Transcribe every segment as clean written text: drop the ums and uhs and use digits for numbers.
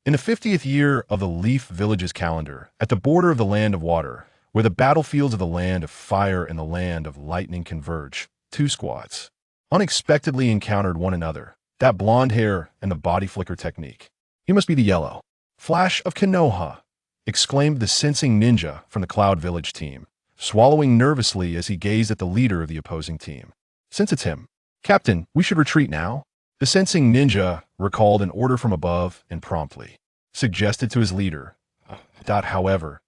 In the 50th year of the Leaf Village's calendar, at the border of the Land of Water, where the battlefields of the Land of Fire and the Land of Lightning converge, two squads unexpectedly encountered one another. That blonde hair and the body flicker technique. He must be the yellow Flash of Konoha, exclaimed the sensing ninja from the Cloud Village team, swallowing nervously as he gazed at the leader of the opposing team. Since it's him, Captain, we should retreat now. The sensing ninja recalled an order from above and promptly suggested to his leader. However,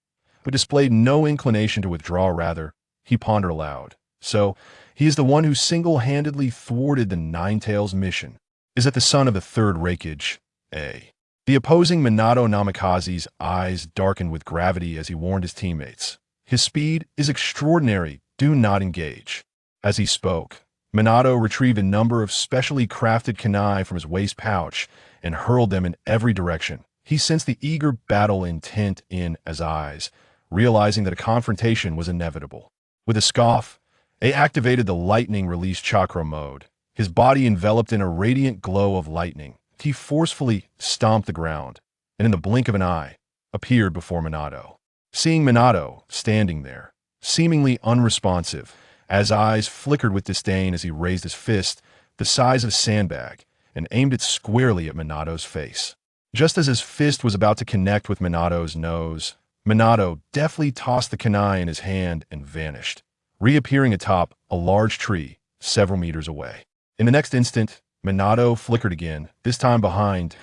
but displayed no inclination to withdraw. Rather, he pondered aloud. So, he is the one who single-handedly thwarted the Nine-Tails mission. Is that the son of the third Raikage? The opposing Minato Namikaze's eyes darkened with gravity as he warned his teammates. His speed is extraordinary. Do not engage. As he spoke, Minato retrieved a number of specially crafted kunai from his waist pouch and hurled them in every direction. He sensed the eager battle intent in his eyes, realizing that a confrontation was inevitable. With a scoff, he activated the lightning release chakra mode. His body enveloped in a radiant glow of lightning. He forcefully stomped the ground, and in the blink of an eye, appeared before Minato. Seeing Minato standing there, seemingly unresponsive, as eyes flickered with disdain as he raised his fist, the size of a sandbag, and aimed it squarely at Minato's face. Just as his fist was about to connect with Minato's nose, Minato deftly tossed the kunai in his hand and vanished, reappearing atop a large tree several meters away. In the next instant, Minato flickered again, this time behind,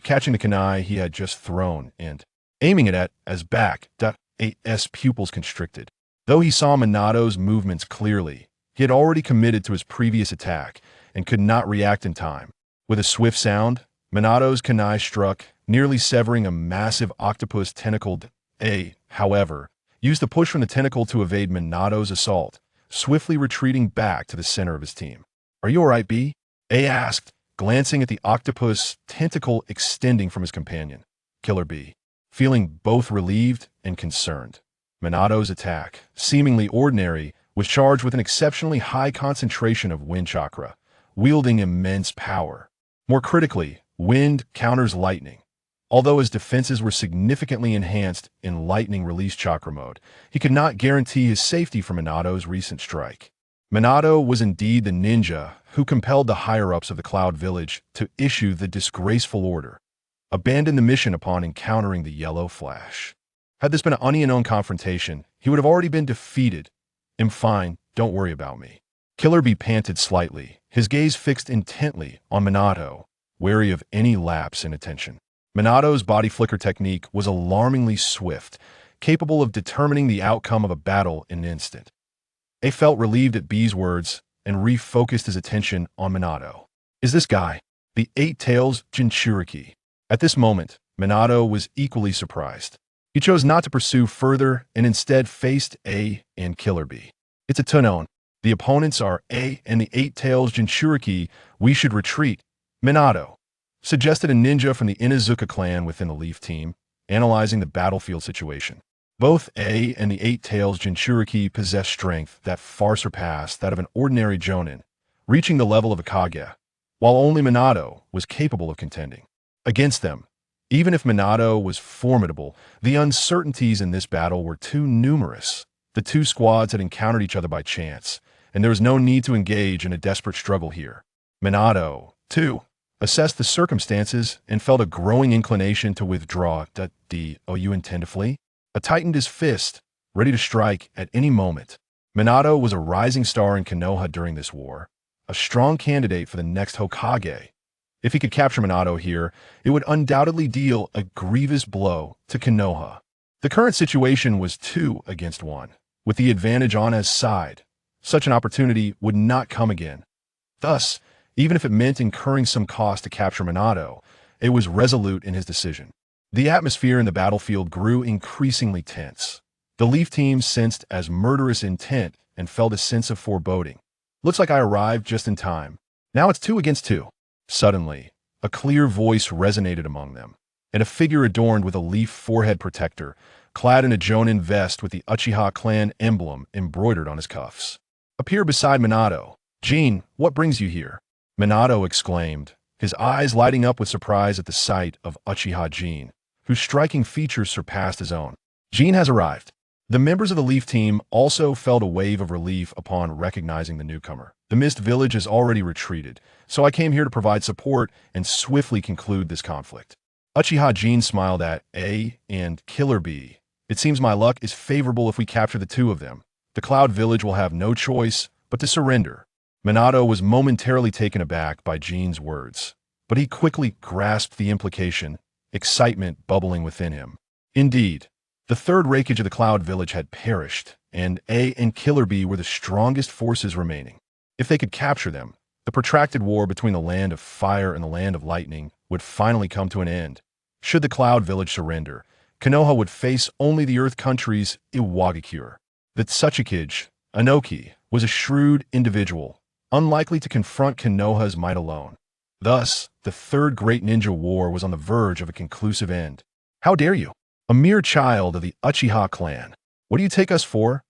catching the kunai he had just thrown and aiming it at as back. His pupils constricted. Though he saw Minato's movements clearly, he had already committed to his previous attack and could not react in time. With a swift sound, Minato's kunai struck, nearly severing a massive octopus tentacled. However, used the push from the tentacle to evade Minato's assault, swiftly retreating back to the center of his team. Are you alright, B? A asked, glancing at the octopus tentacle extending from his companion. Killer B, feeling both relieved and concerned. Minato's attack, seemingly ordinary, was charged with an exceptionally high concentration of wind chakra, wielding immense power. More critically, wind counters lightning. Although his defenses were significantly enhanced in lightning release chakra mode, he could not guarantee his safety from Minato's recent strike. Minato was indeed the ninja who compelled the higher-ups of the Cloud Village to issue the disgraceful order. Abandon the mission upon encountering the Yellow Flash. Had this been an unknown confrontation, he would have already been defeated. I'm fine, don't worry about me. Killer Bee panted slightly, his gaze fixed intently on Minato, wary of any lapse in attention. Minato's body flicker technique was alarmingly swift, capable of determining the outcome of a battle in an instant. A felt relieved at B's words and refocused his attention on Minato. Is this guy the Eight-Tails Jinchuriki? At this moment, Minato was equally surprised. He chose not to pursue further and instead faced A and Killer B. It's a Tunon. The opponents are A and the Eight-Tails Jinchuriki. We should retreat. Minato suggested a ninja from the Uchiha Clan within the Leaf team, analyzing the battlefield situation. Both A and the Eight-Tails Jinchuriki possessed strength that far surpassed that of an ordinary jonin, reaching the level of a Kage, while only Minato was capable of contending against them. Even if Minato was formidable, the uncertainties in this battle were too numerous. The two squads had encountered each other by chance, and there was no need to engage in a desperate struggle here. Minato, too, assessed the circumstances and felt a growing inclination to withdraw. You intend to flee? Tightened his fist, ready to strike at any moment. Minato was a rising star in Konoha during this war, a strong candidate for the next Hokage. If he could capture Minato here, it would undoubtedly deal a grievous blow to Konoha. The current situation was 2 against 1, with the advantage on his side. Such an opportunity would not come again. Thus, even if it meant incurring some cost to capture Minato, it was resolute in his decision. The atmosphere in the battlefield grew increasingly tense. The Leaf team sensed as murderous intent and felt a sense of foreboding. Looks like I arrived just in time. Now it's 2 against 2. Suddenly, a clear voice resonated among them, and a figure adorned with a leaf forehead protector, clad in a jonin vest with the Uchiha Clan emblem embroidered on his cuffs, appeared beside Minato. Jin, what brings you here? Minato exclaimed, his eyes lighting up with surprise at the sight of Uchiha Jin, whose striking features surpassed his own. Jin has arrived. The members of the Leaf team also felt a wave of relief upon recognizing the newcomer. The Mist Village has already retreated, so I came here to provide support and swiftly conclude this conflict. Uchiha Jin smiled at A and Killer B. It seems my luck is favorable if we capture the two of them. The Cloud Village will have no choice but to surrender. Minato was momentarily taken aback by Jin's words, but he quickly grasped the implication, excitement bubbling within him. Indeed, the third Raikage of the Cloud Village had perished, and A and Killer B were the strongest forces remaining. If they could capture them, the protracted war between the Land of Fire and the Land of Lightning would finally come to an end. Should the Cloud Village surrender, Konoha would face only the Earth Country's Iwagakure. The Tsuchikage, Anoki, was a shrewd individual, unlikely to confront Konoha's might alone. Thus, the third great ninja war was on the verge of a conclusive end. How dare you? A mere child of the Uchiha Clan. What do you take us for?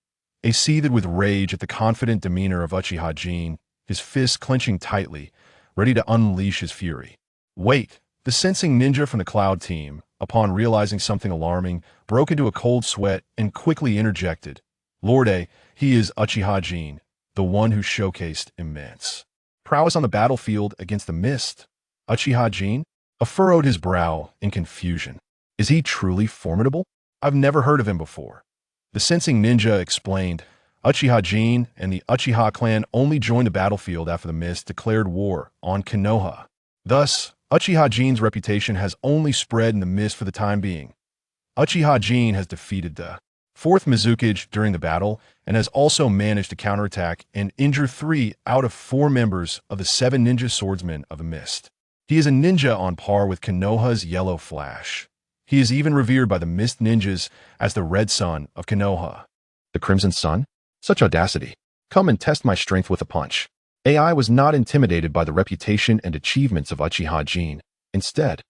A seethed with rage at the confident demeanor of Uchiha Jin, his fists clenching tightly, ready to unleash his fury. Wait! The sensing ninja from the Cloud team, upon realizing something alarming, broke into a cold sweat and quickly interjected. Lord A, he is Uchiha Jin, the one who showcased immense prowess on the battlefield against the Mist. Uchiha Jin? Furrowed his brow in confusion. Is he truly formidable? I've never heard of him before. The sensing ninja explained, Uchiha Jin and the Uchiha Clan only joined the battlefield after the Mist declared war on Konoha. Thus, Uchiha Jin's reputation has only spread in the Mist for the time being. Uchiha Jin has defeated the 4th Mizukage during the battle and has also managed to counterattack and injure 3 out of 4 members of the 7 ninja swordsmen of the Mist. He is a ninja on par with Konoha's Yellow Flash. He is even revered by the Mist ninjas as the Red Sun of Konoha. The Crimson Sun? Such audacity. Come and test my strength with a punch. AI was not intimidated by the reputation and achievements of Uchiha Jin. Instead,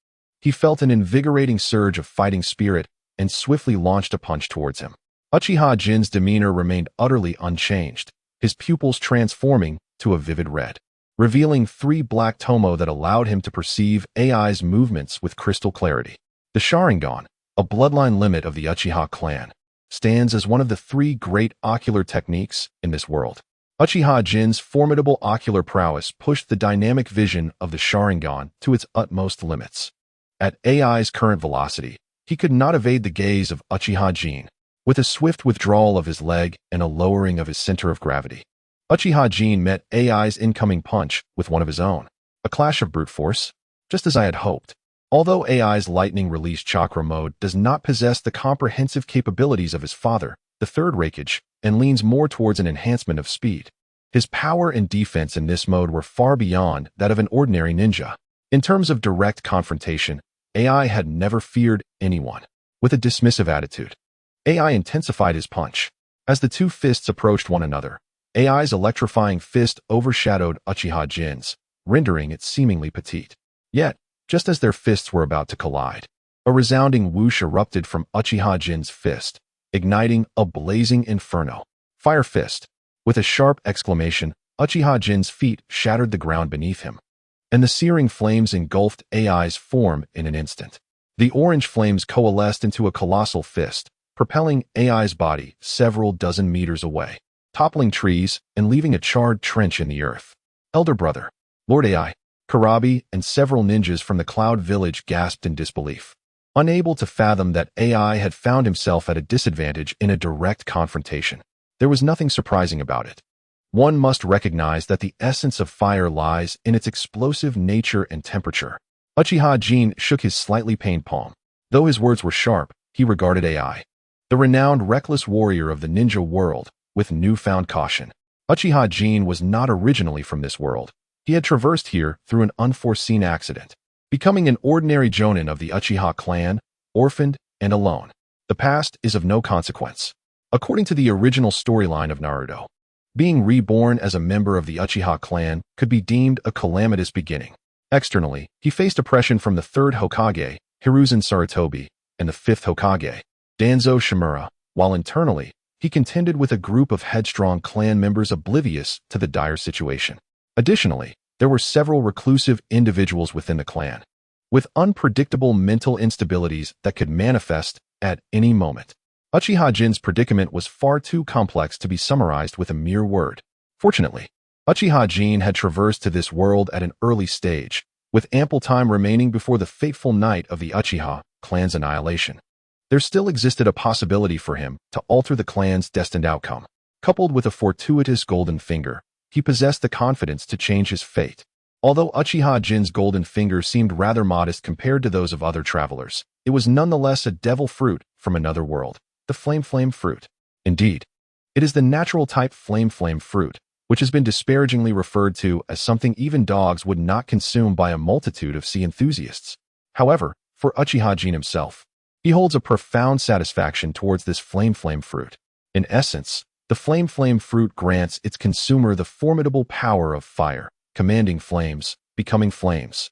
he felt an invigorating surge of fighting spirit and swiftly launched a punch towards him. Uchiha Jin's demeanor remained utterly unchanged, his pupils transforming to a vivid red, revealing 3 black tomo that allowed him to perceive AI's movements with crystal clarity. The Sharingan, a bloodline limit of the Uchiha Clan, stands as one of the 3 great ocular techniques in this world. Uchiha Jin's formidable ocular prowess pushed the dynamic vision of the Sharingan to its utmost limits. At AI's current velocity, he could not evade the gaze of Uchiha Jin, with a swift withdrawal of his leg and a lowering of his center of gravity. Uchiha Jin met AI's incoming punch with one of his own, a clash of brute force, just as I had hoped. Although AI's lightning release chakra mode does not possess the comprehensive capabilities of his father, the third Raikage, and leans more towards an enhancement of speed, his power and defense in this mode were far beyond that of an ordinary ninja. In terms of direct confrontation, AI had never feared anyone. With a dismissive attitude, AI intensified his punch. As the 2 fists approached one another, AI's electrifying fist overshadowed Uchiha Jin's, rendering it seemingly petite. Yet, just as their fists were about to collide, a resounding whoosh erupted from Uchiha Jin's fist, igniting a blazing inferno. Fire Fist! With a sharp exclamation, Uchiha Jin's feet shattered the ground beneath him, and the searing flames engulfed AI's form in an instant. The orange flames coalesced into a colossal fist, propelling AI's body several dozen meters away, toppling trees and leaving a charred trench in the earth. Elder brother, Lord AI, Karabi, and several ninjas from the Cloud Village gasped in disbelief, unable to fathom that AI had found himself at a disadvantage in a direct confrontation. There was nothing surprising about it. One must recognize that the essence of fire lies in its explosive nature and temperature. Uchiha Jin shook his slightly pained palm. Though his words were sharp, he regarded AI, the renowned reckless warrior of the ninja world, with newfound caution. Uchiha Jin was not originally from this world. He had traversed here through an unforeseen accident, becoming an ordinary jonin of the Uchiha Clan, orphaned and alone. The past is of no consequence. According to the original storyline of Naruto, being reborn as a member of the Uchiha Clan could be deemed a calamitous beginning. Externally, he faced oppression from the 3rd Hokage, Hiruzen Sarutobi, and the 5th Hokage, Danzo Shimura, while internally, he contended with a group of headstrong clan members oblivious to the dire situation. Additionally, there were several reclusive individuals within the clan, with unpredictable mental instabilities that could manifest at any moment. Uchiha Jin's predicament was far too complex to be summarized with a mere word. Fortunately, Uchiha Jin had traversed to this world at an early stage, with ample time remaining before the fateful night of the Uchiha clan's annihilation. There still existed a possibility for him to alter the clan's destined outcome. Coupled with a fortuitous golden finger, he possessed the confidence to change his fate. Although Uchiha Jin's golden finger seemed rather modest compared to those of other travelers, it was nonetheless a devil fruit from another world, the flame fruit. Indeed, it is the natural type flame fruit, which has been disparagingly referred to as something even dogs would not consume by a multitude of sea enthusiasts. However, for Uchiha Jin himself, he holds a profound satisfaction towards this flame fruit. In essence, the flame fruit grants its consumer the formidable power of fire, commanding flames, becoming flames.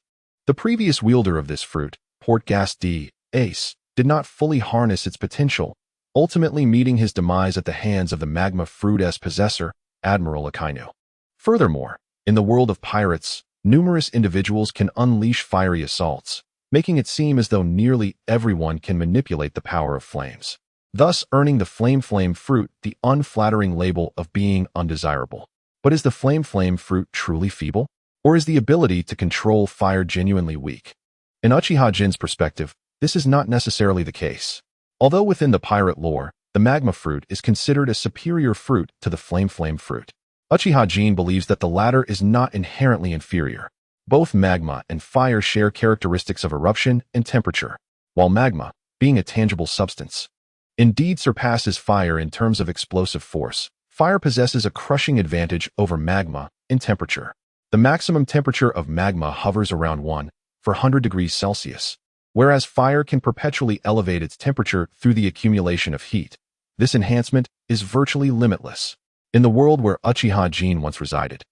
The previous wielder of this fruit, Portgas D. Ace, did not fully harness its potential, ultimately meeting his demise at the hands of the magma fruit's possessor, Admiral Akainu. Furthermore, in the world of pirates, numerous individuals can unleash fiery assaults, making it seem as though nearly everyone can manipulate the power of flames, thus earning the flame fruit the unflattering label of being undesirable. But is the flame fruit truly feeble? Or is the ability to control fire genuinely weak? In Uchiha Jin's perspective, this is not necessarily the case. Although within the pirate lore, the magma fruit is considered a superior fruit to the flame fruit, Uchiha Jin believes that the latter is not inherently inferior. Both magma and fire share characteristics of eruption and temperature, while magma, being a tangible substance, indeed surpasses fire in terms of explosive force. Fire possesses a crushing advantage over magma in temperature. The maximum temperature of magma hovers around 100 degrees Celsius, whereas fire can perpetually elevate its temperature through the accumulation of heat. This enhancement is virtually limitless. In the world where Uchiha Jin once resided,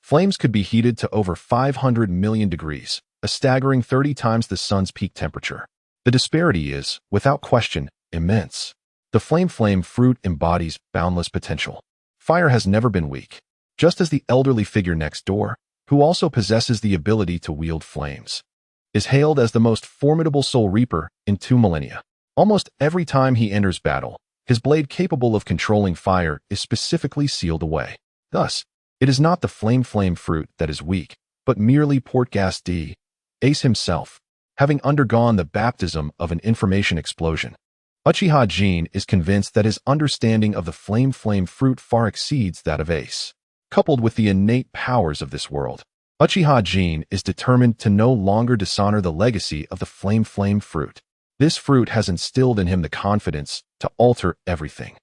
flames could be heated to over 500 million degrees, a staggering 30 times the sun's peak temperature. The disparity is, without question, immense. The flame fruit embodies boundless potential. Fire has never been weak, just as the elderly figure next door, who also possesses the ability to wield flames, is hailed as the most formidable soul reaper in 2 millennia. Almost every time he enters battle, his blade capable of controlling fire is specifically sealed away. Thus, it is not the flame fruit that is weak, but merely Portgas D. Ace himself, having undergone the baptism of an information explosion. Uchiha Jin is convinced that his understanding of the flame fruit far exceeds that of Ace. Coupled with the innate powers of this world, Uchiha Jin is determined to no longer dishonor the legacy of the flame fruit. This fruit has instilled in him the confidence to alter everything.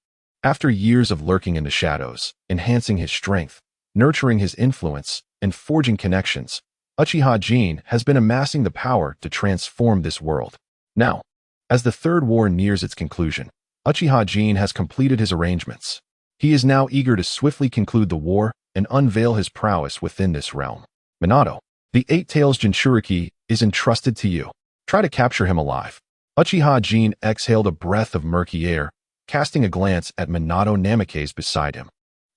After years of lurking in the shadows, enhancing his strength, nurturing his influence, and forging connections, Uchiha Jin has been amassing the power to transform this world. Now, as the Third War nears its conclusion, Uchiha Jin has completed his arrangements. He is now eager to swiftly conclude the war and unveil his prowess within this realm. Minato, the Eight Tails Jinchuriki is entrusted to you. Try to capture him alive. Uchiha Jin exhaled a breath of murky air, casting a glance at Minato Namikaze beside him.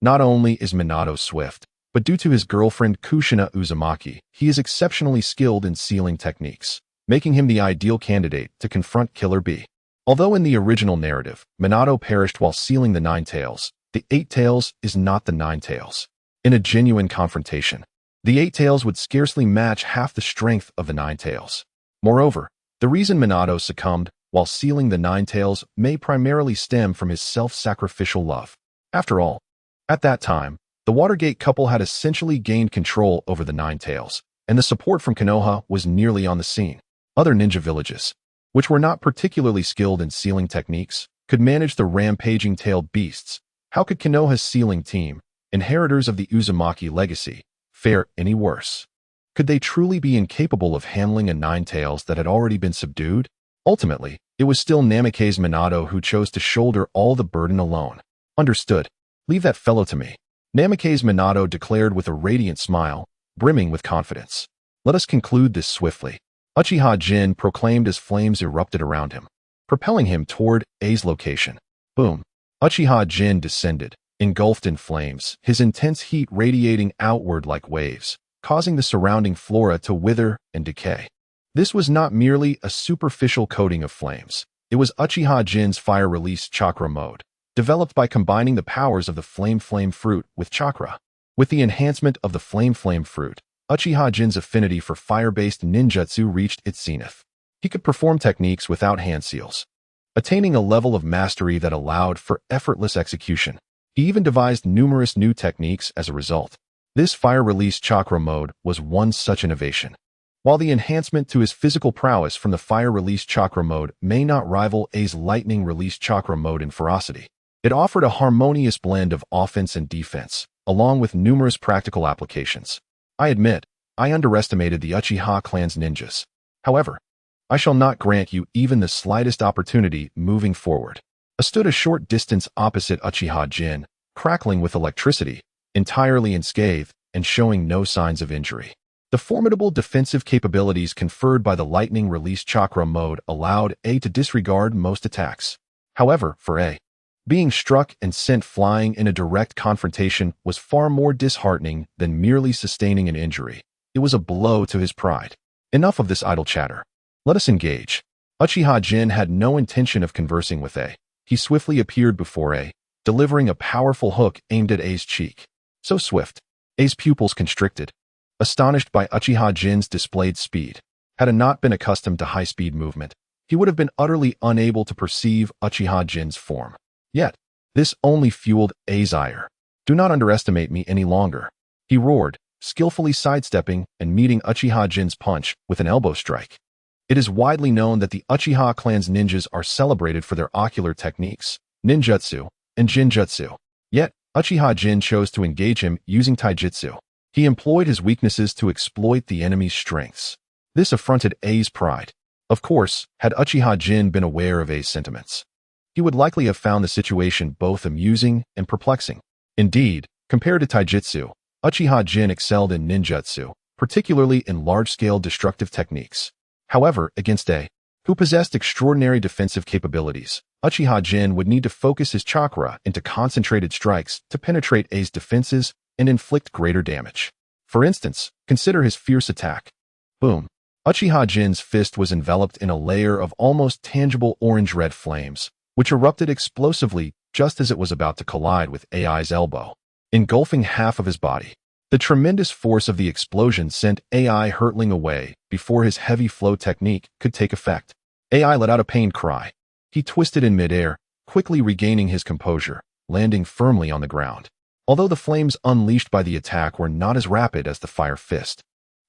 Not only is Minato swift, but due to his girlfriend Kushina Uzumaki, he is exceptionally skilled in sealing techniques, making him the ideal candidate to confront Killer Bee. Although in the original narrative, Minato perished while sealing the Nine Tails, the Eight Tails is not the Nine Tails. In a genuine confrontation, the Eight Tails would scarcely match half the strength of the Nine Tails. Moreover, the reason Minato succumbed while sealing the Nine Tails may primarily stem from his self-sacrificial love. After all, at that time, the Watergate couple had essentially gained control over the Nine Tails, and the support from Konoha was nearly on the scene. Other ninja villages, which were not particularly skilled in sealing techniques, could manage the rampaging tailed beasts. How could Konoha's sealing team, inheritors of the Uzumaki legacy, fare any worse? Could they truly be incapable of handling a Nine Tails that had already been subdued? Ultimately, it was still Namikaze Minato who chose to shoulder all the burden alone. Understood. Leave that fellow to me. Namikaze Minato declared with a radiant smile, brimming with confidence. Let us conclude this swiftly. Uchiha Jin proclaimed as flames erupted around him, propelling him toward A's location. Boom. Uchiha Jin descended, engulfed in flames, his intense heat radiating outward like waves, causing the surrounding flora to wither and decay. This was not merely a superficial coating of flames. It was Uchiha Jin's fire release chakra mode, developed by combining the powers of the flame fruit with chakra. With the enhancement of the flame fruit, Uchiha Jin's affinity for fire-based ninjutsu reached its zenith. He could perform techniques without hand seals, attaining a level of mastery that allowed for effortless execution. He even devised numerous new techniques as a result. This fire-release chakra mode was one such innovation. While the enhancement to his physical prowess from the fire-release chakra mode may not rival A's lightning-release chakra mode in ferocity, it offered a harmonious blend of offense and defense, along with numerous practical applications. I admit, I underestimated the Uchiha Clan's ninjas. However, I shall not grant you even the slightest opportunity moving forward. I stood a short distance opposite Uchiha Jin, crackling with electricity, entirely unscathed and showing no signs of injury. The formidable defensive capabilities conferred by the lightning release chakra mode allowed A to disregard most attacks. However, for A, being struck and sent flying in a direct confrontation was far more disheartening than merely sustaining an injury. It was a blow to his pride. Enough of this idle chatter. Let us engage. Uchiha Jin had no intention of conversing with A. He swiftly appeared before A, delivering a powerful hook aimed at A's cheek. So swift, A's pupils constricted, astonished by Uchiha Jin's displayed speed. Had A not been accustomed to high-speed movement, he would have been utterly unable to perceive Uchiha Jin's form. Yet, this only fueled A's ire. Do not underestimate me any longer, he roared, skillfully sidestepping and meeting Uchiha Jin's punch with an elbow strike. It is widely known that the Uchiha Clan's ninjas are celebrated for their ocular techniques, ninjutsu, and jinjutsu. Yet, Uchiha Jin chose to engage him using taijutsu. He employed his weaknesses to exploit the enemy's strengths. This affronted A's pride. Of course, had Uchiha Jin been aware of A's sentiments, he would likely have found the situation both amusing and perplexing. Indeed, compared to taijutsu, Uchiha Jin excelled in ninjutsu, particularly in large-scale destructive techniques. However, against A, who possessed extraordinary defensive capabilities, Uchiha Jin would need to focus his chakra into concentrated strikes to penetrate A's defenses and inflict greater damage. For instance, consider his fierce attack. Boom. Uchiha Jin's fist was enveloped in a layer of almost tangible orange-red flames, which erupted explosively just as it was about to collide with Ai's elbow, engulfing half of his body. The tremendous force of the explosion sent Ai hurtling away before his heavy flow technique could take effect. Ai let out a pained cry. He twisted in midair, quickly regaining his composure, landing firmly on the ground. Although the flames unleashed by the attack were not as rapid as the fire fist,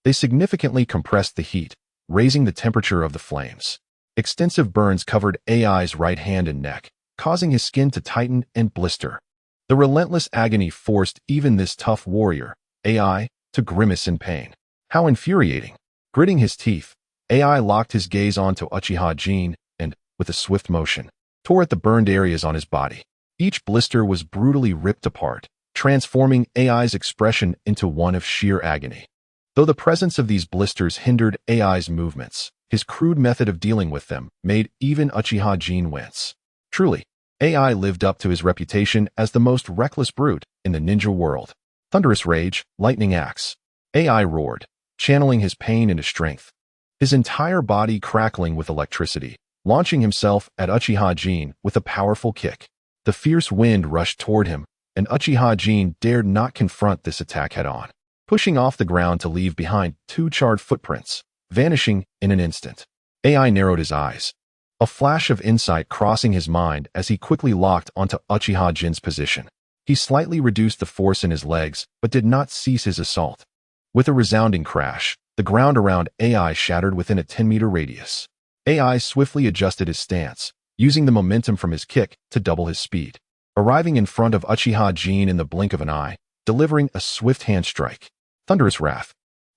they significantly compressed the heat, raising the temperature of the flames. Extensive burns covered Ai's right hand and neck, causing his skin to tighten and blister. The relentless agony forced even this tough warrior, Ai, to grimace in pain. How infuriating! Gritting his teeth, Ai locked his gaze onto Uchiha Jin and, with a swift motion, tore at the burned areas on his body. Each blister was brutally ripped apart, transforming Ai's expression into one of sheer agony. Though the presence of these blisters hindered Ai's movements, his crude method of dealing with them made even Uchiha Jin wince. Truly, Ai lived up to his reputation as the most reckless brute in the ninja world. Thunderous rage, lightning axe. Ai roared, channeling his pain into strength. His entire body crackling with electricity, launching himself at Uchiha Jin with a powerful kick. The fierce wind rushed toward him, and Uchiha Jin dared not confront this attack head-on, pushing off the ground to leave behind 2 charred footprints, vanishing in an instant. Ai narrowed his eyes, a flash of insight crossing his mind as he quickly locked onto Uchiha Jin's position. He slightly reduced the force in his legs, but did not cease his assault. With a resounding crash, the ground around Ai shattered within a 10-meter radius. Ai swiftly adjusted his stance, using the momentum from his kick to double his speed, arriving in front of Uchiha Jin in the blink of an eye, delivering a swift hand strike. Thunderous wrath.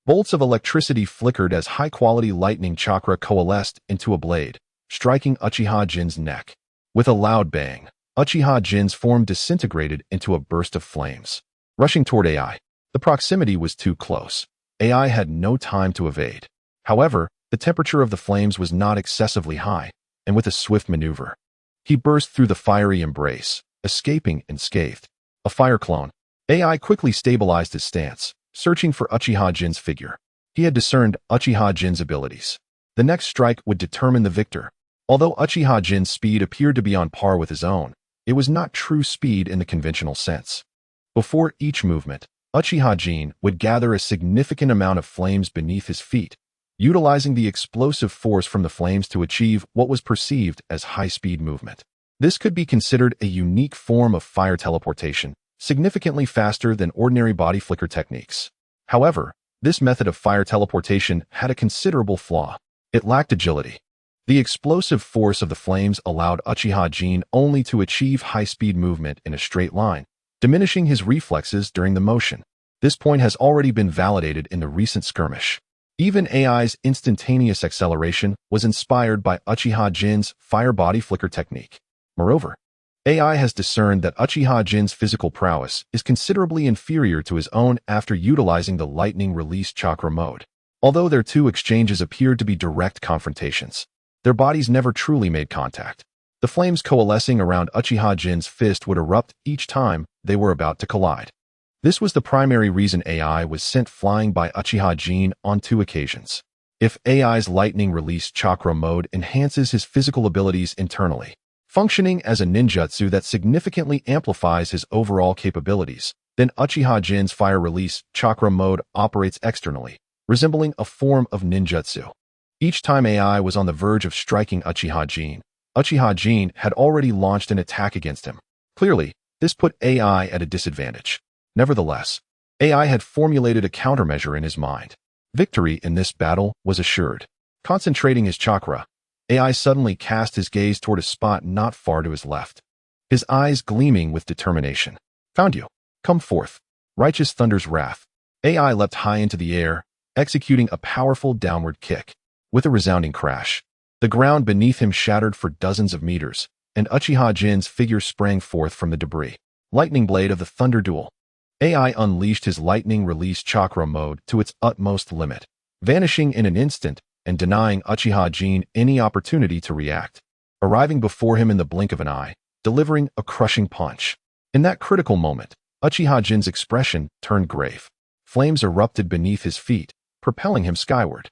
Bolts of electricity flickered as high-quality lightning chakra coalesced into a blade, striking Uchiha Jin's neck. With a loud bang, Uchiha Jin's form disintegrated into a burst of flames, rushing toward Ai. The proximity was too close. Ai had no time to evade. However, the temperature of the flames was not excessively high, and with a swift maneuver, he burst through the fiery embrace, escaping unscathed. A fire clone. Ai quickly stabilized his stance, searching for Uchiha Jin's figure. He had discerned Uchiha Jin's abilities. The next strike would determine the victor. Although Uchiha Jin's speed appeared to be on par with his own, it was not true speed in the conventional sense. Before each movement, Uchiha Jin would gather a significant amount of flames beneath his feet, utilizing the explosive force from the flames to achieve what was perceived as high-speed movement. This could be considered a unique form of fire teleportation, significantly faster than ordinary body flicker techniques. However, this method of fire teleportation had a considerable flaw. It lacked agility. The explosive force of the flames allowed Uchiha Jin only to achieve high-speed movement in a straight line, diminishing his reflexes during the motion. This point has already been validated in the recent skirmish. Even AI's instantaneous acceleration was inspired by Uchiha Jin's fire body flicker technique. Moreover, AI has discerned that Uchiha Jin's physical prowess is considerably inferior to his own after utilizing the lightning release chakra mode. Although their two exchanges appeared to be direct confrontations, their bodies never truly made contact. The flames coalescing around Uchiha Jin's fist would erupt each time they were about to collide. This was the primary reason AI was sent flying by Uchiha Jin on 2 occasions. If AI's lightning release chakra mode enhances his physical abilities internally, functioning as a ninjutsu that significantly amplifies his overall capabilities, then Uchiha Jin's fire release chakra mode operates externally, resembling a form of ninjutsu. Each time AI was on the verge of striking Uchiha Jin had already launched an attack against him. Clearly, this put AI at a disadvantage. Nevertheless, AI had formulated a countermeasure in his mind. Victory in this battle was assured. Concentrating his chakra, AI suddenly cast his gaze toward a spot not far to his left, his eyes gleaming with determination. "Found you. Come forth." Righteous Thunder's wrath. AI leapt high into the air, executing a powerful downward kick. With a resounding crash, the ground beneath him shattered for dozens of meters, and Uchiha Jin's figure sprang forth from the debris. Lightning Blade of the Thunder Duel. AI unleashed his lightning release chakra mode to its utmost limit, vanishing in an instant and denying Uchiha Jin any opportunity to react, arriving before him in the blink of an eye, delivering a crushing punch. In that critical moment, Uchiha Jin's expression turned grave. Flames erupted beneath his feet, propelling him skyward.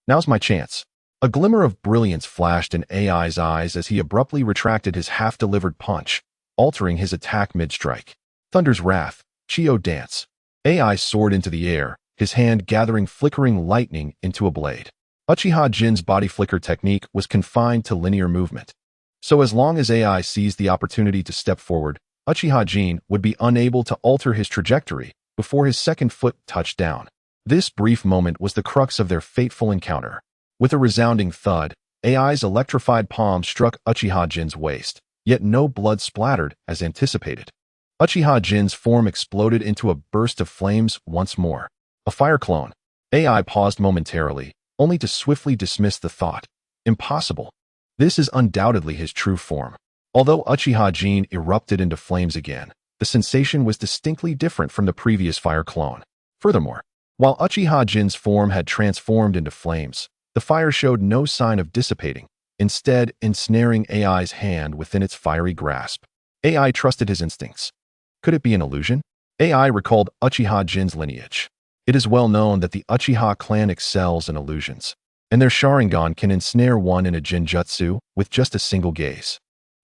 "Now's my chance." A glimmer of brilliance flashed in AI's eyes as he abruptly retracted his half-delivered punch, altering his attack mid-strike. Thunder's Wrath. Chio Dance. AI soared into the air, his hand gathering flickering lightning into a blade. Uchiha Jin's body flicker technique was confined to linear movement. So as long as AI seized the opportunity to step forward, Uchiha Jin would be unable to alter his trajectory before his second foot touched down. This brief moment was the crux of their fateful encounter. With a resounding thud, AI's electrified palm struck Uchiha Jin's waist, yet no blood splattered as anticipated. Uchiha Jin's form exploded into a burst of flames once more. A fire clone. AI paused momentarily, only to swiftly dismiss the thought. Impossible. This is undoubtedly his true form. Although Uchiha Jin erupted into flames again, the sensation was distinctly different from the previous fire clone. Furthermore, while Uchiha Jin's form had transformed into flames, the fire showed no sign of dissipating, instead ensnaring AI's hand within its fiery grasp. AI trusted his instincts. Could it be an illusion? AI recalled Uchiha Jin's lineage. It is well known that the Uchiha clan excels in illusions, and their Sharingan can ensnare one in a Jinjutsu with just a single gaze.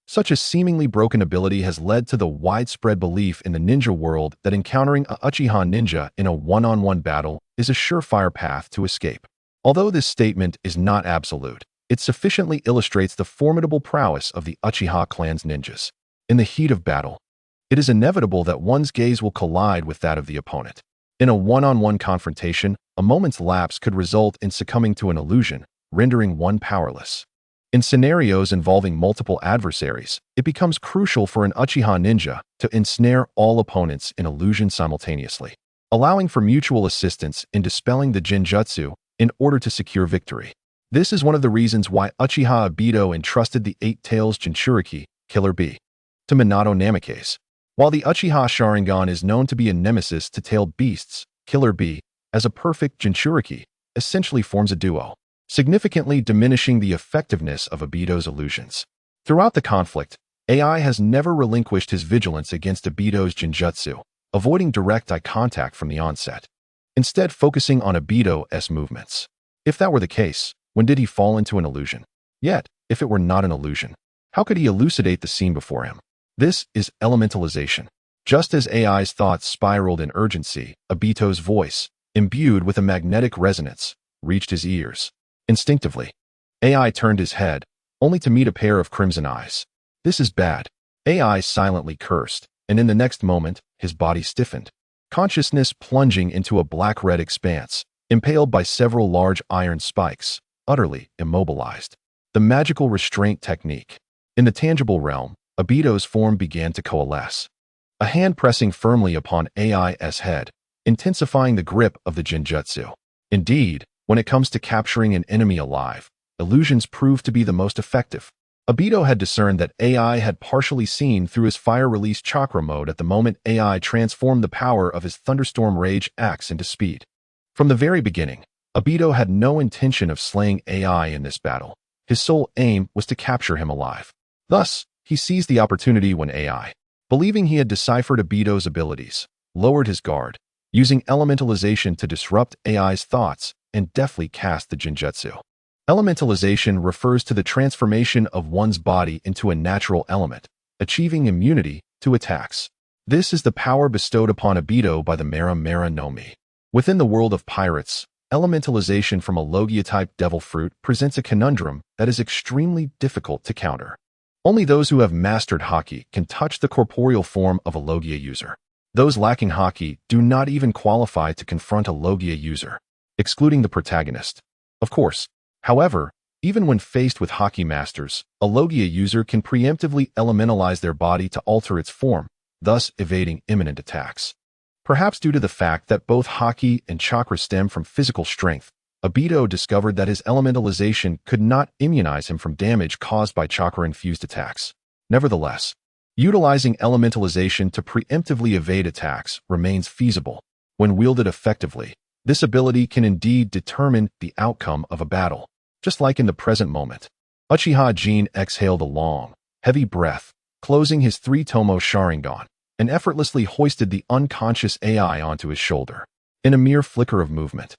Such a seemingly broken ability has led to the widespread belief in the ninja world that encountering a Uchiha ninja in a one-on-one battle is a surefire path to escape. Although this statement is not absolute, it sufficiently illustrates the formidable prowess of the Uchiha clan's ninjas. In the heat of battle, it is inevitable that one's gaze will collide with that of the opponent. In a one-on-one confrontation, a moment's lapse could result in succumbing to an illusion, rendering one powerless. In scenarios involving multiple adversaries, it becomes crucial for an Uchiha ninja to ensnare all opponents in illusion simultaneously, allowing for mutual assistance in dispelling the Jinjutsu in order to secure victory. This is one of the reasons why Uchiha Obito entrusted the Eight Tails Jinchuriki, Killer Bee, to Minato Namikaze. While the Uchiha Sharingan is known to be a nemesis to tailed beasts, Killer Bee, as a perfect Jinchuriki, essentially forms a duo, significantly diminishing the effectiveness of Obito's illusions. Throughout the conflict, AI has never relinquished his vigilance against Obito's Jinjutsu, avoiding direct eye contact from the onset. instead focusing on Obito's movements. If that were the case, when did he fall into an illusion? Yet, if it were not an illusion, how could he elucidate the scene before him? This is elementalization. Just as AI's thoughts spiraled in urgency, Obito's voice, imbued with a magnetic resonance, reached his ears. Instinctively, AI turned his head, only to meet a pair of crimson eyes. This is bad. AI silently cursed, and in the next moment, his body stiffened, consciousness plunging into a black-red expanse, impaled by several large iron spikes, utterly immobilized. The magical restraint technique. In the tangible realm, Obito's form began to coalesce. A hand pressing firmly upon AI's head, intensifying the grip of the Jinjutsu. Indeed, when it comes to capturing an enemy alive, illusions prove to be the most effective. Obito had discerned that AI had partially seen through his fire-release chakra mode at the moment AI transformed the power of his Thunderstorm Rage axe into speed. From the very beginning, Obito had no intention of slaying AI in this battle. His sole aim was to capture him alive. Thus, he seized the opportunity when AI, believing he had deciphered Obito's abilities, lowered his guard, using elementalization to disrupt AI's thoughts and deftly cast the Jinjutsu. Elementalization refers to the transformation of one's body into a natural element, achieving immunity to attacks. This is the power bestowed upon Obito by the Mera Mera no Mi. Within the world of pirates, elementalization from a Logia-type devil fruit presents a conundrum that is extremely difficult to counter. Only those who have mastered Haki can touch the corporeal form of a Logia user. Those lacking Haki do not even qualify to confront a Logia user, excluding the protagonist. Of course, however, even when faced with Haki masters, a Logia user can preemptively elementalize their body to alter its form, thus evading imminent attacks. Perhaps due to the fact that both Haki and chakra stem from physical strength, Obito discovered that his elementalization could not immunize him from damage caused by chakra-infused attacks. Nevertheless, utilizing elementalization to preemptively evade attacks remains feasible. When wielded effectively, this ability can indeed determine the outcome of a battle. Just like in the present moment, Uchiha Jin exhaled a long, heavy breath, closing his 3-tomo Sharingan, and effortlessly hoisted the unconscious AI onto his shoulder. In a mere flicker of movement,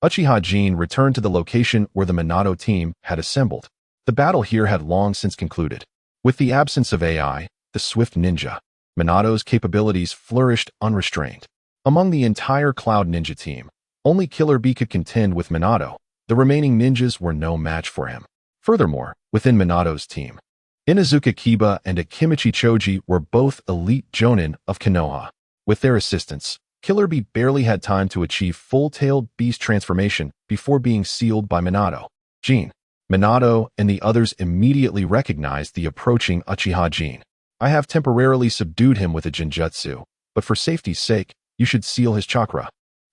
Uchiha Jin returned to the location where the Minato team had assembled. The battle here had long since concluded. With the absence of AI, the swift ninja, Minato's capabilities flourished unrestrained. Among the entire Cloud Ninja team, only Killer Bee could contend with Minato. The remaining ninjas were no match for him. Furthermore, within Minato's team, Inazuka Kiba and Akimichi Choji were both elite jonin of Konoha. With their assistance, Killer Bee barely had time to achieve full-tailed beast transformation before being sealed by Minato. Jin, Minato, and the others immediately recognized the approaching Uchiha Jin. I have temporarily subdued him with a Jinjutsu, but for safety's sake, you should seal his chakra.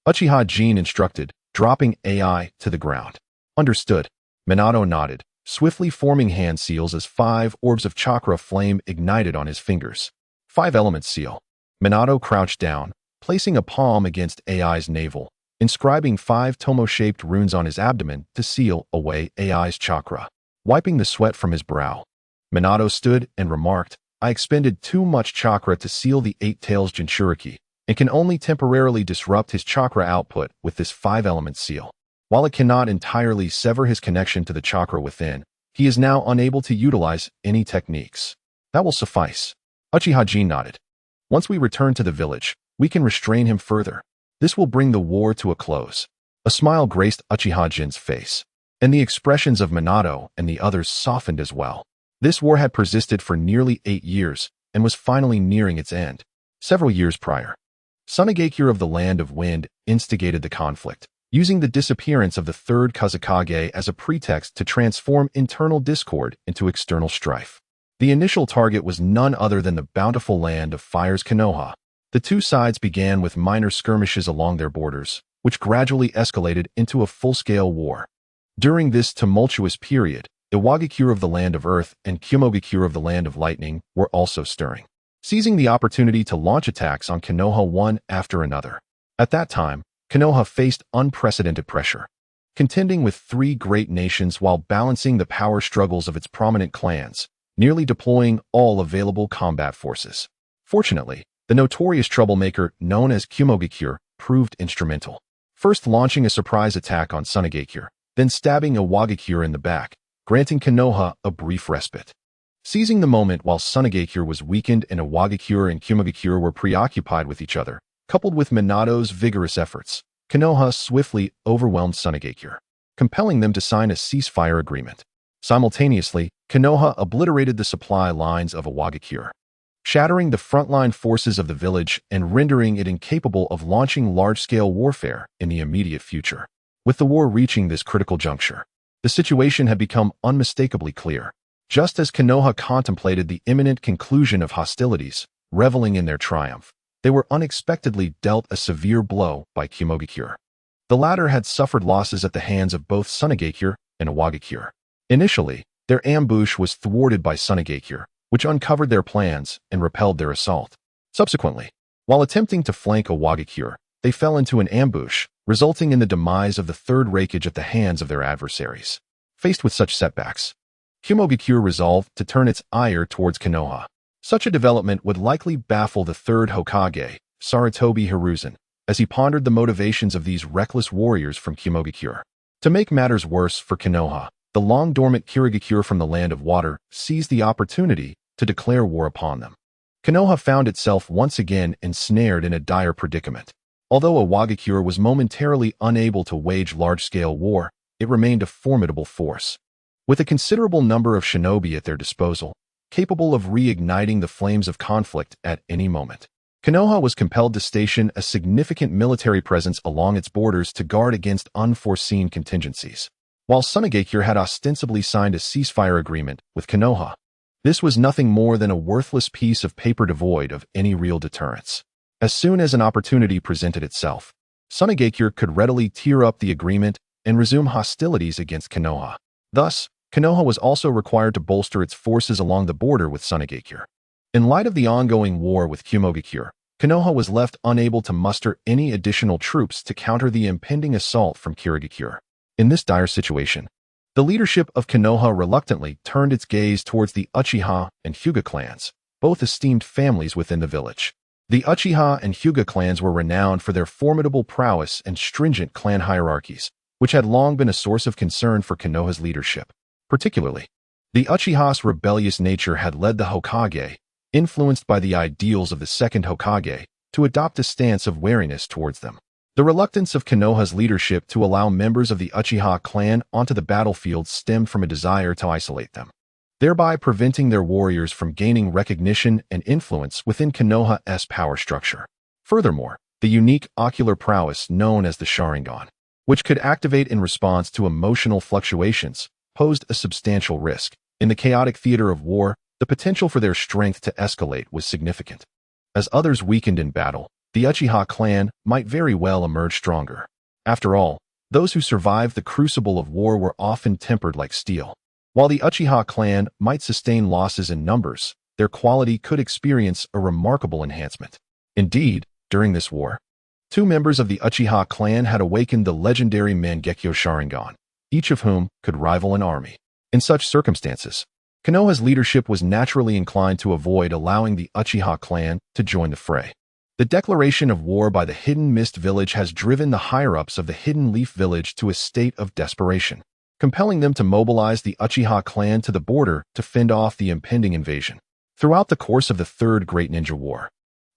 Uchiha Jin instructed, dropping AI to the ground. Understood. Minato nodded, swiftly forming hand seals as 5 orbs of chakra flame ignited on his fingers. 5-element seal. Minato crouched down, placing a palm against AI's navel, inscribing 5 tomo-shaped runes on his abdomen to seal away AI's chakra. Wiping the sweat from his brow, Minato stood and remarked, I expended too much chakra to seal the 8 tails Jinchuriki, and can only temporarily disrupt his chakra output with this 5-element seal. While it cannot entirely sever his connection to the chakra within, he is now unable to utilize any techniques. That will suffice. Uchiha Jin nodded. Once we return to the village, we can restrain him further. This will bring the war to a close. A smile graced Uchiha Jin's face, and the expressions of Minato and the others softened as well. This war had persisted for nearly 8 years and was finally nearing its end. Several years prior, Tsunagakure of the Land of Wind instigated the conflict, using the disappearance of the 3rd Kazekage as a pretext to transform internal discord into external strife. The initial target was none other than the bountiful land of Fire's Konoha. The two sides began with minor skirmishes along their borders, which gradually escalated into a full-scale war. During this tumultuous period, Iwagakure of the Land of Earth and Kumogakure of the Land of Lightning were also stirring, seizing the opportunity to launch attacks on Konoha one after another. At that time, Konoha faced unprecedented pressure, contending with 3 great nations while balancing the power struggles of its prominent clans, nearly deploying all available combat forces. Fortunately, the notorious troublemaker known as Kumogakure proved instrumental. first launching a surprise attack on Sunagakure, then stabbing Iwagakure in the back, granting Konoha a brief respite. Seizing the moment while Sunagakure was weakened and Iwagakure and Kumogakure were preoccupied with each other, coupled with Minato's vigorous efforts, Konoha swiftly overwhelmed Sunagakure, compelling them to sign a ceasefire agreement. Simultaneously, Konoha obliterated the supply lines of Iwagakure, shattering the frontline forces of the village and rendering it incapable of launching large-scale warfare in the immediate future. With the war reaching this critical juncture, the situation had become unmistakably clear. Just as Konoha contemplated the imminent conclusion of hostilities, reveling in their triumph, they were unexpectedly dealt a severe blow by Kumogakure. The latter had suffered losses at the hands of both Sunagakure and Iwagakure. Initially, their ambush was thwarted by Sunagakure, which uncovered their plans and repelled their assault. Subsequently, while attempting to flank Iwagakure, they fell into an ambush, resulting in the demise of the third Raikage at the hands of their adversaries. Faced with such setbacks, Kumogakure resolved to turn its ire towards Konoha. Such a development would likely baffle the third Hokage, Sarutobi Hiruzen, as he pondered the motivations of these reckless warriors from Kumogakure. To make matters worse for Konoha, the long-dormant Kirigakure from the Land of Water seized the opportunity to declare war upon them. Konoha found itself once again ensnared in a dire predicament. Although Iwagakure was momentarily unable to wage large-scale war, it remained a formidable force. With a considerable number of shinobi at their disposal, capable of reigniting the flames of conflict at any moment, Konoha was compelled to station a significant military presence along its borders to guard against unforeseen contingencies. While Sunagakure had ostensibly signed a ceasefire agreement with Konoha, this was nothing more than a worthless piece of paper devoid of any real deterrence. As soon as an opportunity presented itself, Sunagakure could readily tear up the agreement and resume hostilities against Konoha. Thus, Konoha was also required to bolster its forces along the border with Sunagakure. In light of the ongoing war with Kumogakure, Konoha was left unable to muster any additional troops to counter the impending assault from Kirigakure. In this dire situation, the leadership of Konoha reluctantly turned its gaze towards the Uchiha and Hyuga clans, both esteemed families within the village. The Uchiha and Hyuga clans were renowned for their formidable prowess and stringent clan hierarchies, which had long been a source of concern for Konoha's leadership. Particularly, the Uchiha's rebellious nature had led the Hokage, influenced by the ideals of the second Hokage, to adopt a stance of wariness towards them. The reluctance of Konoha's leadership to allow members of the Uchiha clan onto the battlefield stemmed from a desire to isolate them, thereby preventing their warriors from gaining recognition and influence within Konoha's power structure. Furthermore, the unique ocular prowess known as the Sharingan, which could activate in response to emotional fluctuations, posed a substantial risk. In the chaotic theater of war, the potential for their strength to escalate was significant. As others weakened in battle, the Uchiha clan might very well emerge stronger. After all, those who survived the crucible of war were often tempered like steel. While the Uchiha clan might sustain losses in numbers, their quality could experience a remarkable enhancement. Indeed, during this war, two members of the Uchiha clan had awakened the legendary Mangekyo Sharingan, each of whom could rival an army. In such circumstances, Konoha's leadership was naturally inclined to avoid allowing the Uchiha clan to join the fray. The declaration of war by the Hidden Mist village has driven the higher-ups of the Hidden Leaf village to a state of desperation, compelling them to mobilize the Uchiha clan to the border to fend off the impending invasion. Throughout the course of the Third Great Ninja War,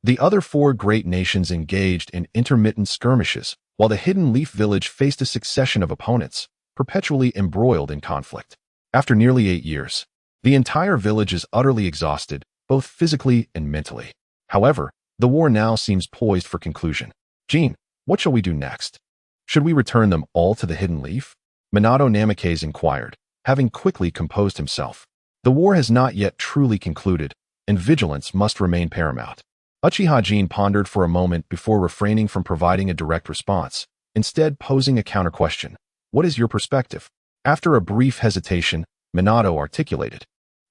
the other four great nations engaged in intermittent skirmishes, while the Hidden Leaf village faced a succession of opponents, perpetually embroiled in conflict. After nearly 8 years, the entire village is utterly exhausted, both physically and mentally. However, the war now seems poised for conclusion. Jin, what shall we do next? Should we return them all to the Hidden Leaf? Minato Namikaze inquired, having quickly composed himself. The war has not yet truly concluded, and vigilance must remain paramount. Uchiha Jin pondered for a moment before refraining from providing a direct response, instead posing a counter-question. What is your perspective? After a brief hesitation, Minato articulated.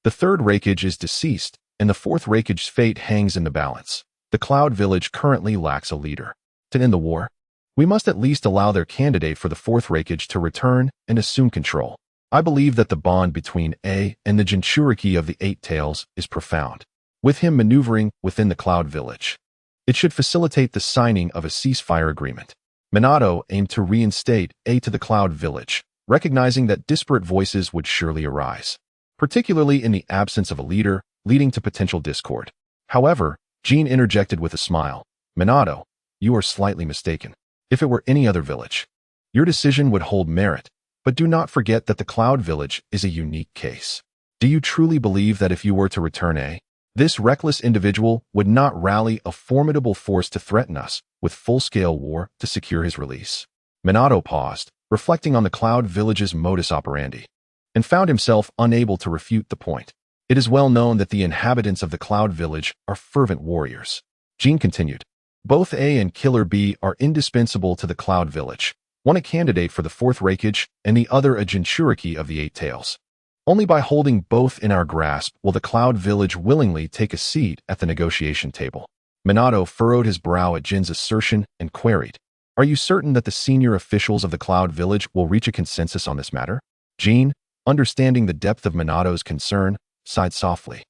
The third Raikage is deceased, and the fourth Raikage's fate hangs in the balance. The Cloud Village currently lacks a leader. To end the war, we must at least allow their candidate for the fourth Raikage to return and assume control. I believe that the bond between A and the Jinchuriki of the Eight Tails is profound. With him maneuvering within the Cloud Village, it should facilitate the signing of a ceasefire agreement. Minato aimed to reinstate A to the Cloud Village, recognizing that disparate voices would surely arise, particularly in the absence of a leader, leading to potential discord. However, Jin interjected with a smile. Minato, you are slightly mistaken. If it were any other village, your decision would hold merit, but do not forget that the Cloud Village is a unique case. Do you truly believe that if you were to return A, this reckless individual would not rally a formidable force to threaten us with full-scale war to secure his release? Minato paused, reflecting on the Cloud Village's modus operandi, and found himself unable to refute the point. It is well known that the inhabitants of the Cloud Village are fervent warriors. Jin continued. Both A and Killer B are indispensable to the Cloud Village, one a candidate for the fourth Raikage and the other a Jinchuriki of the Eight Tails. Only by holding both in our grasp will the Cloud Village willingly take a seat at the negotiation table. Minato furrowed his brow at Jin's assertion and queried, Are you certain that the senior officials of the Cloud Village will reach a consensus on this matter? Jin, understanding the depth of Minato's concern, sighed softly.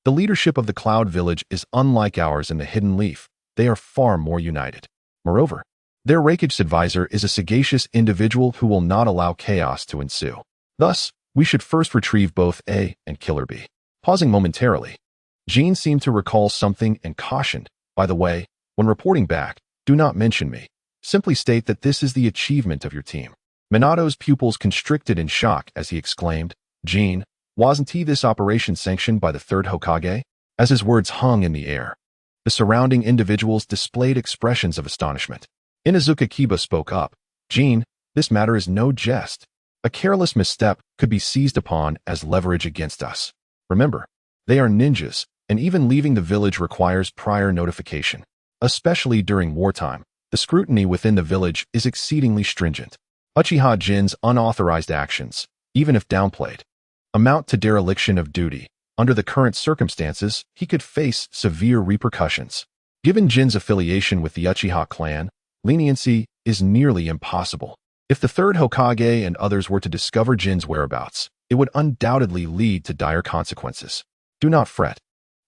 The leadership of the Cloud Village is unlike ours in the Hidden Leaf. They are far more united. Moreover, their Raikage advisor is a sagacious individual who will not allow chaos to ensue. Thus, we should first retrieve both A and Killer B. Pausing momentarily, Jin seemed to recall something and cautioned, By the way, when reporting back, do not mention me. Simply state that this is the achievement of your team. Minato's pupils constricted in shock as he exclaimed, Jin, wasn't this operation sanctioned by the third Hokage? As his words hung in the air, the surrounding individuals displayed expressions of astonishment. Inuzuka Kiba spoke up, Jin, this matter is no jest. A careless misstep could be seized upon as leverage against us. Remember, they are ninjas, and even leaving the village requires prior notification. Especially during wartime, the scrutiny within the village is exceedingly stringent. Uchiha Jin's unauthorized actions, even if downplayed, amount to dereliction of duty. Under the current circumstances, he could face severe repercussions. Given Jin's affiliation with the Uchiha Clan, leniency is nearly impossible. If the third Hokage and others were to discover Jin's whereabouts, it would undoubtedly lead to dire consequences. Do not fret.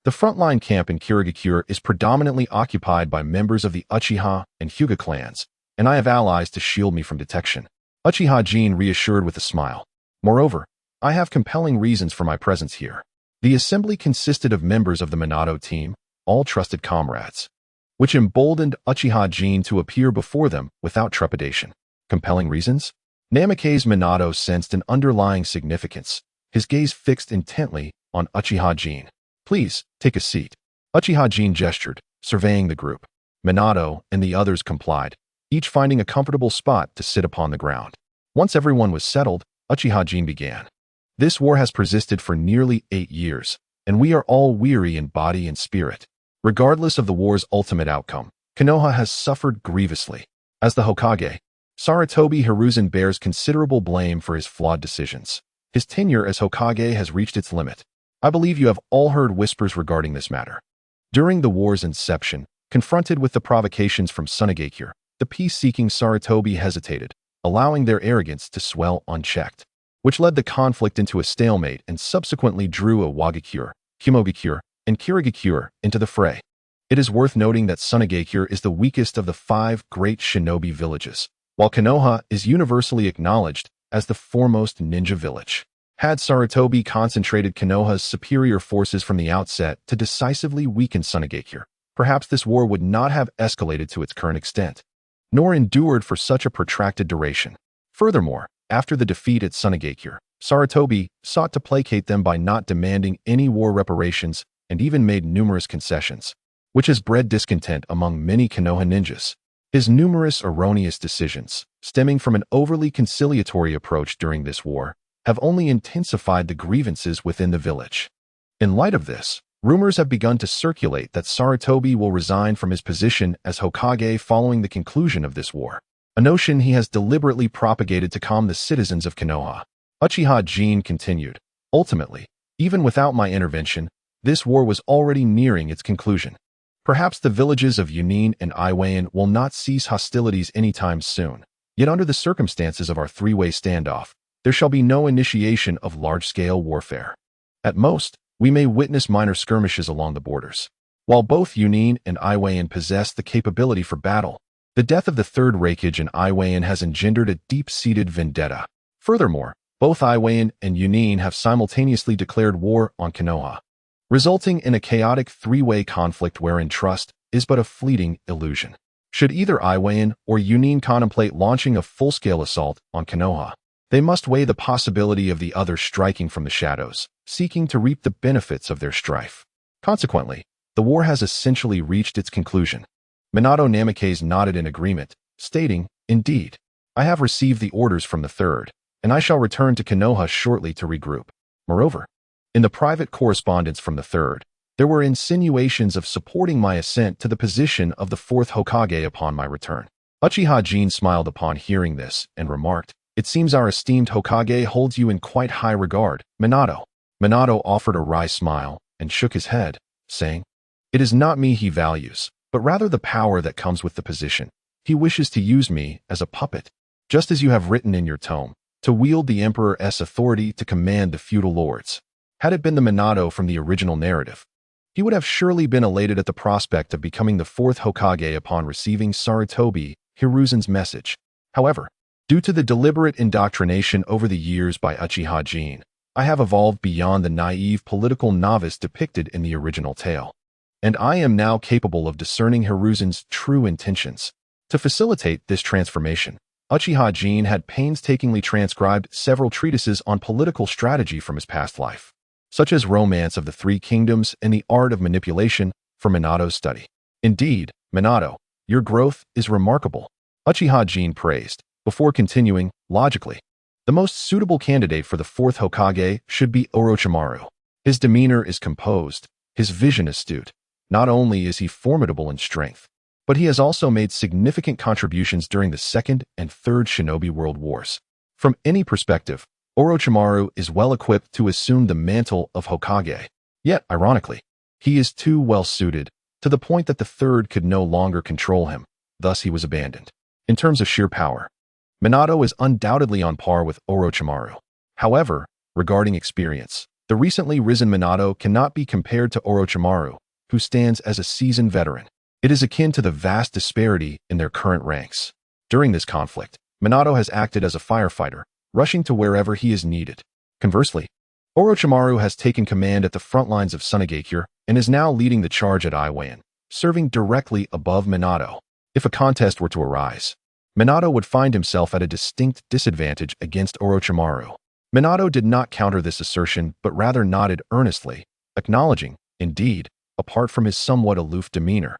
The frontline camp in Kirigakure is predominantly occupied by members of the Uchiha and Hyuga clans, and I have allies to shield me from detection. Uchiha Jin reassured with a smile. Moreover, I have compelling reasons for my presence here. The assembly consisted of members of the Minato team, all trusted comrades, which emboldened Uchiha Jin to appear before them without trepidation. Compelling reasons? Namikaze Minato sensed an underlying significance, his gaze fixed intently on Uchiha Jin. Please, take a seat. Uchiha Jin gestured, surveying the group. Minato and the others complied, each finding a comfortable spot to sit upon the ground. Once everyone was settled, Uchiha Jin began. This war has persisted for nearly 8 years, and we are all weary in body and spirit. Regardless of the war's ultimate outcome, Konoha has suffered grievously. As the Hokage, Sarutobi Hiruzen bears considerable blame for his flawed decisions. His tenure as Hokage has reached its limit. I believe you have all heard whispers regarding this matter. During the war's inception, confronted with the provocations from Sunagakure, the peace-seeking Sarutobi hesitated, allowing their arrogance to swell unchecked, which led the conflict into a stalemate and subsequently drew a Wagakure, Himogakure, and Kirigakure into the fray. It is worth noting that Sunagakure is the weakest of the 5 great shinobi villages, while Konoha is universally acknowledged as the foremost ninja village. Had Sarutobi concentrated Konoha's superior forces from the outset to decisively weaken Sunagakure, perhaps this war would not have escalated to its current extent, nor endured for such a protracted duration. Furthermore, after the defeat at Sunagakure, Sarutobi sought to placate them by not demanding any war reparations and even made numerous concessions, which has bred discontent among many Konoha ninjas. His numerous erroneous decisions, stemming from an overly conciliatory approach during this war, have only intensified the grievances within the village. In light of this, rumors have begun to circulate that Sarutobi will resign from his position as Hokage following the conclusion of this war, a notion he has deliberately propagated to calm the citizens of Konoha. Uchiha Jin continued, Ultimately, even without my intervention, this war was already nearing its conclusion. Perhaps the villages of Yunin and Iwayan will not cease hostilities anytime soon, yet under the circumstances of our 3-way standoff, there shall be no initiation of large-scale warfare. At most, we may witness minor skirmishes along the borders. While both Yunin and Iwayan possess the capability for battle, The death of the third Raikage and Iwayan has engendered a deep-seated vendetta. Furthermore, both Iwayan and Yunin have simultaneously declared war on Konoha, resulting in a chaotic three-way conflict wherein trust is but a fleeting illusion. Should either Iwayan or Yunin contemplate launching a full-scale assault on Konoha, they must weigh the possibility of the other striking from the shadows, seeking to reap the benefits of their strife. Consequently, the war has essentially reached its conclusion. Minato Namikaze nodded in agreement, stating, "Indeed, I have received the orders from the third, and I shall return to Konoha shortly to regroup." Moreover, in the private correspondence from the third, there were insinuations of supporting my ascent to the position of the fourth Hokage upon my return. Uchiha Jin smiled upon hearing this and remarked, "It seems our esteemed Hokage holds you in quite high regard, Minato." Minato offered a wry smile and shook his head, saying, "It is not me he values, but rather the power that comes with the position. He wishes to use me as a puppet, just as you have written in your tome, to wield the Emperor's authority to command the feudal lords." Had it been the Minato from the original narrative, he would have surely been elated at the prospect of becoming the fourth Hokage upon receiving Sarutobi Hiruzen's message. However, due to the deliberate indoctrination over the years by Uchiha Jin, I have evolved beyond the naive political novice depicted in the original tale, and I am now capable of discerning Hiruzen's true intentions. To facilitate this transformation, Uchiha Jin had painstakingly transcribed several treatises on political strategy from his past life, such as Romance of the Three Kingdoms and the Art of Manipulation, for Minato's study. "Indeed, Minato, your growth is remarkable," Uchiha Jin praised, before continuing, "Logically, the most suitable candidate for the fourth Hokage should be Orochimaru. His demeanor is composed, his vision astute. Not only is he formidable in strength, but he has also made significant contributions during the Second and Third Shinobi World Wars. From any perspective, Orochimaru is well equipped to assume the mantle of Hokage. Yet, ironically, he is too well suited, to the point that the third could no longer control him, thus he was abandoned. In terms of sheer power, Minato is undoubtedly on par with Orochimaru. However, regarding experience, the recently risen Minato cannot be compared to Orochimaru, who stands as a seasoned veteran. It is akin to the vast disparity in their current ranks. During this conflict, Minato has acted as a firefighter, rushing to wherever he is needed. Conversely, Orochimaru has taken command at the front lines of Sunagakure and is now leading the charge at Iwayan, serving directly above Minato. If a contest were to arise, Minato would find himself at a distinct disadvantage against Orochimaru. Minato did not counter this assertion, but rather nodded earnestly, acknowledging, indeed, apart from his somewhat aloof demeanor,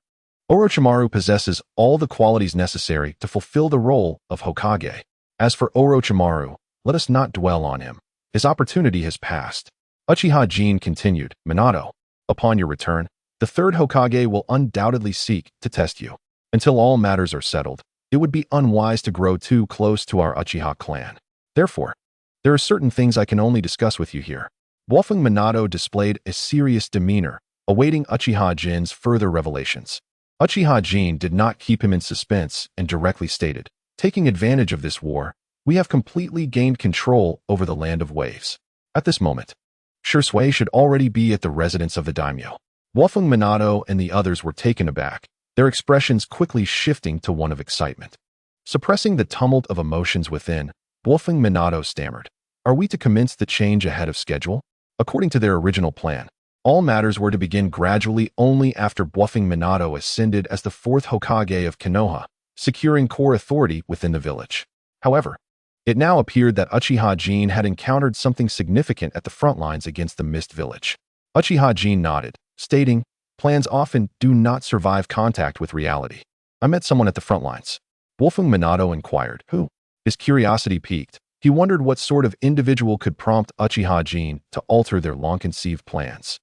Orochimaru possesses all the qualities necessary to fulfill the role of Hokage. As for Orochimaru, let us not dwell on him. His opportunity has passed. Uchiha Jin continued, "Minato, upon your return, the third Hokage will undoubtedly seek to test you. Until all matters are settled, it would be unwise to grow too close to our Uchiha clan. Therefore, there are certain things I can only discuss with you here." Bluffing Minato displayed a serious demeanor, awaiting Uchiha Jin's further revelations. Uchiha Jin did not keep him in suspense and directly stated, "Taking advantage of this war, we have completely gained control over the Land of Waves. At this moment, Shursui should already be at the residence of the daimyo." Bluffing Minato and the others were taken aback, their expressions quickly shifting to one of excitement. Suppressing the tumult of emotions within, Bluffing Minato stammered, "Are we to commence the change ahead of schedule?" According to their original plan, all matters were to begin gradually only after Bluffing Minato ascended as the fourth Hokage of Konoha, securing core authority within the village. However, it now appeared that Uchiha Jin had encountered something significant at the front lines against the Mist Village. Uchiha Jin nodded, stating, "Plans often do not survive contact with reality. I met someone at the front lines." Bluffing Minato inquired, "Who?" His curiosity piqued. He wondered what sort of individual could prompt Uchiha Jin to alter their long-conceived plans.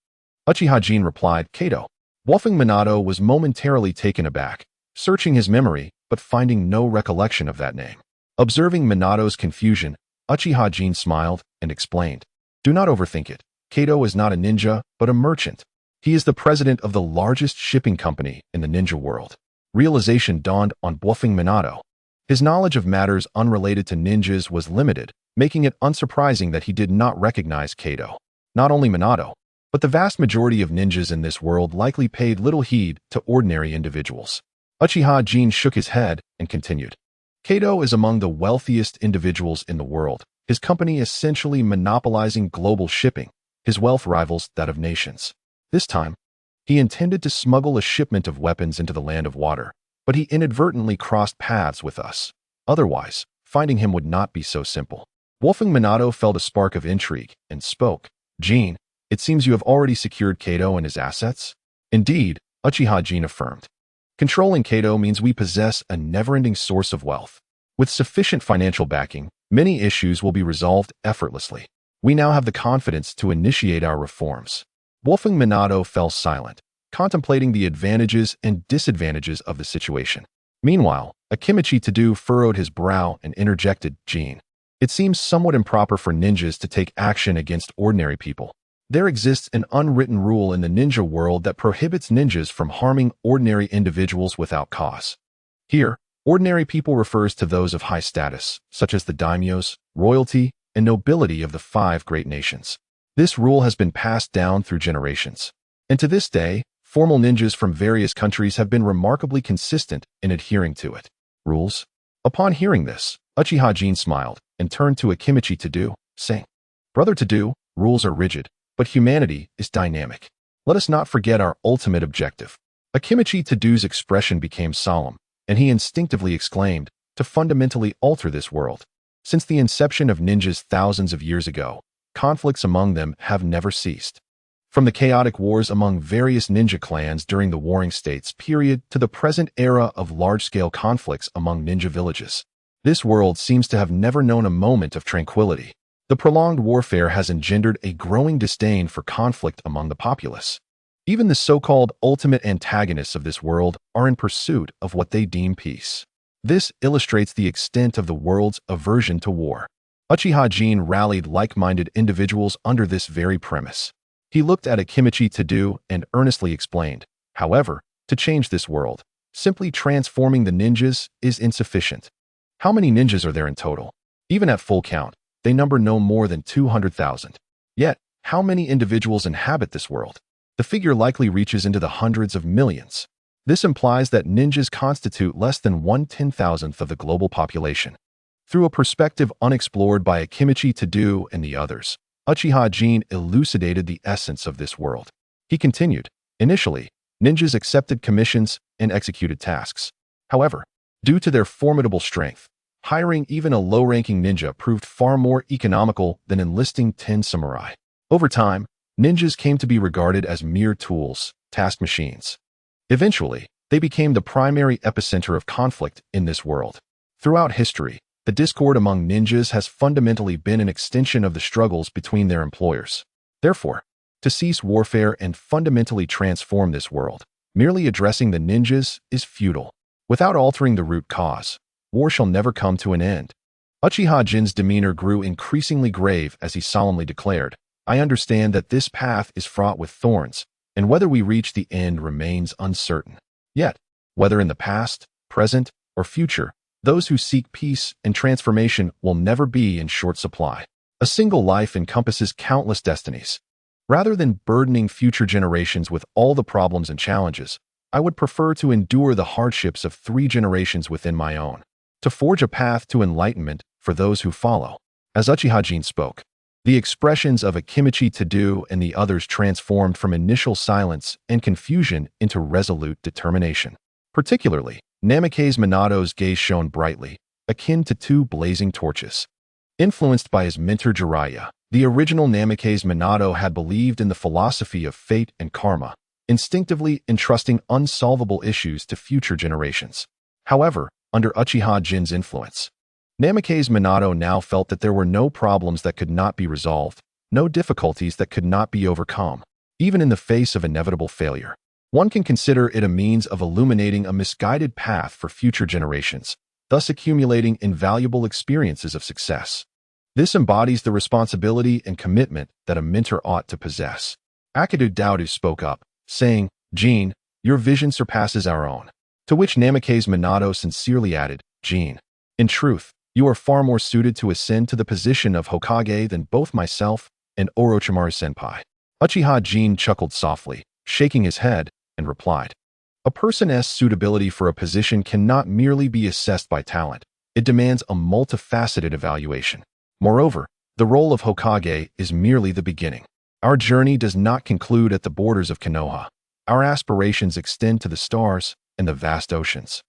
Uchiha Jin replied, "Kato." Bluffing Minato was momentarily taken aback, searching his memory, but finding no recollection of that name. Observing Minato's confusion, Uchiha Jin smiled and explained, "Do not overthink it. Kato is not a ninja, but a merchant. He is the president of the largest shipping company in the ninja world." Realization dawned on Bluffing Minato. His knowledge of matters unrelated to ninjas was limited, making it unsurprising that he did not recognize Kato. Not only Minato, but the vast majority of ninjas in this world likely paid little heed to ordinary individuals. Uchiha Jin shook his head and continued. Kato is among the wealthiest individuals in the world, his company essentially monopolizing global shipping. His wealth rivals that of nations. This time, he intended to smuggle a shipment of weapons into the land of water, but he inadvertently crossed paths with us. Otherwise, finding him would not be so simple. Wolfgang Minato felt a spark of intrigue and spoke. Jin, it seems you have already secured Kato and his assets? Indeed, Uchiha Jin affirmed. Controlling Kato means we possess a never-ending source of wealth. With sufficient financial backing, many issues will be resolved effortlessly. We now have the confidence to initiate our reforms. Wolfgang Minato fell silent, contemplating the advantages and disadvantages of the situation. Meanwhile, Akimichi Tadu furrowed his brow and interjected, Jin. It seems somewhat improper for ninjas to take action against ordinary people. There exists an unwritten rule in the ninja world that prohibits ninjas from harming ordinary individuals without cause. Here, ordinary people refers to those of high status, such as the daimyos, royalty, and nobility of the 5 great nations. This rule has been passed down through generations. And to this day, formal ninjas from various countries have been remarkably consistent in adhering to it. Rules? Upon hearing this, Uchiha Jin smiled and turned to Akimichi Tadu, saying, Brother Tadu, rules are rigid, but humanity is dynamic. Let us not forget our ultimate objective. Akimichi Tadu's expression became solemn, and he instinctively exclaimed, to fundamentally alter this world. Since the inception of ninjas thousands of years ago, conflicts among them have never ceased. From the chaotic wars among various ninja clans during the Warring States period to the present era of large-scale conflicts among ninja villages, this world seems to have never known a moment of tranquility. The prolonged warfare has engendered a growing disdain for conflict among the populace. Even the so-called ultimate antagonists of this world are in pursuit of what they deem peace. This illustrates the extent of the world's aversion to war. Uchiha Jin rallied like-minded individuals under this very premise. He looked at Akimichi Tadu and earnestly explained, however, to change this world, simply transforming the ninjas is insufficient. How many ninjas are there in total? Even at full count, they number no more than 200,000. Yet, how many individuals inhabit this world? The figure likely reaches into the hundreds of millions. This implies that ninjas constitute less than 1/10,000th of the global population. Through a perspective unexplored by Akimichi Tadu and the others, Uchiha Jin elucidated the essence of this world. He continued, initially, ninjas accepted commissions and executed tasks. However, due to their formidable strength, hiring even a low-ranking ninja proved far more economical than enlisting 10 samurai. Over time, ninjas came to be regarded as mere tools, task machines. Eventually, they became the primary epicenter of conflict in this world. Throughout history, the discord among ninjas has fundamentally been an extension of the struggles between their employers. Therefore, to cease warfare and fundamentally transform this world, merely addressing the ninjas is futile. Without altering the root cause, war shall never come to an end. Uchiha Jin's demeanor grew increasingly grave as he solemnly declared, I understand that this path is fraught with thorns, and whether we reach the end remains uncertain. Yet, whether in the past, present, or future, those who seek peace and transformation will never be in short supply. A single life encompasses countless destinies. Rather than burdening future generations with all the problems and challenges, I would prefer to endure the hardships of 3 generations within my own, to forge a path to enlightenment for those who follow. As Uchiha Jin spoke, the expressions of Akimichi Tadu and the others transformed from initial silence and confusion into resolute determination. Particularly, Namikaze Minato's gaze shone brightly, akin to 2 blazing torches. Influenced by his mentor Jiraiya, the original Namikaze Minato had believed in the philosophy of fate and karma, instinctively entrusting unsolvable issues to future generations. However, under Uchiha Jin's influence, Namikaze Minato now felt that there were no problems that could not be resolved, no difficulties that could not be overcome, even in the face of inevitable failure. One can consider it a means of illuminating a misguided path for future generations, thus accumulating invaluable experiences of success. This embodies the responsibility and commitment that a mentor ought to possess. Akidu Daodu spoke up, saying, Jin, your vision surpasses our own. To which Namikaze Minato sincerely added, Jin, in truth, you are far more suited to ascend to the position of Hokage than both myself and Orochimaru Senpai. Uchiha Jin chuckled softly, shaking his head, and replied, A person's suitability for a position cannot merely be assessed by talent. It demands a multifaceted evaluation. Moreover, the role of Hokage is merely the beginning. Our journey does not conclude at the borders of Konoha. Our aspirations extend to the stars and the vast oceans.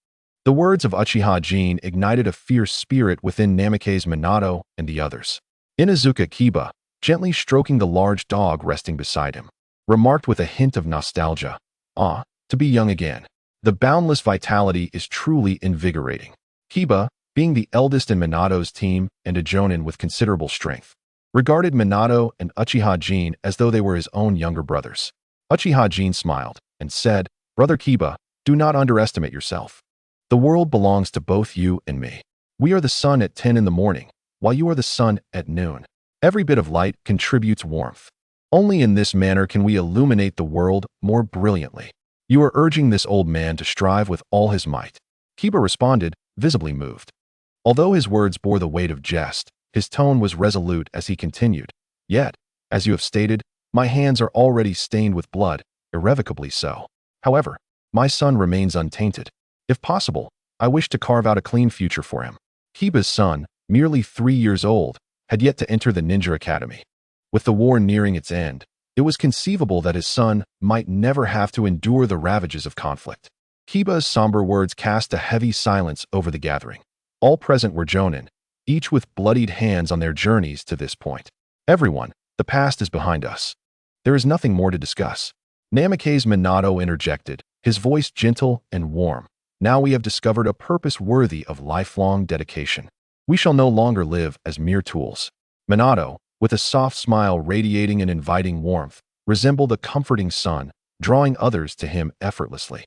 The words of Uchiha Jin ignited a fierce spirit within Namake's Minato and the others. Inuzuka Kiba, gently stroking the large dog resting beside him, remarked with a hint of nostalgia, "Ah, to be young again. The boundless vitality is truly invigorating." Kiba, being the eldest in Minato's team and a jonin with considerable strength, regarded Minato and Uchiha Jin as though they were his own younger brothers. Uchiha Jin smiled and said, "Brother Kiba, do not underestimate yourself. The world belongs to both you and me. We are the sun at 10 in the morning, while you are the sun at noon. Every bit of light contributes warmth. Only in this manner can we illuminate the world more brilliantly. You are urging this old man to strive with all his might." Kiba responded, visibly moved. Although his words bore the weight of jest, his tone was resolute as he continued, "Yet, as you have stated, my hands are already stained with blood, irrevocably so. However, my son remains untainted. If possible, I wish to carve out a clean future for him." Kiba's son, merely 3 years old, had yet to enter the ninja academy. With the war nearing its end, it was conceivable that his son might never have to endure the ravages of conflict. Kiba's somber words cast a heavy silence over the gathering. All present were jonin, each with bloodied hands on their journeys to this point. "Everyone, the past is behind us. There is nothing more to discuss." Namake's Minato interjected, his voice gentle and warm. "Now we have discovered a purpose worthy of lifelong dedication. We shall no longer live as mere tools." Minato, with a soft smile radiating an inviting warmth, resembled a comforting sun, drawing others to him effortlessly.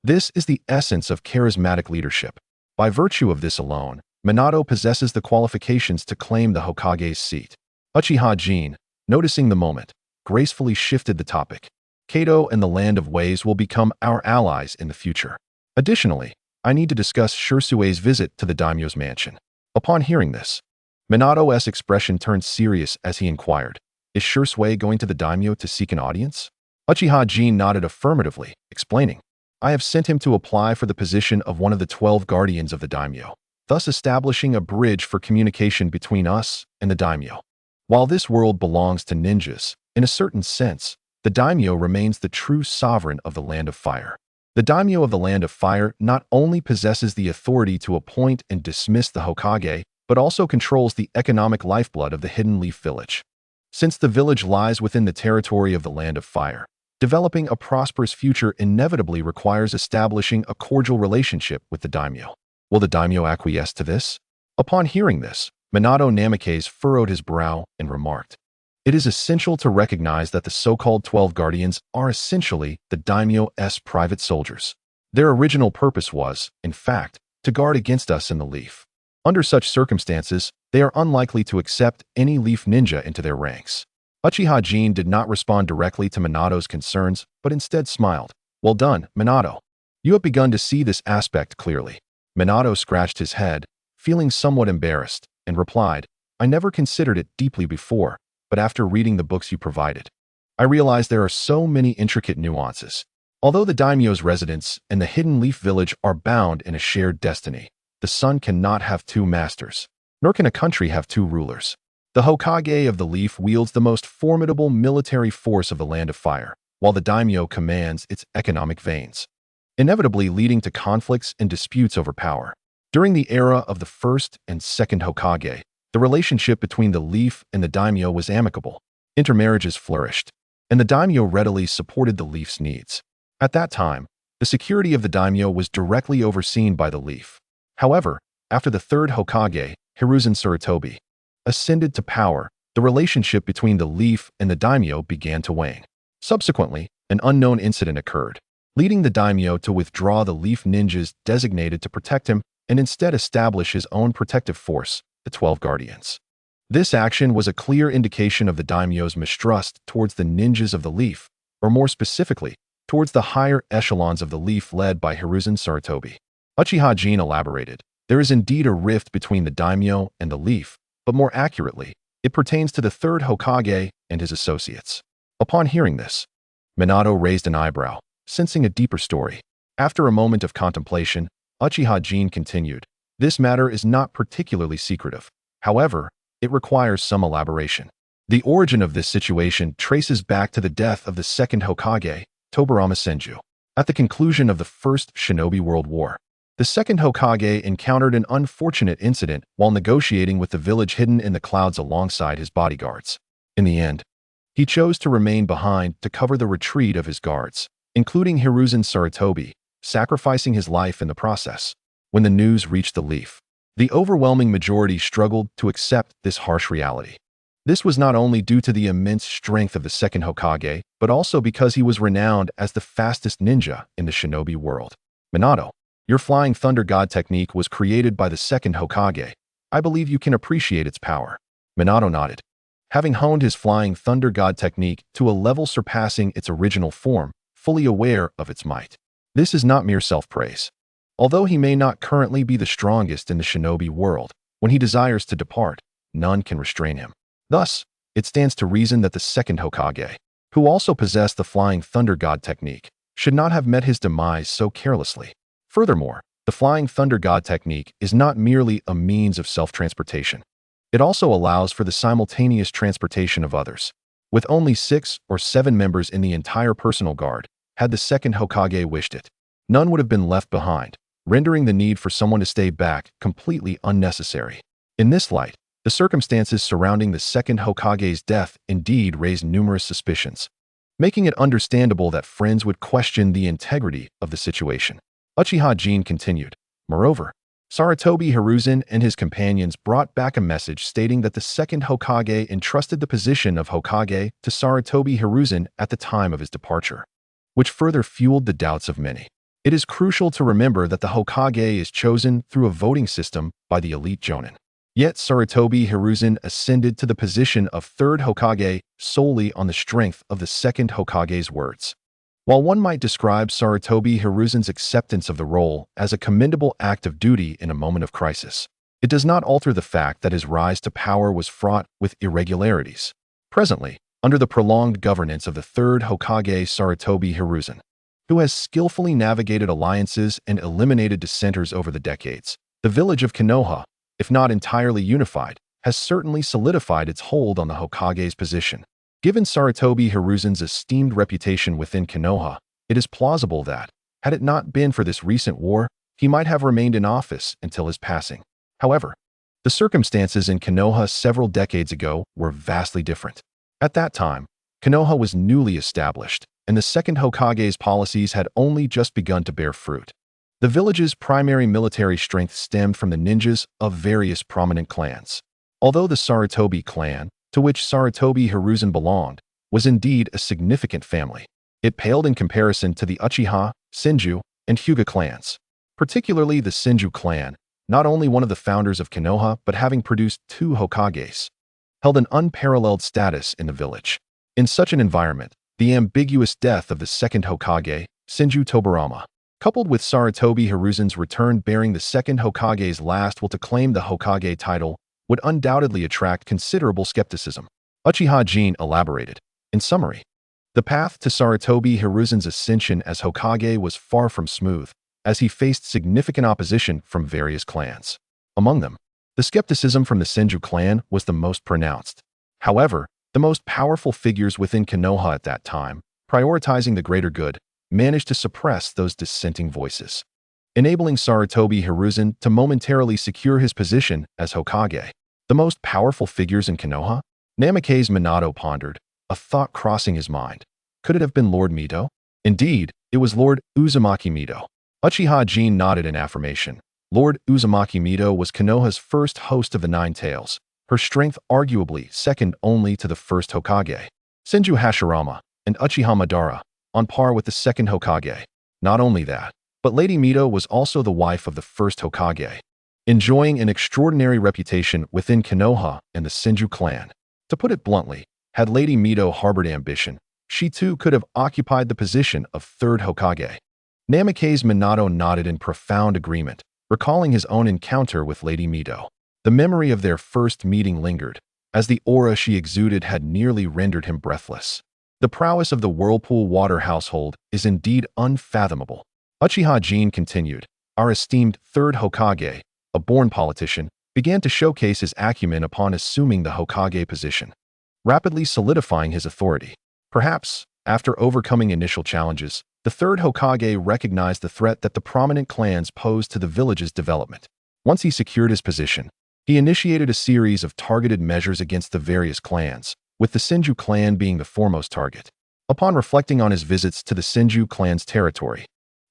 This is the essence of charismatic leadership. By virtue of this alone, Minato possesses the qualifications to claim the Hokage's seat. Uchiha Jin, noticing the moment, gracefully shifted the topic. "Kato and the Land of Ways will become our allies in the future. Additionally, I need to discuss Shirsue's visit to the daimyo's mansion." Upon hearing this, Minato's expression turned serious as he inquired, "Is Shirsue going to the daimyo to seek an audience?" Uchiha Jin nodded affirmatively, explaining, "I have sent him to apply for the position of one of the 12 guardians of the daimyo, thus establishing a bridge for communication between us and the daimyo. While this world belongs to ninjas, in a certain sense, the daimyo remains the true sovereign of the Land of Fire. The daimyo of the Land of Fire not only possesses the authority to appoint and dismiss the Hokage, but also controls the economic lifeblood of the Hidden Leaf Village. Since the village lies within the territory of the Land of Fire, developing a prosperous future inevitably requires establishing a cordial relationship with the daimyo. Will the daimyo acquiesce to this?" Upon hearing this, Minato Namake's furrowed his brow and remarked, "It is essential to recognize that the so-called 12 guardians are essentially the daimyo's private soldiers. Their original purpose was, in fact, to guard against us in the leaf. Under such circumstances, they are unlikely to accept any leaf ninja into their ranks." Uchiha Jin did not respond directly to Minato's concerns, but instead smiled. "Well done, Minato. You have begun to see this aspect clearly." Minato scratched his head, feeling somewhat embarrassed, and replied, "I never considered it deeply before, but after reading the books you provided, I realized there are so many intricate nuances. Although the daimyo's residence and the Hidden Leaf Village are bound in a shared destiny, the sun cannot have two masters, nor can a country have two rulers. The Hokage of the Leaf wields the most formidable military force of the Land of Fire, while the daimyo commands its economic veins, inevitably leading to conflicts and disputes over power. During the era of the first and second Hokage, the relationship between the Leaf and the daimyo was amicable. Intermarriages flourished, and the daimyo readily supported the Leaf's needs. At that time, the security of the daimyo was directly overseen by the Leaf. However, after the third Hokage, Hiruzen Sarutobi, ascended to power, the relationship between the Leaf and the daimyo began to wane. Subsequently, an unknown incident occurred, leading the daimyo to withdraw the Leaf ninjas designated to protect him and instead establish his own protective force, the 12 Guardians. This action was a clear indication of the daimyo's mistrust towards the ninjas of the Leaf, or more specifically, towards the higher echelons of the Leaf led by Hiruzen Sarutobi. Uchiha Jin elaborated, "There is indeed a rift between the daimyo and the Leaf, but more accurately, it pertains to the third Hokage and his associates." Upon hearing this, Minato raised an eyebrow, sensing a deeper story. After a moment of contemplation, Uchiha Jin continued, "This matter is not particularly secretive. However, it requires some elaboration. The origin of this situation traces back to the death of the second Hokage, Tobirama Senju. At the conclusion of the First Shinobi World War, the second Hokage encountered an unfortunate incident while negotiating with the village hidden in the clouds alongside his bodyguards. In the end, he chose to remain behind to cover the retreat of his guards, including Hiruzen Sarutobi, sacrificing his life in the process. When the news reached the Leaf, the overwhelming majority struggled to accept this harsh reality. This was not only due to the immense strength of the second Hokage, but also because he was renowned as the fastest ninja in the shinobi world. "Minato, your Flying Thunder God technique was created by the second Hokage. I believe you can appreciate its power." Minato nodded. Having honed his Flying Thunder God technique to a level surpassing its original form, fully aware of its might. This is not mere self-praise. Although he may not currently be the strongest in the shinobi world, when he desires to depart, none can restrain him. Thus, it stands to reason that the second Hokage, who also possessed the Flying Thunder God technique, should not have met his demise so carelessly. Furthermore, the Flying Thunder God technique is not merely a means of self-transportation. It also allows for the simultaneous transportation of others. With only 6 or 7 members in the entire personal guard, had the second Hokage wished it, none would have been left behind, rendering the need for someone to stay back completely unnecessary. In this light, the circumstances surrounding the second Hokage's death indeed raised numerous suspicions, making it understandable that friends would question the integrity of the situation. Uchiha Jin continued, "Moreover, Sarutobi Hiruzen and his companions brought back a message stating that the second Hokage entrusted the position of Hokage to Sarutobi Hiruzen at the time of his departure, which further fueled the doubts of many. It is crucial to remember that the Hokage is chosen through a voting system by the elite Jonin. Yet Sarutobi Hiruzen ascended to the position of third Hokage solely on the strength of the second Hokage's words. While one might describe Sarutobi Hiruzen's acceptance of the role as a commendable act of duty in a moment of crisis, it does not alter the fact that his rise to power was fraught with irregularities. Presently, under the prolonged governance of the third Hokage Sarutobi Hiruzen, who has skillfully navigated alliances and eliminated dissenters over the decades, the village of Konoha, if not entirely unified, has certainly solidified its hold on the Hokage's position. Given Sarutobi Hiruzen's esteemed reputation within Konoha, it is plausible that, had it not been for this recent war, he might have remained in office until his passing. However, the circumstances in Konoha several decades ago were vastly different. At that time, Konoha was newly established, and the second Hokage's policies had only just begun to bear fruit. The village's primary military strength stemmed from the ninjas of various prominent clans. Although the Sarutobi clan, to which Sarutobi Hiruzen belonged, was indeed a significant family, it paled in comparison to the Uchiha, Senju, and Hyuga clans. Particularly the Senju clan, not only one of the founders of Konoha but having produced 2 Hokages, held an unparalleled status in the village. In such an environment, the ambiguous death of the second Hokage, Senju Tobirama, coupled with Sarutobi Hiruzen's return bearing the second Hokage's last will to claim the Hokage title, would undoubtedly attract considerable skepticism. Uchiha Jin elaborated. In summary, the path to Sarutobi Hiruzen's ascension as Hokage was far from smooth, as he faced significant opposition from various clans. Among them, the skepticism from the Senju clan was the most pronounced. However, the most powerful figures within Konoha at that time, prioritizing the greater good, managed to suppress those dissenting voices, enabling Sarutobi Hiruzen to momentarily secure his position as Hokage. The most powerful figures in Konoha? Namikaze Minato pondered, a thought crossing his mind. Could it have been Lord Mito? Indeed, it was Lord Uzumaki Mito. Uchiha Jin nodded in affirmation. Lord Uzumaki Mito was Konoha's first host of the Nine Tails, her strength arguably second only to the first Hokage, Senju Hashirama, and Uchiha Madara, on par with the second Hokage. Not only that, but Lady Mito was also the wife of the first Hokage, enjoying an extraordinary reputation within Konoha and the Senju clan. To put it bluntly, had Lady Mito harbored ambition, she too could have occupied the position of third Hokage. Namikaze Minato nodded in profound agreement, recalling his own encounter with Lady Mito. The memory of their first meeting lingered, as the aura she exuded had nearly rendered him breathless. The prowess of the Whirlpool Water household is indeed unfathomable. Uchiha Jin continued. Our esteemed third Hokage, a born politician, began to showcase his acumen upon assuming the Hokage position, rapidly solidifying his authority. Perhaps, after overcoming initial challenges, the third Hokage recognized the threat that the prominent clans posed to the village's development. Once he secured his position, he initiated a series of targeted measures against the various clans, with the Senju clan being the foremost target. Upon reflecting on his visits to the Senju clan's territory,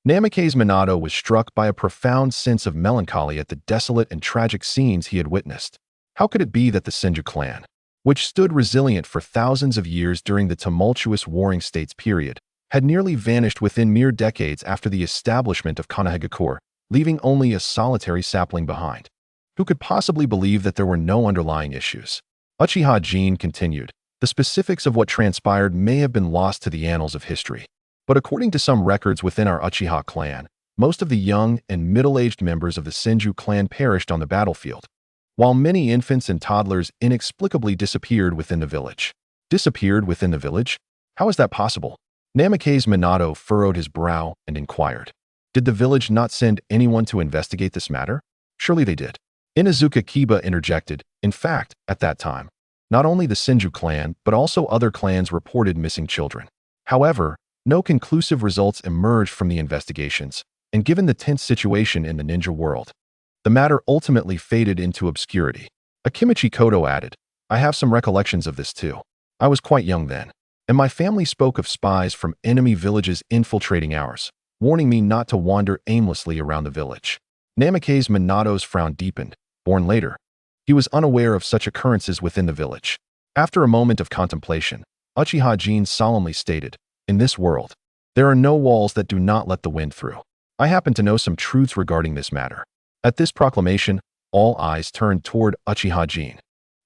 Namikaze Minato was struck by a profound sense of melancholy at the desolate and tragic scenes he had witnessed. How could it be that the Senju clan, which stood resilient for thousands of years during the tumultuous Warring States period, had nearly vanished within mere decades after the establishment of Konohagakure, leaving only a solitary sapling behind? Who could possibly believe that there were no underlying issues? Uchiha Jin continued. The specifics of what transpired may have been lost to the annals of history, but according to some records within our Uchiha clan, most of the young and middle-aged members of the Senju clan perished on the battlefield, while many infants and toddlers inexplicably disappeared within the village. Disappeared within the village? How is that possible? Namikaze Minato furrowed his brow and inquired. Did the village not send anyone to investigate this matter? Surely they did. Inuzuka Kiba interjected. In fact, at that time, not only the Senju clan, but also other clans reported missing children. However, no conclusive results emerged from the investigations, and given the tense situation in the ninja world, the matter ultimately faded into obscurity. Akimichi Koto added, I have some recollections of this too. I was quite young then, and my family spoke of spies from enemy villages infiltrating ours, warning me not to wander aimlessly around the village. Namikaze Minato's frown deepened. Born later, he was unaware of such occurrences within the village. After a moment of contemplation, Uchiha Jin solemnly stated, in this world, there are no walls that do not let the wind through. I happen to know some truths regarding this matter. At this proclamation, all eyes turned toward Uchiha Jin.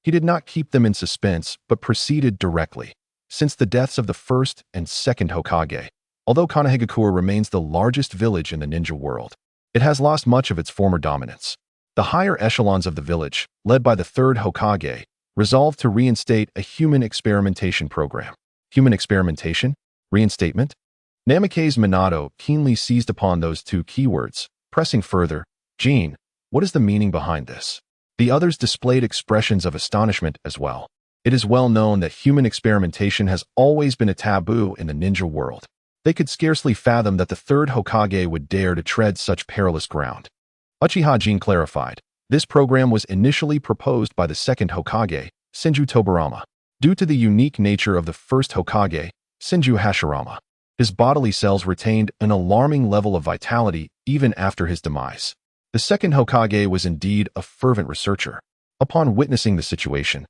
He did not keep them in suspense, but proceeded directly. Since the deaths of the first and second Hokage, although Konohagakure remains the largest village in the ninja world, it has lost much of its former dominance. The higher echelons of the village, led by the third Hokage, resolved to reinstate a human experimentation program. Human experimentation? Reinstatement? Namikaze Minato keenly seized upon those two keywords, pressing further, Jin, what is the meaning behind this? The others displayed expressions of astonishment as well. It is well known that human experimentation has always been a taboo in the ninja world. They could scarcely fathom that the third Hokage would dare to tread such perilous ground. Uchiha Jin clarified, this program was initially proposed by the second Hokage, Senju Tobirama. Due to the unique nature of the first Hokage, Senju Hashirama, his bodily cells retained an alarming level of vitality even after his demise. The second Hokage was indeed a fervent researcher. Upon witnessing the situation,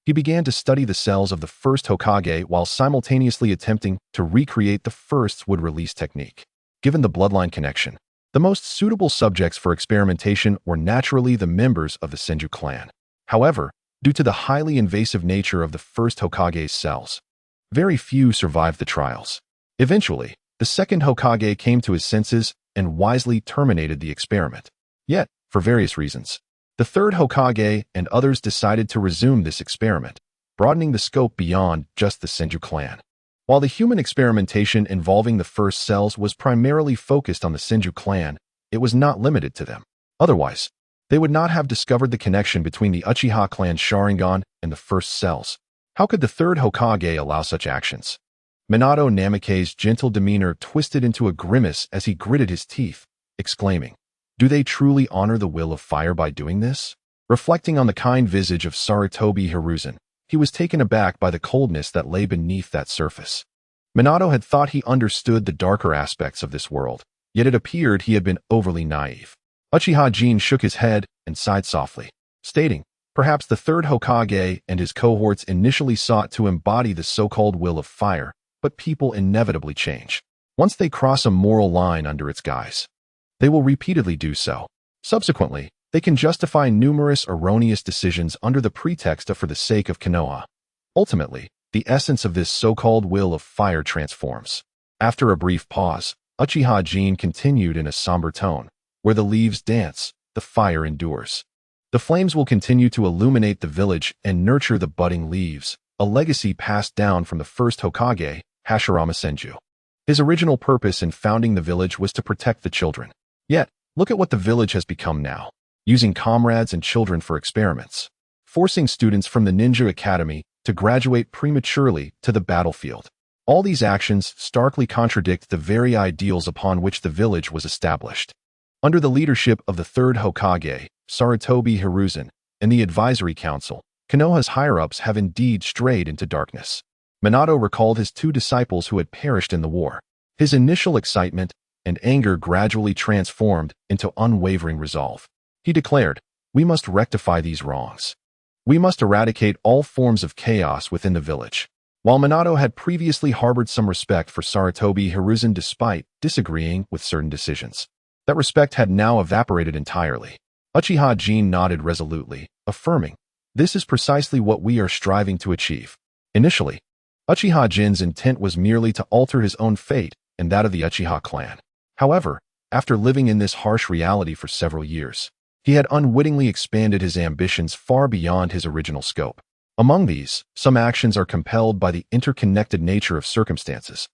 he began to study the cells of the first Hokage while simultaneously attempting to recreate the first's would-release technique. Given the bloodline connection, the most suitable subjects for experimentation were naturally the members of the Senju clan. However, due to the highly invasive nature of the first Hokage's cells, very few survived the trials. Eventually, the second Hokage came to his senses and wisely terminated the experiment. Yet, for various reasons, the third Hokage and others decided to resume this experiment, broadening the scope beyond just the Senju clan. While the human experimentation involving the first cells was primarily focused on the Senju clan, it was not limited to them. Otherwise, they would not have discovered the connection between the Uchiha clan Sharingan and the first cells. How could the third Hokage allow such actions? Minato Namikaze's gentle demeanor twisted into a grimace as he gritted his teeth, exclaiming, do they truly honor the will of fire by doing this? Reflecting on the kind visage of Sarutobi Hiruzen, he was taken aback by the coldness that lay beneath that surface. Minato had thought he understood the darker aspects of this world, yet it appeared he had been overly naive. Uchiha Jin shook his head and sighed softly, stating, perhaps the third Hokage and his cohorts initially sought to embody the so-called will of fire, but people inevitably change. Once they cross a moral line under its guise, they will repeatedly do so. Subsequently, they can justify numerous erroneous decisions under the pretext of for the sake of Konoha. Ultimately, the essence of this so-called will of fire transforms. After a brief pause, Uchiha Jin continued in a somber tone, where the leaves dance, the fire endures. The flames will continue to illuminate the village and nurture the budding leaves, a legacy passed down from the first Hokage, Hashirama Senju. His original purpose in founding the village was to protect the children. Yet, look at what the village has become now, using comrades and children for experiments, forcing students from the ninja academy to graduate prematurely to the battlefield. All these actions starkly contradict the very ideals upon which the village was established. Under the leadership of the third Hokage, Sarutobi Hiruzen, and the advisory council, Konoha's higher-ups have indeed strayed into darkness. Minato recalled his two disciples who had perished in the war. His initial excitement and anger gradually transformed into unwavering resolve. He declared, "We must rectify these wrongs. We must eradicate all forms of chaos within the village." While Minato had previously harbored some respect for Sarutobi Hiruzen despite disagreeing with certain decisions, that respect had now evaporated entirely. Uchiha Jin nodded resolutely, affirming, "This is precisely what we are striving to achieve." Initially, Uchiha Jin's intent was merely to alter his own fate and that of the Uchiha clan. However, after living in this harsh reality for several years, he had unwittingly expanded his ambitions far beyond his original scope. Among these, some actions are compelled by the interconnected nature of circumstances,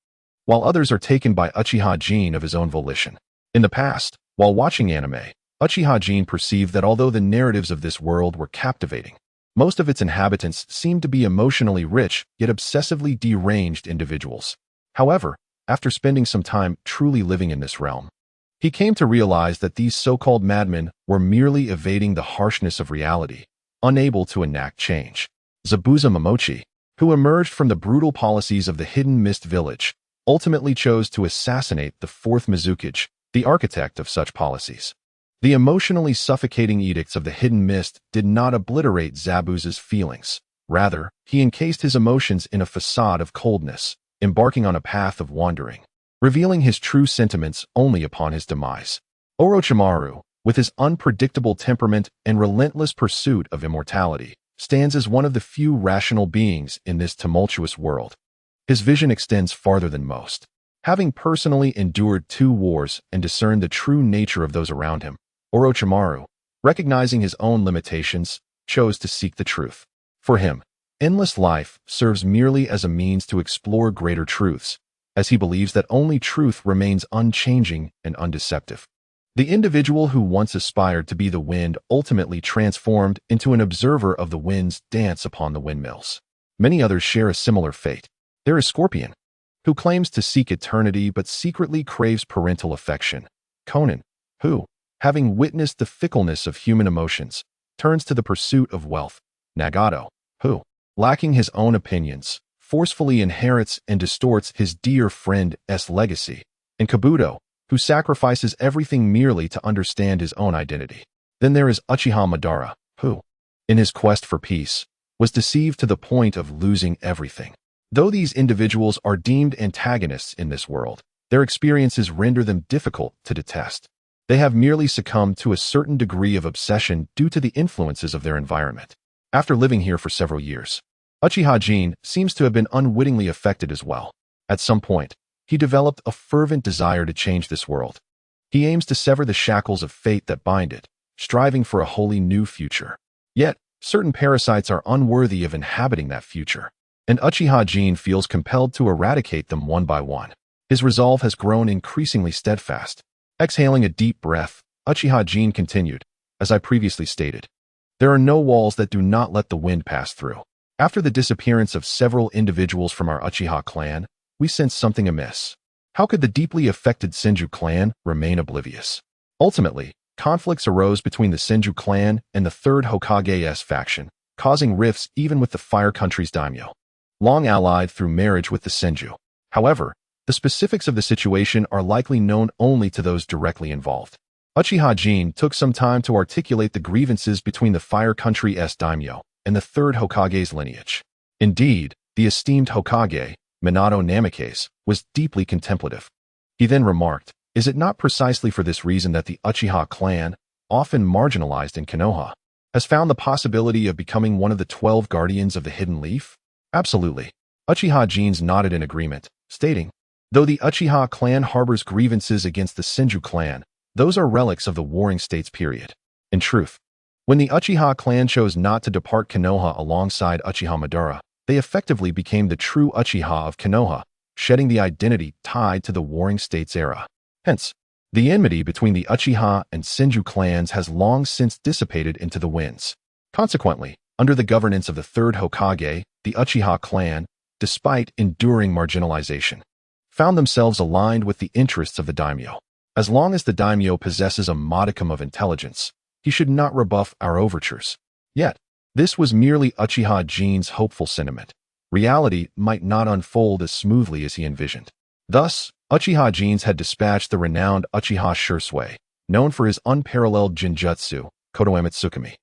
while others are taken by Uchiha Jin of his own volition. In the past, while watching anime, Uchiha Jin perceived that although the narratives of this world were captivating, most of its inhabitants seemed to be emotionally rich yet obsessively deranged individuals. However, after spending some time truly living in this realm, he came to realize that these so-called madmen were merely evading the harshness of reality, unable to enact change. Zabuza Momochi, who emerged from the brutal policies of the Hidden Mist village, ultimately chose to assassinate the fourth Mizukage, the architect of such policies. The emotionally suffocating edicts of the Hidden Mist did not obliterate Zabuza's feelings. Rather, he encased his emotions in a facade of coldness, embarking on a path of wandering, revealing his true sentiments only upon his demise. Orochimaru, with his unpredictable temperament and relentless pursuit of immortality, stands as one of the few rational beings in this tumultuous world. His vision extends farther than most. Having personally endured 2 wars and discerned the true nature of those around him, Orochimaru, recognizing his own limitations, chose to seek the truth. For him, endless life serves merely as a means to explore greater truths, as he believes that only truth remains unchanging and undeceptive. The individual who once aspired to be the wind ultimately transformed into an observer of the wind's dance upon the windmills. Many others share a similar fate. There is Scorpion, who claims to seek eternity but secretly craves parental affection. Conan, who, having witnessed the fickleness of human emotions, turns to the pursuit of wealth. Nagato, who, lacking his own opinions, forcefully inherits and distorts his dear friend's legacy. And Kabuto, who sacrifices everything merely to understand his own identity. Then there is Uchiha Madara, who, in his quest for peace, was deceived to the point of losing everything. Though these individuals are deemed antagonists in this world, their experiences render them difficult to detest. They have merely succumbed to a certain degree of obsession due to the influences of their environment. After living here for several years, Uchiha Jin seems to have been unwittingly affected as well. At some point, he developed a fervent desire to change this world. He aims to sever the shackles of fate that bind it, striving for a wholly new future. Yet, certain parasites are unworthy of inhabiting that future, and Uchiha Jin feels compelled to eradicate them one by one. His resolve has grown increasingly steadfast. Exhaling a deep breath, Uchiha Jin continued, "As I previously stated, there are no walls that do not let the wind pass through. After the disappearance of several individuals from our Uchiha clan, we sensed something amiss. How could the deeply affected Senju clan remain oblivious? Ultimately, conflicts arose between the Senju clan and the third Hokage's faction, causing rifts even with the Fire Country's daimyo, long allied through marriage with the Senju. However, the specifics of the situation are likely known only to those directly involved. Uchiha Jin took some time to articulate the grievances between the Fire Country's daimyo and the third Hokage's lineage. Indeed, the esteemed Hokage, Minato Namikaze, was deeply contemplative. He then remarked, "Is it not precisely for this reason that the Uchiha clan, often marginalized in Konoha, has found the possibility of becoming one of the 12 guardians of the Hidden Leaf?" Absolutely. Uchiha Jins nodded in agreement, stating, "Though the Uchiha clan harbors grievances against the Senju clan, those are relics of the Warring States period. In truth, when the Uchiha clan chose not to depart Konoha alongside Uchiha Madara, they effectively became the true Uchiha of Konoha, shedding the identity tied to the Warring States era. Hence, the enmity between the Uchiha and Senju clans has long since dissipated into the winds. Consequently, under the governance of the third Hokage, the Uchiha clan, despite enduring marginalization, found themselves aligned with the interests of the daimyo. As long as the daimyo possesses a modicum of intelligence, he should not rebuff our overtures. Yet, this was merely Uchiha Jin's hopeful sentiment. Reality might not unfold as smoothly as he envisioned. Thus, Uchiha Jin had dispatched the renowned Uchiha Shursui, known for his unparalleled jinjutsu, Kodoemitsukami,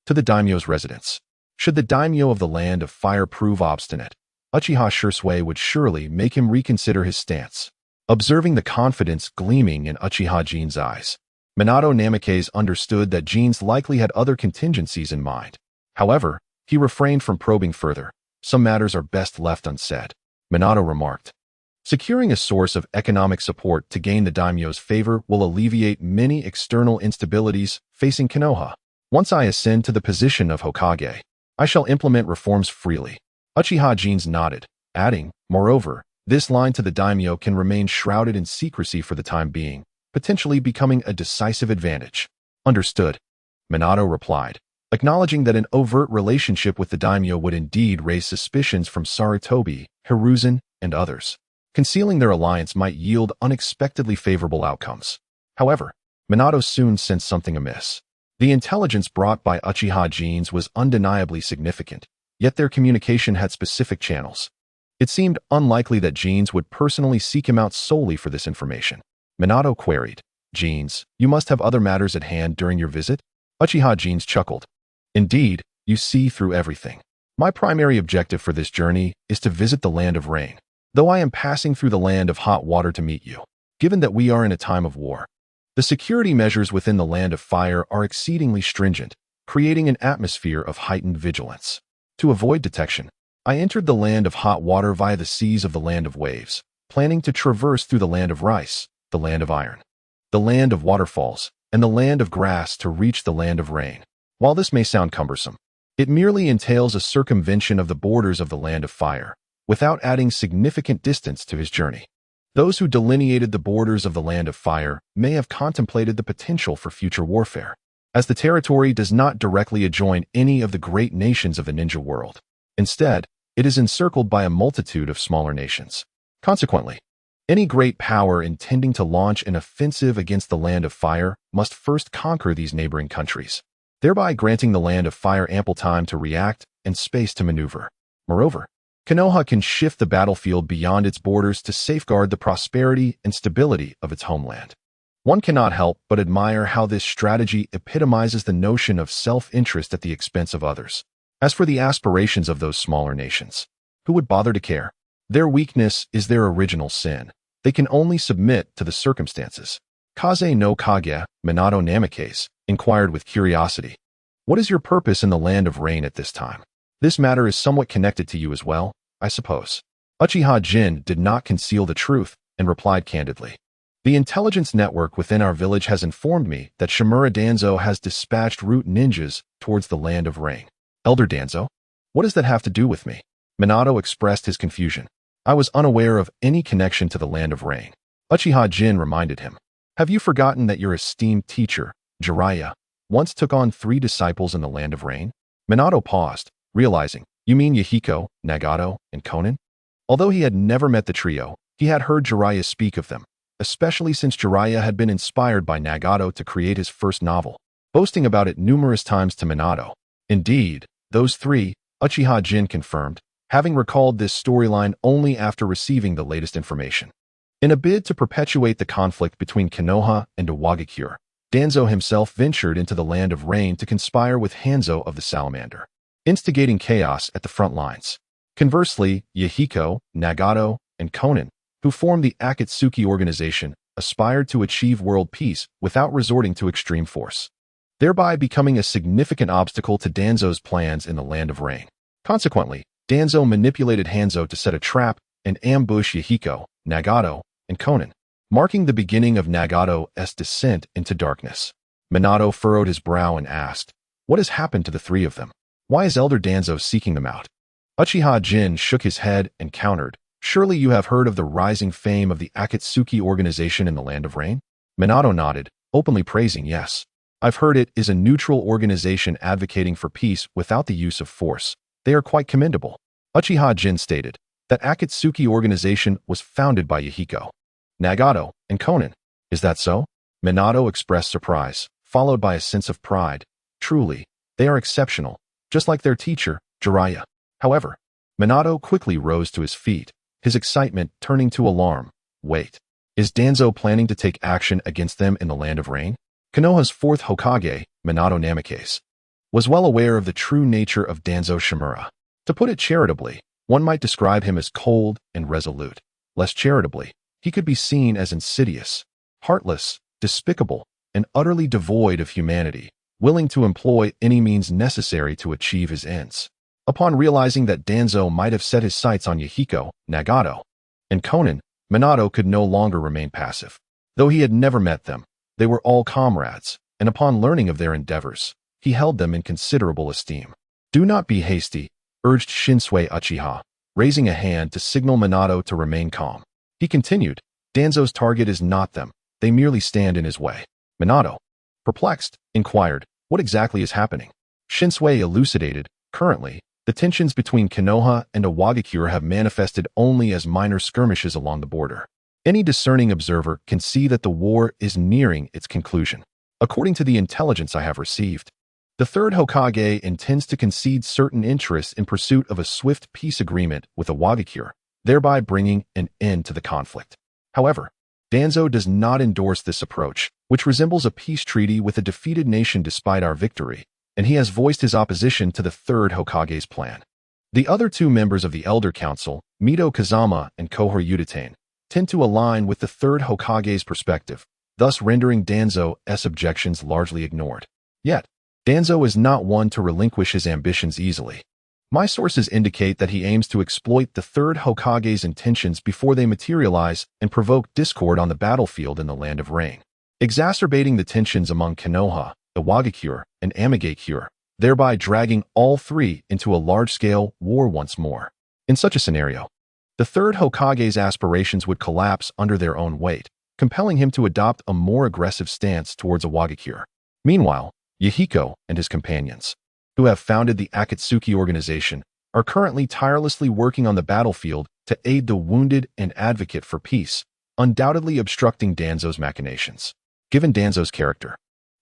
to the daimyo's residence. Should the daimyo of the Land of Fire prove obstinate, Uchiha Shursui would surely make him reconsider his stance. Observing the confidence gleaming in Uchiha Jin's eyes, Minato Namikaze understood that Jin's likely had other contingencies in mind. However, he refrained from probing further. Some matters are best left unsaid, Minato remarked. Securing a source of economic support to gain the daimyo's favor will alleviate many external instabilities facing Konoha. Once I ascend to the position of Hokage, I shall implement reforms freely. Uchiha Jin nodded, adding, moreover, this line to the daimyo can remain shrouded in secrecy for the time being, potentially becoming a decisive advantage. Understood, Minato replied, acknowledging that an overt relationship with the daimyo would indeed raise suspicions from Sarutobi, Hiruzen, and others. Concealing their alliance might yield unexpectedly favorable outcomes. However, Minato soon sensed something amiss. The intelligence brought by Uchiha Jin was undeniably significant, yet their communication had specific channels. It seemed unlikely that Jin would personally seek him out solely for this information. Minato queried, Jin, you must have other matters at hand during your visit? Uchiha Jin chuckled. Indeed, you see through everything. My primary objective for this journey is to visit the Land of Rain, though I am passing through the Land of Hot Water to meet you. Given that we are in a time of war, the security measures within the Land of Fire are exceedingly stringent, creating an atmosphere of heightened vigilance. To avoid detection, I entered the Land of Hot Water via the seas of the Land of Waves, planning to traverse through the Land of Rice, the Land of Iron, the Land of Waterfalls, and the Land of Grass to reach the Land of Rain. While this may sound cumbersome, it merely entails a circumvention of the borders of the Land of Fire, without adding significant distance to his journey. Those who delineated the borders of the Land of Fire may have contemplated the potential for future warfare, as the territory does not directly adjoin any of the great nations of the ninja world. Instead, it is encircled by a multitude of smaller nations. Consequently, any great power intending to launch an offensive against the Land of Fire must first conquer these neighboring countries, thereby granting the Land of Fire ample time to react and space to maneuver. Moreover, Konoha can shift the battlefield beyond its borders to safeguard the prosperity and stability of its homeland. One cannot help but admire how this strategy epitomizes the notion of self-interest at the expense of others. As for the aspirations of those smaller nations, who would bother to care? Their weakness is their original sin. They can only submit to the circumstances. Kaze no Kage, Minato Namikaze, inquired with curiosity. What is your purpose in the Land of Rain at this time? This matter is somewhat connected to you as well, I suppose. Uchiha Jin did not conceal the truth and replied candidly. The intelligence network within our village has informed me that Shimura Danzo has dispatched root ninjas towards the Land of Rain. Elder Danzo? What does that have to do with me? Minato expressed his confusion. I was unaware of any connection to the Land of Rain. Uchiha Jin reminded him. Have you forgotten that your esteemed teacher, Jiraiya, once took on 3 disciples in the Land of Rain? Minato paused, realizing, you mean Yahiko, Nagato, and Konan? Although he had never met the trio, he had heard Jiraiya speak of them, especially since Jiraiya had been inspired by Nagato to create his first novel, boasting about it numerous times to Minato. Indeed, those 3, Uchiha Jin confirmed, having recalled this storyline only after receiving the latest information. In a bid to perpetuate the conflict between Konoha and Iwagakure, Danzo himself ventured into the Land of Rain to conspire with Hanzo of the Salamander, instigating chaos at the front lines. Conversely, Yahiko, Nagato, and Konan, who formed the Akatsuki organization, aspired to achieve world peace without resorting to extreme force, thereby becoming a significant obstacle to Danzo's plans in the Land of Rain. Consequently, Danzo manipulated Hanzo to set a trap and ambush Yahiko, Nagato, and Konan, marking the beginning of Nagato's descent into darkness. Minato furrowed his brow and asked, what has happened to the 3 of them? Why is Elder Danzo seeking them out? Uchiha Jin shook his head and countered, Surely you have heard of the rising fame of the Akatsuki organization in the Land of Rain? Minato nodded, openly praising yes. I've heard it is a neutral organization advocating for peace without the use of force. They are quite commendable. Uchiha Jin stated that Akatsuki organization was founded by Yahiko, Nagato, and Konan. Is that so? Minato expressed surprise, followed by a sense of pride. Truly, they are exceptional, just like their teacher, Jiraiya. However, Minato quickly rose to his feet, his excitement turning to alarm. Wait, is Danzo planning to take action against them in the Land of Rain? Konoha's fourth Hokage, Minato Namikaze, was well aware of the true nature of Danzo Shimura. To put it charitably, one might describe him as cold and resolute. Less charitably, he could be seen as insidious, heartless, despicable, and utterly devoid of humanity, willing to employ any means necessary to achieve his ends. Upon realizing that Danzo might have set his sights on Yahiko, Nagato, and Konan, Minato could no longer remain passive. Though he had never met them, they were all comrades, and upon learning of their endeavors, he held them in considerable esteem. Do not be hasty, urged Shinsui Uchiha, raising a hand to signal Minato to remain calm. He continued, Danzo's target is not them, they merely stand in his way. Minato, perplexed, inquired, what exactly is happening? Shinsui elucidated, currently, the tensions between Konoha and Iwagakure have manifested only as minor skirmishes along the border. Any discerning observer can see that the war is nearing its conclusion. According to the intelligence I have received, the third Hokage intends to concede certain interests in pursuit of a swift peace agreement with Iwagakure, thereby bringing an end to the conflict. However, Danzo does not endorse this approach, which resembles a peace treaty with a defeated nation despite our victory, and he has voiced his opposition to the third Hokage's plan. The other two members of the Elder Council, Mito Kazama and Kohor Udatane, tend to align with the third Hokage's perspective, thus rendering Danzo's objections largely ignored. Yet, Danzo is not one to relinquish his ambitions easily. My sources indicate that he aims to exploit the third Hokage's intentions before they materialize and provoke discord on the battlefield in the Land of Rain, exacerbating the tensions among Konoha, Iwagakure, and Amigakure, thereby dragging all three into a large-scale war once more. In such a scenario, the third Hokage's aspirations would collapse under their own weight, compelling him to adopt a more aggressive stance towards Iwagakure. Meanwhile, Yahiko and his companions, who have founded the Akatsuki organization, are currently tirelessly working on the battlefield to aid the wounded and advocate for peace, undoubtedly obstructing Danzo's machinations. Given Danzo's character,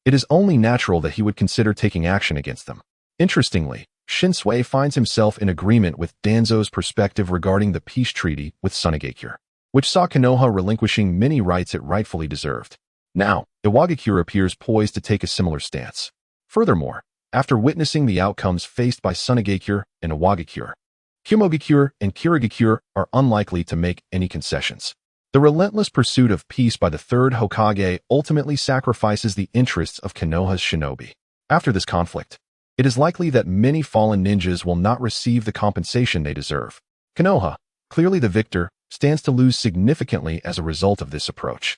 it is only natural that he would consider taking action against them. Interestingly, Shinsui finds himself in agreement with Danzo's perspective regarding the peace treaty with Sunagakure, which saw Konoha relinquishing many rights it rightfully deserved. Now, Iwagakure appears poised to take a similar stance. Furthermore, after witnessing the outcomes faced by Sunagakure and Iwagakure, Kumogakure and Kirigakure are unlikely to make any concessions. The relentless pursuit of peace by the third Hokage ultimately sacrifices the interests of Konoha's shinobi. After this conflict, it is likely that many fallen ninjas will not receive the compensation they deserve. Konoha, clearly the victor, stands to lose significantly as a result of this approach.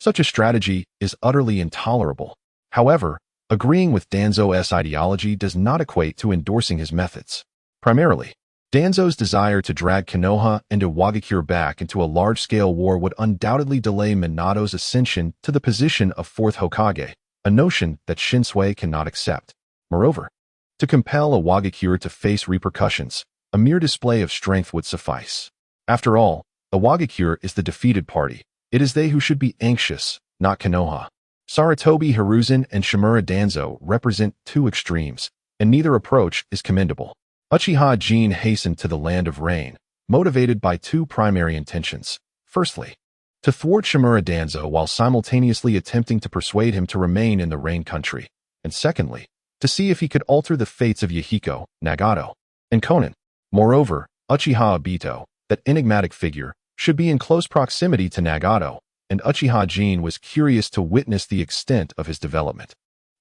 Such a strategy is utterly intolerable. However, agreeing with Danzo's ideology does not equate to endorsing his methods. Primarily, Danzo's desire to drag Konoha and Iwagakure back into a large-scale war would undoubtedly delay Minato's ascension to the position of fourth Hokage, a notion that Shinsui cannot accept. Moreover, to compel Iwagakure to face repercussions, a mere display of strength would suffice. After all, Iwagakure is the defeated party. It is they who should be anxious, not Konoha. Sarutobi Hiruzen and Shimura Danzo represent two extremes, and neither approach is commendable. Uchiha Jin hastened to the Land of Rain, motivated by two primary intentions. Firstly, to thwart Shimura Danzo while simultaneously attempting to persuade him to remain in the Rain country, and secondly, to see if he could alter the fates of Yahiko, Nagato, and Konan. Moreover, Uchiha Obito, that enigmatic figure, should be in close proximity to Nagato, and Uchiha Jin was curious to witness the extent of his development.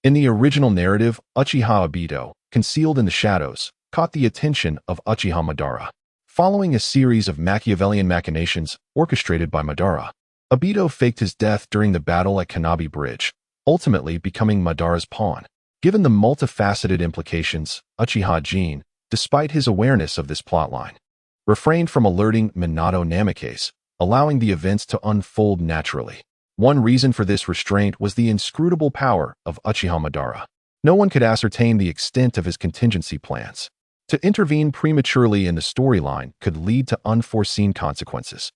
In the original narrative, Uchiha Obito, concealed in the shadows, caught the attention of Uchiha Madara. Following a series of Machiavellian machinations orchestrated by Madara, Obito faked his death during the battle at Kanabi Bridge, ultimately becoming Madara's pawn. Given the multifaceted implications, Uchiha Jin, despite his awareness of this plotline, refrained from alerting Minato Namikaze, allowing the events to unfold naturally. One reason for this restraint was the inscrutable power of Uchiha Madara. No one could ascertain the extent of his contingency plans. To intervene prematurely in the storyline could lead to unforeseen consequences,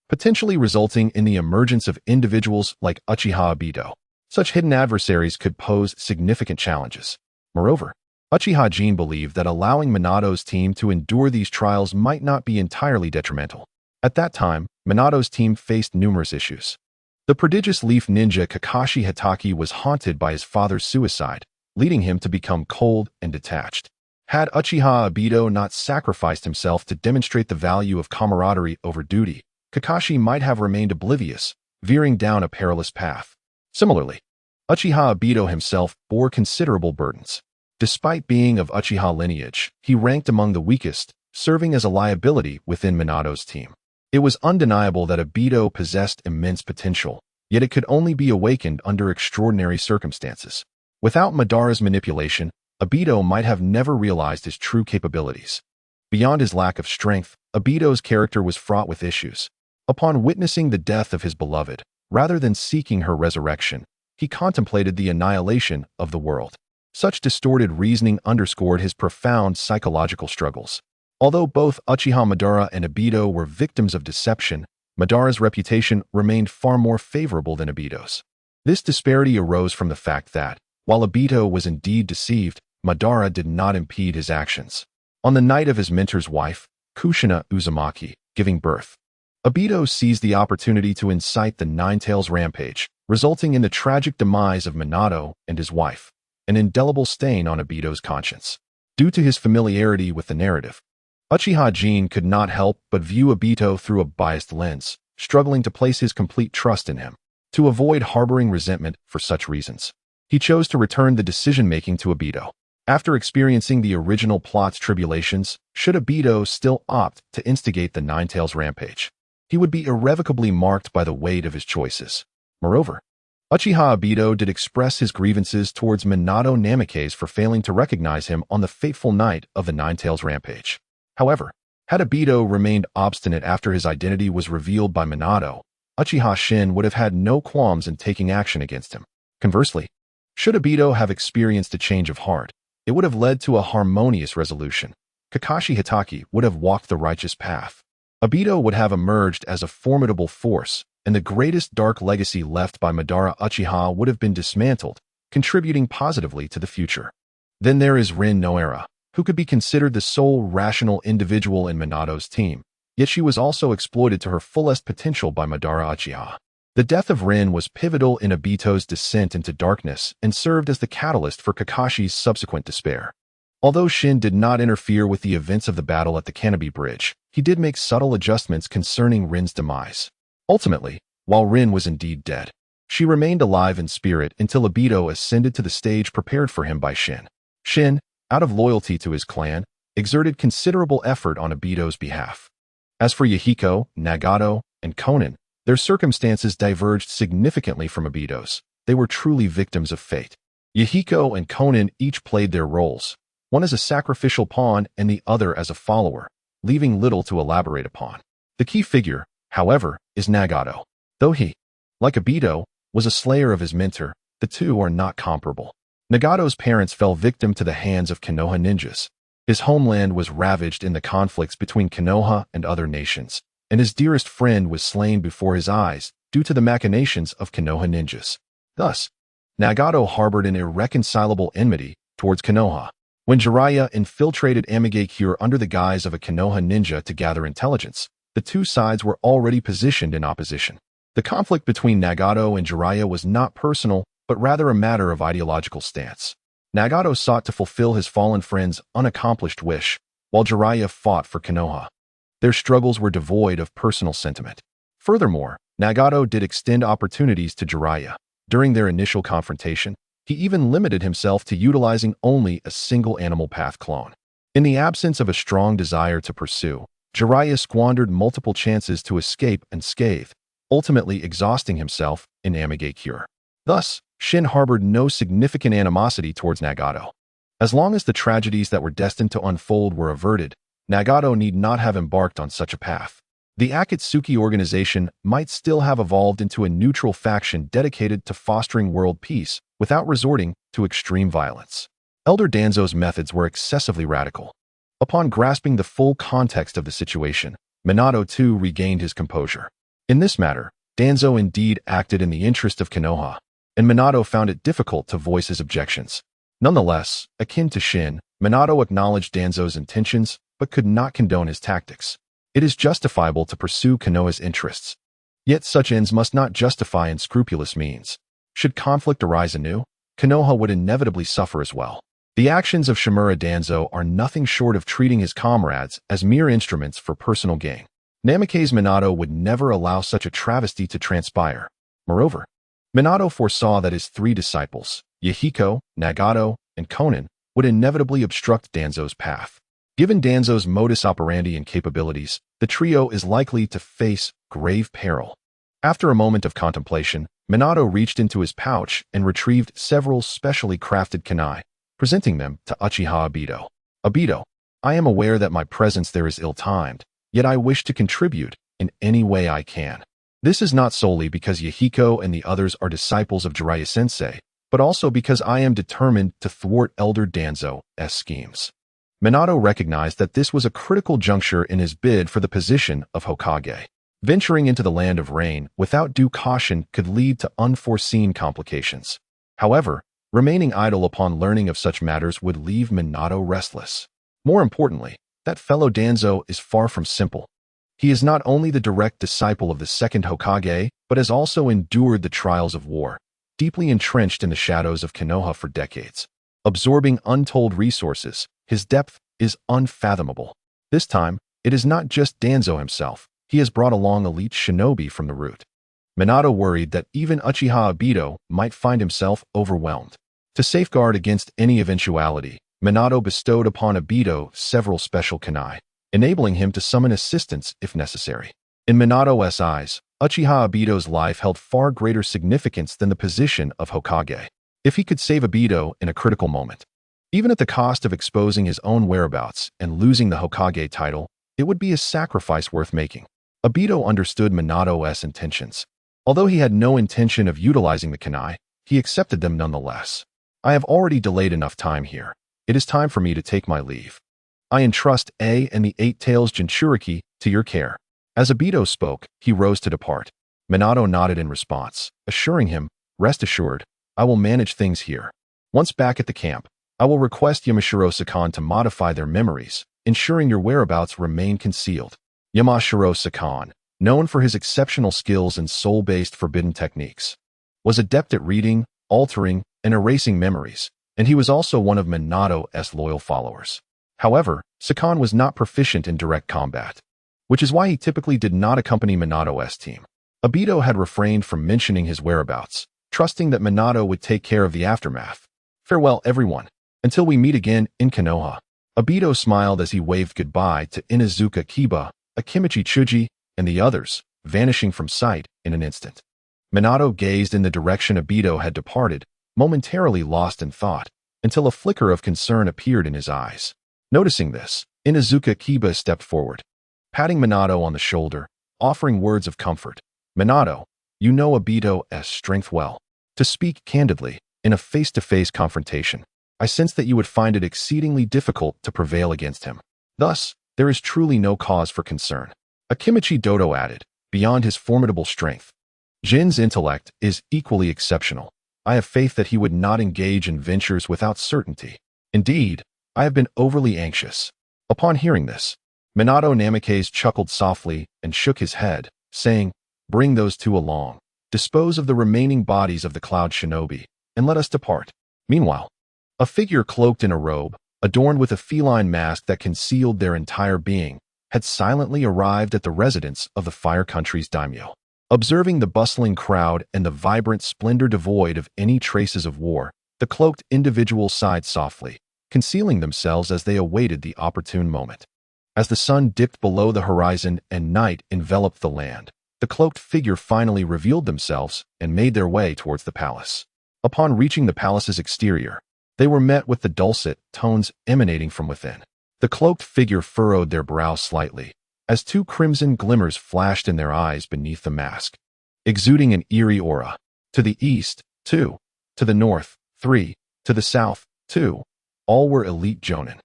potentially resulting in the emergence of individuals like Uchiha Obito. Such hidden adversaries could pose significant challenges. Moreover, Uchiha Jin believed that allowing Minato's team to endure these trials might not be entirely detrimental. At that time, Minato's team faced numerous issues. The prodigious leaf ninja Kakashi Hatake was haunted by his father's suicide, leading him to become cold and detached. Had Uchiha Obito not sacrificed himself to demonstrate the value of camaraderie over duty, Kakashi might have remained oblivious, veering down a perilous path. Similarly, Uchiha Obito himself bore considerable burdens. Despite being of Uchiha lineage, he ranked among the weakest, serving as a liability within Minato's team. It was undeniable that Obito possessed immense potential, yet it could only be awakened under extraordinary circumstances. Without Madara's manipulation, Obito might have never realized his true capabilities. Beyond his lack of strength, Obito's character was fraught with issues. Upon witnessing the death of his beloved, rather than seeking her resurrection, he contemplated the annihilation of the world. Such distorted reasoning underscored his profound psychological struggles. Although both Uchiha Madara and Obito were victims of deception, Madara's reputation remained far more favorable than Obito's. This disparity arose from the fact that, while Obito was indeed deceived, Madara did not impede his actions. On the night of his mentor's wife, Kushina Uzumaki, giving birth, Obito seized the opportunity to incite the Nine-Tails rampage, resulting in the tragic demise of Minato and his wife, an indelible stain on Obito's conscience. Due to his familiarity with the narrative, Uchiha Jin could not help but view Obito through a biased lens, struggling to place his complete trust in him. To avoid harboring resentment for such reasons, he chose to return the decision-making to Obito. After experiencing the original plot's tribulations, should Obito still opt to instigate the Nine-Tails rampage, he would be irrevocably marked by the weight of his choices. Moreover, Uchiha Obito did express his grievances towards Minato Namikaze for failing to recognize him on the fateful night of the Nine-Tails rampage. However, had Obito remained obstinate after his identity was revealed by Minato, Uchiha Shin would have had no qualms in taking action against him. Conversely, should Obito have experienced a change of heart, it would have led to a harmonious resolution. Kakashi Hatake would have walked the righteous path. Obito would have emerged as a formidable force, and the greatest dark legacy left by Madara Uchiha would have been dismantled, contributing positively to the future. Then there is Rin Noara, who could be considered the sole rational individual in Minato's team, yet she was also exploited to her fullest potential by Madara Uchiha. The death of Rin was pivotal in Obito's descent into darkness and served as the catalyst for Kakashi's subsequent despair. Although Shin did not interfere with the events of the battle at the Canopy Bridge, he did make subtle adjustments concerning Rin's demise. Ultimately, while Rin was indeed dead, she remained alive in spirit until Obito ascended to the stage prepared for him by Shin. Shin, out of loyalty to his clan, exerted considerable effort on Obito's behalf. As for Yahiko, Nagato, and Konan, their circumstances diverged significantly from Obito's. They were truly victims of fate. Yahiko and Konan each played their roles, one as a sacrificial pawn and the other as a follower, leaving little to elaborate upon. The key figure, however, is Nagato. Though he, like Obito, was a slayer of his mentor, the two are not comparable. Nagato's parents fell victim to the hands of Konoha ninjas. His homeland was ravaged in the conflicts between Konoha and other nations, and his dearest friend was slain before his eyes due to the machinations of Konoha ninjas. Thus, Nagato harbored an irreconcilable enmity towards Konoha. When Jiraiya infiltrated Amigakure under the guise of a Konoha ninja to gather intelligence, the two sides were already positioned in opposition. The conflict between Nagato and Jiraiya was not personal, but rather a matter of ideological stance. Nagato sought to fulfill his fallen friend's unaccomplished wish, while Jiraiya fought for Konoha. Their struggles were devoid of personal sentiment. Furthermore, Nagato did extend opportunities to Jiraiya. During their initial confrontation, he even limited himself to utilizing only a single animal path clone. In the absence of a strong desire to pursue, Jiraiya squandered multiple chances to escape unscathed, ultimately exhausting himself in Amigakure. Thus, Shin harbored no significant animosity towards Nagato. As long as the tragedies that were destined to unfold were averted, Nagato need not have embarked on such a path. The Akatsuki organization might still have evolved into a neutral faction dedicated to fostering world peace without resorting to extreme violence. Elder Danzo's methods were excessively radical. Upon grasping the full context of the situation, Minato too regained his composure. In this matter, Danzo indeed acted in the interest of Konoha, and Minato found it difficult to voice his objections. Nonetheless, akin to Shin, Minato acknowledged Danzo's intentions but could not condone his tactics. It is justifiable to pursue Konoha's interests. Yet such ends must not justify unscrupulous means. Should conflict arise anew, Konoha would inevitably suffer as well. The actions of Shimura Danzo are nothing short of treating his comrades as mere instruments for personal gain. Namake's Minato would never allow such a travesty to transpire. Moreover, Minato foresaw that his three disciples, Yahiko, Nagato, and Konan, would inevitably obstruct Danzo's path. Given Danzo's modus operandi and capabilities, the trio is likely to face grave peril. After a moment of contemplation, Minato reached into his pouch and retrieved several specially crafted kunai, presenting them to Uchiha Obito. Obito, I am aware that my presence there is ill-timed, yet I wish to contribute in any way I can. This is not solely because Yahiko and the others are disciples of Jiraiya-sensei, but also because I am determined to thwart Elder Danzo's schemes. Minato recognized that this was a critical juncture in his bid for the position of Hokage. Venturing into the land of rain without due caution could lead to unforeseen complications. However, remaining idle upon learning of such matters would leave Minato restless. More importantly, that fellow Danzo is far from simple. He is not only the direct disciple of the second Hokage, but has also endured the trials of war, deeply entrenched in the shadows of Konoha for decades. Absorbing untold resources, his depth is unfathomable. This time, it is not just Danzo himself. He has brought along elite shinobi from the root. Minato worried that even Uchiha Obito might find himself overwhelmed. To safeguard against any eventuality, Minato bestowed upon Obito several special kunai, enabling him to summon assistance if necessary. In Minato's eyes, Uchiha Obito's life held far greater significance than the position of Hokage. If he could save Obito in a critical moment, even at the cost of exposing his own whereabouts and losing the Hokage title, it would be a sacrifice worth making. Obito understood Minato's intentions. Although he had no intention of utilizing the kunai, he accepted them nonetheless. I have already delayed enough time here. It is time for me to take my leave. I entrust A and the Eight Tails Jinchuriki to your care. As Obito spoke, he rose to depart. Minato nodded in response, assuring him, rest assured, I will manage things here. Once back at the camp, I will request Yamashiro-Sakan to modify their memories, ensuring your whereabouts remain concealed. Yamashiro-Sakan, known for his exceptional skills in soul-based forbidden techniques, was adept at reading, altering, and erasing memories, and he was also one of Minato's loyal followers. However, Sakan was not proficient in direct combat, which is why he typically did not accompany Minato's team. Obito had refrained from mentioning his whereabouts, trusting that Minato would take care of the aftermath. Farewell, everyone. Until we meet again in Konoha. Obito smiled as he waved goodbye to Inuzuka Kiba, Akimichi Chuji, and the others, vanishing from sight in an instant. Minato gazed in the direction Obito had departed, momentarily lost in thought, until a flicker of concern appeared in his eyes. Noticing this, Inuzuka Kiba stepped forward, patting Minato on the shoulder, offering words of comfort. Minato, you know Obito's strength well. To speak candidly, in a face-to-face confrontation, I sense that you would find it exceedingly difficult to prevail against him. Thus, there is truly no cause for concern. Akimichi Dodo added, beyond his formidable strength, Jin's intellect is equally exceptional. I have faith that he would not engage in ventures without certainty. Indeed, I have been overly anxious. Upon hearing this, Minato Namikaze chuckled softly and shook his head, saying, bring those two along. Dispose of the remaining bodies of the Cloud Shinobi, and let us depart. Meanwhile, a figure cloaked in a robe, adorned with a feline mask that concealed their entire being, had silently arrived at the residence of the Fire Country's daimyo. Observing the bustling crowd and the vibrant splendor devoid of any traces of war, the cloaked individual sighed softly, concealing themselves as they awaited the opportune moment. As the sun dipped below the horizon and night enveloped the land, the cloaked figure finally revealed themselves and made their way towards the palace. Upon reaching the palace's exterior, they were met with the dulcet tones emanating from within. The cloaked figure furrowed their brows slightly, as two crimson glimmers flashed in their eyes beneath the mask, exuding an eerie aura. To the east, 2. To the north, 3. To the south, 2. All were elite jonin.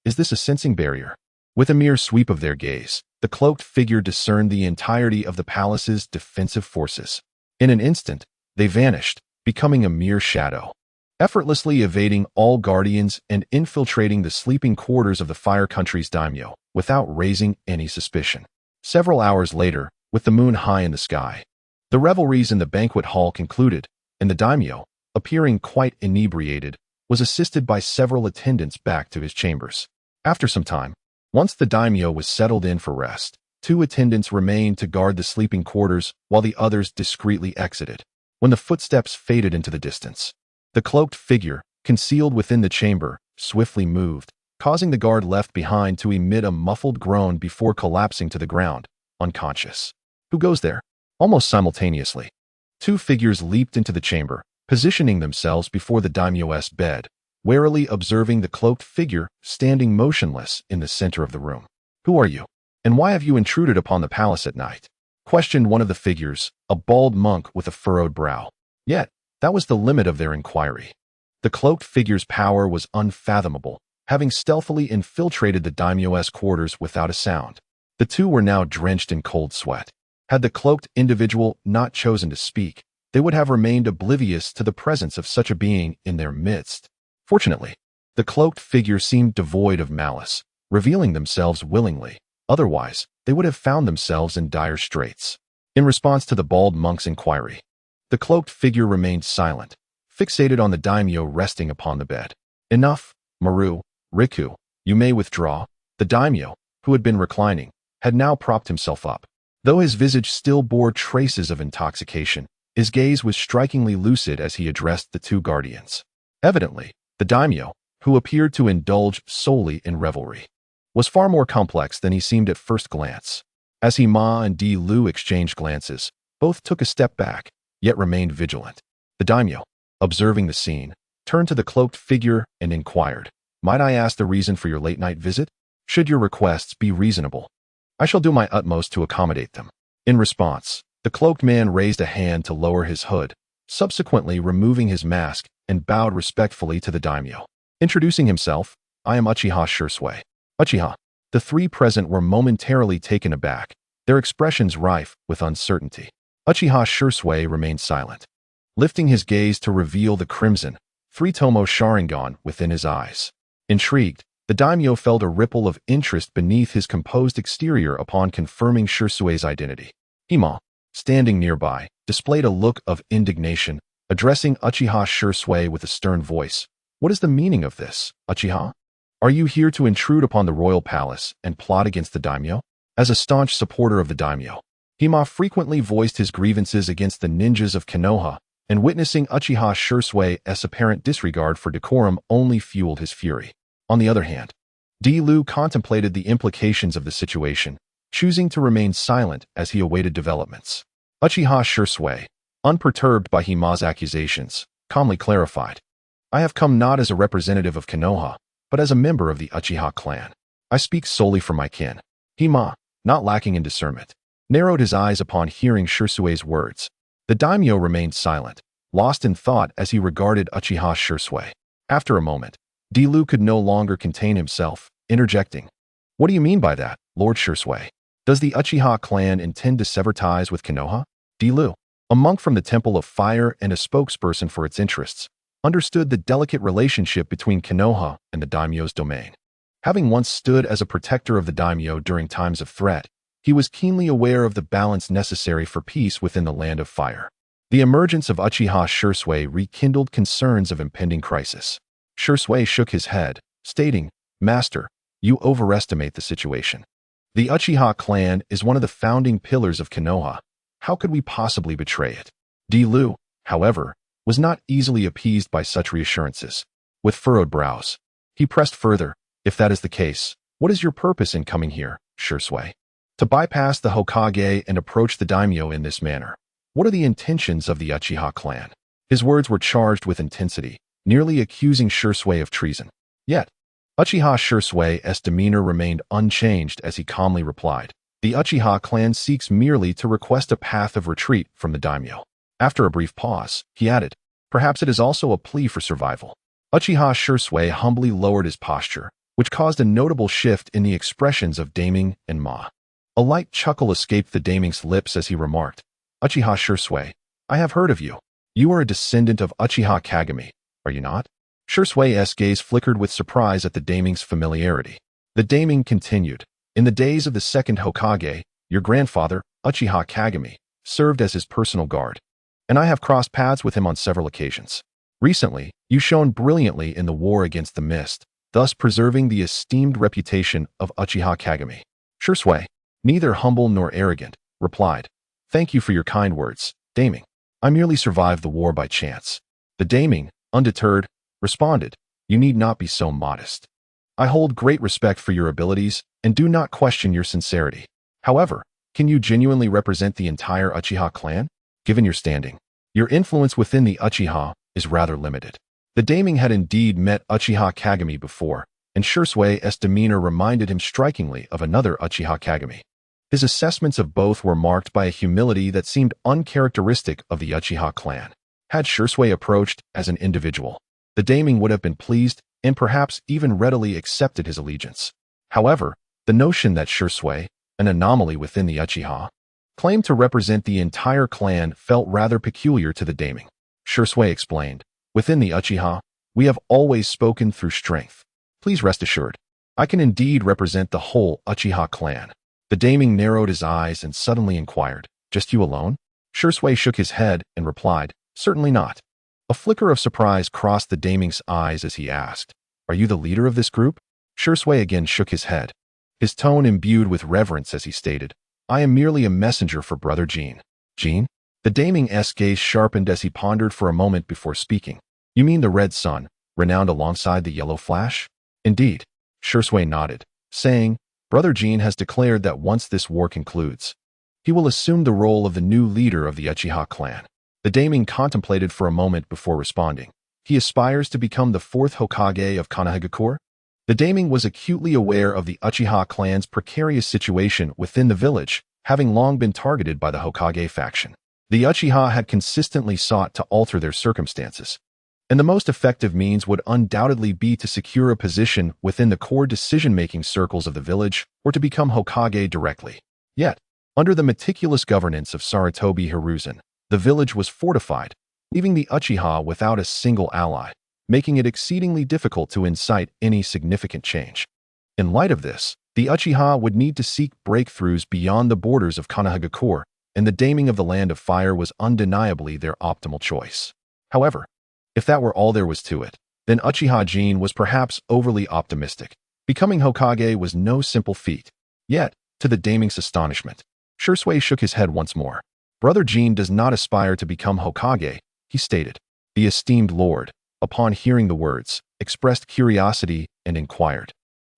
Is this a sensing barrier? With a mere sweep of their gaze, the cloaked figure discerned the entirety of the palace's defensive forces. In an instant, they vanished, becoming a mere shadow, effortlessly evading all guardians and infiltrating the sleeping quarters of the Fire Country's daimyo without raising any suspicion. Several hours later, with the moon high in the sky, the revelries in the banquet hall concluded, and the daimyo, appearing quite inebriated, was assisted by several attendants back to his chambers. After some time, once the daimyo was settled in for rest, 2 attendants remained to guard the sleeping quarters while the others discreetly exited. When the footsteps faded into the distance, the cloaked figure, concealed within the chamber, swiftly moved, causing the guard left behind to emit a muffled groan before collapsing to the ground, unconscious. Who goes there? Almost simultaneously, 2 figures leaped into the chamber, positioning themselves before the daimyo's bed, warily observing the cloaked figure standing motionless in the center of the room. Who are you? And why have you intruded upon the palace at night? Questioned one of the figures, a bald monk with a furrowed brow. Yet, that was the limit of their inquiry. The cloaked figure's power was unfathomable, having stealthily infiltrated the daimyo's quarters without a sound. The 2 were now drenched in cold sweat. Had the cloaked individual not chosen to speak, they would have remained oblivious to the presence of such a being in their midst. Fortunately, the cloaked figure seemed devoid of malice, revealing themselves willingly. Otherwise, they would have found themselves in dire straits. In response to the bald monk's inquiry, the cloaked figure remained silent, fixated on the daimyo resting upon the bed. Enough, Maru, Riku, you may withdraw. The daimyo, who had been reclining, had now propped himself up. Though his visage still bore traces of intoxication, his gaze was strikingly lucid as he addressed the 2 guardians. Evidently, the daimyo, who appeared to indulge solely in revelry, was far more complex than he seemed at first glance. As Hima and Di Lu exchanged glances, both took a step back, yet remained vigilant. The daimyo, observing the scene, turned to the cloaked figure and inquired, "Might I ask the reason for your late-night visit? Should your requests be reasonable, I shall do my utmost to accommodate them." In response, the cloaked man raised a hand to lower his hood, subsequently removing his mask and bowed respectfully to the daimyo. Introducing himself, "I am Uchiha Shursui." Uchiha. The 3 present were momentarily taken aback, their expressions rife with uncertainty. Uchiha Shursui remained silent, lifting his gaze to reveal the crimson, 3-tomo Sharingan within his eyes. Intrigued, the daimyo felt a ripple of interest beneath his composed exterior upon confirming Shursui's identity. Hima, standing nearby, displayed a look of indignation, addressing Uchiha Shursui with a stern voice. "What is the meaning of this, Uchiha? Are you here to intrude upon the royal palace and plot against the daimyo?" As a staunch supporter of the daimyo, Hima frequently voiced his grievances against the ninjas of Konoha, and witnessing Uchiha Shursui's apparent disregard for decorum only fueled his fury. On the other hand, Di Lu contemplated the implications of the situation, choosing to remain silent as he awaited developments. Uchiha Shursui, unperturbed by Hima's accusations, calmly clarified, "I have come not as a representative of Konoha, but as a member of the Uchiha Clan. I speak solely for my kin." Hima, not lacking in discernment, narrowed his eyes upon hearing Shursui's words. The daimyo remained silent, lost in thought as he regarded Uchiha Shursui. After a moment, Di Lu could no longer contain himself, interjecting, "What do you mean by that, Lord Shursui? Does the Uchiha clan intend to sever ties with Konoha?" Di Lu, a monk from the Temple of Fire and a spokesperson for its interests, understood the delicate relationship between Konoha and the daimyo's domain. Having once stood as a protector of the daimyo during times of threat, he was keenly aware of the balance necessary for peace within the Land of Fire. The emergence of Uchiha Shursui rekindled concerns of impending crisis. Shursui shook his head, stating, "Master, you overestimate the situation. The Uchiha clan is one of the founding pillars of Konoha. How could we possibly betray it?" Di Lu, however, was not easily appeased by such reassurances. With furrowed brows, he pressed further, "If that is the case, what is your purpose in coming here, Shursui? To bypass the Hokage and approach the daimyo in this manner? What are the intentions of the Uchiha clan?" His words were charged with intensity, nearly accusing Shursui of treason. Yet, Uchiha Shusui's demeanor remained unchanged as he calmly replied, "The Uchiha clan seeks merely to request a path of retreat from the daimyo." After a brief pause, he added, "Perhaps it is also a plea for survival." Uchiha Shursui humbly lowered his posture, which caused a notable shift in the expressions of Daming and Ma. A light chuckle escaped the Daming's lips as he remarked, "Uchiha Shursui, I have heard of you. You are a descendant of Uchiha Kagami, are you not?" Shursui's gaze flickered with surprise at the Daming's familiarity. The Daming continued, "In the days of the second Hokage, your grandfather, Uchiha Kagami, served as his personal guard, and I have crossed paths with him on several occasions. Recently, you shone brilliantly in the war against the mist, thus preserving the esteemed reputation of Uchiha Kagami." Shursui, neither humble nor arrogant, replied, "Thank you for your kind words, Daming. I merely survived the war by chance." The Daming, undeterred, responded, "You need not be so modest. I hold great respect for your abilities and do not question your sincerity. However, can you genuinely represent the entire Uchiha clan? Given your standing, your influence within the Uchiha is rather limited." The Daming had indeed met Uchiha Kagami before, and Shursui's demeanor reminded him strikingly of another Uchiha Kagami. His assessments of both were marked by a humility that seemed uncharacteristic of the Uchiha clan. Had Shursui approached as an individual, the Daming would have been pleased and perhaps even readily accepted his allegiance. However, the notion that Shursui, an anomaly within the Uchiha, claimed to represent the entire clan felt rather peculiar to the Daming. Shursui explained, "Within the Uchiha, we have always spoken through strength. Please rest assured, I can indeed represent the whole Uchiha clan." The Daming narrowed his eyes and suddenly inquired, "Just you alone?" Shursui shook his head and replied, "Certainly not." A flicker of surprise crossed the Daming's eyes as he asked, "Are you the leader of this group?" Shursui again shook his head, his tone imbued with reverence as he stated, "I am merely a messenger for Brother Jin." "Jin?" The Daming's gaze sharpened as he pondered for a moment before speaking. "You mean the Red Sun, renowned alongside the Yellow Flash?" "Indeed." Shursui nodded, saying, "Brother Jin has declared that once this war concludes, he will assume the role of the new leader of the Uchiha clan." The Daming contemplated for a moment before responding, "He aspires to become the fourth Hokage of Konohagakure?" The Daming was acutely aware of the Uchiha clan's precarious situation within the village, having long been targeted by the Hokage faction. The Uchiha had consistently sought to alter their circumstances, and the most effective means would undoubtedly be to secure a position within the core decision-making circles of the village or to become Hokage directly. Yet, under the meticulous governance of Sarutobi Hiruzen, the village was fortified, leaving the Uchiha without a single ally, making it exceedingly difficult to incite any significant change. In light of this, the Uchiha would need to seek breakthroughs beyond the borders of Konohagakure, and the Daming of the Land of Fire was undeniably their optimal choice. However, if that were all there was to it, then Uchiha Jin was perhaps overly optimistic. Becoming Hokage was no simple feat. Yet, to the Daming's astonishment, Shursui shook his head once more. "Brother Jin does not aspire to become Hokage," he stated. The esteemed lord, upon hearing the words, expressed curiosity and inquired,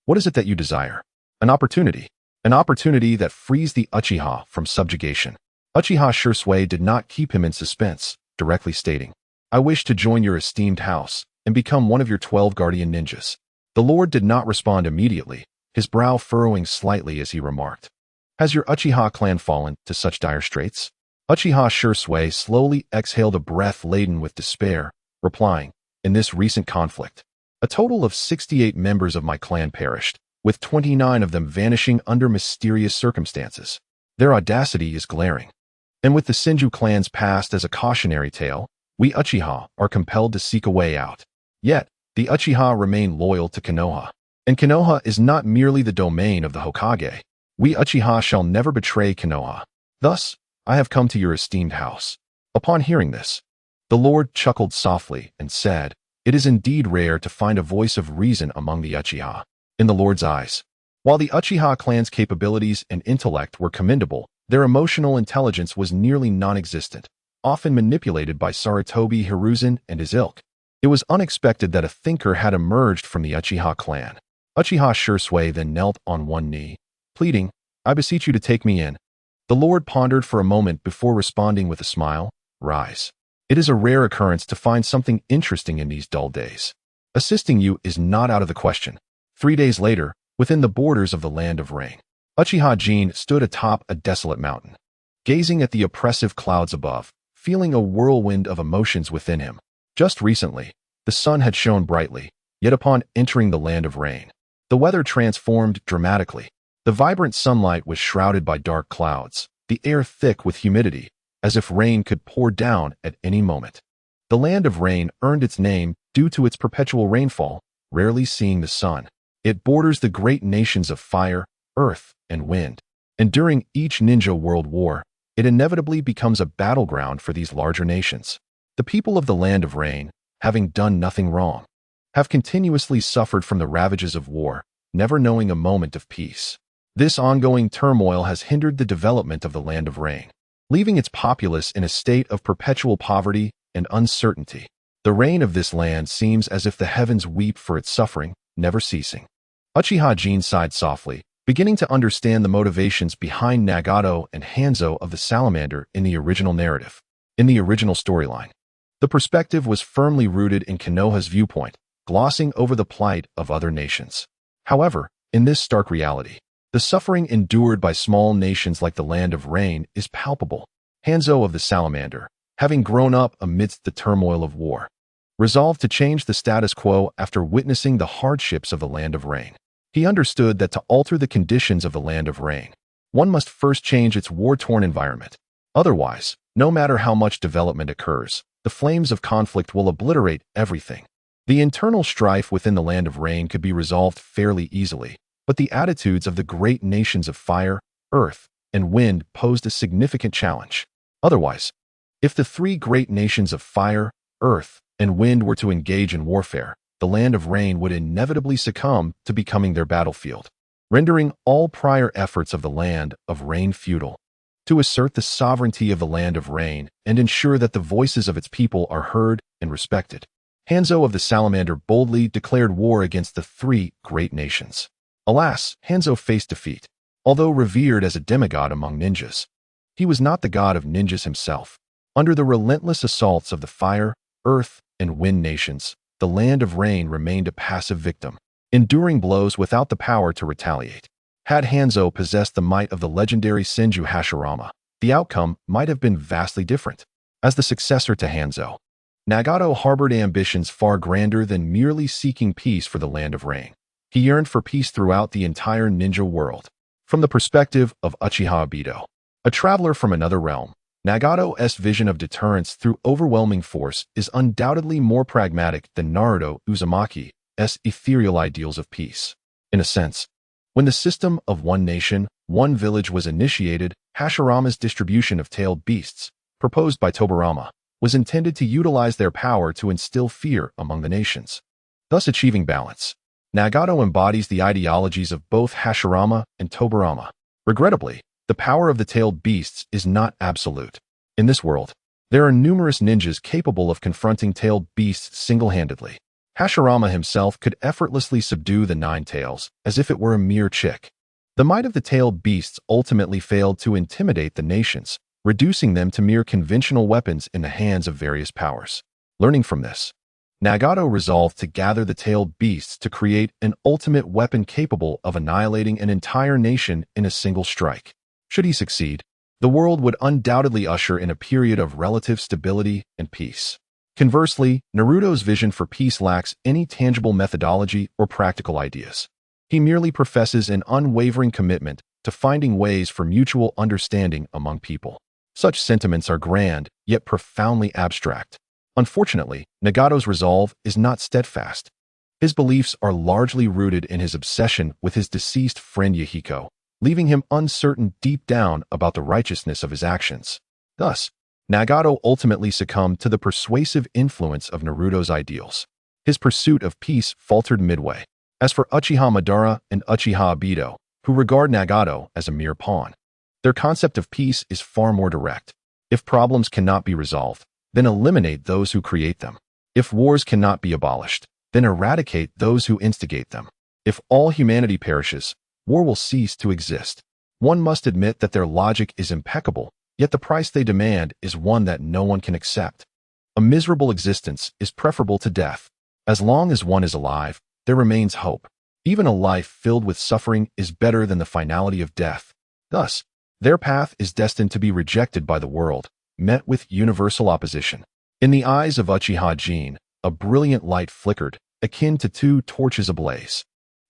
"What is it that you desire?" "An opportunity. An opportunity that frees the Uchiha from subjugation." Uchiha Shursui did not keep him in suspense, directly stating, "I wish to join your esteemed house and become one of your 12 guardian ninjas." The lord did not respond immediately, his brow furrowing slightly as he remarked, "Has your Uchiha clan fallen to such dire straits?" Uchiha Shursui slowly exhaled a breath laden with despair, replying, "In this recent conflict, a total of 68 members of my clan perished, with 29 of them vanishing under mysterious circumstances. Their audacity is glaring. And with the Senju clan's past as a cautionary tale, we Uchiha are compelled to seek a way out. Yet, the Uchiha remain loyal to Konoha. And Konoha is not merely the domain of the Hokage. We Uchiha shall never betray Konoha. Thus, I have come to your esteemed house." Upon hearing this, the lord chuckled softly and said, "It is indeed rare to find a voice of reason among the Uchiha." In the lord's eyes, while the Uchiha clan's capabilities and intellect were commendable, their emotional intelligence was nearly non-existent, often manipulated by Sarutobi Hiruzen and his ilk. It was unexpected that a thinker had emerged from the Uchiha clan. Uchiha Shursui then knelt on one knee, pleading, "I beseech you to take me in." The lord pondered for a moment before responding with a smile, "Rise. It is a rare occurrence to find something interesting in these dull days. Assisting you is not out of the question." 3 days later, within the borders of the Land of Rain, Uchiha Jin stood atop a desolate mountain, gazing at the oppressive clouds above, feeling a whirlwind of emotions within him. Just recently, the sun had shone brightly, yet upon entering the Land of Rain, the weather transformed dramatically. The vibrant sunlight was shrouded by dark clouds, the air thick with humidity, as if rain could pour down at any moment. The Land of Rain earned its name due to its perpetual rainfall, rarely seeing the sun. It borders the great nations of fire, earth, and wind, and during each ninja world war, it inevitably becomes a battleground for these larger nations. The people of the Land of Rain, having done nothing wrong, have continuously suffered from the ravages of war, never knowing a moment of peace. This ongoing turmoil has hindered the development of the Land of Rain, leaving its populace in a state of perpetual poverty and uncertainty. The reign of this land seems as if the heavens weep for its suffering, never ceasing. Uchiha Jin sighed softly, beginning to understand the motivations behind Nagato and Hanzo of the Salamander in the original narrative. In the original storyline, the perspective was firmly rooted in Konoha's viewpoint, glossing over the plight of other nations. However, in this stark reality, the suffering endured by small nations like the Land of Rain is palpable. Hanzo of the Salamander, having grown up amidst the turmoil of war, resolved to change the status quo after witnessing the hardships of the Land of Rain. He understood that to alter the conditions of the Land of Rain, one must first change its war-torn environment. Otherwise, no matter how much development occurs, the flames of conflict will obliterate everything. The internal strife within the Land of Rain could be resolved fairly easily, but the attitudes of the great nations of fire, earth, and wind posed a significant challenge. Otherwise, if the three great nations of fire, earth, and wind were to engage in warfare, the Land of Rain would inevitably succumb to becoming their battlefield, rendering all prior efforts of the Land of Rain futile. To assert the sovereignty of the Land of Rain and ensure that the voices of its people are heard and respected, Hanzo of the Salamander boldly declared war against the three great nations. Alas, Hanzo faced defeat. Although revered as a demigod among ninjas, he was not the god of ninjas himself. Under the relentless assaults of the fire, earth, and wind nations, the Land of Rain remained a passive victim, enduring blows without the power to retaliate. Had Hanzo possessed the might of the legendary Senju Hashirama, the outcome might have been vastly different. As the successor to Hanzo, Nagato harbored ambitions far grander than merely seeking peace for the Land of Rain. He yearned for peace throughout the entire ninja world. From the perspective of Uchiha Obito, a traveler from another realm, Nagato's vision of deterrence through overwhelming force is undoubtedly more pragmatic than Naruto Uzumaki's ethereal ideals of peace. In a sense, when the system of one nation, one village was initiated, Hashirama's distribution of tailed beasts, proposed by Tobirama, was intended to utilize their power to instill fear among the nations, thus achieving balance. Nagato embodies the ideologies of both Hashirama and Tobirama. Regrettably, the power of the tailed beasts is not absolute. In this world, there are numerous ninjas capable of confronting tailed beasts single-handedly. Hashirama himself could effortlessly subdue the nine tails, as if it were a mere chick. The might of the tailed beasts ultimately failed to intimidate the nations, reducing them to mere conventional weapons in the hands of various powers. Learning from this, Nagato resolved to gather the tailed beasts to create an ultimate weapon capable of annihilating an entire nation in a single strike. Should he succeed, the world would undoubtedly usher in a period of relative stability and peace. Conversely, Naruto's vision for peace lacks any tangible methodology or practical ideas. He merely professes an unwavering commitment to finding ways for mutual understanding among people. Such sentiments are grand, yet profoundly abstract. Unfortunately, Nagato's resolve is not steadfast. His beliefs are largely rooted in his obsession with his deceased friend Yahiko, leaving him uncertain deep down about the righteousness of his actions. Thus, Nagato ultimately succumbed to the persuasive influence of Naruto's ideals. His pursuit of peace faltered midway. As for Uchiha Madara and Uchiha Obito, who regard Nagato as a mere pawn, their concept of peace is far more direct. If problems cannot be resolved, then eliminate those who create them. If wars cannot be abolished, then eradicate those who instigate them. If all humanity perishes, war will cease to exist. One must admit that their logic is impeccable, yet the price they demand is one that no one can accept. A miserable existence is preferable to death. As long as one is alive, there remains hope. Even a life filled with suffering is better than the finality of death. Thus, their path is destined to be rejected by the world, met with universal opposition. In the eyes of Uchiha Jin, a brilliant light flickered, akin to two torches ablaze.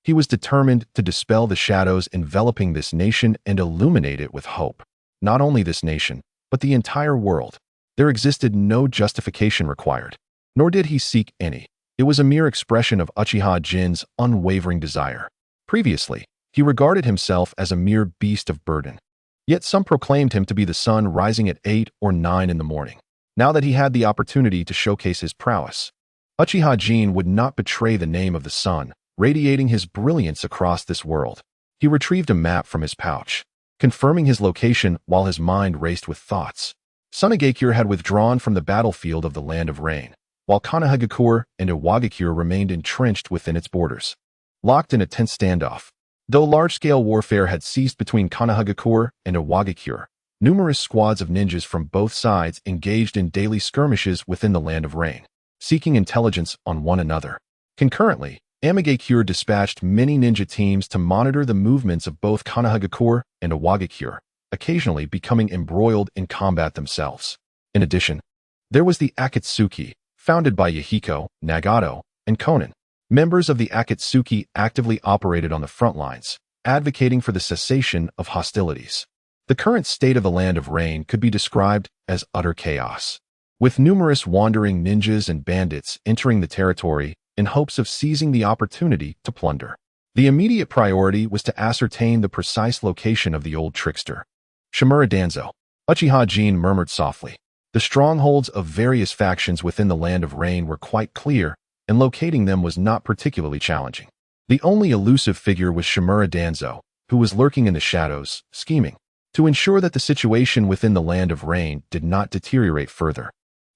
He was determined to dispel the shadows enveloping this nation and illuminate it with hope. Not only this nation, but the entire world. There existed no justification required, nor did he seek any. It was a mere expression of Uchiha Jin's unwavering desire. Previously, he regarded himself as a mere beast of burden. Yet some proclaimed him to be the sun rising at 8 or 9 in the morning. Now that he had the opportunity to showcase his prowess, Uchiha Jin would not betray the name of the sun, radiating his brilliance across this world. He retrieved a map from his pouch, confirming his location while his mind raced with thoughts. Sunagakure had withdrawn from the battlefield of the Land of Rain, while Konohagakure and Iwagakure remained entrenched within its borders, locked in a tense standoff. Though large-scale warfare had ceased between Konohagakure and Iwagakure, numerous squads of ninjas from both sides engaged in daily skirmishes within the Land of Rain, seeking intelligence on one another. Concurrently, Amigakure dispatched many ninja teams to monitor the movements of both Konohagakure and Iwagakure, occasionally becoming embroiled in combat themselves. In addition, there was the Akatsuki, founded by Yahiko, Nagato, and Konan. Members of the Akatsuki actively operated on the front lines, advocating for the cessation of hostilities. The current state of the Land of Rain could be described as utter chaos, with numerous wandering ninjas and bandits entering the territory in hopes of seizing the opportunity to plunder. The immediate priority was to ascertain the precise location of the old trickster. Shimura Danzo. Uchiha Jin murmured softly. The strongholds of various factions within the Land of Rain were quite clear, and locating them was not particularly challenging. The only elusive figure was Shimura Danzo, who was lurking in the shadows, scheming to ensure that the situation within the Land of Rain did not deteriorate further.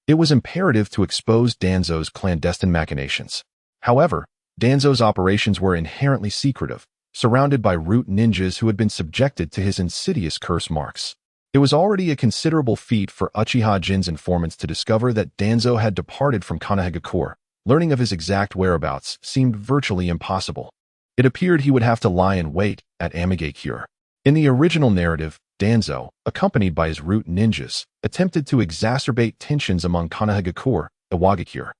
It was imperative to expose Danzo's clandestine machinations. However, Danzo's operations were inherently secretive, surrounded by root ninjas who had been subjected to his insidious curse marks. It was already a considerable feat for Uchiha Jin's informants to discover that Danzo had departed from Konohagakure. Learning of his exact whereabouts seemed virtually impossible. It appeared he would have to lie in wait at Amigakure. In the original narrative, Danzo, accompanied by his root ninjas, attempted to exacerbate tensions among Konohagakure, Iwagakure,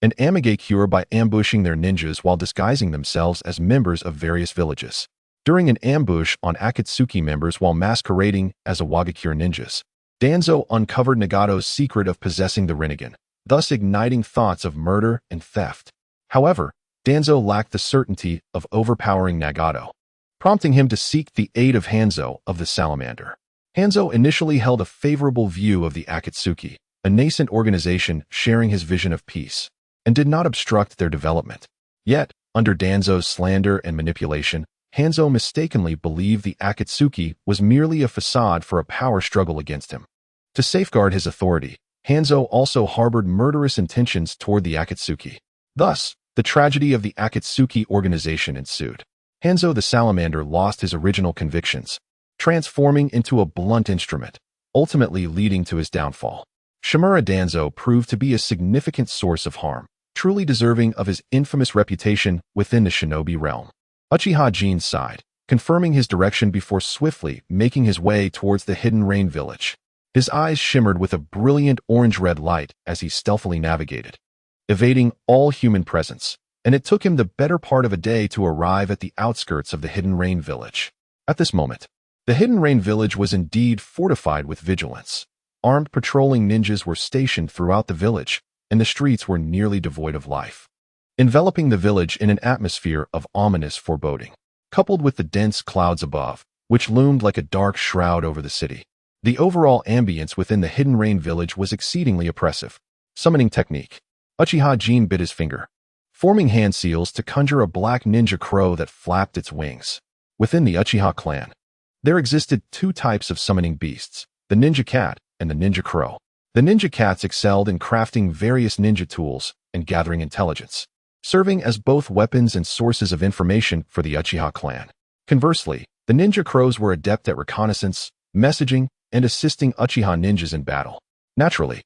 and Amigakure by ambushing their ninjas while disguising themselves as members of various villages. During an ambush on Akatsuki members while masquerading as Iwagakure ninjas, Danzo uncovered Nagato's secret of possessing the Rinnegan, thus igniting thoughts of murder and theft. However, Danzo lacked the certainty of overpowering Nagato, prompting him to seek the aid of Hanzo of the Salamander. Hanzo initially held a favorable view of the Akatsuki, a nascent organization sharing his vision of peace, and did not obstruct their development. Yet, under Danzo's slander and manipulation, Hanzo mistakenly believed the Akatsuki was merely a facade for a power struggle against him. To safeguard his authority, Hanzo also harbored murderous intentions toward the Akatsuki. Thus, the tragedy of the Akatsuki organization ensued. Hanzo the Salamander lost his original convictions, transforming into a blunt instrument, ultimately leading to his downfall. Shimura Danzo proved to be a significant source of harm, truly deserving of his infamous reputation within the shinobi realm. Uchiha Jin sighed, confirming his direction before swiftly making his way towards the Hidden Rain village. His eyes shimmered with a brilliant orange-red light as he stealthily navigated, evading all human presence, and it took him the better part of a day to arrive at the outskirts of the Hidden Rain village. At this moment, the Hidden Rain village was indeed fortified with vigilance. Armed patrolling ninjas were stationed throughout the village, and the streets were nearly devoid of life, enveloping the village in an atmosphere of ominous foreboding, coupled with the dense clouds above, which loomed like a dark shroud over the city. The overall ambience within the Hidden Rain village was exceedingly oppressive. Summoning technique. Uchiha Jin bit his finger, forming hand seals to conjure a black ninja crow that flapped its wings. Within the Uchiha clan, there existed two types of summoning beasts, the ninja cat and the ninja crow. The ninja cats excelled in crafting various ninja tools and gathering intelligence, serving as both weapons and sources of information for the Uchiha clan. Conversely, the ninja crows were adept at reconnaissance, messaging, and assisting Uchiha ninjas in battle. Naturally,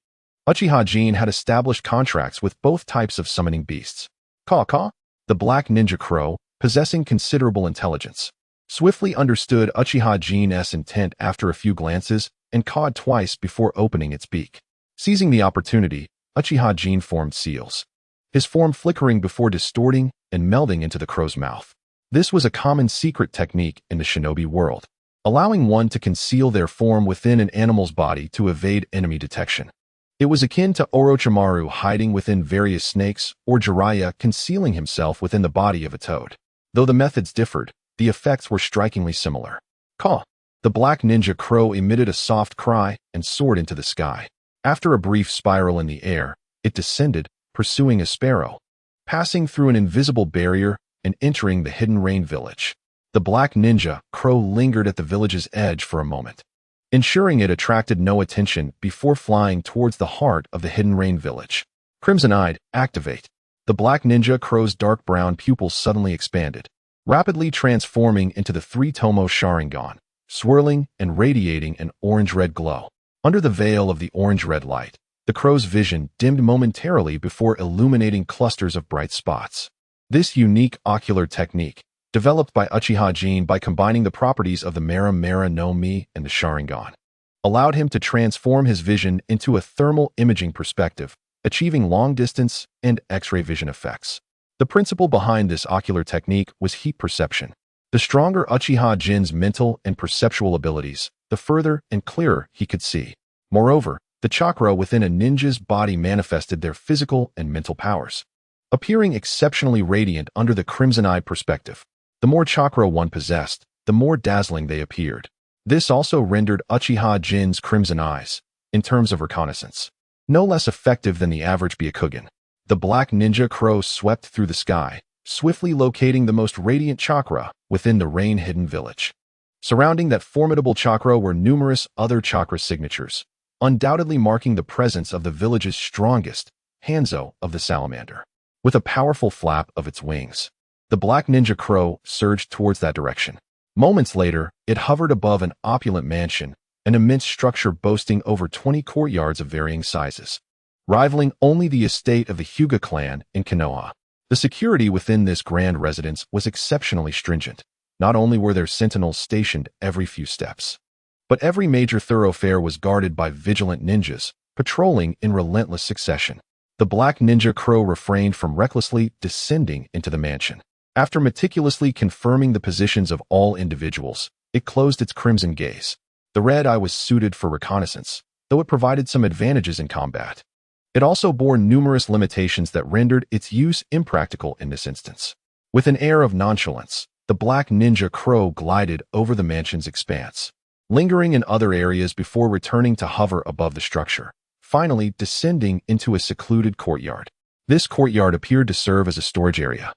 Uchiha Jin had established contracts with both types of summoning beasts. Caw-caw, the black ninja crow, possessing considerable intelligence. Swiftly understood Uchiha Jin's intent after a few glances and cawed twice before opening its beak. Seizing the opportunity, Uchiha Jin formed seals, his form flickering before distorting and melding into the crow's mouth. This was a common secret technique in the shinobi world, allowing one to conceal their form within an animal's body to evade enemy detection. It was akin to Orochimaru hiding within various snakes or Jiraiya concealing himself within the body of a toad. Though the methods differed, the effects were strikingly similar. Caw! The black ninja crow emitted a soft cry and soared into the sky. After a brief spiral in the air, it descended, pursuing a sparrow, passing through an invisible barrier and entering the hidden rain village. The black ninja crow lingered at the village's edge for a moment, ensuring it attracted no attention before flying towards the heart of the hidden rain village. Crimson-eyed, activate. The black ninja crow's dark brown pupils suddenly expanded, rapidly transforming into the three-tomo Sharingan, swirling and radiating an orange-red glow. Under the veil of the orange-red light, the crow's vision dimmed momentarily before illuminating clusters of bright spots. This unique ocular technique, developed by Uchiha Jin by combining the properties of the Mera Mera no Mi and the Sharingan, allowed him to transform his vision into a thermal imaging perspective, achieving long-distance and X-ray vision effects. The principle behind this ocular technique was heat perception. The stronger Uchiha Jin's mental and perceptual abilities, the further and clearer he could see. Moreover, the chakra within a ninja's body manifested their physical and mental powers, appearing exceptionally radiant under the crimson-eye perspective. The more chakra one possessed, the more dazzling they appeared. This also rendered Uchiha Jin's crimson eyes, in terms of reconnaissance, no less effective than the average Byakugan. The black ninja crow swept through the sky, swiftly locating the most radiant chakra within the rain-hidden village. Surrounding that formidable chakra were numerous other chakra signatures, undoubtedly marking the presence of the village's strongest, Hanzo of the salamander. With a powerful flap of its wings, the black ninja crow surged towards that direction. Moments later, it hovered above an opulent mansion, an immense structure boasting over 20 courtyards of varying sizes, rivaling only the estate of the Hokage Clan in Konoha. The security within this grand residence was exceptionally stringent. Not only were there sentinels stationed every few steps, but every major thoroughfare was guarded by vigilant ninjas, patrolling in relentless succession. The black ninja crow refrained from recklessly descending into the mansion. After meticulously confirming the positions of all individuals, it closed its crimson gaze. The red eye was suited for reconnaissance, though it provided some advantages in combat. It also bore numerous limitations that rendered its use impractical in this instance. With an air of nonchalance, the black ninja crow glided over the mansion's expanse, lingering in other areas before returning to hover above the structure, finally descending into a secluded courtyard. This courtyard appeared to serve as a storage area.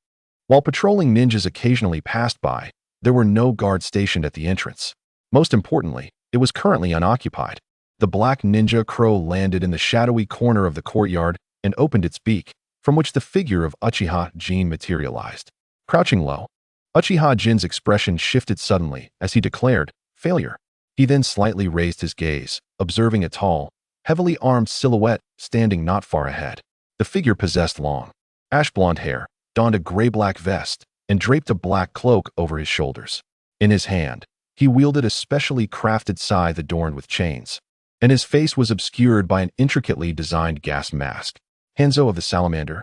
While patrolling ninjas occasionally passed by, there were no guards stationed at the entrance. Most importantly, it was currently unoccupied. The black ninja crow landed in the shadowy corner of the courtyard and opened its beak, from which the figure of Uchiha Jin materialized. Crouching low, Uchiha Jin's expression shifted suddenly as he declared, "Failure." He then slightly raised his gaze, observing a tall, heavily armed silhouette standing not far ahead. The figure possessed long, ash-blonde hair, donned a gray-black vest, and draped a black cloak over his shoulders. In his hand, he wielded a specially crafted scythe adorned with chains, and his face was obscured by an intricately designed gas mask. Hanzo of the salamander.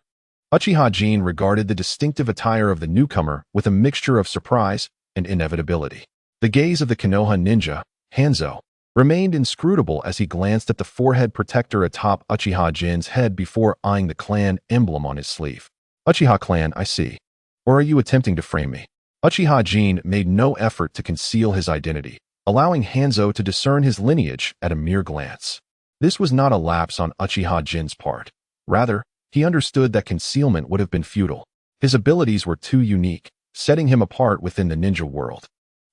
Uchiha Jin regarded the distinctive attire of the newcomer with a mixture of surprise and inevitability. The gaze of the Konoha ninja, Hanzo, remained inscrutable as he glanced at the forehead protector atop Uchiha Jin's head before eyeing the clan emblem on his sleeve. Uchiha Clan, I see. Or are you attempting to frame me? Uchiha Jin made no effort to conceal his identity, allowing Hanzo to discern his lineage at a mere glance. This was not a lapse on Uchiha Jin's part. Rather, he understood that concealment would have been futile. His abilities were too unique, setting him apart within the ninja world.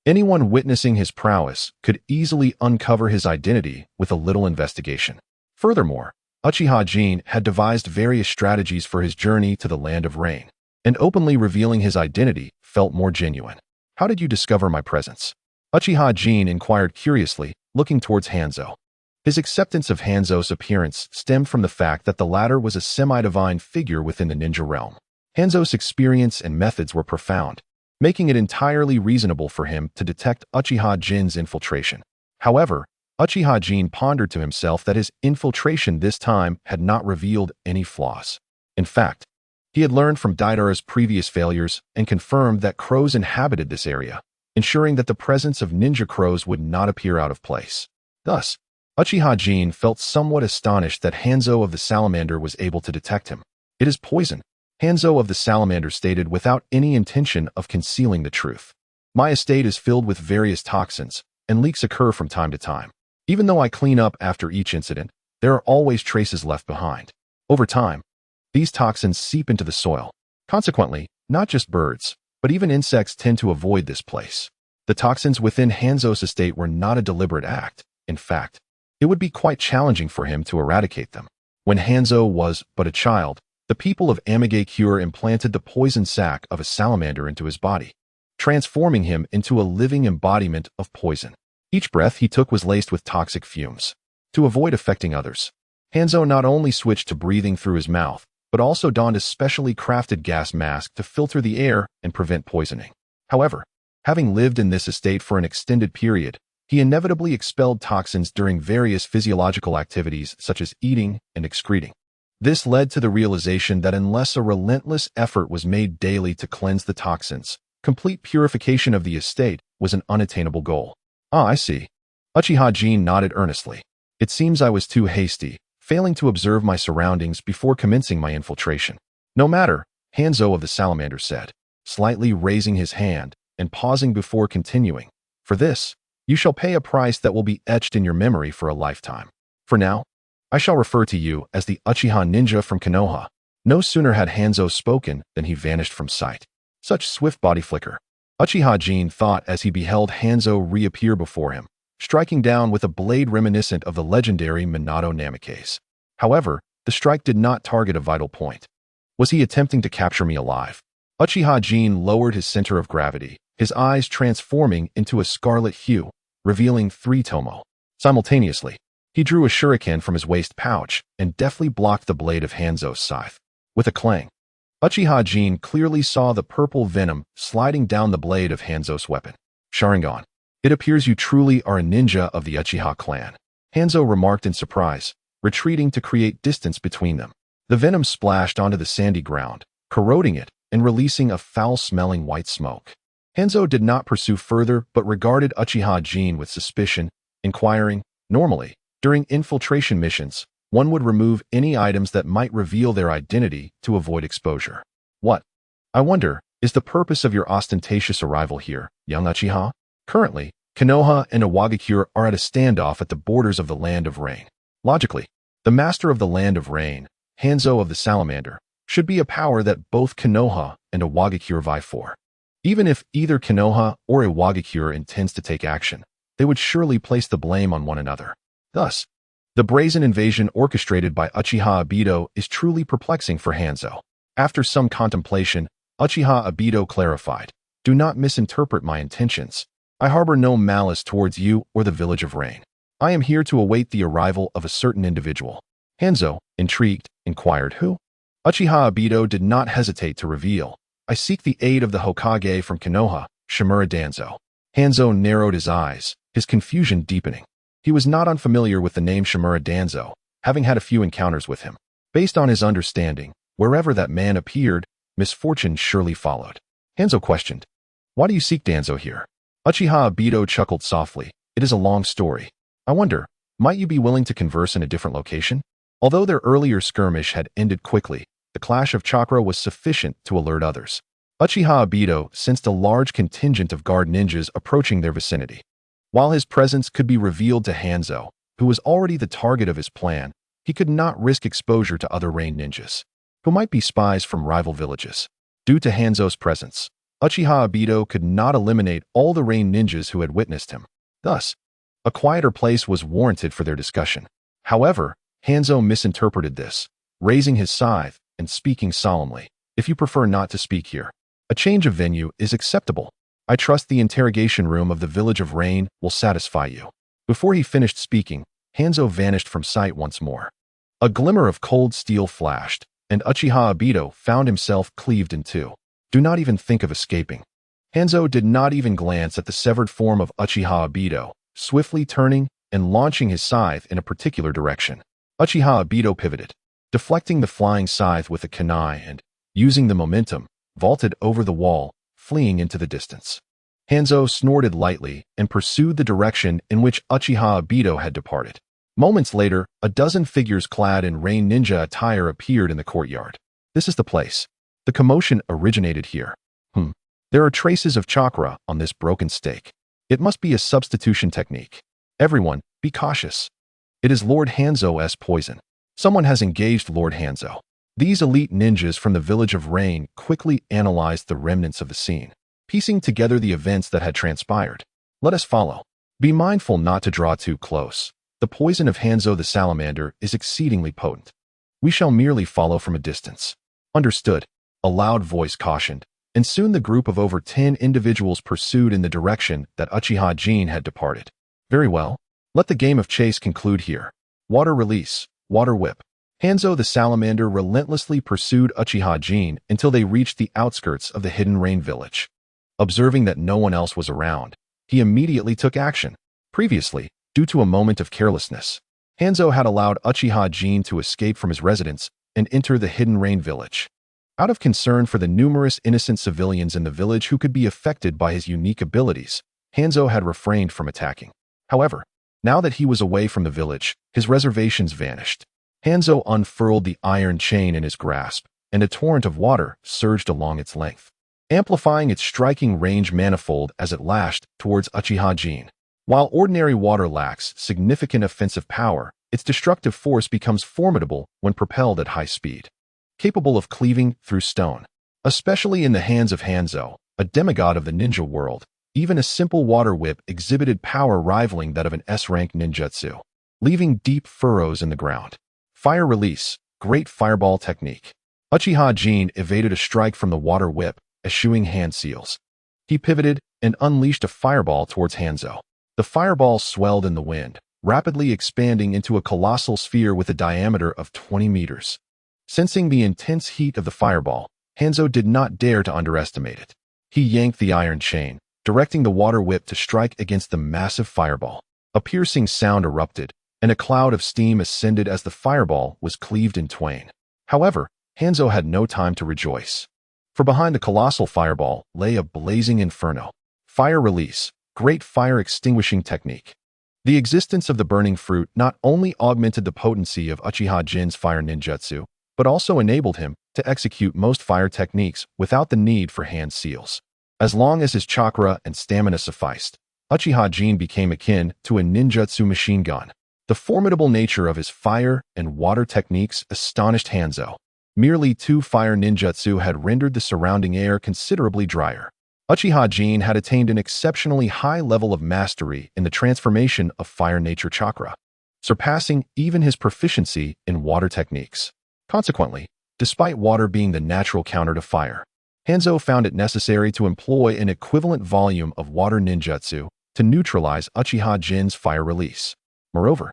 Anyone witnessing his prowess could easily uncover his identity with a little investigation. Furthermore, Uchiha Jin had devised various strategies for his journey to the Land of Rain, and openly revealing his identity felt more genuine. How did you discover my presence? Uchiha Jin inquired curiously, looking towards Hanzo. His acceptance of Hanzo's appearance stemmed from the fact that the latter was a semi-divine figure within the ninja realm. Hanzo's experience and methods were profound, making it entirely reasonable for him to detect Uchiha Jin's infiltration. However, Uchiha Jin pondered to himself that his infiltration this time had not revealed any flaws. In fact, he had learned from Daidara's previous failures and confirmed that crows inhabited this area, ensuring that the presence of ninja crows would not appear out of place. Thus, Uchiha Jin felt somewhat astonished that Hanzo of the Salamander was able to detect him. "It is poison," Hanzo of the Salamander stated without any intention of concealing the truth. "My estate is filled with various toxins, and leaks occur from time to time. Even though I clean up after each incident, there are always traces left behind. Over time, these toxins seep into the soil. Consequently, not just birds, but even insects tend to avoid this place." The toxins within Hanzo's estate were not a deliberate act. In fact, it would be quite challenging for him to eradicate them. When Hanzo was but a child, the people of Amigakure implanted the poison sac of a salamander into his body, transforming him into a living embodiment of poison. Each breath he took was laced with toxic fumes. To avoid affecting others, Hanzo not only switched to breathing through his mouth, but also donned a specially crafted gas mask to filter the air and prevent poisoning. However, having lived in this estate for an extended period, he inevitably expelled toxins during various physiological activities such as eating and excreting. This led to the realization that unless a relentless effort was made daily to cleanse the toxins, complete purification of the estate was an unattainable goal. "Ah, I see." Uchiha Jin nodded earnestly. "It seems I was too hasty, failing to observe my surroundings before commencing my infiltration." "No matter," Hanzo of the Salamander said, slightly raising his hand and pausing before continuing. "For this, you shall pay a price that will be etched in your memory for a lifetime. For now, I shall refer to you as the Uchiha Ninja from Konoha." No sooner had Hanzo spoken than he vanished from sight. Such swift body flicker, Uchiha Jin thought as he beheld Hanzo reappear before him, striking down with a blade reminiscent of the legendary Minato Namikaze. However, the strike did not target a vital point. Was he attempting to capture me alive? Uchiha Jin lowered his center of gravity, his eyes transforming into a scarlet hue, revealing 3 tomo. Simultaneously, he drew a shuriken from his waist pouch and deftly blocked the blade of Hanzo's scythe. With a clang, Uchiha Jin clearly saw the purple venom sliding down the blade of Hanzo's weapon. "Sharingan, it appears you truly are a ninja of the Uchiha clan," Hanzo remarked in surprise, retreating to create distance between them. The venom splashed onto the sandy ground, corroding it and releasing a foul-smelling white smoke. Hanzo did not pursue further but regarded Uchiha Jin with suspicion, inquiring, "Normally, during infiltration missions, one would remove any items that might reveal their identity to avoid exposure. What, I wonder, is the purpose of your ostentatious arrival here, young Uchiha?" Currently, Konoha and Iwagakure are at a standoff at the borders of the Land of Rain. Logically, the master of the Land of Rain, Hanzo of the Salamander, should be a power that both Konoha and Iwagakure vie for. Even if either Konoha or Iwagakure intends to take action, they would surely place the blame on one another. Thus, the brazen invasion orchestrated by Uchiha Obito is truly perplexing for Hanzo. After some contemplation, Uchiha Obito clarified, "Do not misinterpret my intentions. I harbor no malice towards you or the Village of Rain. I am here to await the arrival of a certain individual." Hanzo, intrigued, inquired who. Uchiha Obito did not hesitate to reveal, "I seek the aid of the Hokage from Konoha, Shimura Danzo." Hanzo narrowed his eyes, his confusion deepening. He was not unfamiliar with the name Shimura Danzo, having had a few encounters with him. Based on his understanding, wherever that man appeared, misfortune surely followed. Hanzo questioned, "Why do you seek Danzo here?" Uchiha Obito chuckled softly, "It is a long story. I wonder, might you be willing to converse in a different location?" Although their earlier skirmish had ended quickly, the clash of chakra was sufficient to alert others. Uchiha Obito sensed a large contingent of guard ninjas approaching their vicinity. While his presence could be revealed to Hanzo, who was already the target of his plan, he could not risk exposure to other Rain ninjas, who might be spies from rival villages. Due to Hanzo's presence, Uchiha Obito could not eliminate all the Rain ninjas who had witnessed him. Thus, a quieter place was warranted for their discussion. However, Hanzo misinterpreted this, raising his scythe and speaking solemnly, "If you prefer not to speak here, a change of venue is acceptable. I trust the interrogation room of the Village of Rain will satisfy you." Before he finished speaking, Hanzo vanished from sight once more. A glimmer of cold steel flashed, and Uchiha Obito found himself cleaved in two. "Do not even think of escaping." Hanzo did not even glance at the severed form of Uchiha Obito, swiftly turning and launching his scythe in a particular direction. Uchiha Obito pivoted, deflecting the flying scythe with a kunai and, using the momentum, vaulted over the wall, fleeing into the distance. Hanzo snorted lightly and pursued the direction in which Uchiha Obito had departed. Moments later, a dozen figures clad in rain ninja attire appeared in the courtyard. This is the place. The commotion originated here. There are traces of chakra on this broken stake. It must be a substitution technique. Everyone, be cautious. It is Lord Hanzo's poison. Someone has engaged Lord Hanzo. These elite ninjas from the village of Rain quickly analyzed the remnants of the scene, piecing together the events that had transpired. Let us follow. Be mindful not to draw too close. The poison of Hanzo the salamander is exceedingly potent. We shall merely follow from a distance. Understood, a loud voice cautioned, and soon the group of over 10 individuals pursued in the direction that Uchiha Jin had departed. Very well. Let the game of chase conclude here. Water release, water whip. Hanzo the salamander relentlessly pursued Uchiha Jin until they reached the outskirts of the hidden rain village. Observing that no one else was around, he immediately took action. Previously, due to a moment of carelessness, Hanzo had allowed Uchiha Jin to escape from his residence and enter the hidden rain village. Out of concern for the numerous innocent civilians in the village who could be affected by his unique abilities, Hanzo had refrained from attacking. However, now that he was away from the village, his reservations vanished. Hanzo unfurled the iron chain in his grasp, and a torrent of water surged along its length, amplifying its striking range manifold as it lashed towards Uchiha Jin. While ordinary water lacks significant offensive power, its destructive force becomes formidable when propelled at high speed, capable of cleaving through stone. Especially in the hands of Hanzo, a demigod of the ninja world, even a simple water whip exhibited power rivaling that of an S-rank ninjutsu, leaving deep furrows in the ground. Fire release, great fireball technique. Uchiha Jin evaded a strike from the water whip, eschewing hand seals. He pivoted and unleashed a fireball towards Hanzo. The fireball swelled in the wind, rapidly expanding into a colossal sphere with a diameter of 20 meters. Sensing the intense heat of the fireball, Hanzo did not dare to underestimate it. He yanked the iron chain, directing the water whip to strike against the massive fireball. A piercing sound erupted, and a cloud of steam ascended as the fireball was cleaved in twain. However, Hanzo had no time to rejoice. For behind the colossal fireball lay a blazing inferno. Fire release, great fire extinguishing technique. The existence of the burning fruit not only augmented the potency of Uchiha Jin's fire ninjutsu, but also enabled him to execute most fire techniques without the need for hand seals. As long as his chakra and stamina sufficed, Uchiha Jin became akin to a ninjutsu machine gun. The formidable nature of his fire and water techniques astonished Hanzo. Merely 2 fire ninjutsu had rendered the surrounding air considerably drier. Uchiha Jin had attained an exceptionally high level of mastery in the transformation of fire nature chakra, surpassing even his proficiency in water techniques. Consequently, despite water being the natural counter to fire, Hanzo found it necessary to employ an equivalent volume of water ninjutsu to neutralize Uchiha Jin's fire release. Moreover,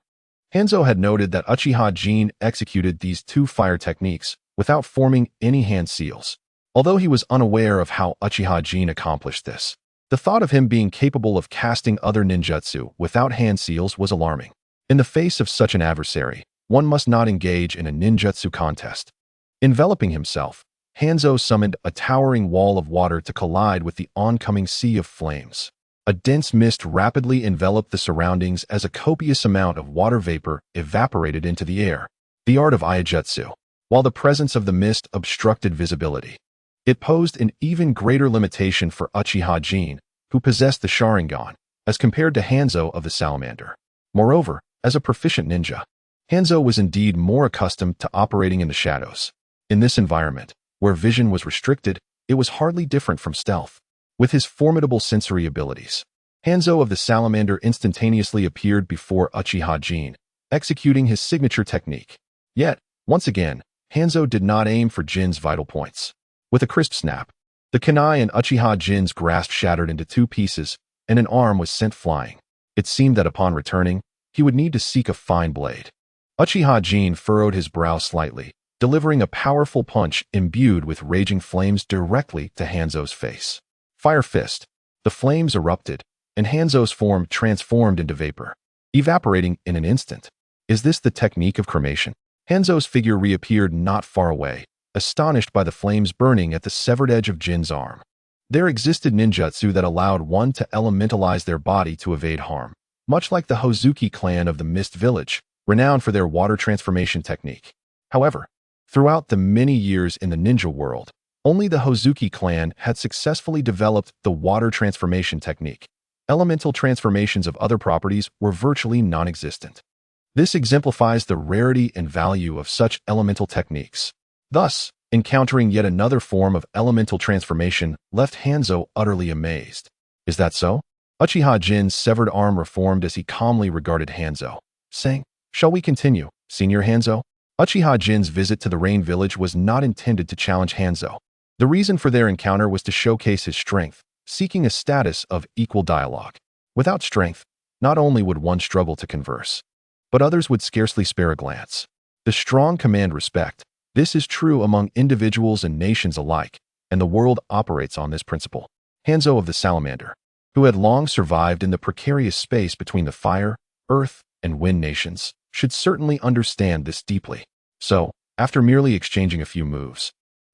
Hanzo had noted that Uchiha Jin executed these 2 fire techniques without forming any hand seals. Although he was unaware of how Uchiha Jin accomplished this, the thought of him being capable of casting other ninjutsu without hand seals was alarming. In the face of such an adversary, one must not engage in a ninjutsu contest. Enveloping himself, Hanzo summoned a towering wall of water to collide with the oncoming sea of flames. A dense mist rapidly enveloped the surroundings as a copious amount of water vapor evaporated into the air. The art of Iaijutsu. While the presence of the mist obstructed visibility, it posed an even greater limitation for Uchiha Jin, who possessed the Sharingan, as compared to Hanzo of the Salamander. Moreover, as a proficient ninja, Hanzo was indeed more accustomed to operating in the shadows. In this environment, where vision was restricted, it was hardly different from stealth. With his formidable sensory abilities, Hanzo of the Salamander instantaneously appeared before Uchiha Jin, executing his signature technique. Yet, once again, Hanzo did not aim for Jin's vital points. With a crisp snap, the kunai in Uchiha Jin's grasp shattered into 2 pieces, and an arm was sent flying. It seemed that upon returning, he would need to seek a fine blade. Uchiha Jin furrowed his brow slightly, delivering a powerful punch imbued with raging flames directly to Hanzo's face. Fire fist. The flames erupted, and Hanzo's form transformed into vapor, evaporating in an instant. Is this the technique of cremation? Hanzo's figure reappeared not far away, astonished by the flames burning at the severed edge of Jin's arm. There existed ninjutsu that allowed one to elementalize their body to evade harm, much like the Uchiha Clan of the Mist Village, renowned for their water transformation technique. However, throughout the many years in the ninja world, only the Uchiha Clan had successfully developed the water transformation technique. Elemental transformations of other properties were virtually non-existent. This exemplifies the rarity and value of such elemental techniques. Thus, encountering yet another form of elemental transformation left Hanzo utterly amazed. Is that so? Uchiha Jin's severed arm reformed as he calmly regarded Hanzo, saying, "Shall we continue, Senior Hanzo?" Uchiha Jin's visit to the Rain Village was not intended to challenge Hanzo. The reason for their encounter was to showcase his strength, seeking a status of equal dialogue. Without strength, not only would one struggle to converse, but others would scarcely spare a glance. The strong command respect. This is true among individuals and nations alike, and the world operates on this principle. Hanzo of the Salamander, who had long survived in the precarious space between the fire, earth, and wind nations, should certainly understand this deeply. So, after merely exchanging a few moves,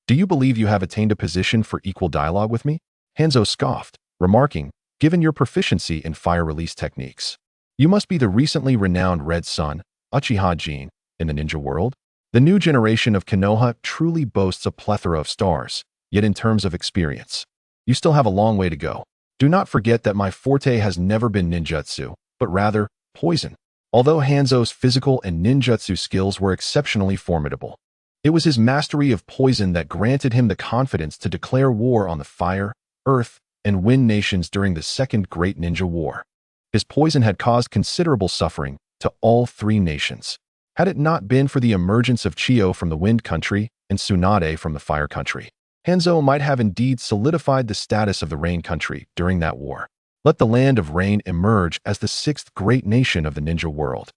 "Do you believe you have attained a position for equal dialogue with me?" Hanzo scoffed, remarking, "Given your proficiency in fire release techniques, you must be the recently renowned Red Sun, Uchiha Jin, in the ninja world. The new generation of Konoha truly boasts a plethora of stars, yet in terms of experience, you still have a long way to go. Do not forget that my forte has never been ninjutsu, but rather poison." Although Hanzo's physical and ninjutsu skills were exceptionally formidable, it was his mastery of poison that granted him the confidence to declare war on the fire, earth, and wind nations during the Second Great Ninja War. His poison had caused considerable suffering to all three nations. Had it not been for the emergence of Chiyo from the Wind Country and Tsunade from the Fire Country, Hanzo might have indeed solidified the status of the Rain Country during that war. Let the Land of Rain emerge as the sixth great nation of the ninja world,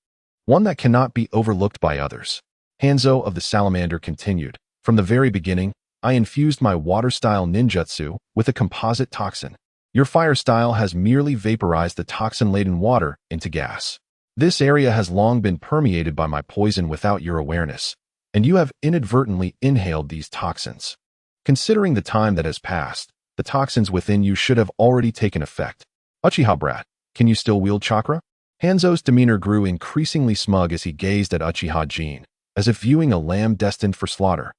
one that cannot be overlooked by others. Hanzo of the Salamander continued, "From the very beginning, I infused my water-style ninjutsu with a composite toxin. Your fire style has merely vaporized the toxin-laden water into gas. This area has long been permeated by my poison without your awareness, and you have inadvertently inhaled these toxins. Considering the time that has passed, the toxins within you should have already taken effect. Uchiha brat, can you still wield chakra?" Hanzo's demeanor grew increasingly smug as he gazed at Uchiha Jin, as if viewing a lamb destined for slaughter.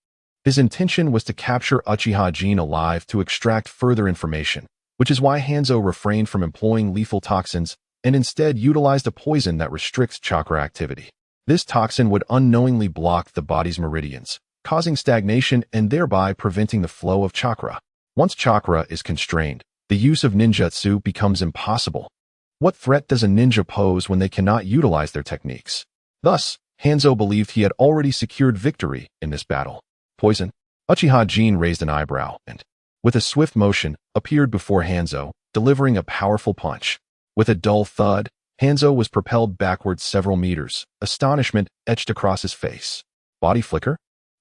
His intention was to capture Uchiha Jin alive to extract further information, which is why Hanzo refrained from employing lethal toxins and instead utilized a poison that restricts chakra activity. This toxin would unknowingly block the body's meridians, causing stagnation and thereby preventing the flow of chakra. Once chakra is constrained, the use of ninjutsu becomes impossible. What threat does a ninja pose when they cannot utilize their techniques? Thus, Hanzo believed he had already secured victory in this battle. Poison. Uchiha Jin raised an eyebrow and, with a swift motion, appeared before Hanzo, delivering a powerful punch. With a dull thud, Hanzo was propelled backwards several meters, astonishment etched across his face. Body flicker?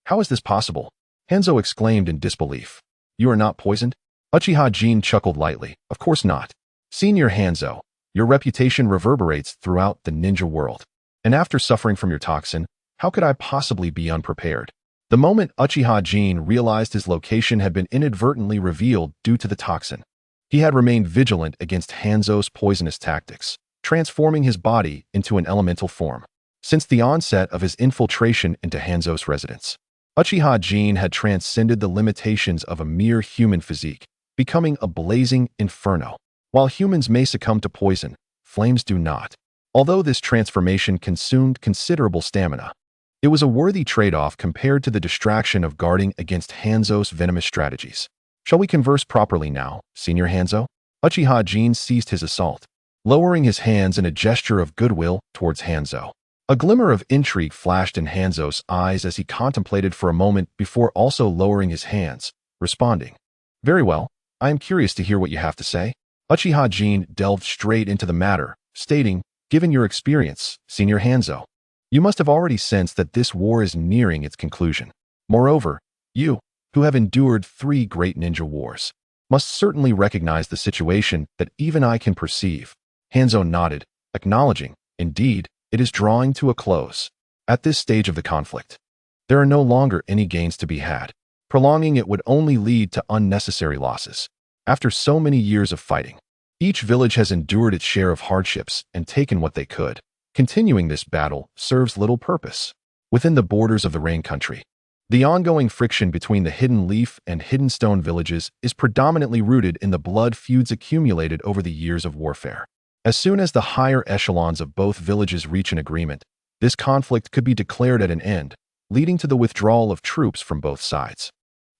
How is this possible? Hanzo exclaimed in disbelief. "You are not poisoned?" Uchiha Jin chuckled lightly. "Of course not. Senior Hanzo, your reputation reverberates throughout the ninja world. And after suffering from your toxin, how could I possibly be unprepared?" The moment Uchiha Jin realized his location had been inadvertently revealed due to the toxin, he had remained vigilant against Hanzo's poisonous tactics, transforming his body into an elemental form. Since the onset of his infiltration into Hanzo's residence, Uchiha Jin had transcended the limitations of a mere human physique, becoming a blazing inferno. While humans may succumb to poison, flames do not. Although this transformation consumed considerable stamina, it was a worthy trade-off compared to the distraction of guarding against Hanzo's venomous strategies. "Shall we converse properly now, Senior Hanzo?" Uchiha Jin ceased his assault, lowering his hands in a gesture of goodwill towards Hanzo. A glimmer of intrigue flashed in Hanzo's eyes as he contemplated for a moment before also lowering his hands, responding, "Very well, I am curious to hear what you have to say." Uchiha Jin delved straight into the matter, stating, "Given your experience, Senior Hanzo, you must have already sensed that this war is nearing its conclusion. Moreover, you, who have endured 3 great ninja wars, must certainly recognize the situation that even I can perceive. Hanzo nodded, acknowledging, indeed, it is drawing to a close. At this stage of the conflict, there are no longer any gains to be had. Prolonging it would only lead to unnecessary losses. After so many years of fighting, each village has endured its share of hardships and taken what they could. Continuing this battle serves little purpose. Within the borders of the Rain Country, the ongoing friction between the Hidden Leaf and Hidden Stone villages is predominantly rooted in the blood feuds accumulated over the years of warfare. As soon as the higher echelons of both villages reach an agreement, this conflict could be declared at an end, leading to the withdrawal of troops from both sides.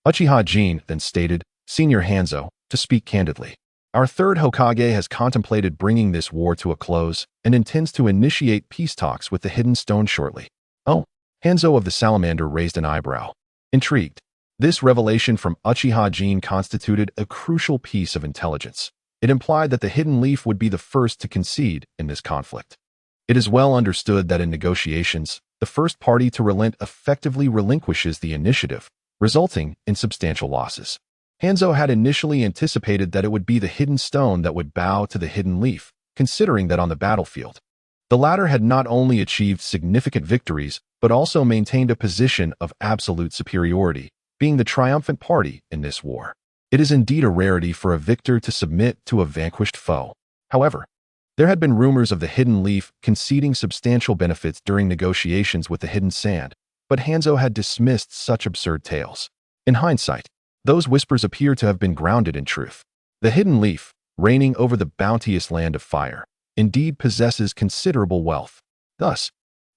Uchiha Jin then stated, Senior Hanzo, to speak candidly, our third Hokage has contemplated bringing this war to a close and intends to initiate peace talks with the Hidden Stone shortly. Oh, Hanzo of the Salamander raised an eyebrow. Intrigued, this revelation from Uchiha Jin constituted a crucial piece of intelligence. It implied that the Hidden Leaf would be the first to concede in this conflict. It is well understood that in negotiations, the first party to relent effectively relinquishes the initiative, resulting in substantial losses. Hanzo had initially anticipated that it would be the Hidden Stone that would bow to the Hidden Leaf, considering that on the battlefield, the latter had not only achieved significant victories, but also maintained a position of absolute superiority, being the triumphant party in this war. It is indeed a rarity for a victor to submit to a vanquished foe. However, there had been rumors of the Hidden Leaf conceding substantial benefits during negotiations with the Hidden Sand, but Hanzo had dismissed such absurd tales. In hindsight, those whispers appear to have been grounded in truth. The Hidden Leaf, reigning over the bounteous land of fire, indeed possesses considerable wealth. Thus,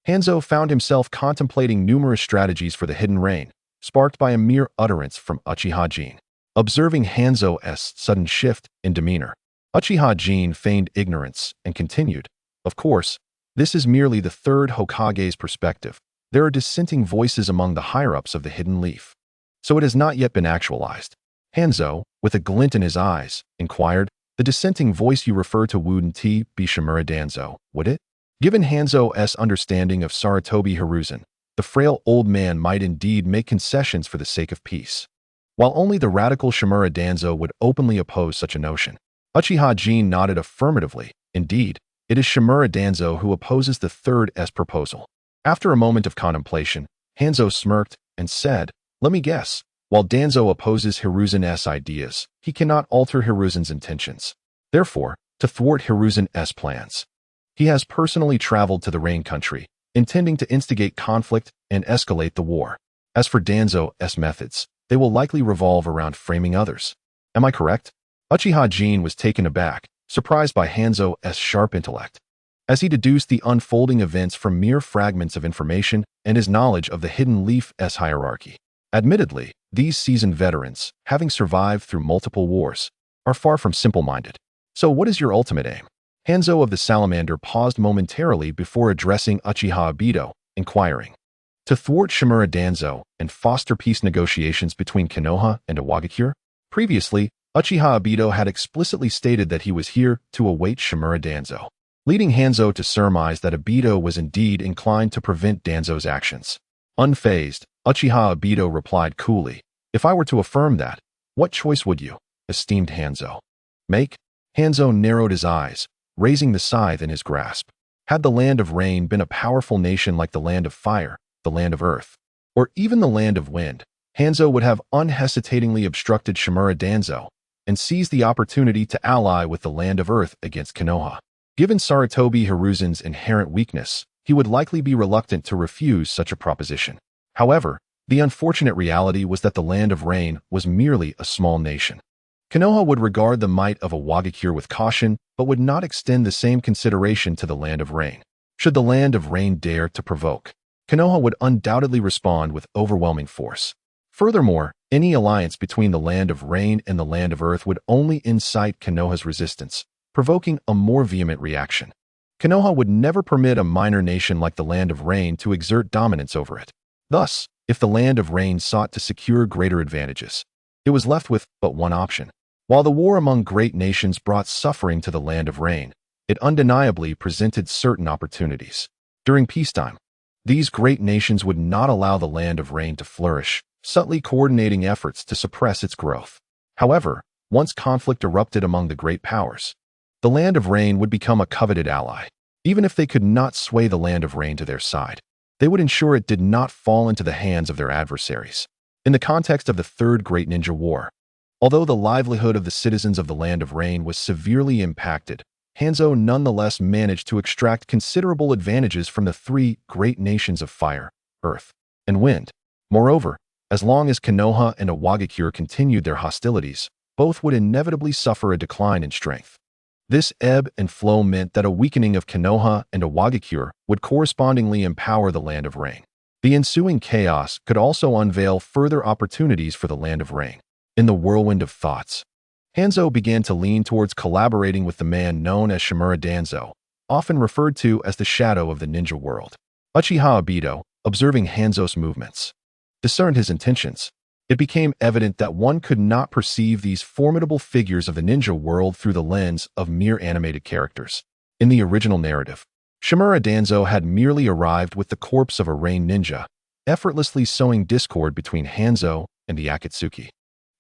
Hanzo found himself contemplating numerous strategies for the Hidden Rain, sparked by a mere utterance from Uchiha Jin. Observing Hanzo's sudden shift in demeanor, Uchiha Jin feigned ignorance and continued, Of course, this is merely the third Hokage's perspective. There are dissenting voices among the higher-ups of the Hidden Leaf, so it has not yet been actualized. Hanzo, with a glint in his eyes, inquired, The dissenting voice you refer to wouldn't be Shimura Danzo, would it? Given Hanzo's understanding of Sarutobi Hiruzen, the frail old man might indeed make concessions for the sake of peace, while only the radical Shimura Danzo would openly oppose such a notion. Uchiha Jin nodded affirmatively. Indeed, it is Shimura Danzo who opposes the third proposal. After a moment of contemplation, Hanzo smirked and said, Let me guess, while Danzo opposes Hiruzen's ideas, he cannot alter Hiruzen's intentions. Therefore, to thwart Hiruzen's plans, he has personally traveled to the Rain Country, intending to instigate conflict and escalate the war. As for Danzo's methods, they will likely revolve around framing others. Am I correct? Uchiha Jin was taken aback, surprised by Hanzo's sharp intellect, as he deduced the unfolding events from mere fragments of information and his knowledge of the Hidden Leaf's hierarchy. Admittedly, these seasoned veterans, having survived through multiple wars, are far from simple-minded. So what is your ultimate aim? Hanzo of the Salamander paused momentarily before addressing Uchiha Obito, inquiring, To thwart Shimura Danzo and foster peace negotiations between Konoha and Iwagakure? Previously, Uchiha Obito had explicitly stated that he was here to await Shimura Danzo, leading Hanzo to surmise that Obito was indeed inclined to prevent Danzo's actions. Unfazed, Uchiha Obito replied coolly, If I were to affirm that, what choice would you, esteemed Hanzo, make? Hanzo narrowed his eyes, raising the scythe in his grasp. Had the Land of Rain been a powerful nation like the Land of Fire, the Land of Earth, or even the Land of Wind, Hanzo would have unhesitatingly obstructed Shimura Danzo and seized the opportunity to ally with the Land of Earth against Konoha. Given Sarutobi Hiruzen's inherent weakness, he would likely be reluctant to refuse such a proposition. However, the unfortunate reality was that the Land of Rain was merely a small nation. Konoha would regard the might of Iwagakure with caution, but would not extend the same consideration to the Land of Rain. Should the Land of Rain dare to provoke, Konoha would undoubtedly respond with overwhelming force. Furthermore, any alliance between the Land of Rain and the Land of Earth would only incite Konoha's resistance, provoking a more vehement reaction. Konoha would never permit a minor nation like the Land of Rain to exert dominance over it. Thus, if the Land of Rain sought to secure greater advantages, it was left with but one option. While the war among great nations brought suffering to the Land of Rain, it undeniably presented certain opportunities. During peacetime, these great nations would not allow the Land of Rain to flourish, subtly coordinating efforts to suppress its growth. However, once conflict erupted among the great powers, the Land of Rain would become a coveted ally. Even if they could not sway the Land of Rain to their side, they would ensure it did not fall into the hands of their adversaries. In the context of the Third Great Ninja War, although the livelihood of the citizens of the Land of Rain was severely impacted, Hanzo nonetheless managed to extract considerable advantages from the three great nations of fire, earth, and wind. Moreover, as long as Konoha and Iwagakure continued their hostilities, both would inevitably suffer a decline in strength. This ebb and flow meant that a weakening of Konoha and Iwagakure would correspondingly empower the Land of Rain. The ensuing chaos could also unveil further opportunities for the Land of Rain. In the whirlwind of thoughts, Hanzo began to lean towards collaborating with the man known as Uchiha Danzo, often referred to as the shadow of the ninja world. Uchiha Obito, observing Hanzo's movements, discerned his intentions. It became evident that one could not perceive these formidable figures of the ninja world through the lens of mere animated characters. In the original narrative, Uchiha Danzo had merely arrived with the corpse of a rain ninja, effortlessly sowing discord between Hanzo and the Akatsuki,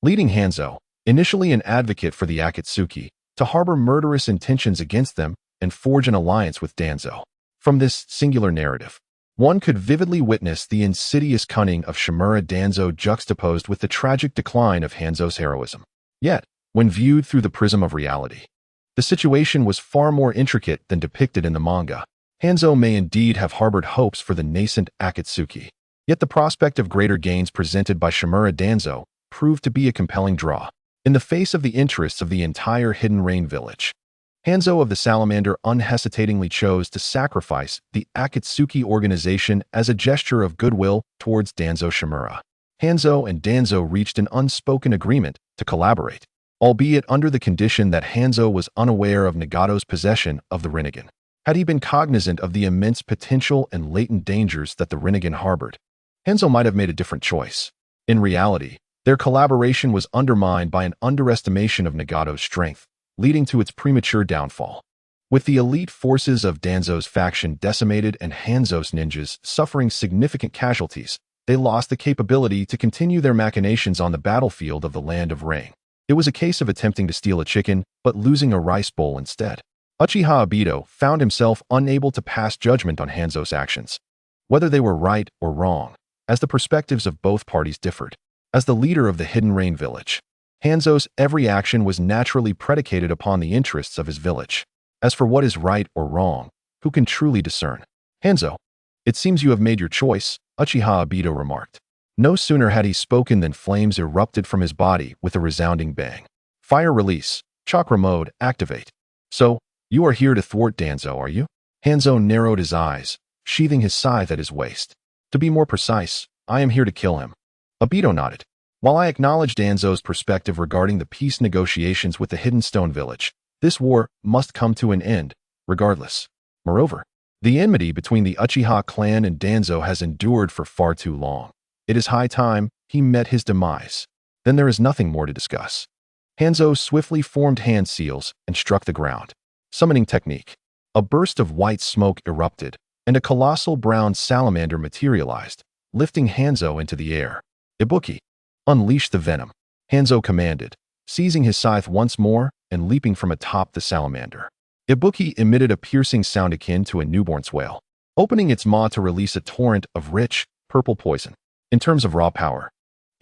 leading Hanzo, initially an advocate for the Akatsuki, to harbor murderous intentions against them and forge an alliance with Danzo. From this singular narrative, one could vividly witness the insidious cunning of Uchiha Danzo juxtaposed with the tragic decline of Hanzo's heroism. Yet, when viewed through the prism of reality, the situation was far more intricate than depicted in the manga. Hanzo may indeed have harbored hopes for the nascent Akatsuki, yet the prospect of greater gains presented by Uchiha Danzo proved to be a compelling draw. In the face of the interests of the entire Hidden Rain village, Hanzo of the Salamander unhesitatingly chose to sacrifice the Akatsuki organization as a gesture of goodwill towards Danzo Uchiha. Hanzo and Danzo reached an unspoken agreement to collaborate, albeit under the condition that Hanzo was unaware of Nagato's possession of the Rinnegan. Had he been cognizant of the immense potential and latent dangers that the Rinnegan harbored, Hanzo might have made a different choice. In reality, their collaboration was undermined by an underestimation of Nagato's strength, leading to its premature downfall. With the elite forces of Danzo's faction decimated and Hanzo's ninjas suffering significant casualties, they lost the capability to continue their machinations on the battlefield of the Land of Rain. It was a case of attempting to steal a chicken, but losing a rice bowl instead. Uchiha Obito found himself unable to pass judgment on Hanzo's actions, whether they were right or wrong, as the perspectives of both parties differed. As the leader of the Hidden Rain village, Hanzo's every action was naturally predicated upon the interests of his village. As for what is right or wrong, who can truly discern? Hanzo, it seems you have made your choice, Uchiha Obito remarked. No sooner had he spoken than flames erupted from his body with a resounding bang. Fire release, chakra mode, activate. So, you are here to thwart Danzo, are you? Hanzo narrowed his eyes, sheathing his scythe at his waist. To be more precise, I am here to kill him. Obito nodded. While I acknowledge Danzo's perspective regarding the peace negotiations with the Hidden Stone Village, this war must come to an end, regardless. Moreover, the enmity between the Uchiha clan and Danzo has endured for far too long. It is high time he met his demise. Then there is nothing more to discuss. Hanzo swiftly formed hand seals and struck the ground. Summoning technique. A burst of white smoke erupted, and a colossal brown salamander materialized, lifting Hanzo into the air. Ibuki, unleash the venom, Hanzo commanded, seizing his scythe once more and leaping from atop the salamander. Ibuki emitted a piercing sound akin to a newborn's wail, opening its maw to release a torrent of rich, purple poison. In terms of raw power,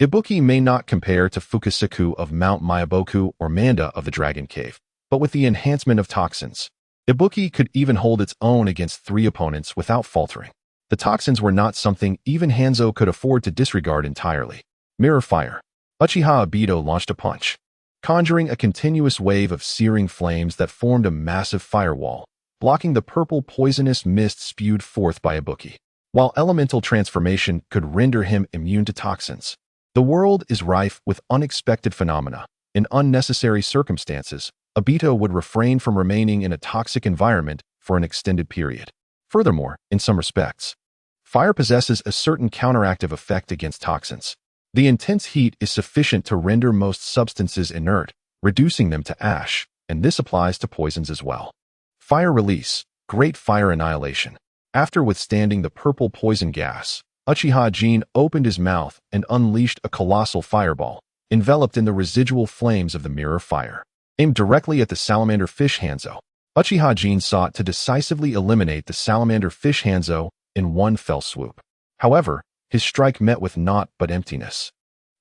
Ibuki may not compare to Fukusaku of Mount Myaboku or Manda of the Dragon Cave, but with the enhancement of toxins, Ibuki could even hold its own against 3 opponents without faltering. The toxins were not something even Hanzo could afford to disregard entirely. Mirror fire. Uchiha Obito launched a punch, conjuring a continuous wave of searing flames that formed a massive firewall, blocking the purple poisonous mist spewed forth by Ibuki. While elemental transformation could render him immune to toxins, the world is rife with unexpected phenomena. In unnecessary circumstances, Obito would refrain from remaining in a toxic environment for an extended period. Furthermore, in some respects, fire possesses a certain counteractive effect against toxins. The intense heat is sufficient to render most substances inert, reducing them to ash, and this applies to poisons as well. Fire release, great fire annihilation. After withstanding the purple poison gas, Uchiha Jin opened his mouth and unleashed a colossal fireball, enveloped in the residual flames of the mirror fire. Aimed directly at the salamander fish Hanzo, Uchiha Jin sought to decisively eliminate the salamander fish Hanzo in one fell swoop. However, his strike met with naught but emptiness.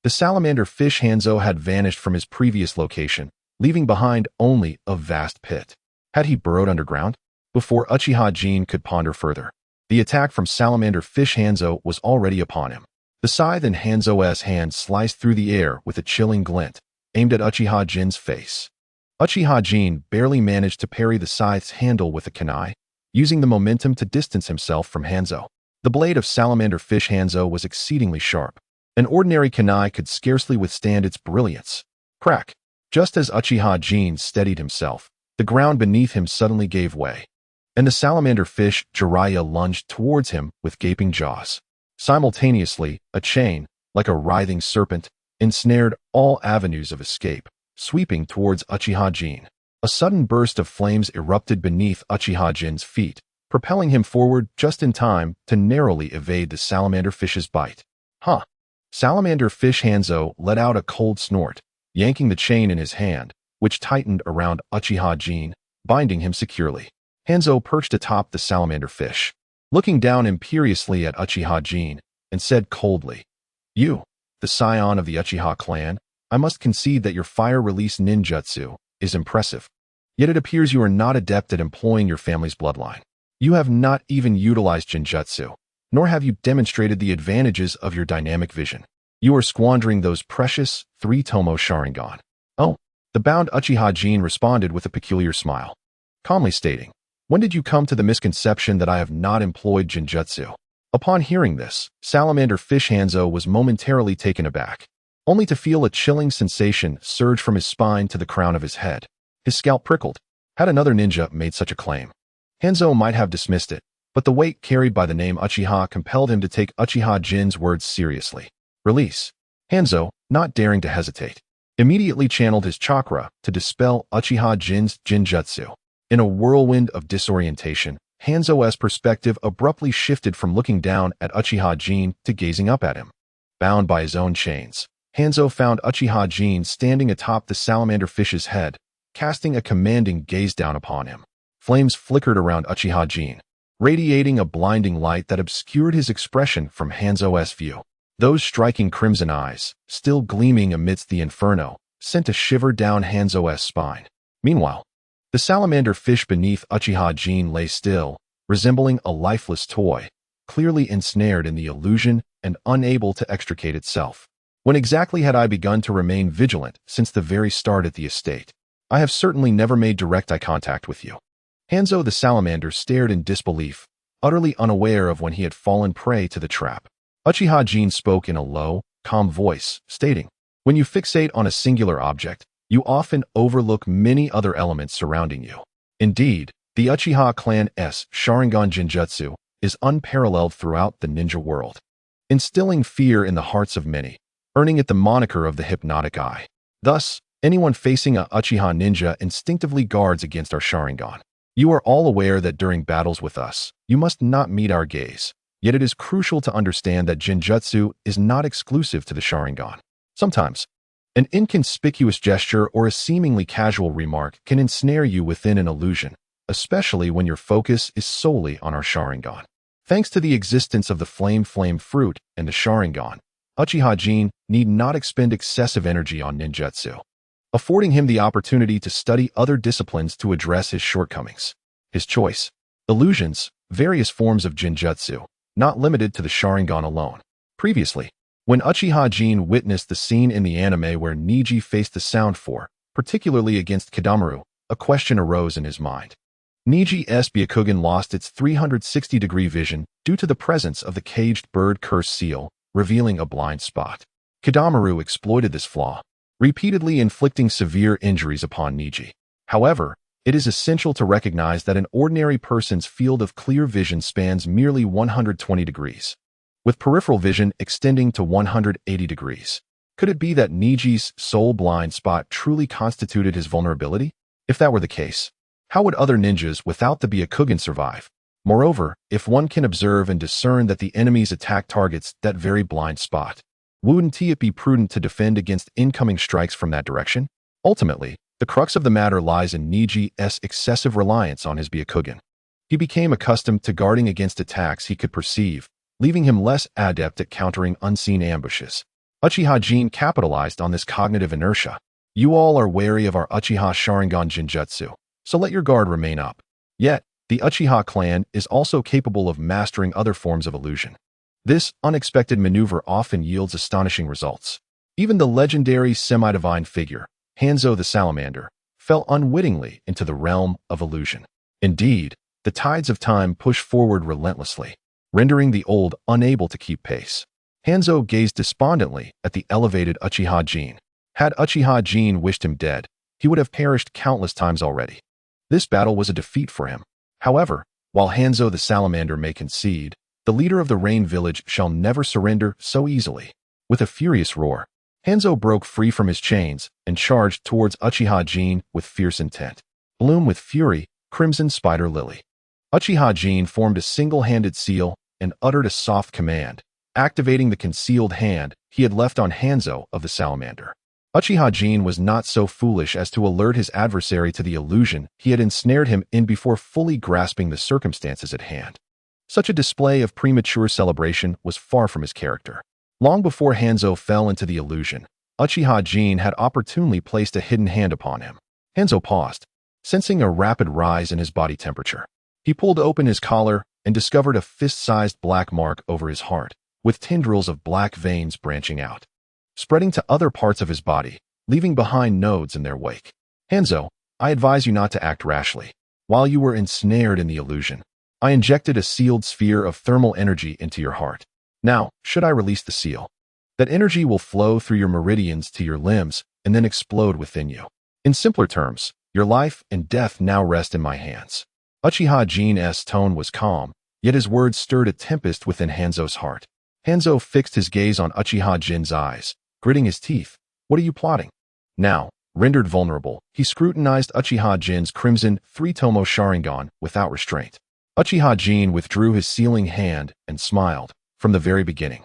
The salamander fish Hanzo had vanished from his previous location, leaving behind only a vast pit. Had he burrowed underground? Before Uchiha Jin could ponder further, the attack from salamander fish Hanzo was already upon him. The scythe in Hanzo's hand sliced through the air with a chilling glint, aimed at Uchiha Jin's face. Uchiha Jin barely managed to parry the scythe's handle with a kunai, using the momentum to distance himself from Hanzo. The blade of salamander fish Hanzo was exceedingly sharp. An ordinary kunai could scarcely withstand its brilliance. Crack! Just as Uchiha Jin steadied himself, the ground beneath him suddenly gave way, and the salamander fish Jiraiya lunged towards him with gaping jaws. Simultaneously, a chain, like a writhing serpent, ensnared all avenues of escape, sweeping towards Uchiha Jin. A sudden burst of flames erupted beneath Uchiha Jin's feet, propelling him forward just in time to narrowly evade the salamander fish's bite. Huh! Salamander fish Hanzo let out a cold snort, yanking the chain in his hand, which tightened around Uchiha Jin, binding him securely. Hanzo perched atop the salamander fish, looking down imperiously at Uchiha Jin, and said coldly, "You, the scion of the Uchiha clan, I must concede that your fire-release ninjutsu is impressive. Yet it appears you are not adept at employing your family's bloodline. You have not even utilized Jinjutsu, nor have you demonstrated the advantages of your dynamic vision. You are squandering those precious 3-tomo Sharingan." "Oh," the bound Uchiha Jin responded with a peculiar smile, calmly stating, "When did you come to the misconception that I have not employed Jinjutsu?" Upon hearing this, salamander fish Hanzo was momentarily taken aback, only to feel a chilling sensation surge from his spine to the crown of his head. His scalp prickled. Had another ninja made such a claim, Hanzo might have dismissed it, but the weight carried by the name Uchiha compelled him to take Uchiha Jin's words seriously. "Release." Hanzo, not daring to hesitate, immediately channeled his chakra to dispel Uchiha Jin's Jinjutsu. In a whirlwind of disorientation, Hanzo's perspective abruptly shifted from looking down at Uchiha Jin to gazing up at him. Bound by his own chains, Hanzo found Uchiha Jin standing atop the salamander fish's head, casting a commanding gaze down upon him. Flames flickered around Uchiha Jin, radiating a blinding light that obscured his expression from Hanzo's view. Those striking crimson eyes, still gleaming amidst the inferno, sent a shiver down Hanzo's spine. Meanwhile, the salamander fish beneath Uchiha Jin lay still, resembling a lifeless toy, clearly ensnared in the illusion and unable to extricate itself. When exactly had I begun to remain vigilant since the very start at the estate? I have certainly never made direct eye contact with you. Hanzo the salamander stared in disbelief, utterly unaware of when he had fallen prey to the trap. Uchiha Jin spoke in a low, calm voice, stating, "When you fixate on a singular object, you often overlook many other elements surrounding you. Indeed, the Uchiha Clan's Sharingan Jinjutsu is unparalleled throughout the ninja world, instilling fear in the hearts of many, earning it the moniker of the Hypnotic Eye. Thus, anyone facing a Uchiha ninja instinctively guards against our Sharingan. You are all aware that during battles with us, you must not meet our gaze. Yet it is crucial to understand that Jinjutsu is not exclusive to the Sharingan. Sometimes, an inconspicuous gesture or a seemingly casual remark can ensnare you within an illusion, especially when your focus is solely on our Sharingan. Thanks to the existence of the flame fruit and the Sharingan, Uchiha Jin need not expend excessive energy on ninjutsu, affording him the opportunity to study other disciplines to address his shortcomings. His choice: illusions, various forms of Jinjutsu, not limited to the Sharingan alone. Previously, when Uchiha Jin witnessed the scene in the anime where Niji faced the Sound Four, particularly against Kidamaru, a question arose in his mind. Niji's Byakugan lost its 360-degree vision due to the presence of the caged bird curse seal, revealing a blind spot. Kidamaru exploited this flaw, repeatedly inflicting severe injuries upon Niji. However, it is essential to recognize that an ordinary person's field of clear vision spans merely 120 degrees, with peripheral vision extending to 180 degrees. Could it be that Niji's sole blind spot truly constituted his vulnerability? If that were the case, how would other ninjas without the Byakugan survive? Moreover, if one can observe and discern that the enemy's attack targets that very blind spot, Wouldn't it be prudent to defend against incoming strikes from that direction? Ultimately, the crux of the matter lies in Niji's excessive reliance on his Byakugan. He became accustomed to guarding against attacks he could perceive, leaving him less adept at countering unseen ambushes. Uchiha Jin capitalized on this cognitive inertia. You all are wary of our Uchiha Sharingan Jinjutsu, so let your guard remain up. Yet, the Uchiha clan is also capable of mastering other forms of illusion. This unexpected maneuver often yields astonishing results. Even the legendary semi-divine figure, Hanzo the Salamander, fell unwittingly into the realm of illusion. Indeed, the tides of time push forward relentlessly, rendering the old unable to keep pace. Hanzo gazed despondently at the elevated Uchiha Jin. Had Uchiha Jin wished him dead, he would have perished countless times already. This battle was a defeat for him. However, while Hanzo the Salamander may concede, the leader of the Rain Village shall never surrender so easily. With a furious roar, Hanzo broke free from his chains and charged towards Uchiha Jin with fierce intent. Bloom with fury, Crimson Spider Lily. Uchiha Jin formed a single-handed seal and uttered a soft command, activating the concealed hand he had left on Hanzo of the Salamander. Uchiha Jin was not so foolish as to alert his adversary to the illusion he had ensnared him in before fully grasping the circumstances at hand. Such a display of premature celebration was far from his character. Long before Hanzo fell into the illusion, Uchiha Jin had opportunely placed a hidden hand upon him. Hanzo paused, sensing a rapid rise in his body temperature. He pulled open his collar and discovered a fist-sized black mark over his heart, with tendrils of black veins branching out, spreading to other parts of his body, leaving behind nodes in their wake. Hanzo, I advise you not to act rashly. While you were ensnared in the illusion, I injected a sealed sphere of thermal energy into your heart. Now, should I release the seal? That energy will flow through your meridians to your limbs and then explode within you. In simpler terms, your life and death now rest in my hands. Uchiha Jin's tone was calm, yet his words stirred a tempest within Hanzo's heart. Hanzo fixed his gaze on Uchiha Jin's eyes, gritting his teeth. What are you plotting? Now, rendered vulnerable, he scrutinized Uchiha Jin's crimson three-tomo Sharingan without restraint. Uchiha Jin withdrew his sealing hand and smiled. From the very beginning,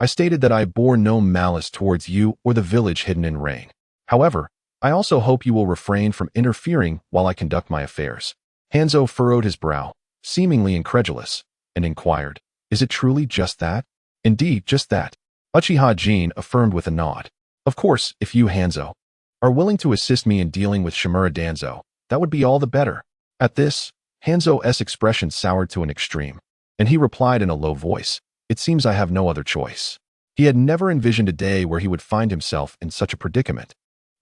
I stated that I bore no malice towards you or the village hidden in rain. However, I also hope you will refrain from interfering while I conduct my affairs. Hanzo furrowed his brow, seemingly incredulous, and inquired, Is it truly just that? Indeed, just that. Uchiha Jin affirmed with a nod. Of course, if you, Hanzo, are willing to assist me in dealing with Shimura Danzo, that would be all the better. At this, Hanzo's expression soured to an extreme, and he replied in a low voice, It seems I have no other choice. He had never envisioned a day where he would find himself in such a predicament.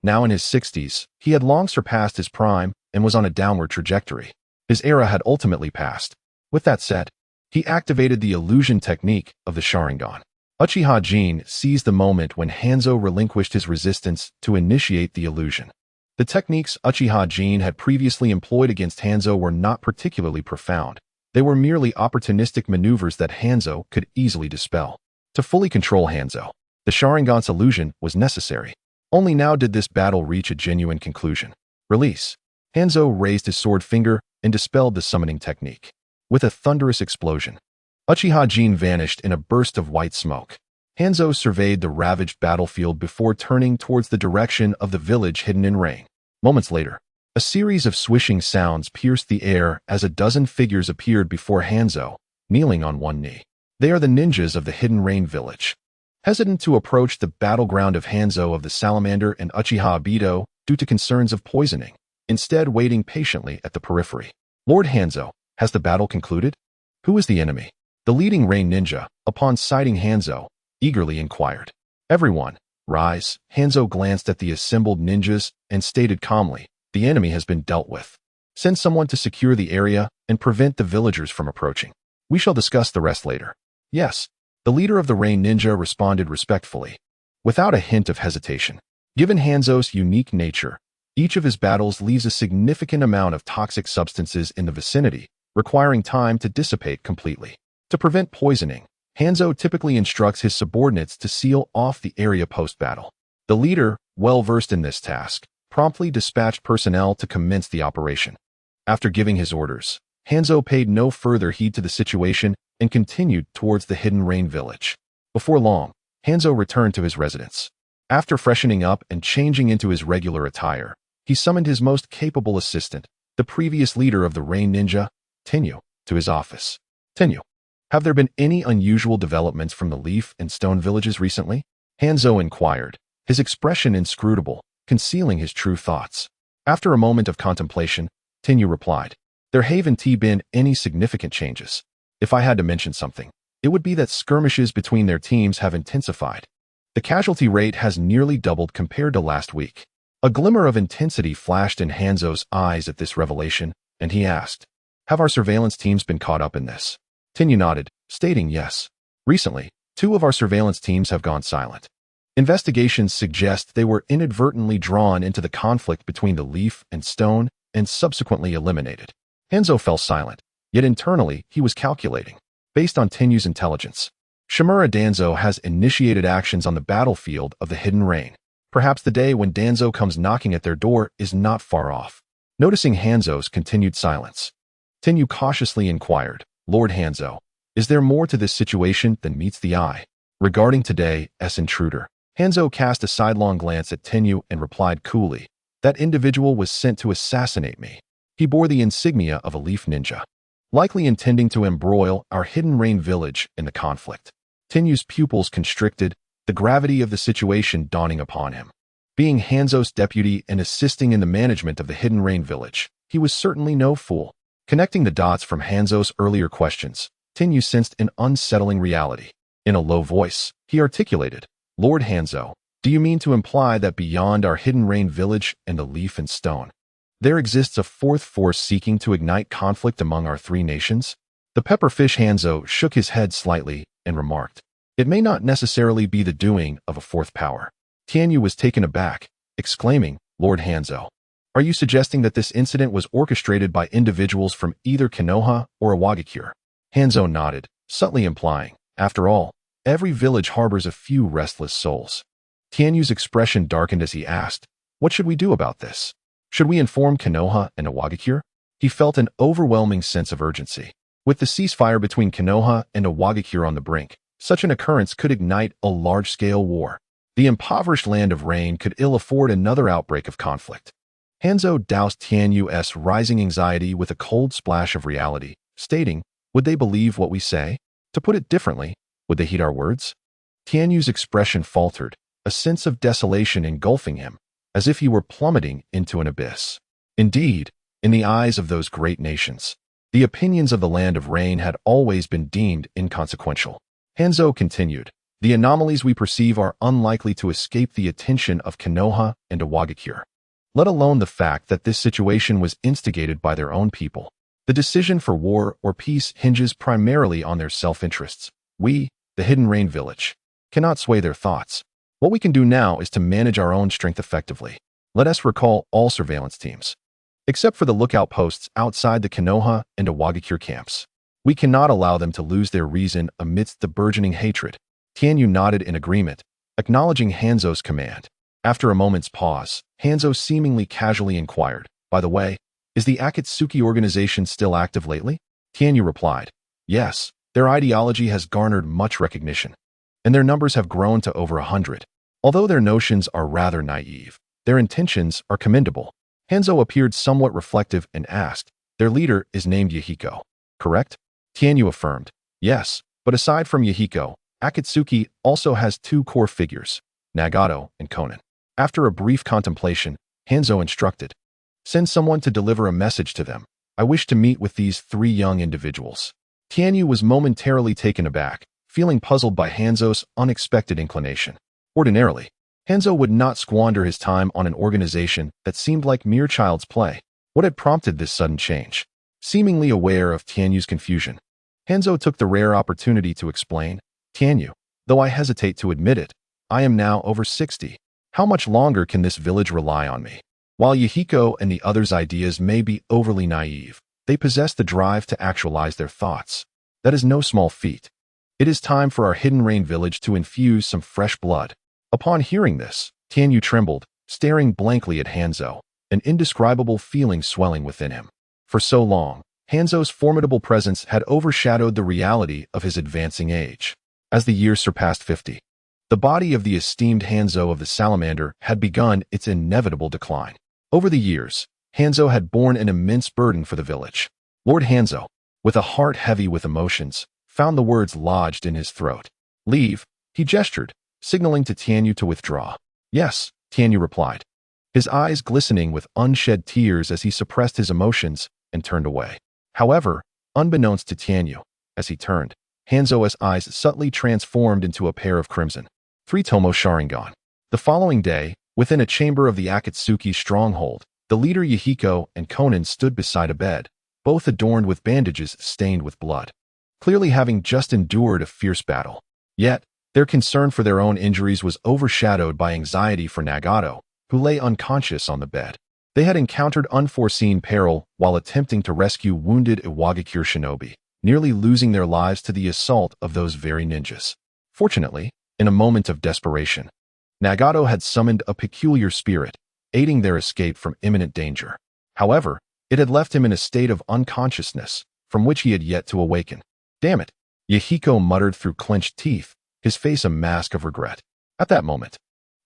Now in his 60s, he had long surpassed his prime and was on a downward trajectory. His era had ultimately passed. With that said, he activated the illusion technique of the Sharingan. Uchiha Jin seized the moment when Hanzo relinquished his resistance to initiate the illusion. The techniques Uchiha Jin had previously employed against Hanzo were not particularly profound. They were merely opportunistic maneuvers that Hanzo could easily dispel. To fully control Hanzo, the Sharingan's illusion was necessary. Only now did this battle reach a genuine conclusion. Release. Hanzo raised his sword finger and dispelled the summoning technique. With a thunderous explosion, Uchiha Jin vanished in a burst of white smoke. Hanzo surveyed the ravaged battlefield before turning towards the direction of the village hidden in rain. Moments later, a series of swishing sounds pierced the air as a dozen figures appeared before Hanzo, kneeling on one knee. They are the ninjas of the hidden rain village. Hesitant to approach the battleground of Hanzo of the Salamander and Uchiha Obito due to concerns of poisoning, instead waiting patiently at the periphery. Lord Hanzo, has the battle concluded? Who is the enemy? The leading rain ninja, upon sighting Hanzo, eagerly inquired. Everyone, rise. Hanzo glanced at the assembled ninjas and stated calmly, the enemy has been dealt with. Send someone to secure the area and prevent the villagers from approaching. We shall discuss the rest later. Yes, the leader of the rain ninja responded respectfully, without a hint of hesitation. Given Hanzo's unique nature, each of his battles leaves a significant amount of toxic substances in the vicinity, requiring time to dissipate completely. To prevent poisoning, Hanzo typically instructs his subordinates to seal off the area post-battle. The leader, well-versed in this task, promptly dispatched personnel to commence the operation. After giving his orders, Hanzo paid no further heed to the situation and continued towards the hidden rain village. Before long, Hanzo returned to his residence. After freshening up and changing into his regular attire, he summoned his most capable assistant, the previous leader of the Rain Ninja, Tenyu, to his office. Tenyu, have there been any unusual developments from the Leaf and Stone villages recently? Hanzo inquired, his expression inscrutable, concealing his true thoughts. After a moment of contemplation, Tenyu replied, there haven't been any significant changes. If I had to mention something, it would be that skirmishes between their teams have intensified. The casualty rate has nearly doubled compared to last week. A glimmer of intensity flashed in Hanzo's eyes at this revelation, and he asked, have our surveillance teams been caught up in this? Tenyu nodded, stating yes. Recently, 2 of our surveillance teams have gone silent. Investigations suggest they were inadvertently drawn into the conflict between the Leaf and Stone and subsequently eliminated. Hanzo fell silent, yet internally he was calculating. Based on Tenyu's intelligence, Uchiha Danzo has initiated actions on the battlefield of the Hidden Rain. Perhaps the day when Danzo comes knocking at their door is not far off. Noticing Hanzo's continued silence, Tenyu cautiously inquired, Lord Hanzo, is there more to this situation than meets the eye? Regarding today's intruder, Hanzo cast a sidelong glance at Tenyu and replied coolly, that individual was sent to assassinate me. He bore the insignia of a Leaf Ninja, likely intending to embroil our Hidden Rain village in the conflict. Tenyu's pupils constricted, the gravity of the situation dawning upon him. Being Hanzo's deputy and assisting in the management of the Hidden Rain village, he was certainly no fool. Connecting the dots from Hanzo's earlier questions, Tenyu sensed an unsettling reality. In a low voice, he articulated, Lord Hanzo, do you mean to imply that beyond our Hidden Rain village and the Leaf and Stone, there exists a 4th force seeking to ignite conflict among our 3 nations? The pepperfish Hanzo shook his head slightly and remarked, it may not necessarily be the doing of a 4th power. Tenyu was taken aback, exclaiming, Lord Hanzo, are you suggesting that this incident was orchestrated by individuals from either Konoha or Iwagakure? Hanzo nodded, subtly implying, after all, every village harbors a few restless souls. Tenyu's expression darkened as he asked, what should we do about this? Should we inform Konoha and Iwagakure? He felt an overwhelming sense of urgency. With the ceasefire between Konoha and Iwagakure on the brink, such an occurrence could ignite a large-scale war. The impoverished land of Rain could ill afford another outbreak of conflict. Hanzo doused Tenyu's rising anxiety with a cold splash of reality, stating, would they believe what we say? To put it differently, would they heed our words? Tenyu's expression faltered, a sense of desolation engulfing him, as if he were plummeting into an abyss. Indeed, in the eyes of those great nations, the opinions of the Land of Rain had always been deemed inconsequential. Hanzo continued, the anomalies we perceive are unlikely to escape the attention of Konoha and Iwagakure, let alone the fact that this situation was instigated by their own people. The decision for war or peace hinges primarily on their self-interests. We, the Hidden Rain village, cannot sway their thoughts. What we can do now is to manage our own strength effectively. Let us recall all surveillance teams, except for the lookout posts outside the Konoha and Iwagakure camps. We cannot allow them to lose their reason amidst the burgeoning hatred. Tenyu nodded in agreement, acknowledging Hanzo's command. After a moment's pause, Hanzo seemingly casually inquired, by the way, is the Akatsuki organization still active lately? Tenyu replied, yes, their ideology has garnered much recognition, and their numbers have grown to over 100. Although their notions are rather naive, their intentions are commendable. Hanzo appeared somewhat reflective and asked, their leader is named Yahiko, correct? Tenyu affirmed, yes, but aside from Yahiko, Akatsuki also has 2 core figures, Nagato and Konan. After a brief contemplation, Hanzo instructed, send someone to deliver a message to them. I wish to meet with these 3 young individuals. Tenyu was momentarily taken aback, feeling puzzled by Hanzo's unexpected inclination. Ordinarily, Hanzo would not squander his time on an organization that seemed like mere child's play. What had prompted this sudden change? Seemingly aware of Tenyu's confusion, Hanzo took the rare opportunity to explain, Tenyu, though I hesitate to admit it, I am now over 60. How much longer can this village rely on me? While Yahiko and the others' ideas may be overly naive, they possess the drive to actualize their thoughts. That is no small feat. It is time for our Hidden Rain village to infuse some fresh blood. Upon hearing this, Tenyu trembled, staring blankly at Hanzo, an indescribable feeling swelling within him. For so long, Hanzo's formidable presence had overshadowed the reality of his advancing age. As the years surpassed 50, The body of the esteemed Hanzo of the Salamander had begun its inevitable decline. Over the years, Hanzo had borne an immense burden for the village. Lord Hanzo, with a heart heavy with emotions, found the words lodged in his throat. "Leave," he gestured, signaling to Tianyu to withdraw. "Yes," Tianyu replied, his eyes glistening with unshed tears as he suppressed his emotions and turned away. However, unbeknownst to Tianyu, as he turned, Hanzo's eyes subtly transformed into a pair of crimson. 3 Tomo Sharingan. The following day, within a chamber of the Akatsuki stronghold, the leader Yahiko and Konan stood beside a bed, both adorned with bandages stained with blood, clearly having just endured a fierce battle. Yet, their concern for their own injuries was overshadowed by anxiety for Nagato, who lay unconscious on the bed. They had encountered unforeseen peril while attempting to rescue wounded Iwagakure shinobi, nearly losing their lives to the assault of those very ninjas. Fortunately, in a moment of desperation, Nagato had summoned a peculiar spirit, aiding their escape from imminent danger. However, it had left him in a state of unconsciousness, from which he had yet to awaken. "Damn it," Yahiko muttered through clenched teeth, his face a mask of regret. At that moment,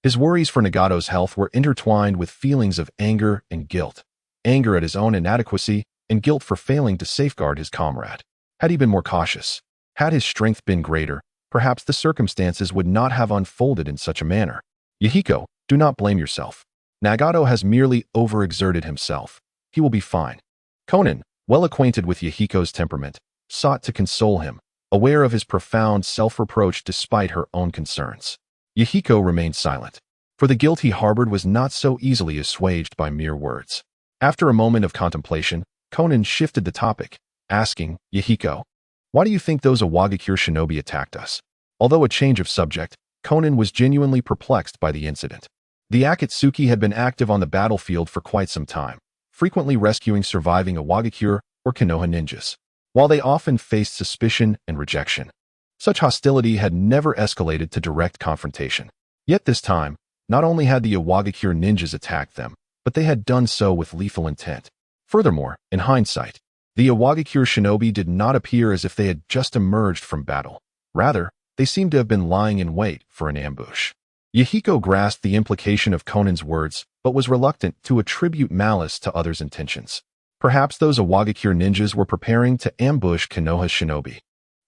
his worries for Nagato's health were intertwined with feelings of anger and guilt. Anger at his own inadequacy and guilt for failing to safeguard his comrade. Had he been more cautious, had his strength been greater, perhaps the circumstances would not have unfolded in such a manner. "Yahiko, do not blame yourself. Nagato has merely overexerted himself. He will be fine." Konan, well acquainted with Yahiko's temperament, sought to console him, aware of his profound self-reproach despite her own concerns. Yahiko remained silent, for the guilt he harbored was not so easily assuaged by mere words. After a moment of contemplation, Konan shifted the topic, asking, "Yahiko, why do you think those Iwagakure shinobi attacked us?" Although a change of subject, Konan was genuinely perplexed by the incident. The Akatsuki had been active on the battlefield for quite some time, frequently rescuing surviving Iwagakure or Konoha ninjas. While they often faced suspicion and rejection, such hostility had never escalated to direct confrontation. Yet this time, not only had the Iwagakure ninjas attacked them, but they had done so with lethal intent. Furthermore, in hindsight, the Iwagakure shinobi did not appear as if they had just emerged from battle. Rather, they seemed to have been lying in wait for an ambush. Yahiko grasped the implication of Konan's words, but was reluctant to attribute malice to others' intentions. Perhaps those Iwagakure ninjas were preparing to ambush Konoha shinobi,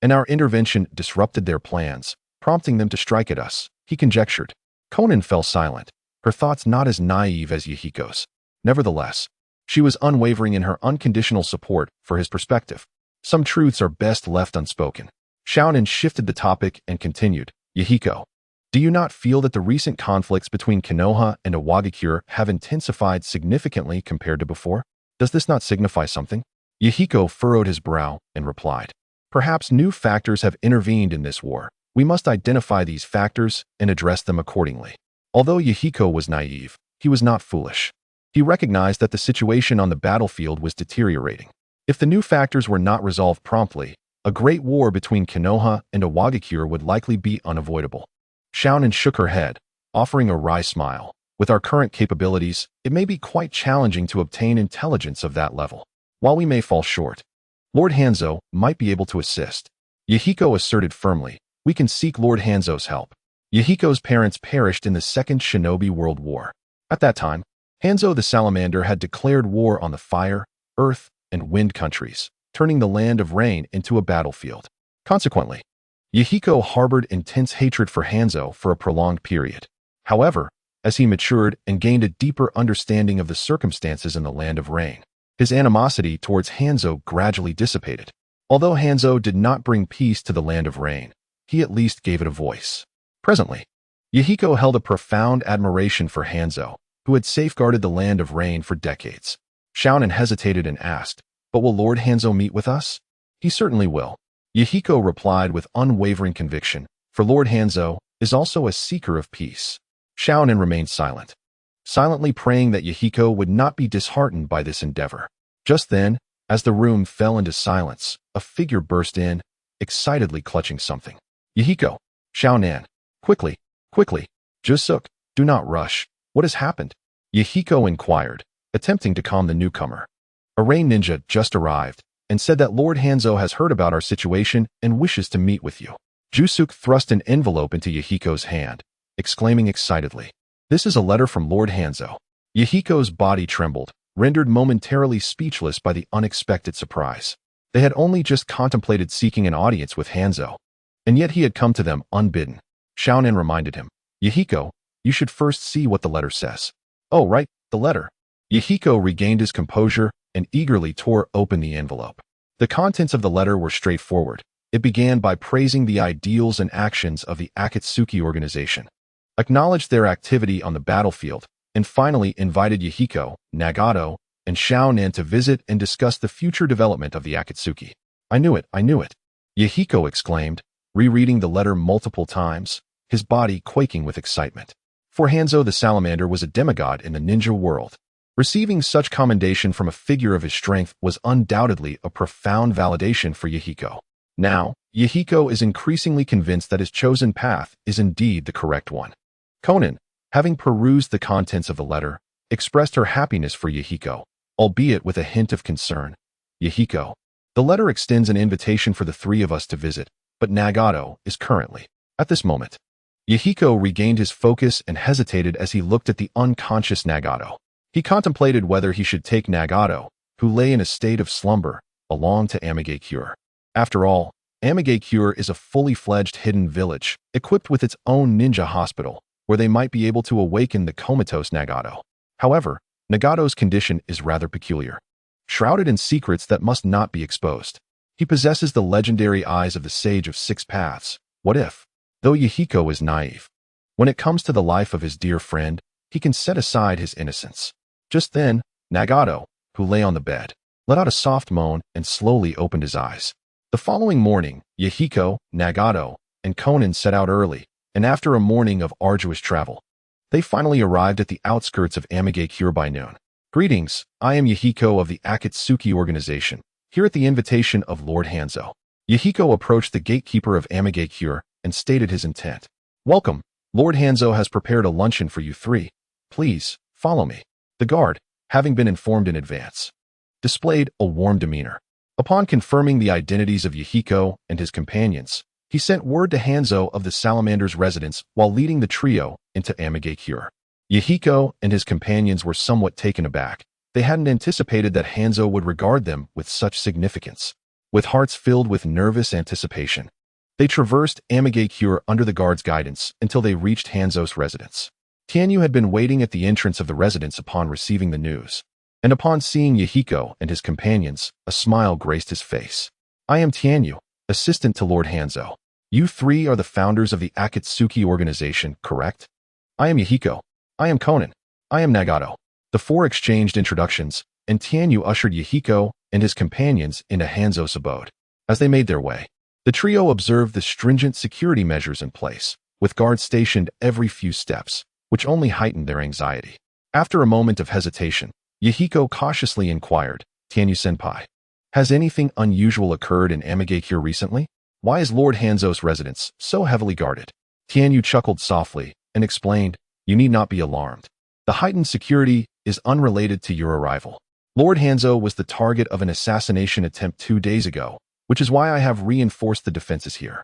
and our intervention disrupted their plans, prompting them to strike at us, he conjectured. Konan fell silent, her thoughts not as naive as Yahiko's. Nevertheless, she was unwavering in her unconditional support for his perspective. Some truths are best left unspoken. Shounen shifted the topic and continued, "Yahiko, do you not feel that the recent conflicts between Konoha and Iwagakure have intensified significantly compared to before? Does this not signify something?" Yahiko furrowed his brow and replied, "Perhaps new factors have intervened in this war. We must identify these factors and address them accordingly." Although Yahiko was naive, he was not foolish. He recognized that the situation on the battlefield was deteriorating. If the new factors were not resolved promptly, a great war between Konoha and Iwagakure would likely be unavoidable. Shounen shook her head, offering a wry smile. "With our current capabilities, it may be quite challenging to obtain intelligence of that level. While we may fall short, Lord Hanzo might be able to assist." Yahiko asserted firmly, "We can seek Lord Hanzo's help." Yahiko's parents perished in the Second Shinobi World War. At that time, Hanzo the Salamander had declared war on the fire, earth, and wind countries, turning the land of rain into a battlefield. Consequently, Yahiko harbored intense hatred for Hanzo for a prolonged period. However, as he matured and gained a deeper understanding of the circumstances in the land of rain, his animosity towards Hanzo gradually dissipated. Although Hanzo did not bring peace to the land of rain, he at least gave it a voice. Presently, Yahiko held a profound admiration for Hanzo, who had safeguarded the land of rain for decades. Shounen hesitated and asked, "But will Lord Hanzo meet with us?" "He certainly will," Yahiko replied with unwavering conviction, "for Lord Hanzo is also a seeker of peace." Shounen remained silent, silently praying that Yahiko would not be disheartened by this endeavor. Just then, as the room fell into silence, a figure burst in, excitedly clutching something. "Yahiko! Shounen! Quickly! Quickly! Jusuk, do not rush. What has happened?" Yahiko inquired, attempting to calm the newcomer. "A rain ninja just arrived and said that Lord Hanzo has heard about our situation and wishes to meet with you." Jusuk thrust an envelope into Yahiko's hand, exclaiming excitedly, "This is a letter from Lord Hanzo." Yahiko's body trembled, rendered momentarily speechless by the unexpected surprise. They had only just contemplated seeking an audience with Hanzo, and yet he had come to them unbidden. Xiaonan reminded him, "Yahiko, you should first see what the letter says." "Oh, right, the letter." Yahiko regained his composure and eagerly tore open the envelope. The contents of the letter were straightforward. It began by praising the ideals and actions of the Akatsuki organization, acknowledged their activity on the battlefield, and finally invited Yahiko, Nagato, and Xiaonan to visit and discuss the future development of the Akatsuki. I knew it. Yahiko exclaimed, rereading the letter multiple times, his body quaking with excitement. For Hanzo the Salamander was a demigod in the ninja world. Receiving such commendation from a figure of his strength was undoubtedly a profound validation for Yahiko. Now, Yahiko is increasingly convinced that his chosen path is indeed the correct one. Conan, having perused the contents of the letter, expressed her happiness for Yahiko, albeit with a hint of concern. "Yahiko, the letter extends an invitation for the three of us to visit, but Nagato is currently." At this moment, Yahiko regained his focus and hesitated as he looked at the unconscious Nagato. He contemplated whether he should take Nagato, who lay in a state of slumber, along to Amigakure. After all, Amigakure is a fully fledged hidden village, equipped with its own ninja hospital, where they might be able to awaken the comatose Nagato. However, Nagato's condition is rather peculiar, shrouded in secrets that must not be exposed. He possesses the legendary eyes of the Sage of Six Paths. What if? Though Yahiko is naive, when it comes to the life of his dear friend, he can set aside his innocence. Just then, Nagato, who lay on the bed, let out a soft moan and slowly opened his eyes. The following morning, Yahiko, Nagato, and Conan set out early, and after a morning of arduous travel, they finally arrived at the outskirts of Amigakure by noon. "Greetings, I am Yahiko of the Akatsuki organization, here at the invitation of Lord Hanzo." Yahiko approached the gatekeeper of Amigakure and stated his intent. "Welcome, Lord Hanzo has prepared a luncheon for you three. Please, follow me." The guard, having been informed in advance, displayed a warm demeanor. Upon confirming the identities of Yahiko and his companions, he sent word to Hanzo of the Salamander's residence while leading the trio into Amigakure. Yahiko and his companions were somewhat taken aback. They hadn't anticipated that Hanzo would regard them with such significance. With hearts filled with nervous anticipation, they traversed Amigakure under the guard's guidance until they reached Hanzo's residence. Tianyu had been waiting at the entrance of the residence upon receiving the news, and upon seeing Yahiko and his companions, a smile graced his face. "I am Tianyu, assistant to Lord Hanzo. You three are the founders of the Akatsuki organization, correct?" "I am Yahiko. I am Conan. I am Nagato." The four exchanged introductions, and Tianyu ushered Yahiko and his companions into Hanzo's abode. As they made their way, the trio observed the stringent security measures in place, with guards stationed every few steps, which only heightened their anxiety. After a moment of hesitation, Yahiko cautiously inquired, "Tianyu-senpai, has anything unusual occurred in Amigakure recently? Why is Lord Hanzo's residence so heavily guarded?" Tianyu chuckled softly and explained, "You need not be alarmed. The heightened security is unrelated to your arrival. Lord Hanzo was the target of an assassination attempt 2 days ago, which is why I have reinforced the defenses here."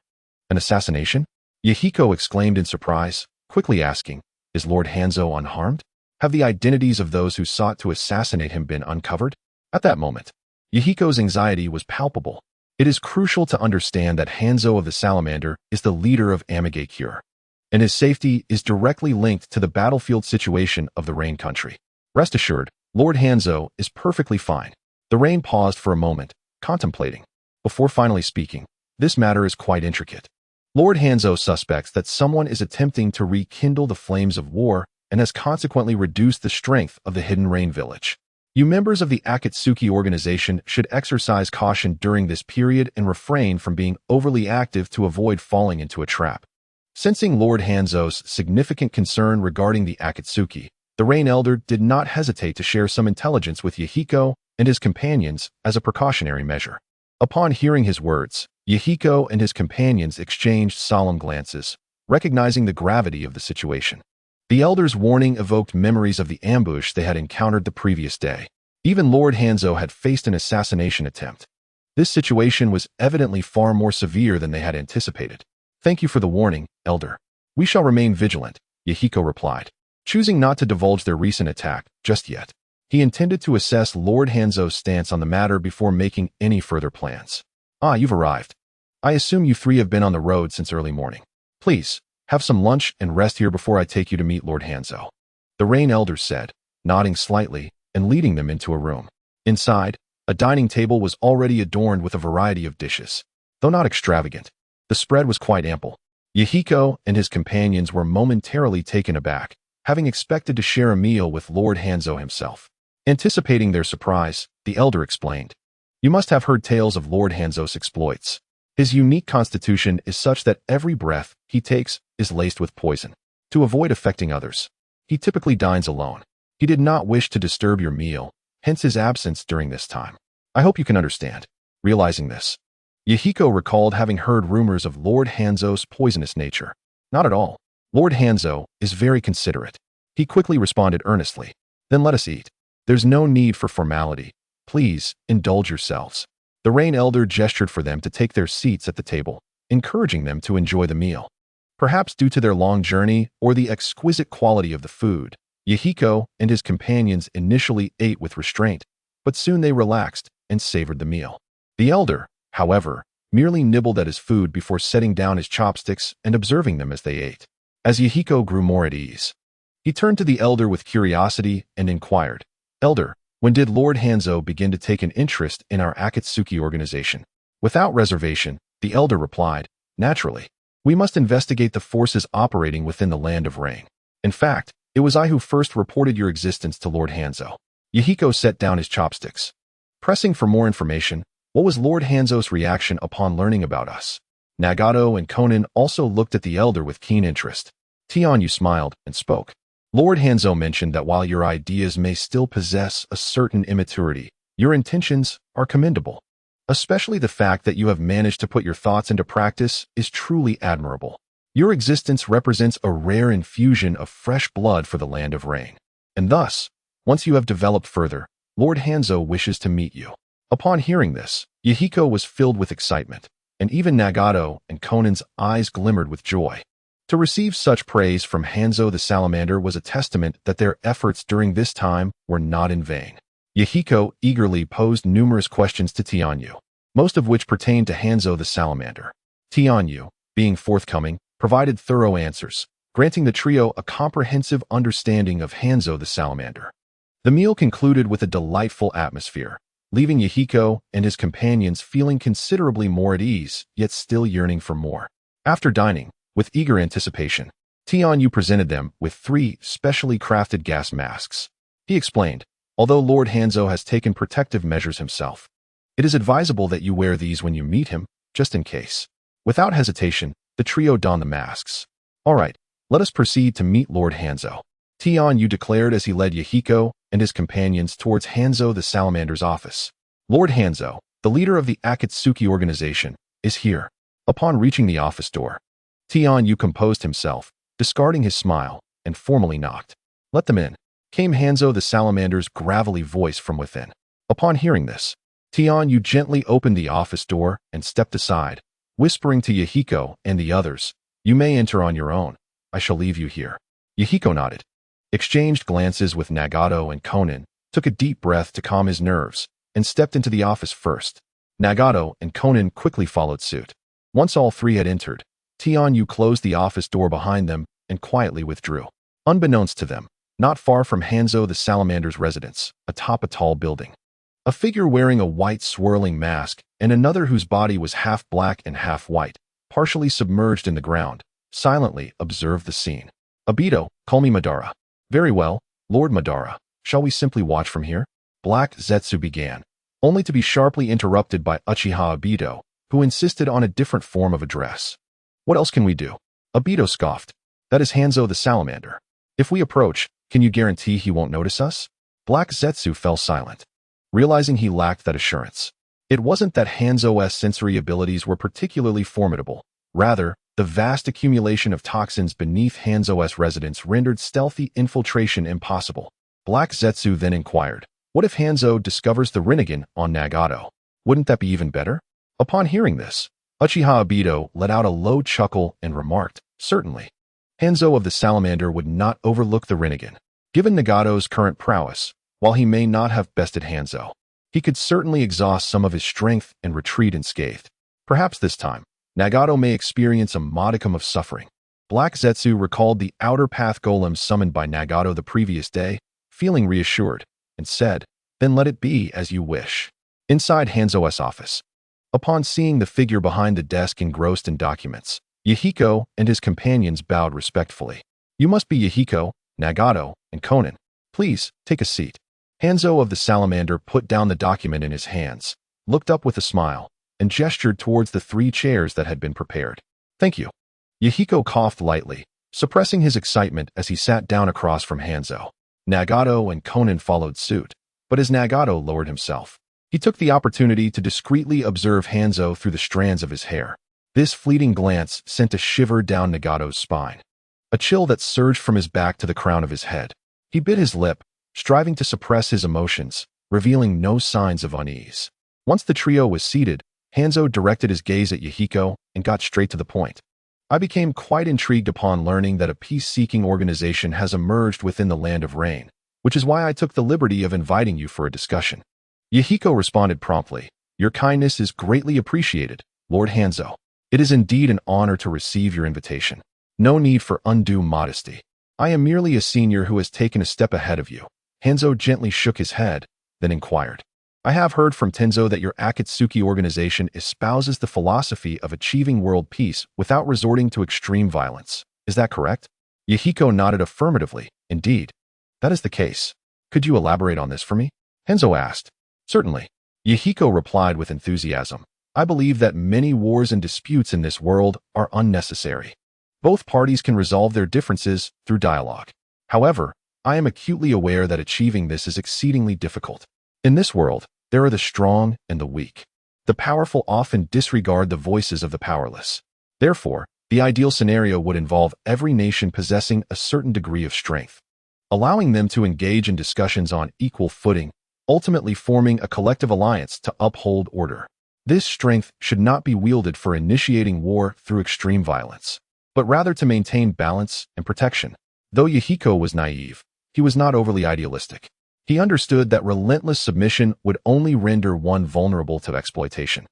"An assassination?" Yahiko exclaimed in surprise, quickly asking, "Is Lord Hanzo unharmed? Have the identities of those who sought to assassinate him been uncovered?" At that moment, Yahiko's anxiety was palpable. It is crucial to understand that Hanzo of the Salamander is the leader of Amigakure, and his safety is directly linked to the battlefield situation of the Rain Country. Rest assured, Lord Hanzo is perfectly fine. The Rain paused for a moment, contemplating, before finally speaking. "This matter is quite intricate. Lord Hanzo suspects that someone is attempting to rekindle the flames of war and has consequently reduced the strength of the Hidden Rain Village. You members of the Akatsuki organization should exercise caution during this period and refrain from being overly active to avoid falling into a trap." Sensing Lord Hanzo's significant concern regarding the Akatsuki, the Rain Elder did not hesitate to share some intelligence with Yahiko and his companions as a precautionary measure. Upon hearing his words, Yahiko and his companions exchanged solemn glances, recognizing the gravity of the situation. The Elder's warning evoked memories of the ambush they had encountered the previous day. Even Lord Hanzo had faced an assassination attempt. This situation was evidently far more severe than they had anticipated. Thank you for the warning, Elder. We shall remain vigilant, Yahiko replied, choosing not to divulge their recent attack just yet. He intended to assess Lord Hanzo's stance on the matter before making any further plans. Ah, you've arrived. I assume you three have been on the road since early morning. Please, have some lunch and rest here before I take you to meet Lord Hanzo. The Rain Elder said, nodding slightly and leading them into a room. Inside, a dining table was already adorned with a variety of dishes. Though not extravagant, the spread was quite ample. Yahiko and his companions were momentarily taken aback, having expected to share a meal with Lord Hanzo himself. Anticipating their surprise, the Elder explained, "You must have heard tales of Lord Hanzo's exploits. His unique constitution is such that every breath he takes is laced with poison. To avoid affecting others, he typically dines alone. He did not wish to disturb your meal, hence his absence during this time. I hope you can understand." Realizing this, Yahiko recalled having heard rumors of Lord Hanzo's poisonous nature. Not at all. Lord Hanzo is very considerate. He quickly responded earnestly. Then let us eat. There's no need for formality. Please, indulge yourselves. The Rain Elder gestured for them to take their seats at the table, encouraging them to enjoy the meal. Perhaps due to their long journey or the exquisite quality of the food, Yahiko and his companions initially ate with restraint, but soon they relaxed and savored the meal. The Elder, however, merely nibbled at his food before setting down his chopsticks and observing them as they ate. As Yahiko grew more at ease, he turned to the Elder with curiosity and inquired, "Elder, when did Lord Hanzo begin to take an interest in our Akatsuki organization?" Without reservation, the Elder replied, "Naturally. We must investigate the forces operating within the Land of Rain. In fact, it was I who first reported your existence to Lord Hanzo." Yahiko set down his chopsticks. Pressing for more information, what was Lord Hanzo's reaction upon learning about us? Nagato and Konan also looked at the Elder with keen interest. Tianyu smiled and spoke. Lord Hanzo mentioned that while your ideas may still possess a certain immaturity, your intentions are commendable. Especially the fact that you have managed to put your thoughts into practice is truly admirable. Your existence represents a rare infusion of fresh blood for the Land of Rain. And thus, once you have developed further, Lord Hanzo wishes to meet you. Upon hearing this, Yahiko was filled with excitement, and even Nagato and Konan's eyes glimmered with joy. To receive such praise from Hanzo the Salamander was a testament that their efforts during this time were not in vain. Yahiko eagerly posed numerous questions to Tianyu, most of which pertained to Hanzo the Salamander. Tianyu, being forthcoming, provided thorough answers, granting the trio a comprehensive understanding of Hanzo the Salamander. The meal concluded with a delightful atmosphere, leaving Yahiko and his companions feeling considerably more at ease, yet still yearning for more. After dining, with eager anticipation, Tianyu presented them with 3 specially crafted gas masks. He explained, although Lord Hanzo has taken protective measures himself, it is advisable that you wear these when you meet him, just in case. Without hesitation, the trio donned the masks. All right, let us proceed to meet Lord Hanzo, Tianyu declared as he led Yahiko and his companions towards Hanzo the Salamander's office. Lord Hanzo, the leader of the Akatsuki organization, is here. Upon reaching the office door, Tianyu composed himself, discarding his smile, and formally knocked. "Let them in," came Hanzo the Salamander's gravelly voice from within. Upon hearing this, Tianyu gently opened the office door and stepped aside, whispering to Yahiko and the others, "You may enter on your own. I shall leave you here." Yahiko nodded, exchanged glances with Nagato and Konan, took a deep breath to calm his nerves, and stepped into the office first. Nagato and Konan quickly followed suit. Once all 3 had entered, Tianyu closed the office door behind them and quietly withdrew. Unbeknownst to them, not far from Hanzo the Salamander's residence, atop a tall building, a figure wearing a white swirling mask and another whose body was half black and half white, partially submerged in the ground, silently observed the scene. "Obito, call me Madara." "Very well, Lord Madara. Shall we simply watch from here?" Black Zetsu began, only to be sharply interrupted by Uchiha Obito, who insisted on a different form of address. "What else can we do?" Obito scoffed. "That is Hanzo the Salamander. If we approach, can you guarantee he won't notice us?" Black Zetsu fell silent, realizing he lacked that assurance. It wasn't that Hanzo's sensory abilities were particularly formidable. Rather, the vast accumulation of toxins beneath Hanzo's residence rendered stealthy infiltration impossible. Black Zetsu then inquired, "What if Hanzo discovers the Rinnegan on Nagato? Wouldn't that be even better?" Upon hearing this, Uchiha Obito let out a low chuckle and remarked, "Certainly. Hanzo of the Salamander would not overlook the Rinnegan. Given Nagato's current prowess, while he may not have bested Hanzo, he could certainly exhaust some of his strength and retreat unscathed. Perhaps this time, Nagato may experience a modicum of suffering." Black Zetsu recalled the outer path golem summoned by Nagato the previous day, feeling reassured, and said, "Then let it be as you wish." Inside Hanzo's office, upon seeing the figure behind the desk engrossed in documents, Yahiko and his companions bowed respectfully. "You must be Yahiko, Nagato, and Konan. Please, take a seat." Hanzo of the Salamander put down the document in his hands, looked up with a smile, and gestured towards the 3 chairs that had been prepared. "Thank you." Yahiko coughed lightly, suppressing his excitement as he sat down across from Hanzo. Nagato and Konan followed suit, but as Nagato lowered himself, he took the opportunity to discreetly observe Hanzo through the strands of his hair. This fleeting glance sent a shiver down Nagato's spine, a chill that surged from his back to the crown of his head. He bit his lip, striving to suppress his emotions, revealing no signs of unease. Once the trio was seated, Hanzo directed his gaze at Yahiko and got straight to the point. "I became quite intrigued upon learning that a peace-seeking organization has emerged within the Land of Rain, which is why I took the liberty of inviting you for a discussion." Yahiko responded promptly, "Your kindness is greatly appreciated, Lord Hanzo. It is indeed an honor to receive your invitation. No need for undue modesty. I am merely a senior who has taken a step ahead of you." Hanzo gently shook his head, then inquired, "I have heard from Tenzo that your Akatsuki organization espouses the philosophy of achieving world peace without resorting to extreme violence. Is that correct?" Yahiko nodded affirmatively. "Indeed, that is the case. Could you elaborate on this for me?" Hanzo asked. "Certainly." Yahiko replied with enthusiasm. "I believe that many wars and disputes in this world are unnecessary. Both parties can resolve their differences through dialogue. However, I am acutely aware that achieving this is exceedingly difficult. In this world, there are the strong and the weak. The powerful often disregard the voices of the powerless. Therefore, the ideal scenario would involve every nation possessing a certain degree of strength, allowing them to engage in discussions on equal footing, ultimately forming a collective alliance to uphold order. This strength should not be wielded for initiating war through extreme violence, but rather to maintain balance and protection." Though Yahiko was naive, he was not overly idealistic. He understood that relentless submission would only render one vulnerable to exploitation,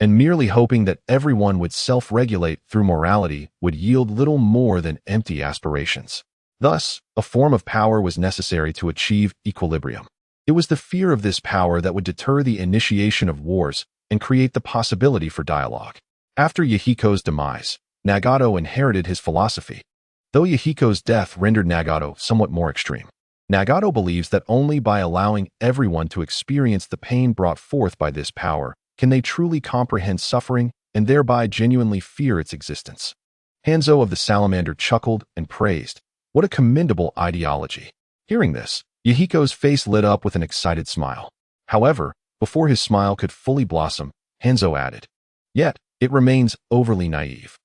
and merely hoping that everyone would self-regulate through morality would yield little more than empty aspirations. Thus, a form of power was necessary to achieve equilibrium. It was the fear of this power that would deter the initiation of wars and create the possibility for dialogue. After Yahiko's demise, Nagato inherited his philosophy, though Yahiko's death rendered Nagato somewhat more extreme. Nagato believes that only by allowing everyone to experience the pain brought forth by this power can they truly comprehend suffering and thereby genuinely fear its existence. Hanzo of the Salamander chuckled and praised, "What a commendable ideology." Hearing this, Yahiko's face lit up with an excited smile. However, before his smile could fully blossom, Hanzo added, "Yet, it remains overly naive."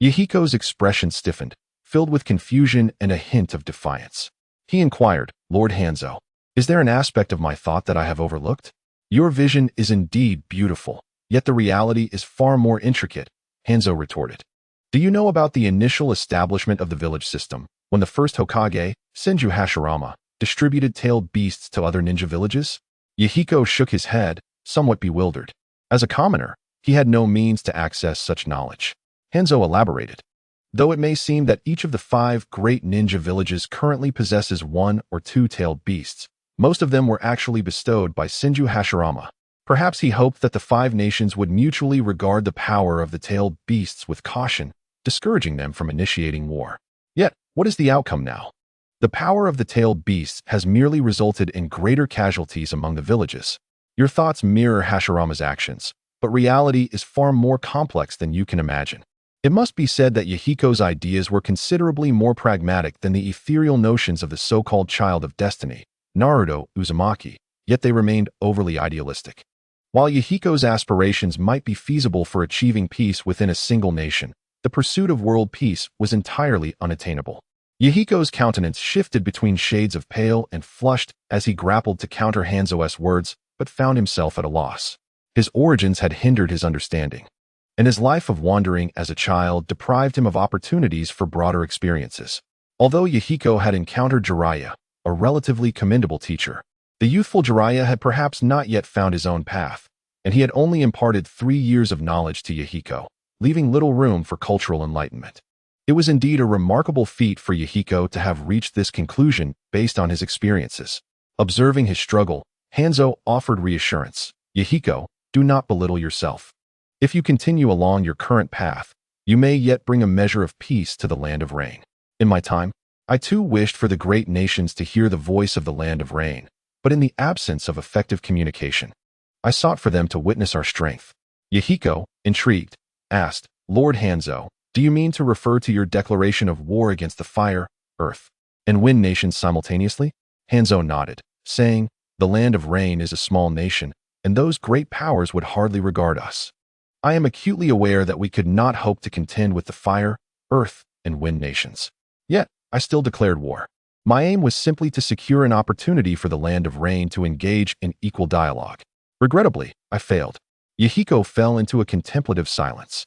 Yahiko's expression stiffened, filled with confusion and a hint of defiance. He inquired, "Lord Hanzo, is there an aspect of my thought that I have overlooked?" "Your vision is indeed beautiful, yet the reality is far more intricate," Hanzo retorted. "Do you know about the initial establishment of the village system, when the first Hokage, Senju Hashirama, distributed tailed beasts to other ninja villages?" Yahiko shook his head, somewhat bewildered. As a commoner, he had no means to access such knowledge. Hanzo elaborated. "Though it may seem that each of the 5 great ninja villages currently possesses 1 or 2 tailed beasts, most of them were actually bestowed by Senju Hashirama. Perhaps he hoped that the 5 nations would mutually regard the power of the tailed beasts with caution, discouraging them from initiating war. Yet, what is the outcome now? The power of the tailed beasts has merely resulted in greater casualties among the villages. Your thoughts mirror Hashirama's actions, but reality is far more complex than you can imagine." It must be said that Yahiko's ideas were considerably more pragmatic than the ethereal notions of the so-called Child of Destiny, Naruto Uzumaki, yet they remained overly idealistic. While Yahiko's aspirations might be feasible for achieving peace within a single nation, the pursuit of world peace was entirely unattainable. Yahiko's countenance shifted between shades of pale and flushed as he grappled to counter Hanzo's words, but found himself at a loss. His origins had hindered his understanding. and his life of wandering as a child deprived him of opportunities for broader experiences. Although Yahiko had encountered Jiraiya, a relatively commendable teacher, the youthful Jiraiya had perhaps not yet found his own path, and he had only imparted 3 years of knowledge to Yahiko, leaving little room for cultural enlightenment. It was indeed a remarkable feat for Yahiko to have reached this conclusion based on his experiences. Observing his struggle, Hanzo offered reassurance. Yahiko, do not belittle yourself. If you continue along your current path, you may yet bring a measure of peace to the land of rain. In my time, I too wished for the great nations to hear the voice of the land of rain, but in the absence of effective communication, I sought for them to witness our strength. Yahiko, intrigued, asked, Lord Hanzo, do you mean to refer to your declaration of war against the fire, earth, and wind nations simultaneously? Hanzo nodded, saying, the land of rain is a small nation, and those great powers would hardly regard us. I am acutely aware that we could not hope to contend with the fire, earth, and wind nations. Yet, I still declared war. My aim was simply to secure an opportunity for the land of rain to engage in equal dialogue. Regrettably, I failed. Yahiko fell into a contemplative silence.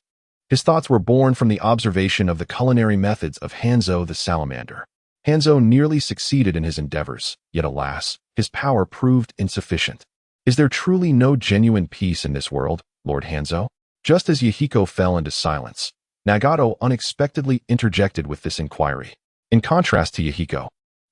His thoughts were born from the observation of the culinary methods of Hanzo the salamander. Hanzo nearly succeeded in his endeavors, yet alas, his power proved insufficient. Is there truly no genuine peace in this world, Lord Hanzo? Just as Yahiko fell into silence, Nagato unexpectedly interjected with this inquiry. In contrast to Yahiko,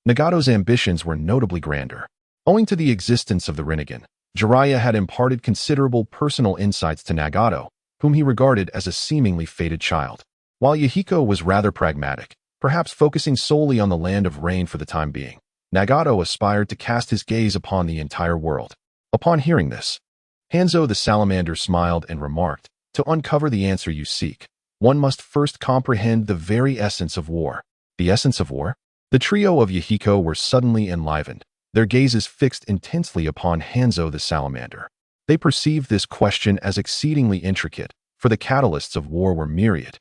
Nagato's ambitions were notably grander. Owing to the existence of the Rinnegan, Jiraiya had imparted considerable personal insights to Nagato, whom he regarded as a seemingly fated child. While Yahiko was rather pragmatic, perhaps focusing solely on the land of rain for the time being, Nagato aspired to cast his gaze upon the entire world. Upon hearing this, Hanzo the salamander smiled and remarked, to uncover the answer you seek, one must first comprehend the very essence of war. The essence of war? The trio of Yahiko were suddenly enlivened, their gazes fixed intensely upon Hanzo the salamander. They perceived this question as exceedingly intricate, for the catalysts of war were myriad,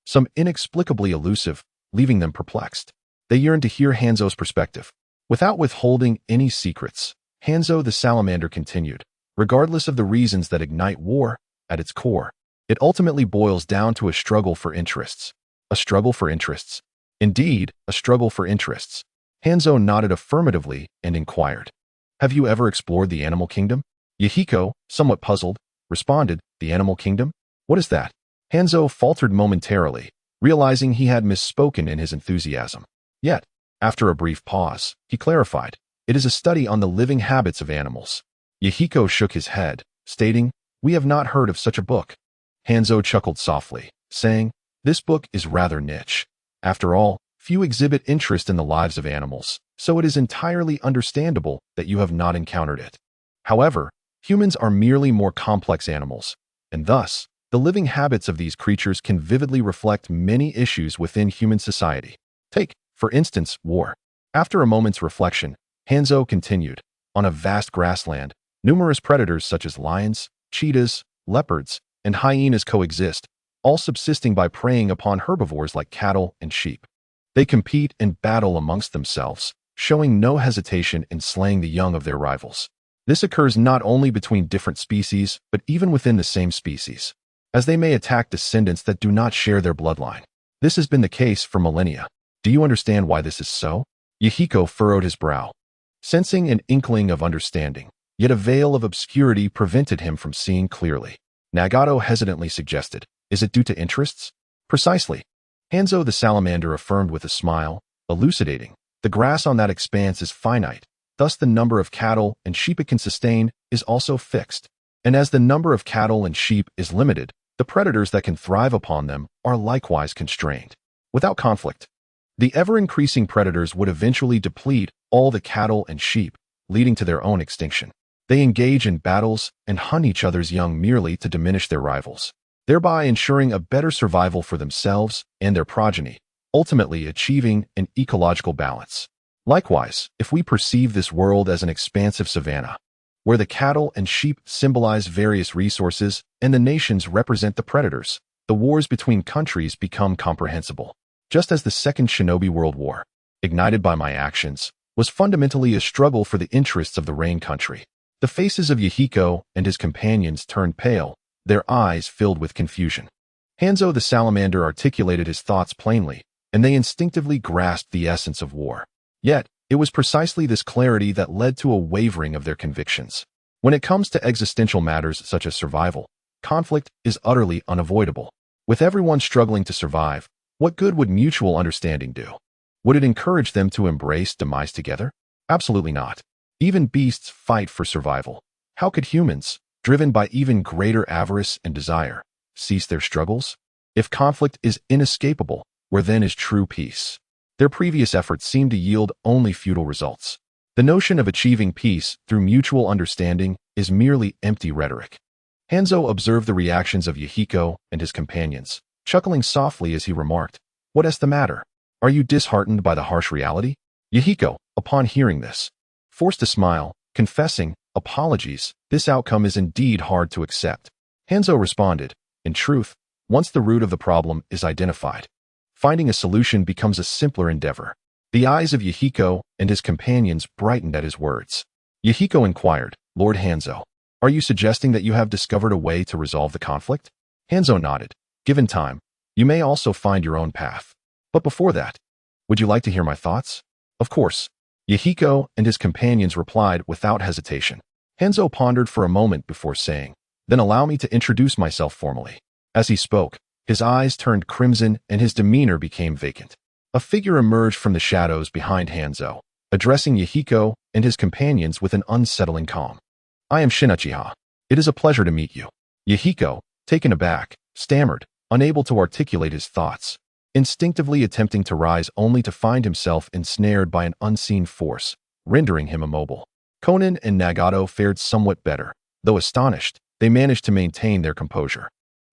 some inexplicably elusive, leaving them perplexed. They yearned to hear Hanzo's perspective. Without withholding any secrets, Hanzo the salamander continued, regardless of the reasons that ignite war, at its core, it ultimately boils down to a struggle for interests. A struggle for interests. Indeed, a struggle for interests. Hanzo nodded affirmatively and inquired, have you ever explored the animal kingdom? Yahiko, somewhat puzzled, responded, the animal kingdom? What is that? Hanzo faltered momentarily, realizing he had misspoken in his enthusiasm. Yet, after a brief pause, he clarified, it is a study on the living habits of animals. Yahiko shook his head, stating, we have not heard of such a book. Hanzo chuckled softly, saying, this book is rather niche. After all, few exhibit interest in the lives of animals, so it is entirely understandable that you have not encountered it. However, humans are merely more complex animals, and thus, the living habits of these creatures can vividly reflect many issues within human society. Take, for instance, war. After a moment's reflection, Hanzo continued, on a vast grassland, numerous predators such as lions, cheetahs, leopards, and hyenas coexist, all subsisting by preying upon herbivores like cattle and sheep. They compete and battle amongst themselves, showing no hesitation in slaying the young of their rivals. This occurs not only between different species, but even within the same species, as they may attack descendants that do not share their bloodline. This has been the case for millennia. Do you understand why this is so? Yahiko furrowed his brow, sensing an inkling of understanding, yet a veil of obscurity prevented him from seeing clearly. Nagato hesitantly suggested, is it due to interests? Precisely. Hanzo the salamander affirmed with a smile, elucidating, the grass on that expanse is finite, thus the number of cattle and sheep it can sustain is also fixed. And as the number of cattle and sheep is limited, the predators that can thrive upon them are likewise constrained. Without conflict, the ever-increasing predators would eventually deplete all the cattle and sheep, leading to their own extinction. They engage in battles and hunt each other's young merely to diminish their rivals, thereby ensuring a better survival for themselves and their progeny, ultimately achieving an ecological balance. Likewise, if we perceive this world as an expansive savanna, where the cattle and sheep symbolize various resources and the nations represent the predators, the wars between countries become comprehensible. Just as the Second Shinobi World War, ignited by my actions, was fundamentally a struggle for the interests of the Rain Country. The faces of Yahiko and his companions turned pale, their eyes filled with confusion. Hanzo the salamander articulated his thoughts plainly, and they instinctively grasped the essence of war. Yet, it was precisely this clarity that led to a wavering of their convictions. When it comes to existential matters such as survival, conflict is utterly unavoidable. With everyone struggling to survive, what good would mutual understanding do? Would it encourage them to embrace demise together? Absolutely not. Even beasts fight for survival. How could humans, driven by even greater avarice and desire, cease their struggles? If conflict is inescapable, where then is true peace? Their previous efforts seemed to yield only futile results. The notion of achieving peace through mutual understanding is merely empty rhetoric. Hanzo observed the reactions of Yahiko and his companions, chuckling softly as he remarked, "What is the matter? Are you disheartened by the harsh reality?" Yahiko, upon hearing this, forced a smile, confessing, "Apologies, this outcome is indeed hard to accept." Hanzo responded, "In truth, once the root of the problem is identified, finding a solution becomes a simpler endeavor." The eyes of Yahiko and his companions brightened at his words. Yahiko inquired, "Lord Hanzo, are you suggesting that you have discovered a way to resolve the conflict?" Hanzo nodded. "Given time, you may also find your own path. But before that, would you like to hear my thoughts?" "Of course." Yahiko and his companions replied without hesitation. Hanzo pondered for a moment before saying, "Then allow me to introduce myself formally." As he spoke, his eyes turned crimson and his demeanor became vacant. A figure emerged from the shadows behind Hanzo, addressing Yahiko and his companions with an unsettling calm. "I am Shin Uchiha. It is a pleasure to meet you." Yahiko, taken aback, stammered, unable to articulate his thoughts, instinctively attempting to rise only to find himself ensnared by an unseen force, rendering him immobile. Konan and Nagato fared somewhat better. Though astonished, they managed to maintain their composure.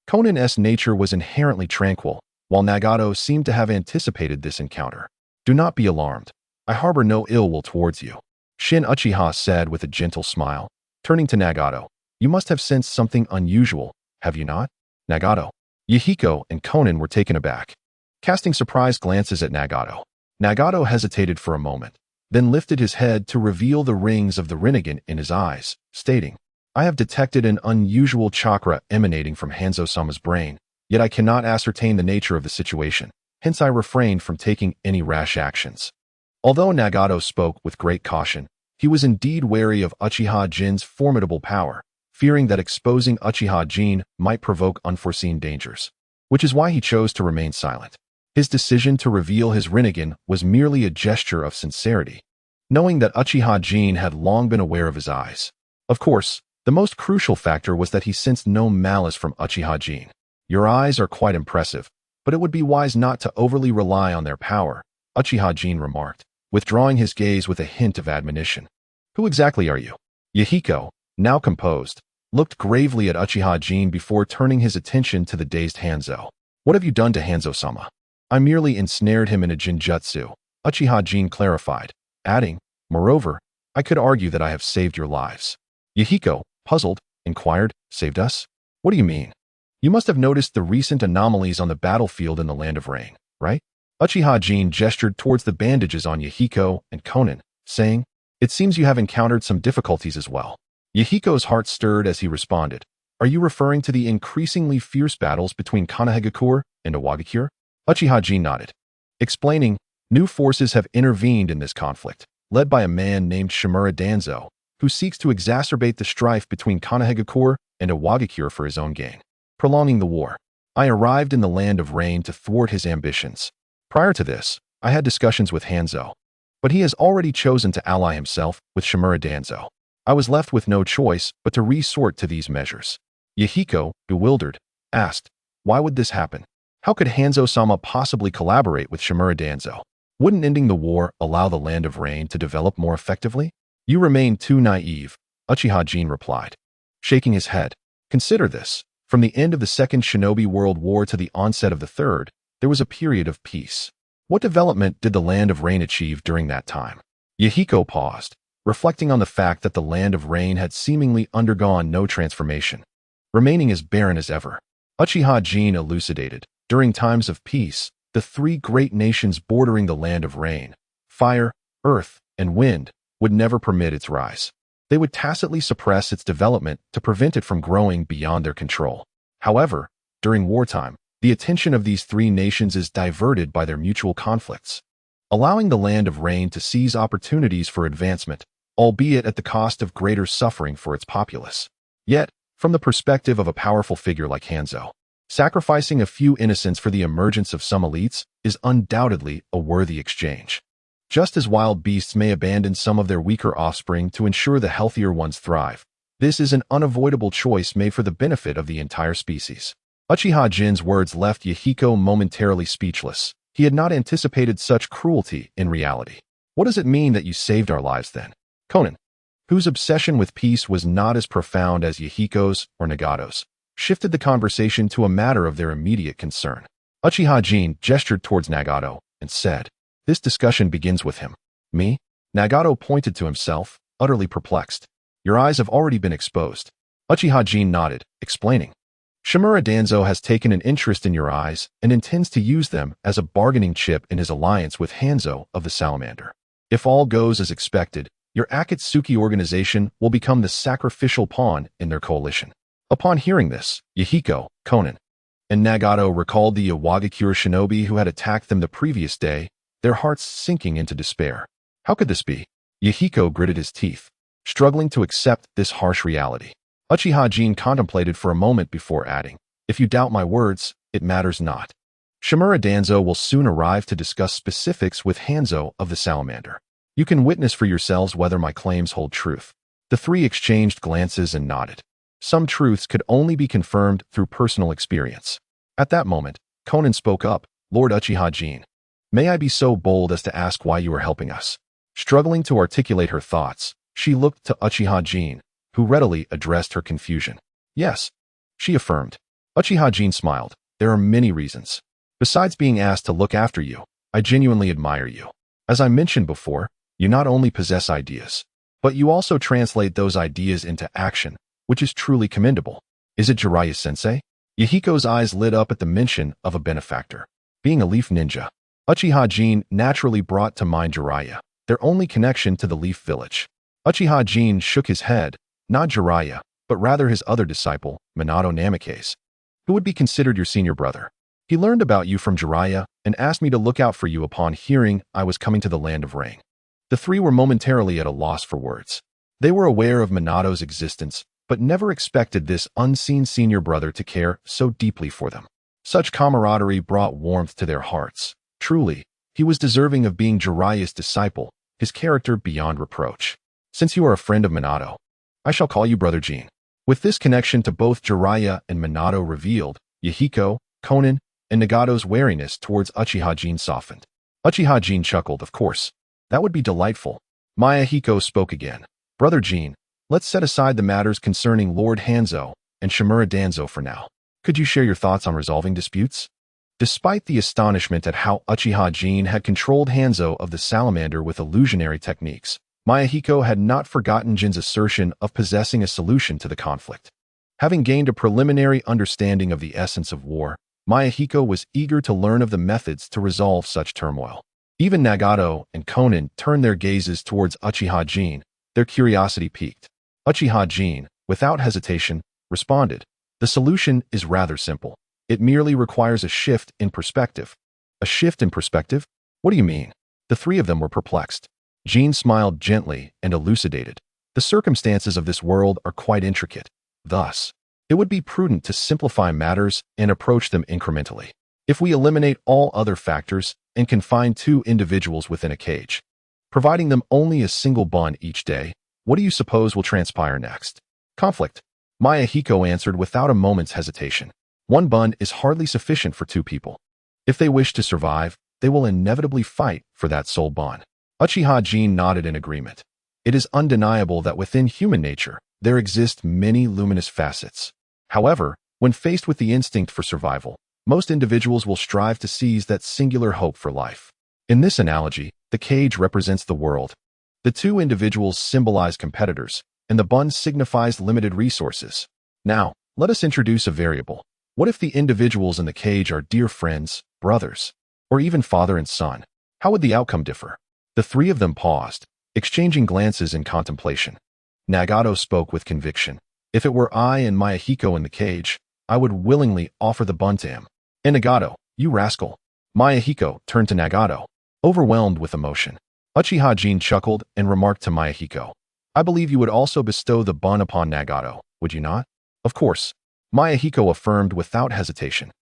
Konan's nature was inherently tranquil, while Nagato seemed to have anticipated this encounter. "Do not be alarmed. I harbor no ill will towards you," Shin Uchiha said with a gentle smile. Turning to Nagato, "You must have sensed something unusual, have you not?" Nagato. Yahiko and Konan were taken aback, casting surprised glances at Nagato. Nagato hesitated for a moment, then lifted his head to reveal the rings of the Rinnegan in his eyes, stating, "I have detected an unusual chakra emanating from Hanzo-sama's brain, yet I cannot ascertain the nature of the situation, hence I refrained from taking any rash actions." Although Nagato spoke with great caution, he was indeed wary of Uchiha Jin's formidable power, fearing that exposing Uchiha Jin might provoke unforeseen dangers, which is why he chose to remain silent. His decision to reveal his Rinnegan was merely a gesture of sincerity, knowing that Uchiha Jin had long been aware of his eyes. Of course, the most crucial factor was that he sensed no malice from Uchiha Jin. "Your eyes are quite impressive, but it would be wise not to overly rely on their power," Uchiha Jin remarked, withdrawing his gaze with a hint of admonition. "Who exactly are you?" Yahiko, now composed, looked gravely at Uchiha Jin before turning his attention to the dazed Hanzo. "What have you done to Hanzo-sama?" "I merely ensnared him in a jinjutsu," Uchiha Jin clarified, adding, "Moreover, I could argue that I have saved your lives." Yahiko, puzzled, inquired, "Saved us? What do you mean? You must have noticed the recent anomalies on the battlefield in the Land of Rain, right?" Uchiha Jin gestured towards the bandages on Yahiko and Konan, saying, "It seems you have encountered some difficulties as well." Yahiko's heart stirred as he responded, "Are you referring to the increasingly fierce battles between Konohagakure and Iwagakure?" Uchiha Jin nodded, explaining, "New forces have intervened in this conflict, led by a man named Uchiha Danzo, who seeks to exacerbate the strife between Konohagakure and Iwagakure for his own gain, prolonging the war. I arrived in the Land of Rain to thwart his ambitions. Prior to this, I had discussions with Hanzo, but he has already chosen to ally himself with Uchiha Danzo. I was left with no choice but to resort to these measures." Yahiko, bewildered, asked, "Why would this happen? How could Hanzo-sama possibly collaborate with Uchiha Danzo? Wouldn't ending the war allow the Land of Rain to develop more effectively?" "You remain too naive," Uchiha Jin replied, shaking his head. "Consider this. From the end of the Second Shinobi World War to the onset of the Third, there was a period of peace. What development did the Land of Rain achieve during that time?" Yahiko paused, reflecting on the fact that the Land of Rain had seemingly undergone no transformation, remaining as barren as ever. Uchiha Jin elucidated, "During times of peace, the three great nations bordering the Land of Rain, fire, earth, and wind, would never permit its rise. they would tacitly suppress its development to prevent it from growing beyond their control. However, during wartime, the attention of these three nations is diverted by their mutual conflicts, allowing the Land of Rain to seize opportunities for advancement, albeit at the cost of greater suffering for its populace. Yet, from the perspective of a powerful figure like Hanzo, sacrificing a few innocents for the emergence of some elites is undoubtedly a worthy exchange. Just as wild beasts may abandon some of their weaker offspring to ensure the healthier ones thrive, this is an unavoidable choice made for the benefit of the entire species. Uchiha Jin's words left Yahiko momentarily speechless. He had not anticipated such cruelty in reality. What does it mean that you saved our lives then? Konan, whose obsession with peace was not as profound as Yahiko's or Nagato's, shifted the conversation to a matter of their immediate concern. Uchiha Jin gestured towards Nagato and said, "This discussion begins with him." "Me?" Nagato pointed to himself, utterly perplexed. "Your eyes have already been exposed." Uchiha Jin nodded, explaining, "Shimura Danzo has taken an interest in your eyes and intends to use them as a bargaining chip in his alliance with Hanzo of the Salamander. If all goes as expected, your Akatsuki organization will become the sacrificial pawn in their coalition." Upon hearing this, Yahiko, Konan, and Nagato recalled the Iwagakure shinobi who had attacked them the previous day, their hearts sinking into despair. How could this be? Yahiko gritted his teeth, struggling to accept this harsh reality. Uchiha Jin contemplated for a moment before adding, "If you doubt my words, it matters not. Shimura Danzo will soon arrive to discuss specifics with Hanzo of the Salamander. You can witness for yourselves whether my claims hold truth." The three exchanged glances and nodded. Some truths could only be confirmed through personal experience. At that moment, Konan spoke up, "Lord Uchiha Jin, may I be so bold as to ask why you are helping us?" Struggling to articulate her thoughts, she looked to Uchiha Jin, who readily addressed her confusion. "Yes," she affirmed. Uchiha Jin smiled. "There are many reasons. Besides being asked to look after you, I genuinely admire you. As I mentioned before, you not only possess ideas, but you also translate those ideas into action, which is truly commendable. Is it Jiraiya-sensei?" Yahiko's eyes lit up at the mention of a benefactor. Being a leaf ninja, Uchiha Jin naturally brought to mind Jiraiya, their only connection to the leaf village. Uchiha Jin shook his head, not Jiraiya, but rather his other disciple, Minato Namikaze, who would be considered your senior brother. He learned about you from Jiraiya and asked me to look out for you upon hearing I was coming to the Land of Rain. The three were momentarily at a loss for words. They were aware of Minato's existence, but never expected this unseen senior brother to care so deeply for them. Such camaraderie brought warmth to their hearts. Truly, he was deserving of being Jiraiya's disciple, his character beyond reproach. "Since you are a friend of Minato, I shall call you Brother Jin." With this connection to both Jiraiya and Minato revealed, Yahiko, Konan, and Nagato's wariness towards Uchiha Jin softened. Uchiha Jin chuckled, "Of course. That would be delightful." Mayahiko spoke again. "Brother Jin, let's set aside the matters concerning Lord Hanzo and Shimura Danzo for now. Could you share your thoughts on resolving disputes?" Despite the astonishment at how Uchiha Jin had controlled Hanzo of the Salamander with illusionary techniques, Mayahiko had not forgotten Jin's assertion of possessing a solution to the conflict. Having gained a preliminary understanding of the essence of war, Mayahiko was eager to learn of the methods to resolve such turmoil. Even Nagato and Konan turned their gazes towards Uchiha Jin, their curiosity piqued. Uchiha Jin, without hesitation, responded, "The solution is rather simple. It merely requires a shift in perspective." "A shift in perspective? What do you mean?" The three of them were perplexed. Jin smiled gently and elucidated. "The circumstances of this world are quite intricate. Thus, it would be prudent to simplify matters and approach them incrementally. If we eliminate all other factors and confine two individuals within a cage, providing them only a single bun each day, what do you suppose will transpire next?" "Conflict," Mayahiko answered without a moment's hesitation. "One bun is hardly sufficient for two people. If they wish to survive, they will inevitably fight for that sole bun." Uchiha Jin nodded in agreement. It is undeniable that within human nature, there exist many luminous facets. However, when faced with the instinct for survival, most individuals will strive to seize that singular hope for life. In this analogy, the cage represents the world. The two individuals symbolize competitors, and the bun signifies limited resources. Now, let us introduce a variable. What if the individuals in the cage are dear friends, brothers, or even father and son? How would the outcome differ? The three of them paused, exchanging glances in contemplation. Nagato spoke with conviction. If it were I and Mayahiko in the cage, I would willingly offer the bun to him. And Nagato, you rascal. Mayahiko turned to Nagato, overwhelmed with emotion. Uchiha Jin chuckled and remarked to Mayahiko, I believe you would also bestow the bun upon Nagato, would you not? Of course. Mayahiko affirmed without hesitation.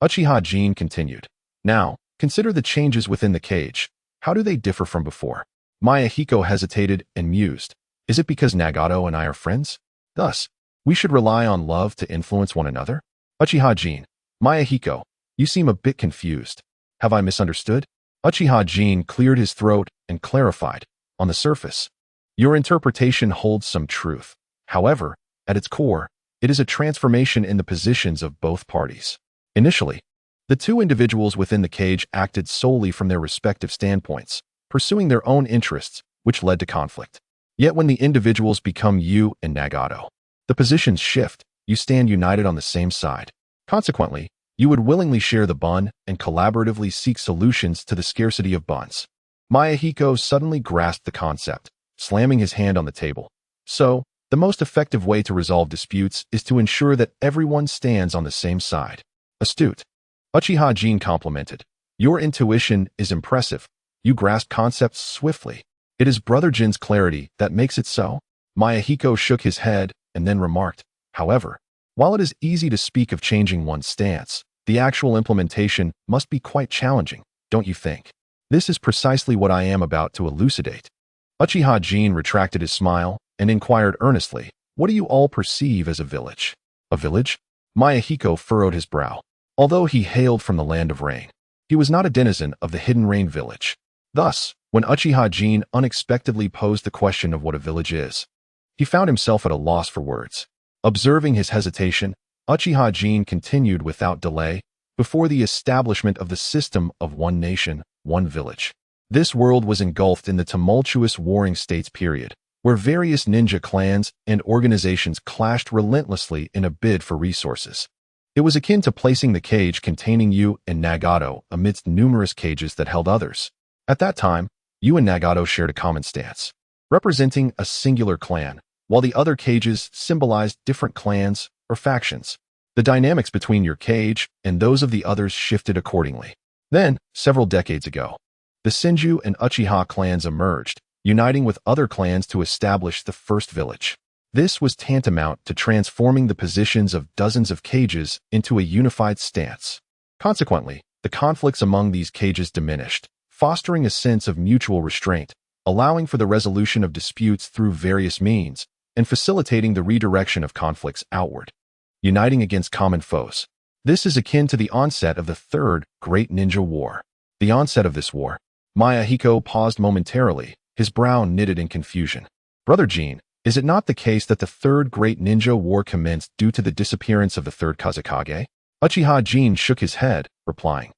Uchiha Jin continued. Now, consider the changes within the cage. How do they differ from before? Mayahiko hesitated and mused. Is it because Nagato and I are friends? Thus, we should rely on love to influence one another? Uchiha Jin. Mayahiko, you seem a bit confused. Have I misunderstood? Uchiha Jin cleared his throat and clarified. On the surface, your interpretation holds some truth. However, at its core, it is a transformation in the positions of both parties. Initially, the two individuals within the cage acted solely from their respective standpoints, pursuing their own interests, which led to conflict. Yet when the individuals become you and Nagato, the positions shift, you stand united on the same side. Consequently, you would willingly share the bun and collaboratively seek solutions to the scarcity of buns. Mayahiko suddenly grasped the concept, slamming his hand on the table. So, the most effective way to resolve disputes is to ensure that everyone stands on the same side. Astute. Uchiha Jin complimented. Your intuition is impressive. You grasp concepts swiftly. It is Brother Jin's clarity that makes it so. Mayahiko shook his head and then remarked, however, while it is easy to speak of changing one's stance, the actual implementation must be quite challenging, don't you think? This is precisely what I am about to elucidate. Uchiha Jin retracted his smile and inquired earnestly, what do you all perceive as a village? A village? Mayahiko furrowed his brow. Although he hailed from the land of rain, he was not a denizen of the hidden rain village. Thus, when Uchiha Jin unexpectedly posed the question of what a village is, he found himself at a loss for words. Observing his hesitation, Uchiha Jin continued without delay, before the establishment of the system of one nation, one village. This world was engulfed in the tumultuous Warring States period, where various ninja clans and organizations clashed relentlessly in a bid for resources. It was akin to placing the cage containing you and Nagato amidst numerous cages that held others. At that time, you and Nagato shared a common stance, representing a singular clan, while the other cages symbolized different clans or factions. The dynamics between your cage and those of the others shifted accordingly. Then, several decades ago, the Senju and Uchiha clans emerged, uniting with other clans to establish the first village. This was tantamount to transforming the positions of dozens of cages into a unified stance. Consequently, the conflicts among these cages diminished, fostering a sense of mutual restraint, allowing for the resolution of disputes through various means, and facilitating the redirection of conflicts outward, uniting against common foes. This is akin to the onset of the Third Great Ninja War. The onset of this war. Mayahiko paused momentarily, his brow knitted in confusion. Brother Jin, is it not the case that the Third Great Ninja War commenced due to the disappearance of the Third Kazekage? Uchiha Jin shook his head, replying.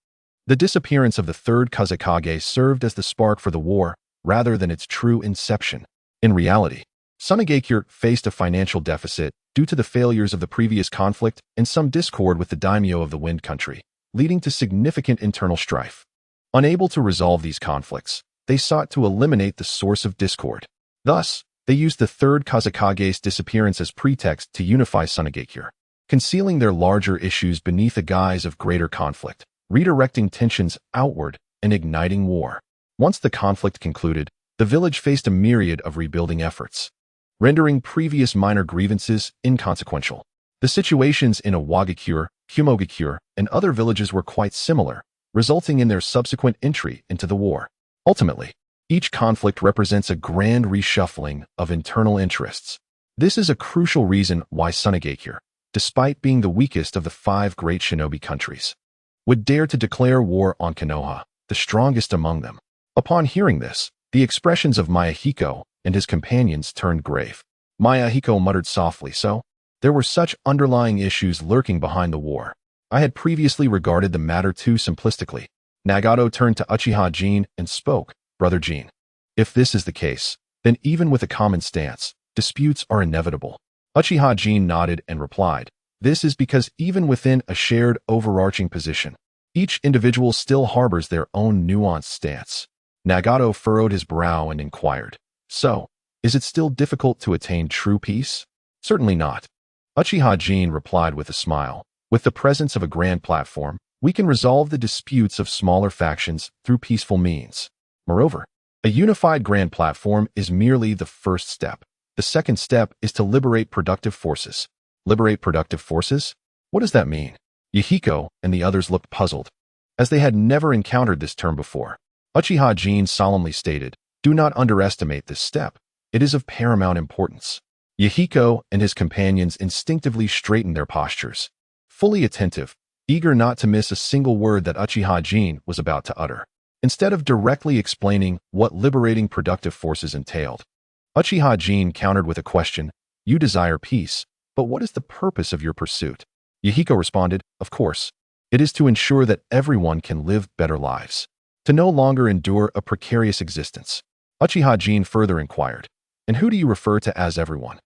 The disappearance of the Third Kazekage served as the spark for the war, rather than its true inception. In reality, Sunagakure faced a financial deficit due to the failures of the previous conflict and some discord with the daimyo of the Wind Country, leading to significant internal strife. Unable to resolve these conflicts, they sought to eliminate the source of discord. Thus, they used the Third Kazekage's disappearance as pretext to unify Sunagakure, concealing their larger issues beneath the guise of greater conflict, redirecting tensions outward and igniting war. Once the conflict concluded, the village faced a myriad of rebuilding efforts, rendering previous minor grievances inconsequential. The situations in Iwagakure, Kumogakure, and other villages were quite similar, resulting in their subsequent entry into the war. Ultimately, each conflict represents a grand reshuffling of internal interests. This is a crucial reason why Sunagakure, despite being the weakest of the 5 great shinobi countries, would dare to declare war on Konoha, the strongest among them. Upon hearing this, the expressions of Mayahiko and his companions turned grave. Mayahiko muttered softly, so, there were such underlying issues lurking behind the war. I had previously regarded the matter too simplistically. Nagato turned to Uchiha Jin and spoke, Brother Jin. If this is the case, then even with a common stance, disputes are inevitable. Uchiha Jin nodded and replied, this is because even within a shared overarching position, each individual still harbors their own nuanced stance. Nagato furrowed his brow and inquired, so, Is it still difficult to attain true peace? Certainly not. Uchiha Jin replied with a smile. With the presence of a grand platform, we can resolve the disputes of smaller factions through peaceful means. Moreover, a unified grand platform is merely the first step. The second step is to liberate productive forces. Liberate productive forces? What does that mean? Yahiko and the others looked puzzled, as they had never encountered this term before. Uchiha Jin solemnly stated, "Do not underestimate this step. It is of paramount importance." Yahiko and his companions instinctively straightened their postures, fully attentive, eager not to miss a single word that Uchiha Jin was about to utter. Instead of directly explaining what liberating productive forces entailed, Uchiha Jin countered with a question. "You desire peace, but what is the purpose of your pursuit?" Yahiko responded, "Of course, it is to ensure that everyone can live better lives, to no longer endure a precarious existence." Uchiha Jin further inquired, "And who do you refer to as everyone?"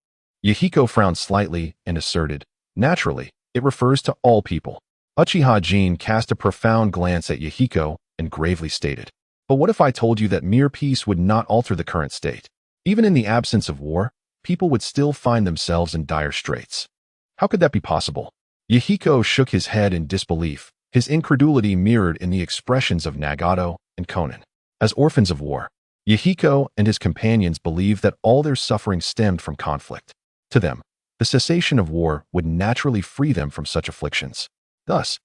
Yahiko frowned slightly and asserted, "Naturally, it refers to all people." Uchiha Jin cast a profound glance at Yahiko and gravely stated, "But what if I told you that mere peace would not alter the current state? Even in the absence of war, people would still find themselves in dire straits. How could that be possible?" Yahiko shook his head in disbelief, his incredulity mirrored in the expressions of Nagato and Konan. As orphans of war, Yahiko and his companions believed that all their suffering stemmed from conflict. To them, the cessation of war would naturally free them from such afflictions. Thus,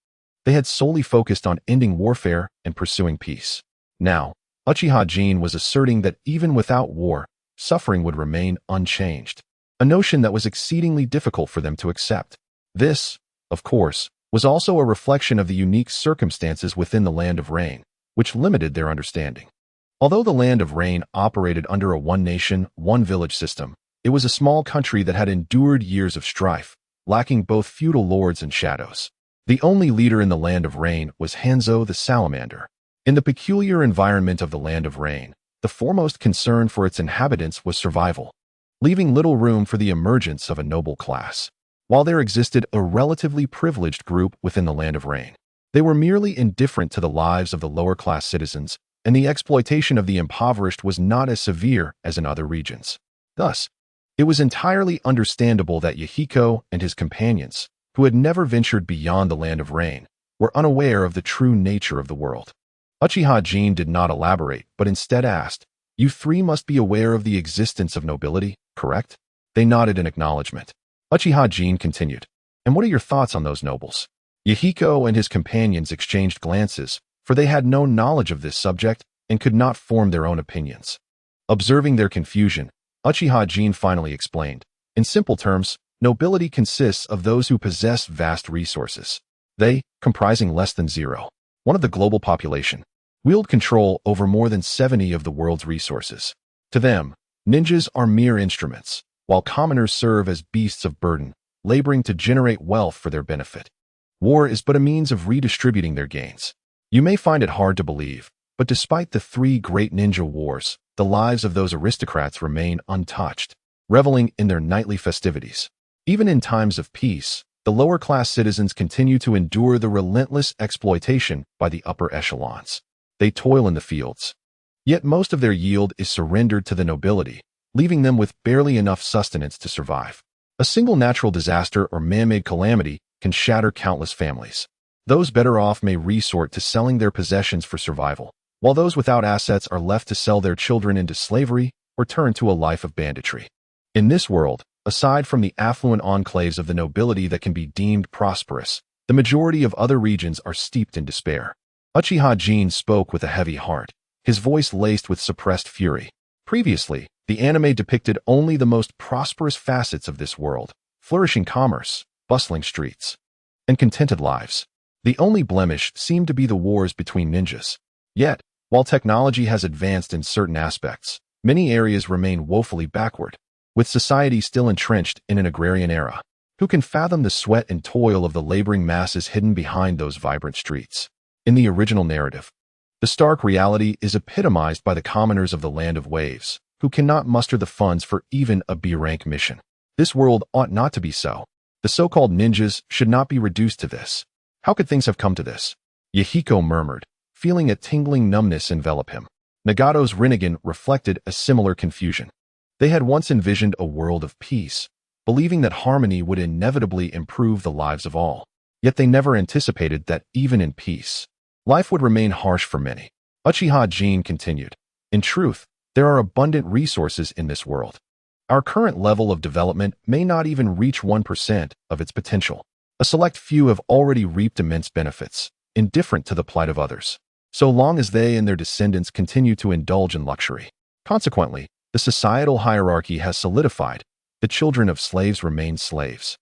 they had solely focused on ending warfare and pursuing peace. Now, Uchiha Jin was asserting that even without war, suffering would remain unchanged, a notion that was exceedingly difficult for them to accept. This, of course, was also a reflection of the unique circumstances within the Land of Rain, which limited their understanding. Although the Land of Rain operated under a one-nation, one-village system, it was a small country that had endured years of strife, lacking both feudal lords and shadows. The only leader in the Land of Rain was Hanzo the Salamander. In the peculiar environment of the Land of Rain, the foremost concern for its inhabitants was survival, leaving little room for the emergence of a noble class. While there existed a relatively privileged group within the Land of Rain, they were merely indifferent to the lives of the lower-class citizens, and the exploitation of the impoverished was not as severe as in other regions. Thus, it was entirely understandable that Yahiko and his companions, who had never ventured beyond the Land of Rain, were unaware of the true nature of the world. Uchiha Jin did not elaborate, but instead asked, "You three must be aware of the existence of nobility, correct?" They nodded in acknowledgement. Uchiha Jin continued, "And what are your thoughts on those nobles?" Yahiko and his companions exchanged glances, for they had no knowledge of this subject and could not form their own opinions. Observing their confusion, Uchiha Jin finally explained, "In simple terms, nobility consists of those who possess vast resources. They, comprising less than 0.1 of the global population, wield control over more than 70 of the world's resources. To them, ninjas are mere instruments, while commoners serve as beasts of burden, laboring to generate wealth for their benefit. War is but a means of redistributing their gains. You may find it hard to believe, but despite the 3 great ninja wars, the lives of those aristocrats remain untouched, reveling in their nightly festivities. Even in times of peace, the lower-class citizens continue to endure the relentless exploitation by the upper echelons. They toil in the fields, yet most of their yield is surrendered to the nobility, leaving them with barely enough sustenance to survive. A single natural disaster or man-made calamity can shatter countless families. Those better off may resort to selling their possessions for survival, while those without assets are left to sell their children into slavery or turn to a life of banditry. In this world, aside from the affluent enclaves of the nobility that can be deemed prosperous, the majority of other regions are steeped in despair." Uchiha Jin spoke with a heavy heart, his voice laced with suppressed fury. Previously, the anime depicted only the most prosperous facets of this world: flourishing commerce, bustling streets, and contented lives. The only blemish seemed to be the wars between ninjas. Yet, while technology has advanced in certain aspects, many areas remain woefully backward, with society still entrenched in an agrarian era. Who can fathom the sweat and toil of the laboring masses hidden behind those vibrant streets? In the original narrative, the stark reality is epitomized by the commoners of the Land of Waves, who cannot muster the funds for even a B-rank mission. This world ought not to be so. The so-called ninjas should not be reduced to this. How could things have come to this? Yahiko murmured, feeling a tingling numbness envelop him. Nagato's Rinnegan reflected a similar confusion. They had once envisioned a world of peace, believing that harmony would inevitably improve the lives of all. Yet they never anticipated that even in peace, life would remain harsh for many. Uchiha Jin continued, "In truth, there are abundant resources in this world. Our current level of development may not even reach 1% of its potential. A select few have already reaped immense benefits, indifferent to the plight of others, so long as they and their descendants continue to indulge in luxury. Consequently, the societal hierarchy has solidified. The children of slaves remain slaves.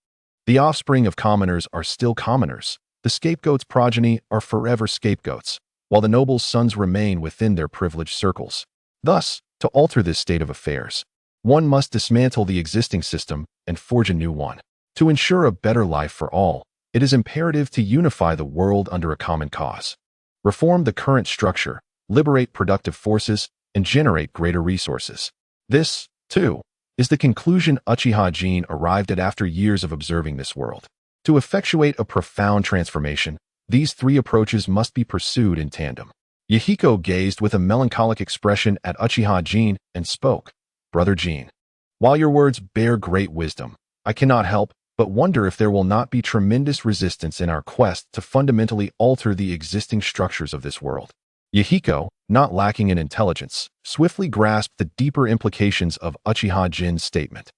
The offspring of commoners are still commoners. The scapegoat's progeny are forever scapegoats, while the noble's sons remain within their privileged circles. Thus, to alter this state of affairs, one must dismantle the existing system and forge a new one. To ensure a better life for all, it is imperative to unify the world under a common cause. Reform the current structure, liberate productive forces, and generate greater resources. This, too, is the conclusion Uchiha Jin arrived at after years of observing this world. To effectuate a profound transformation, these three approaches must be pursued in tandem." Yahiko gazed with a melancholic expression at Uchiha Jin and spoke, "Brother Jin, while your words bear great wisdom, I cannot help but wonder if there will not be tremendous resistance in our quest to fundamentally alter the existing structures of this world." Yahiko, not lacking in intelligence, swiftly grasped the deeper implications of Uchiha Jin's statement.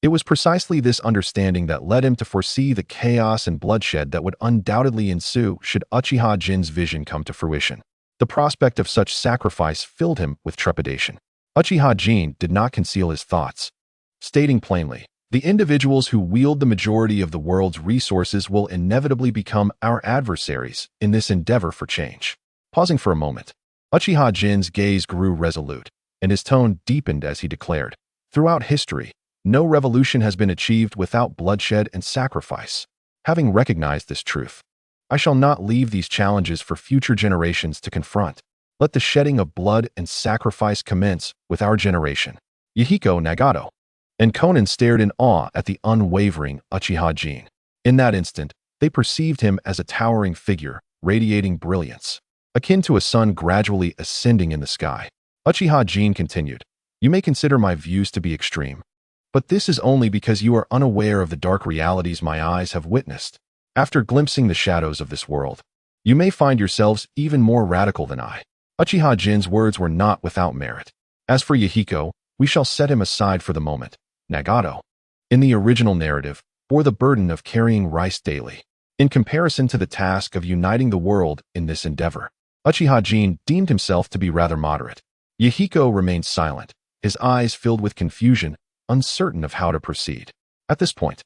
It was precisely this understanding that led him to foresee the chaos and bloodshed that would undoubtedly ensue should Uchiha Jin's vision come to fruition. The prospect of such sacrifice filled him with trepidation. Uchiha Jin did not conceal his thoughts, stating plainly, "The individuals who wield the majority of the world's resources will inevitably become our adversaries in this endeavor for change." Pausing for a moment, Uchiha Jin's gaze grew resolute, and his tone deepened as he declared, "Throughout history, no revolution has been achieved without bloodshed and sacrifice. Having recognized this truth, I shall not leave these challenges for future generations to confront. Let the shedding of blood and sacrifice commence with our generation." Yahiko Nagato and Conan stared in awe at the unwavering Uchiha Jin. In that instant, they perceived him as a towering figure, radiating brilliance, akin to a sun gradually ascending in the sky. Uchiha Jin continued, "You may consider my views to be extreme, but this is only because you are unaware of the dark realities my eyes have witnessed. After glimpsing the shadows of this world, you may find yourselves even more radical than I." Uchiha Jin's words were not without merit. As for Yahiko, we shall set him aside for the moment. Nagato, in the original narrative, bore the burden of carrying rice daily, in comparison to the task of uniting the world in this endeavor. Uchiha Jin deemed himself to be rather moderate. Yahiko remained silent, his eyes filled with confusion, uncertain of how to proceed. At this point,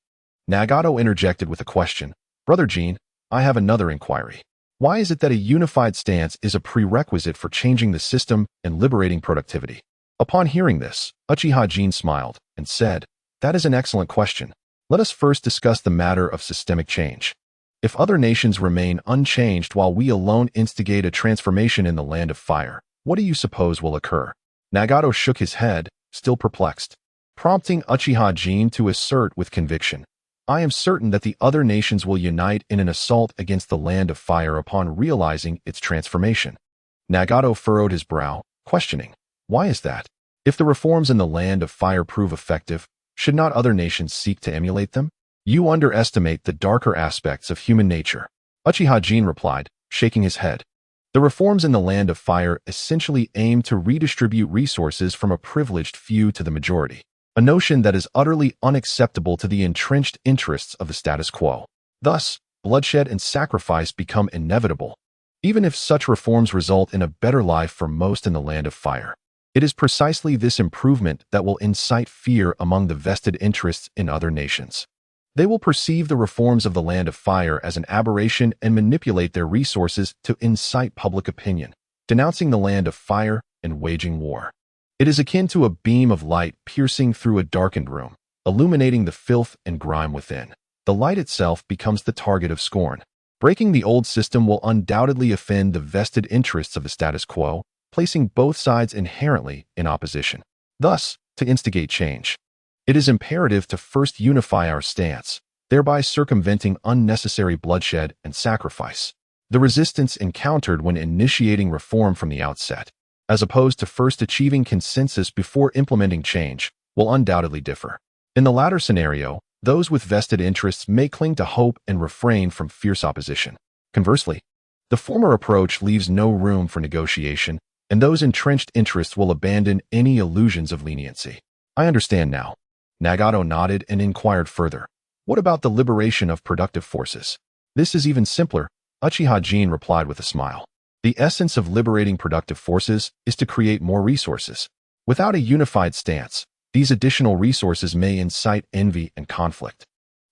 Nagato interjected with a question, "Brother Jin, I have another inquiry. Why is it that a unified stance is a prerequisite for changing the system and liberating productivity?" Upon hearing this, Uchiha Jin smiled and said, "That is an excellent question. Let us first discuss the matter of systemic change. If other nations remain unchanged while we alone instigate a transformation in the land of fire, what do you suppose will occur?" Nagato shook his head, still perplexed, prompting Uchiha Jin to assert with conviction, "I am certain that the other nations will unite in an assault against the land of fire upon realizing its transformation." Nagato furrowed his brow, questioning, "Why is that? If the reforms in the land of fire prove effective, should not other nations seek to emulate them?" "You underestimate the darker aspects of human nature," Uchiha Jin replied, shaking his head. "The reforms in the land of fire essentially aim to redistribute resources from a privileged few to the majority, a notion that is utterly unacceptable to the entrenched interests of the status quo. Thus, bloodshed and sacrifice become inevitable, even if such reforms result in a better life for most in the land of fire. It is precisely this improvement that will incite fear among the vested interests in other nations. They will perceive the reforms of the land of fire as an aberration and manipulate their resources to incite public opinion, denouncing the land of fire and waging war. It is akin to a beam of light piercing through a darkened room, illuminating the filth and grime within. The light itself becomes the target of scorn. Breaking the old system will undoubtedly offend the vested interests of the status quo, placing both sides inherently in opposition. Thus, to instigate change, it is imperative to first unify our stance, thereby circumventing unnecessary bloodshed and sacrifice. The resistance encountered when initiating reform from the outset, as opposed to first achieving consensus before implementing change, will undoubtedly differ. In the latter scenario, those with vested interests may cling to hope and refrain from fierce opposition. Conversely, the former approach leaves no room for negotiation, and those entrenched interests will abandon any illusions of leniency. I understand now. Nagato nodded and inquired further. What about the liberation of productive forces? This is even simpler, Uchiha Jin replied with a smile. The essence of liberating productive forces is to create more resources. Without a unified stance, these additional resources may incite envy and conflict.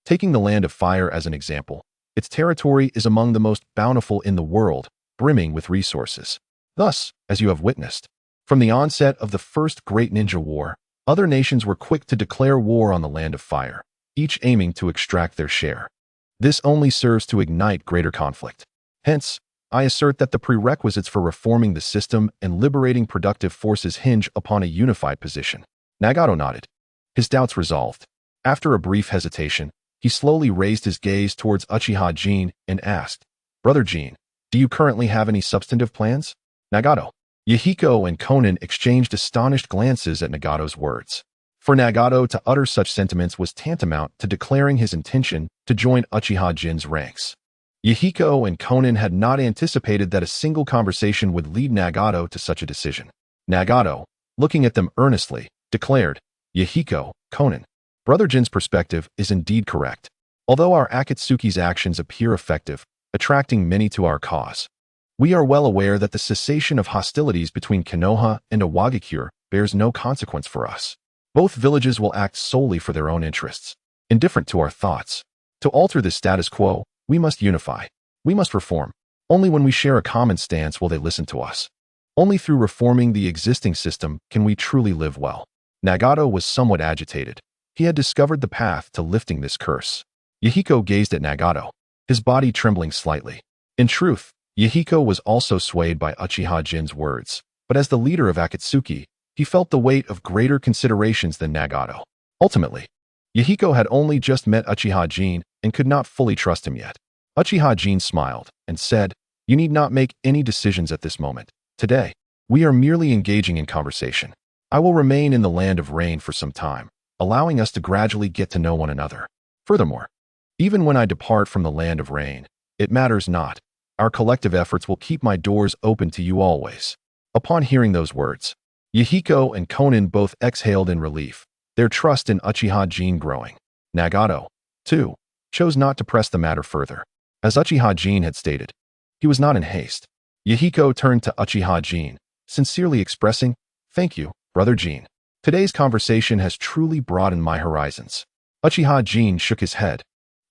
Taking the Land of Fire as an example, its territory is among the most bountiful in the world, brimming with resources. Thus, as you have witnessed, from the onset of the first Great Ninja War, other nations were quick to declare war on the Land of Fire, each aiming to extract their share. This only serves to ignite greater conflict. Hence, I assert that the prerequisites for reforming the system and liberating productive forces hinge upon a unified position. Nagato nodded, his doubts resolved. After a brief hesitation, he slowly raised his gaze towards Uchiha Jin and asked, Brother Jin, do you currently have any substantive plans? Nagato. Yahiko and Konan exchanged astonished glances at Nagato's words. For Nagato to utter such sentiments was tantamount to declaring his intention to join Uchiha Jin's ranks. Yahiko and Konan had not anticipated that a single conversation would lead Nagato to such a decision. Nagato, looking at them earnestly, declared, Yahiko, Konan, Brother Jin's perspective is indeed correct. Although our Akatsuki's actions appear effective, attracting many to our cause, we are well aware that the cessation of hostilities between Konoha and Iwagakure bears no consequence for us. Both villages will act solely for their own interests, indifferent to our thoughts. To alter this status quo, we must unify. We must reform. Only when we share a common stance will they listen to us. Only through reforming the existing system can we truly live well. Nagato was somewhat agitated. He had discovered the path to lifting this curse. Yahiko gazed at Nagato, his body trembling slightly. In truth, Yahiko was also swayed by Uchiha Jin's words, but as the leader of Akatsuki, he felt the weight of greater considerations than Nagato. Ultimately, Yahiko had only just met Uchiha Jin and could not fully trust him yet. Uchiha Jin smiled and said, You need not make any decisions at this moment. Today, we are merely engaging in conversation. I will remain in the Land of Rain for some time, allowing us to gradually get to know one another. Furthermore, even when I depart from the Land of Rain, it matters not. Our collective efforts will keep my doors open to you always. Upon hearing those words, Yahiko and Konan both exhaled in relief, their trust in Uchiha Jin growing. Nagato, too, chose not to press the matter further. As Uchiha Jin had stated, he was not in haste. Yahiko turned to Uchiha Jin, sincerely expressing, Thank you, Brother Jin. Today's conversation has truly broadened my horizons. Uchiha Jin shook his head,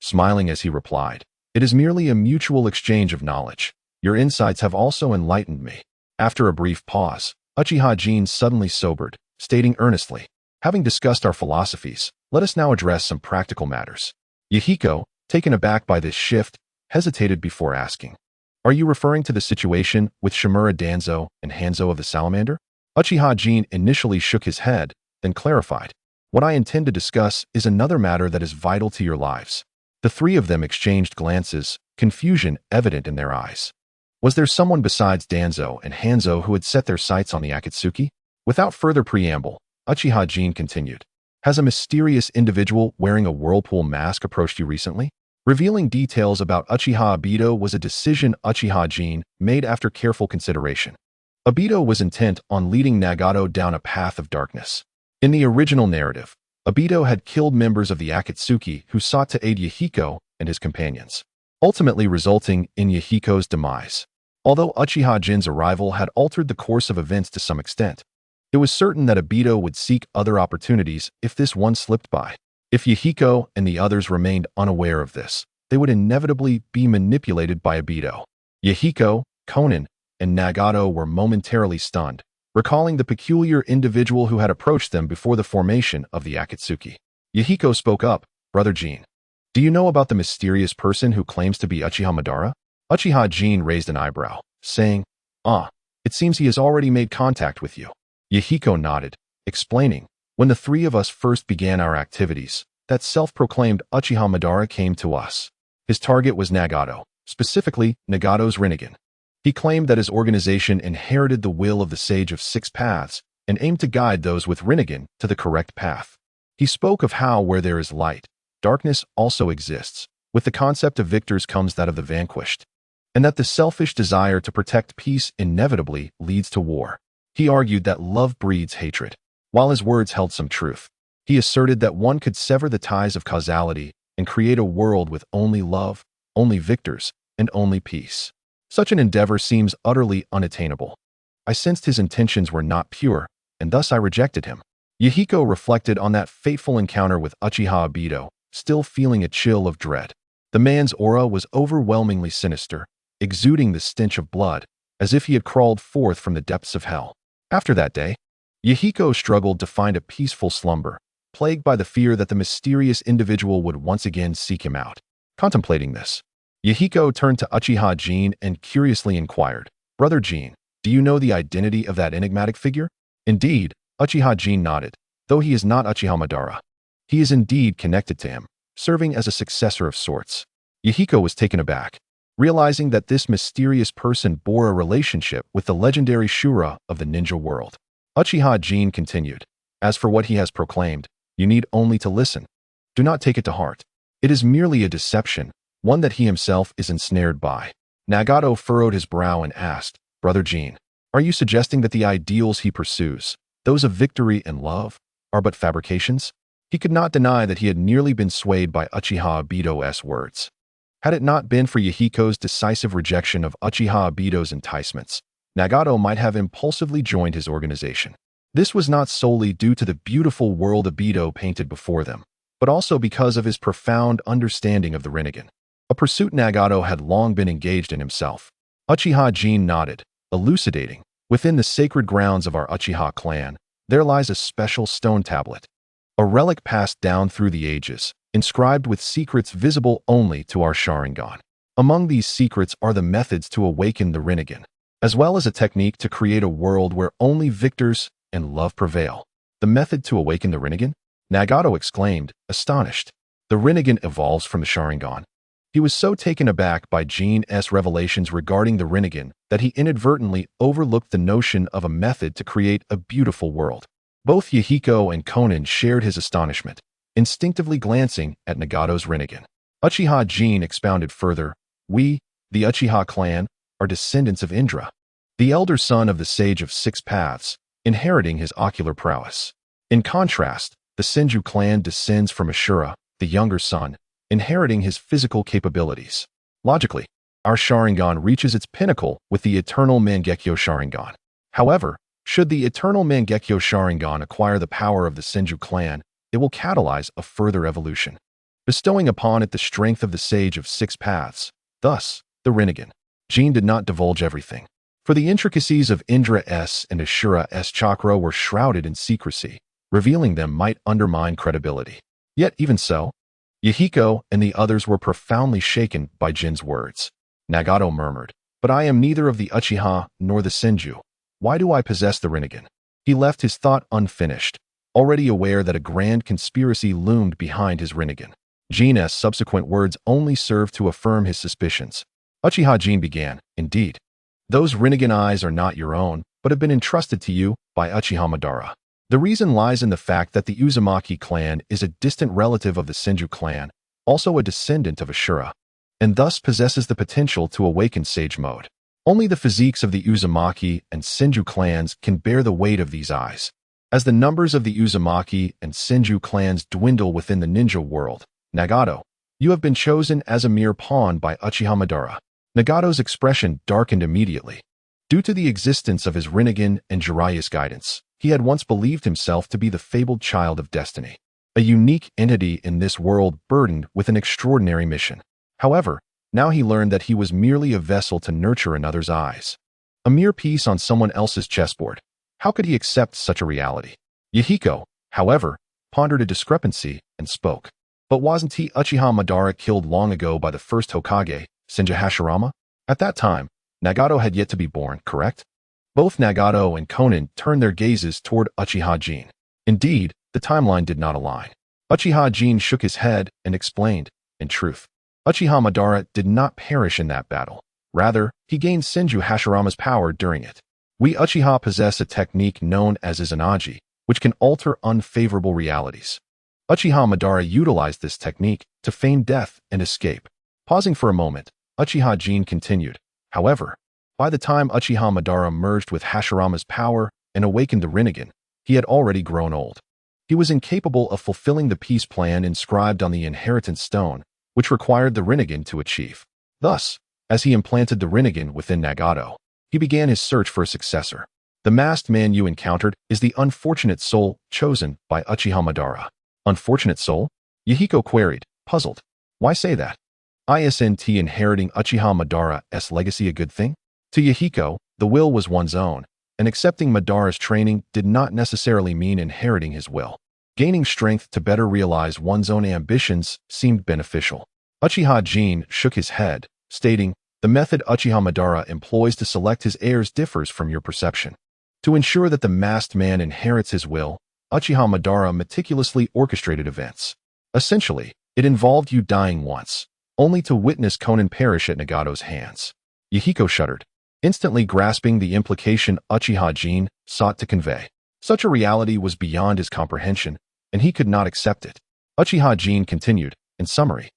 smiling as he replied, It is merely a mutual exchange of knowledge. Your insights have also enlightened me. After a brief pause, Uchiha Jin suddenly sobered, stating earnestly, Having discussed our philosophies, let us now address some practical matters. Yahiko, taken aback by this shift, hesitated before asking, Are you referring to the situation with Shimura Danzo and Hanzo of the Salamander? Uchiha Jin initially shook his head, then clarified, What I intend to discuss is another matter that is vital to your lives. The three of them exchanged glances, confusion evident in their eyes. Was there someone besides Danzo and Hanzo who had set their sights on the Akatsuki? Without further preamble, Uchiha Jin continued, Has a mysterious individual wearing a whirlpool mask approached you recently? Revealing details about Uchiha Obito was a decision Uchiha Jin made after careful consideration. Obito was intent on leading Nagato down a path of darkness. In the original narrative, Obito had killed members of the Akatsuki who sought to aid Yahiko and his companions, ultimately resulting in Yahiko's demise. Although Uchiha Jin's arrival had altered the course of events to some extent, it was certain that Obito would seek other opportunities if this one slipped by. If Yahiko and the others remained unaware of this, they would inevitably be manipulated by Obito. Yahiko, Konan, and Nagato were momentarily stunned, recalling the peculiar individual who had approached them before the formation of the Akatsuki. Yahiko spoke up, Brother Jin. Do you know about the mysterious person who claims to be Uchiha Madara? Uchiha Jin raised an eyebrow, saying, It seems he has already made contact with you. Yahiko nodded, explaining, When the three of us first began our activities, that self-proclaimed Uchiha Madara came to us. His target was Nagato, specifically Nagato's Rinnegan. He claimed that his organization inherited the will of the Sage of Six Paths and aimed to guide those with Rinnegan to the correct path. He spoke of how where there is light, darkness also exists. With the concept of victors comes that of the vanquished, and that the selfish desire to protect peace inevitably leads to war. He argued that love breeds hatred. While his words held some truth, he asserted that one could sever the ties of causality and create a world with only love, only victors, and only peace. Such an endeavor seems utterly unattainable. I sensed his intentions were not pure, and thus I rejected him. Yahiko reflected on that fateful encounter with Uchiha Obito, still feeling a chill of dread. The man's aura was overwhelmingly sinister, exuding the stench of blood, as if he had crawled forth from the depths of hell. After that day, Yahiko struggled to find a peaceful slumber, plagued by the fear that the mysterious individual would once again seek him out. Contemplating this, Yahiko turned to Uchiha Jin and curiously inquired, "Brother Jin, do you know the identity of that enigmatic figure?" Indeed, Uchiha Jin nodded. Though he is not Uchiha Madara, he is indeed connected to him, serving as a successor of sorts. Yahiko was taken aback, realizing that this mysterious person bore a relationship with the legendary Shura of the ninja world. Uchiha Jin continued, "As for what he has proclaimed, you need only to listen. Do not take it to heart. It is merely a deception, one that he himself is ensnared by." Nagato furrowed his brow and asked, "Brother Jin, are you suggesting that the ideals he pursues, those of victory and love, are but fabrications?" He could not deny that he had nearly been swayed by Uchiha Obito's words. Had it not been for Yahiko's decisive rejection of Uchiha Obito's enticements, Nagato might have impulsively joined his organization. This was not solely due to the beautiful world Obito painted before them, but also because of his profound understanding of the Rinnegan, a pursuit Nagato had long been engaged in himself. Uchiha Jin nodded, elucidating, "Within the sacred grounds of our Uchiha clan, there lies a special stone tablet, a relic passed down through the ages, inscribed with secrets visible only to our Sharingan. Among these secrets are the methods to awaken the Rinnegan, as well as a technique to create a world where only victors and love prevail." "The method to awaken the Rinnegan?" Nagato exclaimed, astonished. "The Rinnegan evolves from the Sharingan." He was so taken aback by Jin's revelations regarding the Rinnegan that he inadvertently overlooked the notion of a method to create a beautiful world. Both Yahiko and Konan shared his astonishment, instinctively glancing at Nagato's Rinnegan. Uchiha Jin expounded further, "We, the Uchiha clan, are descendants of Indra, the elder son of the Sage of Six Paths, inheriting his ocular prowess. In contrast, the Senju clan descends from Ashura, the younger son, inheriting his physical capabilities. Logically, our Sharingan reaches its pinnacle with the eternal Mangekyo Sharingan. However, should the eternal Mangekyo Sharingan acquire the power of the Senju clan, it will catalyze a further evolution, bestowing upon it the strength of the Sage of Six Paths, thus, the Rinnegan." Jin did not divulge everything, for the intricacies of Indra's and Ashura's chakra were shrouded in secrecy. Revealing them might undermine credibility. Yet even so, Yahiko and the others were profoundly shaken by Jin's words. Nagato murmured, "But I am neither of the Uchiha nor the Senju. Why do I possess the Rinnegan?" He left his thought unfinished, already aware that a grand conspiracy loomed behind his Rinnegan. Jin's subsequent words only served to affirm his suspicions. Uchiha Jin began, "Indeed, those Rinnegan eyes are not your own, but have been entrusted to you by Uchiha Madara. The reason lies in the fact that the Uzumaki clan is a distant relative of the Senju clan, also a descendant of Ashura, and thus possesses the potential to awaken Sage Mode. Only the physiques of the Uzumaki and Senju clans can bear the weight of these eyes. As the numbers of the Uzumaki and Senju clans dwindle within the ninja world, Nagato, you have been chosen as a mere pawn by Uchiha Madara." Nagato's expression darkened immediately. Due to the existence of his Rinnegan and Jiraiya's guidance, he had once believed himself to be the fabled child of destiny, a unique entity in this world burdened with an extraordinary mission. However, now he learned that he was merely a vessel to nurture another's eyes, a mere piece on someone else's chessboard. How could he accept such a reality? Yahiko, however, pondered a discrepancy and spoke. "But wasn't he Uchiha Madara killed long ago by the first Hokage, Senju Hashirama? At that time, Nagato had yet to be born, correct?" Both Nagato and Konan turned their gazes toward Uchiha Jin. Indeed, the timeline did not align. Uchiha Jin shook his head and explained, "In truth, Uchiha Madara did not perish in that battle. Rather, he gained Senju Hashirama's power during it. We Uchiha possess a technique known as Izanagi, which can alter unfavorable realities. Uchiha Madara utilized this technique to feign death and escape. Pausing for a moment, Uchiha Jin continued. However, by the time Uchiha Madara merged with Hashirama's power and awakened the Rinnegan, he had already grown old. He was incapable of fulfilling the peace plan inscribed on the inheritance stone, which required the Rinnegan to achieve. Thus, as he implanted the Rinnegan within Nagato, he began his search for a successor. The masked man you encountered is the unfortunate soul chosen by Uchiha Madara. Unfortunate soul? Yahiko queried, puzzled. Why say that? Isn't inheriting Uchiha Madara's legacy a good thing? To Yahiko, the will was one's own, and accepting Madara's training did not necessarily mean inheriting his will. Gaining strength to better realize one's own ambitions seemed beneficial. Uchiha Jin shook his head, stating, the method Uchiha Madara employs to select his heirs differs from your perception. To ensure that the masked man inherits his will, Uchiha Madara meticulously orchestrated events. Essentially, it involved you dying once, only to witness Konan perish at Nagato's hands. Yahiko shuddered, instantly grasping the implication Uchiha Jin sought to convey. Such a reality was beyond his comprehension, and he could not accept it. Uchiha Jin continued, in summary,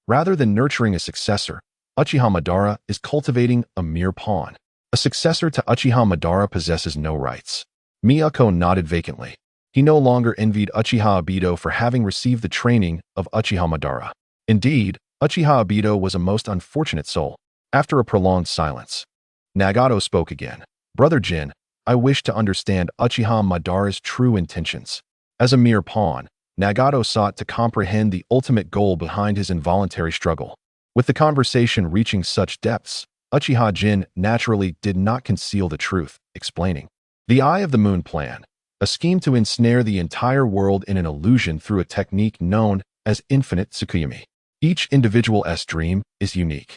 rather than nurturing a successor, Uchiha Madara is cultivating a mere pawn. A successor to Uchiha Madara possesses no rights. Miyako nodded vacantly. He no longer envied Uchiha Obito for having received the training of Uchiha Madara. Indeed, Uchiha Obito was a most unfortunate soul. After a prolonged silence, Nagato spoke again. Brother Jin, I wish to understand Uchiha Madara's true intentions. As a mere pawn, Nagato sought to comprehend the ultimate goal behind his involuntary struggle. With the conversation reaching such depths, Uchiha Jin naturally did not conceal the truth, explaining. The Eye of the Moon plan, a scheme to ensnare the entire world in an illusion through a technique known as infinite Tsukuyomi. Each individual's dream is unique,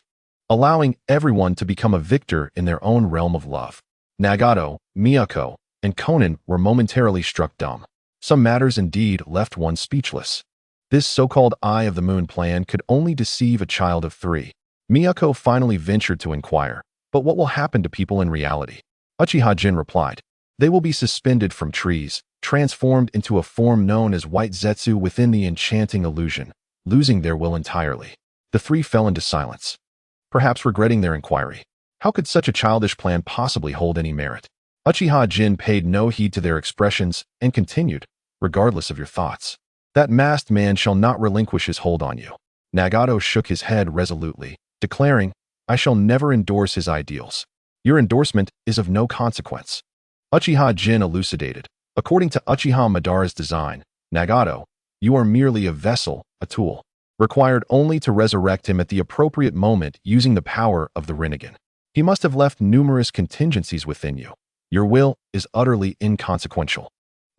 allowing everyone to become a victor in their own realm of love. Nagato, Miyako, and Konan were momentarily struck dumb. Some matters indeed left one speechless. This so-called Eye of the Moon plan could only deceive a child of 3. Miyako finally ventured to inquire, but what will happen to people in reality? Uchiha Jin replied, they will be suspended from trees, transformed into a form known as White Zetsu within the enchanting illusion, losing their will entirely. The 3 fell into silence, perhaps regretting their inquiry. How could such a childish plan possibly hold any merit? Uchiha Jin paid no heed to their expressions and continued, regardless of your thoughts. That masked man shall not relinquish his hold on you. Nagato shook his head resolutely, declaring, I shall never endorse his ideals. Your endorsement is of no consequence. Uchiha Jin elucidated. According to Uchiha Madara's design, Nagato, you are merely a vessel, a tool, required only to resurrect him at the appropriate moment using the power of the Rinnegan. He must have left numerous contingencies within you. Your will is utterly inconsequential.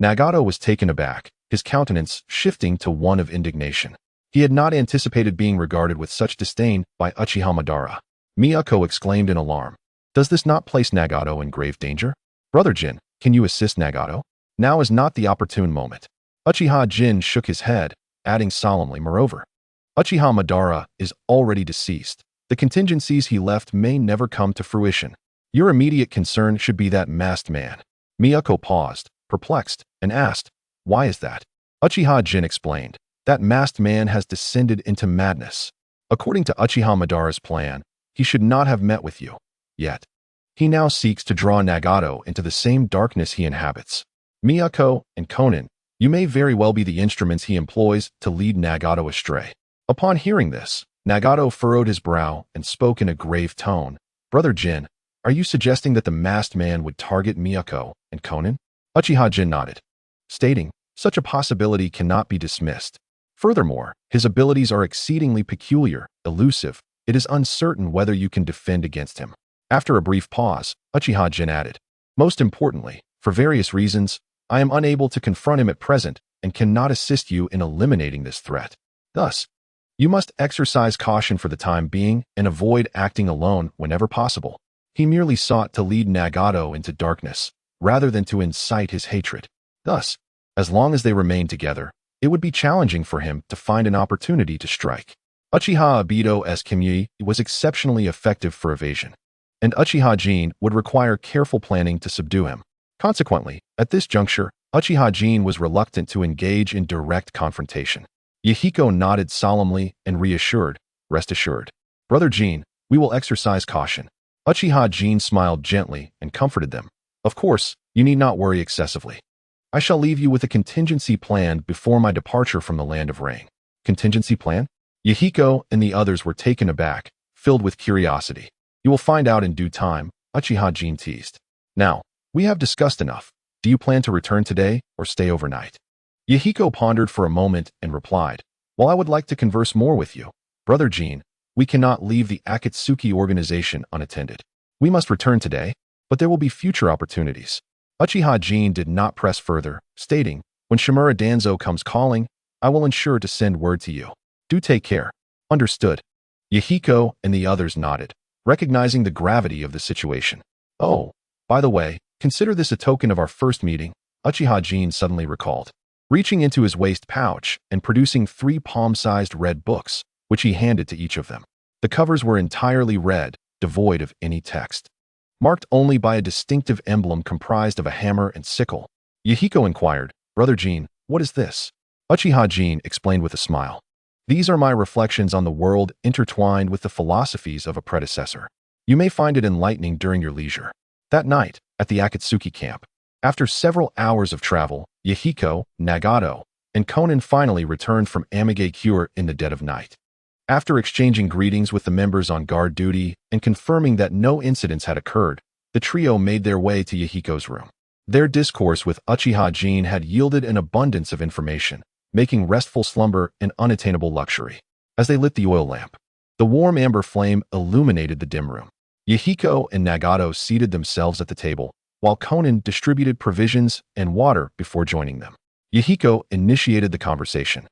Nagato was taken aback, his countenance shifting to one of indignation. He had not anticipated being regarded with such disdain by Uchiha Madara. Miyako exclaimed in alarm. Does this not place Nagato in grave danger? Brother Jin, can you assist Nagato? Now is not the opportune moment. Uchiha Jin shook his head, adding solemnly, moreover, Uchiha Madara is already deceased. The contingencies he left may never come to fruition. Your immediate concern should be that masked man. Miyako paused, perplexed, and asked, why is that? Uchiha Jin explained, that masked man has descended into madness. According to Uchiha Madara's plan, he should not have met with you. Yet, he now seeks to draw Nagato into the same darkness he inhabits. Miyako and Konan, you may very well be the instruments he employs to lead Nagato astray. Upon hearing this, Nagato furrowed his brow and spoke in a grave tone. Brother Jin, are you suggesting that the masked man would target Miyako and Konan? Uchiha Jin nodded, stating, such a possibility cannot be dismissed. Furthermore, his abilities are exceedingly peculiar, elusive. It is uncertain whether you can defend against him. After a brief pause, Uchiha Jin added, most importantly, for various reasons, I am unable to confront him at present and cannot assist you in eliminating this threat. Thus, you must exercise caution for the time being and avoid acting alone whenever possible. He merely sought to lead Nagato into darkness, rather than to incite his hatred. Thus, as long as they remained together, it would be challenging for him to find an opportunity to strike. Uchiha Obito's Kimyi was exceptionally effective for evasion. and Uchiha Jin would require careful planning to subdue him. Consequently, at this juncture, Uchiha Jin was reluctant to engage in direct confrontation. Yahiko nodded solemnly and reassured, "Rest assured. Brother Jin, we will exercise caution." Uchiha Jin smiled gently and comforted them. "Of course, you need not worry excessively. I shall leave you with a contingency plan before my departure from the land of rain." Contingency plan? Yahiko and the others were taken aback, filled with curiosity. "You will find out in due time," Uchiha Jin teased. "Now, we have discussed enough. Do you plan to return today or stay overnight?" Yahiko pondered for a moment and replied, "While I would like to converse more with you, Brother Jin, we cannot leave the Akatsuki organization unattended. We must return today, but there will be future opportunities." Uchiha Jin did not press further, stating, "When Shimura Danzo comes calling, I will ensure to send word to you. Do take care." "Understood." Yahiko and the others nodded, recognizing the gravity of the situation. "Oh, by the way, consider this a token of our first meeting," Uchiha Jin suddenly recalled, reaching into his waist pouch and producing 3 palm-sized red books, which he handed to each of them. The covers were entirely red, devoid of any text, marked only by a distinctive emblem comprised of a hammer and sickle. Yahiko inquired, "Brother Jin, what is this?" Uchiha Jin explained with a smile, "These are my reflections on the world intertwined with the philosophies of a predecessor. You may find it enlightening during your leisure." That night, at the Akatsuki camp, after several hours of travel, Yahiko, Nagato, and Konan finally returned from Amage Cure in the dead of night. After exchanging greetings with the members on guard duty and confirming that no incidents had occurred, the trio made their way to Yahiko's room. Their discourse with Uchiha Jin had yielded an abundance of information, making restful slumber an unattainable luxury. As they lit the oil lamp, the warm amber flame illuminated the dim room. Yahiko and Nagato seated themselves at the table, while Konan distributed provisions and water before joining them. Yahiko initiated the conversation,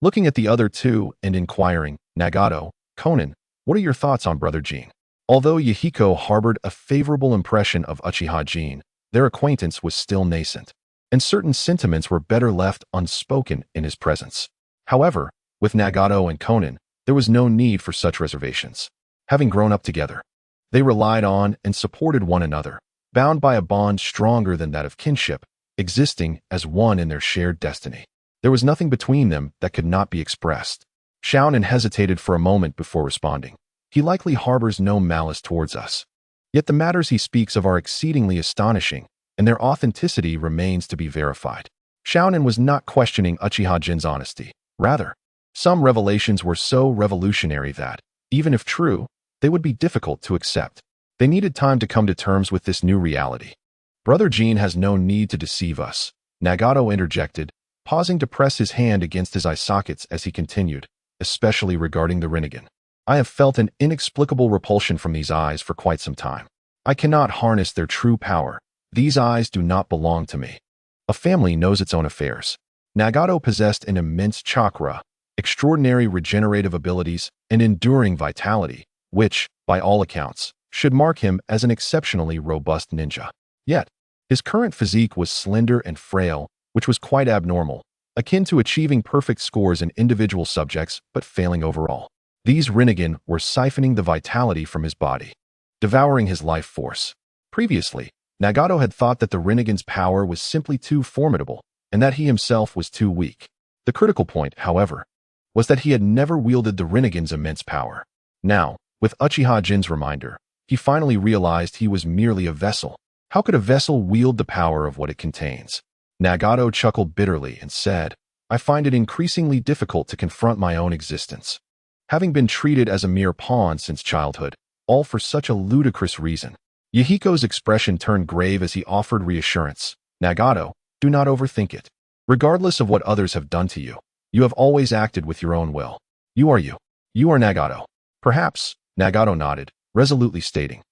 looking at the other two and inquiring, "Nagato, Konan, what are your thoughts on Brother Jin?" Although Yahiko harbored a favorable impression of Uchiha Jin, their acquaintance was still nascent, and certain sentiments were better left unspoken in his presence. However, with Nagato and Konan, there was no need for such reservations. Having grown up together, they relied on and supported one another, bound by a bond stronger than that of kinship, existing as one in their shared destiny. There was nothing between them that could not be expressed. Xiaonan hesitated for a moment before responding. "He likely harbors no malice towards us. Yet the matters he speaks of are exceedingly astonishing, and their authenticity remains to be verified." Xiaonan was not questioning Uchiha Jin's honesty. Rather, some revelations were so revolutionary that, even if true, they would be difficult to accept. They needed time to come to terms with this new reality. "Brother Jin has no need to deceive us," Nagato interjected, pausing to press his hand against his eye sockets as he continued, "especially regarding the Rinnegan. I have felt an inexplicable repulsion from these eyes for quite some time. I cannot harness their true power. These eyes do not belong to me. A family knows its own affairs." Nagato possessed an immense chakra, extraordinary regenerative abilities, and enduring vitality, which, by all accounts, should mark him as an exceptionally robust ninja. Yet, his current physique was slender and frail, which was quite abnormal, akin to achieving perfect scores in individual subjects but failing overall. These Rinnegan were siphoning the vitality from his body, devouring his life force. Previously, Nagato had thought that the Rinnegan's power was simply too formidable and that he himself was too weak. The critical point, however, was that he had never wielded the Rinnegan's immense power. Now, with Uchiha Jin's reminder, he finally realized he was merely a vessel. How could a vessel wield the power of what it contains? Nagato chuckled bitterly and said, "I find it increasingly difficult to confront my own existence. Having been treated as a mere pawn since childhood, all for such a ludicrous reason." Yahiko's expression turned grave as he offered reassurance. "Nagato, do not overthink it. Regardless of what others have done to you, you have always acted with your own will. You are you. You are Nagato." "Perhaps," Nagato nodded, resolutely stating,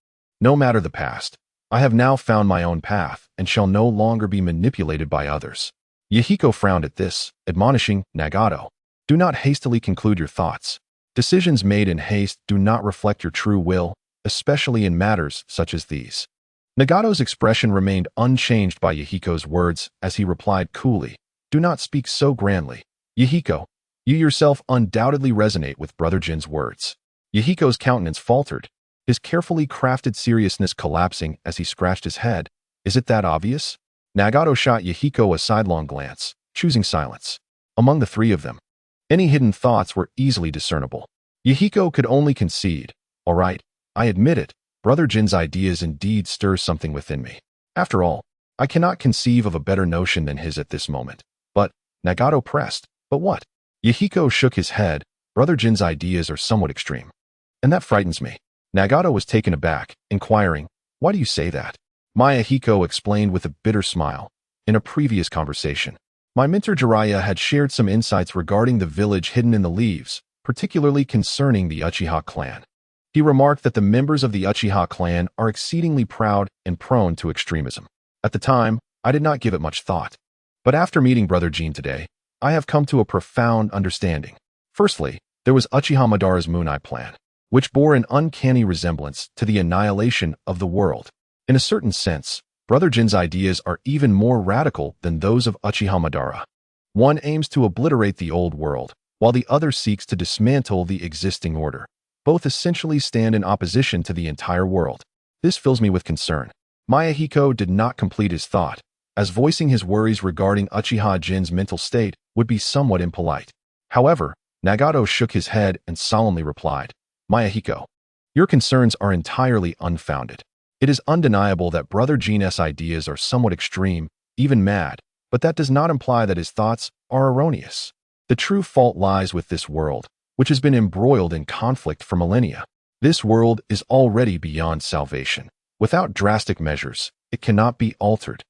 "no matter the past, I have now found my own path and shall no longer be manipulated by others." Yahiko frowned at this, admonishing, "Nagato, do not hastily conclude your thoughts. Decisions made in haste do not reflect your true will, especially in matters such as these." Nagato's expression remained unchanged by Yahiko's words as he replied coolly, "Do not speak so grandly. Yahiko, you yourself undoubtedly resonate with Brother Jin's words." Yahiko's countenance faltered. his carefully crafted seriousness collapsing as he scratched his head. Is it that obvious? Nagato shot Yahiko a sidelong glance, choosing silence. Among the three of them, any hidden thoughts were easily discernible. Yahiko could only concede. All right, I admit it. Brother Jin's ideas indeed stir something within me. After all, I cannot conceive of a better notion than his at this moment. But, Nagato pressed, but what? Yahiko shook his head. Brother Jin's ideas are somewhat extreme. And that frightens me. Nagato was taken aback, inquiring, why do you say that? Mayahiko explained with a bitter smile. In a previous conversation, my mentor Jiraiya had shared some insights regarding the village hidden in the leaves, particularly concerning the Uchiha clan. He remarked that the members of the Uchiha clan are exceedingly proud and prone to extremism. At the time, I did not give it much thought. But after meeting Brother Jin today, I have come to a profound understanding. Firstly, there was Uchiha Madara's Moon Eye plan, which bore an uncanny resemblance to the annihilation of the world. In a certain sense, Brother Jin's ideas are even more radical than those of Uchiha Madara. One aims to obliterate the old world, while the other seeks to dismantle the existing order. Both essentially stand in opposition to the entire world. This fills me with concern. Mayahiko did not complete his thought, as voicing his worries regarding Uchiha Jin's mental state would be somewhat impolite. However, Nagato shook his head and solemnly replied, Mayahiko, your concerns are entirely unfounded. It is undeniable that Brother Jin's ideas are somewhat extreme, even mad, but that does not imply that his thoughts are erroneous. The true fault lies with this world, which has been embroiled in conflict for millennia. This world is already beyond salvation. Without drastic measures, it cannot be altered.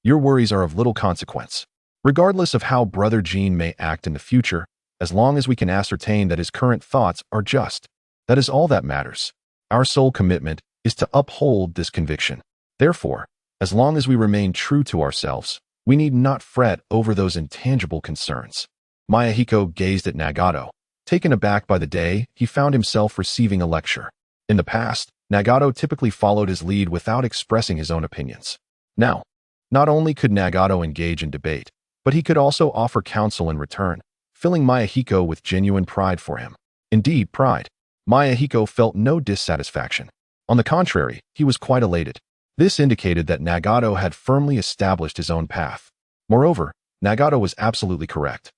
Your worries are of little consequence. Regardless of how Brother Jin may act in the future, as long as we can ascertain that his current thoughts are just, that is all that matters. Our sole commitment is to uphold this conviction. Therefore, as long as we remain true to ourselves, we need not fret over those intangible concerns. Mayahiko gazed at Nagato. Taken aback by the day, he found himself receiving a lecture. In the past, Nagato typically followed his lead without expressing his own opinions. Now, not only could Nagato engage in debate, but he could also offer counsel in return, filling Mayahiko with genuine pride for him. Indeed, pride. Mayahiko felt no dissatisfaction. On the contrary, he was quite elated. This indicated that Nagato had firmly established his own path. Moreover, Nagato was absolutely correct.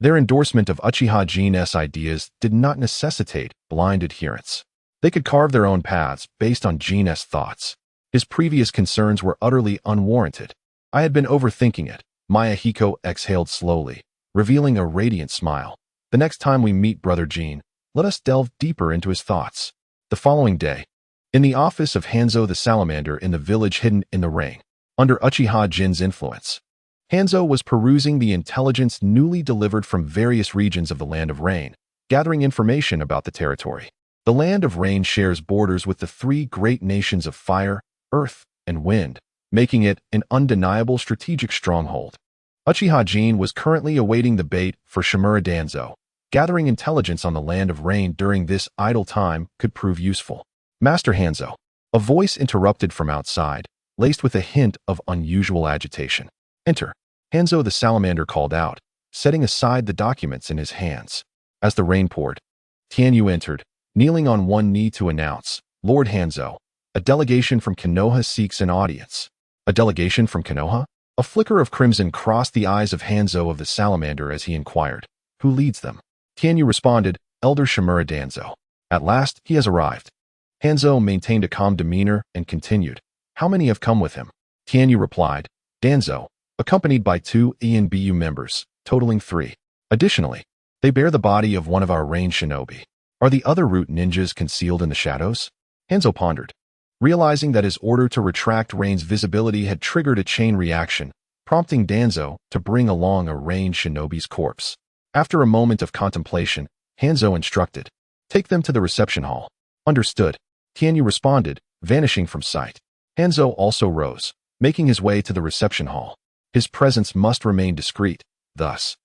Their endorsement of Uchiha Jin's ideas did not necessitate blind adherence. They could carve their own paths based on Jin's thoughts. His previous concerns were utterly unwarranted. I had been overthinking it. Mayahiko exhaled slowly, revealing a radiant smile. The next time we meet Brother Jin, let us delve deeper into his thoughts. The following day, in the office of Hanzo the Salamander in the village hidden in the rain, under Uchiha Jin's influence, Hanzo was perusing the intelligence newly delivered from various regions of the Land of Rain, gathering information about the territory. The Land of Rain shares borders with the three great nations of fire, earth, and wind, making it an undeniable strategic stronghold. Uchiha Jin was currently awaiting the bait for Shimura Danzo. Gathering intelligence on the Land of Rain during this idle time could prove useful. Master Hanzo, a voice interrupted from outside, laced with a hint of unusual agitation. Enter, Hanzo the Salamander called out, setting aside the documents in his hands. As the rain poured, Tianyu entered, kneeling on one knee to announce, Lord Hanzo, a delegation from Konoha seeks an audience. A delegation from Konoha? A flicker of crimson crossed the eyes of Hanzo of the Salamander as he inquired, who leads them? Tianyu responded, Elder Shimura Danzo. At last, he has arrived. Hanzo maintained a calm demeanor and continued, how many have come with him? Tianyu replied, Danzo, accompanied by 2 ENBU members, totaling 3. Additionally, they bear the body of one of our range shinobi. Are the other root ninjas concealed in the shadows? Hanzo pondered, realizing that his order to retract Rain's visibility had triggered a chain reaction, prompting Danzo to bring along a range shinobi's corpse. After a moment of contemplation, Hanzo instructed, take them to the reception hall. Understood. Tianyu responded, vanishing from sight. Hanzo also rose, making his way to the reception hall. His presence must remain discreet, thus,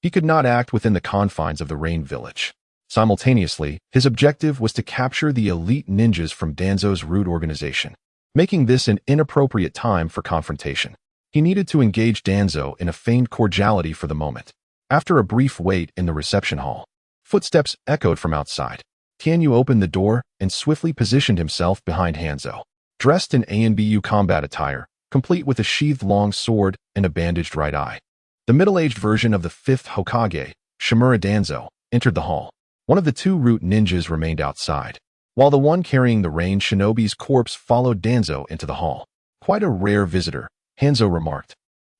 he could not act within the confines of the Rain Village. Simultaneously, his objective was to capture the elite ninjas from Danzo's root organization, making this an inappropriate time for confrontation. He needed to engage Danzo in a feigned cordiality for the moment. After a brief wait in the reception hall, footsteps echoed from outside. Tianyu opened the door and swiftly positioned himself behind Hanzo. Dressed in ANBU combat attire, complete with a sheathed long sword and a bandaged right eye. The middle-aged version of the 5th Hokage, Shimura Danzo, entered the hall. One of the two root ninjas remained outside, while the one carrying the rain shinobi's corpse followed Danzo into the hall. Quite a rare visitor, Hanzo remarked,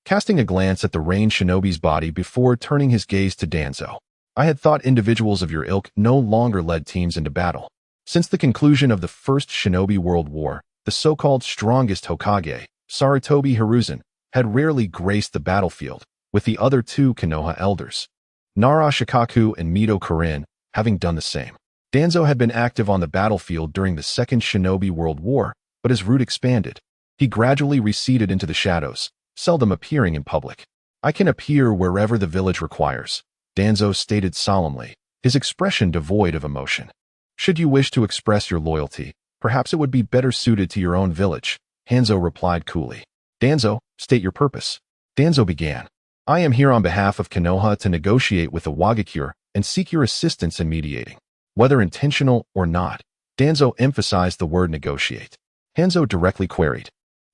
casting a glance at the rain shinobi's body before turning his gaze to Danzo. I had thought individuals of your ilk no longer led teams into battle. Since the conclusion of the First Shinobi World War, the so-called strongest Hokage, Sarutobi Hiruzen, had rarely graced the battlefield, with the other two Konoha elders, Nara Shikaku and Mito Kurin, having done the same. Danzo had been active on the battlefield during the Second Shinobi World War, but his route expanded. He gradually receded into the shadows, seldom appearing in public. I can appear wherever the village requires, Danzo stated solemnly, his expression devoid of emotion. Should you wish to express your loyalty, perhaps it would be better suited to your own village, Hanzo replied coolly. Danzo, state your purpose. Danzo began. I am here on behalf of Konoha to negotiate with the Wagakure and seek your assistance in mediating. Whether intentional or not, Danzo emphasized the word negotiate. Hanzo directly queried,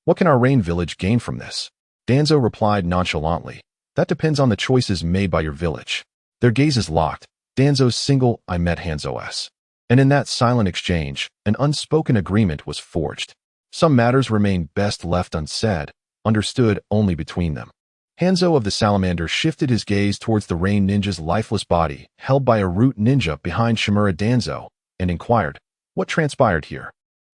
what can our Rain village gain from this? Danzo replied nonchalantly, that depends on the choices made by your village. Their gazes locked. Danzo's single eye met Hanzo's. And in that silent exchange, an unspoken agreement was forged. Some matters remained best left unsaid, understood only between them. Hanzo of the Salamander shifted his gaze towards the Rain ninja's lifeless body, held by a root ninja behind Shimura Danzo, and inquired, what transpired here?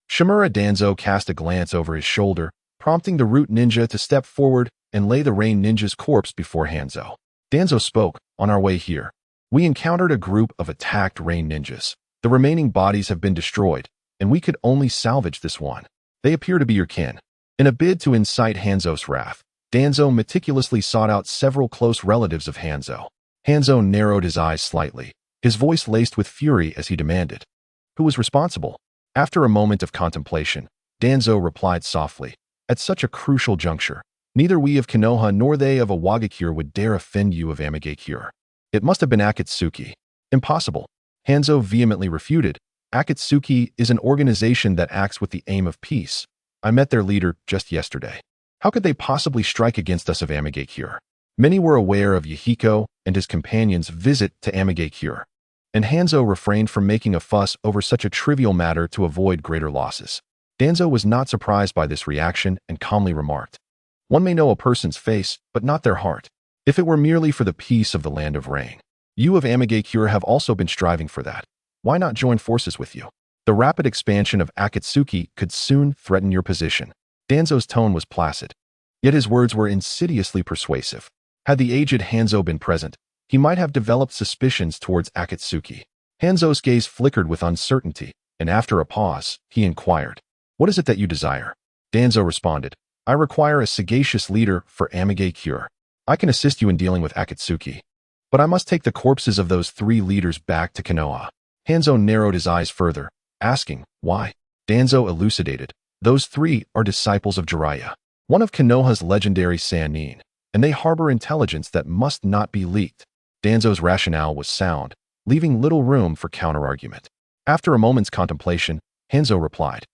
Shimura Danzo cast a glance over his shoulder, prompting the root ninja to step forward and lay the Rain ninja's corpse before Hanzo. Danzo spoke, on our way here, we encountered a group of attacked Rain ninjas. The remaining bodies have been destroyed, and we could only salvage this one. They appear to be your kin. In a bid to incite Hanzo's wrath, Danzo meticulously sought out several close relatives of Hanzo. Hanzo narrowed his eyes slightly, his voice laced with fury as he demanded, who was responsible? After a moment of contemplation, Danzo replied softly, at such a crucial juncture, neither we of Konoha nor they of a Wagakure would dare offend you of Amegakure. It must have been Akatsuki. Impossible. Hanzo vehemently refuted. Akatsuki is an organization that acts with the aim of peace. I met their leader just yesterday. How could they possibly strike against us of Amegakure? Many were aware of Yahiko and his companions' visit to Amegakure, and Hanzo refrained from making a fuss over such a trivial matter to avoid greater losses. Danzo was not surprised by this reaction and calmly remarked, one may know a person's face, but not their heart. If it were merely for the peace of the land of rain, you of Amegakure have also been striving for that. Why not join forces with you? The rapid expansion of Akatsuki could soon threaten your position. Danzo's tone was placid, yet his words were insidiously persuasive. Had the aged Hanzo been present, he might have developed suspicions towards Akatsuki. Hanzo's gaze flickered with uncertainty, and after a pause, he inquired, what is it that you desire? Danzo responded, I require a sagacious leader for Amegakure. I can assist you in dealing with Akatsuki, but I must take the corpses of those 3 leaders back to Konoha. Hanzo narrowed his eyes further, asking, why? Danzo elucidated, those 3 are disciples of Jiraiya, one of Konoha's legendary Sannin, and they harbor intelligence that must not be leaked. Danzo's rationale was sound, leaving little room for counterargument. After a moment's contemplation, Hanzo replied,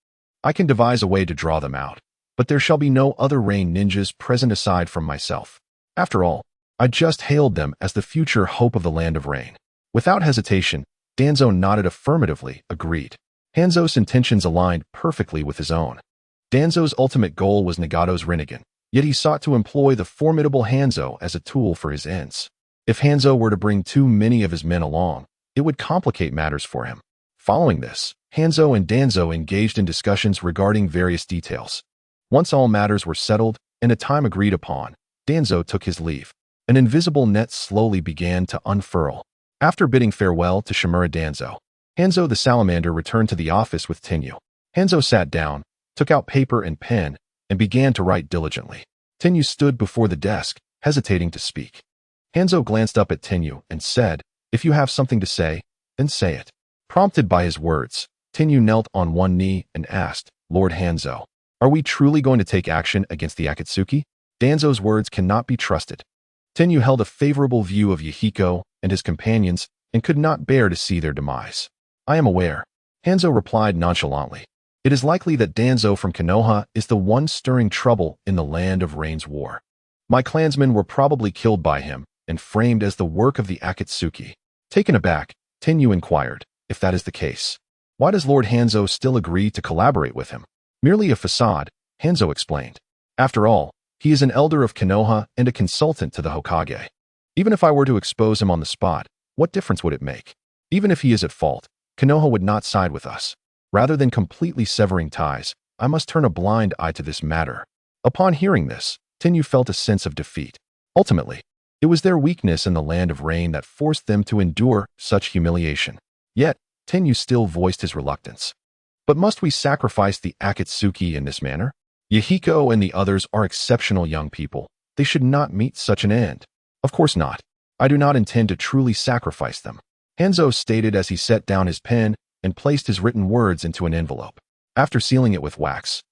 I can devise a way to draw them out, but there shall be no other Rain ninjas present aside from myself. After all, I just hailed them as the future hope of the land of rain. Without hesitation, Danzo nodded affirmatively, agreed. Hanzo's intentions aligned perfectly with his own. Danzo's ultimate goal was Nagato's Rinnegan, yet he sought to employ the formidable Hanzo as a tool for his ends. If Hanzo were to bring too many of his men along, it would complicate matters for him. Following this, Hanzo and Danzo engaged in discussions regarding various details. Once all matters were settled and a time agreed upon, Danzo took his leave. An invisible net slowly began to unfurl. After bidding farewell to Shimura Danzo, Hanzo the Salamander returned to the office with Tenyu. Hanzo sat down, took out paper and pen, and began to write diligently. Tenyu stood before the desk, hesitating to speak. Hanzo glanced up at Tenyu and said, if you have something to say, then say it. Prompted by his words, Tenyu knelt on one knee and asked, Lord Hanzo, are we truly going to take action against the Akatsuki? Danzo's words cannot be trusted. Tenyu held a favorable view of Yahiko and his companions and could not bear to see their demise. I am aware. Hanzo replied nonchalantly. It is likely that Danzo from Konoha is the one stirring trouble in the Land of Rain's war. My clansmen were probably killed by him and framed as the work of the Akatsuki. Taken aback, Tenyu inquired, if that is the case, why does Lord Hanzo still agree to collaborate with him? Merely a facade, Hanzo explained. After all, he is an elder of Konoha and a consultant to the Hokage. Even if I were to expose him on the spot, what difference would it make? Even if he is at fault, Konoha would not side with us. Rather than completely severing ties, I must turn a blind eye to this matter. Upon hearing this, Tenyu felt a sense of defeat. Ultimately, it was their weakness in the Land of Rain that forced them to endure such humiliation. Yet, Tenyu still voiced his reluctance. But must we sacrifice the Akatsuki in this manner? Yahiko and the others are exceptional young people. They should not meet such an end. Of course not. I do not intend to truly sacrifice them. Hanzo stated as he set down his pen and placed his written words into an envelope. After sealing it with wax,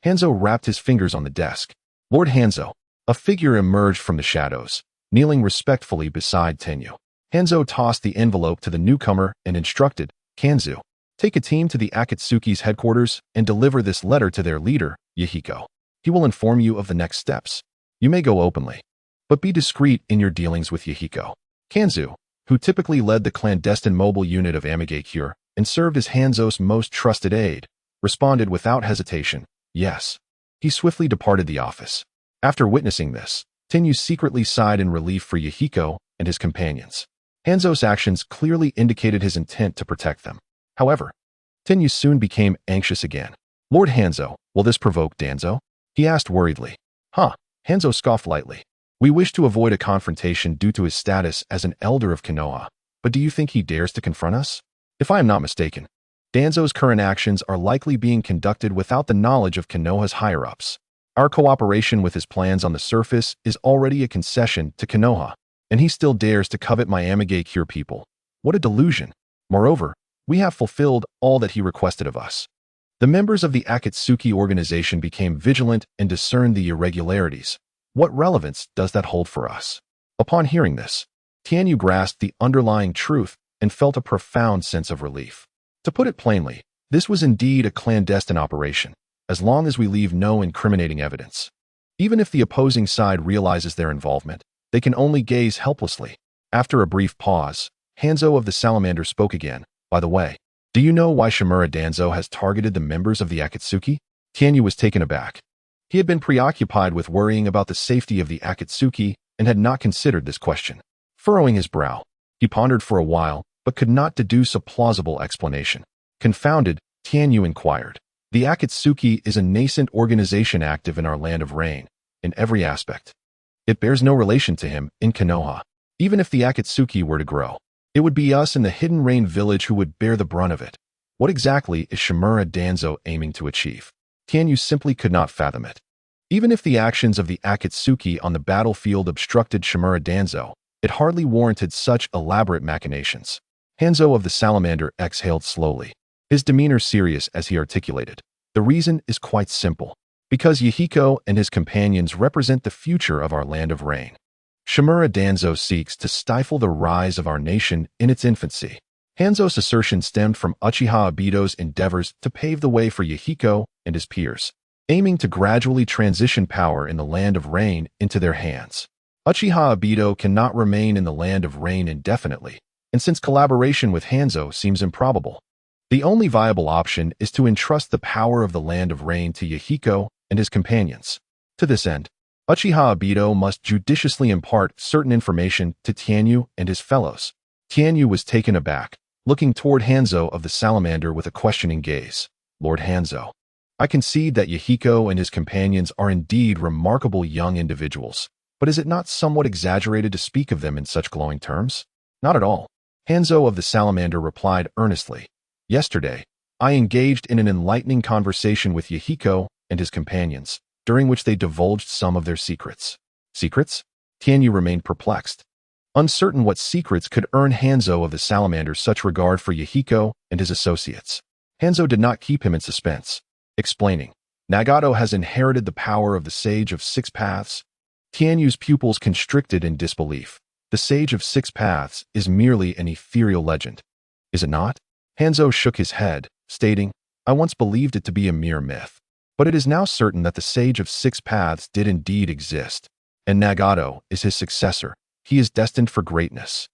Hanzo wrapped his fingers on the desk. Lord Hanzo, a figure emerged from the shadows, kneeling respectfully beside Tenyu. Hanzo tossed the envelope to the newcomer and instructed, Kanzu, take a team to the Akatsuki's headquarters and deliver this letter to their leader, Yahiko. He will inform you of the next steps. You may go openly, but be discreet in your dealings with Yahiko. Kanzu, who typically led the clandestine mobile unit of Amigakure and served as Hanzo's most trusted aide, responded without hesitation, yes. He swiftly departed the office. After witnessing this, Tenyu secretly sighed in relief for Yahiko and his companions. Hanzo's actions clearly indicated his intent to protect them. However, Tenyu soon became anxious again. Lord Hanzo, will this provoke Danzo? He asked worriedly. Hanzo scoffed lightly. We wish to avoid a confrontation due to his status as an elder of Konoha, but do you think he dares to confront us? If I am not mistaken, Danzo's current actions are likely being conducted without the knowledge of Konoha's higher-ups. Our cooperation with his plans on the surface is already a concession to Konoha, and he still dares to covet my Amigakure people. What a delusion! Moreover, we have fulfilled all that he requested of us. The members of the Akatsuki organization became vigilant and discerned the irregularities. What relevance does that hold for us? Upon hearing this, Tianyu grasped the underlying truth and felt a profound sense of relief. To put it plainly, this was indeed a clandestine operation, as long as we leave no incriminating evidence. Even if the opposing side realizes their involvement, they can only gaze helplessly. After a brief pause, Hanzo of the Salamander spoke again. By the way, do you know why Shimura Danzo has targeted the members of the Akatsuki? Tianyu was taken aback. He had been preoccupied with worrying about the safety of the Akatsuki and had not considered this question. Furrowing his brow, he pondered for a while, but could not deduce a plausible explanation. Confounded, Tianyu inquired. The Akatsuki is a nascent organization active in our Land of Rain, in every aspect. It bears no relation to him in Konoha. Even if the Akatsuki were to grow, it would be us in the Hidden Rain village who would bear the brunt of it. What exactly is Shimura Danzo aiming to achieve? Tianyu simply could not fathom it. Even if the actions of the Akatsuki on the battlefield obstructed Shimura Danzo, it hardly warranted such elaborate machinations. Hanzo of the Salamander exhaled slowly, his demeanor serious as he articulated. The reason is quite simple. Because Yahiko and his companions represent the future of our Land of Rain. Shimura Danzo seeks to stifle the rise of our nation in its infancy. Hanzo's assertion stemmed from Uchiha Obito's endeavors to pave the way for Yahiko and his peers, aiming to gradually transition power in the Land of Rain into their hands. Uchiha Obito cannot remain in the Land of Rain indefinitely, and since collaboration with Hanzo seems improbable, the only viable option is to entrust the power of the Land of Rain to Yahiko and his companions. To this end, Uchiha Obito must judiciously impart certain information to Tianyu and his fellows. Tianyu was taken aback, looking toward Hanzo of the Salamander with a questioning gaze. Lord Hanzo, I concede that Yahiko and his companions are indeed remarkable young individuals, but is it not somewhat exaggerated to speak of them in such glowing terms? Not at all. Hanzo of the Salamander replied earnestly. Yesterday, I engaged in an enlightening conversation with Yahiko and his companions, during which they divulged some of their secrets. Secrets? Tianyu remained perplexed, uncertain what secrets could earn Hanzo of the Salamander such regard for Yahiko and his associates. Hanzo did not keep him in suspense, explaining, Nagato has inherited the power of the Sage of Six Paths. Tianyu's pupils constricted in disbelief. The Sage of Six Paths is merely an ethereal legend. Is it not? Hanzo shook his head, stating, I once believed it to be a mere myth. But it is now certain that the Sage of Six Paths did indeed exist, and Nagato is his successor. He is destined for greatness.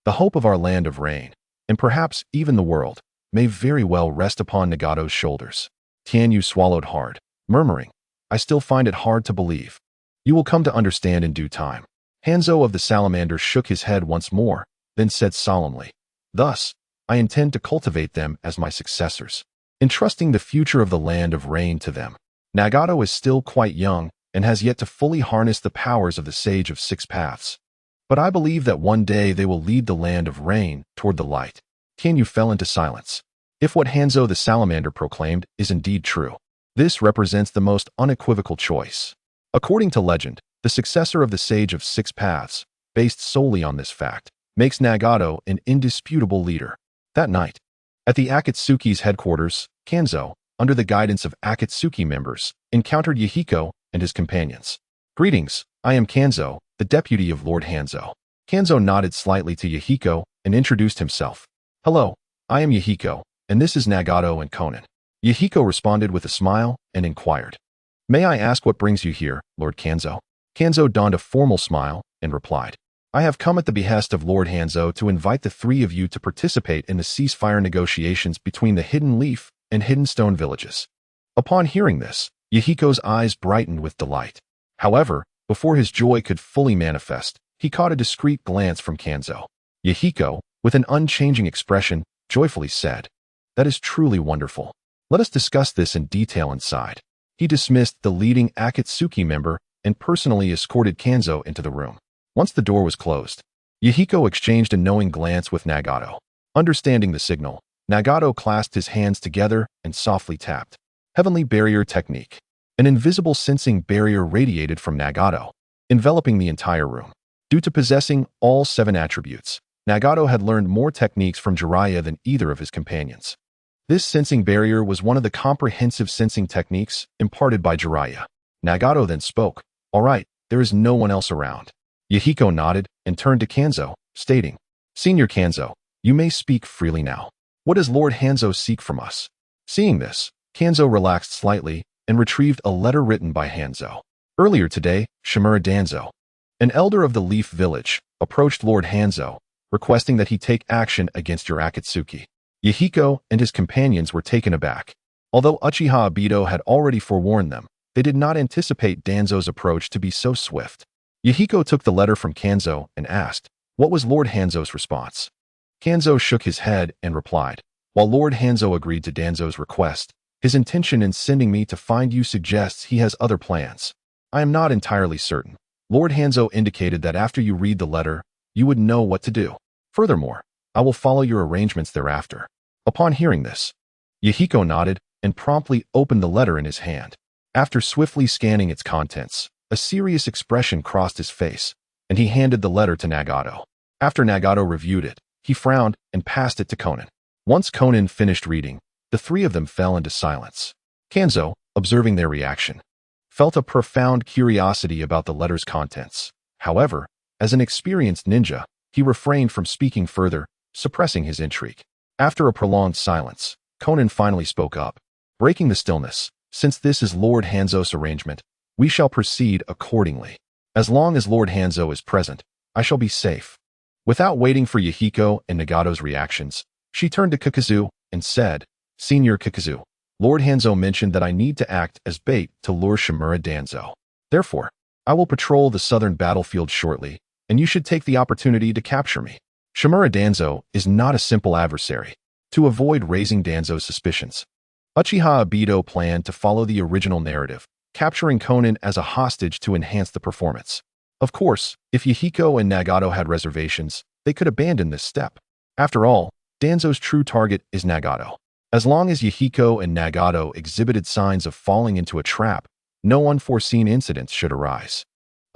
The hope of our land of rain, and perhaps even the world, may very well rest upon Nagato's shoulders. Tianyu swallowed hard, murmuring, I still find it hard to believe. You will come to understand in due time. Hanzo of the Salamander shook his head once more, then said solemnly, Thus, I intend to cultivate them as my successors, entrusting the future of the land of rain to them. Nagato is still quite young and has yet to fully harness the powers of the Sage of Six Paths. But I believe that one day they will lead the land of rain toward the light. Tianyu fell into silence. If what Hanzo the Salamander proclaimed is indeed true, this represents the most unequivocal choice. According to legend, the successor of the Sage of Six Paths, based solely on this fact, makes Nagato an indisputable leader. That night, at the Akatsuki's headquarters, Kanzo, under the guidance of Akatsuki members, encountered Yahiko and his companions. Greetings, I am Kanzo, the deputy of Lord Hanzo. Kanzo nodded slightly to Yahiko and introduced himself. Hello, I am Yahiko, and this is Nagato and Konan. Yahiko responded with a smile and inquired, May I ask what brings you here, Lord Kanzo? Kanzo donned a formal smile and replied, I have come at the behest of Lord Hanzo to invite the three of you to participate in the ceasefire negotiations between the Hidden Leaf and Hidden Stone villages. Upon hearing this, Yahiko's eyes brightened with delight. However, before his joy could fully manifest, he caught a discreet glance from Kanzo. Yahiko, with an unchanging expression, joyfully said, That is truly wonderful. Let us discuss this in detail inside. He dismissed the leading Akatsuki member and personally escorted Kanzo into the room. Once the door was closed, Yahiko exchanged a knowing glance with Nagato. Understanding the signal, Nagato clasped his hands together and softly tapped. Heavenly Barrier Technique. An invisible sensing barrier radiated from Nagato, enveloping the entire room. Due to possessing all 7 attributes, Nagato had learned more techniques from Jiraiya than either of his companions. This sensing barrier was one of the comprehensive sensing techniques imparted by Jiraiya. Nagato then spoke, All right, there is no one else around. Yahiko nodded and turned to Kanzo, stating, Senior Kanzo, you may speak freely now. What does Lord Hanzo seek from us? Seeing this, Kanzo relaxed slightly and retrieved a letter written by Hanzo. Earlier today, Uchiha Danzo, an elder of the Leaf Village, approached Lord Hanzo, requesting that he take action against your Akatsuki. Yahiko and his companions were taken aback. Although Uchiha Obito had already forewarned them, they did not anticipate Danzo's approach to be so swift. Yahiko took the letter from Kanzo and asked, What was Lord Hanzo's response? Kanzo shook his head and replied, While Lord Hanzo agreed to Danzo's request, his intention in sending me to find you suggests he has other plans. I am not entirely certain. Lord Hanzo indicated that after you read the letter, you would know what to do. Furthermore, I will follow your arrangements thereafter. Upon hearing this, Yahiko nodded and promptly opened the letter in his hand. After swiftly scanning its contents, a serious expression crossed his face, and he handed the letter to Nagato. After Nagato reviewed it, he frowned and passed it to Konan. Once Konan finished reading, the three of them fell into silence. Kanzo, observing their reaction, felt a profound curiosity about the letter's contents. However, as an experienced ninja, he refrained from speaking further, suppressing his intrigue. After a prolonged silence, Konan finally spoke up. Breaking the stillness, Since this is Lord Hanzo's arrangement, we shall proceed accordingly. As long as Lord Hanzo is present, I shall be safe. Without waiting for Yahiko and Nagato's reactions, she turned to Kakazu and said, Senior Kakazu, Lord Hanzo mentioned that I need to act as bait to lure Uchiha Danzo. Therefore, I will patrol the southern battlefield shortly, and you should take the opportunity to capture me. Uchiha Danzo is not a simple adversary. To avoid raising Danzo's suspicions, Uchiha Obito planned to follow the original narrative, capturing Konan as a hostage to enhance the performance. Of course, if Yahiko and Nagato had reservations, they could abandon this step. After all, Danzo's true target is Nagato. As long as Yahiko and Nagato exhibited signs of falling into a trap, no unforeseen incidents should arise.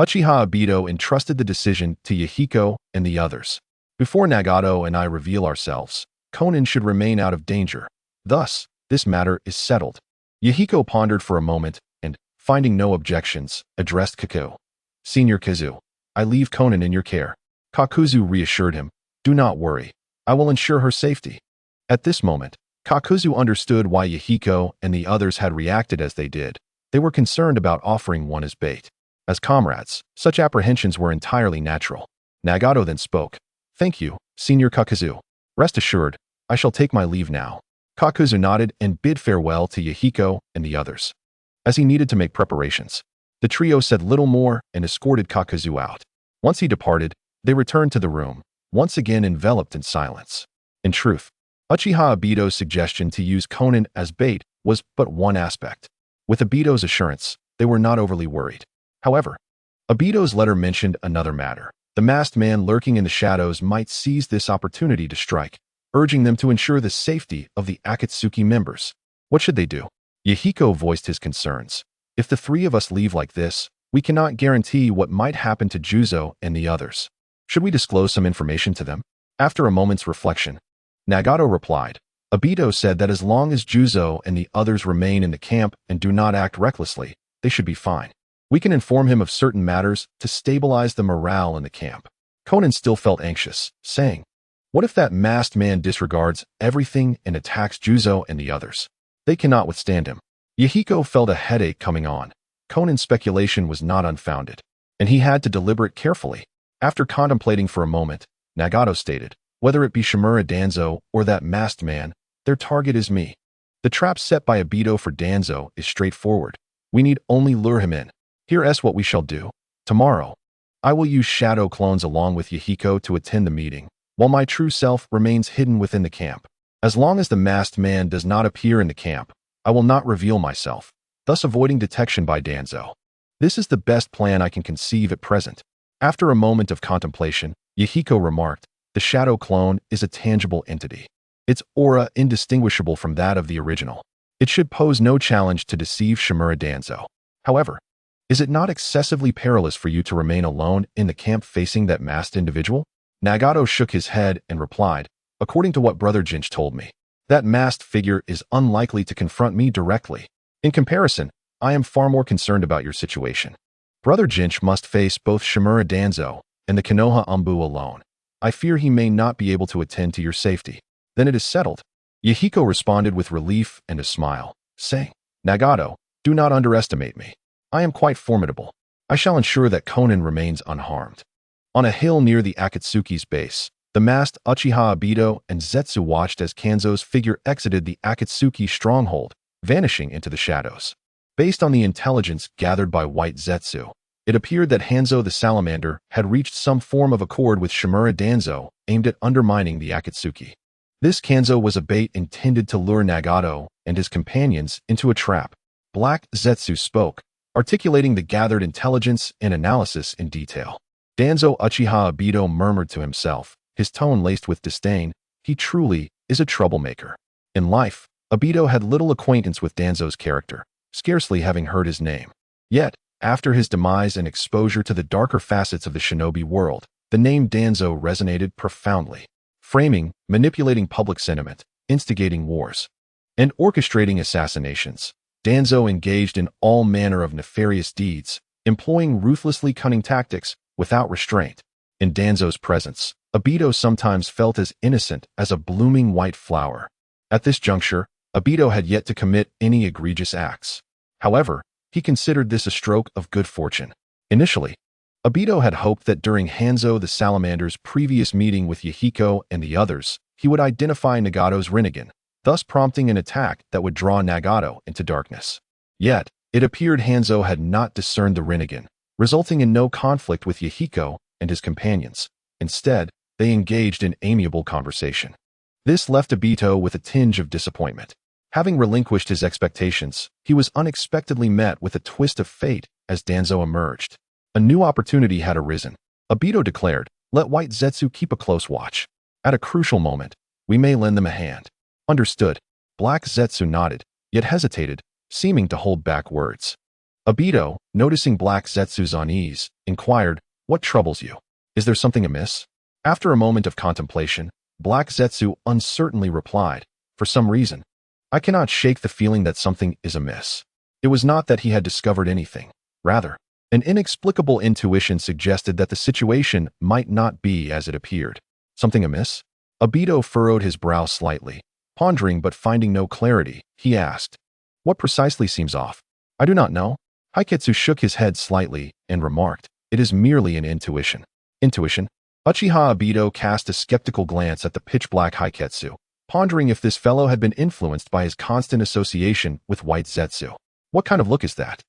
Uchiha Obito entrusted the decision to Yahiko and the others. Before Nagato and I reveal ourselves, Konan should remain out of danger. Thus, this matter is settled. Yahiko pondered for a moment and, finding no objections, addressed Kaku. Senior Kazu, I leave Konan in your care. Kakuzu reassured him, Do not worry. I will ensure her safety. At this moment, Kakuzu understood why Yahiko and the others had reacted as they did. They were concerned about offering one as bait. As comrades, such apprehensions were entirely natural. Nagato then spoke. "Thank you, Senior Kakuzu. Rest assured, I shall take my leave now." Kakuzu nodded and bid farewell to Yahiko and the others. As he needed to make preparations, the trio said little more and escorted Kakuzu out. Once he departed, they returned to the room, once again enveloped in silence. In truth, Uchiha Obito's suggestion to use Konan as bait was but one aspect. With Obito's assurance, they were not overly worried. However, Obito's letter mentioned another matter. The masked man lurking in the shadows might seize this opportunity to strike, urging them to ensure the safety of the Akatsuki members. What should they do? Yahiko voiced his concerns. If the three of us leave like this, we cannot guarantee what might happen to Juzo and the others. Should we disclose some information to them? After a moment's reflection, Nagato replied. Obito said that as long as Juzo and the others remain in the camp and do not act recklessly, they should be fine. We can inform him of certain matters to stabilize the morale in the camp. Konan still felt anxious, saying, "What if that masked man disregards everything and attacks Juzo and the others? They cannot withstand him." Yahiko felt a headache coming on. Konan's speculation was not unfounded, and he had to deliberate carefully. After contemplating for a moment, Nagato stated, "Whether it be Shimura Danzo or that masked man, their target is me. The trap set by Obito for Danzo is straightforward. We need only lure him in. Here's what we shall do. Tomorrow, I will use shadow clones along with Yahiko to attend the meeting, while my true self remains hidden within the camp. As long as the masked man does not appear in the camp, I will not reveal myself, thus avoiding detection by Danzo. This is the best plan I can conceive at present." After a moment of contemplation, Yahiko remarked, "The shadow clone is a tangible entity. Its aura indistinguishable from that of the original. It should pose no challenge to deceive Shimura Danzo. However, is it not excessively perilous for you to remain alone in the camp facing that masked individual?" Nagato shook his head and replied, "According to what Brother Jinch told me, that masked figure is unlikely to confront me directly. In comparison, I am far more concerned about your situation. Brother Jinch must face both Shimura Danzo and the Konoha Umbu alone. I fear he may not be able to attend to your safety." "Then it is settled." Yahiko responded with relief and a smile, saying, "Nagato, do not underestimate me. I am quite formidable. I shall ensure that Konan remains unharmed." On a hill near the Akatsuki's base, the masked Uchiha Obito and Zetsu watched as Kanzo's figure exited the Akatsuki stronghold, vanishing into the shadows. Based on the intelligence gathered by White Zetsu, it appeared that Hanzo the Salamander had reached some form of accord with Shimura Danzo aimed at undermining the Akatsuki. This Kanzo was a bait intended to lure Nagato and his companions into a trap. Black Zetsu spoke, articulating the gathered intelligence and analysis in detail. Danzo Uchiha Obito murmured to himself, his tone laced with disdain, "He truly is a troublemaker." In life, Obito had little acquaintance with Danzo's character, scarcely having heard his name. Yet, after his demise and exposure to the darker facets of the shinobi world, the name Danzo resonated profoundly. Framing, manipulating public sentiment, instigating wars, and orchestrating assassinations, Danzo engaged in all manner of nefarious deeds, employing ruthlessly cunning tactics without restraint. In Danzo's presence, Obito sometimes felt as innocent as a blooming white flower. At this juncture, Obito had yet to commit any egregious acts. However, he considered this a stroke of good fortune. Initially, Obito had hoped that during Hanzo the Salamander's previous meeting with Yahiko and the others, he would identify Nagato's Rinnegan, thus prompting an attack that would draw Nagato into darkness. Yet, it appeared Hanzo had not discerned the Rinnegan, resulting in no conflict with Yahiko and his companions. Instead, they engaged in amiable conversation. This left Obito with a tinge of disappointment. Having relinquished his expectations, he was unexpectedly met with a twist of fate as Danzo emerged. A new opportunity had arisen. Obito declared, "Let White Zetsu keep a close watch. At a crucial moment, we may lend them a hand." "Understood." Black Zetsu nodded, yet hesitated, seeming to hold back words. Obito, noticing Black Zetsu's unease, inquired, "What troubles you? Is there something amiss?" After a moment of contemplation, Black Zetsu uncertainly replied, "For some reason, I cannot shake the feeling that something is amiss." It was not that he had discovered anything. Rather, an inexplicable intuition suggested that the situation might not be as it appeared. "Something amiss?" Obito furrowed his brow slightly, Pondering but finding no clarity, he asked, "What precisely seems off?" "I do not know." Haiketsu shook his head slightly and remarked, "It is merely an intuition." Intuition? Uchiha Obito cast a skeptical glance at the pitch-black Haiketsu, pondering if this fellow had been influenced by his constant association with white Zetsu. What kind of look is that?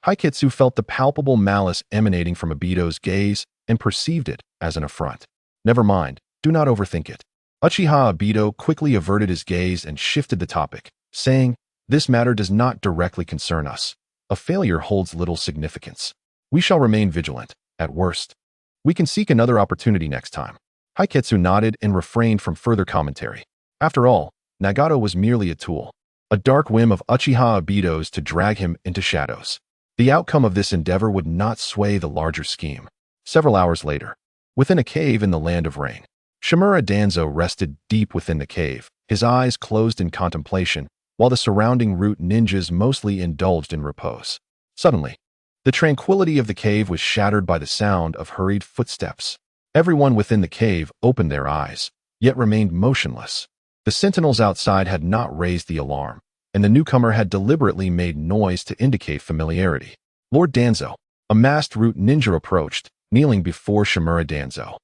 Haiketsu felt the palpable malice emanating from Obito's gaze and perceived it as an affront. "Never mind, do not overthink it." Uchiha Obito quickly averted his gaze and shifted the topic, saying, "This matter does not directly concern us. A failure holds little significance. We shall remain vigilant, at worst. We can seek another opportunity next time." Haiketsu nodded and refrained from further commentary. After all, Nagato was merely a tool, a dark whim of Uchiha Obito's to drag him into shadows. The outcome of this endeavor would not sway the larger scheme. Several hours later, within a cave in the Land of Rain, Shimura Danzo rested deep within the cave, his eyes closed in contemplation, while the surrounding root ninjas mostly indulged in repose. Suddenly, the tranquility of the cave was shattered by the sound of hurried footsteps. Everyone within the cave opened their eyes, yet remained motionless. The sentinels outside had not raised the alarm, and the newcomer had deliberately made noise to indicate familiarity. Lord Danzo, a masked root ninja, approached, kneeling before Shimura Danzo.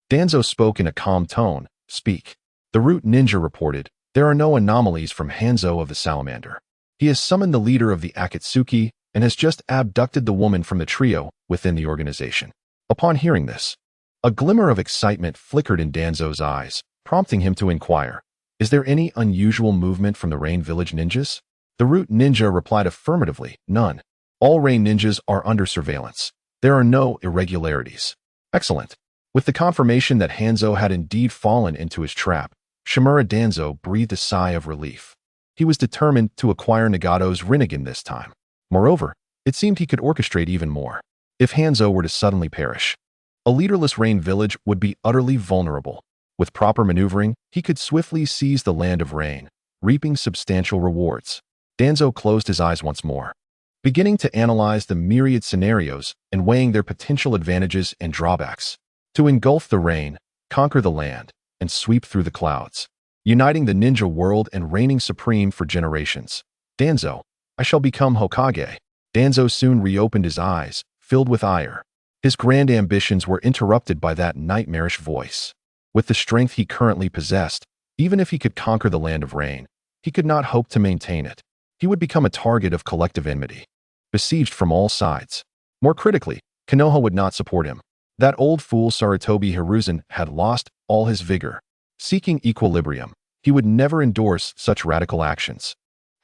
Danzo spoke in a calm tone, "Speak." The root ninja reported, "There are no anomalies from Hanzo of the Salamander. He has summoned the leader of the Akatsuki and has just abducted the woman from the trio within the organization." Upon hearing this, a glimmer of excitement flickered in Danzo's eyes, prompting him to inquire, "Is there any unusual movement from the Rain Village ninjas?" The root ninja replied affirmatively, "None. All Rain ninjas are under surveillance. There are no irregularities." Excellent. With the confirmation that Hanzo had indeed fallen into his trap, Shimura Danzo breathed a sigh of relief. He was determined to acquire Nagato's Rinnegan this time. Moreover, it seemed he could orchestrate even more. If Hanzo were to suddenly perish, a leaderless Rain Village would be utterly vulnerable. With proper maneuvering, he could swiftly seize the Land of Rain, reaping substantial rewards. Danzo closed his eyes once more, beginning to analyze the myriad scenarios and weighing their potential advantages and drawbacks. To engulf the rain, conquer the land, and sweep through the clouds, uniting the ninja world and reigning supreme for generations. Danzo, I shall become Hokage. Danzo soon reopened his eyes, filled with ire. His grand ambitions were interrupted by that nightmarish voice. With the strength he currently possessed, even if he could conquer the Land of Rain, he could not hope to maintain it. He would become a target of collective enmity, besieged from all sides. More critically, Konoha would not support him. That old fool Sarutobi Hiruzen had lost all his vigor. Seeking equilibrium, he would never endorse such radical actions.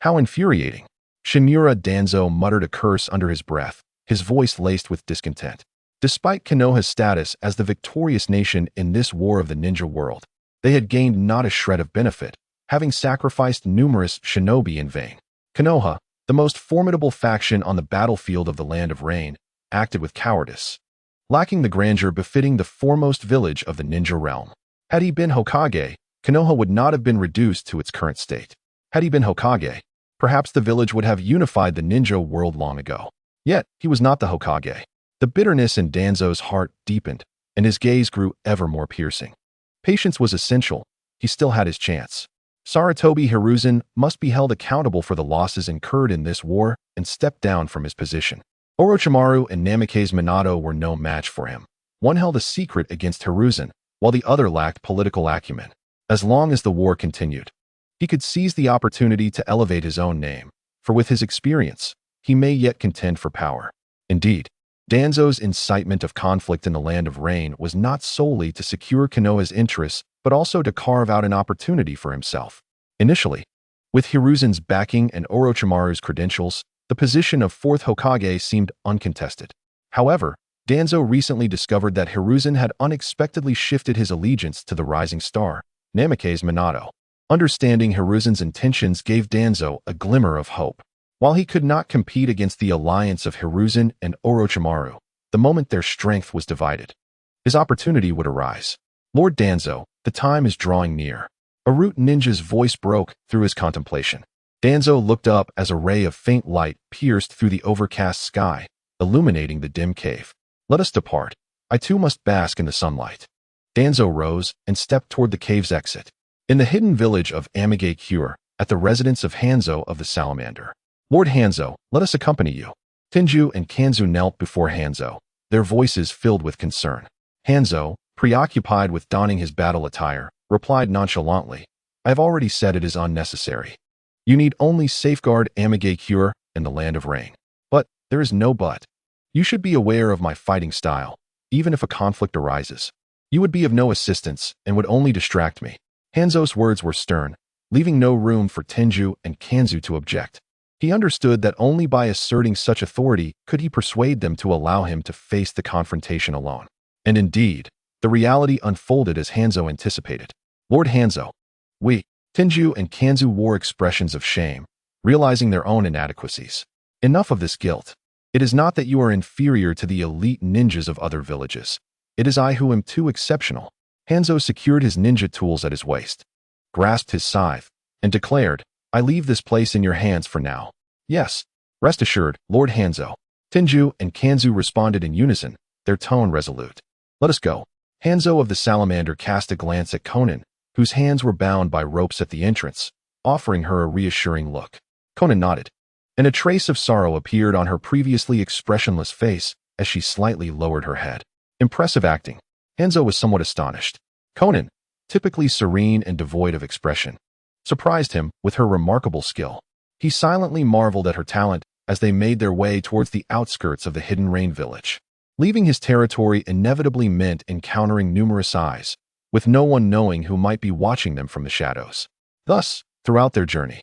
How infuriating! Shimura Danzo muttered a curse under his breath, his voice laced with discontent. Despite Konoha's status as the victorious nation in this war of the ninja world, they had gained not a shred of benefit, having sacrificed numerous shinobi in vain. Konoha, the most formidable faction on the battlefield of the Land of Rain, acted with cowardice, lacking the grandeur befitting the foremost village of the ninja realm. Had he been Hokage, Konoha would not have been reduced to its current state. Had he been Hokage, perhaps the village would have unified the ninja world long ago. Yet, he was not the Hokage. The bitterness in Danzo's heart deepened, and his gaze grew ever more piercing. Patience was essential. He still had his chance. Sarutobi Hiruzen must be held accountable for the losses incurred in this war and step down from his position. Orochimaru and Namikaze Minato were no match for him. One held a secret against Hiruzen, while the other lacked political acumen. As long as the war continued, he could seize the opportunity to elevate his own name, for with his experience, he may yet contend for power. Indeed, Danzo's incitement of conflict in the Land of Rain was not solely to secure Konoha's interests, but also to carve out an opportunity for himself. Initially, with Hiruzen's backing and Orochimaru's credentials, the position of fourth Hokage seemed uncontested. However, Danzo recently discovered that Hiruzen had unexpectedly shifted his allegiance to the rising star, Namikaze Minato. Understanding Hiruzen's intentions gave Danzo a glimmer of hope. While he could not compete against the alliance of Hiruzen and Orochimaru, the moment their strength was divided, his opportunity would arise. "Lord Danzo, the time is drawing near." A root ninja's voice broke through his contemplation. Danzo looked up as a ray of faint light pierced through the overcast sky, illuminating the dim cave. "Let us depart. I too must bask in the sunlight." Danzo rose and stepped toward the cave's exit. In the hidden village of Amigakure, at the residence of Hanzo of the Salamander. Lord Hanzo, let us accompany you. Tenju and Kanzu knelt before Hanzo, their voices filled with concern. Hanzo, preoccupied with donning his battle attire, replied nonchalantly, I have already said it is unnecessary. You need only safeguard Amigakure and the Land of Rain. But there is no but. You should be aware of my fighting style. Even if a conflict arises, you would be of no assistance and would only distract me. Hanzo's words were stern, leaving no room for Tenju and Kanzu to object. He understood that only by asserting such authority could he persuade them to allow him to face the confrontation alone. And indeed, the reality unfolded as Hanzo anticipated. Lord Hanzo, we, Tenju and Kanzu wore expressions of shame, realizing their own inadequacies. Enough of this guilt. It is not that you are inferior to the elite ninjas of other villages. It is I who am too exceptional. Hanzo secured his ninja tools at his waist, grasped his scythe, and declared, I leave this place in your hands for now. Yes, rest assured, Lord Hanzo. Tenju and Kanzu responded in unison, their tone resolute. Let us go. Hanzo of the Salamander cast a glance at Konan, whose hands were bound by ropes at the entrance, offering her a reassuring look. Konan nodded, and a trace of sorrow appeared on her previously expressionless face as she slightly lowered her head. Impressive acting. Hanzo was somewhat astonished. Konan, typically serene and devoid of expression, surprised him with her remarkable skill. He silently marveled at her talent as they made their way towards the outskirts of the hidden rain village. Leaving his territory inevitably meant encountering numerous eyes, with no one knowing who might be watching them from the shadows. Thus, throughout their journey,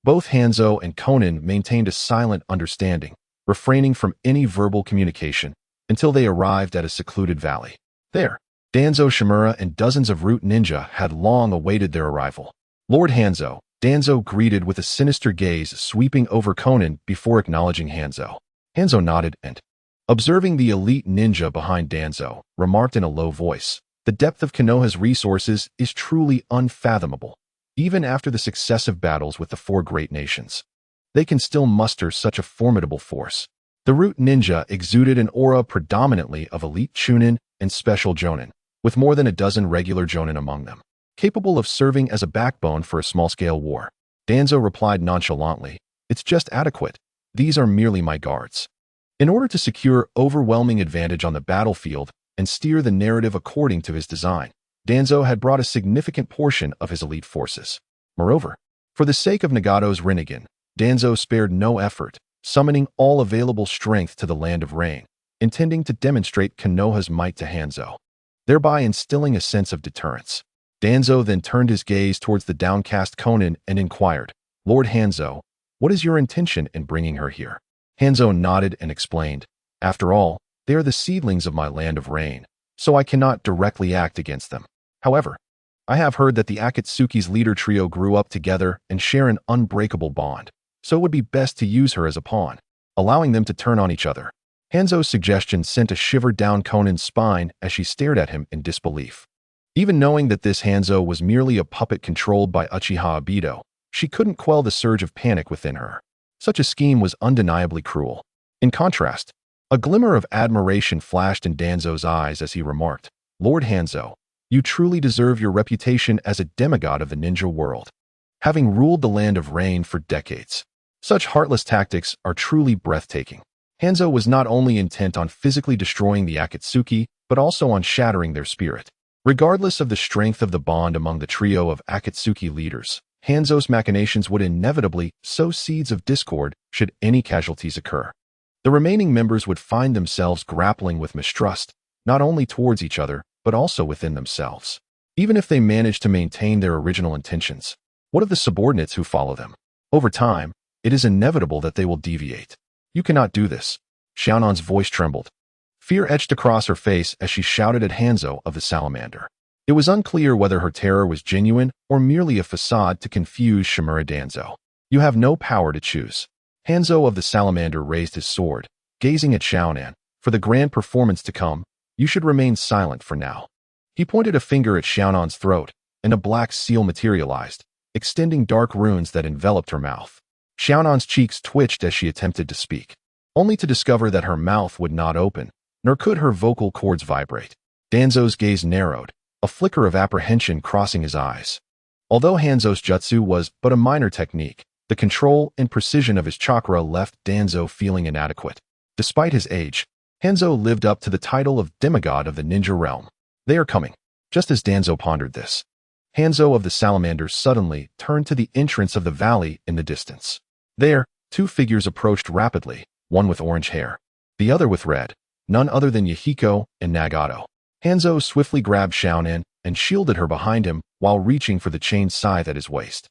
both Hanzo and Konan maintained a silent understanding, refraining from any verbal communication until they arrived at a secluded valley. There, Danzo Shimura and dozens of root ninja had long awaited their arrival. Lord Hanzo, Danzo greeted with a sinister gaze sweeping over Konan before acknowledging Hanzo. Hanzo nodded and, observing the elite ninja behind Danzo, remarked in a low voice, the depth of Konoha's resources is truly unfathomable. Even after the successive battles with the four great nations, they can still muster such a formidable force. The root ninja exuded an aura predominantly of elite chunin and special jonin, with more than a dozen regular jonin among them, capable of serving as a backbone for a small-scale war. Danzo replied nonchalantly, it's just adequate. These are merely my guards. In order to secure overwhelming advantage on the battlefield and steer the narrative according to his design, Danzo had brought a significant portion of his elite forces. Moreover, for the sake of Nagato's Rinnegan, Danzo spared no effort, summoning all available strength to the Land of Rain, intending to demonstrate Konoha's might to Hanzo, thereby instilling a sense of deterrence. Danzo then turned his gaze towards the downcast Konan and inquired, Lord Hanzo, what is your intention in bringing her here? Hanzo nodded and explained, after all, they are the seedlings of my Land of Rain, so I cannot directly act against them. However, I have heard that the Akatsuki's leader trio grew up together and share an unbreakable bond, so it would be best to use her as a pawn, allowing them to turn on each other. Hanzo's suggestion sent a shiver down Konan's spine as she stared at him in disbelief. Even knowing that this Hanzo was merely a puppet controlled by Uchiha Obito, she couldn't quell the surge of panic within her. Such a scheme was undeniably cruel. In contrast, a glimmer of admiration flashed in Danzo's eyes as he remarked, Lord Hanzo, you truly deserve your reputation as a demigod of the ninja world, having ruled the Land of Rain for decades. Such heartless tactics are truly breathtaking. Hanzo was not only intent on physically destroying the Akatsuki, but also on shattering their spirit. Regardless of the strength of the bond among the trio of Akatsuki leaders, Hanzo's machinations would inevitably sow seeds of discord should any casualties occur. The remaining members would find themselves grappling with mistrust, not only towards each other, but also within themselves. Even if they manage to maintain their original intentions, what of the subordinates who follow them? Over time, it is inevitable that they will deviate. You cannot do this. Xiaonan's voice trembled. Fear etched across her face as she shouted at Hanzo of the Salamander. It was unclear whether her terror was genuine or merely a facade to confuse Shimura Danzo. You have no power to choose. Hanzo of the Salamander raised his sword, gazing at Xiaonan. For the grand performance to come, you should remain silent for now. He pointed a finger at Xiaonan's throat, and a black seal materialized, extending dark runes that enveloped her mouth. Xiaonan's cheeks twitched as she attempted to speak, only to discover that her mouth would not open, nor could her vocal cords vibrate. Danzo's gaze narrowed, a flicker of apprehension crossing his eyes. Although Hanzo's jutsu was but a minor technique, the control and precision of his chakra left Danzo feeling inadequate. Despite his age, Hanzo lived up to the title of demigod of the ninja realm. They are coming. Just as Danzo pondered this, Hanzo of the Salamanders suddenly turned to the entrance of the valley in the distance. There, two figures approached rapidly, one with orange hair, the other with red, none other than Yahiko and Nagato. Hanzo swiftly grabbed Xiaonin and shielded her behind him while reaching for the chained scythe at his waist.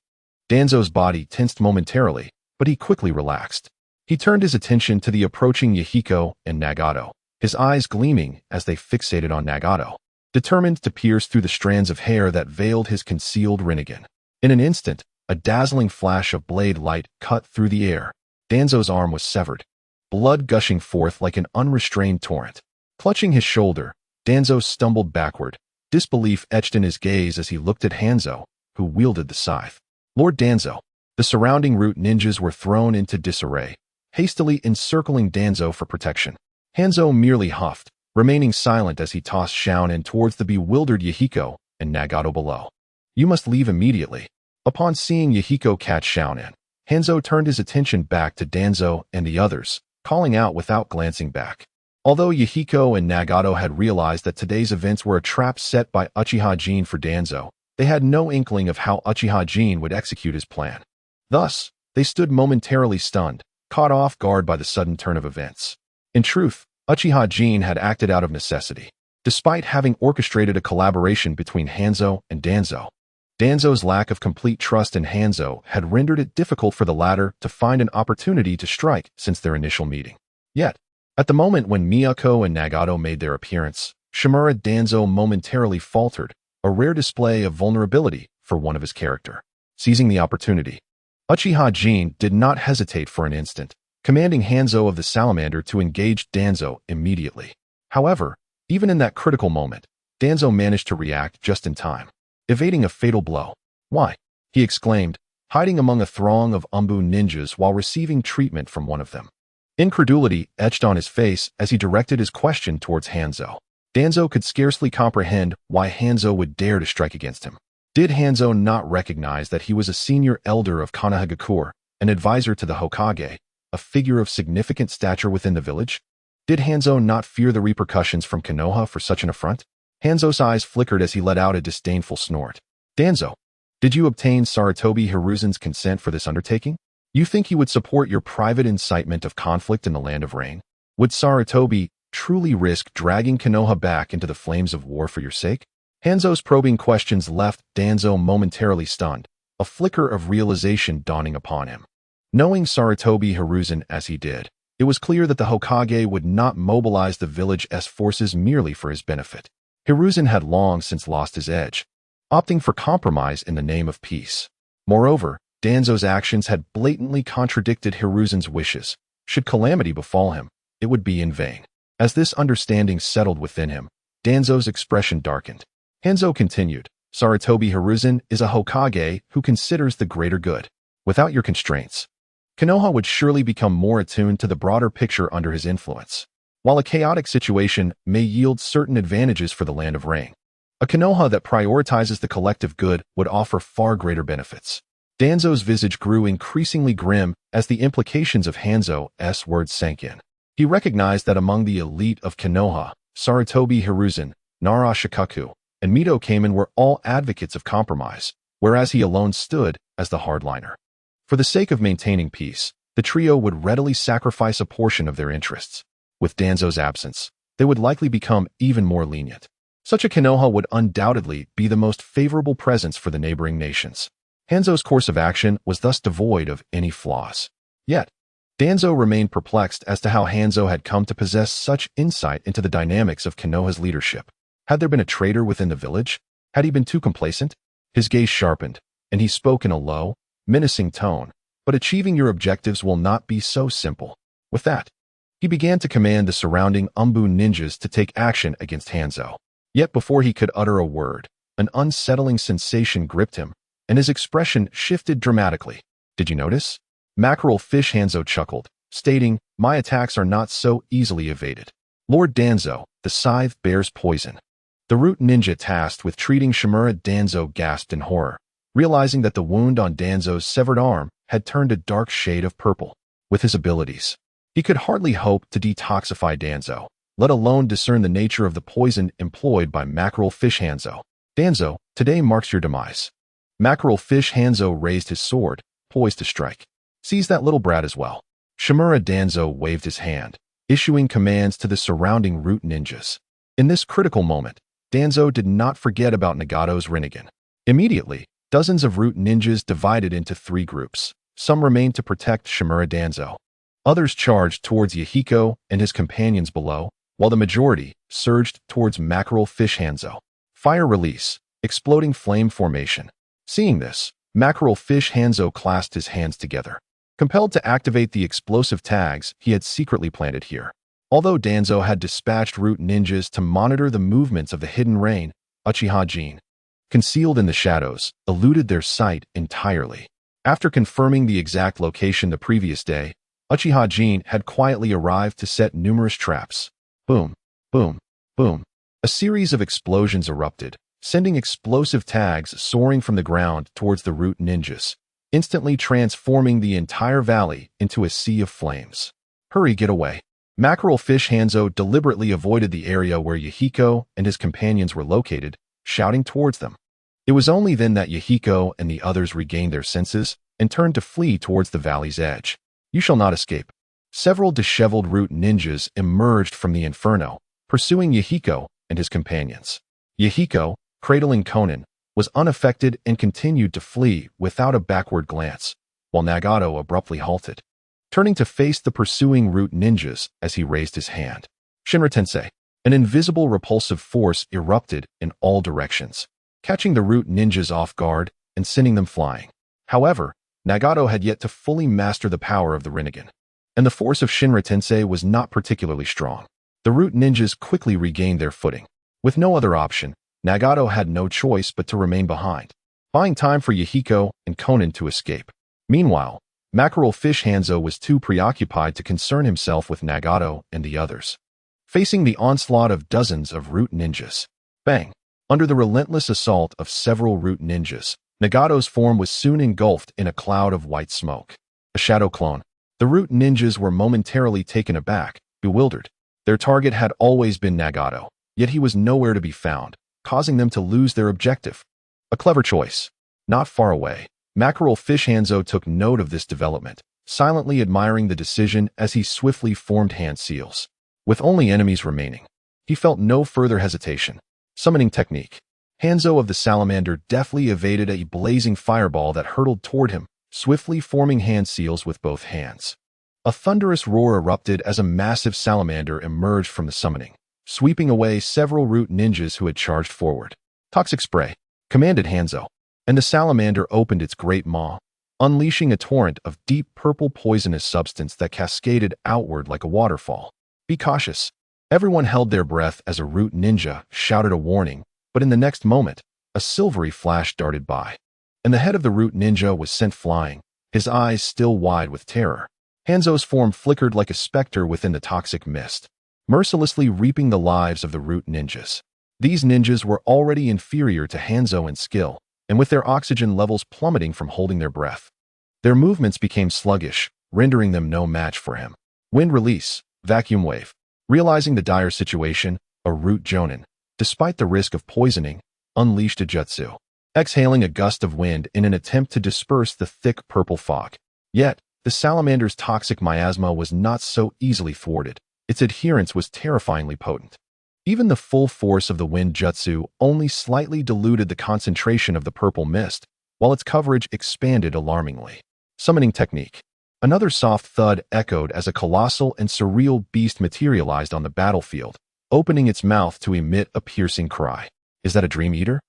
Danzo's body tensed momentarily, but he quickly relaxed. He turned his attention to the approaching Yahiko and Nagato, his eyes gleaming as they fixated on Nagato, determined to pierce through the strands of hair that veiled his concealed Rinnegan. In an instant, a dazzling flash of blade light cut through the air. Danzo's arm was severed, blood gushing forth like an unrestrained torrent. Clutching his shoulder, Danzo stumbled backward, disbelief etched in his gaze as he looked at Hanzo, who wielded the scythe. Lord Danzo. The surrounding root ninjas were thrown into disarray, hastily encircling Danzo for protection. Hanzo merely huffed, remaining silent as he tossed Xiaonin towards the bewildered Yahiko and Nagato below. You must leave immediately. Upon seeing Yahiko catch Xiaonin, Hanzo turned his attention back to Danzo and the others, calling out without glancing back. Although Yahiko and Nagato had realized that today's events were a trap set by Uchiha Jin for Danzo, they had no inkling of how Uchiha Jin would execute his plan. Thus, they stood momentarily stunned, caught off guard by the sudden turn of events. In truth, Uchiha Jin had acted out of necessity, despite having orchestrated a collaboration between Hanzo and Danzo. Danzo's lack of complete trust in Hanzo had rendered it difficult for the latter to find an opportunity to strike since their initial meeting. Yet, at the moment when Miyako and Nagato made their appearance, Shimura Danzo momentarily faltered, a rare display of vulnerability for one of his character. Seizing the opportunity, Uchiha Jin did not hesitate for an instant, commanding Hanzo of the Salamander to engage Danzo immediately. However, even in that critical moment, Danzo managed to react just in time, evading a fatal blow. Why? He exclaimed, hiding among a throng of Umbu ninjas while receiving treatment from one of them. Incredulity etched on his face as he directed his question towards Hanzo. Danzo could scarcely comprehend why Hanzo would dare to strike against him. Did Hanzo not recognize that he was a senior elder of Konohagakure, an advisor to the Hokage, a figure of significant stature within the village? Did Hanzo not fear the repercussions from Konoha for such an affront? Hanzo's eyes flickered as he let out a disdainful snort. Danzo, did you obtain Sarutobi Hiruzen's consent for this undertaking? You think he would support your private incitement of conflict in the Land of Rain? Would Sarutobi truly risk dragging Konoha back into the flames of war for your sake? Hanzo's probing questions left Danzo momentarily stunned, a flicker of realization dawning upon him. Knowing Sarutobi Hiruzen as he did, it was clear that the Hokage would not mobilize the village's forces merely for his benefit. Hiruzen had long since lost his edge, opting for compromise in the name of peace. Moreover, Danzo's actions had blatantly contradicted Hiruzen's wishes. Should calamity befall him, it would be in vain. As this understanding settled within him, Danzo's expression darkened. Hanzo continued, Sarutobi Hiruzen is a Hokage who considers the greater good. Without your constraints, Konoha would surely become more attuned to the broader picture under his influence. While a chaotic situation may yield certain advantages for the Land of Rain, a Konoha that prioritizes the collective good would offer far greater benefits. Danzo's visage grew increasingly grim as the implications of Hanzo's words sank in. He recognized that among the elite of Konoha, Sarutobi Hiruzen, Nara Shikaku, and Mito Kamen were all advocates of compromise, whereas he alone stood as the hardliner. For the sake of maintaining peace, the trio would readily sacrifice a portion of their interests. With Danzo's absence, they would likely become even more lenient. Such a Konoha would undoubtedly be the most favorable presence for the neighboring nations. Hanzo's course of action was thus devoid of any flaws. Yet, Danzo remained perplexed as to how Hanzo had come to possess such insight into the dynamics of Konoha's leadership. Had there been a traitor within the village? Had he been too complacent? His gaze sharpened, and he spoke in a low, menacing tone. But achieving your objectives will not be so simple. With that, he began to command the surrounding Umbu ninjas to take action against Hanzo. Yet before he could utter a word, an unsettling sensation gripped him, and his expression shifted dramatically. Did you notice? Mackerel Fish Hanzo chuckled, stating, my attacks are not so easily evaded. Lord Danzo, the scythe bears poison. The root ninja tasked with treating Shimura Danzo gasped in horror, realizing that the wound on Danzo's severed arm had turned a dark shade of purple. With his abilities, he could hardly hope to detoxify Danzo, let alone discern the nature of the poison employed by Mackerel Fish Hanzo. Danzo, today marks your demise. Mackerel Fish Hanzo raised his sword, poised to strike. Seize that little brat as well. Shimura Danzo waved his hand, issuing commands to the surrounding root ninjas. In this critical moment, Danzo did not forget about Nagato's Rinnegan. Immediately, dozens of root ninjas divided into 3 groups. Some remained to protect Shimura Danzo. Others charged towards Yahiko and his companions below, while the majority surged towards Mackerel Fish Hanzo. Fire release, exploding flame formation. Seeing this, Mackerel Fish Hanzo clasped his hands together, compelled to activate the explosive tags he had secretly planted here. Although Danzo had dispatched root ninjas to monitor the movements of the hidden rain, Uchiha Jin, concealed in the shadows, eluded their sight entirely. After confirming the exact location the previous day, Uchiha Jin had quietly arrived to set numerous traps. Boom, boom, boom. A series of explosions erupted, sending explosive tags soaring from the ground towards the root ninjas, instantly transforming the entire valley into a sea of flames. Hurry, get away. Mackerel Fish Hanzo deliberately avoided the area where Yahiko and his companions were located, shouting towards them. It was only then that Yahiko and the others regained their senses and turned to flee towards the valley's edge. You shall not escape. Several disheveled root ninjas emerged from the inferno, pursuing Yahiko and his companions. Yahiko, cradling Konan, was unaffected and continued to flee without a backward glance, while Nagato abruptly halted, turning to face the pursuing root ninjas as he raised his hand. Shinra Tensei, an invisible repulsive force erupted in all directions, catching the root ninjas off guard and sending them flying. However, Nagato had yet to fully master the power of the Rinnegan, and the force of Shinra Tensei was not particularly strong. The root ninjas quickly regained their footing. With no other option, Nagato had no choice but to remain behind, buying time for Yahiko and Konan to escape. Meanwhile, Mackerel Fish Hanzo was too preoccupied to concern himself with Nagato and the others. Facing the onslaught of dozens of root ninjas. Bang! Under the relentless assault of several root ninjas, Nagato's form was soon engulfed in a cloud of white smoke. A shadow clone. The root ninjas were momentarily taken aback, bewildered. Their target had always been Nagato, yet he was nowhere to be found, causing them to lose their objective. A clever choice. Not far away, Mackerel Fish Hanzo took note of this development, silently admiring the decision as he swiftly formed hand seals. With only enemies remaining, he felt no further hesitation. Summoning technique. Hanzo of the Salamander deftly evaded a blazing fireball that hurtled toward him, swiftly forming hand seals with both hands. A thunderous roar erupted as a massive salamander emerged from the summoning, sweeping away several root ninjas who had charged forward. Toxic spray, commanded Hanzo, and the salamander opened its great maw, unleashing a torrent of deep purple poisonous substance that cascaded outward like a waterfall. Be cautious. Everyone held their breath as a root ninja shouted a warning, but in the next moment, a silvery flash darted by, and the head of the root ninja was sent flying, his eyes still wide with terror. Hanzo's form flickered like a specter within the toxic mist, mercilessly reaping the lives of the root ninjas. These ninjas were already inferior to Hanzo in skill, and with their oxygen levels plummeting from holding their breath, their movements became sluggish, rendering them no match for him. Wind release, vacuum wave. Realizing the dire situation, a root jonin, despite the risk of poisoning, unleashed a jutsu, exhaling a gust of wind in an attempt to disperse the thick purple fog. Yet, the salamander's toxic miasma was not so easily thwarted. Its adherence was terrifyingly potent. Even the full force of the wind jutsu only slightly diluted the concentration of the purple mist, while its coverage expanded alarmingly. Summoning technique. Another soft thud echoed as a colossal and surreal beast materialized on the battlefield, opening its mouth to emit a piercing cry. Is that a dream eater?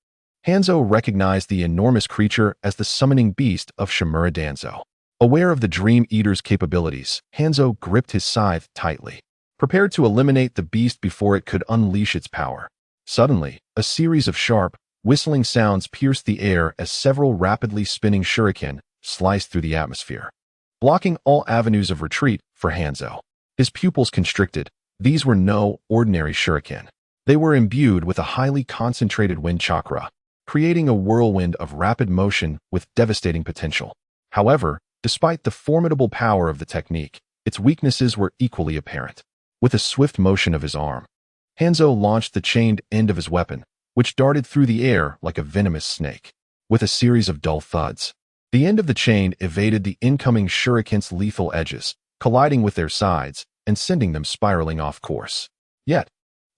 Hanzo recognized the enormous creature as the summoning beast of Shimura Danzo. Aware of the dream eater's capabilities, Hanzo gripped his scythe tightly, prepared to eliminate the beast before it could unleash its power. Suddenly, a series of sharp, whistling sounds pierced the air as several rapidly spinning shuriken sliced through the atmosphere, blocking all avenues of retreat for Hanzo. His pupils constricted. These were no ordinary shuriken. They were imbued with a highly concentrated wind chakra. creating a whirlwind of rapid motion with devastating potential. However, despite the formidable power of the technique, its weaknesses were equally apparent. With a swift motion of his arm, Hanzo launched the chained end of his weapon, which darted through the air like a venomous snake. With a series of dull thuds, the end of the chain evaded the incoming shuriken's lethal edges, colliding with their sides and sending them spiraling off course. Yet,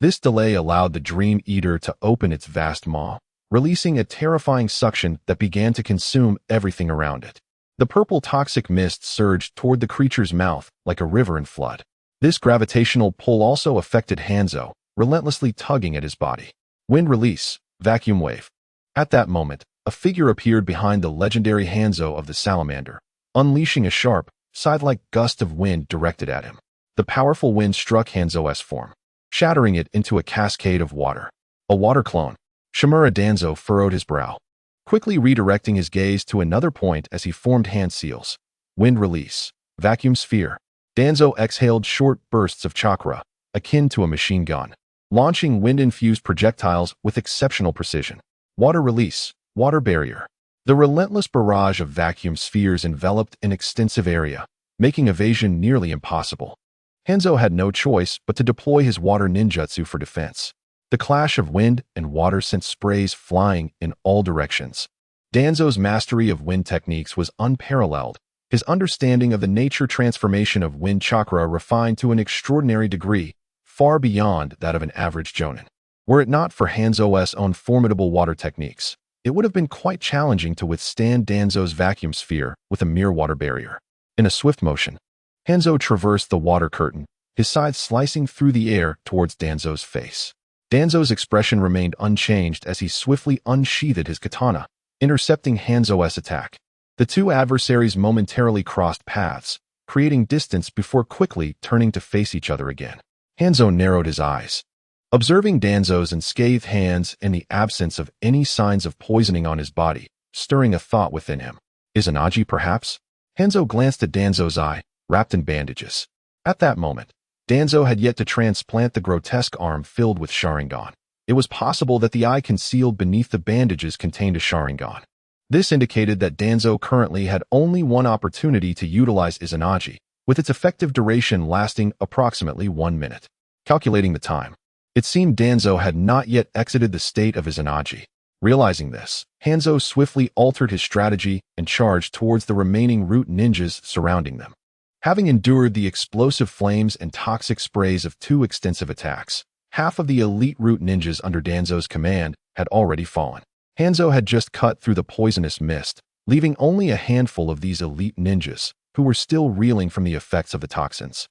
this delay allowed the Dream Eater to open its vast maw, releasing a terrifying suction that began to consume everything around it. The purple toxic mist surged toward the creature's mouth like a river in flood. This gravitational pull also affected Hanzo, relentlessly tugging at his body. Wind release, vacuum wave. At that moment, a figure appeared behind the legendary Hanzo of the Salamander, unleashing a sharp, scythe-like gust of wind directed at him. The powerful wind struck Hanzo's form, shattering it into a cascade of water. A water clone. Uchiha Danzo furrowed his brow, quickly redirecting his gaze to another point as he formed hand seals. Wind release, vacuum sphere. Danzo exhaled short bursts of chakra, akin to a machine gun, launching wind-infused projectiles with exceptional precision. Water release, water barrier. The relentless barrage of vacuum spheres enveloped an extensive area, making evasion nearly impossible. Hanzo had no choice but to deploy his water ninjutsu for defense. The clash of wind and water sent sprays flying in all directions. Danzo's mastery of wind techniques was unparalleled, his understanding of the nature transformation of wind chakra refined to an extraordinary degree, far beyond that of an average jonin. Were it not for Hanzo's own formidable water techniques, it would have been quite challenging to withstand Danzo's vacuum sphere with a mere water barrier. In a swift motion, Hanzo traversed the water curtain, his scythe slicing through the air towards Danzo's face. Danzo's expression remained unchanged as he swiftly unsheathed his katana, intercepting Hanzo's attack. The two adversaries momentarily crossed paths, creating distance before quickly turning to face each other again. Hanzo narrowed his eyes, observing Danzo's unscathed hands and the absence of any signs of poisoning on his body, stirring a thought within him. Izanagi, perhaps? Hanzo glanced at Danzo's eye, wrapped in bandages. At that moment, Danzo had yet to transplant the grotesque arm filled with Sharingan. It was possible that the eye concealed beneath the bandages contained a Sharingan. This indicated that Danzo currently had only one opportunity to utilize Izanagi, with its effective duration lasting approximately 1 minute. Calculating the time, it seemed Danzo had not yet exited the state of Izanagi. Realizing this, Hanzo swiftly altered his strategy and charged towards the remaining root ninjas surrounding them. Having endured the explosive flames and toxic sprays of 2 extensive attacks, half of the elite root ninjas under Danzo's command had already fallen. Hanzo had just cut through the poisonous mist, leaving only a handful of these elite ninjas, who were still reeling from the effects of the toxins,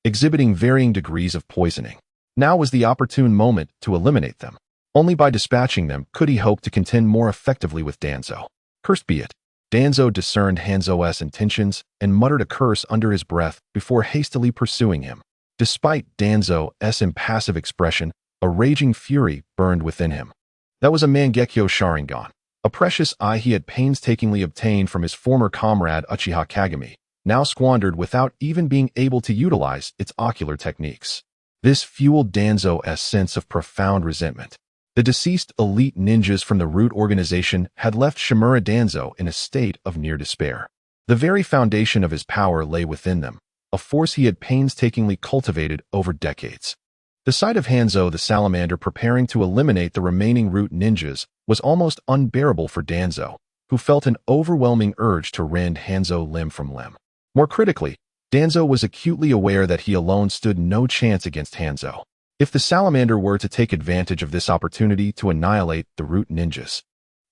exhibiting varying degrees of poisoning. Now was the opportune moment to eliminate them. Only by dispatching them could he hope to contend more effectively with Danzo. Cursed be it. Danzo discerned Hanzo's intentions and muttered a curse under his breath before hastily pursuing him. Despite Danzo's impassive expression, a raging fury burned within him. That was a Mangekyo Sharingan, a precious eye he had painstakingly obtained from his former comrade Uchiha Kagami, now squandered without even being able to utilize its ocular techniques. This fueled Danzo's sense of profound resentment. The deceased elite ninjas from the root organization had left Uchiha Danzo in a state of near despair. The very foundation of his power lay within them, a force he had painstakingly cultivated over decades. The sight of Hanzo the Salamander preparing to eliminate the remaining root ninjas was almost unbearable for Danzo, who felt an overwhelming urge to rend Hanzo limb from limb. More critically, Danzo was acutely aware that he alone stood no chance against Hanzo. If the Salamander were to take advantage of this opportunity to annihilate the root ninjas,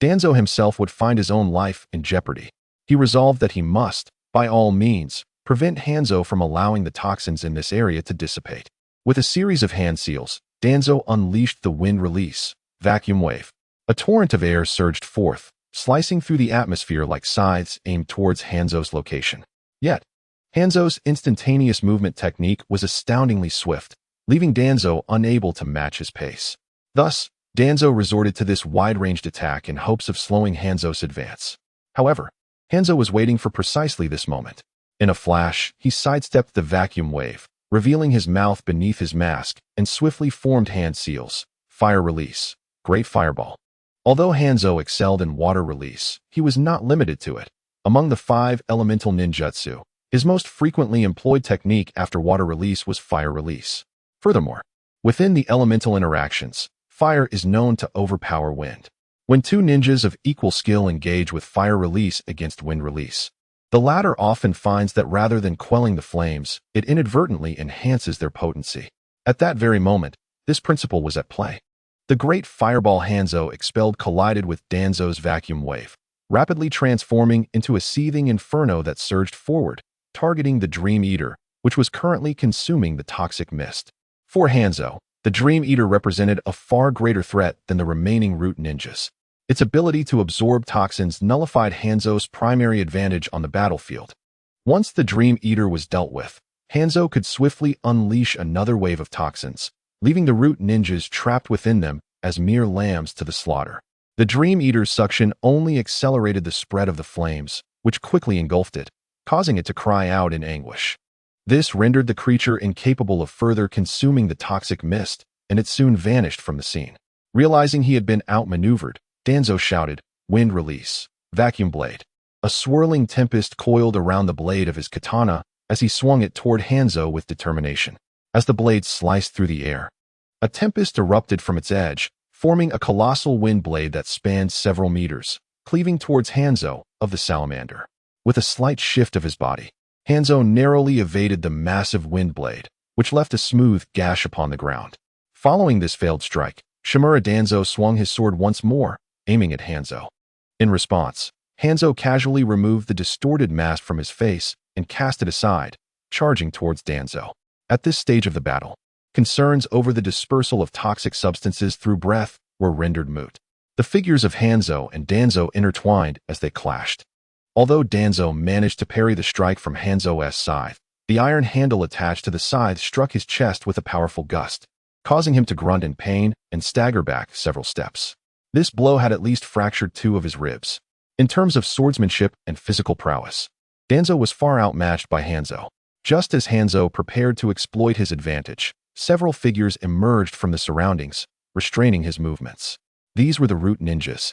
Danzo himself would find his own life in jeopardy. He resolved that he must, by all means, prevent Hanzo from allowing the toxins in this area to dissipate. With a series of hand seals, Danzo unleashed the wind release, vacuum wave. A torrent of air surged forth, slicing through the atmosphere like scythes aimed towards Hanzo's location. Yet, Hanzo's instantaneous movement technique was astoundingly swift, leaving Danzo unable to match his pace. Thus, Danzo resorted to this wide-ranged attack in hopes of slowing Hanzo's advance. However, Hanzo was waiting for precisely this moment. In a flash, he sidestepped the vacuum wave, revealing his mouth beneath his mask, and swiftly formed hand seals, fire release, great fireball. Although Hanzo excelled in water release, he was not limited to it. Among the 5 elemental ninjutsu, his most frequently employed technique after water release was fire release. Furthermore, within the elemental interactions, fire is known to overpower wind. When two ninjas of equal skill engage with fire release against wind release, the latter often finds that rather than quelling the flames, it inadvertently enhances their potency. At that very moment, this principle was at play. The great fireball Hanzo expelled collided with Danzo's vacuum wave, rapidly transforming into a seething inferno that surged forward, targeting the Dream Eater, which was currently consuming the toxic mist. For Hanzo, the Dream Eater represented a far greater threat than the remaining root ninjas. Its ability to absorb toxins nullified Hanzo's primary advantage on the battlefield. Once the Dream Eater was dealt with, Hanzo could swiftly unleash another wave of toxins, leaving the root ninjas trapped within them as mere lambs to the slaughter. The Dream Eater's suction only accelerated the spread of the flames, which quickly engulfed it, causing it to cry out in anguish. This rendered the creature incapable of further consuming the toxic mist, and it soon vanished from the scene. Realizing he had been outmaneuvered, Danzo shouted, "Wind release, vacuum blade." A swirling tempest coiled around the blade of his katana as he swung it toward Hanzo with determination. As the blade sliced through the air, a tempest erupted from its edge, forming a colossal wind blade that spanned several meters, cleaving towards Hanzo of the salamander. With a slight shift of his body, Hanzo narrowly evaded the massive wind blade, which left a smooth gash upon the ground. Following this failed strike, Shimura Danzo swung his sword once more, aiming at Hanzo. In response, Hanzo casually removed the distorted mask from his face and cast it aside, charging towards Danzo. At this stage of the battle, concerns over the dispersal of toxic substances through breath were rendered moot. The figures of Hanzo and Danzo intertwined as they clashed. Although Danzo managed to parry the strike from Hanzo's scythe, the iron handle attached to the scythe struck his chest with a powerful gust, causing him to grunt in pain and stagger back several steps. This blow had at least fractured 2 of his ribs. In terms of swordsmanship and physical prowess, Danzo was far outmatched by Hanzo. Just as Hanzo prepared to exploit his advantage, several figures emerged from the surroundings, restraining his movements. These were the root ninjas,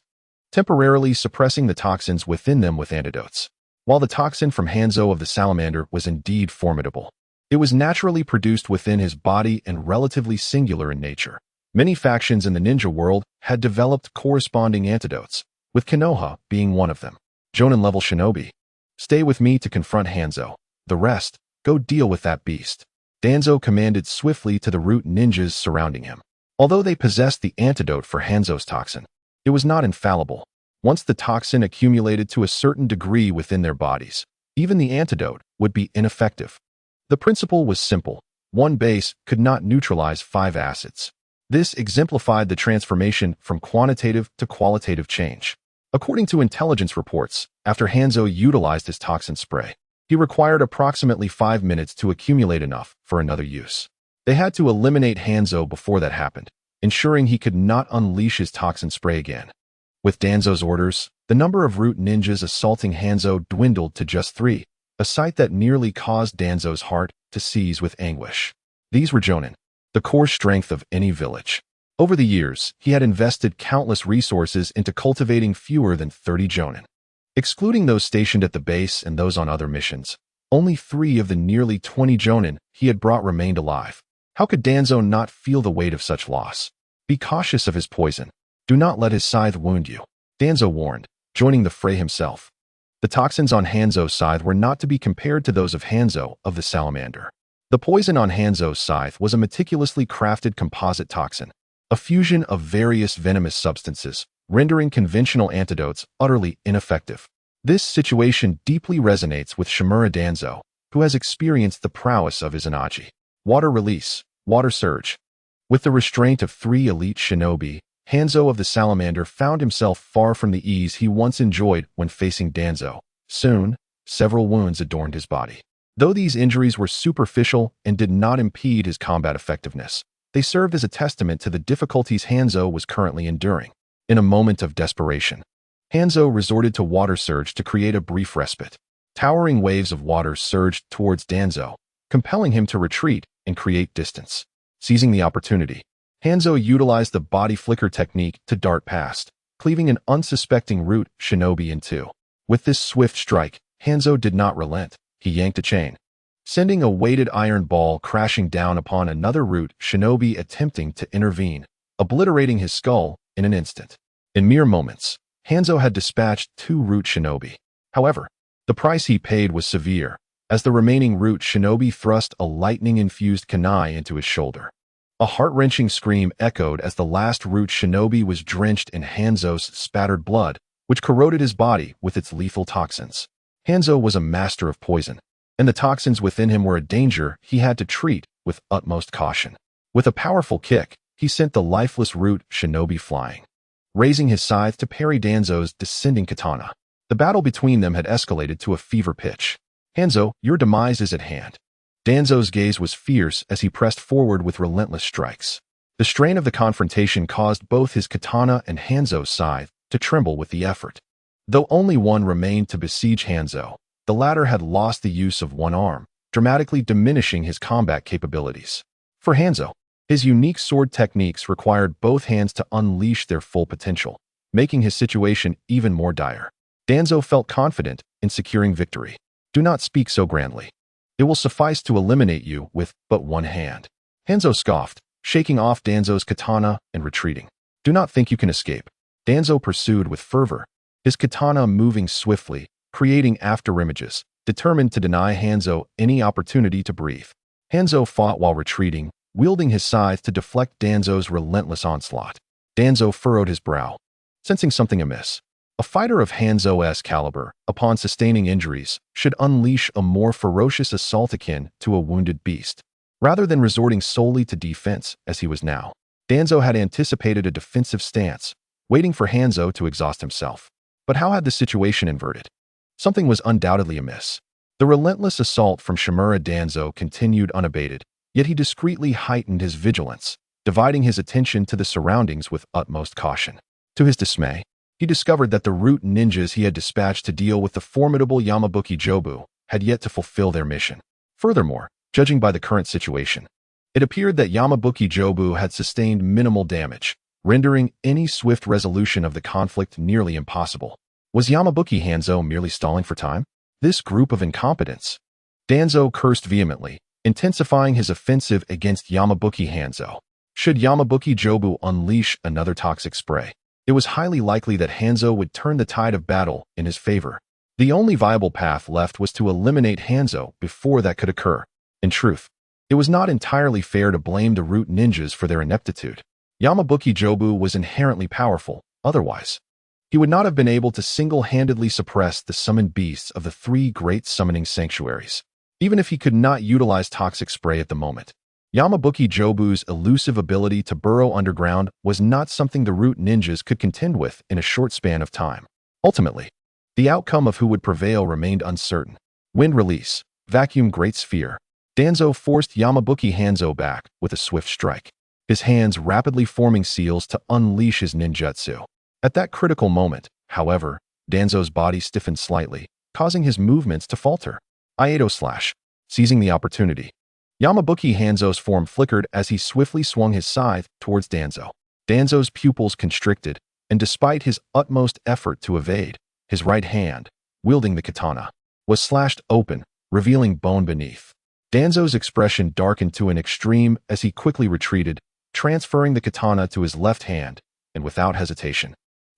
temporarily suppressing the toxins within them with antidotes. While the toxin from Hanzo of the salamander was indeed formidable, it was naturally produced within his body and relatively singular in nature. Many factions in the ninja world had developed corresponding antidotes, with Konoha being one of them. Jonin-level shinobi. Stay with me to confront Hanzo. The rest, go deal with that beast. Danzo commanded swiftly to the root ninjas surrounding him. Although they possessed the antidote for Hanzo's toxin, it was not infallible. Once the toxin accumulated to a certain degree within their bodies, even the antidote would be ineffective. The principle was simple. One base could not neutralize 5 acids. This exemplified the transformation from quantitative to qualitative change. According to intelligence reports, after Hanzo utilized his toxin spray, he required approximately 5 minutes to accumulate enough for another use. They had to eliminate Hanzo before that happened, ensuring he could not unleash his toxin spray again. With Danzo's orders, the number of root ninjas assaulting Hanzo dwindled to just 3, a sight that nearly caused Danzo's heart to seize with anguish. These were Jonin, the core strength of any village. Over the years, he had invested countless resources into cultivating fewer than 30 Jonin. Excluding those stationed at the base and those on other missions, only 3 of the nearly 20 Jonin he had brought remained alive. How could Danzo not feel the weight of such loss? Be cautious of his poison. Do not let his scythe wound you, Danzo warned, joining the fray himself. The toxins on Hanzo's scythe were not to be compared to those of Hanzo of the salamander. The poison on Hanzo's scythe was a meticulously crafted composite toxin, a fusion of various venomous substances, rendering conventional antidotes utterly ineffective. This situation deeply resonates with Shimura Danzo, who has experienced the prowess of Izanagi. Water release, water surge. With the restraint of 3 elite shinobi, Hanzo of the salamander found himself far from the ease he once enjoyed when facing Danzo. Soon, several wounds adorned his body. Though these injuries were superficial and did not impede his combat effectiveness, they served as a testament to the difficulties Hanzo was currently enduring. In a moment of desperation, Hanzo resorted to water surge to create a brief respite. Towering waves of water surged towards Danzo, compelling him to retreat and create distance. Seizing the opportunity, Hanzo utilized the body flicker technique to dart past, cleaving an unsuspecting root shinobi in two. With this swift strike, Hanzo did not relent. He yanked a chain, sending a weighted iron ball crashing down upon another root shinobi attempting to intervene, obliterating his skull in an instant. In mere moments, Hanzo had dispatched two root shinobi. However, the price he paid was severe, as the remaining root shinobi thrust a lightning-infused kunai into his shoulder. A heart-wrenching scream echoed as the last root shinobi was drenched in Hanzo's spattered blood, which corroded his body with its lethal toxins. Hanzo was a master of poison, and the toxins within him were a danger he had to treat with utmost caution. With a powerful kick, he sent the lifeless root shinobi flying, raising his scythe to parry Danzo's descending katana. The battle between them had escalated to a fever pitch. "Hanzo, your demise is at hand." Danzo's gaze was fierce as he pressed forward with relentless strikes. The strain of the confrontation caused both his katana and Hanzo's scythe to tremble with the effort. Though only one remained to besiege Hanzo, the latter had lost the use of one arm, dramatically diminishing his combat capabilities. For Hanzo, his unique sword techniques required both hands to unleash their full potential, making his situation even more dire. Danzo felt confident in securing victory. "Do not speak so grandly. It will suffice to eliminate you with but one hand." Hanzo scoffed, shaking off Danzo's katana and retreating. "Do not think you can escape." Danzo pursued with fervor, his katana moving swiftly, creating afterimages, determined to deny Hanzo any opportunity to breathe. Hanzo fought while retreating, wielding his scythe to deflect Danzo's relentless onslaught. Danzo furrowed his brow, sensing something amiss. A fighter of Hanzo's caliber, upon sustaining injuries, should unleash a more ferocious assault akin to a wounded beast, rather than resorting solely to defense as he was now. Danzo had anticipated a defensive stance, waiting for Hanzo to exhaust himself. But how had the situation inverted? Something was undoubtedly amiss. The relentless assault from Shimura Danzo continued unabated, yet he discreetly heightened his vigilance, dividing his attention to the surroundings with utmost caution. To his dismay, he discovered that the root ninjas he had dispatched to deal with the formidable Yamabuki Jobu had yet to fulfill their mission. Furthermore, judging by the current situation, it appeared that Yamabuki Jobu had sustained minimal damage, rendering any swift resolution of the conflict nearly impossible. Was Yamabuki Hanzo merely stalling for time? This group of incompetents. Danzo cursed vehemently, intensifying his offensive against Yamabuki Hanzo. Should Yamabuki Jobu unleash another toxic spray, it was highly likely that Hanzo would turn the tide of battle in his favor. The only viable path left was to eliminate Hanzo before that could occur. In truth, it was not entirely fair to blame the root ninjas for their ineptitude. Yamabuki Jobu was inherently powerful, otherwise he would not have been able to single-handedly suppress the summoned beasts of the three great summoning sanctuaries, even if he could not utilize toxic spray at the moment. Yamabuki Jobu's elusive ability to burrow underground was not something the root ninjas could contend with in a short span of time. Ultimately, the outcome of who would prevail remained uncertain. Wind release, vacuum great sphere. Danzo forced Yamabuki Hanzo back with a swift strike, his hands rapidly forming seals to unleash his ninjutsu. At that critical moment, however, Danzo's body stiffened slightly, causing his movements to falter. Iato slash. Seizing the opportunity, Yamabuki Hanzo's form flickered as he swiftly swung his scythe towards Danzo. Danzo's pupils constricted, and despite his utmost effort to evade, his right hand, wielding the katana, was slashed open, revealing bone beneath. Danzo's expression darkened to an extreme as he quickly retreated, transferring the katana to his left hand, and without hesitation,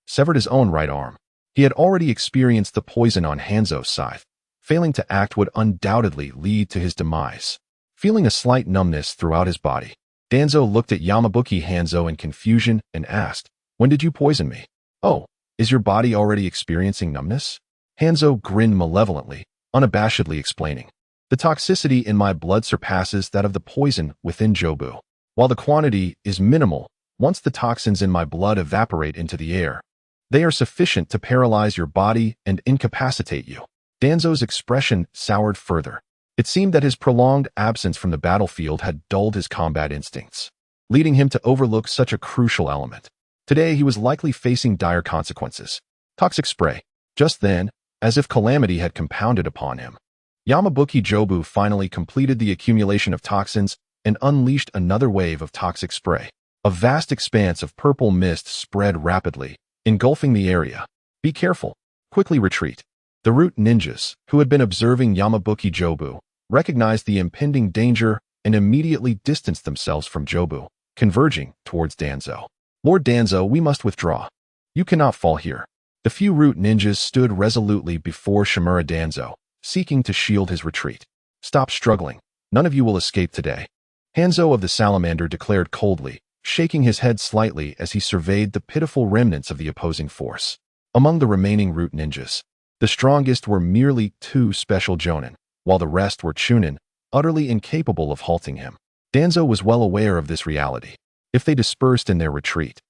severed his own right arm. He had already experienced the poison on Hanzo's scythe. Failing to act would undoubtedly lead to his demise. Feeling a slight numbness throughout his body, Danzo looked at Yamabuki Hanzo in confusion and asked, "When did you poison me?" "Oh, is your body already experiencing numbness?" Hanzo grinned malevolently, unabashedly explaining, "The toxicity in my blood surpasses that of the poison within Jobu. While the quantity is minimal, once the toxins in my blood evaporate into the air, they are sufficient to paralyze your body and incapacitate you." Danzo's expression soured further. It seemed that his prolonged absence from the battlefield had dulled his combat instincts, leading him to overlook such a crucial element. Today he was likely facing dire consequences. Toxic spray. Just then, as if calamity had compounded upon him, Yamabuki Jobu finally completed the accumulation of toxins and unleashed another wave of toxic spray. A vast expanse of purple mist spread rapidly, engulfing the area. Be careful. Quickly retreat. The root ninjas, who had been observing Yamabuki Jobu, recognized the impending danger and immediately distanced themselves from Jobu, converging towards Danzo. Lord Danzo, we must withdraw. You cannot fall here. The few root ninjas stood resolutely before Shimura Danzo, seeking to shield his retreat. Stop struggling. None of you will escape today. Hanzo of the Salamander declared coldly, shaking his head slightly as he surveyed the pitiful remnants of the opposing force. Among the remaining root ninjas, the strongest were merely 2 special jonin, while the rest were chunin, utterly incapable of halting him. Danzo was well aware of this reality. If they dispersed in their retreat,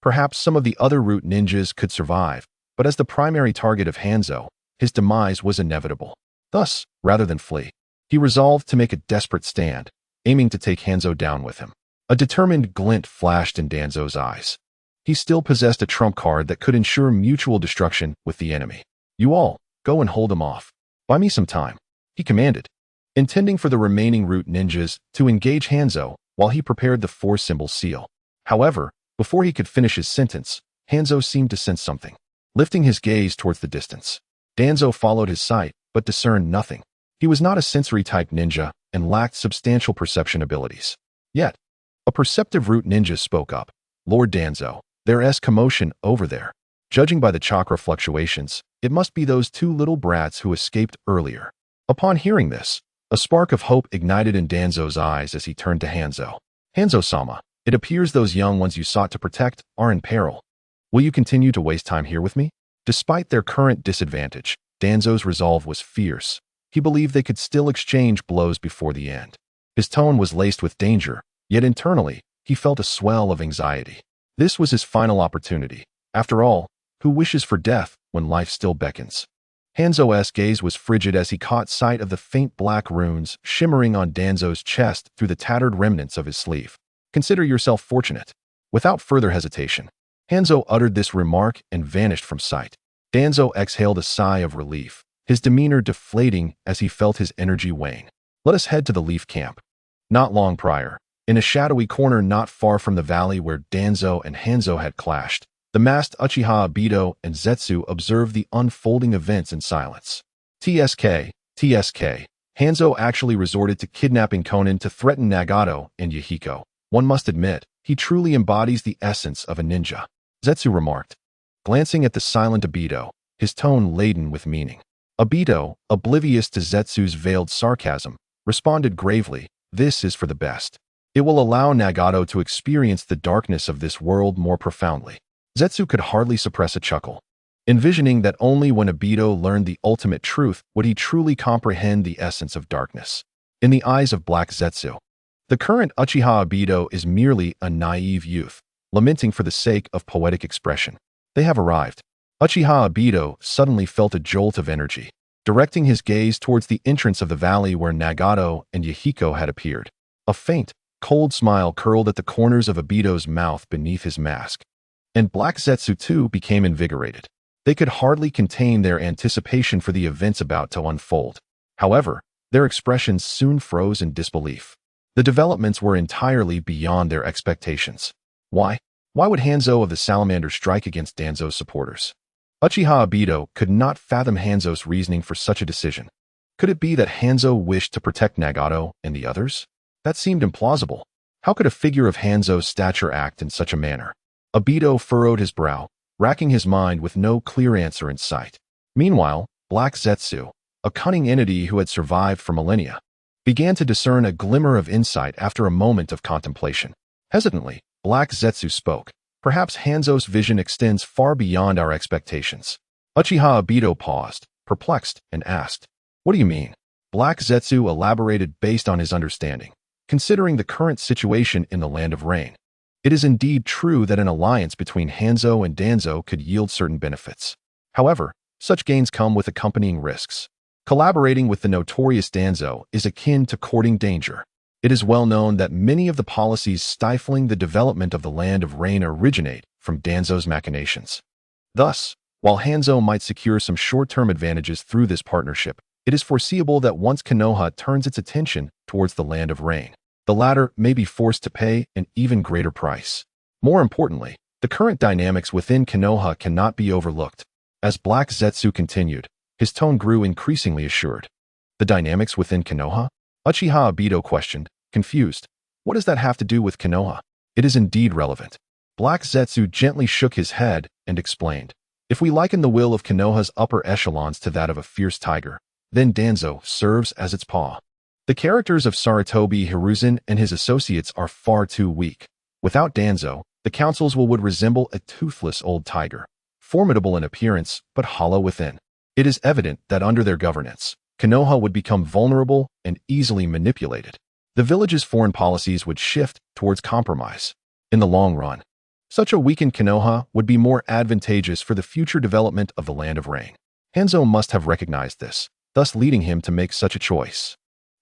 perhaps some of the other root ninjas could survive, but as the primary target of Hanzo, his demise was inevitable. Thus, rather than flee, he resolved to make a desperate stand, aiming to take Hanzo down with him. A determined glint flashed in Danzo's eyes. He still possessed a trump card that could ensure mutual destruction with the enemy. You all, go and hold him off. Buy me some time, he commanded, intending for the remaining root ninjas to engage Hanzo while he prepared the 4-symbol seal. However, before he could finish his sentence, Hanzo seemed to sense something. Lifting his gaze towards the distance, Danzo followed his sight, but discerned nothing. He was not a sensory-type ninja and lacked substantial perception abilities. Yet, a perceptive root ninja spoke up. Lord Danzo, there's commotion over there. Judging by the chakra fluctuations, it must be those 2 little brats who escaped earlier. Upon hearing this, a spark of hope ignited in Danzo's eyes as he turned to Hanzo. Hanzo-sama, it appears those young ones you sought to protect are in peril. Will you continue to waste time here with me? Despite their current disadvantage, Danzo's resolve was fierce. He believed they could still exchange blows before the end. His tone was laced with danger, yet internally, he felt a swell of anxiety. This was his final opportunity. After all, who wishes for death when life still beckons? Hanzo's gaze was frigid as he caught sight of the faint black runes shimmering on Danzo's chest through the tattered remnants of his sleeve. Consider yourself fortunate. Without further hesitation, Hanzo uttered this remark and vanished from sight. Danzo exhaled a sigh of relief, his demeanor deflating as he felt his energy wane. Let us head to the Leaf Camp. Not long prior, in a shadowy corner not far from the valley where Danzo and Hanzo had clashed, the masked Uchiha Obito and Zetsu observed the unfolding events in silence. TSK. Hanzo actually resorted to kidnapping Konan to threaten Nagato and Yahiko. One must admit, he truly embodies the essence of a ninja, Zetsu remarked, glancing at the silent Obito, his tone laden with meaning. Obito, oblivious to Zetsu's veiled sarcasm, responded gravely, "This is for the best. It will allow Nagato to experience the darkness of this world more profoundly." Zetsu could hardly suppress a chuckle, envisioning that only when Obito learned the ultimate truth would he truly comprehend the essence of darkness. In the eyes of Black Zetsu, the current Uchiha Obito is merely a naive youth, lamenting for the sake of poetic expression. They have arrived. Uchiha Obito suddenly felt a jolt of energy, directing his gaze towards the entrance of the valley where Nagato and Yahiko had appeared. A faint, cold smile curled at the corners of Obito's mouth beneath his mask. And Black Zetsu too became invigorated. They could hardly contain their anticipation for the events about to unfold. However, their expressions soon froze in disbelief. The developments were entirely beyond their expectations. Why? Why would Hanzo of the Salamander strike against Danzo's supporters? Uchiha Obito could not fathom Hanzo's reasoning for such a decision. Could it be that Hanzo wished to protect Nagato and the others? That seemed implausible. How could a figure of Hanzo's stature act in such a manner? Obito furrowed his brow, racking his mind with no clear answer in sight. Meanwhile, Black Zetsu, a cunning entity who had survived for millennia, began to discern a glimmer of insight after a moment of contemplation. Hesitantly, Black Zetsu spoke. Perhaps Hanzo's vision extends far beyond our expectations. Uchiha Obito paused, perplexed, and asked, "What do you mean?" Black Zetsu elaborated based on his understanding. Considering the current situation in the Land of Rain, it is indeed true that an alliance between Hanzo and Danzo could yield certain benefits. However, such gains come with accompanying risks. Collaborating with the notorious Danzo is akin to courting danger. It is well known that many of the policies stifling the development of the Land of Rain originate from Danzo's machinations. Thus, while Hanzo might secure some short-term advantages through this partnership, it is foreseeable that once Konoha turns its attention towards the Land of Rain, the latter may be forced to pay an even greater price. More importantly, The current dynamics within Konoha cannot be overlooked. As Black Zetsu continued, his tone grew increasingly assured. The dynamics within Konoha? Uchiha Obito questioned, confused. What does that have to do with Konoha? It is indeed relevant. Black Zetsu gently shook his head and explained. If we liken the will of Konoha's upper echelons to that of a fierce tiger, then Danzo serves as its paw. The characters of Sarutobi Hiruzen and his associates are far too weak. Without Danzo, the councils would resemble a toothless old tiger, formidable in appearance but hollow within. It is evident that under their governance, Konoha would become vulnerable and easily manipulated. The village's foreign policies would shift towards compromise. In the long run, such a weakened Konoha would be more advantageous for the future development of the Land of Rain. Hanzo must have recognized this, thus leading him to make such a choice.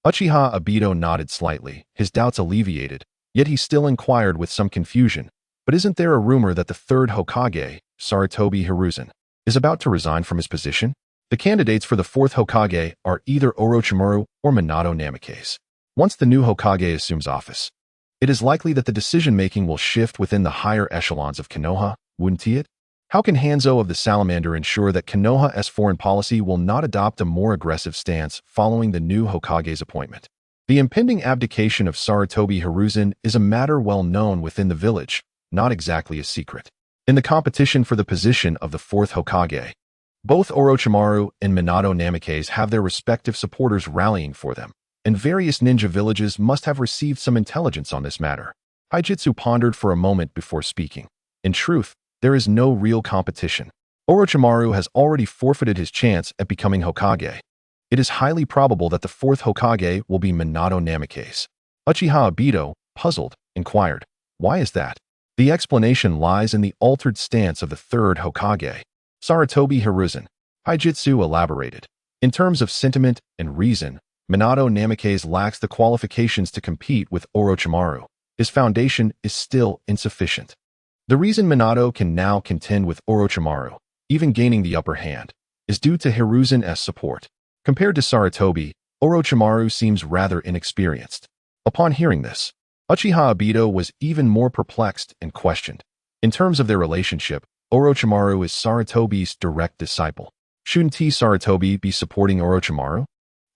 Uchiha Obito nodded slightly, his doubts alleviated, yet he still inquired with some confusion. But isn't there a rumor that the third Hokage, Sarutobi Hiruzen, is about to resign from his position? The candidates for the fourth Hokage are either Orochimaru or Minato Namikaze. Once the new Hokage assumes office, it is likely that the decision-making will shift within the higher echelons of Konoha, wouldn't it? How can Hanzo of the Salamander ensure that Konoha's foreign policy will not adopt a more aggressive stance following the new Hokage's appointment? The impending abdication of Sarutobi Hiruzen is a matter well known within the village, not exactly a secret. In the competition for the position of the fourth Hokage, both Orochimaru and Minato Namikaze have their respective supporters rallying for them, and various ninja villages must have received some intelligence on this matter. Haijitsu pondered for a moment before speaking. In truth, there is no real competition. Orochimaru has already forfeited his chance at becoming Hokage. It is highly probable that the fourth Hokage will be Minato Namikaze. Uchiha Obito, puzzled, inquired, "Why is that?" The explanation lies in the altered stance of the third Hokage, Sarutobi Hiruzen. Haijitsu elaborated. In terms of sentiment and reason, Minato Namikaze lacks the qualifications to compete with Orochimaru. His foundation is still insufficient. The reason Minato can now contend with Orochimaru, even gaining the upper hand, is due to Hiruzen's support. Compared to Sarutobi, Orochimaru seems rather inexperienced. Upon hearing this, Uchiha Obito was even more perplexed and questioned. In terms of their relationship, Orochimaru is Sarutobi's direct disciple. Shouldn't Sarutobi be supporting Orochimaru?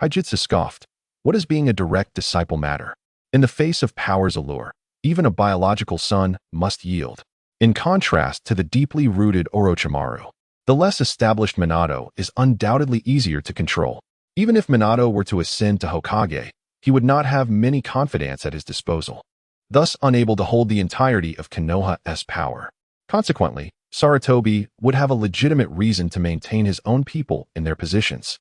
Haijitsu scoffed. What does being a direct disciple matter? In the face of power's allure, even a biological son must yield. In contrast to the deeply rooted Orochimaru, the less established Minato is undoubtedly easier to control. Even if Minato were to ascend to Hokage, he would not have many confidants at his disposal, thus unable to hold the entirety of Konoha's power. Consequently, Sarutobi would have a legitimate reason to maintain his own people in their positions.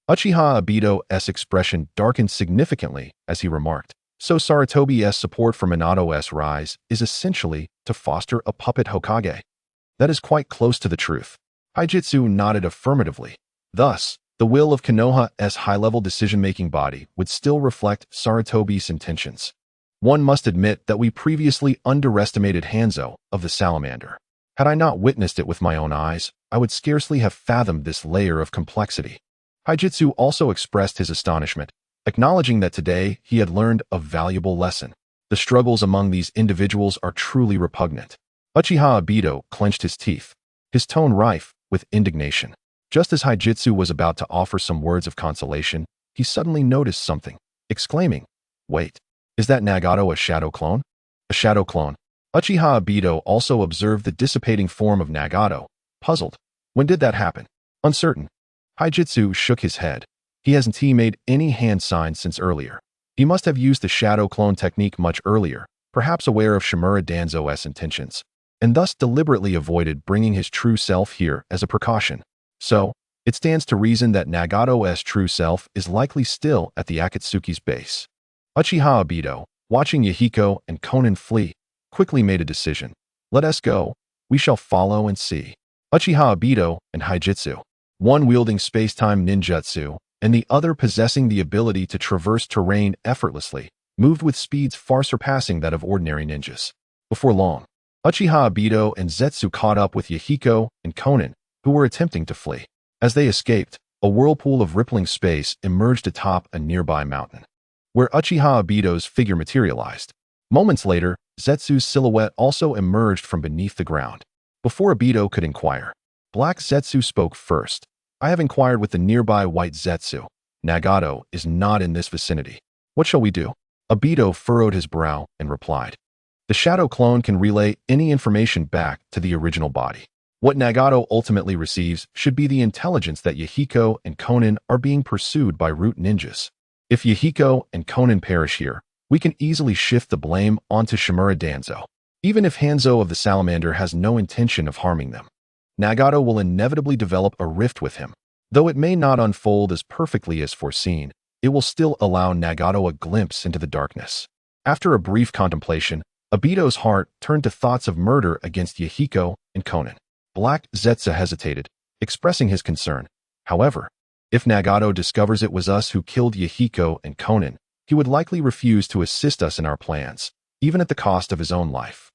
Uchiha Obito's expression darkened significantly as he remarked, so Sarutobi's support for Minato's rise is essentially to foster a puppet Hokage. That is quite close to the truth. Haijitsu nodded affirmatively. Thus, the will of Konoha's high-level decision-making body would still reflect Sarutobi's intentions. One must admit that we previously underestimated Hanzo of the Salamander. Had I not witnessed it with my own eyes, I would scarcely have fathomed this layer of complexity. Haijitsu also expressed his astonishment, acknowledging that today he had learned a valuable lesson. The struggles among these individuals are truly repugnant. Uchiha Obito clenched his teeth, his tone rife with indignation. Just as Haijitsu was about to offer some words of consolation, he suddenly noticed something, exclaiming, "Wait, is that Nagato a shadow clone?" A shadow clone. Uchiha Obito also observed the dissipating form of Nagato, puzzled. When did that happen? Uncertain. Haijitsu shook his head. He hasn't made any hand signs since earlier. He must have used the shadow clone technique much earlier, perhaps aware of Shimura Danzo's intentions, and thus deliberately avoided bringing his true self here as a precaution. So, it stands to reason that Nagato's true self is likely still at the Akatsuki's base. Uchiha Obito, watching Yahiko and Konan flee, quickly made a decision. Let us go. We shall follow and see. Uchiha Obito and Haijitsu, one wielding space-time ninjutsu, and the other possessing the ability to traverse terrain effortlessly, moved with speeds far surpassing that of ordinary ninjas. Before long, Uchiha Obito and Zetsu caught up with Yahiko and Konan, who were attempting to flee. As they escaped, a whirlpool of rippling space emerged atop a nearby mountain, where Uchiha Obito's figure materialized. Moments later, Zetsu's silhouette also emerged from beneath the ground. Before Obito could inquire, Black Zetsu spoke first. I have inquired with the nearby White Zetsu. Nagato is not in this vicinity. What shall we do? Obito furrowed his brow and replied. The shadow clone can relay any information back to the original body. What Nagato ultimately receives should be the intelligence that Yahiko and Konin are being pursued by root ninjas. If Yahiko and Konin perish here, we can easily shift the blame onto Shimura Danzo. Even if Hanzo of the Salamander has no intention of harming them, Nagato will inevitably develop a rift with him. Though it may not unfold as perfectly as foreseen, it will still allow Nagato a glimpse into the darkness. After a brief contemplation, Obito's heart turned to thoughts of murder against Yahiko and Konin. Black Zetsu hesitated, expressing his concern. However, if Nagato discovers it was us who killed Yahiko and Konin, he would likely refuse to assist us in our plans, even at the cost of his own life.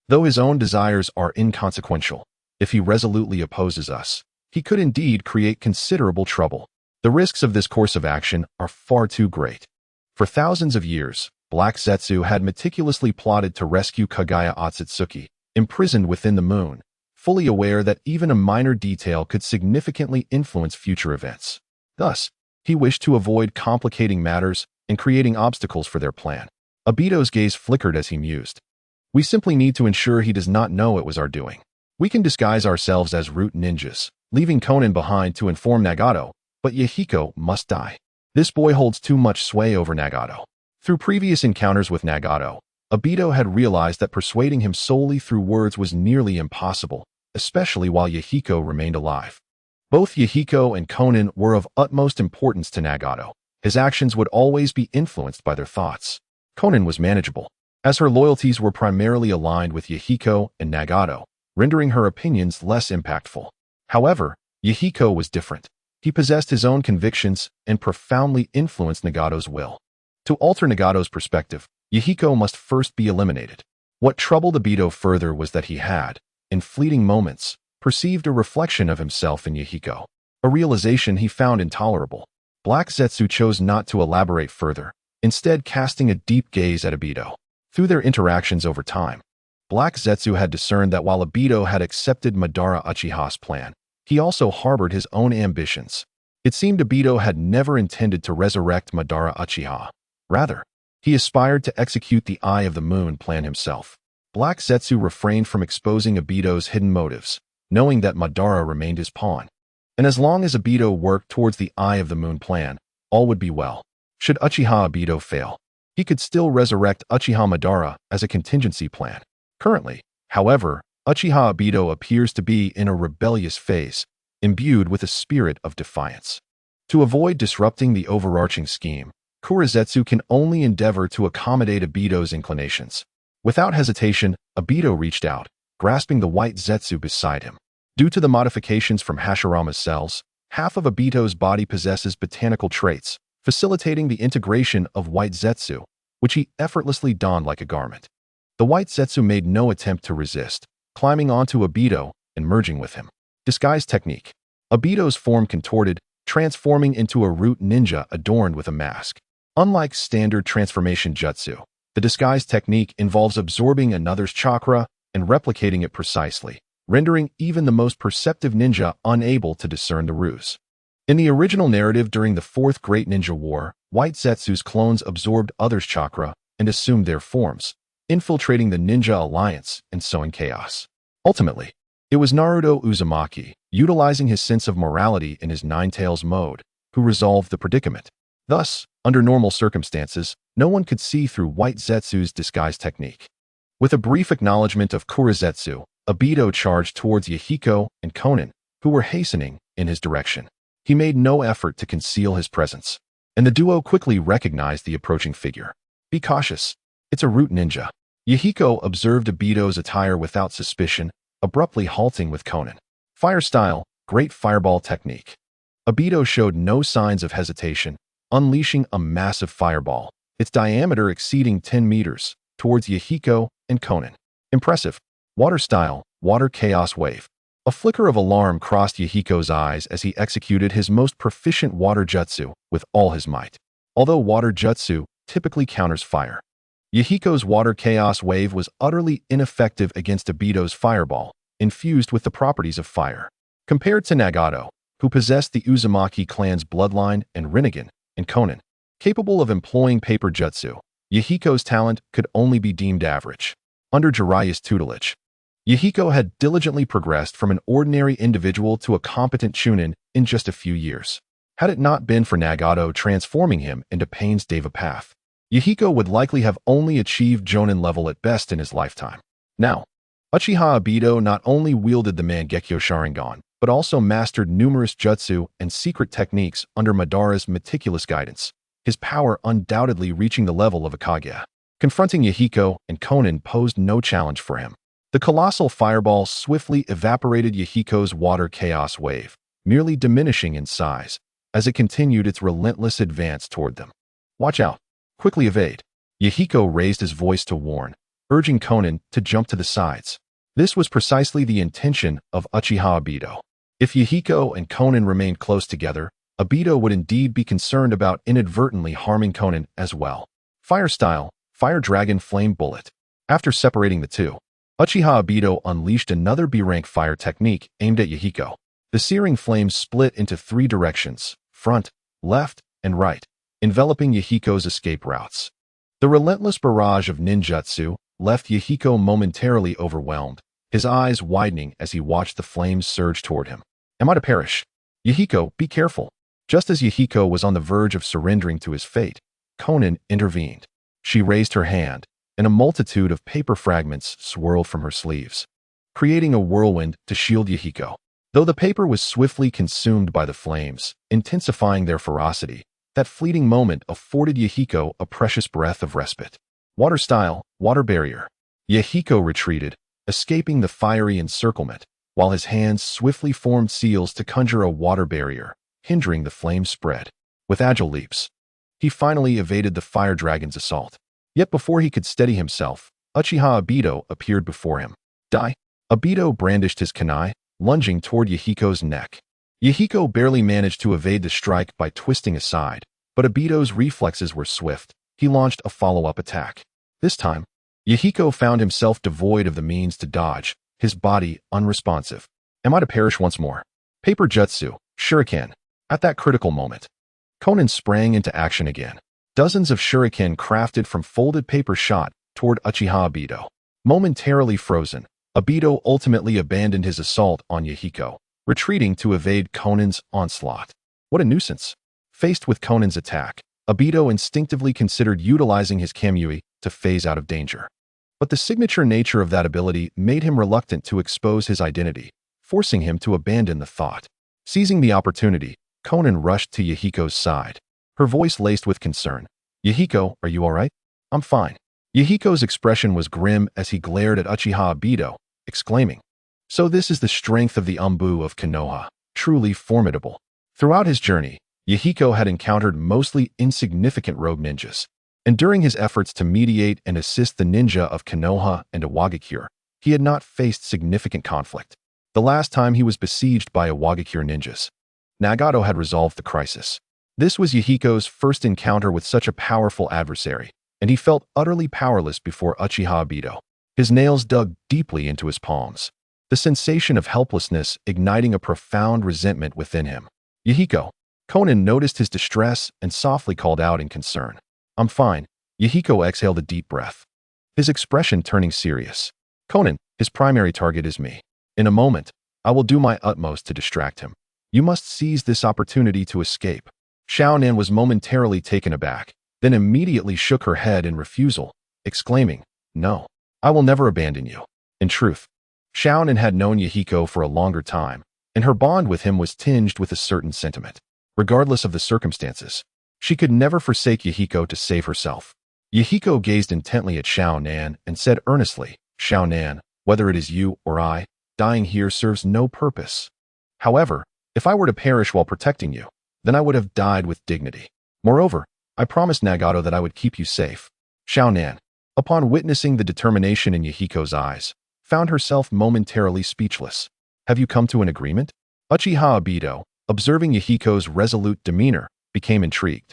Though his own desires are inconsequential, if he resolutely opposes us, he could indeed create considerable trouble. The risks of this course of action are far too great. For thousands of years, Black Zetsu had meticulously plotted to rescue Kaguya Otsutsuki, imprisoned within the moon, fully aware that even a minor detail could significantly influence future events. Thus, he wished to avoid complicating matters and creating obstacles for their plan. Obito's gaze flickered as he mused. We simply need to ensure he does not know it was our doing. We can disguise ourselves as root ninjas, leaving Konin behind to inform Nagato, but Yahiko must die. This boy holds too much sway over Nagato. Through previous encounters with Nagato, Obito had realized that persuading him solely through words was nearly impossible, especially while Yahiko remained alive. Both Yahiko and Konin were of utmost importance to Nagato. His actions would always be influenced by their thoughts. Konin was manageable, as her loyalties were primarily aligned with Yahiko and Nagato, rendering her opinions less impactful. However, Yahiko was different. He possessed his own convictions and profoundly influenced Nagato's will. To alter Nagato's perspective, Yahiko must first be eliminated. What troubled Obito further was that he had, in fleeting moments, perceived a reflection of himself in Yahiko, a realization he found intolerable. Black Zetsu chose not to elaborate further, instead casting a deep gaze at Obito. Through their interactions over time, Black Zetsu had discerned that while Obito had accepted Madara Uchiha's plan, he also harbored his own ambitions. It seemed Obito had never intended to resurrect Madara Uchiha. Rather, he aspired to execute the Eye of the Moon plan himself. Black Zetsu refrained from exposing Obito's hidden motives, knowing that Madara remained his pawn. And as long as Obito worked towards the Eye of the Moon plan, all would be well. Should Uchiha Obito fail, he could still resurrect Uchiha Madara as a contingency plan. Currently, however, Uchiha Obito appears to be in a rebellious phase, imbued with a spirit of defiance. To avoid disrupting the overarching scheme, Kurizetsu can only endeavor to accommodate Obito's inclinations. Without hesitation, Obito reached out, grasping the White Zetsu beside him. Due to the modifications from Hashirama's cells, half of Obito's body possesses botanical traits, facilitating the integration of White Zetsu, which he effortlessly donned like a garment. The White Zetsu made no attempt to resist, climbing onto Obito and merging with him. Disguise technique. Obito's form contorted, transforming into a root ninja adorned with a mask. Unlike standard transformation jutsu, the disguise technique involves absorbing another's chakra and replicating it precisely, rendering even the most perceptive ninja unable to discern the ruse. In the original narrative during the Fourth Great Ninja War, White Zetsu's clones absorbed others' chakra and assumed their forms, infiltrating the ninja alliance and sowing chaos. Ultimately, it was Naruto Uzumaki, utilizing his sense of morality in his Nine-Tails mode, who resolved the predicament. Thus, under normal circumstances, no one could see through White Zetsu's disguise technique. With a brief acknowledgement of Kurizetsu, Obito charged towards Yahiko and Konin, who were hastening in his direction. He made no effort to conceal his presence, and the duo quickly recognized the approaching figure. Be cautious. It's a root ninja. Yahiko observed Obito's attire without suspicion, abruptly halting with Konin. Fire style, great fireball technique. Obito showed no signs of hesitation, unleashing a massive fireball, its diameter exceeding 10 meters, towards Yahiko and Konin. Impressive. Water style, water chaos wave. A flicker of alarm crossed Yahiko's eyes as he executed his most proficient water jutsu with all his might. Although water jutsu typically counters fire, Yahiko's water chaos wave was utterly ineffective against Obito's fireball, infused with the properties of fire. Compared to Nagato, who possessed the Uzumaki clan's bloodline, and Rinnegan, and Konan, capable of employing paper jutsu, Yahiko's talent could only be deemed average. Under Jiraiya's tutelage, Yahiko had diligently progressed from an ordinary individual to a competent chunin in just a few years. Had it not been for Nagato transforming him into Pain's Deva path, Yahiko would likely have only achieved Jonin level at best in his lifetime. Now, Uchiha Obito not only wielded the Mangekyo Sharingan, but also mastered numerous jutsu and secret techniques under Madara's meticulous guidance, his power undoubtedly reaching the level of a Kage. Confronting Yahiko and Konan posed no challenge for him. The colossal fireball swiftly evaporated Yahiko's water chaos wave, merely diminishing in size, as it continued its relentless advance toward them. Watch out! Quickly evade! Yahiko raised his voice to warn, urging Konan to jump to the sides. This was precisely the intention of Uchiha Obito. If Yahiko and Konan remained close together, Obito would indeed be concerned about inadvertently harming Konan as well. Fire Style, Fire Dragon Flame Bullet. After separating the two, Uchiha Obito unleashed another B-rank fire technique aimed at Yahiko. The searing flames split into three directions: front, left, and right, enveloping Yahiko's escape routes. The relentless barrage of ninjutsu left Yahiko momentarily overwhelmed, his eyes widening as he watched the flames surge toward him. Am I to perish? Yahiko, be careful. Just as Yahiko was on the verge of surrendering to his fate, Konan intervened. She raised her hand, and a multitude of paper fragments swirled from her sleeves, creating a whirlwind to shield Yahiko. Though the paper was swiftly consumed by the flames, intensifying their ferocity, that fleeting moment afforded Yahiko a precious breath of respite. Water Style, Water Barrier. Yahiko retreated, escaping the fiery encirclement, while his hands swiftly formed seals to conjure a water barrier, hindering the flame's spread. With agile leaps, he finally evaded the fire dragon's assault. Yet before he could steady himself, Uchiha Obito appeared before him. Die! Obito brandished his kunai, lunging toward Yahiko's neck. Yahiko barely managed to evade the strike by twisting aside, but Obito's reflexes were swift. He launched a follow-up attack. This time, Yahiko found himself devoid of the means to dodge, his body unresponsive. Am I to perish once more? Paper Jutsu, Shuriken. At that critical moment, Konan sprang into action again. Dozens of shuriken crafted from folded paper shot toward Uchiha Obito. Momentarily frozen, Obito ultimately abandoned his assault on Yahiko, retreating to evade Konan's onslaught. What a nuisance! Faced with Konan's attack, Obito instinctively considered utilizing his Kamui to phase out of danger. But the signature nature of that ability made him reluctant to expose his identity, forcing him to abandon the thought. Seizing the opportunity, Konan rushed to Yahiko's side, her voice laced with concern. Yahiko, are you all right? I'm fine. Yahiko's expression was grim as he glared at Uchiha Obito, exclaiming, So this is the strength of the Umbu of Konoha, truly formidable. Throughout his journey, Yahiko had encountered mostly insignificant rogue ninjas, and during his efforts to mediate and assist the ninja of Konoha and Iwagakure, he had not faced significant conflict. The last time he was besieged by Iwagakure ninjas, Nagato had resolved the crisis. This was Yahiko's first encounter with such a powerful adversary, and he felt utterly powerless before Uchiha Obito. His nails dug deeply into his palms, the sensation of helplessness igniting a profound resentment within him. Yahiko. Konan noticed his distress and softly called out in concern. I'm fine. Yahiko exhaled a deep breath, his expression turning serious. Konan, his primary target is me. In a moment, I will do my utmost to distract him. You must seize this opportunity to escape. Xiaonan was momentarily taken aback, then immediately shook her head in refusal, exclaiming, No, I will never abandon you. In truth, Xiaonan had known Yahiko for a longer time, and her bond with him was tinged with a certain sentiment. Regardless of the circumstances, she could never forsake Yahiko to save herself. Yahiko gazed intently at Xiaonan and said earnestly, Xiaonan, whether it is you or I, dying here serves no purpose. However, if I were to perish while protecting you, then I would have died with dignity. Moreover, I promised Nagato that I would keep you safe. Xiaonan, upon witnessing the determination in Yahiko's eyes, found herself momentarily speechless. Have you come to an agreement? Uchiha Obito, observing Yahiko's resolute demeanor, became intrigued.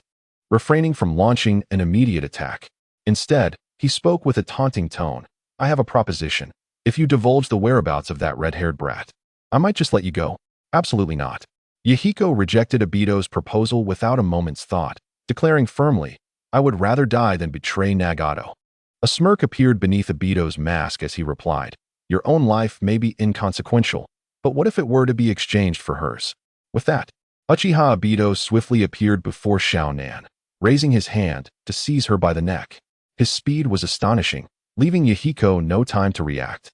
Refraining from launching an immediate attack, instead, He spoke with a taunting tone. I have a proposition. If you divulge the whereabouts of that red-haired brat, I might just let you go. Absolutely not. Yahiko rejected Obito's proposal without a moment's thought, declaring firmly, I would rather die than betray Nagato. A smirk appeared beneath Obito's mask as he replied, Your own life may be inconsequential, but what if it were to be exchanged for hers? With that, Uchiha Obito swiftly appeared before Xiao Nan, raising his hand to seize her by the neck. His speed was astonishing, leaving Yahiko no time to react.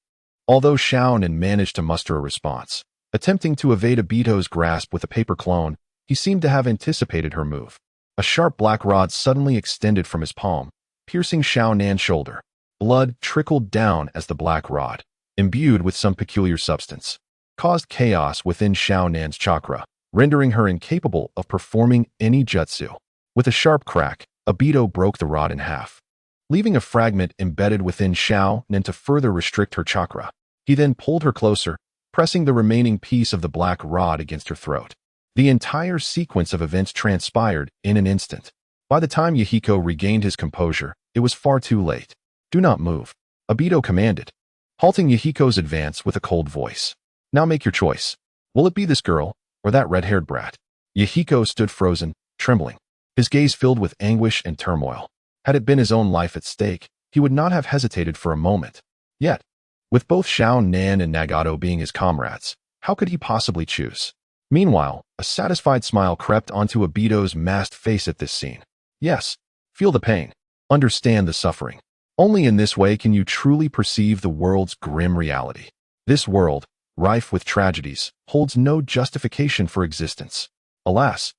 Although Xiao Nan managed to muster a response, attempting to evade Obito's grasp with a paper clone, he seemed to have anticipated her move. A sharp black rod suddenly extended from his palm, piercing Xiao Nan's shoulder. Blood trickled down as the black rod, imbued with some peculiar substance, caused chaos within Xiao Nan's chakra, rendering her incapable of performing any jutsu. With a sharp crack, Obito broke the rod in half, leaving a fragment embedded within Xiao Nan to further restrict her chakra. He then pulled her closer, pressing the remaining piece of the black rod against her throat. The entire sequence of events transpired in an instant. By the time Yahiko regained his composure, it was far too late. Do not move, Obito commanded, halting Yahiko's advance with a cold voice. Now make your choice. Will it be this girl, or that red-haired brat? Yahiko stood frozen, trembling, his gaze filled with anguish and turmoil. Had it been his own life at stake, he would not have hesitated for a moment. Yet, with both Xiao Nan and Nagato being his comrades, how could he possibly choose? Meanwhile, a satisfied smile crept onto Obito's masked face at this scene. Yes, feel the pain. Understand the suffering. Only in this way can you truly perceive the world's grim reality. This world, rife with tragedies, holds no justification for existence. Alas,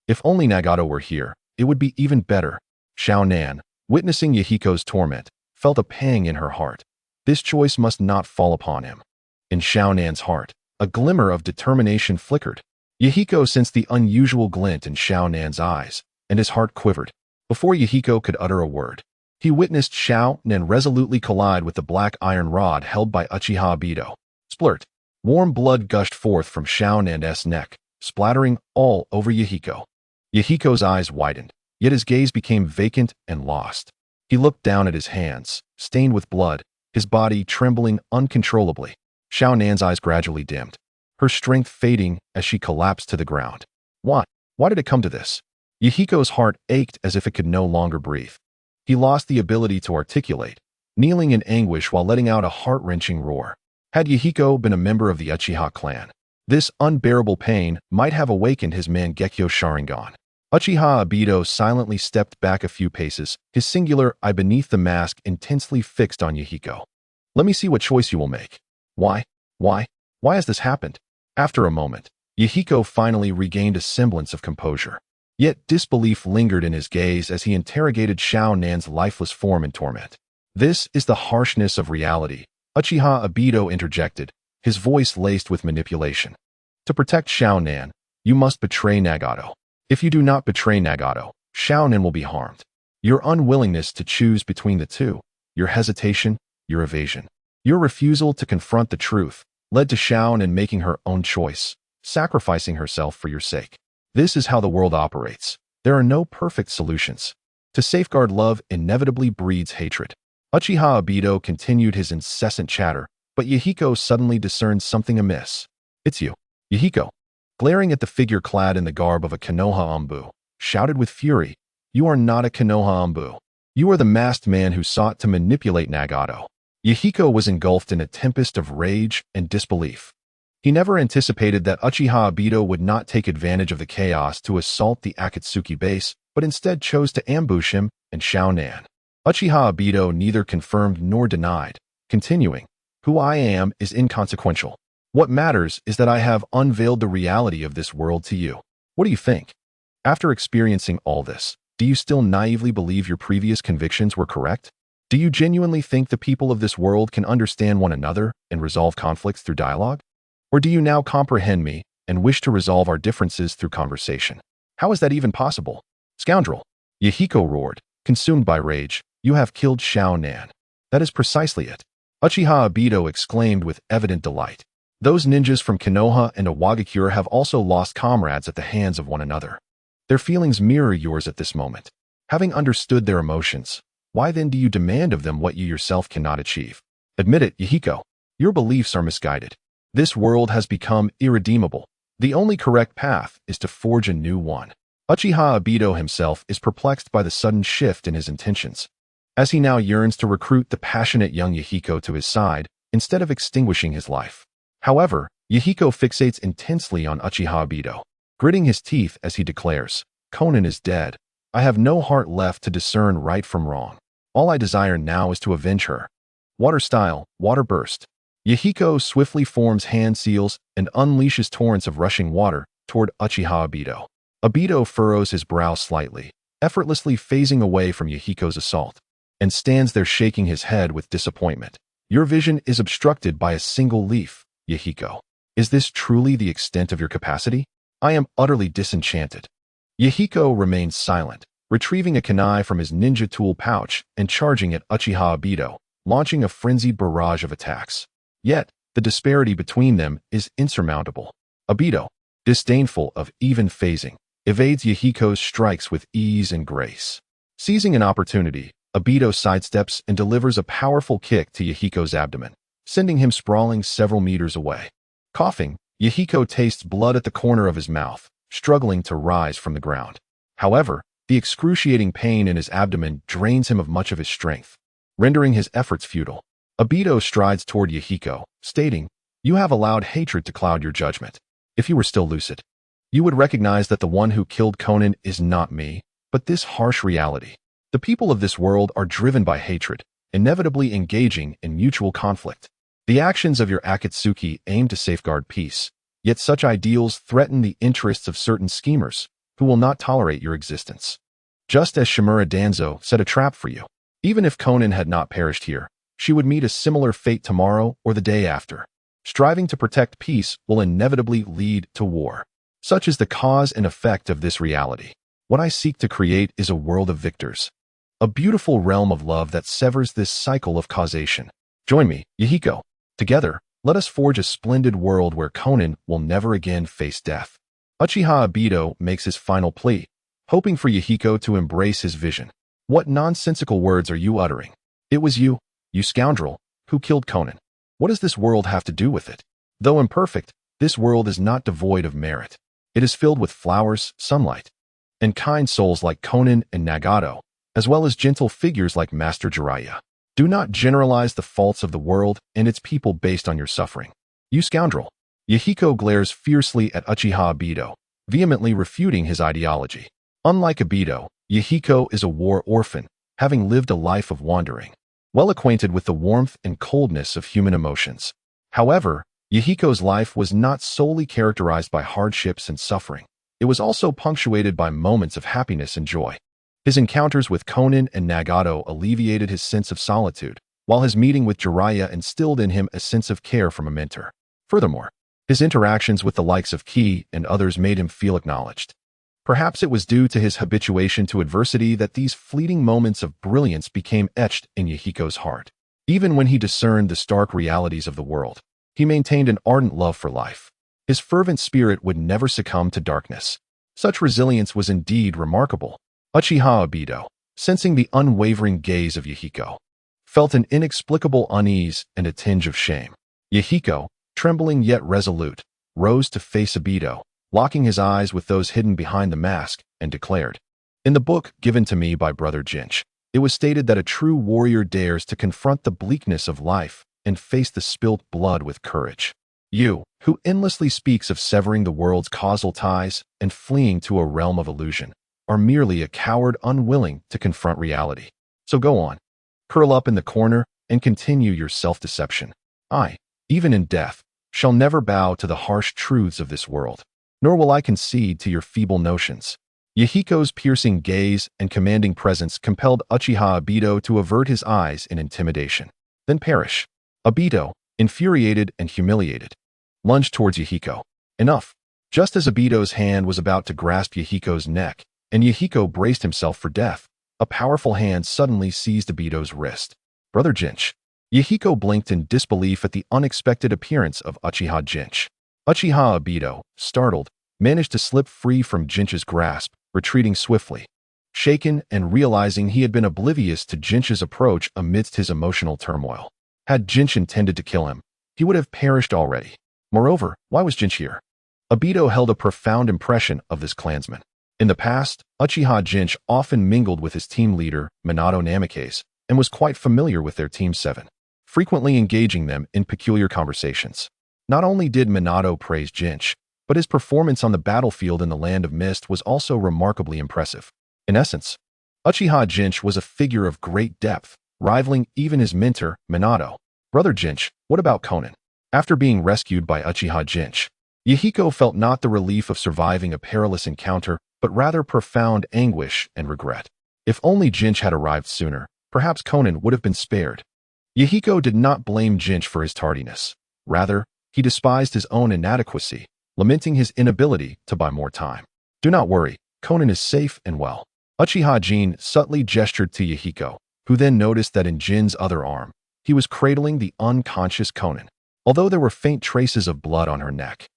if only Nagato were here, it would be even better. Xiao Nan, witnessing Yahiko's torment, felt a pang in her heart. This choice must not fall upon him. In Xiao Nan's heart, a glimmer of determination flickered. Yahiko sensed the unusual glint in Xiao Nan's eyes, and his heart quivered. Before Yahiko could utter a word, he witnessed Xiao Nan resolutely collide with the black iron rod held by Uchiha Obito. Splurt. Warm blood gushed forth from Xiao Nan's neck, splattering all over Yahiko. Yahiko's eyes widened, yet his gaze became vacant and lost. He looked down at his hands, stained with blood, his body trembling uncontrollably. Xiao Nan's eyes gradually dimmed, her strength fading as she collapsed to the ground. Why? Why did it come to this? Yahiko's heart ached as if it could no longer breathe. He lost the ability to articulate, kneeling in anguish while letting out a heart-wrenching roar. Had Yahiko been a member of the Uchiha Clan, this unbearable pain might have awakened his Mangekyo Sharingan. Uchiha Obito silently stepped back a few paces, his singular eye beneath the mask intensely fixed on Yahiko. Let me see what choice you will make. Why has this happened? After a moment, Yahiko finally regained a semblance of composure. Yet disbelief lingered in his gaze as he interrogated Xiao Nan's lifeless form in torment. This is the harshness of reality, Uchiha Obito interjected, his voice laced with manipulation. To protect Xiao Nan, you must betray Nagato. If you do not betray Nagato, Xiao Nan will be harmed. Your unwillingness to choose between the two, your hesitation, your evasion, your refusal to confront the truth, led to Xiao Nan making her own choice, sacrificing herself for your sake. This is how the world operates. There are no perfect solutions. To safeguard love inevitably breeds hatred. Uchiha Obito continued his incessant chatter, but Yahiko suddenly discerned something amiss. It's you, Yahiko. Glaring at the figure clad in the garb of a Konoha Anbu, shouted with fury, You are not a Konoha Anbu. You are the masked man who sought to manipulate Nagato. Yahiko was engulfed in a tempest of rage and disbelief. He never anticipated that Uchiha Obito would not take advantage of the chaos to assault the Akatsuki base, but instead chose to ambush him and Xiao Nan. Uchiha Obito neither confirmed nor denied, continuing, Who I am is inconsequential. What matters is that I have unveiled the reality of this world to you. What do you think? After experiencing all this, do you still naively believe your previous convictions were correct? Do you genuinely think the people of this world can understand one another and resolve conflicts through dialogue? Or do you now comprehend me and wish to resolve our differences through conversation? How is that even possible? Scoundrel! Yahiko roared, consumed by rage. You have killed Xiao Nan. That is precisely it. Uchiha Obito exclaimed with evident delight. Those ninjas from Konoha and Iwagakure have also lost comrades at the hands of one another. Their feelings mirror yours at this moment. Having understood their emotions, Why then do you demand of them what you yourself cannot achieve? Admit it, Yahiko. Your beliefs are misguided. This world has become irredeemable. The only correct path is to forge a new one. Uchiha Obito himself is perplexed by the sudden shift in his intentions, as he now yearns to recruit the passionate young Yahiko to his side instead of extinguishing his life. However, Yahiko fixates intensely on Uchiha Obito, gritting his teeth as he declares, "Konan is dead. I have no heart left to discern right from wrong. All I desire now is to avenge her." Water style, water burst. Yahiko swiftly forms hand seals and unleashes torrents of rushing water toward Uchiha Obito. Obito furrows his brow slightly, effortlessly phasing away from Yahiko's assault, and stands there shaking his head with disappointment. Your vision is obstructed by a single leaf, Yahiko. Is this truly the extent of your capacity? I am utterly disenchanted. Yahiko remains silent, retrieving a kunai from his ninja tool pouch and charging at Uchiha Obito, launching a frenzied barrage of attacks. Yet, the disparity between them is insurmountable. Obito, disdainful of even phasing, evades Yahiko's strikes with ease and grace. Seizing an opportunity, Obito sidesteps and delivers a powerful kick to Yahiko's abdomen, sending him sprawling several meters away. Coughing, Yahiko tastes blood at the corner of his mouth, struggling to rise from the ground. However, the excruciating pain in his abdomen drains him of much of his strength, rendering his efforts futile. Obito strides toward Yahiko, stating, "You have allowed hatred to cloud your judgment. If you were still lucid, you would recognize that the one who killed Konan is not me, but this harsh reality. The people of this world are driven by hatred, inevitably engaging in mutual conflict. The actions of your Akatsuki aim to safeguard peace, yet such ideals threaten the interests of certain schemers who will not tolerate your existence. Just as Shimura Danzo set a trap for you. Even if Konan had not perished here, she would meet a similar fate tomorrow or the day after. Striving to protect peace will inevitably lead to war. Such is the cause and effect of this reality. What I seek to create is a world of victors. A beautiful realm of love that severs this cycle of causation. Join me, Yahiko. Together, let us forge a splendid world where Konan will never again face death." Uchiha Obito makes his final plea, hoping for Yahiko to embrace his vision. "What nonsensical words are you uttering? It was you, you scoundrel, who killed Konan. What does this world have to do with it? Though imperfect, this world is not devoid of merit. It is filled with flowers, sunlight, and kind souls like Konan and Nagato, as well as gentle figures like Master Jiraiya. Do not generalize the faults of the world and its people based on your suffering. You scoundrel." Yahiko glares fiercely at Uchiha Obito, vehemently refuting his ideology. Unlike Obito, Yahiko is a war orphan, having lived a life of wandering, well acquainted with the warmth and coldness of human emotions. However, Yahiko's life was not solely characterized by hardships and suffering. It was also punctuated by moments of happiness and joy. His encounters with Konan and Nagato alleviated his sense of solitude, while his meeting with Jiraiya instilled in him a sense of care from a mentor. Furthermore, his interactions with the likes of Ki and others made him feel acknowledged. Perhaps it was due to his habituation to adversity that these fleeting moments of brilliance became etched in Yahiko's heart. Even when he discerned the stark realities of the world, he maintained an ardent love for life. His fervent spirit would never succumb to darkness. Such resilience was indeed remarkable. Uchiha Obito, sensing the unwavering gaze of Yahiko, felt an inexplicable unease and a tinge of shame. Yahiko, trembling yet resolute, rose to face Obito, locking his eyes with those hidden behind the mask, and declared, "In the book given to me by Brother Jinch, it was stated that a true warrior dares to confront the bleakness of life and face the spilt blood with courage. You, who endlessly speaks of severing the world's causal ties and fleeing to a realm of illusion, are merely a coward unwilling to confront reality. So go on, curl up in the corner and continue your self-deception. I, even in death, shall never bow to the harsh truths of this world, nor will I concede to your feeble notions." Yahiko's piercing gaze and commanding presence compelled Uchiha Obito to avert his eyes in intimidation, then perish. Obito, infuriated and humiliated, lunged towards Yahiko. Enough! Just as Obito's hand was about to grasp Yahiko's neck, and Yahiko braced himself for death, a powerful hand suddenly seized Obito's wrist. "Brother Jinch." Yahiko blinked in disbelief at the unexpected appearance of Uchiha Jinch. Uchiha Obito, startled, managed to slip free from Jinch's grasp, retreating swiftly. shaken and realizing he had been oblivious to Jinch's approach amidst his emotional turmoil. Had Jinch intended to kill him, he would have perished already. Moreover, why was Jinch here? Obito held a profound impression of this clansman. In the past, Uchiha Jin often mingled with his team leader, Minato Namikaze, and was quite familiar with their Team 7, frequently engaging them in peculiar conversations. Not only did Minato praise Jinch, but his performance on the battlefield in the Land of Mist was also remarkably impressive. In essence, Uchiha Jin was a figure of great depth, rivaling even his mentor, Minato. Brother Jinch, what about Konan? After being rescued by Uchiha Jin, Yahiko felt not the relief of surviving a perilous encounter, but rather profound anguish and regret. If only Jinch had arrived sooner, perhaps Konan would have been spared. Yahiko did not blame Jinch for his tardiness. Rather, he despised his own inadequacy, lamenting his inability to buy more time. Do not worry, Konan is safe and well. Uchiha Jin subtly gestured to Yahiko, who then noticed that in Jin's other arm, he was cradling the unconscious Konan, although there were faint traces of blood on her neck.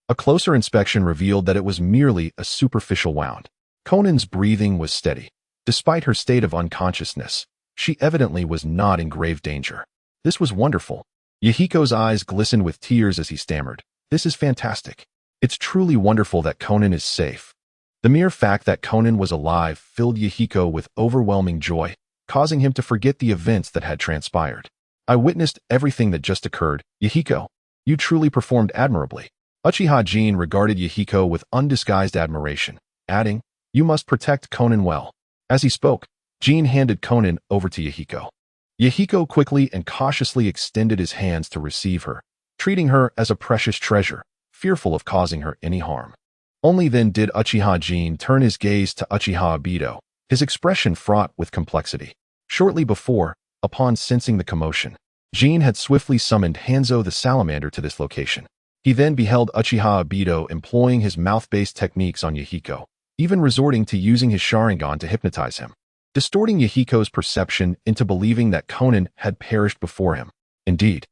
A closer inspection revealed that it was merely a superficial wound. Konan's breathing was steady. Despite her state of unconsciousness, she evidently was not in grave danger. This was wonderful. Yahiko's eyes glistened with tears as he stammered. This is fantastic. It's truly wonderful that Konan is safe. The mere fact that Konan was alive filled Yahiko with overwhelming joy, causing him to forget the events that had transpired. I witnessed everything that just occurred. Yahiko, you truly performed admirably. Uchiha Jin regarded Yahiko with undisguised admiration, adding, you must protect Konan well. As he spoke, Jin handed Konan over to Yahiko. Yahiko quickly and cautiously extended his hands to receive her, treating her as a precious treasure, fearful of causing her any harm. Only then did Uchiha Jin turn his gaze to Uchiha Obito, his expression fraught with complexity. Shortly before, upon sensing the commotion, Jin had swiftly summoned Hanzo the Salamander to this location. He then beheld Uchiha Obito employing his mouth-based techniques on Yahiko, even resorting to using his Sharingan to hypnotize him, distorting Yahiko's perception into believing that Konan had perished before him. Indeed,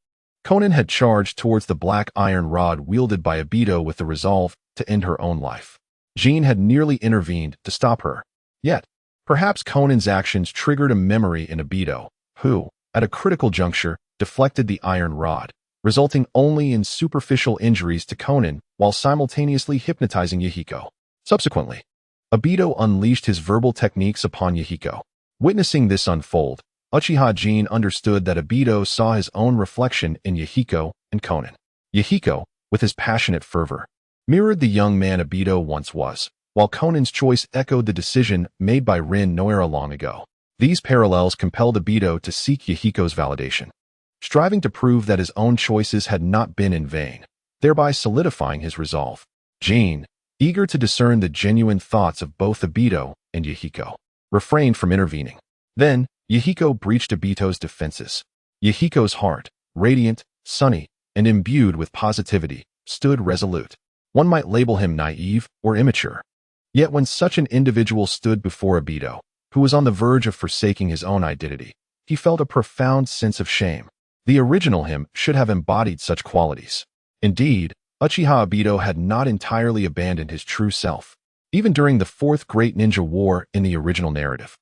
Konan had charged towards the black iron rod wielded by Obito with the resolve to end her own life. Jin had nearly intervened to stop her. Yet, perhaps Konan's actions triggered a memory in Obito, who, at a critical juncture, deflected the iron rod, resulting only in superficial injuries to Konan while simultaneously hypnotizing Yahiko. Subsequently, Obito unleashed his verbal techniques upon Yahiko. Witnessing this unfold, Uchiha Jin understood that Obito saw his own reflection in Yahiko and Konan. Yahiko, with his passionate fervor, mirrored the young man Obito once was, while Konan's choice echoed the decision made by Rin Noira long ago. These parallels compelled Obito to seek Yahiko's validation, striving to prove that his own choices had not been in vain, thereby solidifying his resolve. Jin, eager to discern the genuine thoughts of both Obito and Yahiko, refrained from intervening. Then, Yahiko breached Obito's defenses. Yahiko's heart, radiant, sunny, and imbued with positivity, stood resolute. One might label him naive or immature. Yet when such an individual stood before Obito, who was on the verge of forsaking his own identity, he felt a profound sense of shame. The original him should have embodied such qualities. Indeed, Uchiha Obito had not entirely abandoned his true self. Even during the Fourth Great Ninja War in the original narrative,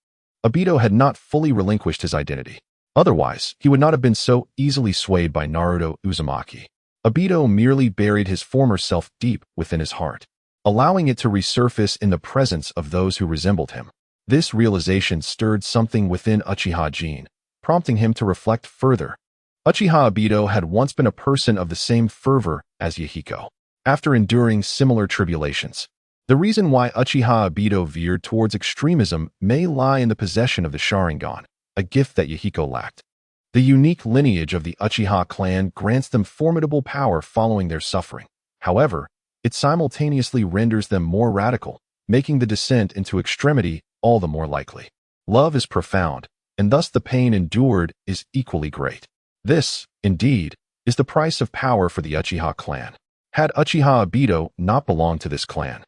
Obito had not fully relinquished his identity. Otherwise, he would not have been so easily swayed by Naruto Uzumaki. Obito merely buried his former self deep within his heart, allowing it to resurface in the presence of those who resembled him. This realization stirred something within Uchiha Jin, prompting him to reflect further. Uchiha Obito had once been a person of the same fervor as Yahiko, after enduring similar tribulations. The reason why Uchiha Obito veered towards extremism may lie in the possession of the Sharingan, a gift that Yahiko lacked. The unique lineage of the Uchiha clan grants them formidable power following their suffering. However, it simultaneously renders them more radical, making the descent into extremity all the more likely. Love is profound, and thus the pain endured is equally great. This, indeed, is the price of power for the Uchiha clan. Had Uchiha Obito not belonged to this clan,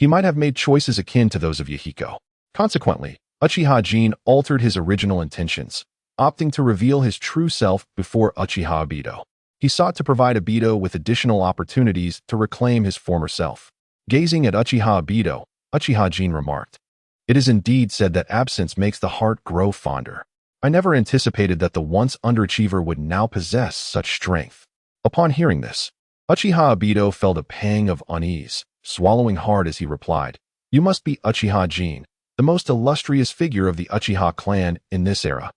he might have made choices akin to those of Yahiko. Consequently, Uchiha Jin altered his original intentions, opting to reveal his true self before Uchiha Obito. He sought to provide Obito with additional opportunities to reclaim his former self. Gazing at Uchiha Obito, Uchiha Jin remarked, It is indeed said that absence makes the heart grow fonder. I never anticipated that the once underachiever would now possess such strength. Upon hearing this, Uchiha Obito felt a pang of unease, swallowing hard as he replied, "You must be Uchiha Jin, the most illustrious figure of the Uchiha clan in this era.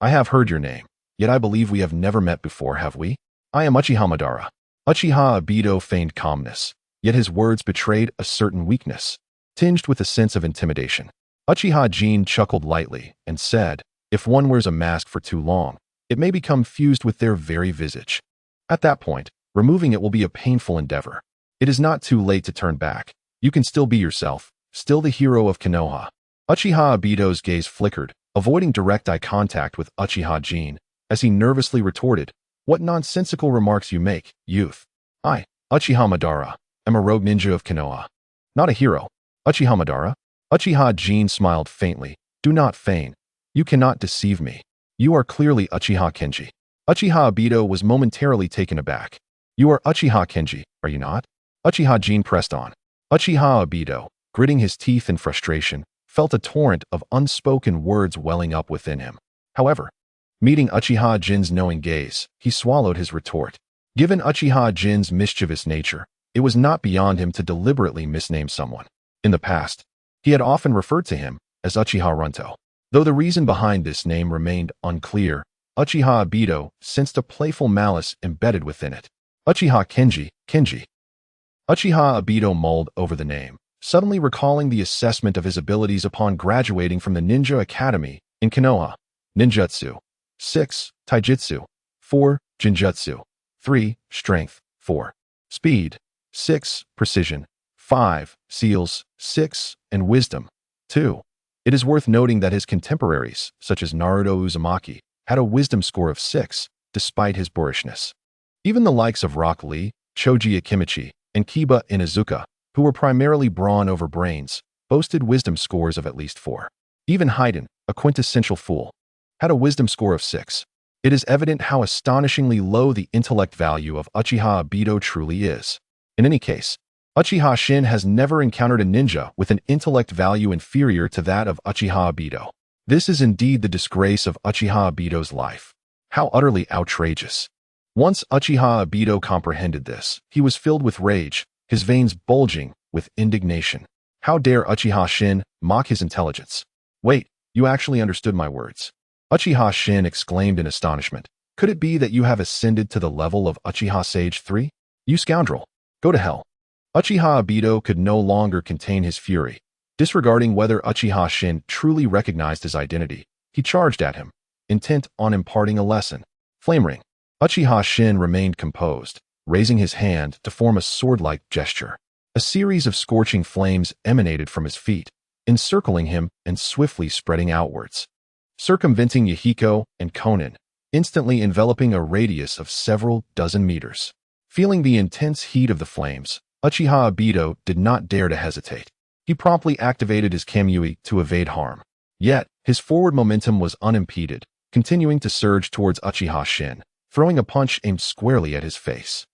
I have heard your name, yet I believe we have never met before, have we? I am Uchiha Madara." Uchiha Obito feigned calmness, yet his words betrayed a certain weakness, tinged with a sense of intimidation. Uchiha Jin chuckled lightly and said, "If one wears a mask for too long, it may become fused with their very visage. At that point, removing it will be a painful endeavor. It is not too late to turn back. You can still be yourself, still the hero of Konoha." Uchiha Obito's gaze flickered, avoiding direct eye contact with Uchiha Jin, as he nervously retorted, "What nonsensical remarks you make, youth. I, Uchiha Madara, am a rogue ninja of Konoha. Not a hero. Uchiha Madara?" Uchiha Jin smiled faintly. "Do not feign. You cannot deceive me. You are clearly Uchiha Kenji." Uchiha Obito was momentarily taken aback. "You are Uchiha Kenji, are you not?" Uchiha Jin pressed on. Uchiha Obito, gritting his teeth in frustration, felt a torrent of unspoken words welling up within him. However, meeting Uchiha Jin's knowing gaze, he swallowed his retort. Given Uchiha Jin's mischievous nature, it was not beyond him to deliberately misname someone. In the past, he had often referred to him as Uchiha Runto. Though the reason behind this name remained unclear, Uchiha Obito sensed a playful malice embedded within it. Uchiha Kenji. Uchiha Obito mulled over the name, suddenly recalling the assessment of his abilities upon graduating from the Ninja Academy in Konoha. Ninjutsu. 6. Taijutsu. 4. Jinjutsu. 3. Strength. 4. Speed. 6. Precision. 5. Seals. 6. And Wisdom. 2. It is worth noting that his contemporaries, such as Naruto Uzumaki, had a wisdom score of 6, despite his boorishness. Even the likes of Rock Lee, Choji Akimichi, and Kiba Inuzuka, who were primarily brawn over brains, boasted wisdom scores of at least 4. Even Haiden, a quintessential fool, had a wisdom score of 6. It is evident how astonishingly low the intellect value of Uchiha Obito truly is. In any case, Uchiha Shin has never encountered a ninja with an intellect value inferior to that of Uchiha Obito. This is indeed the disgrace of Uchiha Obito's life. How utterly outrageous. Once Uchiha Obito comprehended this, he was filled with rage, his veins bulging with indignation. How dare Uchiha Shin mock his intelligence? "Wait, you actually understood my words." Uchiha Shin exclaimed in astonishment. "Could it be that you have ascended to the level of Uchiha Sage 3? You scoundrel! Go to hell." Uchiha Obito could no longer contain his fury. Disregarding whether Uchiha Shin truly recognized his identity, he charged at him, intent on imparting a lesson. Flame ring. Uchiha Shin remained composed, raising his hand to form a sword-like gesture. A series of scorching flames emanated from his feet, encircling him and swiftly spreading outwards, circumventing Yahiko and Konin, instantly enveloping a radius of several dozen meters. Feeling the intense heat of the flames, Uchiha Obito did not dare to hesitate. He promptly activated his Kamui to evade harm. Yet, his forward momentum was unimpeded, continuing to surge towards Uchiha Shin, throwing a punch aimed squarely at his face.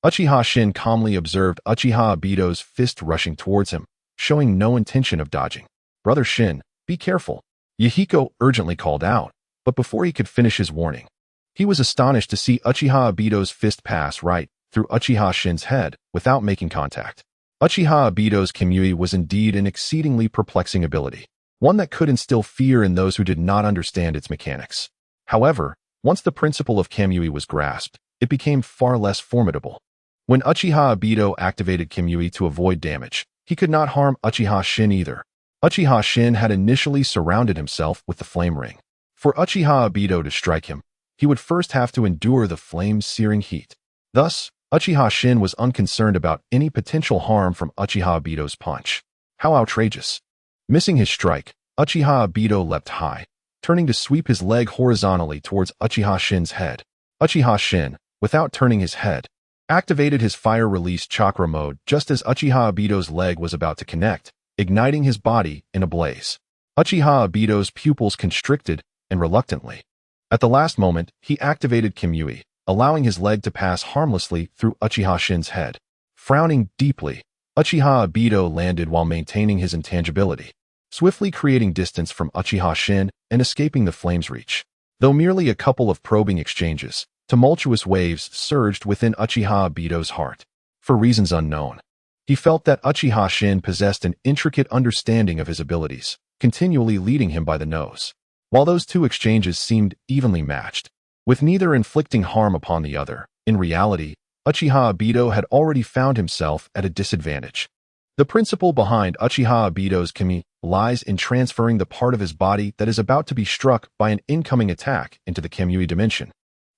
Uchiha Shin calmly observed Uchiha Obito's fist rushing towards him, showing no intention of dodging. "Brother Shin, be careful," Yahiko urgently called out, but before he could finish his warning, he was astonished to see Uchiha Obito's fist pass right through Uchiha Shin's head without making contact. Uchiha Obito's Kamui was indeed an exceedingly perplexing ability, one that could instill fear in those who did not understand its mechanics. However, once the principle of Kamui was grasped, it became far less formidable. When Uchiha Obito activated Kamui to avoid damage, he could not harm Uchiha Shin either. Uchiha Shin had initially surrounded himself with the flame ring. For Uchiha Obito to strike him, he would first have to endure the flame-searing heat. Thus, Uchiha Shin was unconcerned about any potential harm from Uchiha Obito's punch. How outrageous. Missing his strike, Uchiha Obito leapt high, turning to sweep his leg horizontally towards Uchiha Shin's head. Uchiha Shin, without turning his head, activated his fire-release chakra mode just as Uchiha Obito's leg was about to connect, igniting his body in a blaze. Uchiha Obito's pupils constricted, and reluctantly, at the last moment, he activated Kamui, allowing his leg to pass harmlessly through Uchiha Shin's head. Frowning deeply, Uchiha Obito landed while maintaining his intangibility. swiftly creating distance from Uchiha Shin and escaping the flames' reach. Though merely a couple of probing exchanges, tumultuous waves surged within Uchiha Obito's heart. For reasons unknown, he felt that Uchiha Shin possessed an intricate understanding of his abilities, continually leading him by the nose. While those two exchanges seemed evenly matched, with neither inflicting harm upon the other, in reality, Uchiha Obito had already found himself at a disadvantage. The principle behind Uchiha Obito's Kami lies in transferring the part of his body that is about to be struck by an incoming attack into the Kamui dimension,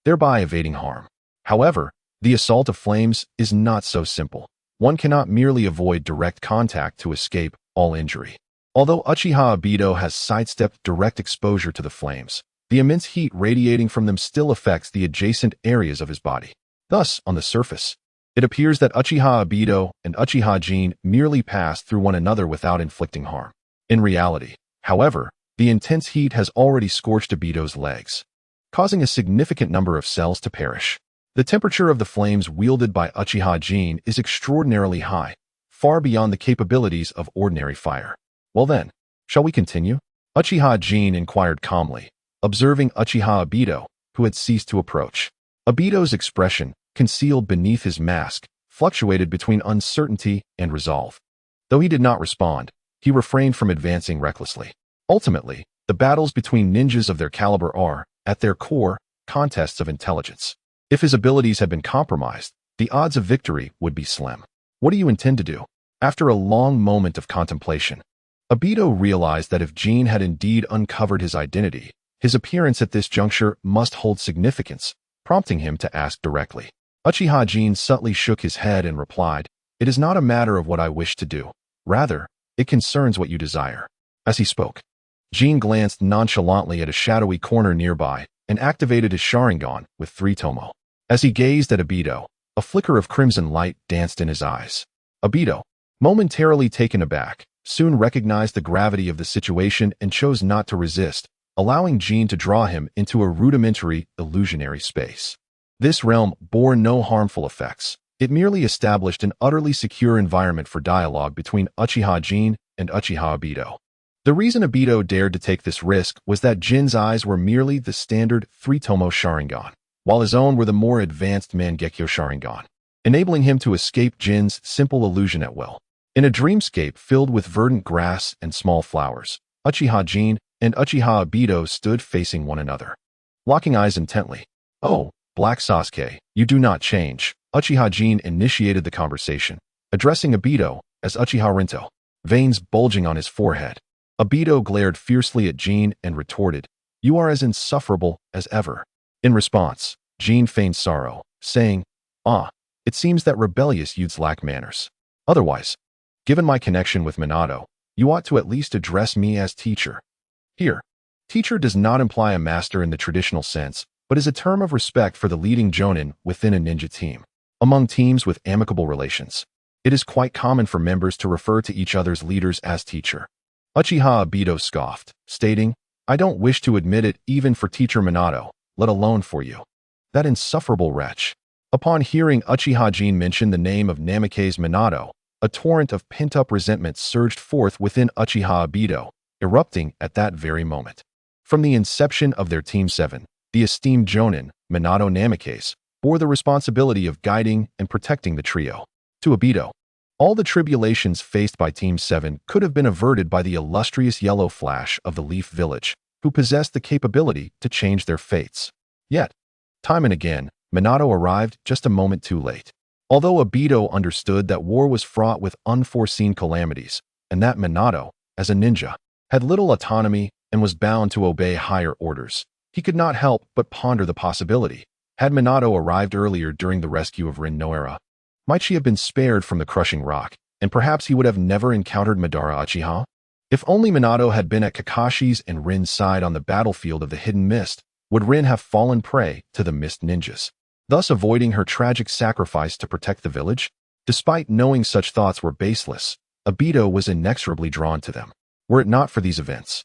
thereby evading harm. However, the assault of flames is not so simple. One cannot merely avoid direct contact to escape all injury. Although Uchiha Obito has sidestepped direct exposure to the flames, the immense heat radiating from them still affects the adjacent areas of his body. Thus, on the surface, it appears that Uchiha Obito and Uchiha Jin merely pass through one another without inflicting harm. In reality, however, the intense heat has already scorched Obito's legs, causing a significant number of cells to perish. The temperature of the flames wielded by Uchiha Jin is extraordinarily high, far beyond the capabilities of ordinary fire. Well then, shall we continue? Uchiha Jin inquired calmly, observing Uchiha Obito, who had ceased to approach. Obito's expression, concealed beneath his mask, fluctuated between uncertainty and resolve. Though he did not respond, he refrained from advancing recklessly. Ultimately, the battles between ninjas of their caliber are, at their core, contests of intelligence. If his abilities had been compromised, the odds of victory would be slim. What do you intend to do? After a long moment of contemplation, Obito realized that if Jin had indeed uncovered his identity, his appearance at this juncture must hold significance, prompting him to ask directly. Uchiha Jin subtly shook his head and replied, "It is not a matter of what I wish to do. Rather, it concerns what you desire." As he spoke, Jin glanced nonchalantly at a shadowy corner nearby and activated his Sharingan with 3 tomo. As he gazed at Obito, a flicker of crimson light danced in his eyes. Obito, momentarily taken aback, soon recognized the gravity of the situation and chose not to resist, allowing Jin to draw him into a rudimentary, illusionary space. This realm bore no harmful effects. It merely established an utterly secure environment for dialogue between Uchiha Jin and Uchiha Obito. The reason Obito dared to take this risk was that Jin's eyes were merely the standard 3-tomo Sharingan, while his own were the more advanced Mangekyo Sharingan, enabling him to escape Jin's simple illusion at will. In a dreamscape filled with verdant grass and small flowers, Uchiha Jin and Uchiha Obito stood facing one another, locking eyes intently. "Oh, Black Sasuke, you do not change." Uchiha Jin initiated the conversation, addressing Obito as Uchiha Rinto, veins bulging on his forehead. Obito glared fiercely at Jin and retorted, "You are as insufferable as ever." In response, Jin feigned sorrow, saying, "It seems that rebellious youths lack manners. Otherwise, given my connection with Minato, you ought to at least address me as teacher." Here, teacher does not imply a master in the traditional sense, but is a term of respect for the leading jonin within a ninja team. Among teams with amicable relations, it is quite common for members to refer to each other's leaders as teacher. Uchiha Obito scoffed, stating, "I don't wish to admit it even for teacher Minato, let alone for you." That insufferable wretch. Upon hearing Uchiha Jin mention the name of Namake's Minato, a torrent of pent-up resentment surged forth within Uchiha Obito, erupting at that very moment. From the inception of their Team 7, the esteemed jonin, Minato Namake's, bore the responsibility of guiding and protecting the trio. To Obito, all the tribulations faced by Team 7 could have been averted by the illustrious Yellow Flash of the Leaf Village, who possessed the capability to change their fates. Yet, time and again, Minato arrived just a moment too late. Although Obito understood that war was fraught with unforeseen calamities, and that Minato, as a ninja, had little autonomy and was bound to obey higher orders, he could not help but ponder the possibility. Had Minato arrived earlier during the rescue of Rin Noara, might she have been spared from the crushing rock, and perhaps he would have never encountered Madara Uchiha? If only Minato had been at Kakashi's and Rin's side on the battlefield of the Hidden Mist, would Rin have fallen prey to the Mist Ninjas, thus avoiding her tragic sacrifice to protect the village? Despite knowing such thoughts were baseless, Obito was inexorably drawn to them. Were it not for these events,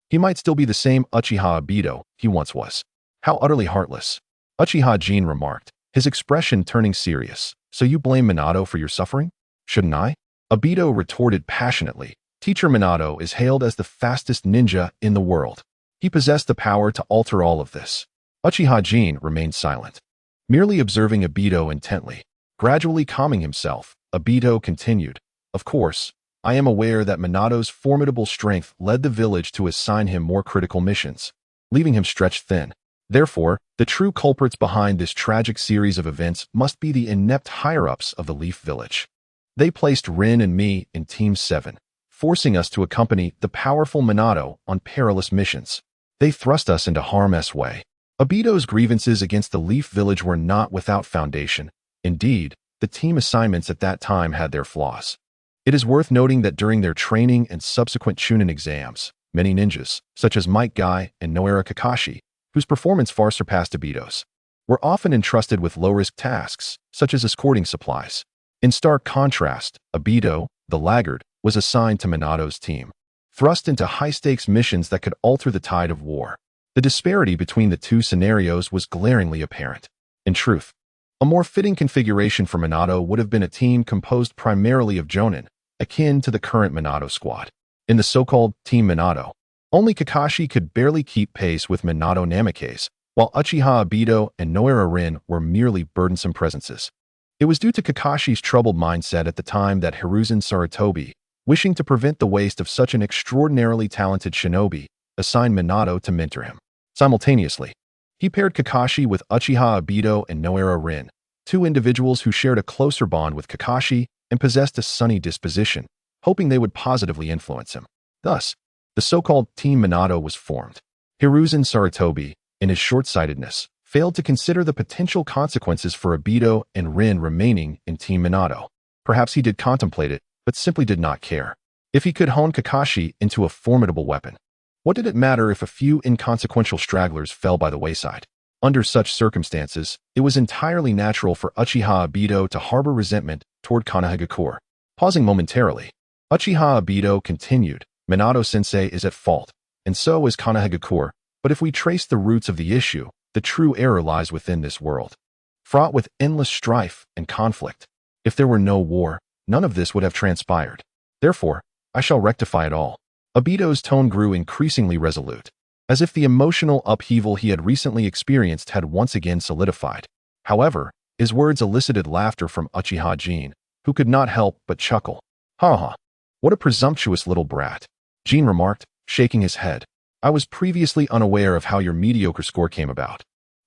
he might still be the same Uchiha Obito he once was. How utterly heartless. Uchiha Jin remarked, his expression turning serious. "So you blame Minato for your suffering? Shouldn't I?" Obito retorted passionately, Teacher Minato is hailed as the fastest ninja in the world. He possessed the power to alter all of this. Uchiha Jin remained silent, merely observing Obito intently. Gradually calming himself, Obito continued, "Of course, I am aware that Minato's formidable strength led the village to assign him more critical missions, leaving him stretched thin. Therefore, the true culprits behind this tragic series of events must be the inept higher-ups of the Leaf Village. They placed Rin and me in Team 7, forcing us to accompany the powerful Minato on perilous missions. They thrust us into harm's way." Obito's grievances against the Leaf Village were not without foundation. Indeed, the team assignments at that time had their flaws. It is worth noting that during their training and subsequent Chunin exams, many ninjas, such as Might Guy and Noara Kakashi, whose performance far surpassed Obito's, were often entrusted with low-risk tasks, such as escorting supplies. In stark contrast, Obito, the laggard, was assigned to Minato's team, thrust into high-stakes missions that could alter the tide of war. The disparity between the two scenarios was glaringly apparent. In truth, a more fitting configuration for Minato would have been a team composed primarily of Jonin, akin to the current Minato squad. In the so-called Team Minato, only Kakashi could barely keep pace with Minato Namikaze, while Uchiha Obito and Noara Rin were merely burdensome presences. It was due to Kakashi's troubled mindset at the time that Hiruzen Sarutobi, wishing to prevent the waste of such an extraordinarily talented shinobi, assigned Minato to mentor him. Simultaneously, he paired Kakashi with Uchiha Obito and Noara Rin, two individuals who shared a closer bond with Kakashi and possessed a sunny disposition, hoping they would positively influence him. Thus, the so-called Team Minato was formed. Hiruzen Sarutobi, in his short-sightedness, failed to consider the potential consequences for Obito and Rin remaining in Team Minato. Perhaps he did contemplate it, but simply did not care. If he could hone Kakashi into a formidable weapon, what did it matter if a few inconsequential stragglers fell by the wayside? Under such circumstances, it was entirely natural for Uchiha Obito to harbor resentment toward Konohagakure. Pausing momentarily, Uchiha Obito continued, "Minato-sensei is at fault, and so is Konohagakure, but if we trace the roots of the issue, the true error lies within this world, fraught with endless strife and conflict. If there were no war, none of this would have transpired. Therefore, I shall rectify it all." Obito's tone grew increasingly resolute, as if the emotional upheaval he had recently experienced had once again solidified. However, his words elicited laughter from Uchiha Jin, who could not help but chuckle. "Ha ha, what a presumptuous little brat," Jin remarked, shaking his head. "I was previously unaware of how your mediocre score came about.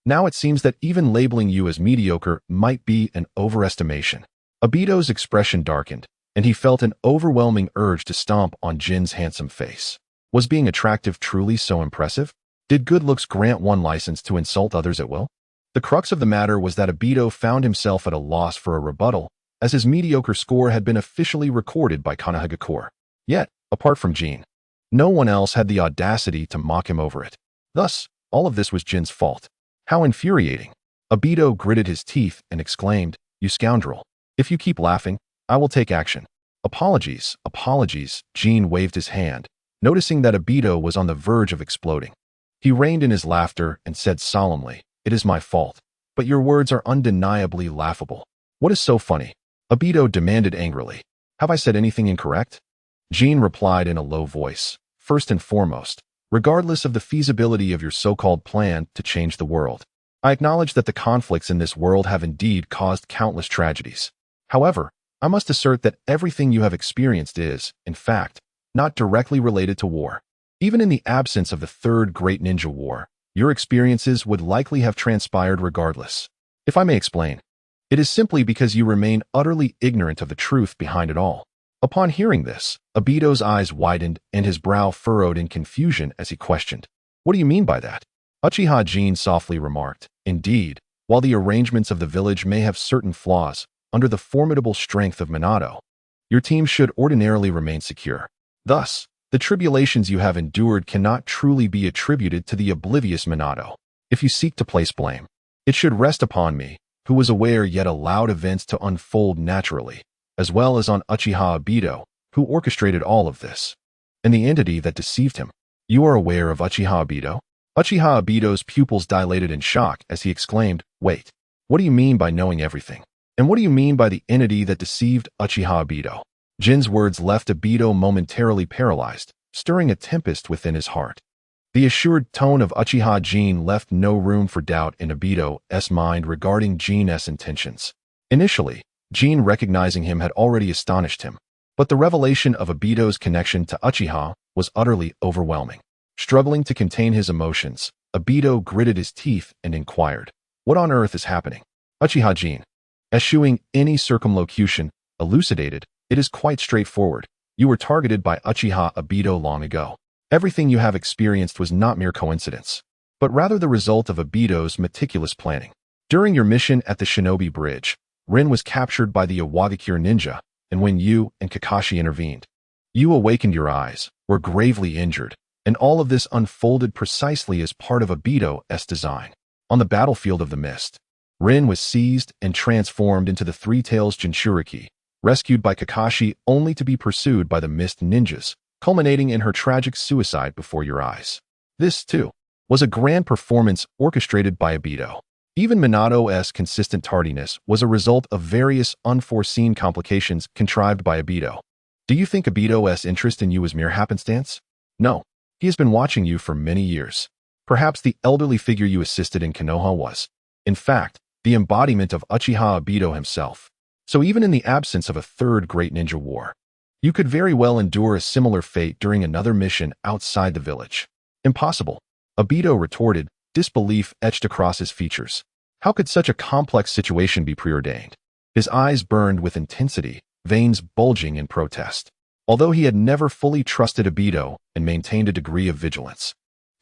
Now it seems that even labeling you as mediocre might be an overestimation." Obito's expression darkened, and he felt an overwhelming urge to stomp on Jin's handsome face. Was being attractive truly so impressive? Did good looks grant one license to insult others at will? The crux of the matter was that Obito found himself at a loss for a rebuttal, as his mediocre score had been officially recorded by Konohagakure. Yet, apart from Jin, no one else had the audacity to mock him over it. Thus, all of this was Jin's fault. How infuriating. Obito gritted his teeth and exclaimed, "You scoundrel. If you keep laughing, I will take action." "Apologies, apologies," Jin waved his hand, noticing that Obito was on the verge of exploding. He reined in his laughter and said solemnly, "It is my fault, but your words are undeniably laughable." "What is so funny?" Obito demanded angrily. "Have I said anything incorrect?" Jin replied in a low voice, "First and foremost, regardless of the feasibility of your so-called plan to change the world, I acknowledge that the conflicts in this world have indeed caused countless tragedies. However, I must assert that everything you have experienced is, in fact, not directly related to war. Even in the absence of the Third Great Ninja War, your experiences would likely have transpired regardless. If I may explain, it is simply because you remain utterly ignorant of the truth behind it all." Upon hearing this, Obito's eyes widened and his brow furrowed in confusion as he questioned, "What do you mean by that?" Uchiha Jin softly remarked, "Indeed, while the arrangements of the village may have certain flaws, under the formidable strength of Minato, your team should ordinarily remain secure. Thus, the tribulations you have endured cannot truly be attributed to the oblivious Minato. If you seek to place blame, it should rest upon me, who was aware yet allowed events to unfold naturally, as well as on Uchiha Obito, who orchestrated all of this, and the entity that deceived him." "You are aware of Uchiha Obito?" Uchiha Obito's pupils dilated in shock as he exclaimed, "Wait, what do you mean by knowing everything? And what do you mean by the entity that deceived Uchiha Obito?" Jin's words left Obito momentarily paralyzed, stirring a tempest within his heart. The assured tone of Uchiha Jin left no room for doubt in Obito's mind regarding Jin's intentions. Initially, Jin recognizing him had already astonished him, but the revelation of Obito's connection to Uchiha was utterly overwhelming. Struggling to contain his emotions, Obito gritted his teeth and inquired, "What on earth is happening?" Uchiha Jin, eschewing any circumlocution, elucidated, "It is quite straightforward. You were targeted by Uchiha Obito long ago. Everything you have experienced was not mere coincidence, but rather the result of Obito's meticulous planning. During your mission at the Shinobi Bridge, Rin was captured by the Iwagakure ninja, and when you and Kakashi intervened, you awakened your eyes, were gravely injured, and all of this unfolded precisely as part of Obito's design. On the battlefield of the mist, Rin was seized and transformed into the Three Tails Jinchuriki, rescued by Kakashi only to be pursued by the mist ninjas, culminating in her tragic suicide before your eyes. This, too, was a grand performance orchestrated by Obito. Even Minato's consistent tardiness was a result of various unforeseen complications contrived by Obito. Do you think Obito's interest in you was mere happenstance? No. He has been watching you for many years. Perhaps the elderly figure you assisted in Konoha was, in fact, the embodiment of Uchiha Obito himself. So even in the absence of a third great ninja war, you could very well endure a similar fate during another mission outside the village. Impossible, Obito retorted, disbelief etched across his features. How could such a complex situation be preordained? His eyes burned with intensity, veins bulging in protest. Although he had never fully trusted Obito and maintained a degree of vigilance,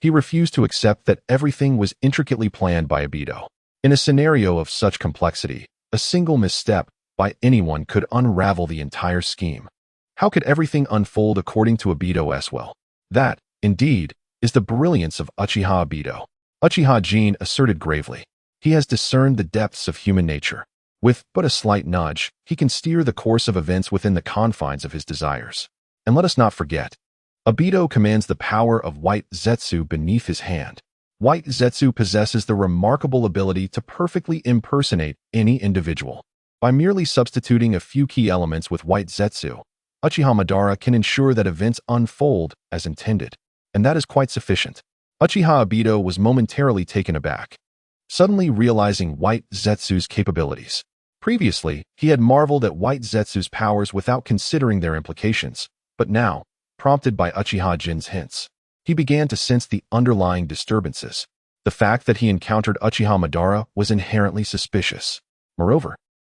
he refused to accept that everything was intricately planned by Obito. In a scenario of such complexity, a single misstep by anyone could unravel the entire scheme. How could everything unfold according to Obito's will? That, indeed, is the brilliance of Uchiha Obito. Uchiha Jin asserted gravely. He has discerned the depths of human nature. With but a slight nudge, he can steer the course of events within the confines of his desires. And let us not forget, Obito commands the power of White Zetsu beneath his hand. White Zetsu possesses the remarkable ability to perfectly impersonate any individual. By merely substituting a few key elements with White Zetsu, Uchiha Madara can ensure that events unfold as intended, and that is quite sufficient. Uchiha Obito was momentarily taken aback, suddenly realizing White Zetsu's capabilities. Previously, he had marveled at White Zetsu's powers without considering their implications, but now, prompted by Uchiha Jin's hints, he began to sense the underlying disturbances. The fact that he encountered Uchiha Madara was inherently suspicious. Moreover,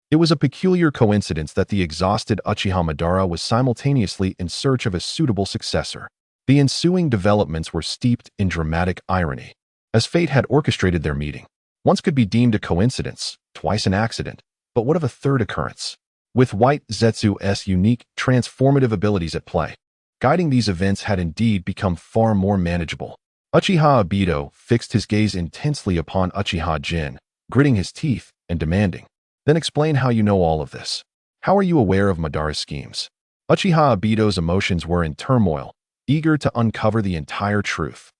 it was a peculiar coincidence that the exhausted Uchiha Madara was simultaneously in search of a suitable successor. The ensuing developments were steeped in dramatic irony. As fate had orchestrated their meeting, once could be deemed a coincidence, twice an accident, but what of a third occurrence? With White Zetsu's unique, transformative abilities at play, guiding these events had indeed become far more manageable. Uchiha Obito fixed his gaze intensely upon Uchiha Jin, gritting his teeth and demanding, "Then explain how you know all of this. How are you aware of Madara's schemes?" Uchiha Obito's emotions were in turmoil, eager to uncover the entire truth.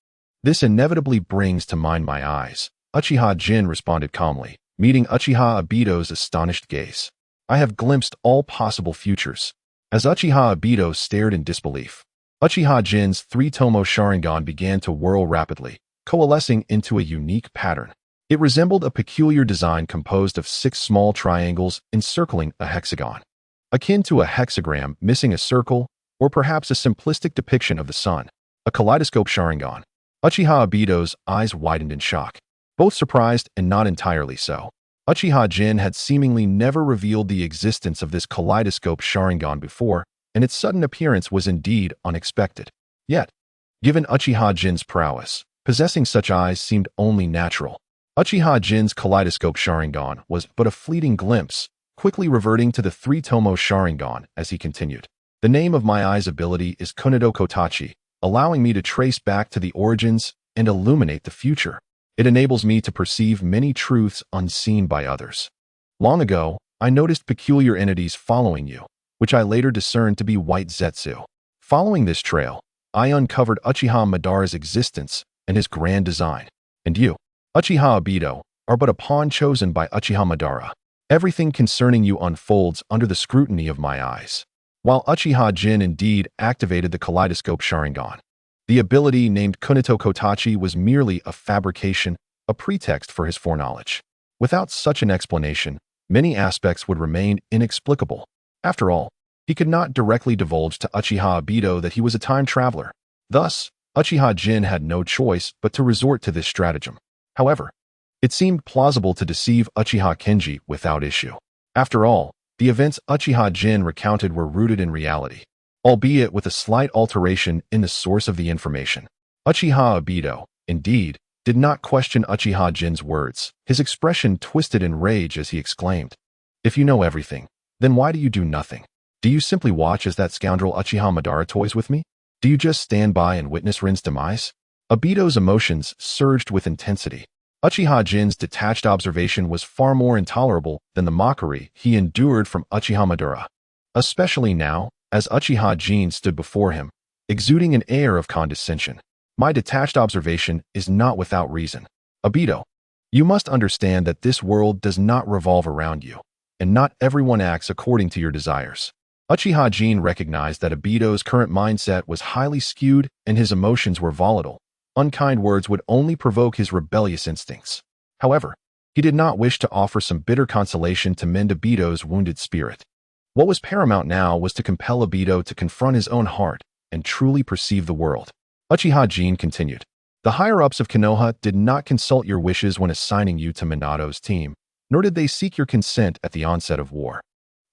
"This inevitably brings to mind my eyes," Uchiha Jin responded calmly, meeting Uchiha Obito's astonished gaze. "I have glimpsed all possible futures." As Uchiha Obito stared in disbelief, Uchiha Jin's three-tomo Sharingan began to whirl rapidly, coalescing into a unique pattern. It resembled a peculiar design composed of 6 small triangles encircling a hexagon, akin to a hexagram missing a circle, or perhaps a simplistic depiction of the sun, a kaleidoscope Sharingan. Uchiha Obito's eyes widened in shock, both surprised and not entirely so. Uchiha Jin had seemingly never revealed the existence of this kaleidoscope Sharingan before, and its sudden appearance was indeed unexpected. Yet, given Uchiha Jin's prowess, possessing such eyes seemed only natural. Uchiha Jin's kaleidoscope Sharingan was but a fleeting glimpse, quickly reverting to the three-tomo Sharingan as he continued. "The name of my eye's ability is Kunedo Kotachi, allowing me to trace back to the origins and illuminate the future. It enables me to perceive many truths unseen by others. Long ago, I noticed peculiar entities following you, which I later discerned to be White Zetsu. Following this trail, I uncovered Uchiha Madara's existence and his grand design. And you, Uchiha Obito, are but a pawn chosen by Uchiha Madara. Everything concerning you unfolds under the scrutiny of my eyes." while Uchiha Jin indeed activated the kaleidoscope Sharingan. The ability named Kunito Kotachi was merely a fabrication, a pretext for his foreknowledge. Without such an explanation, many aspects would remain inexplicable. After all, he could not directly divulge to Uchiha Obito that he was a time traveler. Thus, Uchiha Jin had no choice but to resort to this stratagem. However, it seemed plausible to deceive Uchiha Kenji without issue. After all, the events Uchiha Jin recounted were rooted in reality, albeit with a slight alteration in the source of the information. Uchiha Obito, indeed, did not question Uchiha Jin's words. His expression twisted in rage as he exclaimed, "If you know everything, then why do you do nothing? Do you simply watch as that scoundrel Uchiha Madara toys with me? Do you just stand by and witness Rin's demise?" Obito's emotions surged with intensity. Uchiha Jin's detached observation was far more intolerable than the mockery he endured from Uchiha Madara, especially now, as Uchiha Jin stood before him, exuding an air of condescension. "My detached observation is not without reason. Obito, you must understand that this world does not revolve around you, and not everyone acts according to your desires." Uchiha Jin recognized that Obito's current mindset was highly skewed and his emotions were volatile. Unkind words would only provoke his rebellious instincts. However, he did not wish to offer some bitter consolation to mend Obito's wounded spirit. What was paramount now was to compel Obito to confront his own heart and truly perceive the world. Uchiha Jin continued, "The higher-ups of Konoha did not consult your wishes when assigning you to Minato's team, nor did they seek your consent at the onset of war.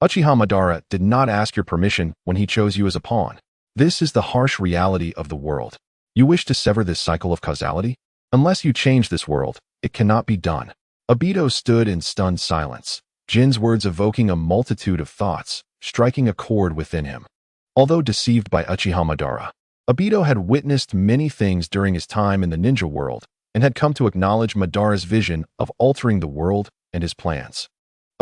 Uchiha Madara did not ask your permission when he chose you as a pawn. This is the harsh reality of the world. You wish to sever this cycle of causality? Unless you change this world, it cannot be done." Obito stood in stunned silence, Jin's words evoking a multitude of thoughts, striking a chord within him. Although deceived by Uchiha Madara, Obito had witnessed many things during his time in the ninja world and had come to acknowledge Madara's vision of altering the world and his plans.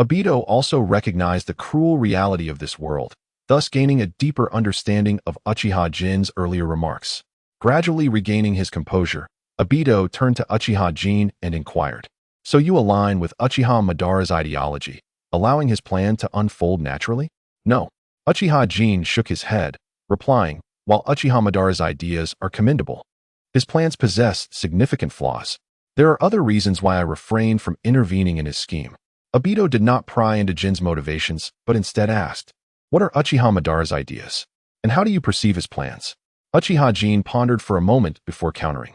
Obito also recognized the cruel reality of this world, thus gaining a deeper understanding of Uchiha Jin's earlier remarks. Gradually regaining his composure, Obito turned to Uchiha Jin and inquired, "So you align with Uchiha Madara's ideology, allowing his plan to unfold naturally?" "No." Uchiha Jin shook his head, replying, "While Uchiha Madara's ideas are commendable, his plans possess significant flaws. There are other reasons why I refrained from intervening in his scheme." Obito did not pry into Jin's motivations, but instead asked, "What are Uchiha Madara's ideas? And how do you perceive his plans?" Uchiha Jin pondered for a moment before countering.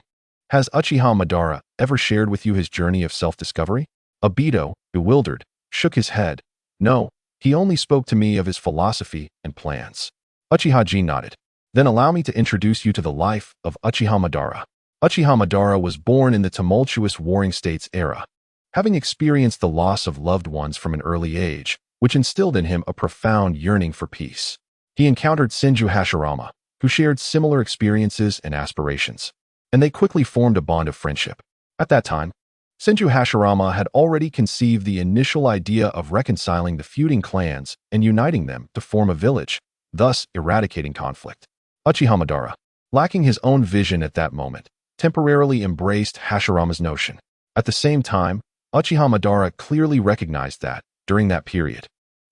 "Has Uchiha Madara ever shared with you his journey of self-discovery?" Obito, bewildered, shook his head. "No, he only spoke to me of his philosophy and plans." Uchiha Jin nodded. "Then allow me to introduce you to the life of Uchiha Madara." Uchiha Madara was born in the tumultuous Warring States era, having experienced the loss of loved ones from an early age, which instilled in him a profound yearning for peace. He encountered Senju Hashirama, who shared similar experiences and aspirations, and they quickly formed a bond of friendship. At that time, Senju Hashirama had already conceived the initial idea of reconciling the feuding clans and uniting them to form a village, thus eradicating conflict. Uchiha Madara, lacking his own vision at that moment, temporarily embraced Hashirama's notion. At the same time, Uchiha Madara clearly recognized that, during that period,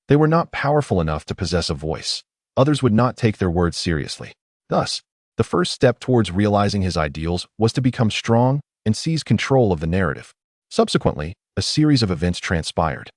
they were not powerful enough to possess a voice. Others would not take their words seriously. Thus, the first step towards realizing his ideals was to become strong and seize control of the narrative. Subsequently, a series of events transpired,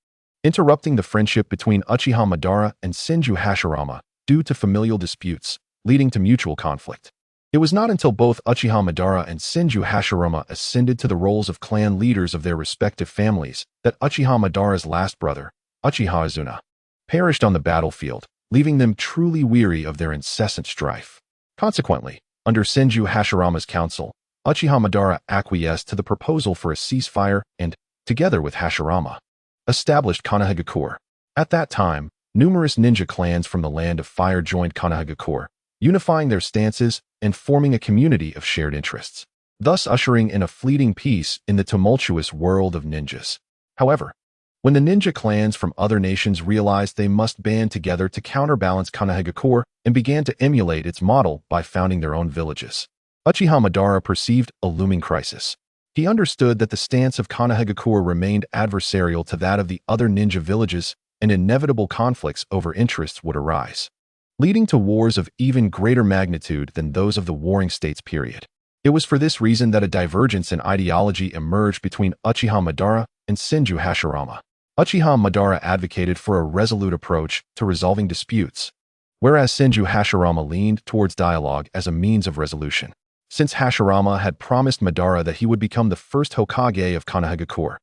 interrupting the friendship between Uchiha Madara and Senju Hashirama due to familial disputes, leading to mutual conflict. It was not until both Uchiha Madara and Senju Hashirama ascended to the roles of clan leaders of their respective families that Uchiha Madara's last brother, Uchiha Izuna, perished on the battlefield, leaving them truly weary of their incessant strife. Consequently, under Senju Hashirama's counsel, Uchiha Madara acquiesced to the proposal for a ceasefire and, together with Hashirama, established Konohagakure. At that time, numerous ninja clans from the Land of Fire joined Konohagakure, unifying their stances and forming a community of shared interests, thus ushering in a fleeting peace in the tumultuous world of ninjas. However, when the ninja clans from other nations realized they must band together to counterbalance Konohagakure and began to emulate its model by founding their own villages, Uchiha Madara perceived a looming crisis. He understood that the stance of Konohagakure remained adversarial to that of the other ninja villages, and inevitable conflicts over interests would arise. leading to wars of even greater magnitude than those of the Warring States period. It was for this reason that a divergence in ideology emerged between Uchiha Madara and Senju Hashirama. Uchiha Madara advocated for a resolute approach to resolving disputes, whereas Senju Hashirama leaned towards dialogue as a means of resolution. Since Hashirama had promised Madara that he would become the first Hokage of Konohagakure,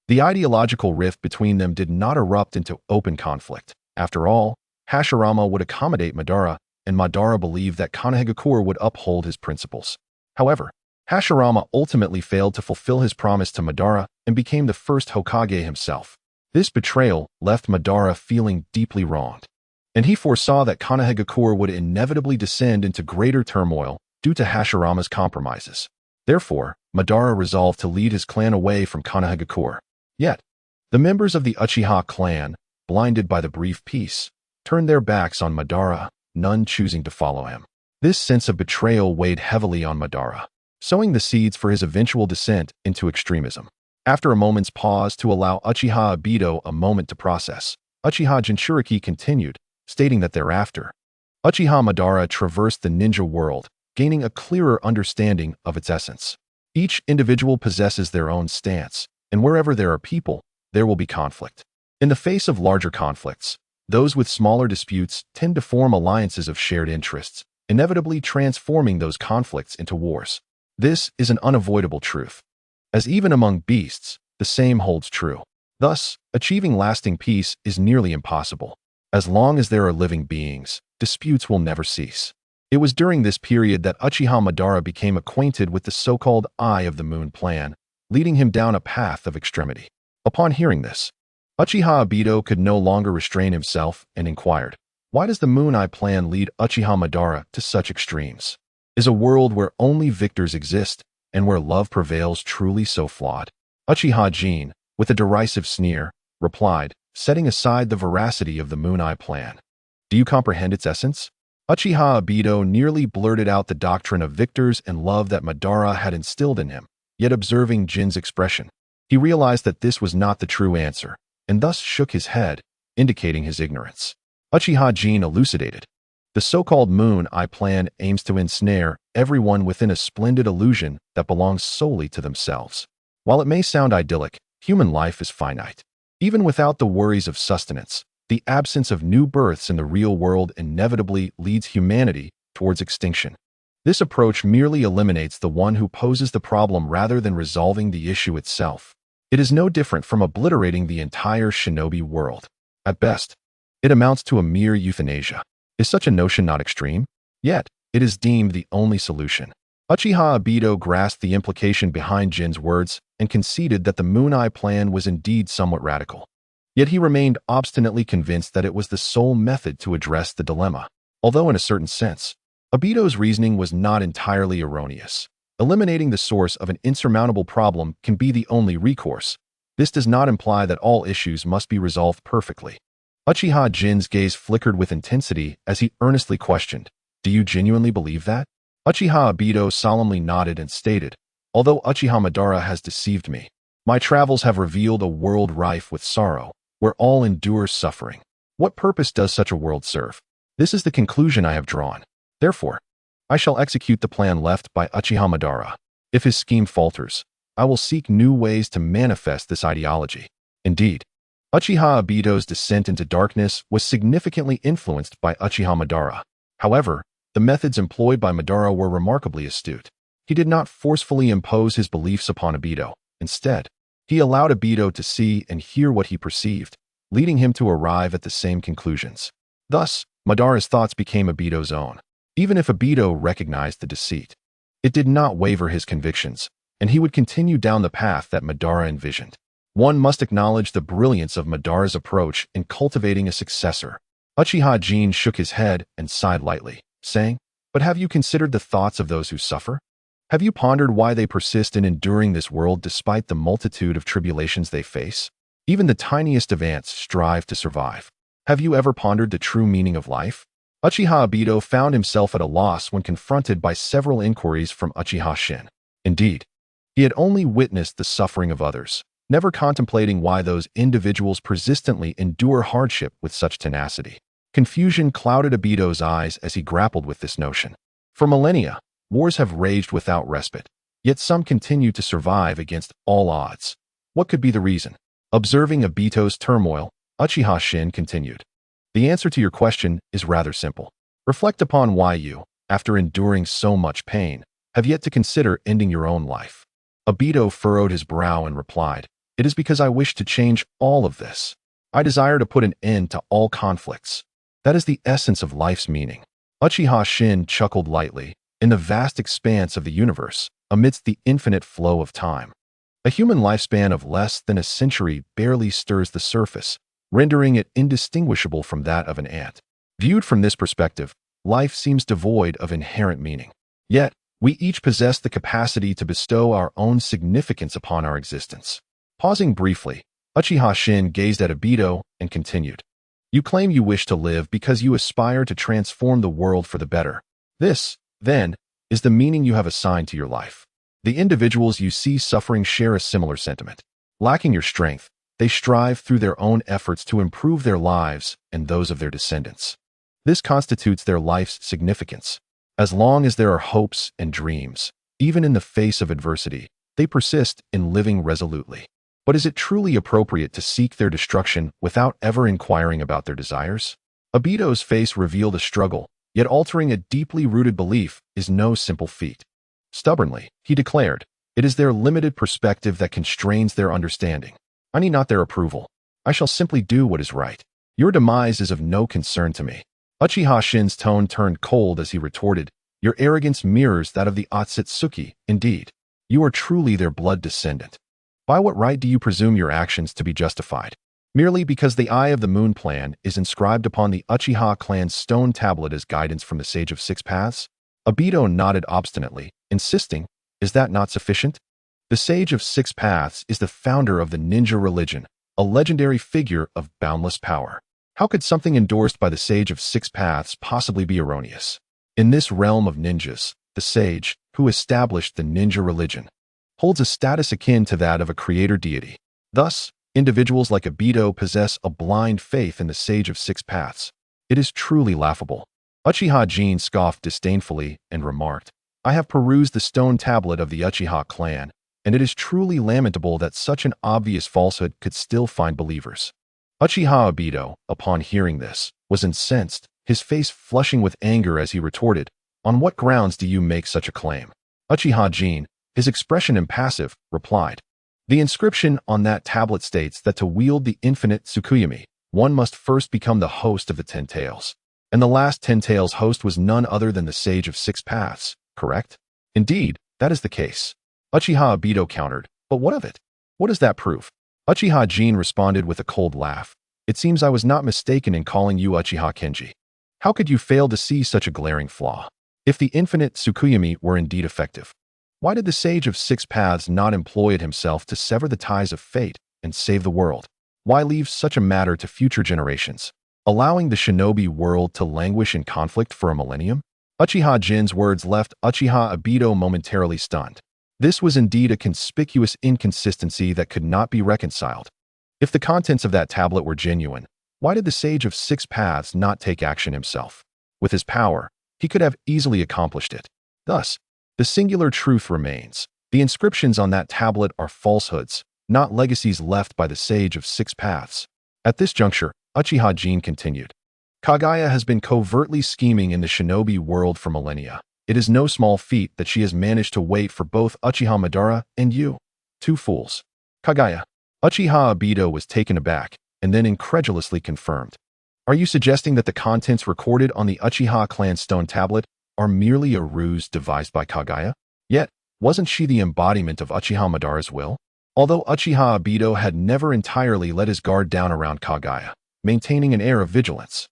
the ideological rift between them did not erupt into open conflict. After all, Hashirama would accommodate Madara, and Madara believed that Konohagakure would uphold his principles. However, Hashirama ultimately failed to fulfill his promise to Madara and became the first Hokage himself. This betrayal left Madara feeling deeply wronged, and he foresaw that Konohagakure would inevitably descend into greater turmoil due to Hashirama's compromises. Therefore, Madara resolved to lead his clan away from Konohagakure. Yet, the members of the Uchiha Clan, blinded by the brief peace, turned their backs on Madara, none choosing to follow him. This sense of betrayal weighed heavily on Madara, sowing the seeds for his eventual descent into extremism. After a moment's pause to allow Uchiha Obito a moment to process, Uchiha Jinchuriki continued, stating that thereafter, Uchiha Madara traversed the ninja world, gaining a clearer understanding of its essence. Each individual possesses their own stance, and wherever there are people, there will be conflict. In the face of larger conflicts, those with smaller disputes tend to form alliances of shared interests, inevitably transforming those conflicts into wars. This is an unavoidable truth, as even among beasts, the same holds true. Thus, achieving lasting peace is nearly impossible. As long as there are living beings, disputes will never cease. It was during this period that Uchiha Madara became acquainted with the so-called Eye of the Moon plan, leading him down a path of extremity. Upon hearing this, Uchiha Obito could no longer restrain himself and inquired, "Why does the Moon Eye plan lead Uchiha Madara to such extremes? Is a world where only victors exist and where love prevails truly so flawed?" Uchiha Jin, with a derisive sneer, replied, setting aside the veracity of the Moon Eye plan. "Do you comprehend its essence?" Uchiha Obito nearly blurted out the doctrine of victors and love that Madara had instilled in him, yet observing Jin's expression, he realized that this was not the true answer, and thus shook his head, indicating his ignorance. Uchiha Jin elucidated. The so-called Moon Eye plan aims to ensnare everyone within a splendid illusion that belongs solely to themselves. While it may sound idyllic, human life is finite. Even without the worries of sustenance, the absence of new births in the real world inevitably leads humanity towards extinction. This approach merely eliminates the one who poses the problem rather than resolving the issue itself. It is no different from obliterating the entire shinobi world. At best, it amounts to a mere euthanasia. Is such a notion not extreme? Yet, it is deemed the only solution. Uchiha Obito grasped the implication behind Jin's words and conceded that the Moon Eye plan was indeed somewhat radical. Yet he remained obstinately convinced that it was the sole method to address the dilemma. Although in a certain sense, Obito's reasoning was not entirely erroneous. Eliminating the source of an insurmountable problem can be the only recourse. This does not imply that all issues must be resolved perfectly. Uchiha Jin's gaze flickered with intensity as he earnestly questioned, "Do you genuinely believe that?" Uchiha Obito solemnly nodded and stated, "Although Uchiha Madara has deceived me, my travels have revealed a world rife with sorrow, where all endure suffering. What purpose does such a world serve? This is the conclusion I have drawn. Therefore, I shall execute the plan left by Uchiha Madara. If his scheme falters, I will seek new ways to manifest this ideology." Indeed, Uchiha Obito's descent into darkness was significantly influenced by Uchiha Madara. However, the methods employed by Madara were remarkably astute. He did not forcefully impose his beliefs upon Obito. Instead, he allowed Obito to see and hear what he perceived, leading him to arrive at the same conclusions. Thus, Madara's thoughts became Obito's own. Even if Obito recognized the deceit, it did not waver his convictions, and he would continue down the path that Madara envisioned. One must acknowledge the brilliance of Madara's approach in cultivating a successor. Uchiha Jin shook his head and sighed lightly, saying, "But have you considered the thoughts of those who suffer? Have you pondered why they persist in enduring this world despite the multitude of tribulations they face? Even the tiniest of ants strive to survive. Have you ever pondered the true meaning of life?" Uchiha Obito found himself at a loss when confronted by several inquiries from Uchiha Shin. Indeed, he had only witnessed the suffering of others, never contemplating why those individuals persistently endure hardship with such tenacity. Confusion clouded Obito's eyes as he grappled with this notion. For millennia, wars have raged without respite, yet some continue to survive against all odds. What could be the reason? Observing Obito's turmoil, Uchiha Jin continued. The answer to your question is rather simple. Reflect upon why you, after enduring so much pain, have yet to consider ending your own life. Obito furrowed his brow and replied, "It is because I wish to change all of this. I desire to put an end to all conflicts. That is the essence of life's meaning." Uchiha Jin chuckled lightly. In the vast expanse of the universe, amidst the infinite flow of time, a human lifespan of less than a century barely stirs the surface, rendering it indistinguishable from that of an ant. Viewed from this perspective, life seems devoid of inherent meaning. Yet, we each possess the capacity to bestow our own significance upon our existence. Pausing briefly, Uchiha Jin gazed at Obito and continued. You claim you wish to live because you aspire to transform the world for the better. This, then, is the meaning you have assigned to your life. The individuals you see suffering share a similar sentiment. Lacking your strength, they strive through their own efforts to improve their lives and those of their descendants. This constitutes their life's significance. As long as there are hopes and dreams, even in the face of adversity, they persist in living resolutely. But is it truly appropriate to seek their destruction without ever inquiring about their desires? Obito's face revealed a struggle, yet altering a deeply rooted belief is no simple feat. Stubbornly, he declared, it is their limited perspective that constrains their understanding. I need not their approval. I shall simply do what is right. Your demise is of no concern to me. Uchiha Jin's tone turned cold as he retorted, your arrogance mirrors that of the Otsutsuki, indeed. You are truly their blood descendant. By what right do you presume your actions to be justified? Merely because the Eye of the Moon plan is inscribed upon the Uchiha Clan's stone tablet as guidance from the Sage of Six Paths? Obito nodded obstinately, insisting, is that not sufficient? The Sage of Six Paths is the founder of the ninja religion, a legendary figure of boundless power. How could something endorsed by the Sage of Six Paths possibly be erroneous? In this realm of ninjas, the sage, who established the ninja religion, holds a status akin to that of a creator deity. Thus, individuals like Obito possess a blind faith in the Sage of Six Paths. It is truly laughable. Uchiha Jin scoffed disdainfully and remarked, I have perused the stone tablet of the Uchiha clan, and it is truly lamentable that such an obvious falsehood could still find believers. Uchiha Obito, upon hearing this, was incensed, his face flushing with anger as he retorted, on what grounds do you make such a claim? Uchiha Jin, his expression impassive, replied, the inscription on that tablet states that to wield the infinite Tsukuyomi, one must first become the host of the Ten Tails. And the last Ten Tails host was none other than the Sage of Six Paths, correct? Indeed, that is the case. Uchiha Obito countered, but what of it? What does that prove? Uchiha Jin responded with a cold laugh. It seems I was not mistaken in calling you Uchiha Kenji. How could you fail to see such a glaring flaw? If the infinite Tsukuyomi were indeed effective, why did the Sage of Six Paths not employ it himself to sever the ties of fate and save the world? Why leave such a matter to future generations, allowing the shinobi world to languish in conflict for a millennium? Uchiha Jin's words left Uchiha Obito momentarily stunned. This was indeed a conspicuous inconsistency that could not be reconciled. If the contents of that tablet were genuine, why did the Sage of Six Paths not take action himself? With his power, he could have easily accomplished it. Thus, the singular truth remains. The inscriptions on that tablet are falsehoods, not legacies left by the Sage of Six Paths. At this juncture, Uchiha Jin continued. Kaguya has been covertly scheming in the shinobi world for millennia. It is no small feat that she has managed to wait for both Uchiha Madara and you. Two fools. Kaguya. Uchiha Obito was taken aback, and then incredulously confirmed. Are you suggesting that the contents recorded on the Uchiha clan stone tablet are merely a ruse devised by Kaguya? Yet, wasn't she the embodiment of Uchiha Madara's will? Although Uchiha Obito had never entirely let his guard down around Kaguya, maintaining an air of vigilance,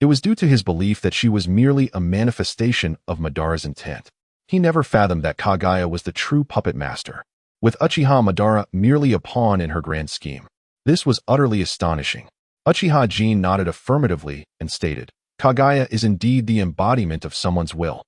it was due to his belief that she was merely a manifestation of Madara's intent. He never fathomed that Kaguya was the true puppet master, with Uchiha Madara merely a pawn in her grand scheme. This was utterly astonishing. Uchiha Jin nodded affirmatively and stated, Kaguya is indeed the embodiment of someone's will.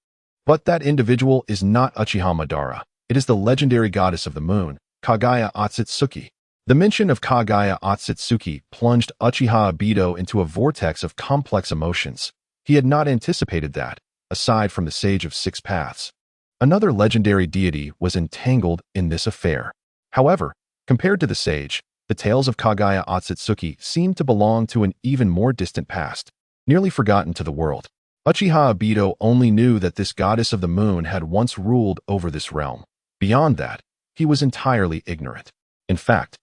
But that individual is not Uchiha Madara. It is the legendary goddess of the moon, Kaguya Otsutsuki. The mention of Kagaya Otsutsuki plunged Uchiha Obito into a vortex of complex emotions. He had not anticipated that, aside from the Sage of Six Paths, another legendary deity was entangled in this affair. However, compared to the sage, the tales of Kagaya Otsutsuki seemed to belong to an even more distant past, nearly forgotten to the world. Uchiha Obito only knew that this goddess of the moon had once ruled over this realm. Beyond that, he was entirely ignorant. In fact,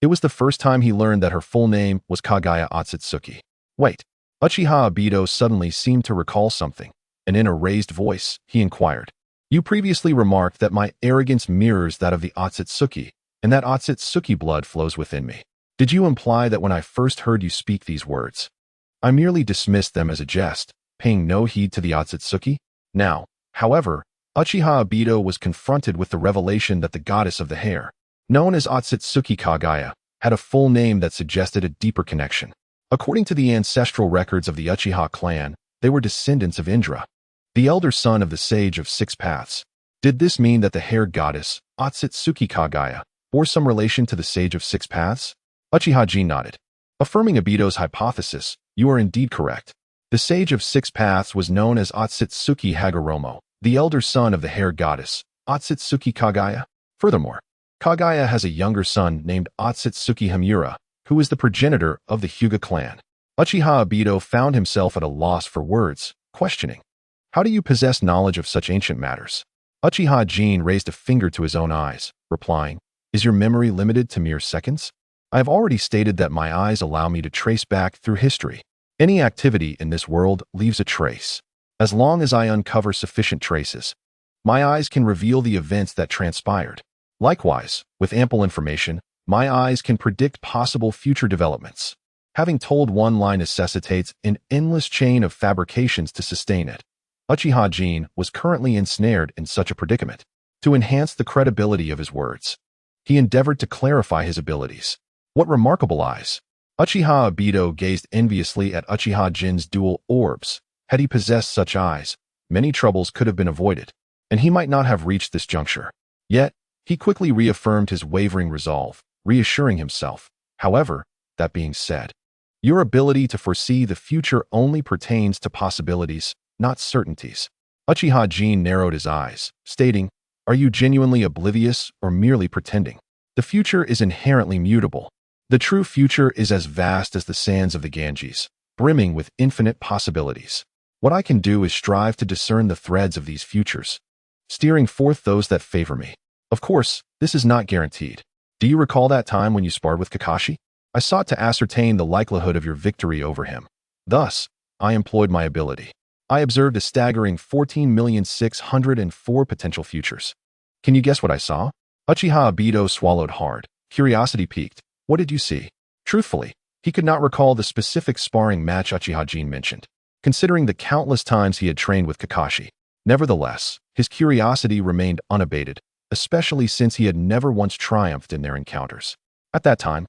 it was the first time he learned that her full name was Kagaya Otsutsuki. Wait, Uchiha Obito suddenly seemed to recall something, and in a raised voice, he inquired, "You previously remarked that my arrogance mirrors that of the Otsutsuki, and that Otsutsuki blood flows within me. Did you imply that when I first heard you speak these words, I merely dismissed them as a jest, paying no heed to the Otsutsuki?" Now, however, Uchiha Obito was confronted with the revelation that the goddess of the hair, known as Otsutsuki Kagaya, had a full name that suggested a deeper connection. According to the ancestral records of the Uchiha clan, they were descendants of Indra, the elder son of the Sage of Six Paths. Did this mean that the hair goddess, Otsutsuki Kagaya, bore some relation to the Sage of Six Paths? Uchiha Jin nodded. Affirming Obito's hypothesis, you are indeed correct. The Sage of Six Paths was known as Otsutsuki Hagoromo, the elder son of the hair goddess, Otsutsuki Kagaya. Furthermore, Kagaya has a younger son named Otsutsuki Hamura, who is the progenitor of the Hyuga clan. Uchiha Obito found himself at a loss for words, questioning, "How do you possess knowledge of such ancient matters?" Uchiha Jin raised a finger to his own eyes, replying, "Is your memory limited to mere seconds? I have already stated that my eyes allow me to trace back through history. Any activity in this world leaves a trace. As long as I uncover sufficient traces, my eyes can reveal the events that transpired. Likewise, with ample information, my eyes can predict possible future developments." Having told one lie necessitates an endless chain of fabrications to sustain it, Uchiha Jin was currently ensnared in such a predicament. To enhance the credibility of his words, he endeavored to clarify his abilities. What remarkable eyes! Uchiha Obito gazed enviously at Uchiha Jin's dual orbs. Had he possessed such eyes, many troubles could have been avoided, and he might not have reached this juncture. Yet, he quickly reaffirmed his wavering resolve, reassuring himself. However, that being said, your ability to foresee the future only pertains to possibilities, not certainties. Uchiha Jin narrowed his eyes, stating, "Are you genuinely oblivious or merely pretending? The future is inherently mutable. The true future is as vast as the sands of the Ganges, brimming with infinite possibilities. What I can do is strive to discern the threads of these futures, steering forth those that favor me. Of course, this is not guaranteed. Do you recall that time when you sparred with Kakashi? I sought to ascertain the likelihood of your victory over him. Thus, I employed my ability. I observed a staggering 14,604 potential futures. Can you guess what I saw?" Uchiha Obito swallowed hard. Curiosity piqued. What did you see? Truthfully, he could not recall the specific sparring match Uchiha Jin mentioned, considering the countless times he had trained with Kakashi. Nevertheless, his curiosity remained unabated, especially since he had never once triumphed in their encounters. At that time,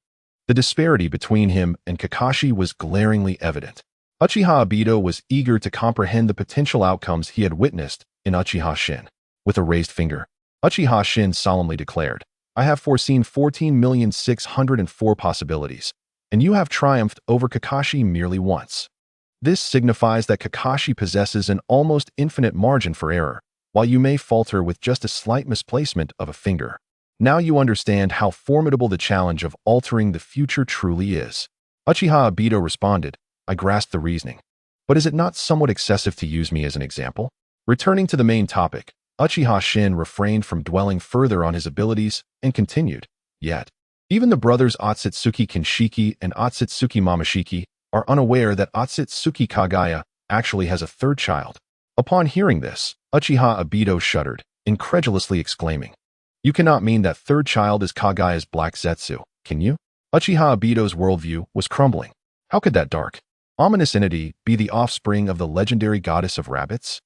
the disparity between him and Kakashi was glaringly evident. Uchiha Obito was eager to comprehend the potential outcomes he had witnessed in Uchiha Shin. With a raised finger, Uchiha Shin solemnly declared, "I have foreseen 14,604 possibilities, and you have triumphed over Kakashi merely once. This signifies that Kakashi possesses an almost infinite margin for error, while you may falter with just a slight misplacement of a finger. Now you understand how formidable the challenge of altering the future truly is." Uchiha Obito responded, "I grasp the reasoning. But is it not somewhat excessive to use me as an example?" Returning to the main topic, Uchiha Shin refrained from dwelling further on his abilities and continued, "Yet, even the brothers Otsutsuki Kinshiki and Otsutsuki Momoshiki are unaware that Otsutsuki Kagaya actually has a third child." Upon hearing this, Uchiha Obito shuddered, incredulously exclaiming, "You cannot mean that third child is Kagaya's Black Zetsu, can you?" Uchiha Obito's worldview was crumbling. How could that dark, ominous entity be the offspring of the legendary goddess of rabbits?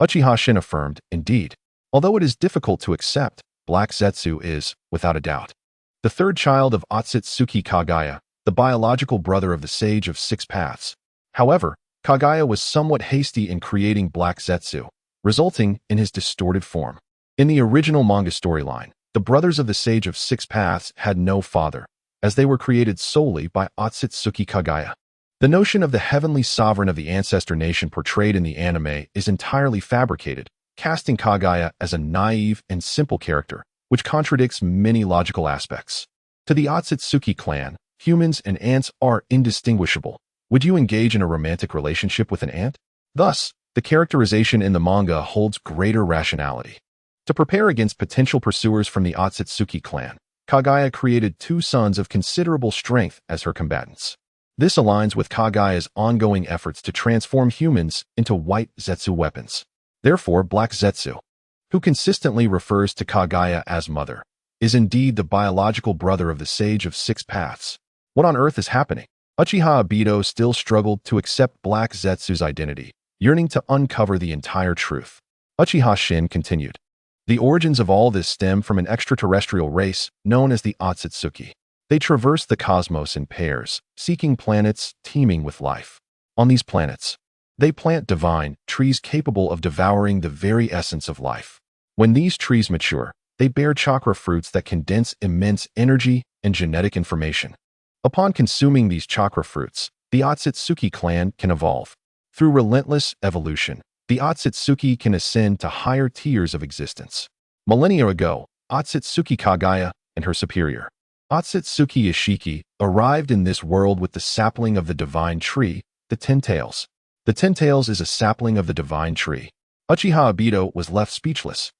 Uchiha Shin affirmed, "Indeed, although it is difficult to accept, Black Zetsu is, without a doubt, the third child of Otsutsuki Kagaya, the biological brother of the Sage of Six Paths. However, Kagaya was somewhat hasty in creating Black Zetsu, resulting in his distorted form. In the original manga storyline, the brothers of the Sage of Six Paths had no father, as they were created solely by Otsutsuki Kagaya. The notion of the heavenly sovereign of the ancestor nation portrayed in the anime is entirely fabricated, casting Kagaya as a naive and simple character, which contradicts many logical aspects. To the Otsutsuki clan, humans and ants are indistinguishable. Would you engage in a romantic relationship with an ant? Thus, the characterization in the manga holds greater rationality. To prepare against potential pursuers from the Otsutsuki clan, Kagaya created two sons of considerable strength as her combatants. This aligns with Kagaya's ongoing efforts to transform humans into white Zetsu weapons. Therefore, Black Zetsu, who consistently refers to Kagaya as mother, is indeed the biological brother of the Sage of Six Paths. What on earth is happening? Uchiha Obito still struggled to accept Black Zetsu's identity, yearning to uncover the entire truth. Uchiha Shin continued. The origins of all this stem from an extraterrestrial race known as the Otsutsuki. They traverse the cosmos in pairs, seeking planets teeming with life. On these planets, they plant divine trees capable of devouring the very essence of life. When these trees mature, they bear chakra fruits that condense immense energy and genetic information. Upon consuming these chakra fruits, the Otsutsuki clan can evolve. Through relentless evolution, the Otsutsuki can ascend to higher tiers of existence. Millennia ago, Otsutsuki Kagaya and her superior, Otsutsuki Ishiki, arrived in this world with the sapling of the divine tree, the Ten Tails. The Ten Tails is a sapling of the divine tree. Uchiha Obito was left speechless.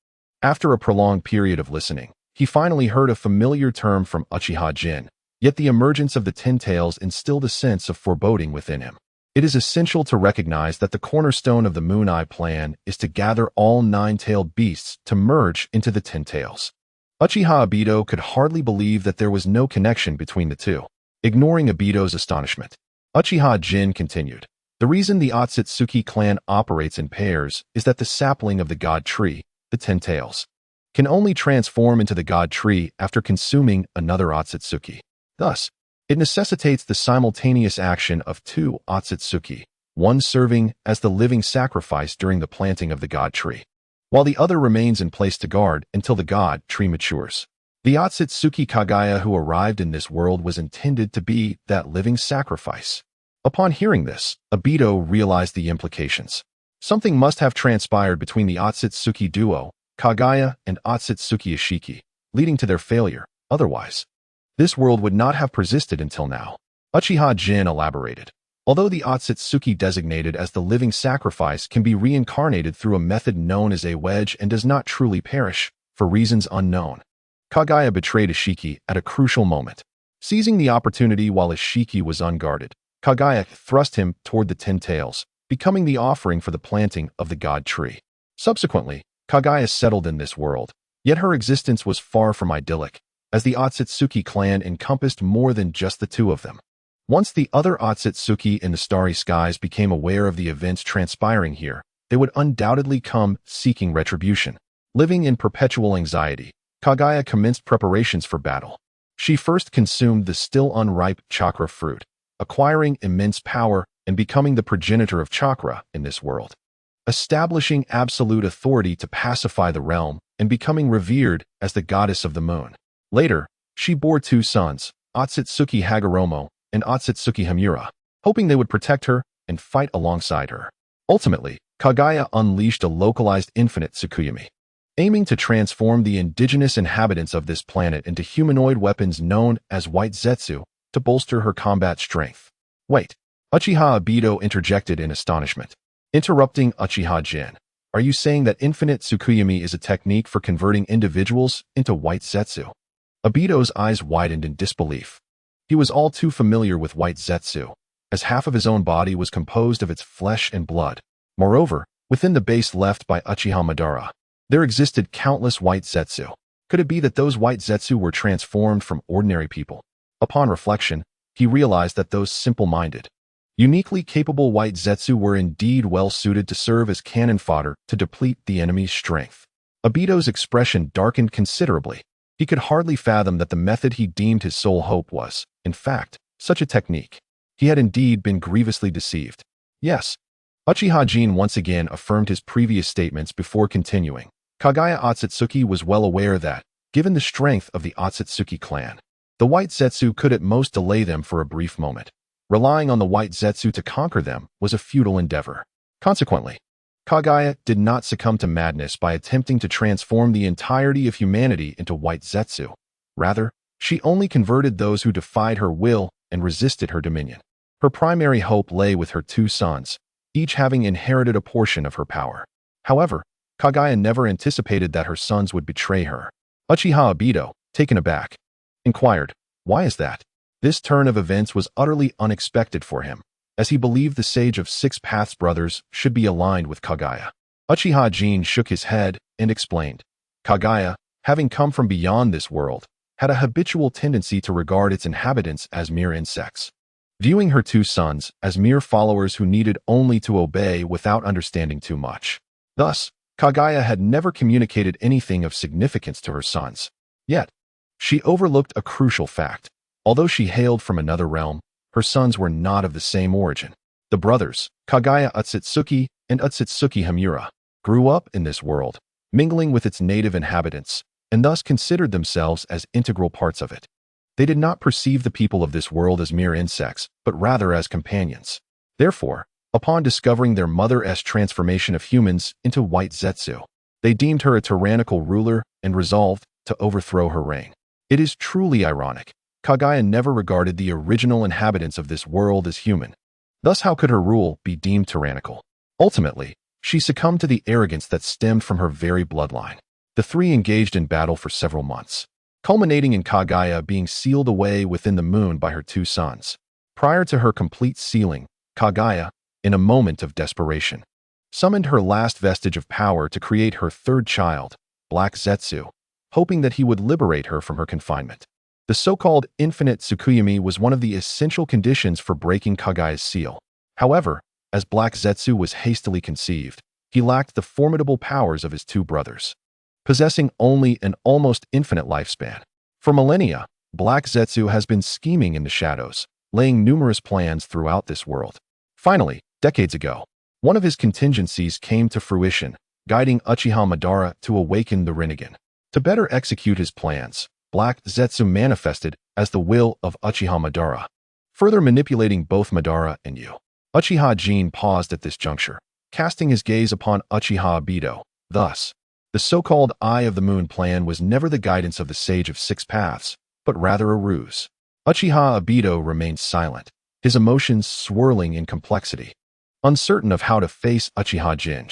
After a prolonged period of listening, he finally heard a familiar term from Uchiha Jin, yet the emergence of the Ten Tails instilled a sense of foreboding within him. It is essential to recognize that the cornerstone of the Moon Eye plan is to gather all nine-tailed beasts to merge into the Ten Tails. Uchiha Obito could hardly believe that there was no connection between the two. Ignoring Obito's astonishment, Uchiha Jin continued. The reason the Otsutsuki clan operates in pairs is that the sapling of the god tree, the Ten Tails, can only transform into the god tree after consuming another Otsutsuki. Thus, it necessitates the simultaneous action of two Otsutsuki, one serving as the living sacrifice during the planting of the god tree, while the other remains in place to guard until the god tree matures. The Otsutsuki Kagaya who arrived in this world was intended to be that living sacrifice. Upon hearing this, Obito realized the implications. Something must have transpired between the Otsutsuki duo, Kagaya and Otsutsuki Ishiki, leading to their failure. Otherwise, this world would not have persisted until now. Uchiha Jin elaborated. Although the Otsutsuki designated as the living sacrifice can be reincarnated through a method known as a wedge and does not truly perish, for reasons unknown, Kagaya betrayed Ishiki at a crucial moment. Seizing the opportunity while Ishiki was unguarded, Kagaya thrust him toward the Ten Tails, becoming the offering for the planting of the god tree. Subsequently, Kagaya settled in this world, yet her existence was far from idyllic, as the Otsutsuki clan encompassed more than just the two of them. Once the other Otsutsuki in the starry skies became aware of the events transpiring here, they would undoubtedly come seeking retribution. Living in perpetual anxiety, Kagaya commenced preparations for battle. She first consumed the still unripe chakra fruit, acquiring immense power and becoming the progenitor of chakra in this world, establishing absolute authority to pacify the realm and becoming revered as the goddess of the moon. Later, she bore two sons, Otsutsuki Hagoromo and Otsutsuki Hamura, hoping they would protect her and fight alongside her. Ultimately, Kagaya unleashed a localized infinite Tsukuyomi, aiming to transform the indigenous inhabitants of this planet into humanoid weapons known as White Zetsu to bolster her combat strength. Wait, Uchiha Obito interjected in astonishment. Interrupting Uchiha Jin, are you saying that infinite Tsukuyomi is a technique for converting individuals into White Zetsu? Obito's eyes widened in disbelief. He was all too familiar with White Zetsu, as half of his own body was composed of its flesh and blood. Moreover, within the base left by Uchiha Madara, there existed countless White Zetsu. Could it be that those White Zetsu were transformed from ordinary people? Upon reflection, he realized that those simple-minded, uniquely capable White Zetsu were indeed well-suited to serve as cannon fodder to deplete the enemy's strength. Obito's expression darkened considerably. He could hardly fathom that the method he deemed his sole hope was, in fact, such a technique. He had indeed been grievously deceived. Yes. Uchiha Jin once again affirmed his previous statements before continuing. Kagaya Otsutsuki was well aware that, given the strength of the Otsutsuki clan, The white Zetsu could at most delay them for a brief moment. Relying on the white Zetsu to conquer them was a futile endeavor. Consequently, Kaguya did not succumb to madness by attempting to transform the entirety of humanity into white Zetsu. Rather, she only converted those who defied her will and resisted her dominion. Her primary hope lay with her two sons, each having inherited a portion of her power. However, Kaguya never anticipated that her sons would betray her. Uchiha Obito, taken aback, inquired, "Why is that?" This turn of events was utterly unexpected for him, as he believed the Sage of Six Paths brothers should be aligned with Kaguya. Uchiha Jin shook his head and explained, "Kaguya, having come from beyond this world, had a habitual tendency to regard its inhabitants as mere insects, viewing her two sons as mere followers who needed only to obey without understanding too much. Thus, Kaguya had never communicated anything of significance to her sons. Yet, she overlooked a crucial fact. Although she hailed from another realm, her sons were not of the same origin. The brothers, Kaguya Utsutsuki and Utsutsuki Hamura, grew up in this world, mingling with its native inhabitants, and thus considered themselves as integral parts of it. They did not perceive the people of this world as mere insects, but rather as companions. Therefore, upon discovering their mother's transformation of humans into white Zetsu, they deemed her a tyrannical ruler and resolved to overthrow her reign. It is truly ironic. Kaguya never regarded the original inhabitants of this world as human. Thus, how could her rule be deemed tyrannical? Ultimately, she succumbed to the arrogance that stemmed from her very bloodline. The three engaged in battle for several months, culminating in Kaguya being sealed away within the moon by her two sons. Prior to her complete sealing, Kaguya, in a moment of desperation, summoned her last vestige of power to create her third child, Black Zetsu, hoping that he would liberate her from her confinement. The so-called infinite Tsukuyomi was one of the essential conditions for breaking Kaguya's seal. However, as Black Zetsu was hastily conceived, he lacked the formidable powers of his two brothers, possessing only an almost infinite lifespan. For millennia, Black Zetsu has been scheming in the shadows, laying numerous plans throughout this world. Finally, decades ago, one of his contingencies came to fruition, guiding Uchiha Madara to awaken the Rinnegan. To better execute his plans, Black Zetsu manifested as the will of Uchiha Madara, further manipulating both Madara and Yu. Uchiha Jin paused at this juncture, casting his gaze upon Uchiha Obito. Thus, the so-called Eye of the Moon plan was never the guidance of the Sage of Six Paths, but rather a ruse. Uchiha Obito remained silent, his emotions swirling in complexity, uncertain of how to face Uchiha Jin.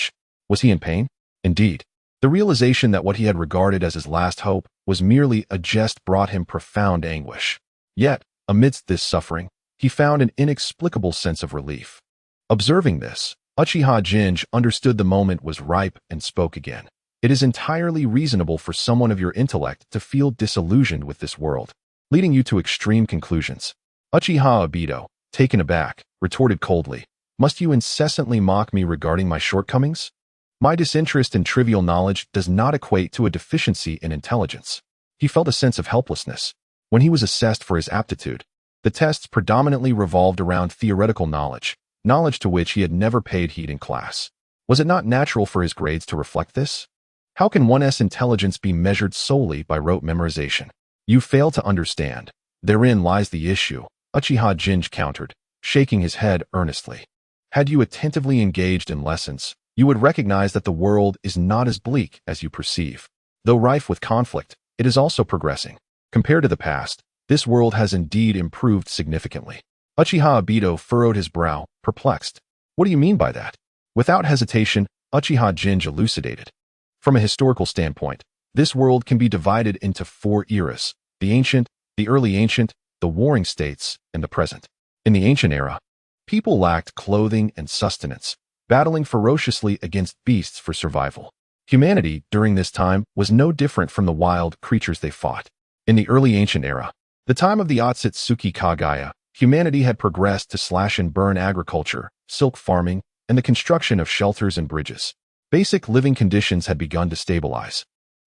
Was he in pain? Indeed. The realization that what he had regarded as his last hope was merely a jest brought him profound anguish. Yet, amidst this suffering, he found an inexplicable sense of relief. Observing this, Uchiha Jin understood the moment was ripe and spoke again. It is entirely reasonable for someone of your intellect to feel disillusioned with this world, leading you to extreme conclusions. Uchiha Obito, taken aback, retorted coldly, "Must you incessantly mock me regarding my shortcomings? My disinterest in trivial knowledge does not equate to a deficiency in intelligence." He felt a sense of helplessness. When he was assessed for his aptitude, the tests predominantly revolved around theoretical knowledge to which he had never paid heed in class. Was it not natural for his grades to reflect this? How can one's intelligence be measured solely by rote memorization? You fail to understand. Therein lies the issue, Uchiha Jin countered, shaking his head earnestly. Had you attentively engaged in lessons, you would recognize that the world is not as bleak as you perceive. Though rife with conflict, it is also progressing. Compared to the past, this world has indeed improved significantly. Uchiha Obito furrowed his brow, perplexed. What do you mean by that? Without hesitation, Uchiha Jin elucidated. From a historical standpoint, this world can be divided into 4 eras: the ancient, the early ancient, the warring states, and the present. In the ancient era, people lacked clothing and sustenance, battling ferociously against beasts for survival. Humanity, during this time, was no different from the wild creatures they fought. In the early ancient era, the time of the Otsutsuki Kaguya, humanity had progressed to slash-and-burn agriculture, silk farming, and the construction of shelters and bridges. Basic living conditions had begun to stabilize,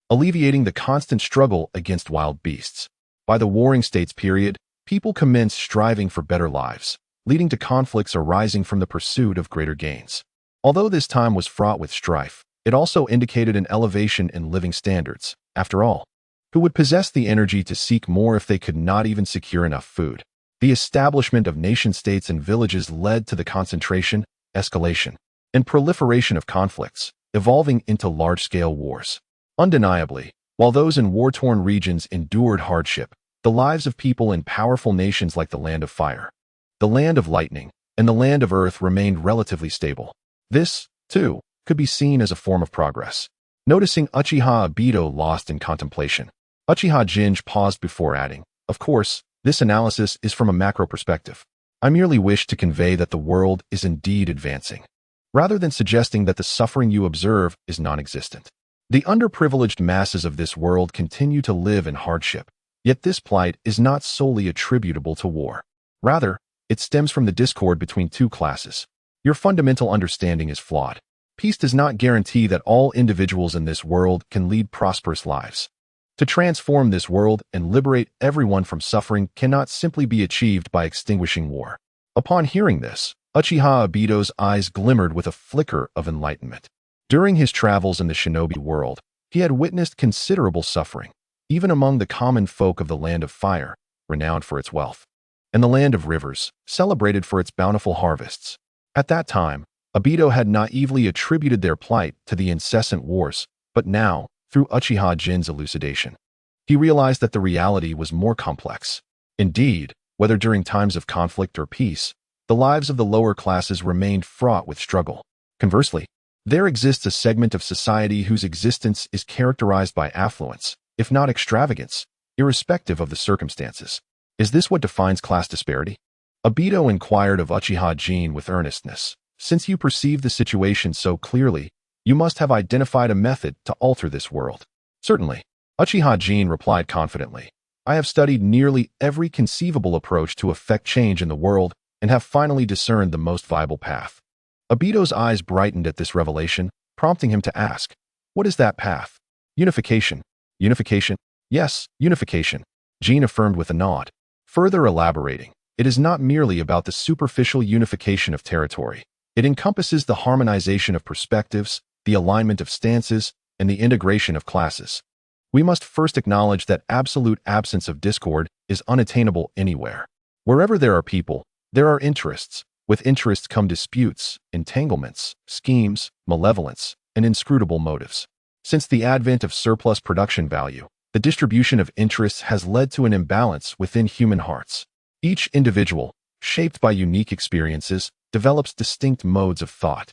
alleviating the constant struggle against wild beasts. By the Warring States period, people commenced striving for better lives, leading to conflicts arising from the pursuit of greater gains. Although this time was fraught with strife, it also indicated an elevation in living standards. After all, who would possess the energy to seek more if they could not even secure enough food. The establishment of nation-states and villages led to the concentration, escalation, and proliferation of conflicts, evolving into large-scale wars. Undeniably, while those in war-torn regions endured hardship, the lives of people in powerful nations like the Land of Fire, the Land of Lightning, and the Land of Earth remained relatively stable. This, too, could be seen as a form of progress. Noticing Uchiha Obito lost in contemplation, Uchiha Jin paused before adding, "Of course, this analysis is from a macro perspective. I merely wish to convey that the world is indeed advancing, rather than suggesting that the suffering you observe is non-existent. The underprivileged masses of this world continue to live in hardship, yet this plight is not solely attributable to war. Rather, it stems from the discord between two classes. Your fundamental understanding is flawed. Peace does not guarantee that all individuals in this world can lead prosperous lives. To transform this world and liberate everyone from suffering cannot simply be achieved by extinguishing war." Upon hearing this, Uchiha Obito's eyes glimmered with a flicker of enlightenment. During his travels in the shinobi world, he had witnessed considerable suffering, even among the common folk of the Land of Fire, renowned for its wealth, and the Land of Rivers, celebrated for its bountiful harvests. At that time, Obito had naively attributed their plight to the incessant wars, but now, through Uchiha Jin's elucidation, he realized that the reality was more complex. Indeed, whether during times of conflict or peace, the lives of the lower classes remained fraught with struggle. Conversely, there exists a segment of society whose existence is characterized by affluence, if not extravagance, irrespective of the circumstances. Is this what defines class disparity? Obito inquired of Uchiha Jin with earnestness. Since you perceive the situation so clearly, you must have identified a method to alter this world. Certainly, Uchiha Jin replied confidently. I have studied nearly every conceivable approach to effect change in the world and have finally discerned the most viable path. Obito's eyes brightened at this revelation, prompting him to ask, what is that path? Unification. Unification? Yes, unification, Jin affirmed with a nod. Further elaborating, it is not merely about the superficial unification of territory. It encompasses the harmonization of perspectives, the alignment of stances, and the integration of classes. We must first acknowledge that absolute absence of discord is unattainable anywhere. Wherever there are people, there are interests. With interests come disputes, entanglements, schemes, malevolence, and inscrutable motives. Since the advent of surplus production value, the distribution of interests has led to an imbalance within human hearts. Each individual, shaped by unique experiences, develops distinct modes of thought,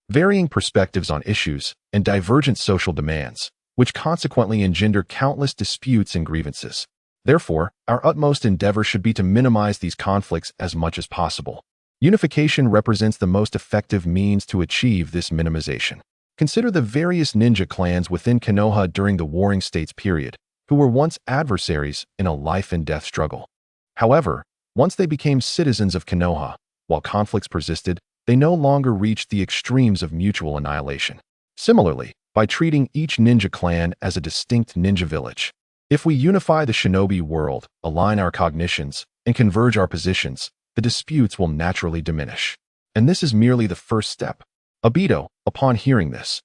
varying perspectives on issues, and divergent social demands, which consequently engender countless disputes and grievances. Therefore, our utmost endeavor should be to minimize these conflicts as much as possible. Unification represents the most effective means to achieve this minimization. Consider the various ninja clans within Konoha during the Warring States period, who were once adversaries in a life-and-death struggle. However, once they became citizens of Konoha, while conflicts persisted, they no longer reached the extremes of mutual annihilation. Similarly, by treating each ninja clan as a distinct ninja village, if we unify the shinobi world, align our cognitions, and converge our positions, the disputes will naturally diminish. And this is merely the first step. Obito, upon hearing this,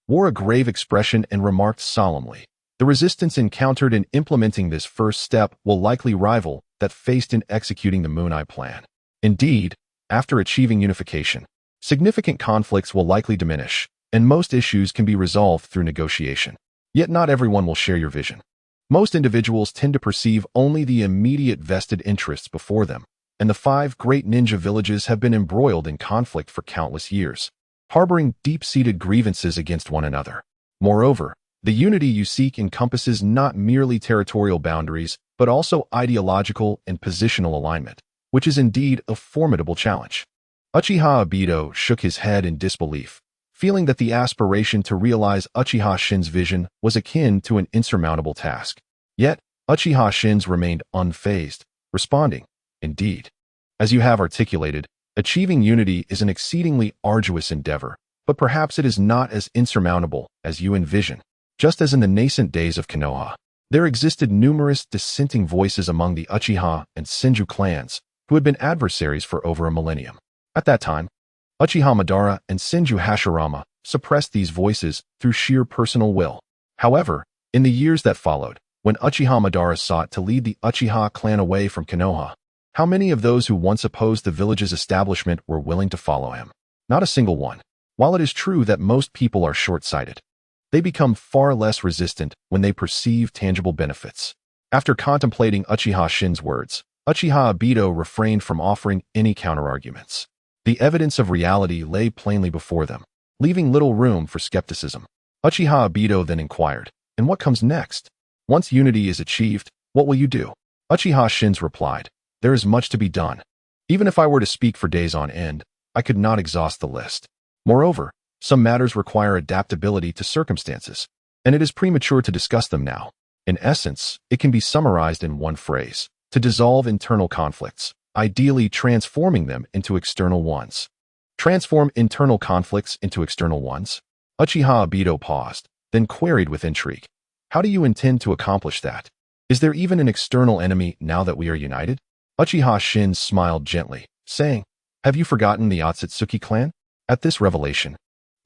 wore a grave expression and remarked solemnly, the resistance encountered in implementing this first step will likely rival that faced in executing the Moon Eye Plan. Indeed, after achieving unification, significant conflicts will likely diminish, and most issues can be resolved through negotiation. Yet not everyone will share your vision. Most individuals tend to perceive only the immediate vested interests before them, and the 5 great ninja villages have been embroiled in conflict for countless years, harboring deep-seated grievances against one another. Moreover, the unity you seek encompasses not merely territorial boundaries, but also ideological and positional alignment, which is indeed a formidable challenge. Uchiha Obito shook his head in disbelief, feeling that the aspiration to realize Uchiha Shin's vision was akin to an insurmountable task. Yet, Uchiha Shin's remained unfazed, responding, indeed. As you have articulated, achieving unity is an exceedingly arduous endeavor, but perhaps it is not as insurmountable as you envision. Just as in the nascent days of Konoha, there existed numerous dissenting voices among the Uchiha and Senju clans who had been adversaries for over a millennium. At that time, Uchiha Madara and Senju Hashirama suppressed these voices through sheer personal will. However, in the years that followed, When Uchiha Madara sought to lead the Uchiha clan away from Konoha, how many of those who once opposed the village's establishment were willing to follow him? Not a single one. While it is true that most people are short-sighted, they become far less resistant when they perceive tangible benefits. After contemplating Uchiha Shin's words, Uchiha Obito refrained from offering any counterarguments. The evidence of reality lay plainly before them, leaving little room for skepticism. Uchiha Obito then inquired, "And what comes next? Once unity is achieved, what will you do?" Uchiha Shin replied, "There is much to be done. Even if I were to speak for days on end, I could not exhaust the list. Moreover, some matters require adaptability to circumstances, and it is premature to discuss them now. In essence, it can be summarized in one phrase: to dissolve internal conflicts, ideally transforming them into external ones." Transform internal conflicts into external ones? Uchiha Obito paused, then queried with intrigue, "How do you intend to accomplish that? Is there even an external enemy now that we are united?" Uchiha Shin smiled gently, saying, "Have you forgotten the Otsutsuki clan?" At this revelation,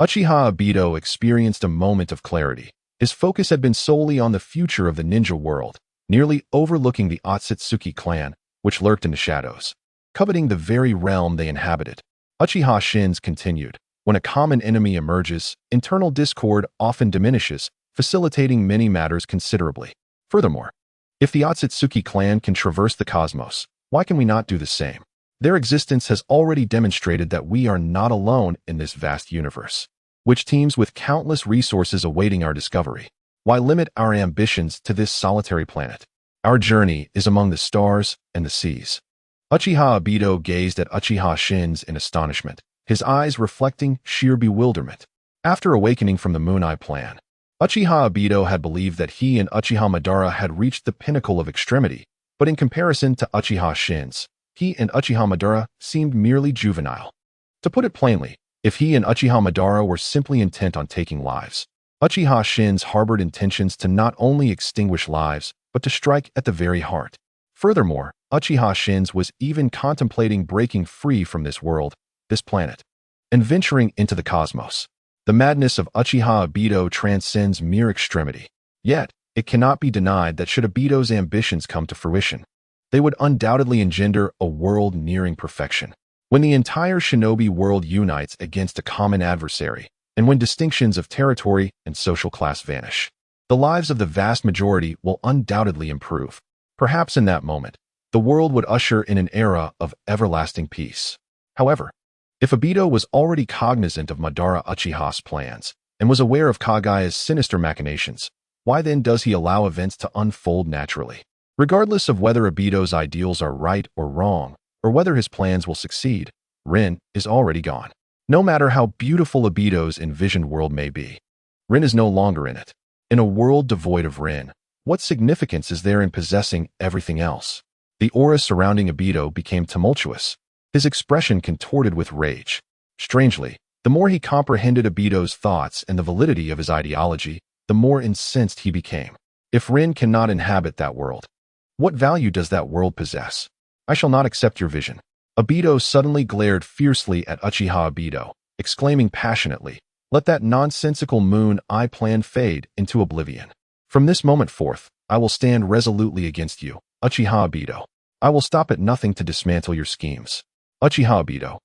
Uchiha Obito experienced a moment of clarity. His focus had been solely on the future of the ninja world, nearly overlooking the Otsutsuki clan, which lurked in the shadows, coveting the very realm they inhabited. Uchiha Shin continued, "When a common enemy emerges, internal discord often diminishes, facilitating many matters considerably. Furthermore, if the Otsutsuki clan can traverse the cosmos, why can we not do the same? Their existence has already demonstrated that we are not alone in this vast universe, which teems with countless resources awaiting our discovery. Why limit our ambitions to this solitary planet? Our journey is among the stars and the seas." Uchiha Obito gazed at Uchiha Shin in astonishment, his eyes reflecting sheer bewilderment. After awakening from the Moon Eye plan, Uchiha Obito had believed that he and Uchiha Madara had reached the pinnacle of extremity, but in comparison to Uchiha Shin, he and Uchiha Madara seemed merely juvenile. To put it plainly, if he and Uchiha Madara were simply intent on taking lives, Uchiha Shin harbored intentions to not only extinguish lives, but to strike at the very heart. Furthermore, Uchiha Shin was even contemplating breaking free from this world, this planet, and venturing into the cosmos. The madness of Uchiha Obito transcends mere extremity. Yet, it cannot be denied that should Obito's ambitions come to fruition, they would undoubtedly engender a world nearing perfection. When the entire shinobi world unites against a common adversary, and when distinctions of territory and social class vanish, the lives of the vast majority will undoubtedly improve. Perhaps in that moment, the world would usher in an era of everlasting peace. However, if Obito was already cognizant of Madara Uchiha's plans and was aware of Kagaya's sinister machinations, why then does he allow events to unfold naturally? Regardless of whether Obito's ideals are right or wrong, or whether his plans will succeed, Rin is already gone. No matter how beautiful Obito's envisioned world may be, Rin is no longer in it. In a world devoid of Rin, what significance is there in possessing everything else? The aura surrounding Obito became tumultuous, his expression contorted with rage. Strangely, the more he comprehended Obito's thoughts and the validity of his ideology, the more incensed he became. If Rin cannot inhabit that world, what value does that world possess? I shall not accept your vision. Obito suddenly glared fiercely at Uchiha Obito, exclaiming passionately, "Let that nonsensical moon eye plan fade into oblivion. From this moment forth, I will stand resolutely against you, Uchiha Obito. I will stop at nothing to dismantle your schemes." Uchiha Obito.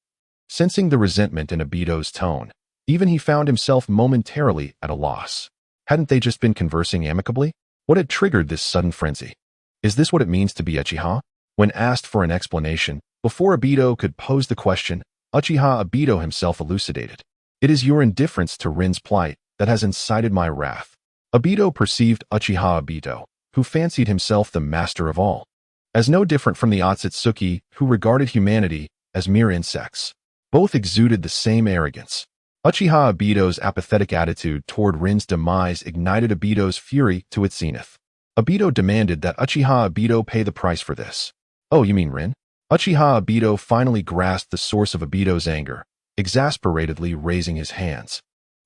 Sensing the resentment in Obito's tone, even he found himself momentarily at a loss. Hadn't they just been conversing amicably? What had triggered this sudden frenzy? Is this what it means to be Uchiha? When asked for an explanation, before Obito could pose the question, Uchiha Obito himself elucidated. "It is your indifference to Rin's plight that has incited my wrath." Obito perceived Uchiha Obito, who fancied himself the master of all, as no different from the Otsutsuki, who regarded humanity as mere insects. Both exuded the same arrogance. Uchiha Obito's apathetic attitude toward Rin's demise ignited Obito's fury to its zenith. Obito demanded that Uchiha Obito pay the price for this. "Oh, you mean Rin?" Uchiha Obito finally grasped the source of Obito's anger, exasperatedly raising his hands.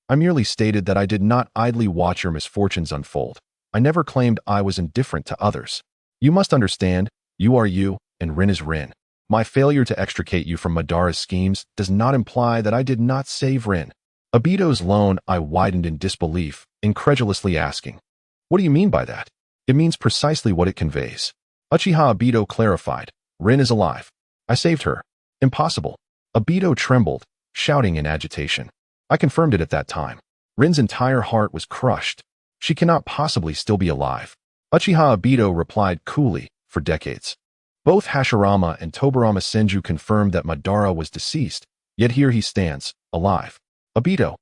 "I merely stated that I did not idly watch your misfortunes unfold. I never claimed I was indifferent to others. You must understand, you are you, and Rin is Rin. My failure to extricate you from Madara's schemes does not imply that I did not save Rin." Obito's lone eye widened in disbelief, incredulously asking, "What do you mean by that?" It means precisely what it conveys. Uchiha Obito clarified. Rin is alive. I saved her. Impossible. Obito trembled, shouting in agitation. I confirmed it at that time. Rin's entire heart was crushed. She cannot possibly still be alive. Uchiha Obito replied coolly, for decades. Both Hashirama and Tobirama Senju confirmed that Madara was deceased, yet here he stands, alive. Obito.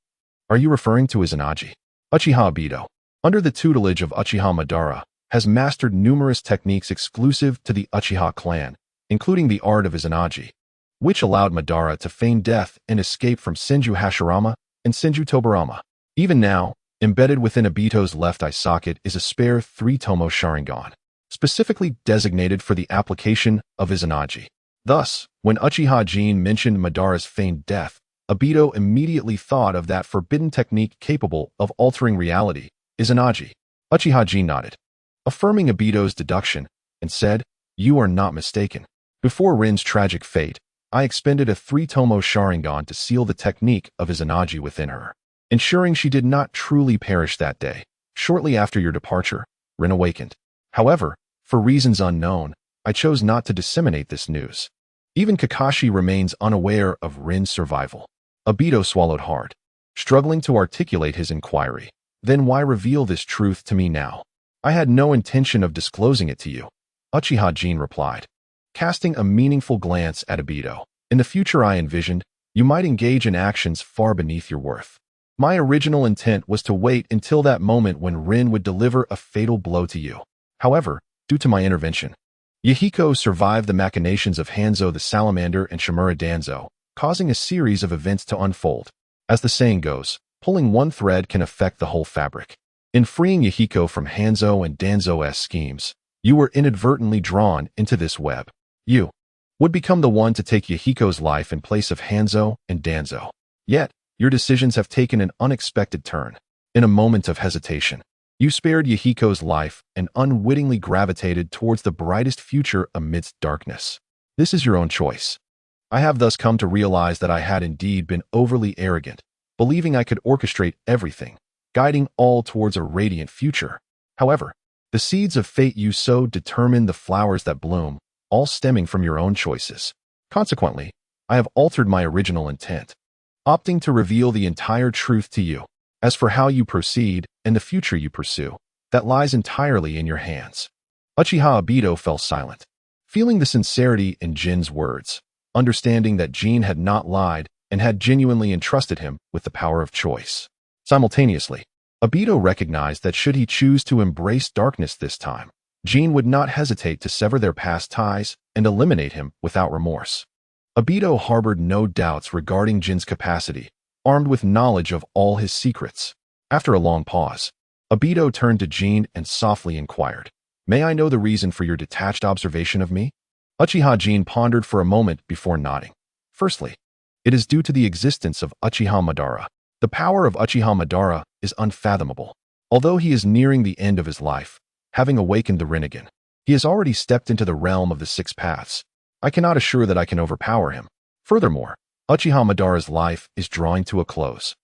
Are you referring to Izanagi? Uchiha Obito, under the tutelage of Uchiha Madara, has mastered numerous techniques exclusive to the Uchiha clan, including the art of Izanagi, which allowed Madara to feign death and escape from Senju Hashirama and Senju Tobirama. Even now, embedded within Obito's left eye socket is a spare 3-tomo Sharingan, specifically designated for the application of Izanagi. Thus, when Uchiha Jin mentioned Madara's feigned death, Obito immediately thought of that forbidden technique capable of altering reality, Izanagi. Uchiha Jin nodded, affirming Obito's deduction, and said, "You are not mistaken. Before Rin's tragic fate, I expended a 3-tomo Sharingan to seal the technique of Izanagi within her, ensuring she did not truly perish that day. Shortly after your departure, Rin awakened. However, for reasons unknown, I chose not to disseminate this news. Even Kakashi remains unaware of Rin's survival." Obito swallowed hard, struggling to articulate his inquiry. Then why reveal this truth to me now? I had no intention of disclosing it to you, Uchiha Jin replied, casting a meaningful glance at Obito. In the future I envisioned, you might engage in actions far beneath your worth. My original intent was to wait until that moment when Rin would deliver a fatal blow to you. However, due to my intervention, Yahiko survived the machinations of Hanzo the Salamander and Shimura Danzo, causing a series of events to unfold. As the saying goes, pulling one thread can affect the whole fabric. In freeing Yahiko from Hanzo and Danzo's schemes, you were inadvertently drawn into this web. You would become the one to take Yahiko's life in place of Hanzo and Danzo. Yet, your decisions have taken an unexpected turn. In a moment of hesitation, you spared Yahiko's life and unwittingly gravitated towards the brightest future amidst darkness. This is your own choice. I have thus come to realize that I had indeed been overly arrogant, believing I could orchestrate everything, guiding all towards a radiant future. However, the seeds of fate you sowed determine the flowers that bloom, all stemming from your own choices. Consequently, I have altered my original intent, opting to reveal the entire truth to you. As for how you proceed and the future you pursue, that lies entirely in your hands. Uchiha Obito fell silent, feeling the sincerity in Jin's words, understanding that Jin had not lied and had genuinely entrusted him with the power of choice. Simultaneously, Obito recognized that should he choose to embrace darkness this time, Jin would not hesitate to sever their past ties and eliminate him without remorse. Obito harbored no doubts regarding Jin's capacity, armed with knowledge of all his secrets. After a long pause, Obito turned to Jin and softly inquired, "May I know the reason for your detached observation of me?" Uchiha Jin pondered for a moment before nodding. Firstly, it is due to the existence of Uchiha Madara. The power of Uchiha Madara is unfathomable. Although he is nearing the end of his life, having awakened the Rinnegan, he has already stepped into the realm of the Six Paths. I cannot assure that I can overpower him. Furthermore, Uchiha Madara's life is drawing to a close.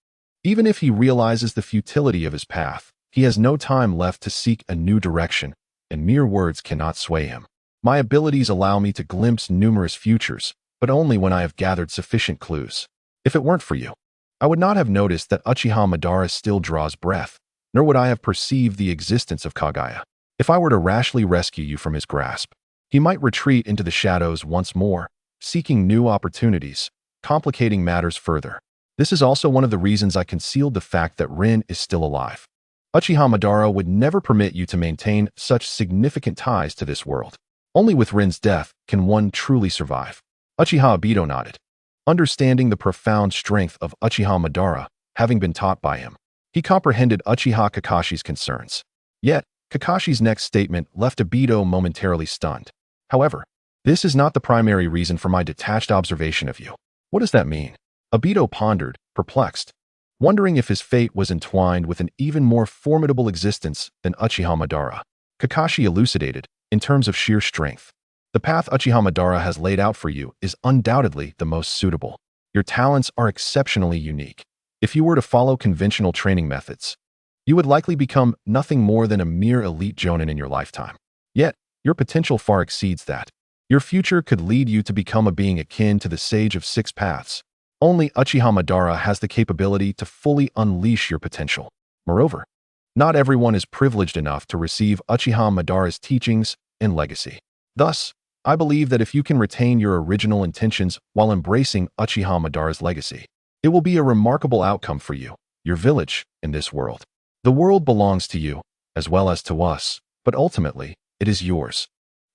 Even if he realizes the futility of his path, he has no time left to seek a new direction, and mere words cannot sway him. My abilities allow me to glimpse numerous futures, but only when I have gathered sufficient clues. If it weren't for you, I would not have noticed that Uchiha Madara still draws breath, nor would I have perceived the existence of Kaguya. If I were to rashly rescue you from his grasp, he might retreat into the shadows once more, seeking new opportunities, complicating matters further. This is also one of the reasons I concealed the fact that Rin is still alive. Uchiha Madara would never permit you to maintain such significant ties to this world. Only with Rin's death can one truly survive. Uchiha Obito nodded, understanding the profound strength of Uchiha Madara, having been taught by him. He comprehended Uchiha Kakashi's concerns. Yet, Kakashi's next statement left Obito momentarily stunned. However, this is not the primary reason for my detached observation of you. What does that mean? Obito pondered, perplexed, wondering if his fate was entwined with an even more formidable existence than Uchiha Madara. Kakashi elucidated, in terms of sheer strength. The path Uchiha Madara has laid out for you is undoubtedly the most suitable. Your talents are exceptionally unique. If you were to follow conventional training methods, you would likely become nothing more than a mere elite jonin in your lifetime. Yet, your potential far exceeds that. Your future could lead you to become a being akin to the Sage of Six Paths. Only Uchiha Madara has the capability to fully unleash your potential. Moreover, not everyone is privileged enough to receive Uchiha Madara's teachings and legacy. Thus, I believe that if you can retain your original intentions while embracing Uchiha Madara's legacy, it will be a remarkable outcome for you, your village, in this world. The world belongs to you, as well as to us, but ultimately, it is yours.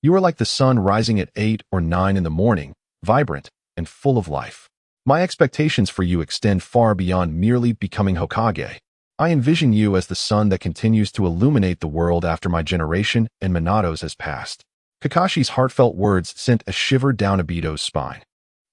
You are like the sun rising at 8 or 9 in the morning, vibrant and full of life. My expectations for you extend far beyond merely becoming Hokage. I envision you as the sun that continues to illuminate the world after my generation and Minato's has passed. Kakashi's heartfelt words sent a shiver down Obito's spine.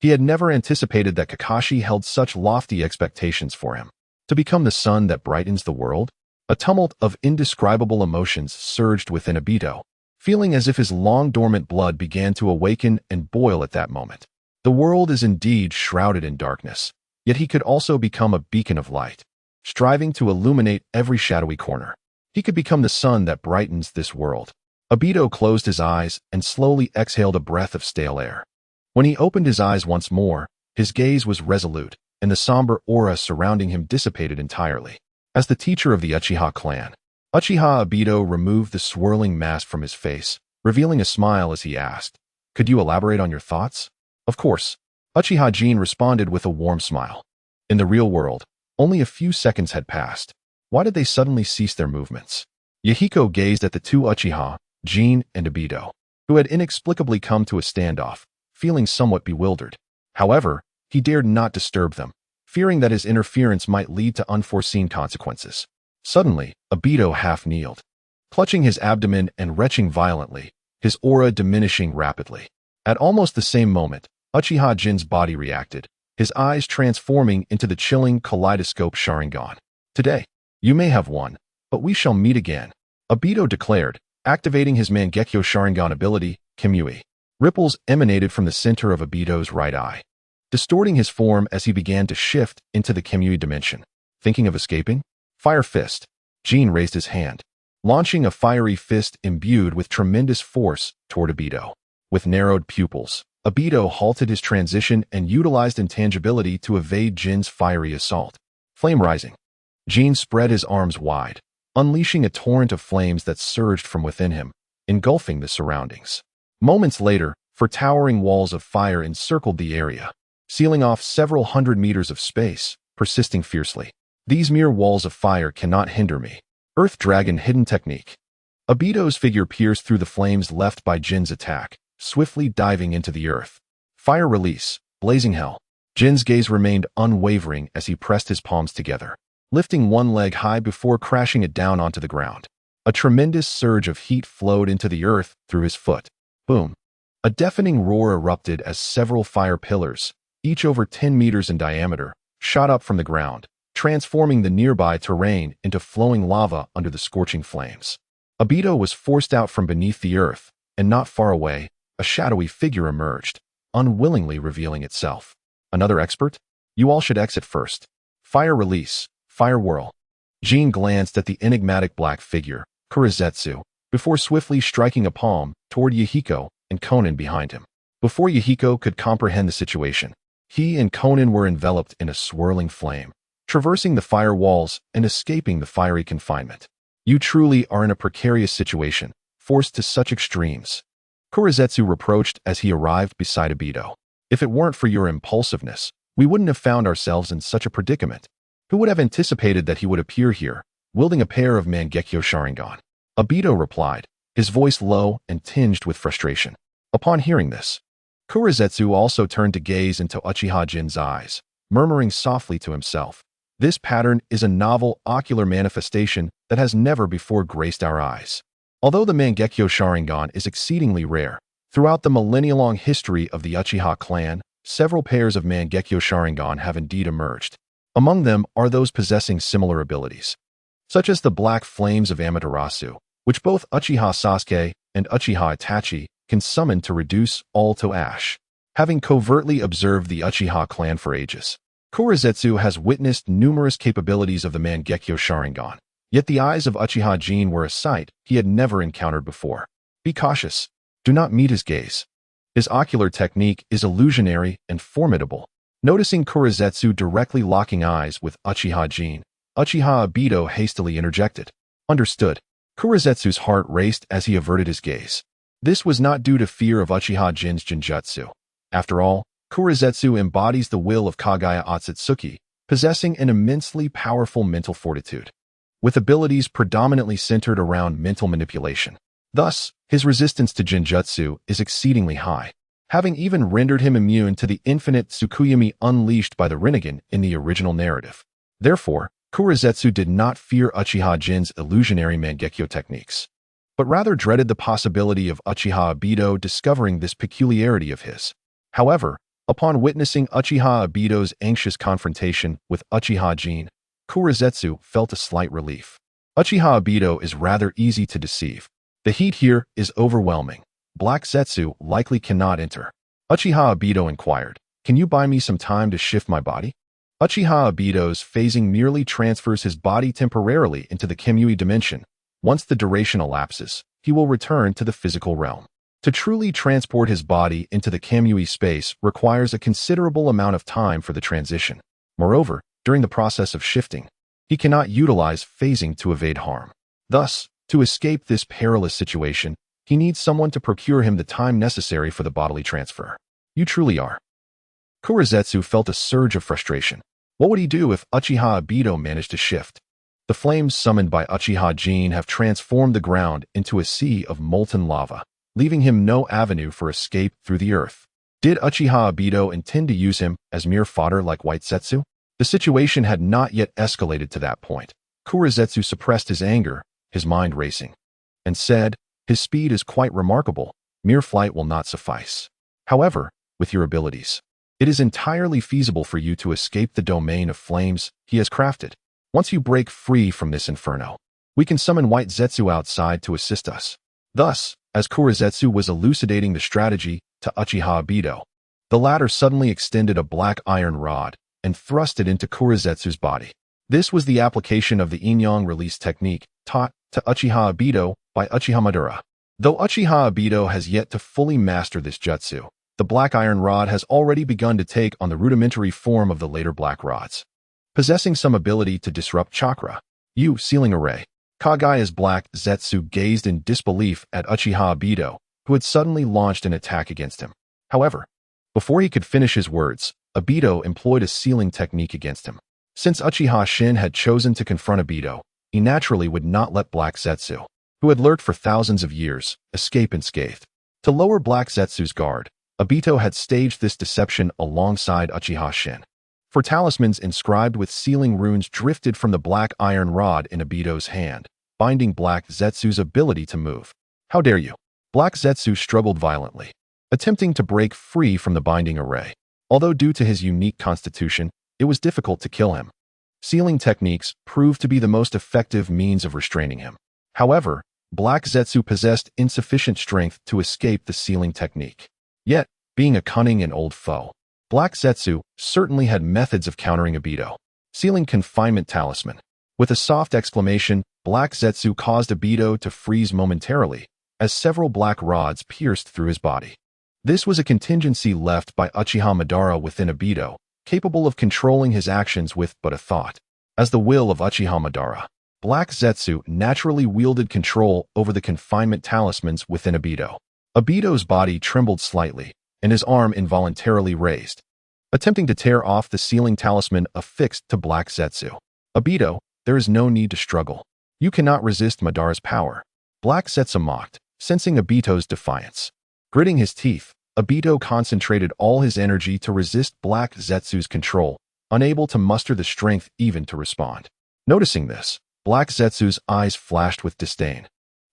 He had never anticipated that Kakashi held such lofty expectations for him. To become the sun that brightens the world? A tumult of indescribable emotions surged within Obito, feeling as if his long-dormant blood began to awaken and boil at that moment. The world is indeed shrouded in darkness, yet he could also become a beacon of light, striving to illuminate every shadowy corner. He could become the sun that brightens this world. Obito closed his eyes and slowly exhaled a breath of stale air. When he opened his eyes once more, his gaze was resolute, and the somber aura surrounding him dissipated entirely. As the teacher of the Uchiha Clan, Uchiha Obito removed the swirling mask from his face, revealing a smile as he asked, "Could you elaborate on your thoughts?" Of course, Uchiha Jin responded with a warm smile. In the real world, only a few seconds had passed. Why did they suddenly cease their movements? Yahiko gazed at the two Uchiha, Jin and Obito, who had inexplicably come to a standoff, feeling somewhat bewildered. However, he dared not disturb them, fearing that his interference might lead to unforeseen consequences. Suddenly, Obito half-kneeled, clutching his abdomen and retching violently, his aura diminishing rapidly. At almost the same moment, Uchiha Jin's body reacted, his eyes transforming into the chilling kaleidoscope Sharingan. "Today, you may have won, but we shall meet again," Obito declared, activating his Mangekyo Sharingan ability, Kimui. Ripples emanated from the center of Obito's right eye, distorting his form as he began to shift into the Kimui dimension. Thinking of escaping? Fire Fist. Jin raised his hand, launching a fiery fist imbued with tremendous force toward Obito. With narrowed pupils, Obito halted his transition and utilized intangibility to evade Jin's fiery assault. Flame rising. Jin spread his arms wide, unleashing a torrent of flames that surged from within him, engulfing the surroundings. Moments later, towering walls of fire encircled the area, sealing off several hundred meters of space, persisting fiercely. "These mere walls of fire cannot hinder me." Earth Dragon Hidden Technique. Obito's figure pierced through the flames left by Jin's attack, swiftly diving into the earth. Fire Release. Blazing Hell. Jin's gaze remained unwavering as he pressed his palms together, lifting one leg high before crashing it down onto the ground. A tremendous surge of heat flowed into the earth through his foot. Boom. A deafening roar erupted as several fire pillars, each over 10 meters in diameter, shot up from the ground, transforming the nearby terrain into flowing lava under the scorching flames. Obito was forced out from beneath the earth, and not far away, a shadowy figure emerged, unwillingly revealing itself. "Another expert? You all should exit first." Fire Release. Fire Whirl. Jin glanced at the enigmatic black figure, Kurizetsu, before swiftly striking a palm toward Yahiko and Konan behind him. Before Yahiko could comprehend the situation, he and Konan were enveloped in a swirling flame, traversing the fire walls and escaping the fiery confinement. "You truly are in a precarious situation, forced to such extremes," Kurizetsu reproached as he arrived beside Obito. "If it weren't for your impulsiveness, we wouldn't have found ourselves in such a predicament. Who would have anticipated that he would appear here, wielding a pair of Mangekyo Sharingan?" Obito replied, his voice low and tinged with frustration. Upon hearing this, Kurizetsu also turned to gaze into Uchiha Jin's eyes, murmuring softly to himself, "This pattern is a novel ocular manifestation that has never before graced our eyes." Although the Mangekyo Sharingan is exceedingly rare, throughout the millennia-long history of the Uchiha clan, several pairs of Mangekyo Sharingan have indeed emerged. Among them are those possessing similar abilities, such as the Black Flames of Amaterasu, which both Uchiha Sasuke and Uchiha Itachi can summon to reduce all to ash. Having covertly observed the Uchiha clan for ages, Kurizetsu has witnessed numerous capabilities of the Mangekyo Sharingan, Yet the eyes of Uchiha Jin were a sight he had never encountered before. Be cautious. Do not meet his gaze. His ocular technique is illusionary and formidable. Noticing Kurizetsu directly locking eyes with Uchiha Jin, Uchiha Obito hastily interjected. Understood. Kurizetsu's heart raced as he averted his gaze. This was not due to fear of Uchiha Jin's Jinjutsu. After all, Kurizetsu embodies the will of Kagaya Otsutsuki, possessing an immensely powerful mental fortitude, with abilities predominantly centered around mental manipulation. Thus, his resistance to Jinjutsu is exceedingly high, having even rendered him immune to the infinite Tsukuyomi unleashed by the Rinnegan in the original narrative. Therefore, Kurizetsu did not fear Uchiha Jin's illusionary Mangekyo techniques, but rather dreaded the possibility of Uchiha Obito discovering this peculiarity of his. However, upon witnessing Uchiha Obito's anxious confrontation with Uchiha Jin, Kurizetsu felt a slight relief. Uchiha Obito is rather easy to deceive. The heat here is overwhelming. Black Zetsu likely cannot enter. Uchiha Obito inquired, "Can you buy me some time to shift my body?" Uchiha Obito's phasing merely transfers his body temporarily into the Kimui dimension. Once the duration elapses, he will return to the physical realm. To truly transport his body into the Kamui space requires a considerable amount of time for the transition. Moreover, during the process of shifting, he cannot utilize phasing to evade harm. Thus, to escape this perilous situation, he needs someone to procure him the time necessary for the bodily transfer. You truly are. Kurizetsu felt a surge of frustration. What would he do if Uchiha Obito managed to shift? The flames summoned by Uchiha Jin have transformed the ground into a sea of molten lava, leaving him no avenue for escape through the earth. Did Uchiha Obito intend to use him as mere fodder like White Setsu? The situation had not yet escalated to that point. Kurizetsu suppressed his anger, his mind racing, and said, "His speed is quite remarkable. Mere flight will not suffice. However, with your abilities, it is entirely feasible for you to escape the domain of flames he has crafted. Once you break free from this inferno, we can summon White Zetsu outside to assist us." Thus, as Kurizetsu was elucidating the strategy to Uchiha Obito, the latter suddenly extended a black iron rod and thrust it into Kurizetsu's body. This was the application of the Yin-Yang release technique taught to Uchiha Obito by Uchiha Madara. Though Uchiha Obito has yet to fully master this jutsu, the black iron rod has already begun to take on the rudimentary form of the later black rods, possessing some ability to disrupt chakra. Sealing array. Kagaya's black Zetsu gazed in disbelief at Uchiha Obito, who had suddenly launched an attack against him. However, before he could finish his words, Obito employed a sealing technique against him. Since Uchiha Shin had chosen to confront Obito, he naturally would not let Black Zetsu, who had lurked for thousands of years, escape unscathed. To lower Black Zetsu's guard, Obito had staged this deception alongside Uchiha Shin. For talismans inscribed with sealing runes drifted from the black iron rod in Obito's hand, binding Black Zetsu's ability to move. "How dare you?" Black Zetsu struggled violently, attempting to break free from the binding array. Although due to his unique constitution, it was difficult to kill him. Sealing techniques proved to be the most effective means of restraining him. However, Black Zetsu possessed insufficient strength to escape the sealing technique. Yet, being a cunning and old foe, Black Zetsu certainly had methods of countering Obito. Sealing confinement talisman. With a soft exclamation, Black Zetsu caused Obito to freeze momentarily, as several black rods pierced through his body. This was a contingency left by Uchiha Madara within Obito, capable of controlling his actions with but a thought. As the will of Uchiha Madara, Black Zetsu naturally wielded control over the confinement talismans within Obito. Obito's body trembled slightly, and his arm involuntarily raised, attempting to tear off the sealing talisman affixed to Black Zetsu. "Obito, there is no need to struggle. You cannot resist Madara's power." Black Zetsu mocked, sensing Obito's defiance. Gritting his teeth, Obito concentrated all his energy to resist Black Zetsu's control, unable to muster the strength even to respond. Noticing this, Black Zetsu's eyes flashed with disdain,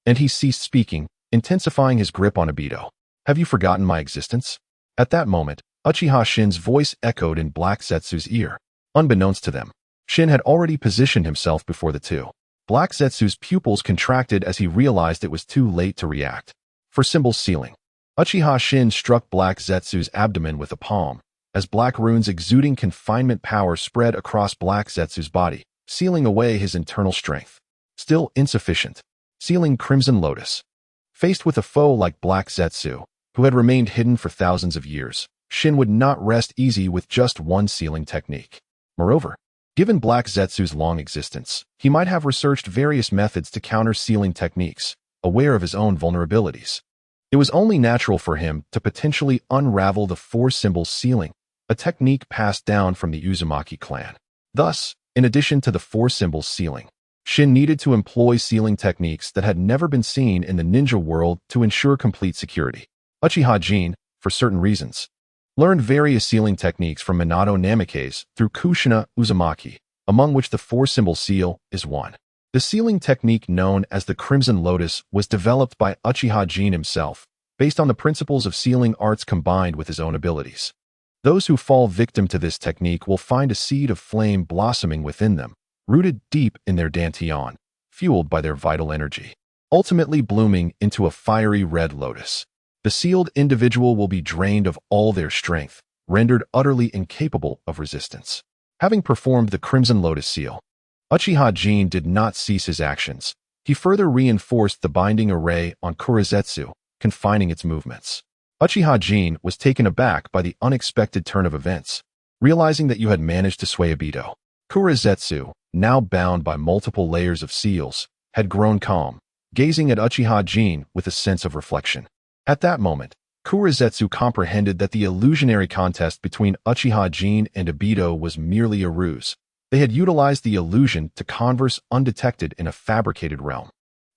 and he ceased speaking, intensifying his grip on Obito. "Have you forgotten my existence?" At that moment, Uchiha Shin's voice echoed in Black Zetsu's ear. Unbeknownst to them, Shin had already positioned himself before the two. Black Zetsu's pupils contracted as he realized it was too late to react. For symbol sealing, Uchiha Shin struck Black Zetsu's abdomen with a palm, as black runes exuding confinement power spread across Black Zetsu's body, sealing away his internal strength. Still insufficient. Sealing Crimson Lotus. Faced with a foe like Black Zetsu, who had remained hidden for thousands of years, Shin would not rest easy with just one sealing technique. Moreover, given Black Zetsu's long existence, he might have researched various methods to counter sealing techniques, aware of his own vulnerabilities. It was only natural for him to potentially unravel the four-symbol sealing, a technique passed down from the Uzumaki clan. Thus, in addition to the four-symbol sealing, Shin needed to employ sealing techniques that had never been seen in the ninja world to ensure complete security. Uchiha Jin, for certain reasons, learned various sealing techniques from Minato Namikaze through Kushina Uzumaki, among which the four-symbol seal is one. The sealing technique known as the Crimson Lotus was developed by Uchiha Jin himself, based on the principles of sealing arts combined with his own abilities. Those who fall victim to this technique will find a seed of flame blossoming within them, rooted deep in their dantian, fueled by their vital energy, ultimately blooming into a fiery red lotus. The sealed individual will be drained of all their strength, rendered utterly incapable of resistance. Having performed the Crimson Lotus seal, Uchiha Jin did not cease his actions. He further reinforced the binding array on Kurizetsu, confining its movements. Uchiha Jin was taken aback by the unexpected turn of events, realizing that you had managed to sway Obito. Kurizetsu, now bound by multiple layers of seals, had grown calm, gazing at Uchiha Jin with a sense of reflection. At that moment, Kurizetsu comprehended that the illusionary contest between Uchiha Jin and Obito was merely a ruse. They had utilized the illusion to converse undetected in a fabricated realm.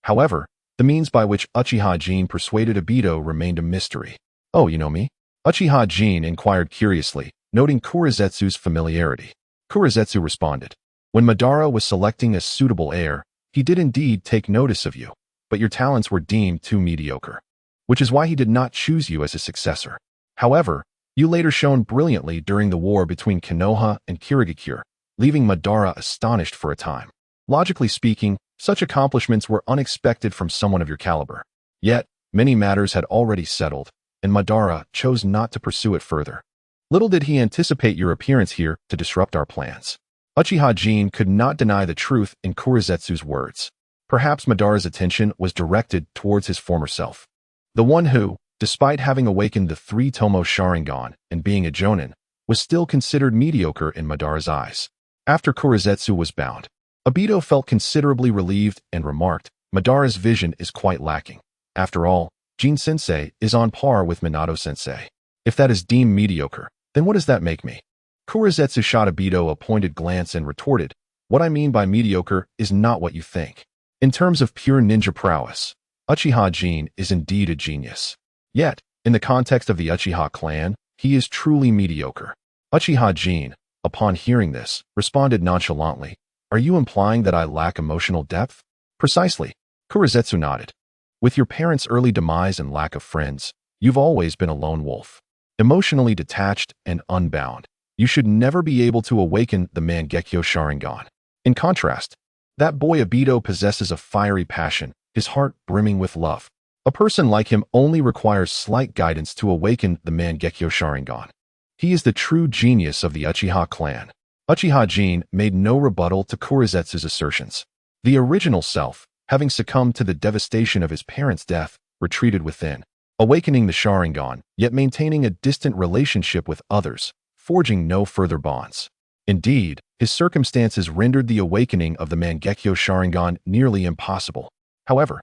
However, the means by which Uchiha Jin persuaded Obito remained a mystery. "Oh, you know me?" Uchiha Jin inquired curiously, noting Kurizetsu's familiarity. Kurizetsu responded, "When Madara was selecting a suitable heir, he did indeed take notice of you, but your talents were deemed too mediocre, which is why he did not choose you as his successor. However, you later shone brilliantly during the war between Konoha and Kirigakure, leaving Madara astonished for a time. Logically speaking, such accomplishments were unexpected from someone of your caliber. Yet, many matters had already settled, and Madara chose not to pursue it further. Little did he anticipate your appearance here to disrupt our plans." Uchiha Jin could not deny the truth in Kurizetsu's words. Perhaps Madara's attention was directed towards his former self. The one who, despite having awakened the three-tomo Sharingan and being a jonin, was still considered mediocre in Madara's eyes. After Kurizetsu was bound, Obito felt considerably relieved and remarked, "Madara's vision is quite lacking. After all, Jin-sensei is on par with Minato-sensei. If that is deemed mediocre, then what does that make me?" Kurizetsu shot Obito a pointed glance and retorted, "What I mean by mediocre is not what you think. In terms of pure ninja prowess, Uchiha Jin is indeed a genius. Yet, in the context of the Uchiha clan, he is truly mediocre." Uchiha Jin, upon hearing this, responded nonchalantly, "Are you implying that I lack emotional depth?" "Precisely." Kurizetsu nodded. "With your parents' early demise and lack of friends, you've always been a lone wolf. Emotionally detached and unbound, you should never be able to awaken the Mangekyo Sharingan. In contrast, that boy Obito possesses a fiery passion, his heart brimming with love. A person like him only requires slight guidance to awaken the Mangekyo Sharingan. He is the true genius of the Uchiha clan." Uchiha Jin made no rebuttal to Kurizetsu's assertions. The original self, having succumbed to the devastation of his parents' death, retreated within, awakening the Sharingan, yet maintaining a distant relationship with others, forging no further bonds. Indeed, his circumstances rendered the awakening of the Mangekyo Sharingan nearly impossible. However,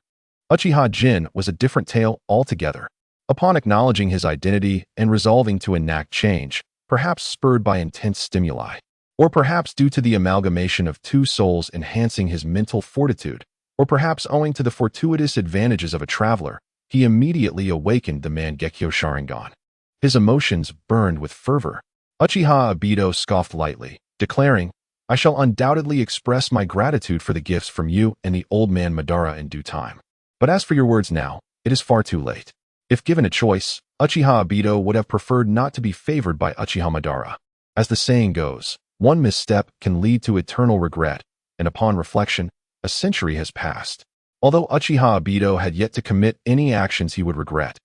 Uchiha Jin was a different tale altogether. Upon acknowledging his identity and resolving to enact change, perhaps spurred by intense stimuli, or perhaps due to the amalgamation of two souls enhancing his mental fortitude, or perhaps owing to the fortuitous advantages of a traveler, he immediately awakened the Mangekyo Sharingan. His emotions burned with fervor. Uchiha Obito scoffed lightly, declaring, "I shall undoubtedly express my gratitude for the gifts from you and the old man Madara in due time. But as for your words now, it is far too late." If given a choice, Uchiha Obito would have preferred not to be favored by Uchiha Madara. As the saying goes, one misstep can lead to eternal regret, and upon reflection, a century has passed. Although Uchiha Obito had yet to commit any actions he would regret,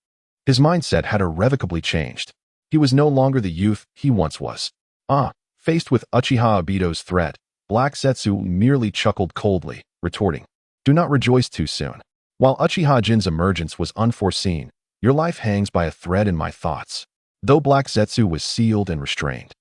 his mindset had irrevocably changed. He was no longer the youth he once was. Faced with Uchiha Obito's threat, Black Zetsu merely chuckled coldly, retorting, Do not rejoice too soon. While Uchiha Jin's emergence was unforeseen, your life hangs by a thread in my thoughts. Though Black Zetsu was sealed and restrained,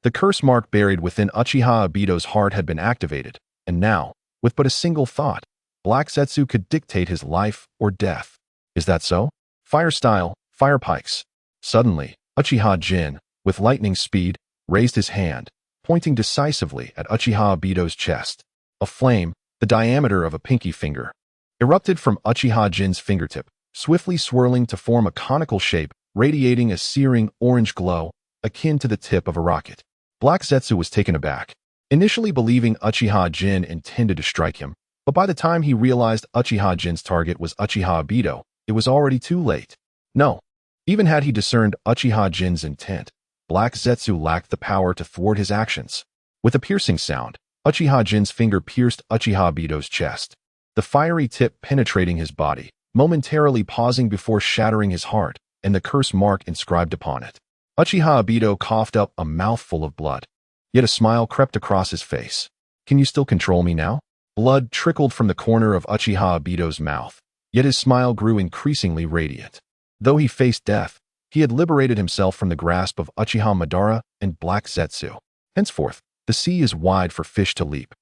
the curse mark buried within Uchiha Obito's heart had been activated, and now, with but a single thought, Black Zetsu could dictate his life or death. Is that so? Fire style, fire pikes. Suddenly, Uchiha Jin, with lightning speed, raised his hand, pointing decisively at Uchiha Obito's chest. A flame, the diameter of a pinky finger, erupted from Uchiha Jin's fingertip, swiftly swirling to form a conical shape, radiating a searing orange glow, akin to the tip of a rocket. Black Zetsu was taken aback, initially believing Uchiha Jin intended to strike him, but by the time he realized Uchiha Jin's target was Uchiha Obito, it was already too late. No, even had he discerned Uchiha Jin's intent, Black Zetsu lacked the power to thwart his actions. With a piercing sound, Uchiha Jin's finger pierced Uchiha Obito's chest, the fiery tip penetrating his body, momentarily pausing before shattering his heart and the curse mark inscribed upon it. Uchiha Obito coughed up a mouthful of blood, yet a smile crept across his face. Can you still control me now? Blood trickled from the corner of Uchiha Obito's mouth, yet his smile grew increasingly radiant. Though he faced death, he had liberated himself from the grasp of Uchiha Madara and Black Zetsu. Henceforth, the sea is wide for fish to leap,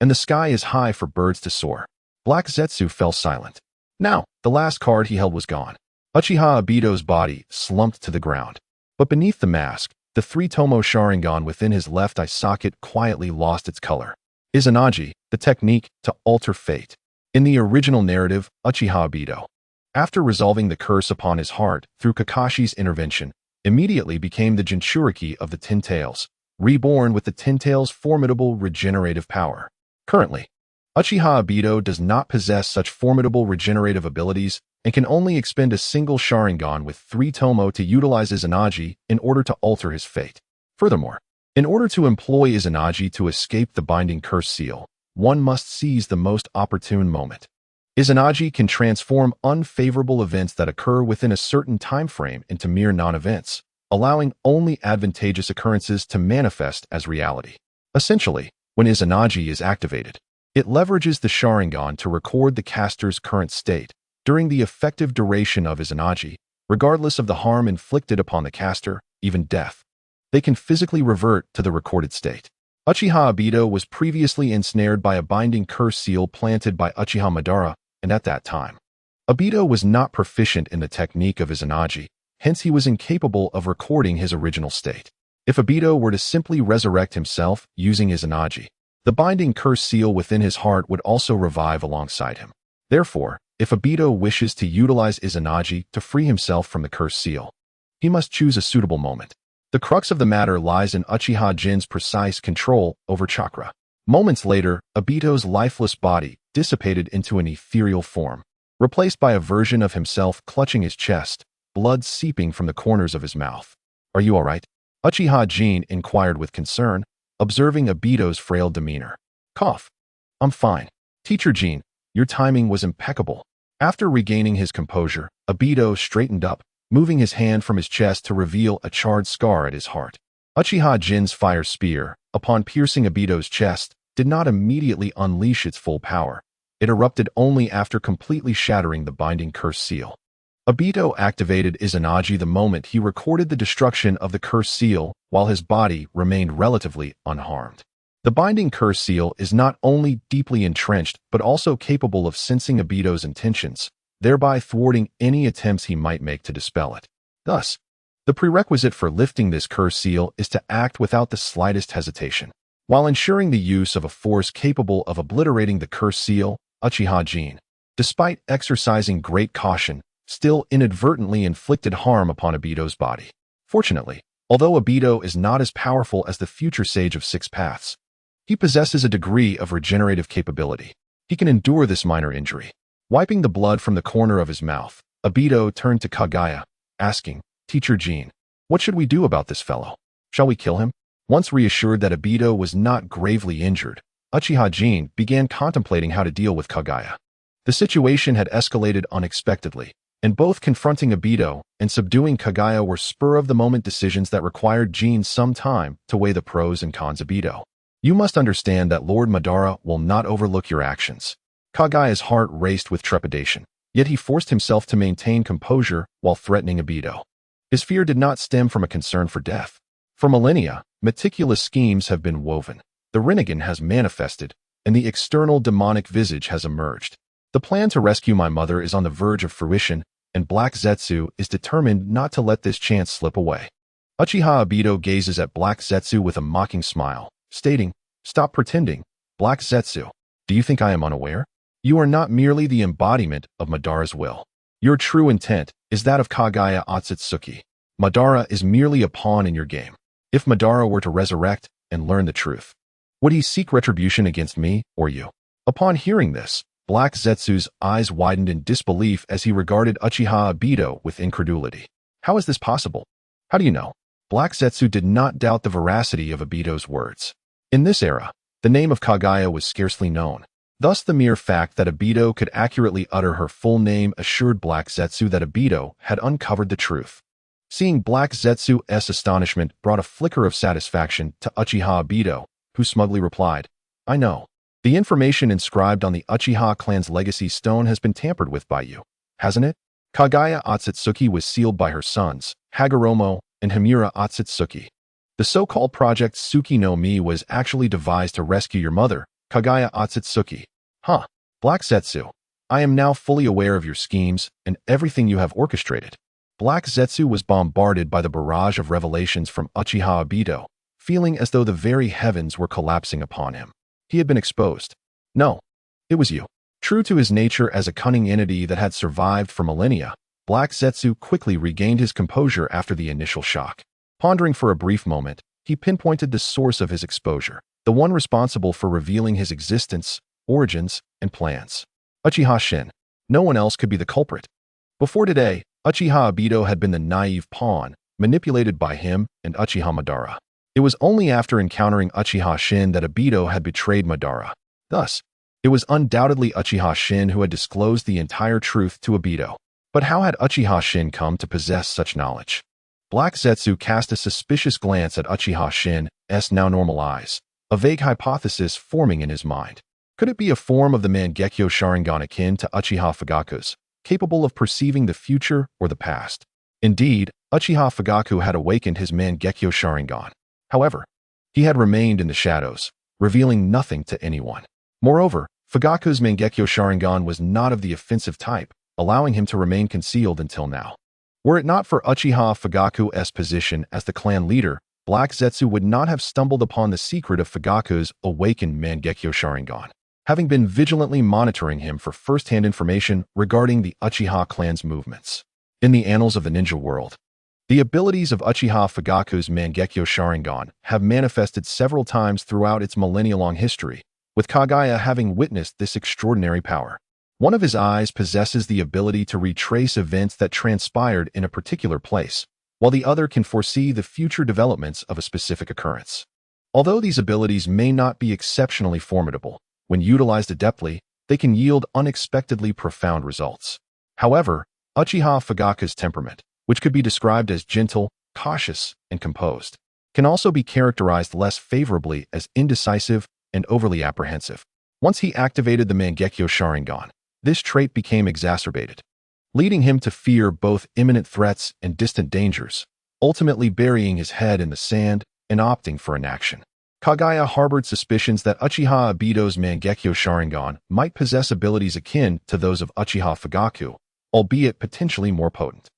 and the sky is high for birds to soar. Black Zetsu fell silent. Now, the last card he held was gone. Uchiha Obito's body slumped to the ground. But beneath the mask, the three-tomo Sharingan within his left eye socket quietly lost its color. Izanagi, the technique to alter fate. In the original narrative, Uchiha Obito, after resolving the curse upon his heart through Kakashi's intervention, immediately became the Jinchuriki of the Ten Tails, reborn with the Ten Tails' formidable regenerative power. Currently, Uchiha Obito does not possess such formidable regenerative abilities and can only expend a single Sharingan with 3 Tomo to utilize Izanagi in order to alter his fate. Furthermore, in order to employ Izanagi to escape the binding curse seal, one must seize the most opportune moment. Izanagi can transform unfavorable events that occur within a certain time frame into mere non-events, allowing only advantageous occurrences to manifest as reality. Essentially, when Izanagi is activated, it leverages the Sharingan to record the caster's current state during the effective duration of Izanagi, regardless of the harm inflicted upon the caster, even death. They can physically revert to the recorded state. Uchiha Obito was previously ensnared by a binding curse seal planted by Uchiha Madara, and at that time, Obito was not proficient in the technique of Izanagi, hence he was incapable of recording his original state. If Obito were to simply resurrect himself using Izanagi, the binding curse seal within his heart would also revive alongside him. Therefore, if Obito wishes to utilize Izanagi to free himself from the curse seal, he must choose a suitable moment. The crux of the matter lies in Uchiha Jin's precise control over chakra. Moments later, Obito's lifeless body dissipated into an ethereal form, replaced by a version of himself clutching his chest, blood seeping from the corners of his mouth. Are you all right? Uchiha Jin inquired with concern, observing Obito's frail demeanor. Cough. I'm fine. Teacher Jin, your timing was impeccable. After regaining his composure, Obito straightened up, moving his hand from his chest to reveal a charred scar at his heart. Uchiha Jin's fire spear, upon piercing Obito's chest, did not immediately unleash its full power. It erupted only after completely shattering the binding curse seal. Obito activated Izanagi the moment he recorded the destruction of the curse seal, while his body remained relatively unharmed. The binding curse seal is not only deeply entrenched but also capable of sensing Obito's intentions, thereby thwarting any attempts he might make to dispel it. Thus, the prerequisite for lifting this curse seal is to act without the slightest hesitation. While ensuring the use of a force capable of obliterating the curse seal, Uchiha Jin, despite exercising great caution, still inadvertently inflicted harm upon Obito's body. Fortunately, although Obito is not as powerful as the future Sage of Six Paths, he possesses a degree of regenerative capability. He can endure this minor injury. Wiping the blood from the corner of his mouth, Obito turned to Kaguya, asking, Teacher Jin, what should we do about this fellow? Shall we kill him? Once reassured that Obito was not gravely injured, Uchiha Jin began contemplating how to deal with Kaguya. The situation had escalated unexpectedly, and both confronting Obito and subduing Kaguya were spur-of-the-moment decisions that required Jin some time to weigh the pros and cons. Obito, you must understand that Lord Madara will not overlook your actions. Kagaya's heart raced with trepidation, yet he forced himself to maintain composure while threatening Obito. His fear did not stem from a concern for death. For millennia, meticulous schemes have been woven. The Rinnegan has manifested, and the external demonic visage has emerged. The plan to rescue my mother is on the verge of fruition, and Black Zetsu is determined not to let this chance slip away. Uchiha Obito gazes at Black Zetsu with a mocking smile, stating, "Stop pretending, Black Zetsu. Do you think I am unaware? You are not merely the embodiment of Madara's will. Your true intent is that of Kagaya Otsutsuki. Madara is merely a pawn in your game. If Madara were to resurrect and learn the truth, would he seek retribution against me or you?" Upon hearing this, Black Zetsu's eyes widened in disbelief as he regarded Uchiha Obito with incredulity. "How is this possible? How do you know?" Black Zetsu did not doubt the veracity of Obito's words. In this era, the name of Kagaya was scarcely known. Thus, the mere fact that Obito could accurately utter her full name assured Black Zetsu that Obito had uncovered the truth. Seeing Black Zetsu's astonishment brought a flicker of satisfaction to Uchiha Obito, who smugly replied, "I know. The information inscribed on the Uchiha clan's legacy stone has been tampered with by you, hasn't it? Kagaya Otsutsuki was sealed by her sons, Hagoromo and Himura Otsutsuki. The so-called Project Tsuki no Mi was actually devised to rescue your mother, Kagaya Otsutsuki." "Huh. Black Zetsu, I am now fully aware of your schemes and everything you have orchestrated." Black Zetsu was bombarded by the barrage of revelations from Uchiha Obito, feeling as though the very heavens were collapsing upon him. He had been exposed. No, it was you. True to his nature as a cunning entity that had survived for millennia, Black Zetsu quickly regained his composure after the initial shock. Pondering for a brief moment, he pinpointed the source of his exposure, the one responsible for revealing his existence, origins, and plans. Uchiha Shin. No one else could be the culprit. Before today, Uchiha Obito had been the naive pawn, manipulated by him and Uchiha Madara. It was only after encountering Uchiha Shin that Obito had betrayed Madara. Thus, it was undoubtedly Uchiha Shin who had disclosed the entire truth to Obito. But how had Uchiha Shin come to possess such knowledge? Black Zetsu cast a suspicious glance at Uchiha Shin's now normal eyes, a vague hypothesis forming in his mind. Could it be a form of the Mangekyo Sharingan akin to Uchiha Fugaku's, capable of perceiving the future or the past? Indeed, Uchiha Fugaku had awakened his Mangekyo Sharingan. However, he had remained in the shadows, revealing nothing to anyone. Moreover, Fugaku's Mangekyo Sharingan was not of the offensive type, allowing him to remain concealed until now. Were it not for Uchiha Fugaku's position as the clan leader, Black Zetsu would not have stumbled upon the secret of Fugaku's awakened Mangekyo Sharingan, having been vigilantly monitoring him for first-hand information regarding the Uchiha clan's movements. In the annals of the ninja world, the abilities of Uchiha Fugaku's Mangekyo Sharingan have manifested several times throughout its millennia-long history, with Kagaya having witnessed this extraordinary power. One of his eyes possesses the ability to retrace events that transpired in a particular place, while the other can foresee the future developments of a specific occurrence. Although these abilities may not be exceptionally formidable, when utilized adeptly, they can yield unexpectedly profound results. However, Uchiha Fugaku's temperament, which could be described as gentle, cautious, and composed, can also be characterized less favorably as indecisive and overly apprehensive. Once he activated the Mangekyo Sharingan, this trait became exacerbated, leading him to fear both imminent threats and distant dangers, ultimately burying his head in the sand and opting for inaction. Kagaya harbored suspicions that Uchiha Obito's Mangekyo Sharingan might possess abilities akin to those of Uchiha Fugaku, albeit potentially more potent.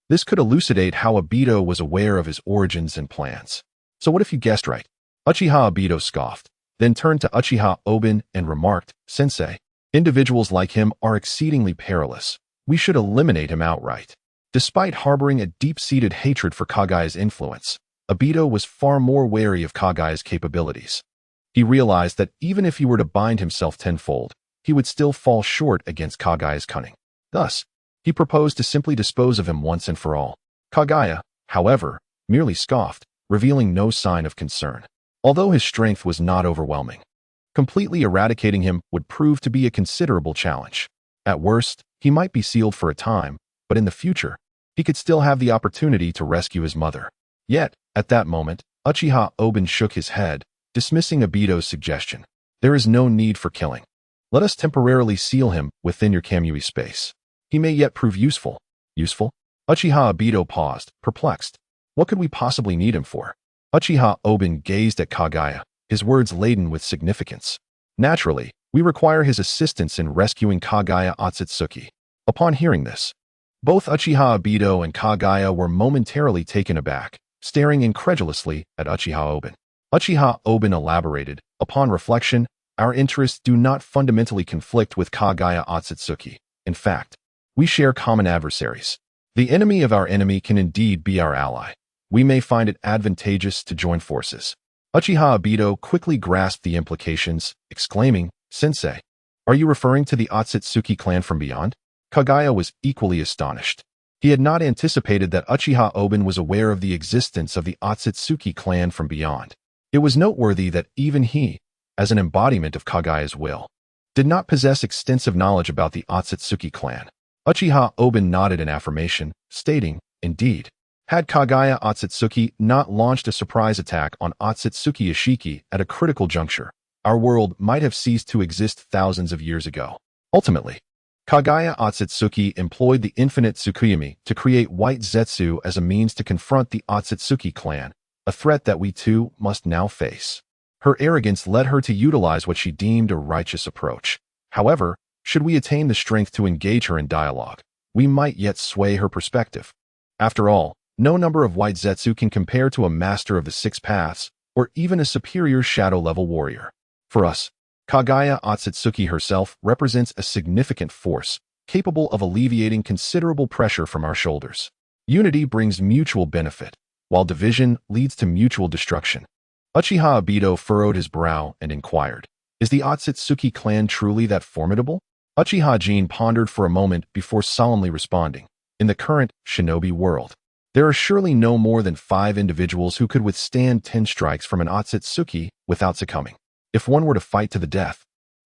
This could elucidate how Obito was aware of his origins and plans. So what if you guessed right? Uchiha Obito scoffed, then turned to Uchiha Oben and remarked, "Sensei, individuals like him are exceedingly perilous. We should eliminate him outright." Despite harboring a deep-seated hatred for Kagaya's influence, Obito was far more wary of Kagaya's capabilities. He realized that even if he were to bind himself tenfold, he would still fall short against Kagaya's cunning. Thus, he proposed to simply dispose of him once and for all. Kagaya, however, merely scoffed, revealing no sign of concern. Although his strength was not overwhelming, completely eradicating him would prove to be a considerable challenge. At worst, he might be sealed for a time, but in the future, he could still have the opportunity to rescue his mother. Yet, at that moment, Uchiha Oben shook his head, dismissing Obito's suggestion. There is no need for killing. Let us temporarily seal him within your Kamui space. He may yet prove useful. Useful? Uchiha Obito paused, perplexed. What could we possibly need him for? Uchiha Oben gazed at Kaguya, his words laden with significance. Naturally, we require his assistance in rescuing Kaguya Otsutsuki. Upon hearing this, both Uchiha Obito and Kaguya were momentarily taken aback, staring incredulously at Uchiha Oben. Uchiha Oben elaborated, upon reflection, our interests do not fundamentally conflict with Kaguya Otsutsuki. In fact, we share common adversaries. The enemy of our enemy can indeed be our ally. We may find it advantageous to join forces. Uchiha Obito quickly grasped the implications, exclaiming, Sensei, are you referring to the Otsutsuki clan from beyond? Kaguya was equally astonished. He had not anticipated that Uchiha Oben was aware of the existence of the Otsutsuki clan from beyond. It was noteworthy that even he, as an embodiment of Kaguya's will, did not possess extensive knowledge about the Otsutsuki clan. Uchiha Oben nodded in affirmation, stating, indeed, had Kaguya Otsutsuki not launched a surprise attack on Otsutsuki Ishiki at a critical juncture, our world might have ceased to exist thousands of years ago. Ultimately, Kaguya Otsutsuki employed the infinite Tsukuyomi to create White Zetsu as a means to confront the Otsutsuki clan, a threat that we too must now face. Her arrogance led her to utilize what she deemed a righteous approach. However, should we attain the strength to engage her in dialogue, we might yet sway her perspective. After all, no number of White Zetsu can compare to a master of the six paths, or even a superior shadow-level warrior. For us, Kaguya Otsutsuki herself represents a significant force, capable of alleviating considerable pressure from our shoulders. Unity brings mutual benefit, while division leads to mutual destruction. Uchiha Obito furrowed his brow and inquired, is the Otsutsuki clan truly that formidable? Uchiha Jin pondered for a moment before solemnly responding, in the current shinobi world, there are surely no more than 5 individuals who could withstand 10 strikes from an Otsutsuki without succumbing. If one were to fight to the death,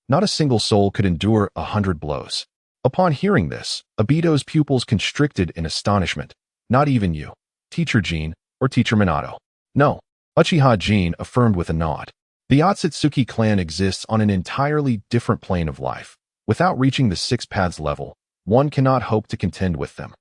not a single soul could endure 100 blows. Upon hearing this, Obito's pupils constricted in astonishment. Not even you, Teacher Jin, or Teacher Minato. No, Uchiha Jin affirmed with a nod. The Otsutsuki clan exists on an entirely different plane of life. Without reaching the six paths level, one cannot hope to contend with them.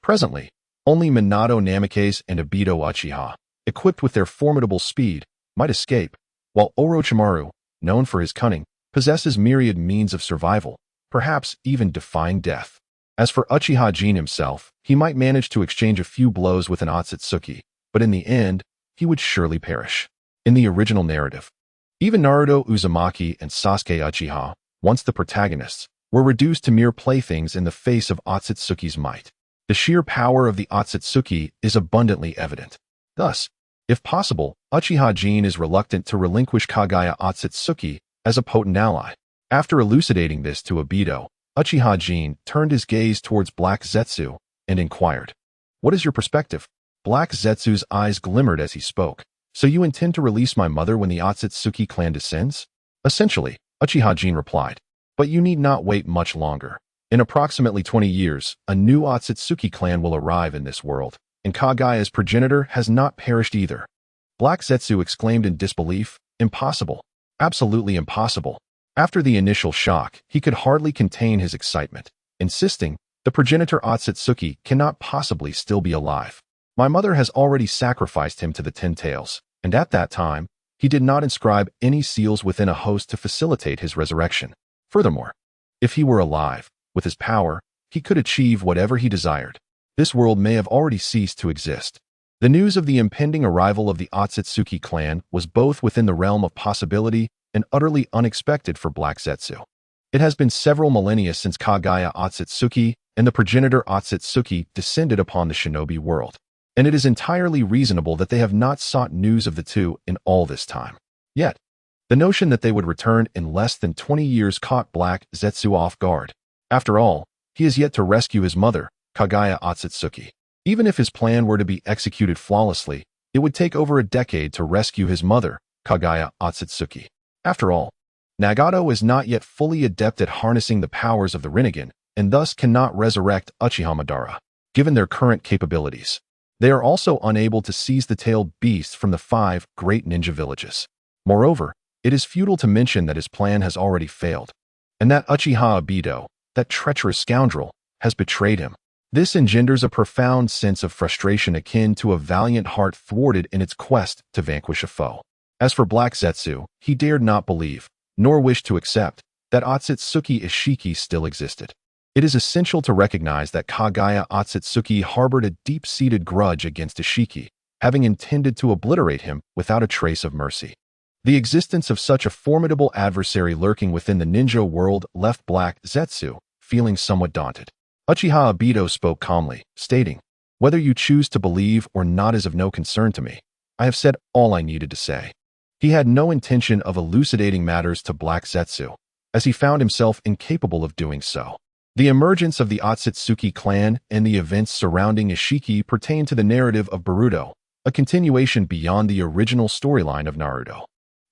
Presently, only Minato Namikaze and Obito Uchiha, equipped with their formidable speed, might escape, while Orochimaru, known for his cunning, possesses myriad means of survival, perhaps even defying death. As for Uchiha Jin himself, he might manage to exchange a few blows with an Otsutsuki, but in the end, he would surely perish. In the original narrative, even Naruto Uzumaki and Sasuke Uchiha, once the protagonists, were reduced to mere playthings in the face of Otsutsuki's might. The sheer power of the Otsutsuki is abundantly evident. Thus, if possible, Uchiha Jin is reluctant to relinquish Kaguya Otsutsuki as a potent ally. After elucidating this to Obito, Uchiha Jin turned his gaze towards Black Zetsu and inquired, "What is your perspective?" Black Zetsu's eyes glimmered as he spoke. "So you intend to release my mother when the Otsutsuki clan descends?" "Essentially," Uchiha Jin replied, "but you need not wait much longer. In approximately 20 years, a new Otsutsuki clan will arrive in this world, and Kaguya's progenitor has not perished either." Black Zetsu exclaimed in disbelief, "Impossible. Absolutely impossible." After the initial shock, he could hardly contain his excitement, insisting, "The progenitor Otsutsuki cannot possibly still be alive. My mother has already sacrificed him to the Ten Tails, and at that time, he did not inscribe any seals within a host to facilitate his resurrection. Furthermore, if he were alive, with his power, he could achieve whatever he desired. This world may have already ceased to exist." The news of the impending arrival of the Otsutsuki clan was both within the realm of possibility and utterly unexpected for Black Zetsu. It has been several millennia since Kaguya Otsutsuki and the progenitor Otsutsuki descended upon the shinobi world, and it is entirely reasonable that they have not sought news of the two in all this time. Yet, the notion that they would return in less than 20 years caught Black Zetsu off guard. After all, he is yet to rescue his mother, Kaguya Otsutsuki. Even if his plan were to be executed flawlessly, it would take over a decade to rescue his mother, Kaguya Otsutsuki. After all, Nagato is not yet fully adept at harnessing the powers of the Rinnegan, and thus cannot resurrect Uchiha Madara, given their current capabilities. They are also unable to seize the tailed beasts from the 5 great ninja villages. Moreover, it is futile to mention that his plan has already failed. and that Uchiha Obito, that treacherous scoundrel, has betrayed him. This engenders a profound sense of frustration akin to a valiant heart thwarted in its quest to vanquish a foe. As for Black Zetsu, he dared not believe, nor wish to accept, that Otsutsuki Ishiki still existed. It is essential to recognize that Kagaya Otsutsuki harbored a deep-seated grudge against Ishiki, having intended to obliterate him without a trace of mercy. The existence of such a formidable adversary lurking within the ninja world left Black Zetsu feeling somewhat daunted. Uchiha Obito spoke calmly, stating, "Whether you choose to believe or not is of no concern to me. I have said all I needed to say." He had no intention of elucidating matters to Black Zetsu, as he found himself incapable of doing so. The emergence of the Otsutsuki clan and the events surrounding Ishiki pertain to the narrative of Boruto, a continuation beyond the original storyline of Naruto.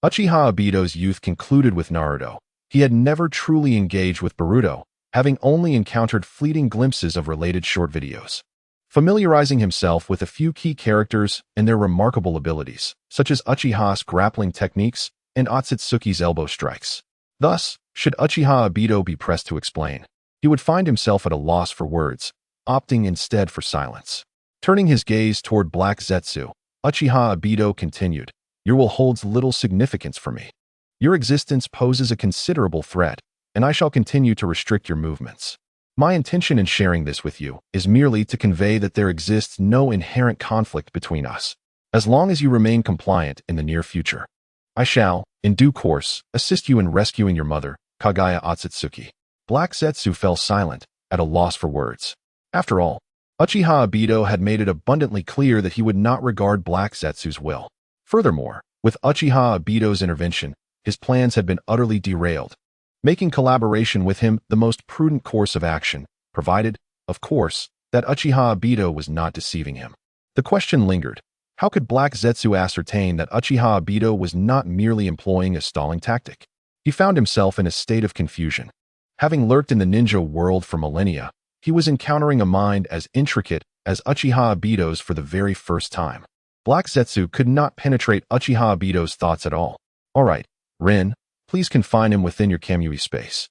Uchiha Obito's youth concluded with Naruto. He had never truly engaged with Boruto, having only encountered fleeting glimpses of related short videos. Familiarizing himself with a few key characters and their remarkable abilities, such as Uchiha's grappling techniques and Otsutsuki's elbow strikes. Thus, should Uchiha Obito be pressed to explain, he would find himself at a loss for words, opting instead for silence. Turning his gaze toward Black Zetsu, Uchiha Obito continued, "Your will holds little significance for me. Your existence poses a considerable threat, and I shall continue to restrict your movements. My intention in sharing this with you is merely to convey that there exists no inherent conflict between us, as long as you remain compliant in the near future. I shall, in due course, assist you in rescuing your mother, Kagaya Otsutsuki." Black Zetsu fell silent, at a loss for words. After all, Uchiha Obito had made it abundantly clear that he would not regard Black Zetsu's will. Furthermore, with Uchiha Obito's intervention, his plans had been utterly derailed, making collaboration with him the most prudent course of action, provided, of course, that Uchiha Obito was not deceiving him. The question lingered. How could Black Zetsu ascertain that Uchiha Obito was not merely employing a stalling tactic? He found himself in a state of confusion. Having lurked in the ninja world for millennia, he was encountering a mind as intricate as Uchiha Obito's for the very first time. Black Zetsu could not penetrate Uchiha Obito's thoughts at all. "All right, Rin, please confine him within your Kamui space.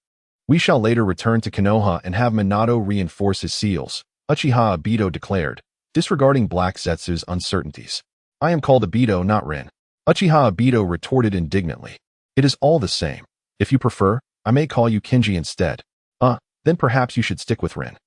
We shall later return to Konoha and have Minato reinforce his seals," Uchiha Obito declared, disregarding Black Zetsu's uncertainties. "I am called Obito, not Rin." Uchiha Obito retorted indignantly. "It is all the same. If you prefer, I may call you Kenji instead." Then perhaps you should stick with Rin."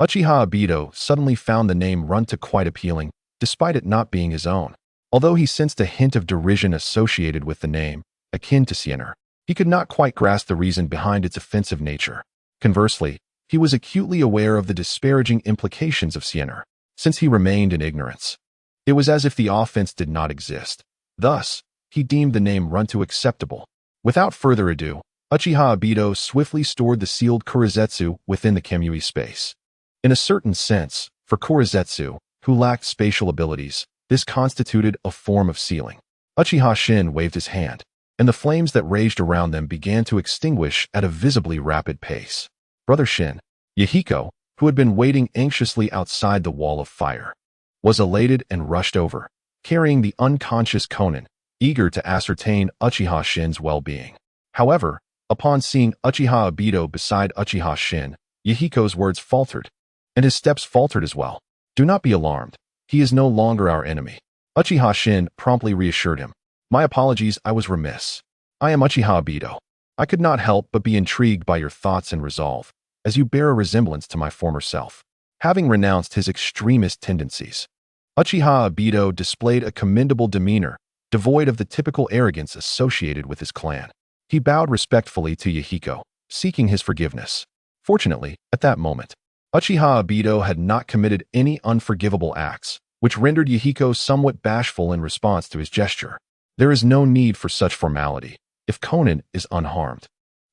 Uchiha Obito suddenly found the name Runta quite appealing, despite it not being his own. Although he sensed a hint of derision associated with the name, akin to Siener, he could not quite grasp the reason behind its offensive nature. Conversely, he was acutely aware of the disparaging implications of Siener, since he remained in ignorance. It was as if the offense did not exist. Thus, he deemed the name Runta acceptable. Without further ado, Uchiha Obito swiftly stored the sealed Kurizetsu within the Kamui space. In a certain sense, for Kurizetsu, who lacked spatial abilities, this constituted a form of sealing. Uchiha Shin waved his hand, and the flames that raged around them began to extinguish at a visibly rapid pace. Brother Shin, Yahiko, who had been waiting anxiously outside the wall of fire, was elated and rushed over, carrying the unconscious Konan, eager to ascertain Uchiha Shin's well-being. However, upon seeing Uchiha Obito beside Uchiha Shin, Yahiko's words faltered, and his steps faltered as well. "Do not be alarmed. He is no longer our enemy." Uchiha Shin promptly reassured him. "My apologies, I was remiss. I am Uchiha Obito. I could not help but be intrigued by your thoughts and resolve, as you bear a resemblance to my former self." Having renounced his extremist tendencies, Uchiha Obito displayed a commendable demeanor, devoid of the typical arrogance associated with his clan. He bowed respectfully to Yahiko, seeking his forgiveness. Fortunately, at that moment, Uchiha Obito had not committed any unforgivable acts, which rendered Yahiko somewhat bashful in response to his gesture. There is no need for such formality. If Konan is unharmed,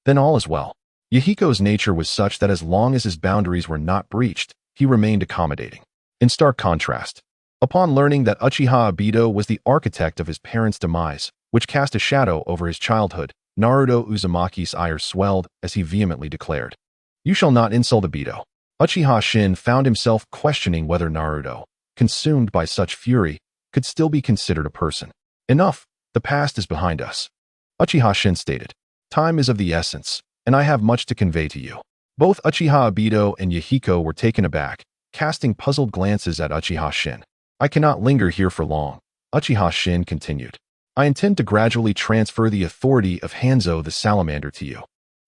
then all is well. Yahiko's nature was such that as long as his boundaries were not breached, he remained accommodating. In stark contrast, upon learning that Uchiha Obito was the architect of his parents' demise, which cast a shadow over his childhood, Naruto Uzumaki's ire swelled as he vehemently declared, "You shall not insult Obito." Uchiha Shin found himself questioning whether Naruto, consumed by such fury, could still be considered a person. "Enough, the past is behind us," Uchiha Shin stated. "Time is of the essence. and I have much to convey to you." Both Uchiha Obito and Yahiko were taken aback, casting puzzled glances at Uchiha Shin. "I cannot linger here for long," Uchiha Shin continued. "I intend to gradually transfer the authority of Hanzo the Salamander to you.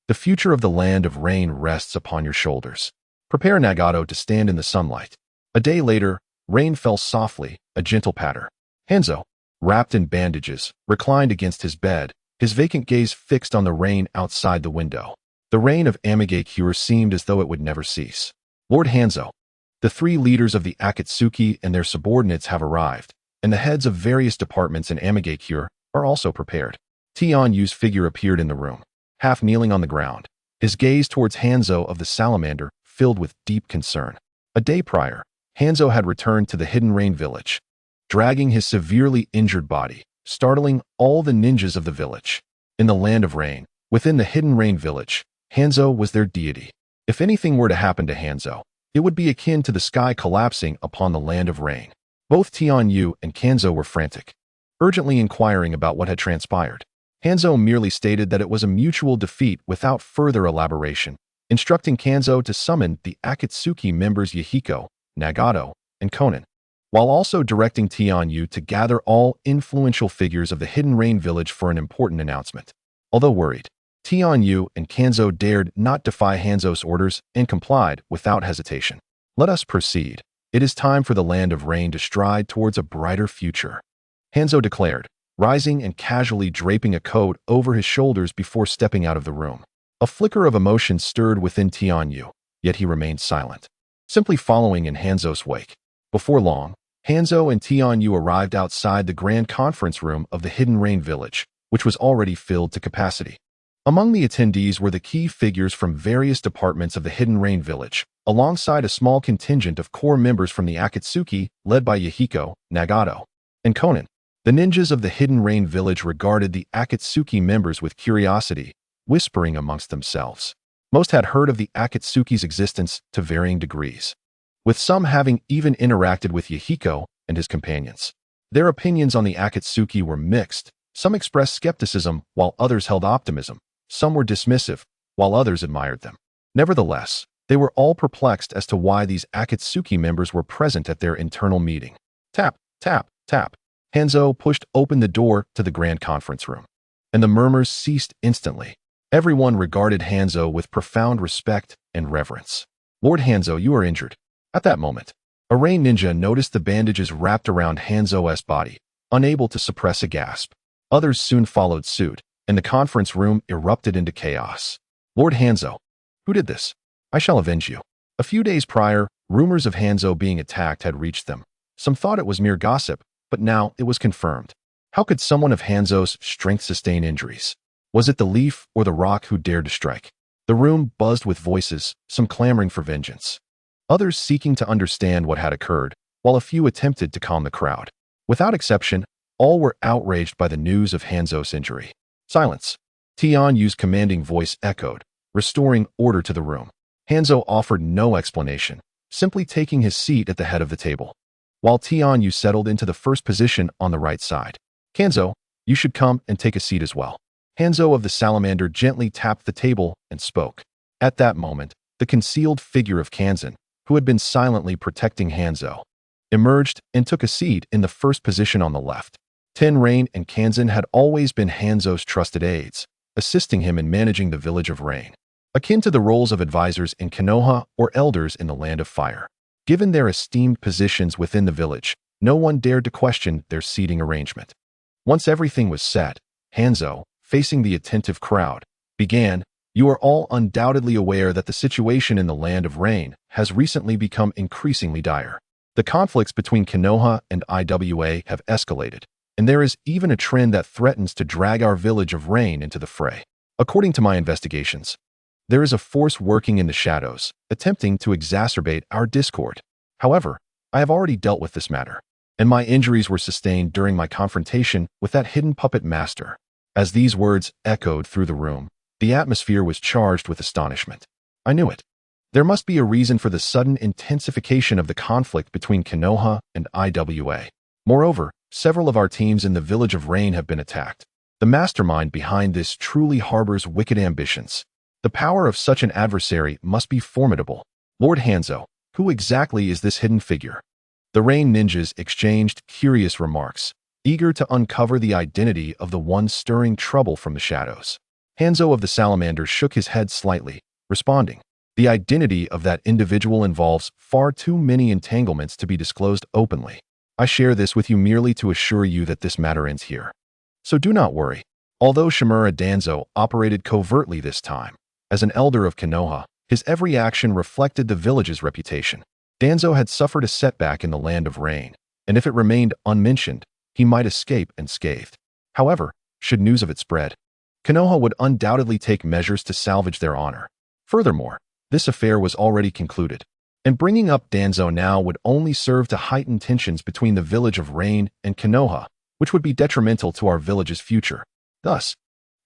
The future of the Land of Rain rests upon your shoulders. Prepare Nagato to stand in the sunlight." A day later, rain fell softly, a gentle patter. Hanzo, wrapped in bandages, reclined against his bed, his vacant gaze fixed on the rain outside the window. The rain of Amigakure seemed as though it would never cease. "Lord Hanzo, the three leaders of the Akatsuki and their subordinates have arrived, and the heads of various departments in Amigakure are also prepared." Tianyu's figure appeared in the room, half kneeling on the ground, his gaze towards Hanzo of the Salamander filled with deep concern. A day prior, Hanzo had returned to the Hidden Rain village, dragging his severely injured body, startling all the ninjas of the village. In the Land of Rain, within the Hidden Rain village, Hanzo was their deity. If anything were to happen to Hanzo, it would be akin to the sky collapsing upon the Land of Rain. Both Tianyu and Kanzo were frantic, urgently inquiring about what had transpired. Hanzo merely stated that it was a mutual defeat without further elaboration, instructing Kanzo to summon the Akatsuki members Yahiko, Nagato, and Konan, while also directing Tianyu to gather all influential figures of the Hidden Rain village for an important announcement. Although worried, Tianyu and Kanzo dared not defy Hanzo's orders and complied without hesitation. "Let us proceed. It is time for the Land of Rain to stride towards a brighter future," Hanzo declared, rising and casually draping a coat over his shoulders before stepping out of the room. A flicker of emotion stirred within Tianyu, yet he remained silent, simply following in Hanzo's wake. Before long, Hanzo and Tianyu arrived outside the grand conference room of the Hidden Rain village, which was already filled to capacity. Among the attendees were the key figures from various departments of the Hidden Rain village, alongside a small contingent of core members from the Akatsuki, led by Yahiko, Nagato, and Konan. The ninjas of the Hidden Rain village regarded the Akatsuki members with curiosity, whispering amongst themselves. Most had heard of the Akatsuki's existence to varying degrees, with some having even interacted with Yahiko and his companions. Their opinions on the Akatsuki were mixed. Some expressed skepticism, while others held optimism. Some were dismissive, while others admired them. Nevertheless, they were all perplexed as to why these Akatsuki members were present at their internal meeting. Tap, tap, tap. Hanzo pushed open the door to the grand conference room, and the murmurs ceased instantly. Everyone regarded Hanzo with profound respect and reverence. "Lord Hanzo, you are injured." At that moment, a rain ninja noticed the bandages wrapped around Hanzo's body, unable to suppress a gasp. Others soon followed suit, and the conference room erupted into chaos. "Lord Hanzo, who did this? I shall avenge you." A few days prior, rumors of Hanzo being attacked had reached them. Some thought it was mere gossip, but now it was confirmed. How could someone of Hanzo's strength sustain injuries? Was it the leaf or the rock who dared to strike? The room buzzed with voices, some clamoring for vengeance, others seeking to understand what had occurred, while a few attempted to calm the crowd. Without exception, all were outraged by the news of Hanzo's injury. "Silence!" Tianyu's commanding voice echoed, restoring order to the room. Hanzo offered no explanation, simply taking his seat at the head of the table, while Tianyu settled into the first position on the right side. "Hanzo, you should come and take a seat as well." Hanzo of the Salamander gently tapped the table and spoke. At that moment, the concealed figure of Kanzan, who had been silently protecting Hanzo, emerged and took a seat in the first position on the left. Rain and Kanzan had always been Hanzo's trusted aides, assisting him in managing the village of Rain, akin to the roles of advisors in Konoha or elders in the Land of Fire. Given their esteemed positions within the village, no one dared to question their seating arrangement. Once everything was set, Hanzo, facing the attentive crowd, began, "You are all undoubtedly aware that the situation in the Land of Rain has recently become increasingly dire. The conflicts between Konoha and IWA have escalated, and there is even a trend that threatens to drag our village of Rain into the fray. According to my investigations, there is a force working in the shadows, attempting to exacerbate our discord. However, I have already dealt with this matter, and my injuries were sustained during my confrontation with that hidden puppet master." As these words echoed through the room, the atmosphere was charged with astonishment. I knew it. There must be a reason for the sudden intensification of the conflict between Konoha and IWA. Moreover, several of our teams in the village of Rain have been attacked. The mastermind behind this truly harbors wicked ambitions. The power of such an adversary must be formidable. Lord Hanzo, who exactly is this hidden figure? The Rain ninjas exchanged curious remarks, eager to uncover the identity of the one stirring trouble from the shadows. Hanzo of the Salamander shook his head slightly, responding, "The identity of that individual involves far too many entanglements to be disclosed openly. I share this with you merely to assure you that this matter ends here. So do not worry." Although Shimura Danzo operated covertly this time, as an elder of Konoha, his every action reflected the village's reputation. Danzo had suffered a setback in the Land of Rain, and if it remained unmentioned, he might escape unscathed. However, should news of it spread, Konoha would undoubtedly take measures to salvage their honor. Furthermore, this affair was already concluded, and bringing up Danzo now would only serve to heighten tensions between the village of Rain and Konoha, which would be detrimental to our village's future. Thus,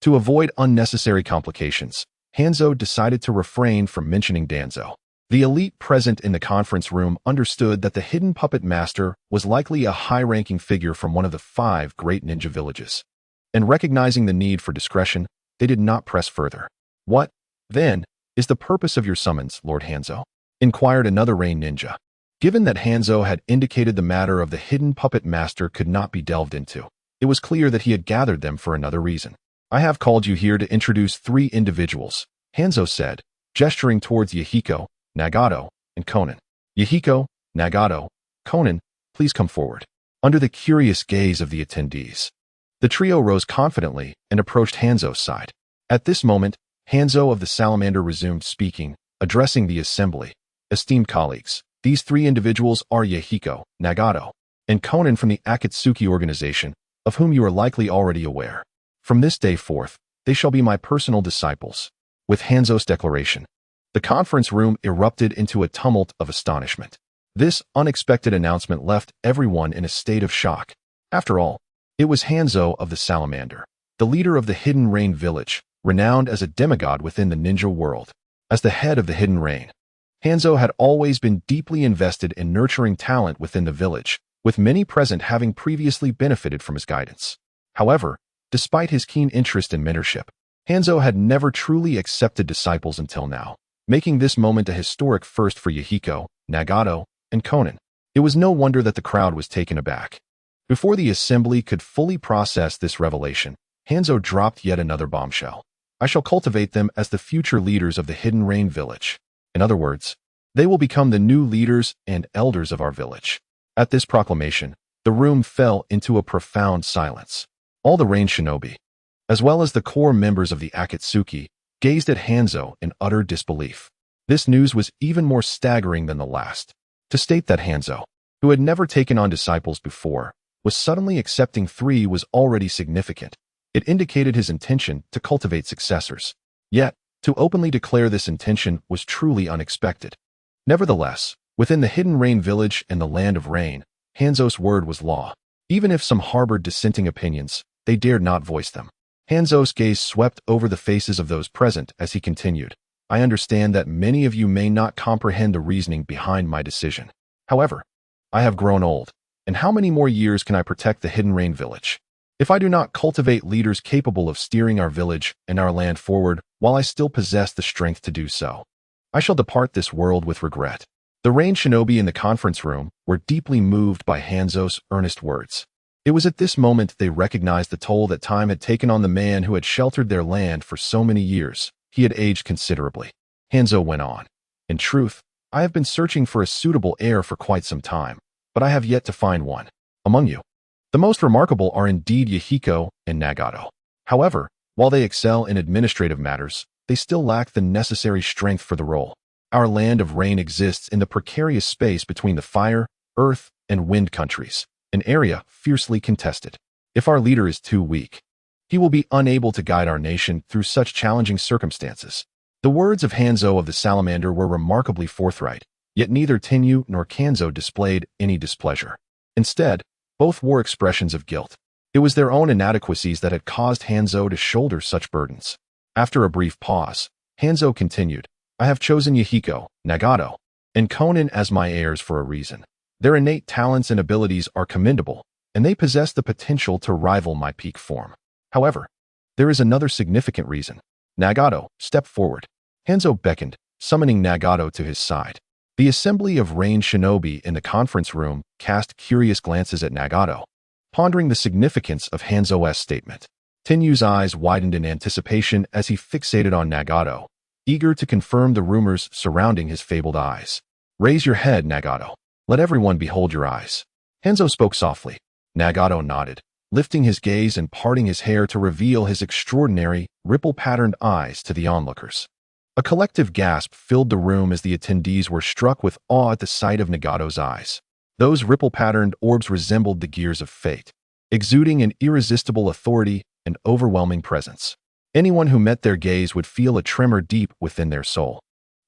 to avoid unnecessary complications, Hanzo decided to refrain from mentioning Danzo. The elite present in the conference room understood that the hidden puppet master was likely a high-ranking figure from one of the 5 great ninja villages. And recognizing the need for discretion, they did not press further. "What, then, is the purpose of your summons, Lord Hanzo?" inquired another Rain ninja. Given that Hanzo had indicated the matter of the hidden puppet master could not be delved into, it was clear that he had gathered them for another reason. "I have called you here to introduce 3 individuals," Hanzo said, gesturing towards Yahiko, Nagato, and Konan. "Yahiko, Nagato, Konan, please come forward." Under the curious gaze of the attendees, the trio rose confidently and approached Hanzo's side. At this moment, Hanzo of the Salamander resumed speaking, addressing the assembly. "Esteemed colleagues, these 3 individuals are Yahiko, Nagato, and Konan from the Akatsuki organization, of whom you are likely already aware. From this day forth, they shall be my personal disciples." With Hanzo's declaration, the conference room erupted into a tumult of astonishment. This unexpected announcement left everyone in a state of shock. After all, it was Hanzo of the Salamander, the leader of the Hidden Rain village, renowned as a demigod within the ninja world. As the head of the Hidden Rain, Hanzo had always been deeply invested in nurturing talent within the village, with many present having previously benefited from his guidance. However, despite his keen interest in mentorship, Hanzo had never truly accepted disciples until now, making this moment a historic first for Yahiko, Nagato, and Konan. It was no wonder that the crowd was taken aback. Before the assembly could fully process this revelation, Hanzo dropped yet another bombshell. "I shall cultivate them as the future leaders of the Hidden Rain village. In other words, they will become the new leaders and elders of our village." At this proclamation, the room fell into a profound silence. All the Rain shinobi, as well as the core members of the Akatsuki, gazed at Hanzo in utter disbelief. This news was even more staggering than the last. To state that Hanzo, who had never taken on disciples before, was suddenly accepting 3 was already significant. It indicated his intention to cultivate successors. Yet, to openly declare this intention was truly unexpected. Nevertheless, within the Hidden Rain village and the Land of Rain, Hanzo's word was law. Even if some harbored dissenting opinions, they dared not voice them. Hanzo's gaze swept over the faces of those present as he continued. "I understand that many of you may not comprehend the reasoning behind my decision. However, I have grown old, and how many more years can I protect the Hidden Rain village? If I do not cultivate leaders capable of steering our village and our land forward while I still possess the strength to do so, I shall depart this world with regret." The Rain shinobi in the conference room were deeply moved by Hanzo's earnest words. It was at this moment they recognized the toll that time had taken on the man who had sheltered their land for so many years. He had aged considerably. Hanzo went on. "In truth, I have been searching for a suitable heir for quite some time, but I have yet to find one. Among you, the most remarkable are indeed Yahiko and Nagato. However, while they excel in administrative matters, they still lack the necessary strength for the role. Our Land of Rain exists in the precarious space between the fire, earth, and wind countries, an area fiercely contested. If our leader is too weak, he will be unable to guide our nation through such challenging circumstances." The words of Hanzo of the Salamander were remarkably forthright, yet neither Tenyu nor Kanzo displayed any displeasure. Instead, both wore expressions of guilt. It was their own inadequacies that had caused Hanzo to shoulder such burdens. After a brief pause, Hanzo continued, "I have chosen Yahiko, Nagato, and Konan as my heirs for a reason. Their innate talents and abilities are commendable, and they possess the potential to rival my peak form. However, there is another significant reason. Nagato, step forward. Hanzo beckoned, summoning Nagato to his side. The assembly of range shinobi in the conference room cast curious glances at Nagato, pondering the significance of Hanzo's statement. Tenyu's eyes widened in anticipation as he fixated on Nagato, eager to confirm the rumors surrounding his fabled eyes. Raise your head, Nagato. Let everyone behold your eyes. Hanzo spoke softly. Nagato nodded, lifting his gaze and parting his hair to reveal his extraordinary, ripple-patterned eyes to the onlookers. A collective gasp filled the room as the attendees were struck with awe at the sight of Nagato's eyes. Those ripple-patterned orbs resembled the gears of fate, exuding an irresistible authority and overwhelming presence. Anyone who met their gaze would feel a tremor deep within their soul,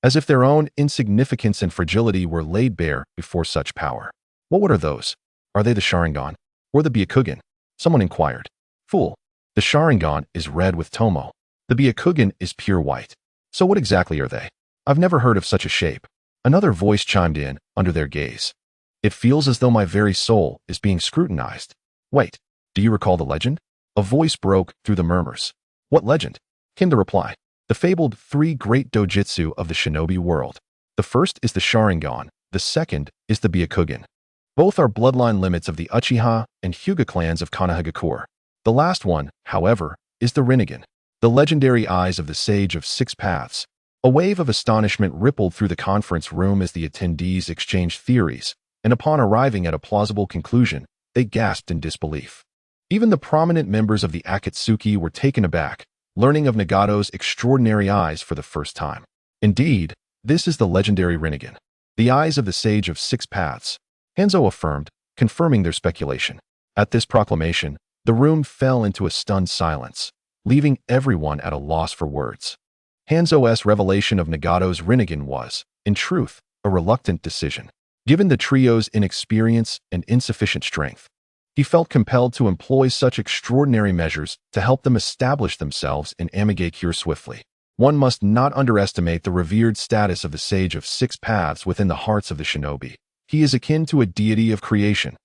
as if their own insignificance and fragility were laid bare before such power. What are those? Are they the Sharingan? Or the Byakugan? Someone inquired. Fool. The Sharingan is red with tomo. The Byakugan is pure white. So what exactly are they? I've never heard of such a shape. Another voice chimed in under their gaze. It feels as though my very soul is being scrutinized. Wait, do you recall the legend? A voice broke through the murmurs. What legend? Came the reply. The fabled three great dojutsu of the shinobi world. The first is the Sharingan, the second is the Byakugan. Both are bloodline limits of the Uchiha and Hyuga clans of Konohagakure. The last one, however, is the Rinnegan, the legendary eyes of the Sage of Six Paths. A wave of astonishment rippled through the conference room as the attendees exchanged theories, and upon arriving at a plausible conclusion, they gasped in disbelief. Even the prominent members of the Akatsuki were taken aback, learning of Nagato's extraordinary eyes for the first time. Indeed, this is the legendary Rinnegan, the eyes of the Sage of Six Paths, Hanzo affirmed, confirming their speculation. At this proclamation, the room fell into a stunned silence, leaving everyone at a loss for words. Hanzo's revelation of Nagato's Rinnegan was, in truth, a reluctant decision. Given the trio's inexperience and insufficient strength, he felt compelled to employ such extraordinary measures to help them establish themselves in Amigakure swiftly. One must not underestimate the revered status of the Sage of Six Paths within the hearts of the shinobi. He is akin to a deity of creation.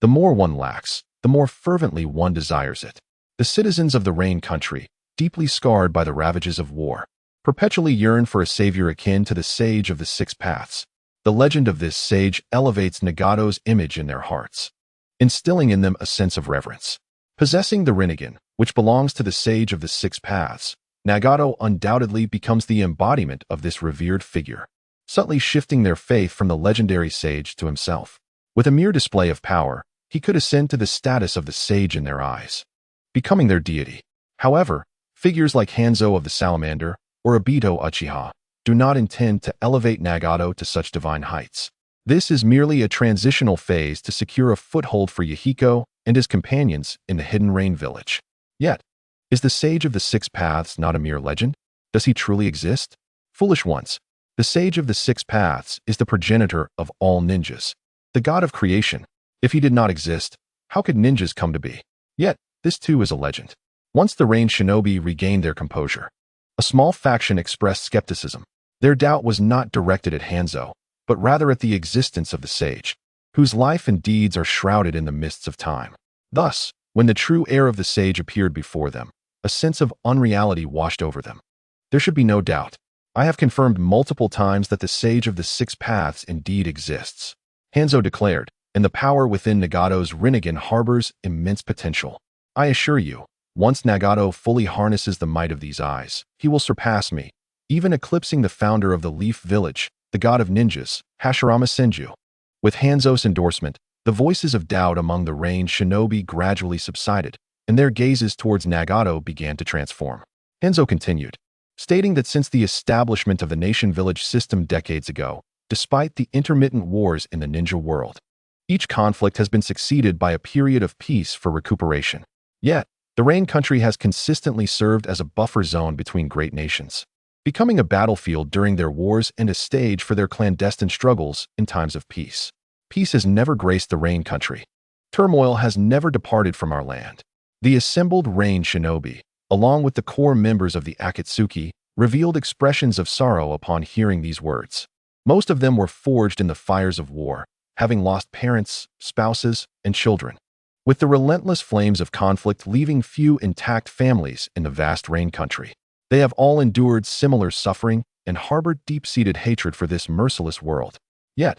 The more one lacks, the more fervently one desires it. The citizens of the Rain Country, deeply scarred by the ravages of war, perpetually yearn for a savior akin to the Sage of the Six Paths. The legend of this sage elevates Nagato's image in their hearts, instilling in them a sense of reverence. Possessing the Rinnegan, which belongs to the Sage of the Six Paths, Nagato undoubtedly becomes the embodiment of this revered figure, subtly shifting their faith from the legendary sage to himself. With a mere display of power, he could ascend to the status of the sage in their eyes, becoming their deity. However, figures like Hanzo of the Salamander or Obito Uchiha do not intend to elevate Nagato to such divine heights. This is merely a transitional phase to secure a foothold for Yahiko and his companions in the Hidden Rain Village. Yet, is the Sage of the Six Paths not a mere legend? Does he truly exist? Foolish ones. The Sage of the Six Paths is the progenitor of all ninjas, the god of creation. If he did not exist, how could ninjas come to be? Yet, this too is a legend. Once the Rain Shinobi regained their composure, a small faction expressed skepticism. Their doubt was not directed at Hanzo, but rather at the existence of the sage, whose life and deeds are shrouded in the mists of time. Thus, when the true heir of the sage appeared before them, a sense of unreality washed over them. There should be no doubt. I have confirmed multiple times that the Sage of the Six Paths indeed exists, Hanzo declared, and the power within Nagato's Rinnegan harbors immense potential. I assure you, once Nagato fully harnesses the might of these eyes, he will surpass me, even eclipsing the founder of the Leaf Village, the god of ninjas, Hashirama Senju. With Hanzo's endorsement, the voices of doubt among the Rain Shinobi gradually subsided, and their gazes towards Nagato began to transform. Hanzo continued, stating that since the establishment of the nation village system decades ago, despite the intermittent wars in the ninja world, each conflict has been succeeded by a period of peace for recuperation. Yet, the Rain Country has consistently served as a buffer zone between great nations, becoming a battlefield during their wars and a stage for their clandestine struggles in times of peace. Peace has never graced the Rain Country. Turmoil has never departed from our land. The assembled Rain Shinobi, along with the core members of the Akatsuki, revealed expressions of sorrow upon hearing these words. Most of them were forged in the fires of war, having lost parents, spouses, and children, with the relentless flames of conflict leaving few intact families in the vast Rain Country. They have all endured similar suffering and harbored deep-seated hatred for this merciless world. Yet,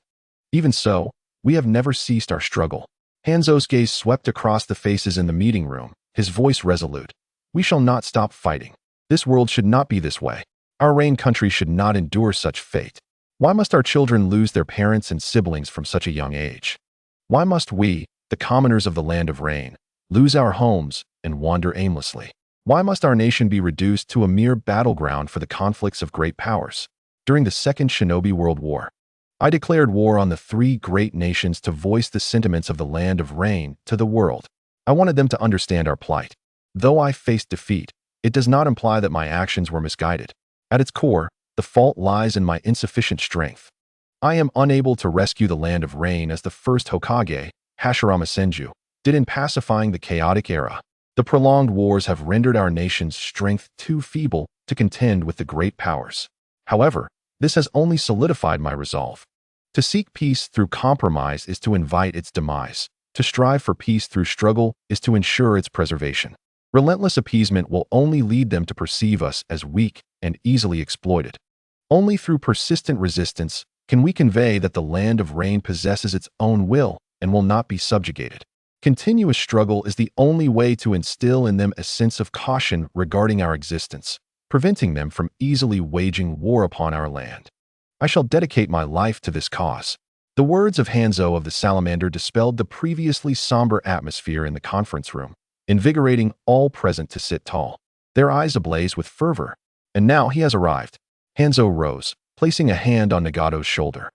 even so, we have never ceased our struggle. Hanzo's gaze swept across the faces in the meeting room, his voice resolute. We shall not stop fighting. This world should not be this way. Our Rain country should not endure such fate. Why must our children lose their parents and siblings from such a young age? Why must we, the commoners of the land of Rain, lose our homes and wander aimlessly? Why must our nation be reduced to a mere battleground for the conflicts of great powers? During the Second Shinobi World War, I declared war on the three great nations to voice the sentiments of the land of Rain to the world. I wanted them to understand our plight. Though I faced defeat, it does not imply that my actions were misguided. At its core, the fault lies in my insufficient strength. I am unable to rescue the land of Rain as the first Hokage, Hashirama Senju, did in pacifying the chaotic era. The prolonged wars have rendered our nation's strength too feeble to contend with the great powers. However, this has only solidified my resolve. To seek peace through compromise is to invite its demise. To strive for peace through struggle is to ensure its preservation. Relentless appeasement will only lead them to perceive us as weak and easily exploited. Only through persistent resistance can we convey that the land of Rain possesses its own will and will not be subjugated. Continuous struggle is the only way to instill in them a sense of caution regarding our existence, preventing them from easily waging war upon our land. I shall dedicate my life to this cause. The words of Hanzo of the Salamander dispelled the previously somber atmosphere in the conference room, invigorating all present to sit tall, their eyes ablaze with fervor. And now he has arrived. Hanzo rose, placing a hand on Nagato's shoulder,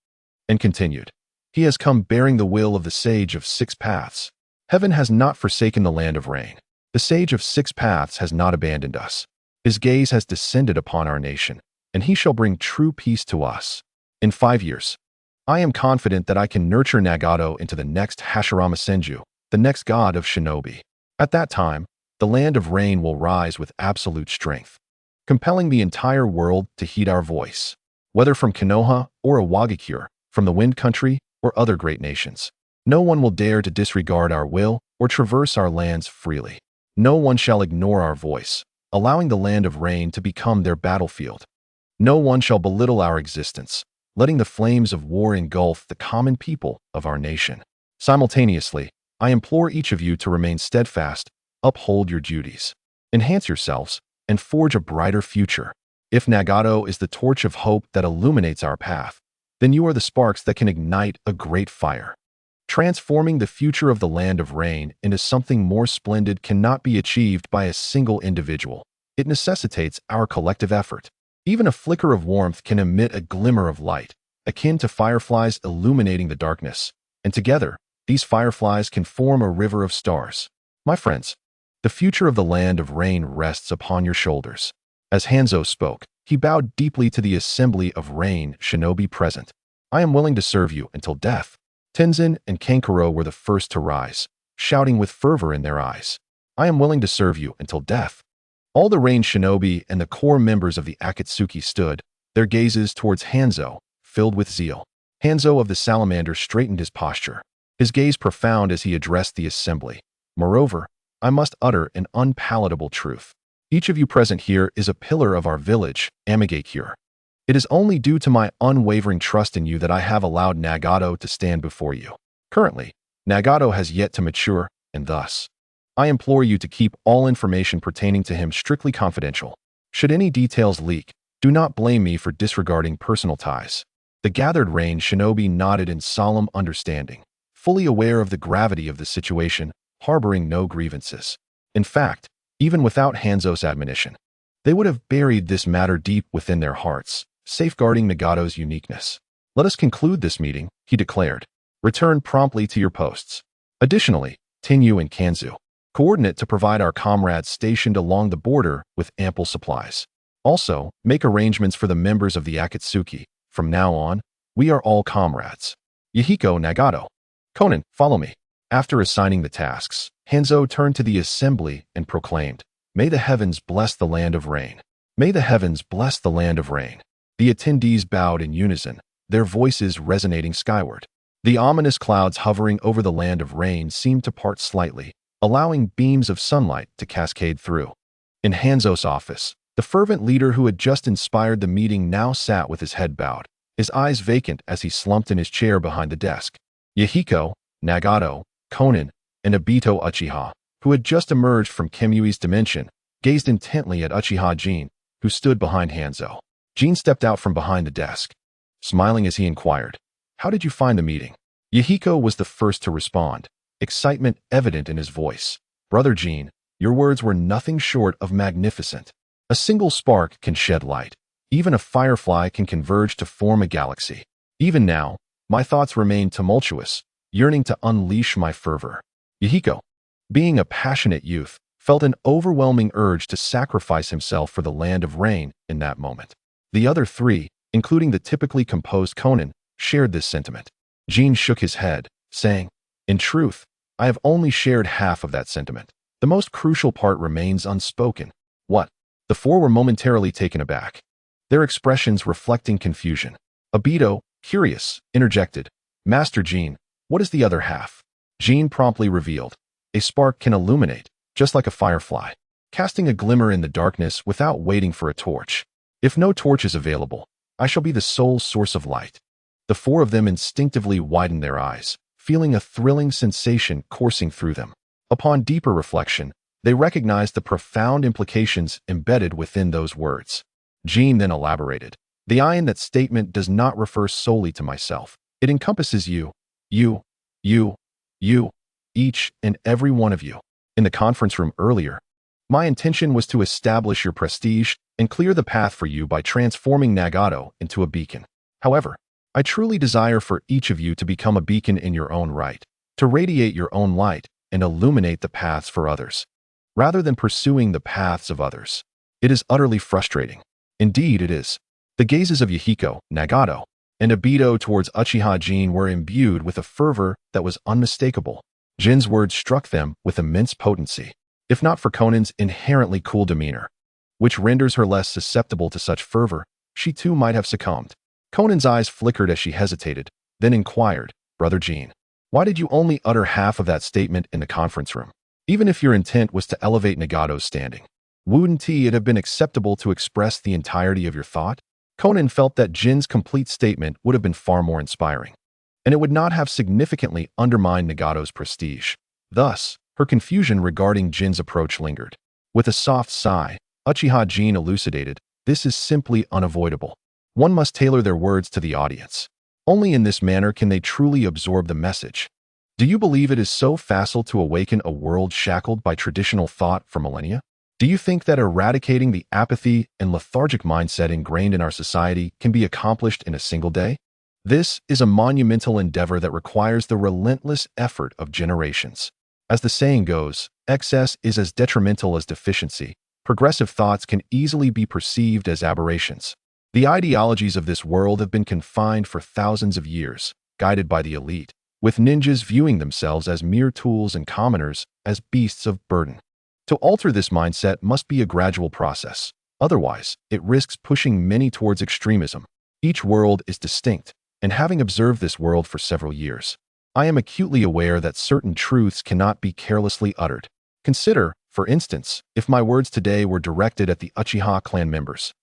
and continued. He has come bearing the will of the Sage of Six Paths. Heaven has not forsaken the land of Rain. The Sage of Six Paths has not abandoned us. His gaze has descended upon our nation, and he shall bring true peace to us. In 5 years, I am confident that I can nurture Nagato into the next Hashirama Senju, the next god of shinobi. At that time, the land of Rain will rise with absolute strength, compelling the entire world to heed our voice, whether from Konoha or Iwagakure, from the Wind Country or other great nations. No one will dare to disregard our will or traverse our lands freely. No one shall ignore our voice, allowing the land of Rain to become their battlefield. No one shall belittle our existence, letting the flames of war engulf the common people of our nation. Simultaneously, I implore each of you to remain steadfast, uphold your duties, enhance yourselves, and forge a brighter future. If Nagato is the torch of hope that illuminates our path, then you are the sparks that can ignite a great fire. Transforming the future of the land of Rain into something more splendid cannot be achieved by a single individual. It necessitates our collective effort. Even a flicker of warmth can emit a glimmer of light, akin to fireflies illuminating the darkness, and together, these fireflies can form a river of stars. My friends, the future of the land of Rain rests upon your shoulders. As Hanzo spoke, he bowed deeply to the assembly of Rain shinobi present. I am willing to serve you until death. Tenzin and Kankuro were the first to rise, shouting with fervor in their eyes. I am willing to serve you until death. All the Rain shinobi and the core members of the Akatsuki stood, their gazes towards Hanzo, filled with zeal. Hanzo of the Salamander straightened his posture, his gaze profound as he addressed the assembly. Moreover, I must utter an unpalatable truth. Each of you present here is a pillar of our village, Amigakure. It is only due to my unwavering trust in you that I have allowed Nagato to stand before you. Currently, Nagato has yet to mature, and thus, I implore you to keep all information pertaining to him strictly confidential. Should any details leak, do not blame me for disregarding personal ties. The gathered Rain shinobi nodded in solemn understanding, fully aware of the gravity of the situation, harboring no grievances. In fact, even without Hanzo's admonition, they would have buried this matter deep within their hearts, safeguarding Nagato's uniqueness. Let us conclude this meeting, he declared. Return promptly to your posts. Additionally, Tenyu and Kanzu, coordinate to provide our comrades stationed along the border with ample supplies. Also, make arrangements for the members of the Akatsuki. From now on, we are all comrades. Yahiko Nagato. Conan, follow me. After assigning the tasks, Hanzo turned to the assembly and proclaimed, May the heavens bless the land of Rain. May the heavens bless the land of Rain. The attendees bowed in unison, their voices resonating skyward. The ominous clouds hovering over the land of Rain seemed to part slightly, allowing beams of sunlight to cascade through. In Hanzo's office, the The fervent leader who had just inspired the meeting now sat with his head bowed, his eyes vacant as he slumped in his chair behind the desk. Yahiko, Nagato, Konan, and Obito Uchiha, who had just emerged from Kimui's dimension, gazed intently at Uchiha Jin, who stood behind Hanzo. Jin stepped out from behind the desk, smiling as he inquired, "How did you find the meeting?" Yahiko was the first to respond, excitement evident in his voice. "Brother Jin, your words were nothing short of magnificent. A single spark can shed light. Even a firefly can converge to form a galaxy. Even now, my thoughts remain tumultuous, yearning to unleash my fervor." Yahiko, being a passionate youth, felt an overwhelming urge to sacrifice himself for the land of rain in that moment. The other three, including the typically composed Konan, shared this sentiment. Jin shook his head, saying, "In truth, I have only shared half of that sentiment. The most crucial part remains unspoken." "What?" The four were momentarily taken aback, their expressions reflecting confusion. Obito, curious, interjected, "Master Jin, what is the other half?" Jin promptly revealed, "A spark can illuminate, just like a firefly, casting a glimmer in the darkness without waiting for a torch. If no torch is available, I shall be the sole source of light." The four of them instinctively widened their eyes, feeling a thrilling sensation coursing through them. Upon deeper reflection, they recognized the profound implications embedded within those words. Jin then elaborated, "The I in that statement does not refer solely to myself. It encompasses you, each and every one of you. In the conference room earlier, my intention was to establish your prestige and clear the path for you by transforming Nagato into a beacon. However, I truly desire for each of you to become a beacon in your own right, to radiate your own light and illuminate the paths for others, rather than pursuing the paths of others. It is utterly frustrating. Indeed, it is." The gazes of Yahiko, Nagato, and Obito towards Uchiha Jin were imbued with a fervor that was unmistakable. Jin's words struck them with immense potency, if not for Konan's inherently cool demeanor, which renders her less susceptible to such fervor. She too might have succumbed. Konan's eyes flickered as she hesitated, then inquired, "Brother Jin, why did you only utter half of that statement in the conference room? Even if your intent was to elevate Nagato's standing, wouldn't it have been acceptable to express the entirety of your thought?" Konan felt that Jin's complete statement would have been far more inspiring, and it would not have significantly undermined Nagato's prestige. Thus, her confusion regarding Jin's approach lingered. With a soft sigh, Uchiha Jin elucidated, "This is simply unavoidable. One must tailor their words to the audience. Only in this manner can they truly absorb the message. Do you believe it is so facile to awaken a world shackled by traditional thought for millennia? Do you think that eradicating the apathy and lethargic mindset ingrained in our society can be accomplished in a single day? This is a monumental endeavor that requires the relentless effort of generations. As the saying goes, excess is as detrimental as deficiency. Progressive thoughts can easily be perceived as aberrations. The ideologies of this world have been confined for thousands of years, guided by the elite, with ninjas viewing themselves as mere tools and commoners as beasts of burden. To alter this mindset must be a gradual process. Otherwise, it risks pushing many towards extremism. Each world is distinct, and having observed this world for several years, I am acutely aware that certain truths cannot be carelessly uttered. Consider, for instance, if my words today were directed at the Uchiha Clan members.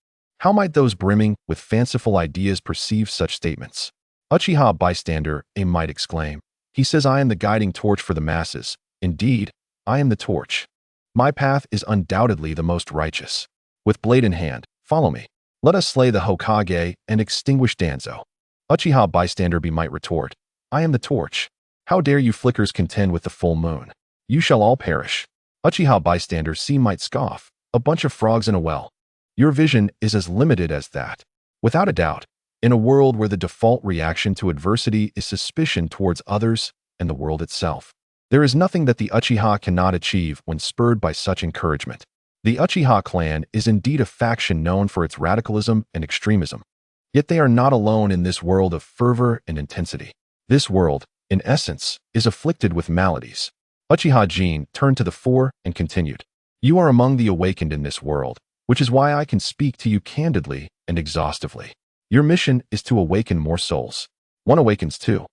How might those brimming with fanciful ideas perceive such statements? Uchiha bystander, A might exclaim. He says I am the guiding torch for the masses. Indeed, I am the torch. My path is undoubtedly the most righteous. With blade in hand, follow me. Let us slay the Hokage and extinguish Danzo. Uchiha bystander B might retort. I am the torch. How dare you flickers contend with the full moon? You shall all perish. Uchiha bystander C might scoff. A bunch of frogs in a well. Your vision is as limited as that. Without a doubt, in a world where the default reaction to adversity is suspicion towards others and the world itself, there is nothing that the Uchiha cannot achieve when spurred by such encouragement. The Uchiha clan is indeed a faction known for its radicalism and extremism. Yet they are not alone in this world of fervor and intensity. This world, in essence, is afflicted with maladies. Uchiha Jin turned to the four and continued, "You are among the awakened in this world, which is why I can speak to you candidly and exhaustively. Your mission is to awaken more souls. One awakens two.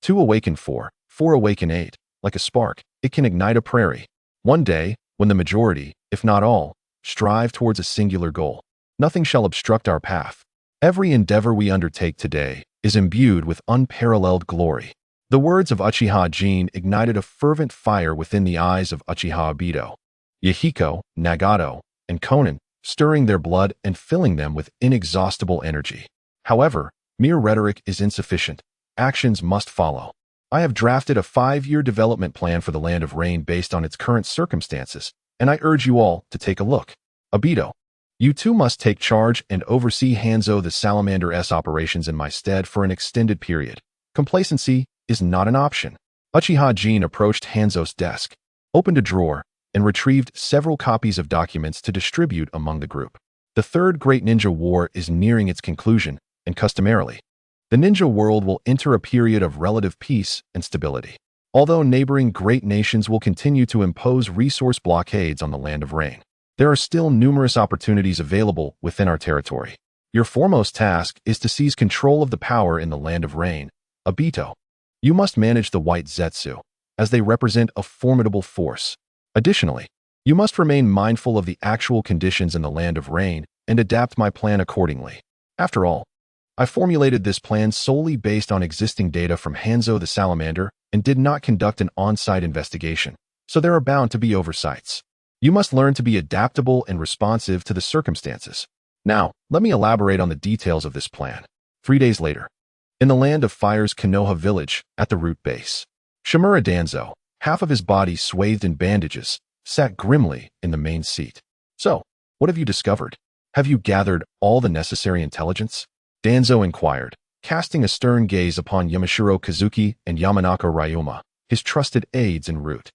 Two awaken four. Four awaken eight. Like a spark, it can ignite a prairie. One day, when the majority, if not all, strive towards a singular goal. Nothing shall obstruct our path. Every endeavor we undertake today is imbued with unparalleled glory. The words of Uchiha Jin ignited a fervent fire within the eyes of Uchiha Obito, Yahiko, Nagato, and Konan, stirring their blood and filling them with inexhaustible energy. However, mere rhetoric is insufficient. Actions must follow. I have drafted a 5-year development plan for the Land of Rain based on its current circumstances, and I urge you all to take a look. Obito, you too must take charge and oversee Hanzo the Salamander's operations in my stead for an extended period. Complacency is not an option. Uchiha Jin approached Hanzo's desk, opened a drawer, and retrieved several copies of documents to distribute among the group. The Third Great Ninja War is nearing its conclusion, and customarily, the ninja world will enter a period of relative peace and stability. Although neighboring great nations will continue to impose resource blockades on the Land of Rain, there are still numerous opportunities available within our territory. Your foremost task is to seize control of the power in the Land of Rain. Obito, you must manage the White Zetsu, as they represent a formidable force. Additionally, you must remain mindful of the actual conditions in the Land of Rain and adapt my plan accordingly. After all, I formulated this plan solely based on existing data from Hanzo the Salamander and did not conduct an on-site investigation, so there are bound to be oversights. You must learn to be adaptable and responsive to the circumstances. Now, let me elaborate on the details of this plan. 3 days later, in the Land of Fire's Konoha village, at the root base, Shimura Danzo, half of his body swathed in bandages, sat grimly in the main seat. So, what have you discovered? Have you gathered all the necessary intelligence? Danzo inquired, casting a stern gaze upon Yamashiro Kazuki and Yamanaka Ryoma, his trusted aides en route.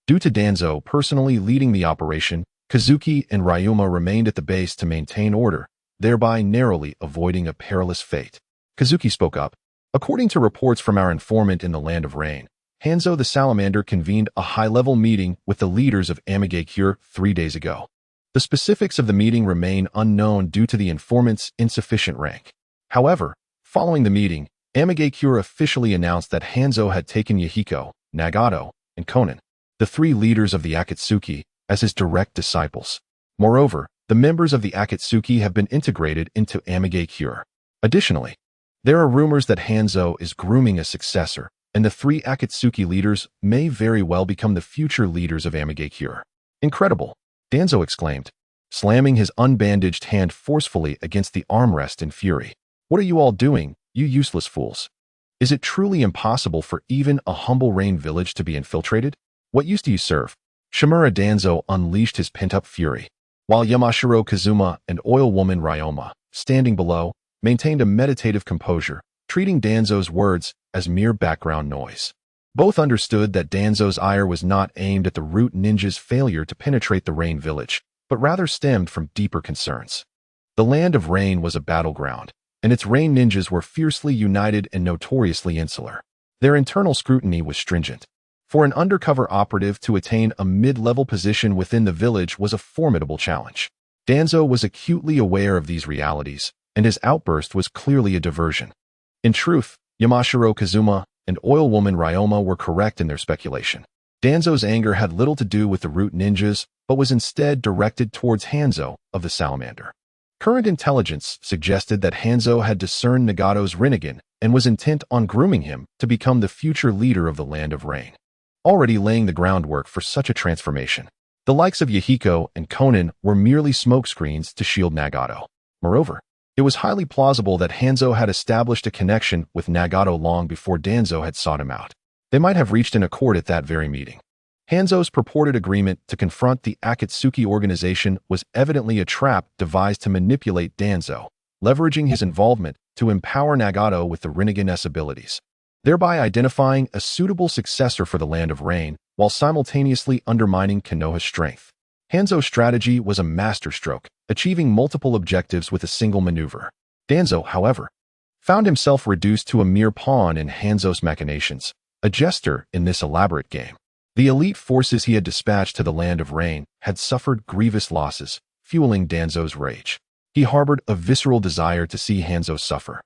Due to Danzo personally leading the operation, Kazuki and Ryoma remained at the base to maintain order, thereby narrowly avoiding a perilous fate. Kazuki spoke up. According to reports from our informant in the Land of Rain, Hanzo the Salamander convened a high-level meeting with the leaders of Amigakure 3 days ago. The specifics of the meeting remain unknown due to the informant's insufficient rank. However, following the meeting, Amigakure officially announced that Hanzo had taken Yahiko, Nagato, and Konan, the 3 leaders of the Akatsuki, as his direct disciples. Moreover, the members of the Akatsuki have been integrated into Amigakure. Additionally, there are rumors that Hanzo is grooming a successor, and the 3 Akatsuki leaders may very well become the future leaders of Amigakure. Incredible, Danzo exclaimed, slamming his unbandaged hand forcefully against the armrest in fury. What are you all doing, you useless fools? Is it truly impossible for even a humble rain village to be infiltrated? What use do you serve? Shimura Danzo unleashed his pent-up fury, while Yamashiro Kazuma and Oil Woman Ryoma, standing below, maintained a meditative composure, treating Danzo's words as mere background noise. Both understood that Danzo's ire was not aimed at the root ninja's failure to penetrate the Rain village, but rather stemmed from deeper concerns. The Land of Rain was a battleground, and its Rain ninjas were fiercely united and notoriously insular. Their internal scrutiny was stringent. For an undercover operative to attain a mid-level position within the village was a formidable challenge. Danzo was acutely aware of these realities, and his outburst was clearly a diversion. In truth, Yamashiro Kazuma and Oil Woman Ryoma were correct in their speculation. Danzo's anger had little to do with the root ninjas, but was instead directed towards Hanzo of the Salamander. Current intelligence suggested that Hanzo had discerned Nagato's Rinnegan and was intent on grooming him to become the future leader of the Land of Rain, already laying the groundwork for such a transformation. The likes of Yahiko and Konan were merely smokescreens to shield Nagato. Moreover, it was highly plausible that Hanzo had established a connection with Nagato long before Danzo had sought him out. They might have reached an accord at that very meeting. Hanzo's purported agreement to confront the Akatsuki organization was evidently a trap devised to manipulate Danzo, leveraging his involvement to empower Nagato with the Rinnegan-esque abilities, thereby identifying a suitable successor for the Land of Rain while simultaneously undermining Konoha's strength. Hanzo's strategy was a masterstroke, achieving multiple objectives with a single maneuver. Danzo, however, found himself reduced to a mere pawn in Hanzo's machinations, a jester in this elaborate game. The elite forces he had dispatched to the Land of Rain had suffered grievous losses, fueling Danzo's rage. He harbored a visceral desire to see Hanzo suffer,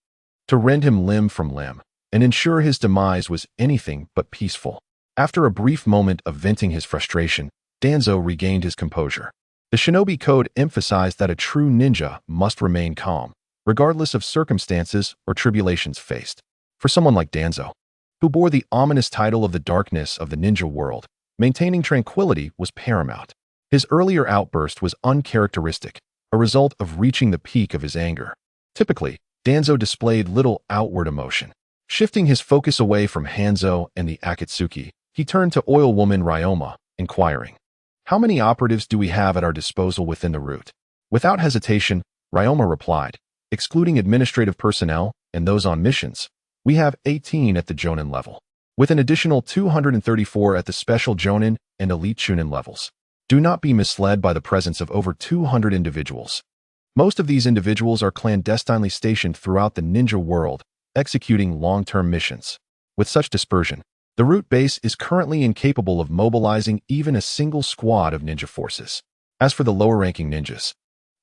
to rend him limb from limb, and ensure his demise was anything but peaceful. After a brief moment of venting his frustration, Danzo regained his composure. The shinobi code emphasized that a true ninja must remain calm, regardless of circumstances or tribulations faced. For someone like Danzo, who bore the ominous title of the darkness of the ninja world, maintaining tranquility was paramount. His earlier outburst was uncharacteristic, a result of reaching the peak of his anger. Typically, Danzo displayed little outward emotion. Shifting his focus away from Hanzo and the Akatsuki, he turned to oil woman Ryoma, inquiring, "How many operatives do we have at our disposal within the route?" Without hesitation, Ryoma replied, "Excluding administrative personnel and those on missions, we have 18 at the Jonin level, with an additional 234 at the special Jonin and elite Chunin levels. Do not be misled by the presence of over 200 individuals. Most of these individuals are clandestinely stationed throughout the ninja world, executing long-term missions. With such dispersion, the route base is currently incapable of mobilizing even a single squad of ninja forces. As for the lower-ranking ninjas,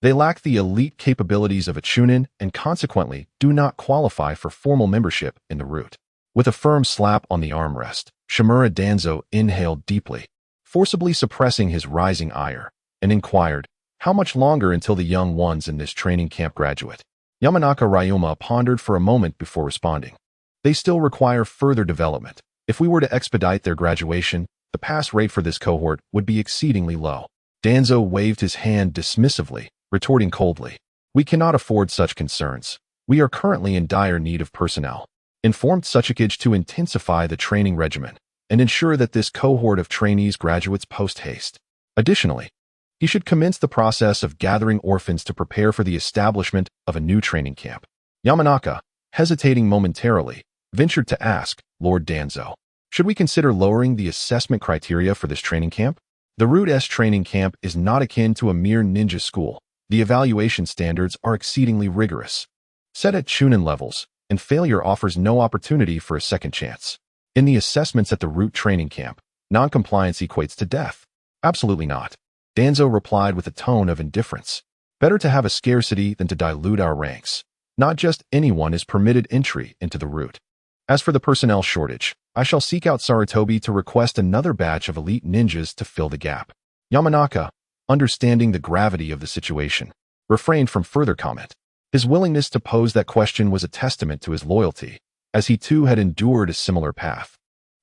they lack the elite capabilities of a Chunin and consequently do not qualify for formal membership in the route." With a firm slap on the armrest, Shimura Danzo inhaled deeply, forcibly suppressing his rising ire, and inquired, "How much longer until the young ones in this training camp graduate?" Yamanaka Ryoma pondered for a moment before responding. "They still require further development. If we were to expedite their graduation, the pass rate for this cohort would be exceedingly low." Danzo waved his hand dismissively, retorting coldly, "We cannot afford such concerns. We are currently in dire need of personnel. Informed Suchikage to intensify the training regimen and ensure that this cohort of trainees graduates post-haste. Additionally, he should commence the process of gathering orphans to prepare for the establishment of a new training camp." Yamanaka, hesitating momentarily, ventured to ask, "Lord Danzo, should we consider lowering the assessment criteria for this training camp? The Route S training camp is not akin to a mere ninja school. The evaluation standards are exceedingly rigorous, set at Chunin levels, and failure offers no opportunity for a second chance. In the assessments at the Route training camp, non-compliance equates to death." "Absolutely not," Danzo replied with a tone of indifference. "Better to have a scarcity than to dilute our ranks. Not just anyone is permitted entry into the Route. As for the personnel shortage, I shall seek out Sarutobi to request another batch of elite ninjas to fill the gap." Yamanaka, understanding the gravity of the situation, refrained from further comment. His willingness to pose that question was a testament to his loyalty, as he too had endured a similar path.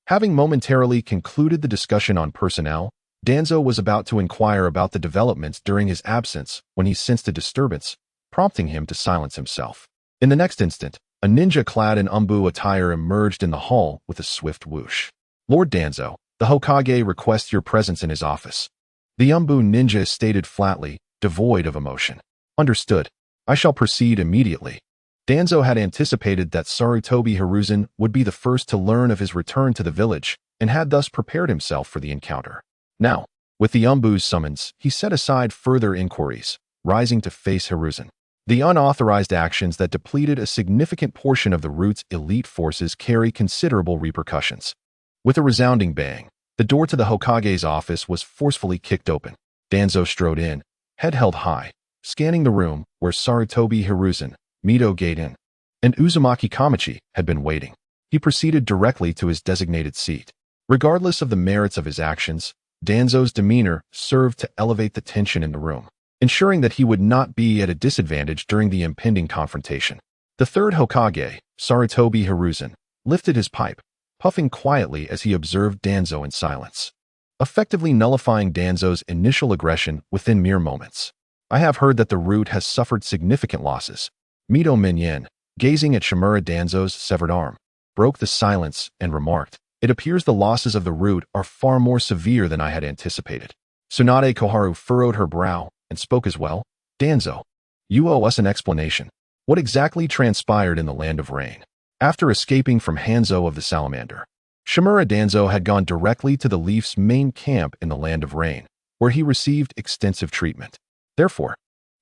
Having momentarily concluded the discussion on personnel, Danzo was about to inquire about the developments during his absence when he sensed a disturbance, prompting him to silence himself. In the next instant, a ninja clad in umbu attire emerged in the hall with a swift whoosh. "Lord Danzo, the Hokage requests your presence in his office." The umbu ninja stated flatly, devoid of emotion. "Understood. I shall proceed immediately." Danzo had anticipated that Sarutobi Hiruzen would be the first to learn of his return to the village and had thus prepared himself for the encounter. Now, with the umbu's summons, he set aside further inquiries, rising to face Hiruzen. The unauthorized actions that depleted a significant portion of the route's elite forces carry considerable repercussions. With a resounding bang, the door to the Hokage's office was forcefully kicked open. Danzo strode in, head held high, scanning the room where Sarutobi Hiruzen, Mito Gaiden, and Uzumaki Kamachi had been waiting. He proceeded directly to his designated seat. Regardless of the merits of his actions, Danzo's demeanor served to elevate the tension in the room, ensuring that he would not be at a disadvantage during the impending confrontation. The third Hokage, Sarutobi Hiruzen, lifted his pipe, puffing quietly as he observed Danzo in silence, effectively nullifying Danzo's initial aggression within mere moments. "I have heard that the route has suffered significant losses." Mito Minyen, gazing at Shimura Danzo's severed arm, broke the silence and remarked, "It appears the losses of the route are far more severe than I had anticipated." Tsunade Koharu furrowed her brow and spoke as well. "Danzo, you owe us an explanation. What exactly transpired in the Land of Rain?" After escaping from Hanzo of the Salamander, Shimura Danzo had gone directly to the Leaf's main camp in the Land of Rain, where he received extensive treatment. Therefore,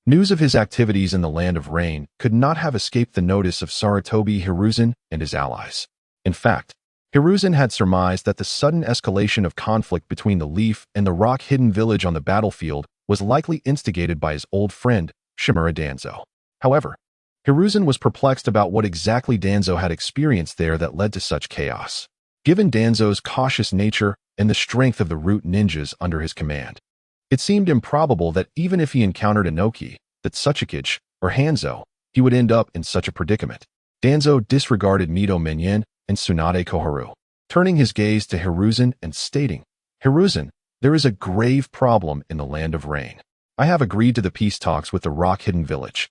news of his activities in the Land of Rain could not have escaped the notice of Sarutobi Hiruzen and his allies. In fact, Hiruzen had surmised that the sudden escalation of conflict between the Leaf and the rock-hidden village on the battlefield was likely instigated by his old friend, Shimura Danzo. However, Hiruzen was perplexed about what exactly Danzo had experienced there that led to such chaos. Given Danzo's cautious nature and the strength of the root ninjas under his command, It seemed improbable that even if he encountered Inoki, that Tsuchikage, or Hanzo, he would end up in such a predicament. Danzo disregarded Mito Minyan and Tsunade Koharu, turning his gaze to Hiruzen and stating, "Hiruzen, there is a grave problem in the Land of Rain. I have agreed to the peace talks with the rock-hidden village,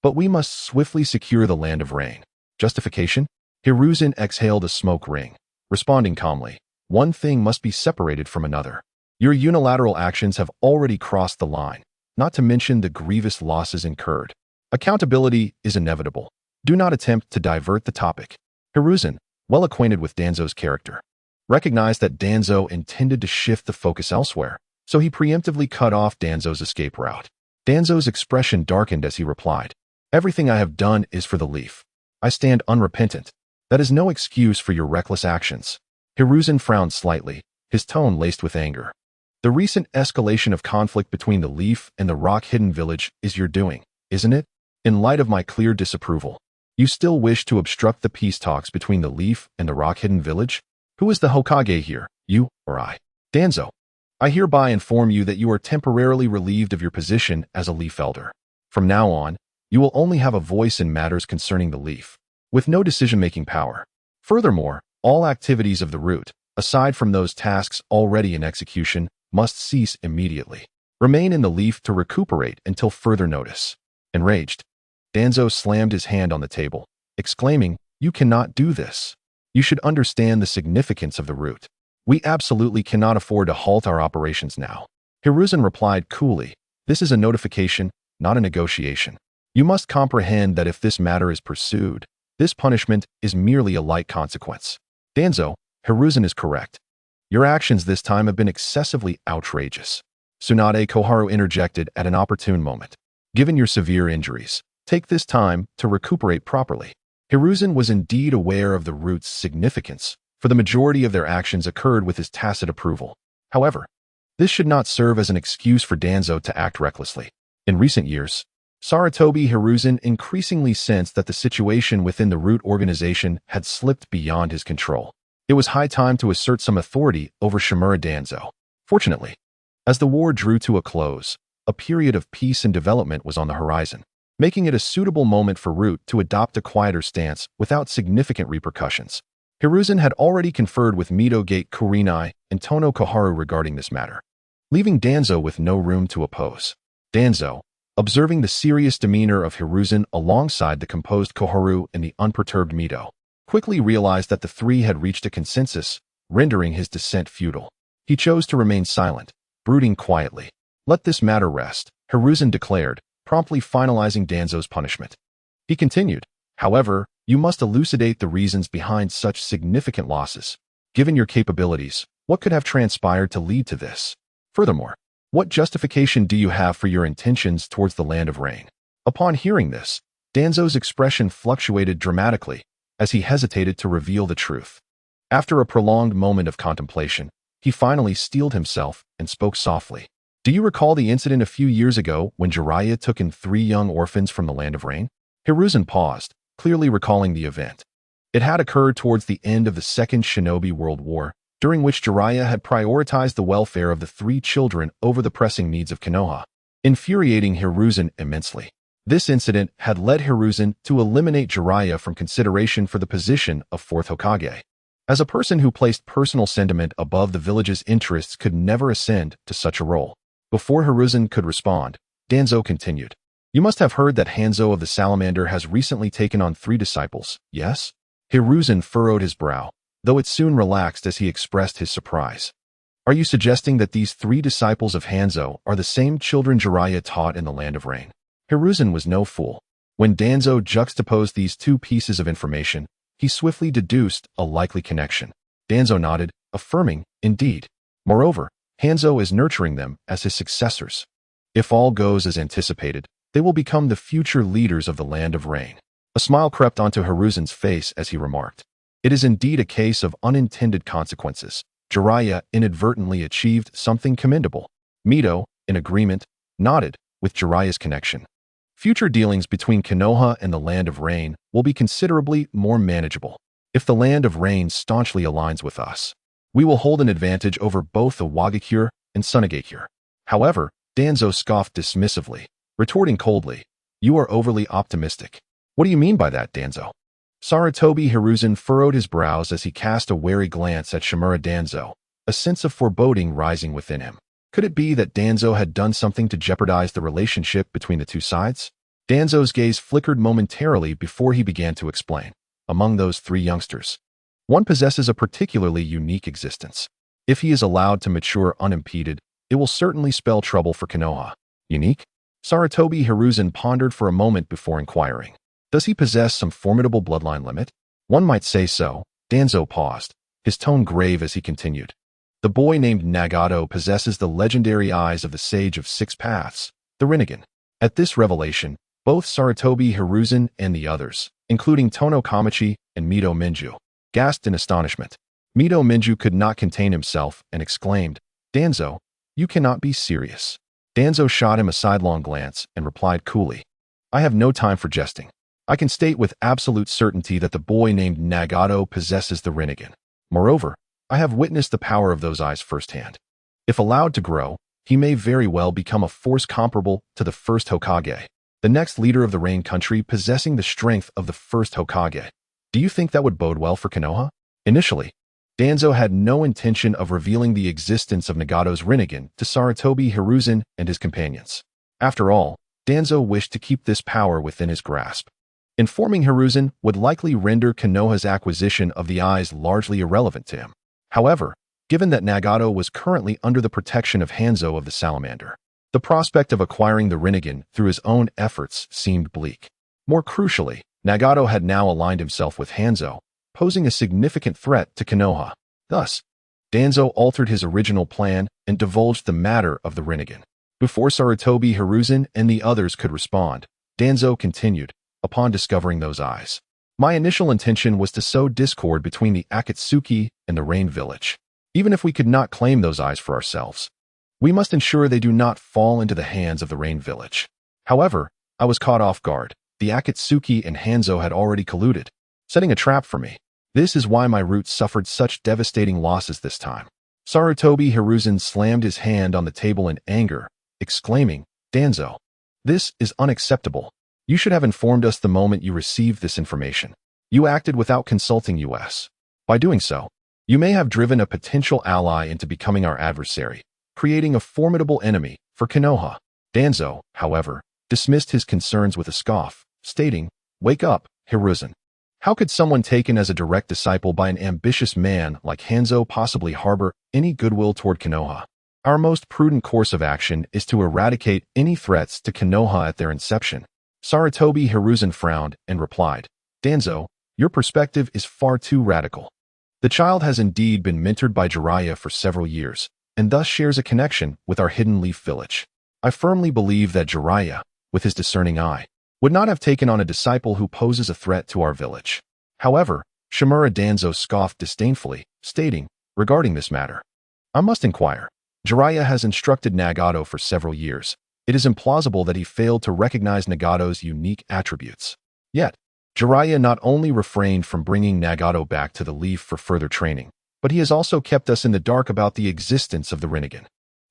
but we must swiftly secure the Land of Rain." Justification? Hiruzen exhaled a smoke ring, responding calmly, "One thing must be separated from another. Your unilateral actions have already crossed the line, not to mention the grievous losses incurred. Accountability is inevitable. Do not attempt to divert the topic." Hiruzen, well acquainted with Danzo's character, recognized that Danzo intended to shift the focus elsewhere, so he preemptively cut off Danzo's escape route. Danzo's expression darkened as he replied, "Everything I have done is for the Leaf. I stand unrepentant. That is no excuse for your reckless actions." Hiruzen frowned slightly, his tone laced with anger. "The recent escalation of conflict between the Leaf and the rock-hidden village is your doing, isn't it? In light of my clear disapproval, you still wish to obstruct the peace talks between the Leaf and the rock-hidden village? Who is the Hokage here, you or I?" "Danzo, I hereby inform you that you are temporarily relieved of your position as a Leaf Elder. From now on, you will only have a voice in matters concerning the Leaf, with no decision-making power. Furthermore, all activities of the root, aside from those tasks already in execution, must cease immediately. Remain in the Leaf to recuperate until further notice." Enraged, Danzo slammed his hand on the table, exclaiming, "You cannot do this. You should understand the significance of the root. We absolutely cannot afford to halt our operations now." Hiruzen replied coolly, "This is a notification, not a negotiation. You must comprehend that if this matter is pursued, this punishment is merely a light consequence." "Danzo, Hiruzen is correct. Your actions this time have been excessively outrageous." Tsunade Koharu interjected at an opportune moment. "Given your severe injuries, take this time to recuperate properly." Hiruzen was indeed aware of the root's significance, for the majority of their actions occurred with his tacit approval. However, this should not serve as an excuse for Danzo to act recklessly. In recent years, Sarutobi Hiruzen increasingly sensed that the situation within the root organization had slipped beyond his control. It was high time to assert some authority over Shimura Danzo. Fortunately, as the war drew to a close, a period of peace and development was on the horizon, making it a suitable moment for Root to adopt a quieter stance without significant repercussions. Hiruzen had already conferred with Mito Gate Kurenai and Tono Koharu regarding this matter, leaving Danzo with no room to oppose. Danzo, observing the serious demeanor of Hiruzen alongside the composed Koharu and the unperturbed Mito, quickly realized that the three had reached a consensus, rendering his dissent futile. He chose to remain silent, brooding quietly. "Let this matter rest," Hiruzen declared, promptly finalizing Danzo's punishment. He continued, "However, you must elucidate the reasons behind such significant losses. Given your capabilities, what could have transpired to lead to this? Furthermore, what justification do you have for your intentions towards the Land of Rain?" Upon hearing this, Danzo's expression fluctuated dramatically as he hesitated to reveal the truth. After a prolonged moment of contemplation, he finally steeled himself and spoke softly. "Do you recall the incident a few years ago when Jiraiya took in 3 young orphans from the Land of Rain?" Hiruzen paused, clearly recalling the event. It had occurred towards the end of the Second Shinobi World War, during which Jiraiya had prioritized the welfare of the 3 children over the pressing needs of Konoha, infuriating Hiruzen immensely. This incident had led Hiruzen to eliminate Jiraiya from consideration for the position of 4th Hokage. As a person who placed personal sentiment above the village's interests could never ascend to such a role. Before Hiruzen could respond, Danzo continued, "You must have heard that Hanzo of the Salamander has recently taken on 3 disciples, yes?" Hiruzen furrowed his brow, though it soon relaxed as he expressed his surprise. "Are you suggesting that these 3 disciples of Hanzo are the same children Jiraiya taught in the Land of Rain?" Hiruzen was no fool. When Danzo juxtaposed these 2 pieces of information, he swiftly deduced a likely connection. Danzo nodded, affirming, "Indeed. Moreover, Hanzo is nurturing them as his successors. If all goes as anticipated, they will become the future leaders of the Land of Rain." A smile crept onto Hiruzen's face as he remarked, "It is indeed a case of unintended consequences. Jiraiya inadvertently achieved something commendable." Mito, in agreement, nodded, with Jiraiya's connection. "Future dealings between Konoha and the Land of Rain will be considerably more manageable. If the Land of Rain staunchly aligns with us, we will hold an advantage over both the Wagakure and Sunagakure. However, Danzo scoffed dismissively, retorting coldly, "You are overly optimistic." "What do you mean by that, Danzo?" Sarutobi Hiruzen furrowed his brows as he cast a wary glance at Shimura Danzo, a sense of foreboding rising within him. Could it be that Danzo had done something to jeopardize the relationship between the two sides? Danzo's gaze flickered momentarily before he began to explain. Among those three youngsters, one possesses a particularly unique existence. If he is allowed to mature unimpeded, it will certainly spell trouble for Konoha. Unique? Sarutobi Hiruzen pondered for a moment before inquiring. Does he possess some formidable bloodline limit? One might say so. Danzo paused, his tone grave as he continued. The boy named Nagato possesses the legendary eyes of the Sage of Six Paths, the Rinnegan. At this revelation, both Sarutobi Hiruzen and the others, including Tono Kamachi and Mito Minju, gasped in astonishment. Mito Minju could not contain himself and exclaimed, "Danzo, you cannot be serious." Danzo shot him a sidelong glance and replied coolly, "I have no time for jesting. I can state with absolute certainty that the boy named Nagato possesses the Rinnegan. Moreover, I have witnessed the power of those eyes firsthand. If allowed to grow, he may very well become a force comparable to the first Hokage, the next leader of the Rain Country possessing the strength of the first Hokage. Do you think that would bode well for Konoha?" Initially, Danzo had no intention of revealing the existence of Nagato's Rinnegan to Sarutobi Hiruzen and his companions. After all, Danzo wished to keep this power within his grasp. Informing Hiruzen would likely render Konoha's acquisition of the eyes largely irrelevant to him. However, given that Nagato was currently under the protection of Hanzo of the Salamander, the prospect of acquiring the Rinnegan through his own efforts seemed bleak. More crucially, Nagato had now aligned himself with Hanzo, posing a significant threat to Konoha. Thus, Danzo altered his original plan and divulged the matter of the Rinnegan. Before Sarutobi Hiruzen and the others could respond, Danzo continued, "Upon discovering those eyes, my initial intention was to sow discord between the Akatsuki and the Rain Village. Even if we could not claim those eyes for ourselves, we must ensure they do not fall into the hands of the Rain Village. However, I was caught off guard. The Akatsuki and Hanzo had already colluded, setting a trap for me. This is why my roots suffered such devastating losses this time." Sarutobi Hiruzen slammed his hand on the table in anger, exclaiming, "Danzo, this is unacceptable. You should have informed us the moment you received this information. You acted without consulting us. By doing so, you may have driven a potential ally into becoming our adversary, creating a formidable enemy for Konoha." Danzo, however, dismissed his concerns with a scoff, stating, "Wake up, Hiruzen. How could someone taken as a direct disciple by an ambitious man like Hanzo possibly harbor any goodwill toward Konoha? Our most prudent course of action is to eradicate any threats to Konoha at their inception." Sarutobi Hiruzen frowned and replied, "Danzo, your perspective is far too radical. The child has indeed been mentored by Jiraiya for several years, and thus shares a connection with our Hidden Leaf village. I firmly believe that Jiraiya, with his discerning eye, would not have taken on a disciple who poses a threat to our village." However, Shimura Danzo scoffed disdainfully, stating, regarding this matter, "I must inquire. Jiraiya has instructed Nagato for several years. It is implausible that he failed to recognize Nagato's unique attributes. Yet, Jiraiya not only refrained from bringing Nagato back to the Leaf for further training, but he has also kept us in the dark about the existence of the Rinnegan.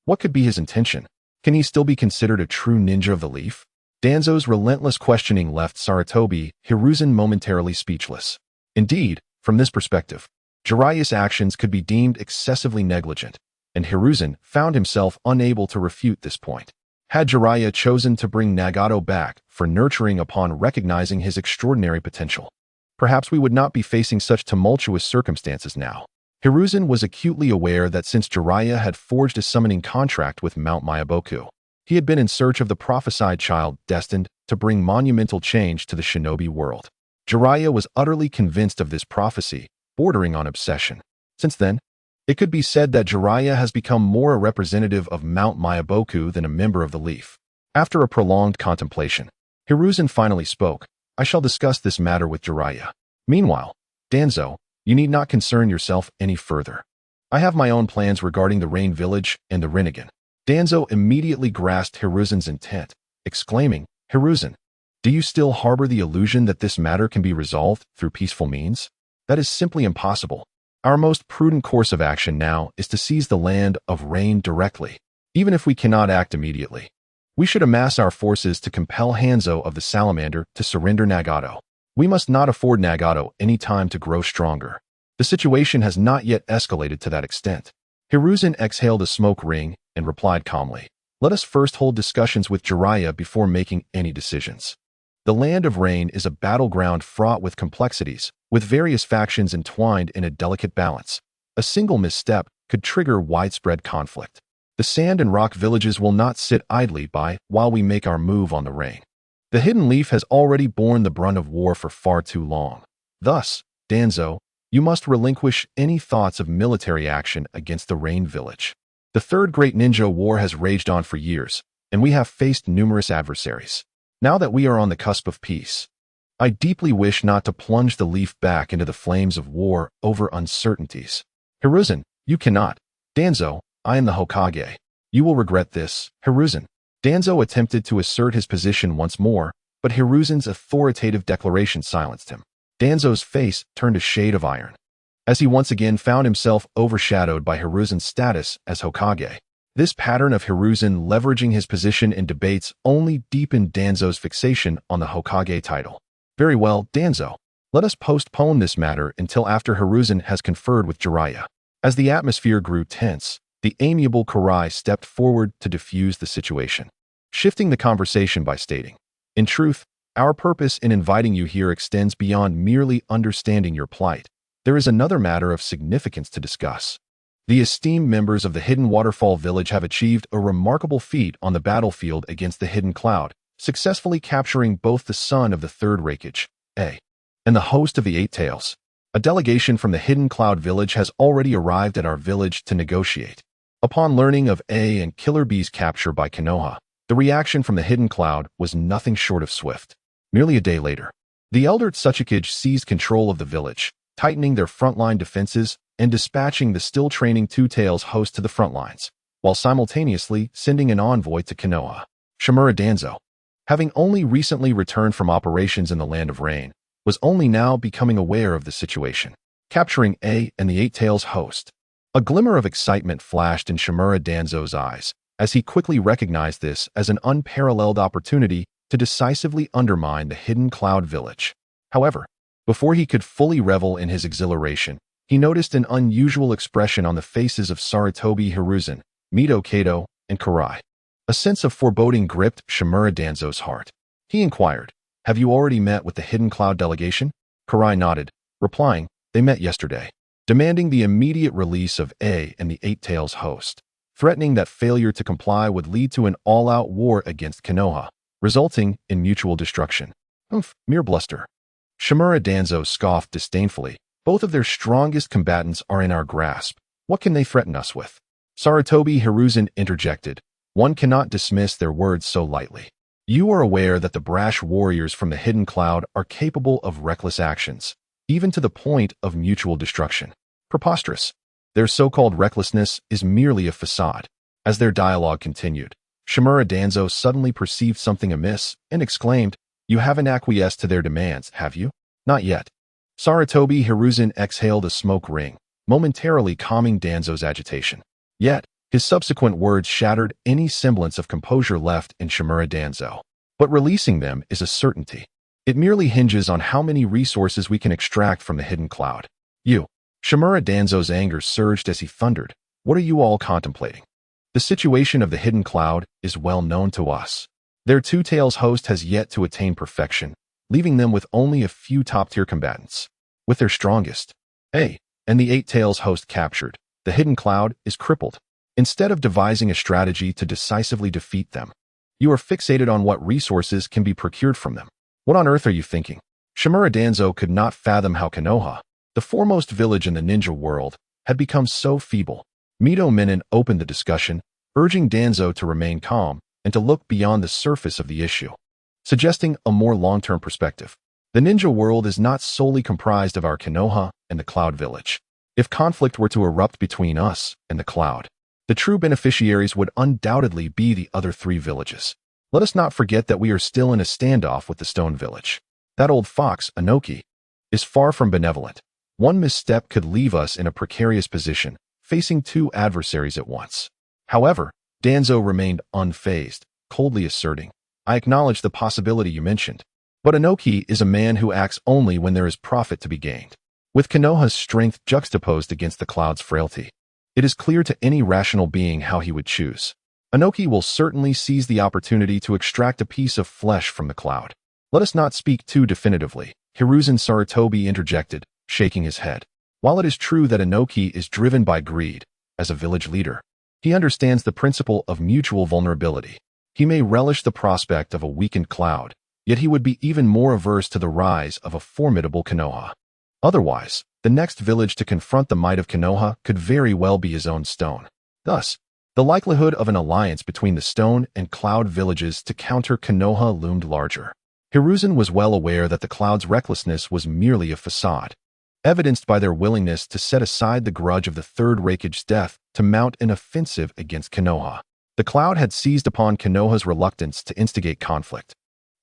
What could be his intention? Can he still be considered a true ninja of the Leaf?" Danzo's relentless questioning left Sarutobi Hiruzen momentarily speechless. Indeed, from this perspective, Jiraiya's actions could be deemed excessively negligent, and Hiruzen found himself unable to refute this point. Had Jiraiya chosen to bring Nagato back for nurturing upon recognizing his extraordinary potential, perhaps we would not be facing such tumultuous circumstances now. Hiruzen was acutely aware that since Jiraiya had forged a summoning contract with Mount Mayaboku, he had been in search of the prophesied child destined to bring monumental change to the shinobi world. Jiraiya was utterly convinced of this prophecy, bordering on obsession. Since then, it could be said that Jiraiya has become more a representative of Mount Mayaboku than a member of the Leaf. After a prolonged contemplation, Hiruzen finally spoke, "I shall discuss this matter with Jiraiya. Meanwhile, Danzo, you need not concern yourself any further. I have my own plans regarding the Rain Village and the Rinnegan." Danzo immediately grasped Hiruzen's intent, exclaiming, "Hiruzen, do you still harbor the illusion that this matter can be resolved through peaceful means? That is simply impossible. Our most prudent course of action now is to seize the land of Rain directly. even if we cannot act immediately. We should amass our forces to compel Hanzo of the Salamander to surrender Nagato. We must not afford Nagato any time to grow stronger. The situation has not yet escalated to that extent. Hiruzen exhaled a smoke ring and replied calmly, "Let us first hold discussions with Jiraiya before making any decisions." The Land of Rain is a battleground fraught with complexities, with various factions entwined in a delicate balance. A single misstep could trigger widespread conflict. The sand and rock villages will not sit idly by while we make our move on the Rain. The Hidden Leaf has already borne the brunt of war for far too long. Thus, Danzo, you must relinquish any thoughts of military action against the Rain Village. The Third Great Ninja War has raged on for years, and we have faced numerous adversaries. Now that we are on the cusp of peace, I deeply wish not to plunge the leaf back into the flames of war over uncertainties. Hiruzen, you cannot. Danzo, I am the Hokage. You will regret this, Hiruzen. Danzo attempted to assert his position once more, but Hiruzen's authoritative declaration silenced him. Danzo's face turned a shade of iron, as he once again found himself overshadowed by Hiruzen's status as Hokage. This pattern of Hiruzen leveraging his position in debates only deepened Danzo's fixation on the Hokage title. Very well, Danzo. Let us postpone this matter until after Hiruzen has conferred with Jiraiya. As the atmosphere grew tense, the amiable Karai stepped forward to diffuse the situation, shifting the conversation by stating, "In truth, our purpose in inviting you here extends beyond merely understanding your plight. There is another matter of significance to discuss. The esteemed members of the Hidden Waterfall Village have achieved a remarkable feat on the battlefield against the Hidden Cloud, successfully capturing both the son of the Third Hokage, and the host of the Eight Tails. A delegation from the Hidden Cloud Village has already arrived at our village to negotiate." Upon learning of A and Killer B's capture by Konoha, the reaction from the Hidden Cloud was nothing short of swift. Nearly a day later, the elder Tsuchikage seized control of the village, tightening their frontline defenses and dispatching the still-training Two Tails host to the front lines, while simultaneously sending an envoy to Konoha. Shimura Danzo, having only recently returned from operations in the Land of Rain, was only now becoming aware of the situation, capturing A and the Eight Tails host. A glimmer of excitement flashed in Shimura Danzo's eyes, as he quickly recognized this as an unparalleled opportunity to decisively undermine the Hidden Cloud Village. However, before he could fully revel in his exhilaration, he noticed an unusual expression on the faces of Sarutobi Hiruzen, Mito Kato, and Karai. A sense of foreboding gripped Shimura Danzo's heart. He inquired, "Have you already met with the Hidden Cloud delegation?" Karai nodded, replying, "They met yesterday, demanding the immediate release of A and the Eight Tails host, threatening that failure to comply would lead to an all-out war against Konoha, resulting in mutual destruction." Mere bluster. Shimura Danzo scoffed disdainfully. "Both of their strongest combatants are in our grasp. What can they threaten us with?" Sarutobi Hiruzen interjected, "One cannot dismiss their words so lightly. You are aware that the brash warriors from the Hidden Cloud are capable of reckless actions, even to the point of mutual destruction. Preposterous. Their so-called recklessness is merely a facade." As their dialogue continued, Shimura Danzo suddenly perceived something amiss and exclaimed, "You haven't acquiesced to their demands, have you?" "Not yet." Sarutobi Hiruzen exhaled a smoke ring, momentarily calming Danzo's agitation. Yet, his subsequent words shattered any semblance of composure left in Shimura Danzo. "But releasing them is a certainty. It merely hinges on how many resources we can extract from the Hidden Cloud. You." Shimura Danzo's anger surged as he thundered, "What are you all contemplating? The situation of the Hidden Cloud is well known to us. Their Two Tails host has yet to attain perfection, leaving them with only a few top-tier combatants. With their strongest, A, and the Eight Tails host captured, the Hidden Cloud is crippled. Instead of devising a strategy to decisively defeat them, you are fixated on what resources can be procured from them. What on earth are you thinking?" Shimura Danzo could not fathom how Konoha, the foremost village in the ninja world, had become so feeble. Mito Minen opened the discussion, urging Danzo to remain calm and to look beyond the surface of the issue, suggesting a more long-term perspective. The ninja world is not solely comprised of our Konoha and the Cloud Village. If conflict were to erupt between us and the Cloud, the true beneficiaries would undoubtedly be the other three villages. Let us not forget that we are still in a standoff with the Stone Village. That old fox, Anoki, is far from benevolent. One misstep could leave us in a precarious position, facing two adversaries at once. However, Danzo remained unfazed, coldly asserting, "I acknowledge the possibility you mentioned. But Inoki is a man who acts only when there is profit to be gained." With Konoha's strength juxtaposed against the cloud's frailty, it is clear to any rational being how he would choose. Inoki will certainly seize the opportunity to extract a piece of flesh from the cloud. "Let us not speak too definitively," Hiruzen Sarutobi interjected, shaking his head. While it is true that Inoki is driven by greed, as a village leader, he understands the principle of mutual vulnerability. He may relish the prospect of a weakened cloud, yet he would be even more averse to the rise of a formidable Konoha. Otherwise, the next village to confront the might of Konoha could very well be his own stone. Thus, the likelihood of an alliance between the stone and cloud villages to counter Konoha loomed larger. Hiruzen was well aware that the cloud's recklessness was merely a facade, evidenced by their willingness to set aside the grudge of the third Raikage's death to mount an offensive against Konoha. The cloud had seized upon Konoha's reluctance to instigate conflict,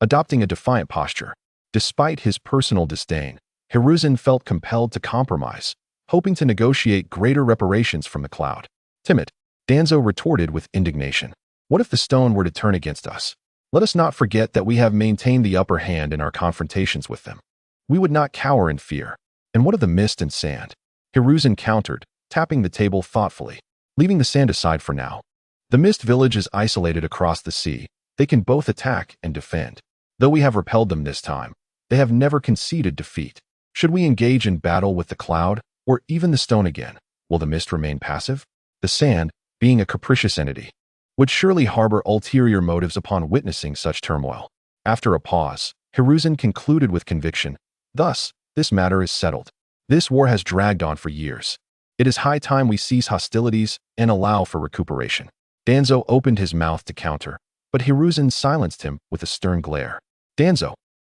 adopting a defiant posture. Despite his personal disdain, Hiruzen felt compelled to compromise, hoping to negotiate greater reparations from the cloud. "Timid," Danzo retorted with indignation. "What if the stone were to turn against us? Let us not forget that we have maintained the upper hand in our confrontations with them. We would not cower in fear. And what of the mist and sand?" Hiruzen countered, tapping the table thoughtfully. "Leaving the sand aside for now. The mist village is isolated across the sea. They can both attack and defend. Though we have repelled them this time, they have never conceded defeat. Should we engage in battle with the cloud, or even the stone again, will the mist remain passive? The sand, being a capricious entity, would surely harbor ulterior motives upon witnessing such turmoil." After a pause, Hiruzen concluded with conviction, "Thus, this matter is settled. This war has dragged on for years. It is high time we cease hostilities and allow for recuperation." Danzo opened his mouth to counter, but Hiruzen silenced him with a stern glare. "Danzo,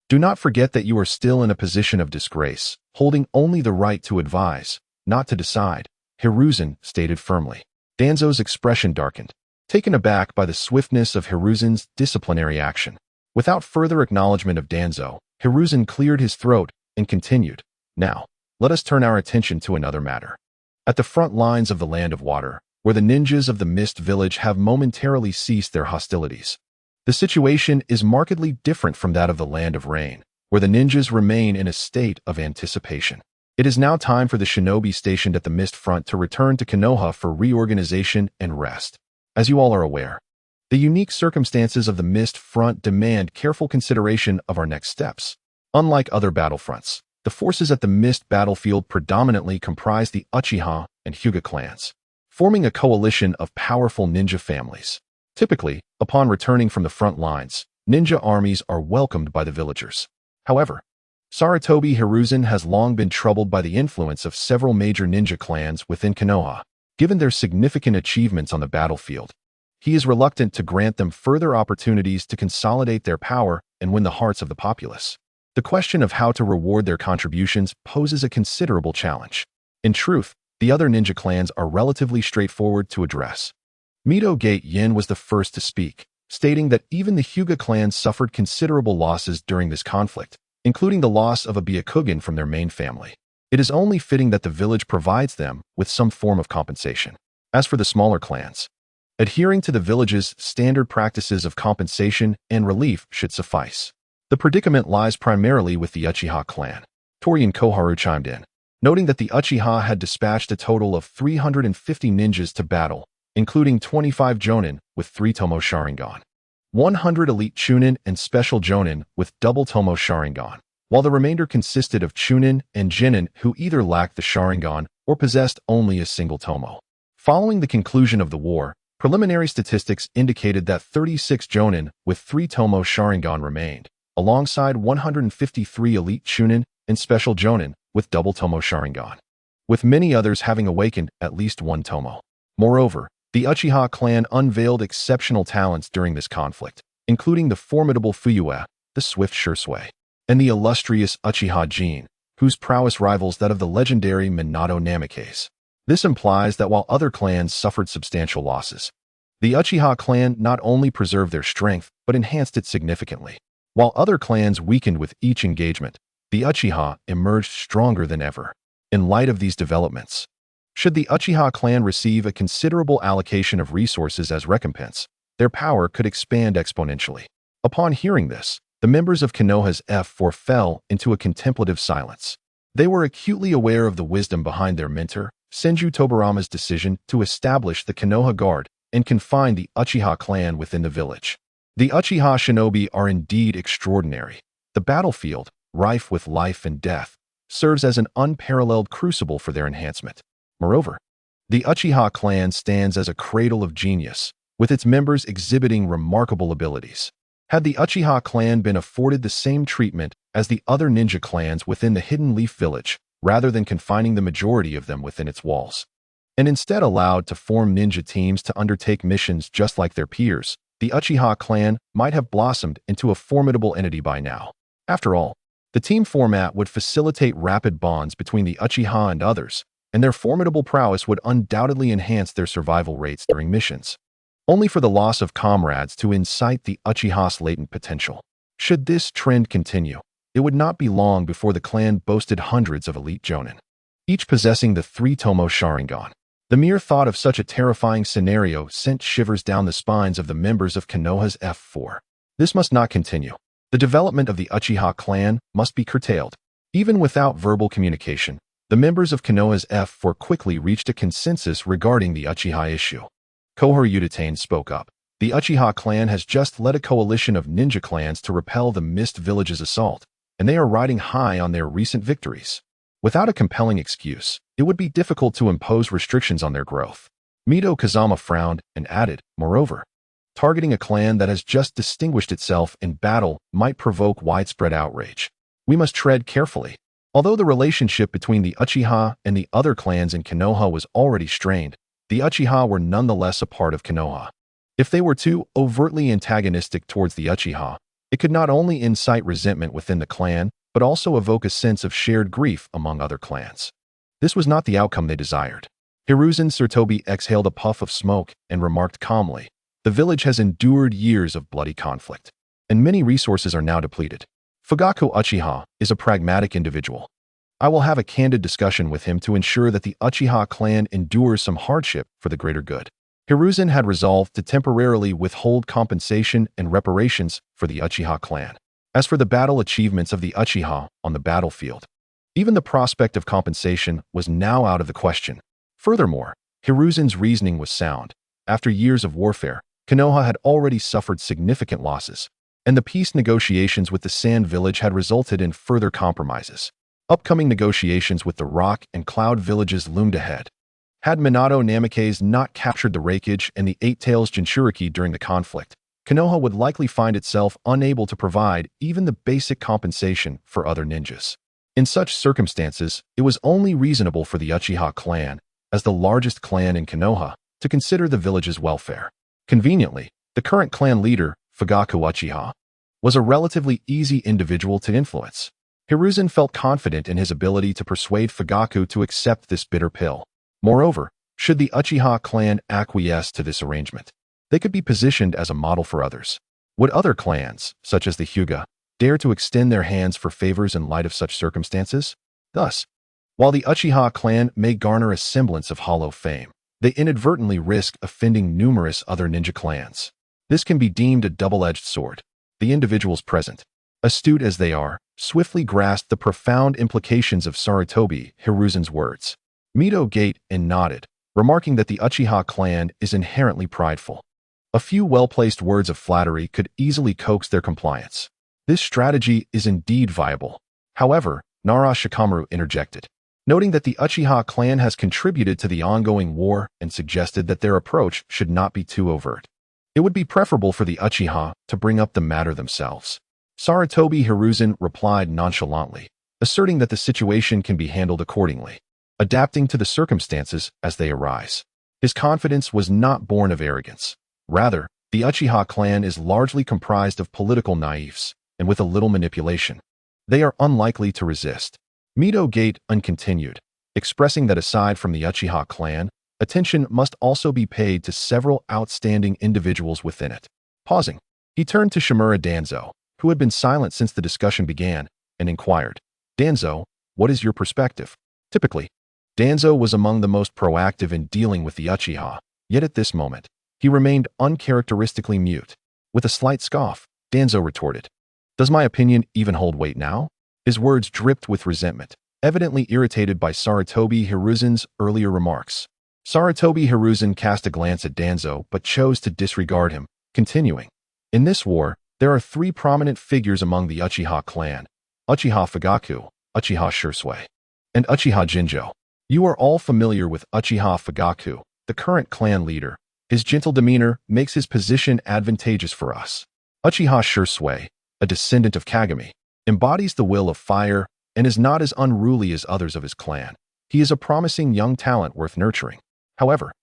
do not forget that you are still in a position of disgrace, holding only the right to advise, not to decide," Hiruzen stated firmly. Danzo's expression darkened, taken aback by the swiftness of Hiruzen's disciplinary action. Without further acknowledgement of Danzo, Hiruzen cleared his throat and continued, "Now, let us turn our attention to another matter. At the front lines of the Land of Water, where the ninjas of the Mist Village have momentarily ceased their hostilities, the situation is markedly different from that of the Land of Rain, where the ninjas remain in a state of anticipation. It is now time for the shinobi stationed at the Mist Front to return to Konoha for reorganization and rest. As you all are aware, the unique circumstances of the Mist Front demand careful consideration of our next steps. Unlike other battlefronts, the forces at the Mist battlefield predominantly comprise the Uchiha and Hyuga clans, forming a coalition of powerful ninja families. Typically, upon returning from the front lines, ninja armies are welcomed by the villagers. However, Sarutobi Hiruzen has long been troubled by the influence of several major ninja clans within Konoha. Given their significant achievements on the battlefield, he is reluctant to grant them further opportunities to consolidate their power and win the hearts of the populace. The question of how to reward their contributions poses a considerable challenge. In truth, the other ninja clans are relatively straightforward to address. Mido Gate Yin was the first to speak, stating that even the Hyuga clan suffered considerable losses during this conflict, including the loss of a Byakugan from their main family. It is only fitting that the village provides them with some form of compensation. As for the smaller clans, adhering to the village's standard practices of compensation and relief should suffice. The predicament lies primarily with the Uchiha clan. Torian Koharu chimed in, noting that the Uchiha had dispatched a total of 350 ninjas to battle, including 25 jonin with 3 Tomo Sharingan, 100 elite chunin and special jonin with double Tomo Sharingan, while the remainder consisted of chunin and jinin who either lacked the Sharingan or possessed only a single Tomo. Following the conclusion of the war, preliminary statistics indicated that 36 jonin with 3 Tomo Sharingan remained, alongside 153 elite chunin and special jonin with double Tomo Sharingan, with many others having awakened at least 1 Tomo. Moreover, the Uchiha clan unveiled exceptional talents during this conflict, including the formidable Fuyue, the swift Shursui, and the illustrious Uchiha Jin, whose prowess rivals that of the legendary Minato Namikaze. This implies that while other clans suffered substantial losses, the Uchiha clan not only preserved their strength but enhanced it significantly. While other clans weakened with each engagement, the Uchiha emerged stronger than ever. In light of these developments, Should the Uchiha clan receive a considerable allocation of resources as recompense, their power could expand exponentially. Upon hearing this, the members of Konoha's F4 fell into a contemplative silence. They were acutely aware of the wisdom behind their mentor, Senju Tobarama's decision to establish the Konoha Guard and confine the Uchiha clan within the village. The Uchiha shinobi are indeed extraordinary. The battlefield, rife with life and death, serves as an unparalleled crucible for their enhancement. Moreover, the Uchiha clan stands as a cradle of genius, with its members exhibiting remarkable abilities. Had the Uchiha clan been afforded the same treatment as the other ninja clans within the Hidden Leaf Village, rather than confining the majority of them within its walls, and instead allowed to form ninja teams to undertake missions just like their peers, the Uchiha clan might have blossomed into a formidable entity by now. After all, the team format would facilitate rapid bonds between the Uchiha and others, and their formidable prowess would undoubtedly enhance their survival rates during missions, only for the loss of comrades to incite the Uchiha's latent potential. Should this trend continue, it would not be long before the clan boasted hundreds of elite jonin, each possessing the 3-tomo Sharingan. The mere thought of such a terrifying scenario sent shivers down the spines of the members of Konoha's F4. This must not continue. The development of the Uchiha clan must be curtailed. Even without verbal communication, the members of Konoha's F4 quickly reached a consensus regarding the Uchiha issue. Kohor Udatane spoke up. The Uchiha clan has just led a coalition of ninja clans to repel the Mist Village's assault, and they are riding high on their recent victories. Without a compelling excuse, it would be difficult to impose restrictions on their growth. Mito Kazama frowned and added, moreover, targeting a clan that has just distinguished itself in battle might provoke widespread outrage. We must tread carefully. Although the relationship between the Uchiha and the other clans in Konoha was already strained, the Uchiha were nonetheless a part of Konoha. If they were too overtly antagonistic towards the Uchiha, it could not only incite resentment within the clan, but also evoke a sense of shared grief among other clans. This was not the outcome they desired. Hiruzen Tsurutobi exhaled a puff of smoke and remarked calmly, "The village has endured years of bloody conflict, and many resources are now depleted. Fugaku Uchiha is a pragmatic individual. I will have a candid discussion with him to ensure that the Uchiha clan endures some hardship for the greater good." Hiruzen had resolved to temporarily withhold compensation and reparations for the Uchiha clan. As for the battle achievements of the Uchiha on the battlefield, even the prospect of compensation was now out of the question. Furthermore, Hiruzen's reasoning was sound. After years of warfare, Konoha had already suffered significant losses, and the peace negotiations with the Sand Village had resulted in further compromises. Upcoming negotiations with the Rock and Cloud villages loomed ahead. Had Minato Namikaze not captured the Raikage and the Eight Tails Jinchuriki during the conflict, Konoha would likely find itself unable to provide even the basic compensation for other ninjas. In such circumstances, it was only reasonable for the Uchiha clan, as the largest clan in Konoha, to consider the village's welfare. Conveniently, the current clan leader, Fugaku Uchiha, was a relatively easy individual to influence. Hiruzen felt confident in his ability to persuade Fugaku to accept this bitter pill. Moreover, should the Uchiha clan acquiesce to this arrangement, they could be positioned as a model for others. Would other clans, such as the Hyuga, dare to extend their hands for favors in light of such circumstances? Thus, while the Uchiha clan may garner a semblance of hollow fame, they inadvertently risk offending numerous other ninja clans. This can be deemed a double-edged sword. The individuals present, astute as they are, swiftly grasped the profound implications of Sarutobi Hiruzen's words. Mito gaped and nodded, remarking that the Uchiha clan is inherently prideful. A few well-placed words of flattery could easily coax their compliance. This strategy is indeed viable. However, Nara Shikamaru interjected, noting that the Uchiha clan has contributed to the ongoing war and suggested that their approach should not be too overt. It would be preferable for the Uchiha to bring up the matter themselves. Sarutobi Hiruzen replied nonchalantly, asserting that the situation can be handled accordingly, adapting to the circumstances as they arise. His confidence was not born of arrogance. Rather, the Uchiha clan is largely comprised of political naïves, and with a little manipulation, they are unlikely to resist. Mito Gate uncontinued, expressing that aside from the Uchiha clan, attention must also be paid to several outstanding individuals within it. Pausing, he turned to Shimura Danzo, who had been silent since the discussion began, and inquired, "Danzo, what is your perspective?" Typically, Danzo was among the most proactive in dealing with the Uchiha, yet at this moment, he remained uncharacteristically mute. With a slight scoff, Danzo retorted, "Does my opinion even hold weight now?" His words dripped with resentment, evidently irritated by Sarutobi Hiruzen's earlier remarks. Sarutobi Hiruzen cast a glance at Danzo but chose to disregard him, continuing, "In this war, there are three prominent figures among the Uchiha clan: Uchiha Fugaku, Uchiha Shursui, and Uchiha Jinjo. You are all familiar with Uchiha Fugaku, the current clan leader. His gentle demeanor makes his position advantageous for us. Uchiha Shursui, a descendant of Kagami, embodies the will of fire and is not as unruly as others of his clan. He is a promising young talent worth nurturing. However,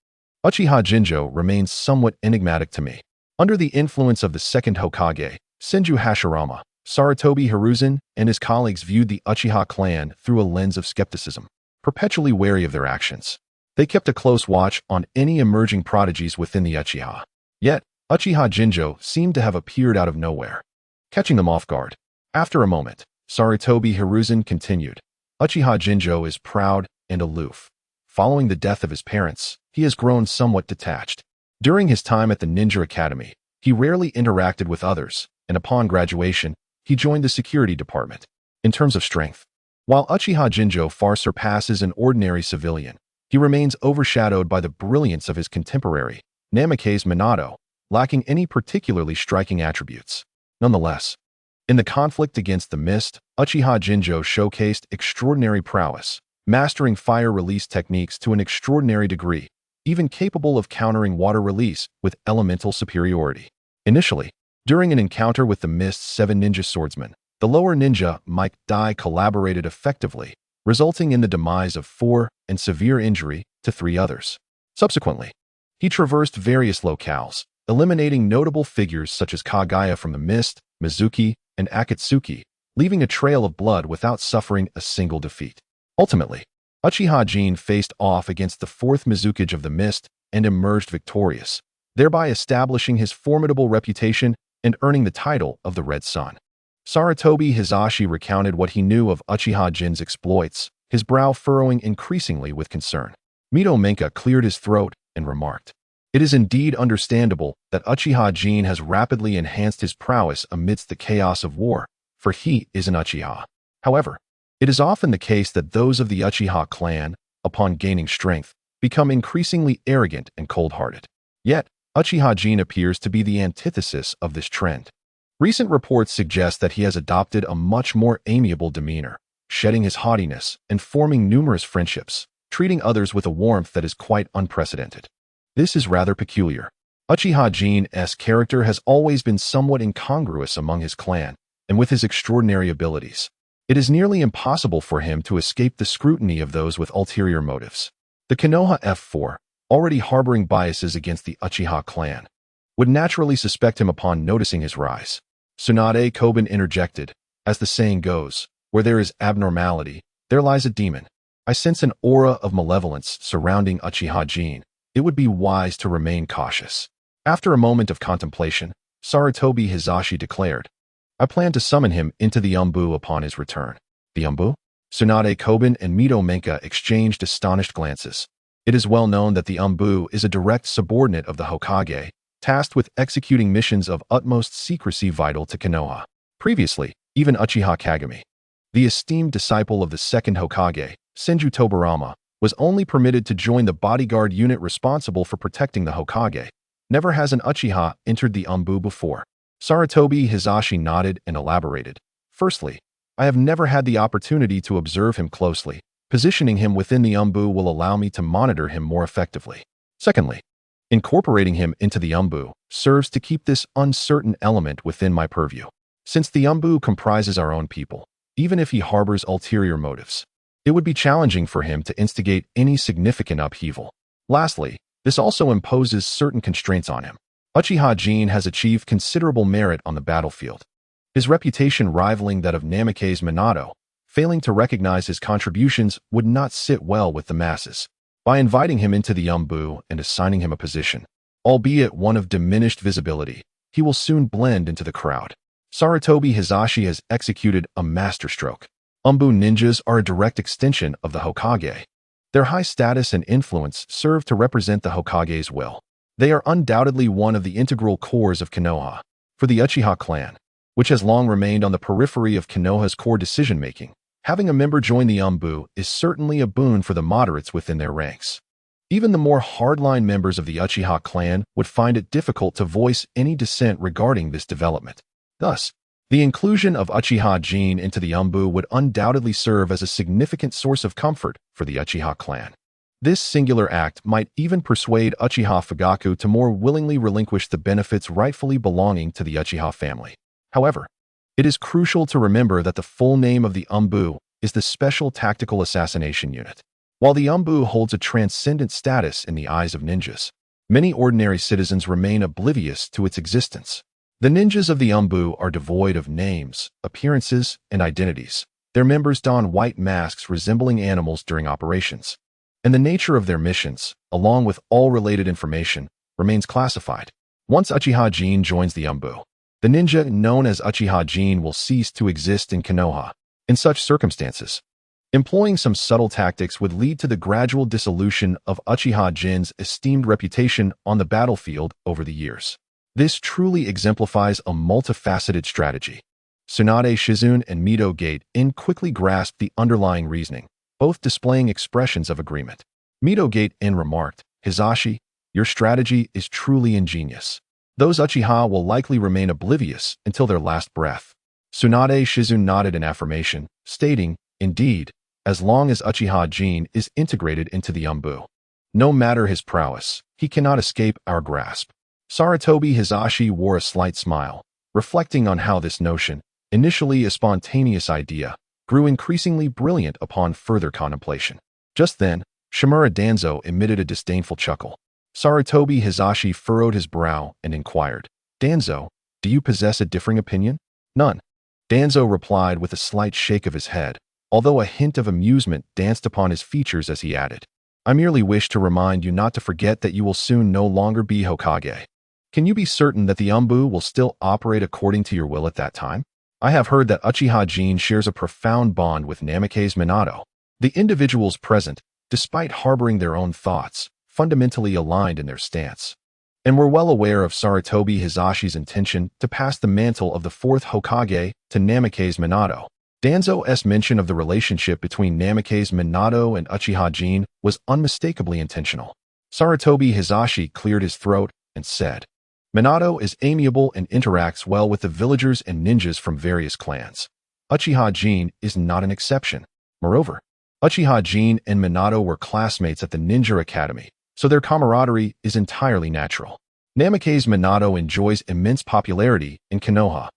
Uchiha Jinjo remains somewhat enigmatic to me. Under the influence of the second Hokage, Senju Hashirama, Sarutobi Hiruzen and his colleagues viewed the Uchiha clan through a lens of skepticism, perpetually wary of their actions. They kept a close watch on any emerging prodigies within the Uchiha. Yet, Uchiha Jinjo seemed to have appeared out of nowhere, catching them off guard. After a moment, Sarutobi Hiruzen continued, "Uchiha Jinjo is proud and aloof. Following the death of his parents, he has grown somewhat detached. During his time at the Ninja Academy, he rarely interacted with others, and upon graduation, he joined the security department. In terms of strength, while Uchiha Jinjo far surpasses an ordinary civilian, he remains overshadowed by the brilliance of his contemporary, Namikaze Minato, lacking any particularly striking attributes. Nonetheless, in the conflict against the Mist, Uchiha Jinjo showcased extraordinary prowess, mastering fire release techniques to an extraordinary degree, even capable of countering water release with elemental superiority. Initially, during an encounter with the Mist's 7 ninja swordsmen, the lower ninja Mike Dai collaborated effectively, resulting in the demise of 4 and severe injury to 3 others. Subsequently, he traversed various locales, eliminating notable figures such as Kagaya from the Mist, Mizuki, and Akatsuki, leaving a trail of blood without suffering a single defeat. Ultimately, Uchiha Jin faced off against the 4th Mizukage of the Mist and emerged victorious, thereby establishing his formidable reputation and earning the title of the Red Sun. Sarutobi Hizashi recounted what he knew of Uchiha Jin's exploits, his brow furrowing increasingly with concern. Mito Menka cleared his throat and remarked, "It is indeed understandable that Uchiha Jin has rapidly enhanced his prowess amidst the chaos of war, for he is an Uchiha. However, it is often the case that those of the Uchiha clan, upon gaining strength, become increasingly arrogant and cold-hearted. Yet, Uchiha Jin appears to be the antithesis of this trend. Recent reports suggest that he has adopted a much more amiable demeanor, shedding his haughtiness and forming numerous friendships, treating others with a warmth that is quite unprecedented. This is rather peculiar. Uchiha Jin's character has always been somewhat incongruous among his clan, and with his extraordinary abilities, it is nearly impossible for him to escape the scrutiny of those with ulterior motives. The Konoha F4, already harboring biases against the Uchiha clan, would naturally suspect him upon noticing his rise." Tsunade Koban interjected, "As the saying goes, where there is abnormality, there lies a demon. I sense an aura of malevolence surrounding Uchiha Jin. It would be wise to remain cautious." After a moment of contemplation, Sarutobi Hizashi declared, "I plan to summon him into the Umbu upon his return." The Umbu? Tsunade Koban and Mito Menka exchanged astonished glances. It is well known that the Umbu is a direct subordinate of the Hokage, tasked with executing missions of utmost secrecy vital to Konoha. Previously, even Uchiha Kagami, the esteemed disciple of the second Hokage, Senju Tobarama, was only permitted to join the bodyguard unit responsible for protecting the Hokage. Never has an Uchiha entered the Umbu before. Sarutobi Hizashi nodded and elaborated. "Firstly, I have never had the opportunity to observe him closely. Positioning him within the Umbu will allow me to monitor him more effectively. Secondly, incorporating him into the Umbu serves to keep this uncertain element within my purview. Since the Umbu comprises our own people, even if he harbors ulterior motives, it would be challenging for him to instigate any significant upheaval. Lastly, this also imposes certain constraints on him. Uchiha Jin has achieved considerable merit on the battlefield, his reputation rivaling that of Namikaze Minato. Failing to recognize his contributions would not sit well with the masses. By inviting him into the Umbu and assigning him a position, albeit one of diminished visibility, he will soon blend into the crowd. Sarutobi Hizashi has executed a masterstroke. Umbu ninjas are a direct extension of the Hokage. Their high status and influence serve to represent the Hokage's will. They are undoubtedly one of the integral cores of Konoha. For the Uchiha clan, which has long remained on the periphery of Konoha's core decision-making, having a member join the Umbu is certainly a boon for the moderates within their ranks. Even the more hardline members of the Uchiha clan would find it difficult to voice any dissent regarding this development. Thus, the inclusion of Uchiha Jin into the Umbu would undoubtedly serve as a significant source of comfort for the Uchiha clan. This singular act might even persuade Uchiha Fugaku to more willingly relinquish the benefits rightfully belonging to the Uchiha family. However, it is crucial to remember that the full name of the Umbu is the Special Tactical Assassination Unit. While the Umbu holds a transcendent status in the eyes of ninjas, many ordinary citizens remain oblivious to its existence. The ninjas of the Umbu are devoid of names, appearances, and identities. Their members don white masks resembling animals during operations, and the nature of their missions, along with all related information, remains classified. Once Uchiha Jin joins the Umbu, the ninja known as Uchiha Jin will cease to exist in Konoha. In such circumstances, employing some subtle tactics would lead to the gradual dissolution of Uchiha Jin's esteemed reputation on the battlefield over the years. This truly exemplifies a multifaceted strategy. Tsunade Shizune and Mido Gate-in quickly grasped the underlying reasoning, both displaying expressions of agreement. Mido Gate-in remarked, "Hizashi, your strategy is truly ingenious. Those Uchiha will likely remain oblivious until their last breath." Tsunade Shizune nodded in affirmation, stating, "Indeed, as long as Uchiha Jin is integrated into the Umbu, no matter his prowess, he cannot escape our grasp." Sarutobi Hizashi wore a slight smile, reflecting on how this notion, initially a spontaneous idea, grew increasingly brilliant upon further contemplation. Just then, Shimura Danzo emitted a disdainful chuckle. Sarutobi Hizashi furrowed his brow and inquired, "Danzo, do you possess a differing opinion?" "None." Danzo replied with a slight shake of his head, although a hint of amusement danced upon his features as he added, "I merely wish to remind you not to forget that you will soon no longer be Hokage. Can you be certain that the Umbu will still operate according to your will at that time? I have heard that Uchiha Jin shares a profound bond with Namake's Minato. The individuals present, despite harboring their own thoughts, fundamentally aligned in their stance, and were well aware of Sarutobi Hizashi's intention to pass the mantle of the fourth Hokage to Namake's Minato." Danzo's mention of the relationship between Namake's Minato and Uchiha Jin was unmistakably intentional. Sarutobi Hizashi cleared his throat and said, "Minato is amiable and interacts well with the villagers and ninjas from various clans. Uchiha Jin is not an exception. Moreover, Uchiha Jin and Minato were classmates at the Ninja Academy, so their camaraderie is entirely natural. Namake's Minato enjoys immense popularity in Konoha,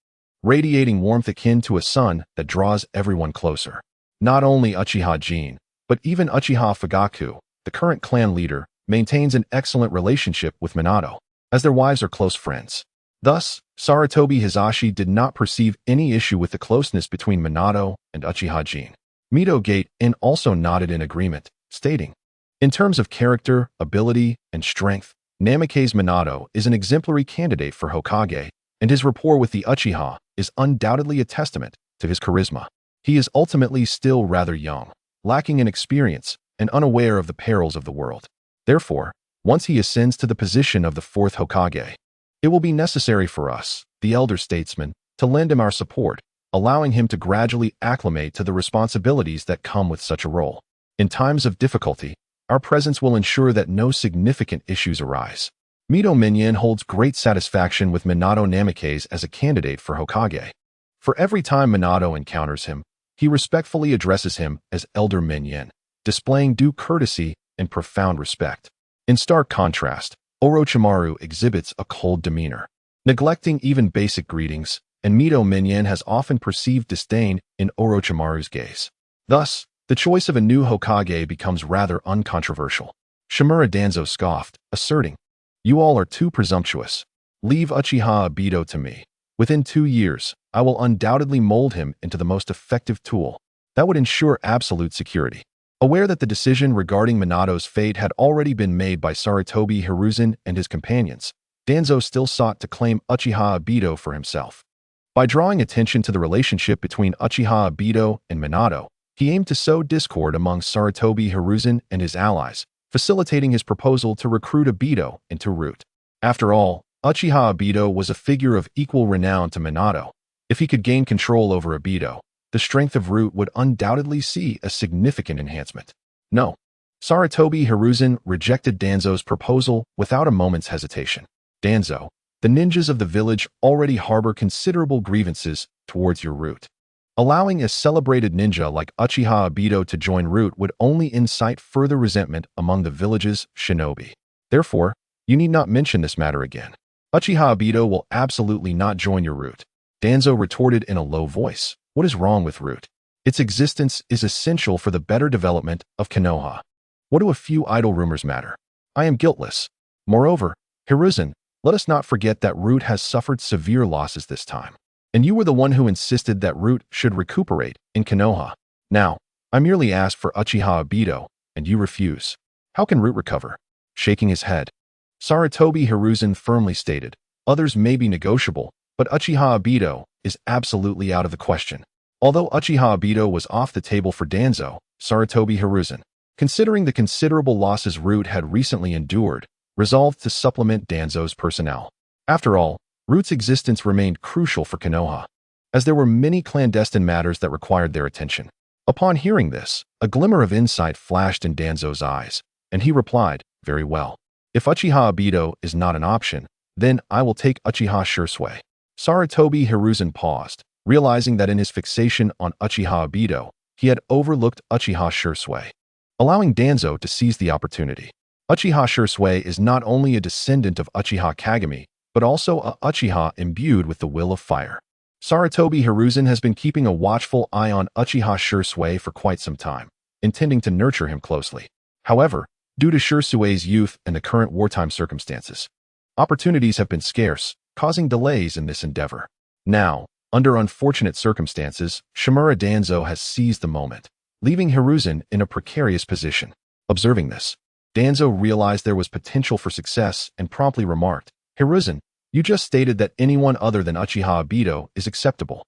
radiating warmth akin to a sun that draws everyone closer. Not only Uchiha Jin, but even Uchiha Fugaku, the current clan leader, maintains an excellent relationship with Minato, as their wives are close friends." Thus, Sarutobi Hizashi did not perceive any issue with the closeness between Minato and Uchiha Jin. Mido Gate-in also nodded in agreement, stating, "In terms of character, ability, and strength, Namake's Minato is an exemplary candidate for Hokage, and his rapport with the Uchiha is undoubtedly a testament to his charisma. He is ultimately still rather young, lacking in experience, and unaware of the perils of the world. Therefore, once he ascends to the position of the fourth Hokage, it will be necessary for us, the elder statesmen, to lend him our support, allowing him to gradually acclimate to the responsibilities that come with such a role. In times of difficulty, our presence will ensure that no significant issues arise." Mido Minyan holds great satisfaction with Minato Namake's as a candidate for Hokage. For every time Minato encounters him, he respectfully addresses him as Elder Minyan, displaying due courtesy and profound respect. In stark contrast, Orochimaru exhibits a cold demeanor, neglecting even basic greetings, and Mido Minyan has often perceived disdain in Orochimaru's gaze. Thus, the choice of a new Hokage becomes rather uncontroversial. Shimura Danzo scoffed, asserting, "You all are too presumptuous. Leave Uchiha Obito to me. Within 2 years, I will undoubtedly mold him into the most effective tool that would ensure absolute security." Aware that the decision regarding Minato's fate had already been made by Sarutobi Hiruzen and his companions, Danzo still sought to claim Uchiha Obito for himself. By drawing attention to the relationship between Uchiha Obito and Minato, He aimed to sow discord among Sarutobi Hiruzen and his allies, facilitating his proposal to recruit Obito into Root. After all, Uchiha Obito was a figure of equal renown to Minato. If he could gain control over Obito, the strength of Root would undoubtedly see a significant enhancement. No. Sarutobi Hiruzen rejected Danzo's proposal without a moment's hesitation. Danzo, the ninjas of the village already harbor considerable grievances towards your Root. Allowing a celebrated ninja like Uchiha Obito to join Root would only incite further resentment among the village's shinobi. Therefore, you need not mention this matter again. Uchiha Obito will absolutely not join your Root. Danzo retorted in a low voice. What is wrong with Root? Its existence is essential for the better development of Konoha. What do a few idle rumors matter? I am guiltless. Moreover, Hiruzen, let us not forget that Root has suffered severe losses this time. And you were the one who insisted that Root should recuperate in Konoha. Now, I merely asked for Uchiha Obito, and you refuse. How can Root recover? Shaking his head, Sarutobi Hiruzen firmly stated, others may be negotiable, but Uchiha Obito is absolutely out of the question. Although Uchiha Obito was off the table for Danzo, Sarutobi Hiruzen, considering the considerable losses Root had recently endured, resolved to supplement Danzo's personnel. After all, Root's existence remained crucial for Konoha, as there were many clandestine matters that required their attention. Upon hearing this, a glimmer of insight flashed in Danzo's eyes, and he replied, very well. If Uchiha Obito is not an option, then I will take Uchiha Shursui. Sarutobi Hiruzen paused, realizing that in his fixation on Uchiha Obito, he had overlooked Uchiha Shursui, allowing Danzo to seize the opportunity. Uchiha Shursui is not only a descendant of Uchiha Kagami, but also a Uchiha imbued with the will of fire. Sarutobi Hiruzen has been keeping a watchful eye on Uchiha Shursui for quite some time, intending to nurture him closely. However, due to Shursui's youth and the current wartime circumstances, opportunities have been scarce, causing delays in this endeavor. Now, under unfortunate circumstances, Shimura Danzo has seized the moment, leaving Hiruzen in a precarious position. Observing this, Danzo realized there was potential for success and promptly remarked, Hiruzen, you just stated that anyone other than Uchiha Obito is acceptable.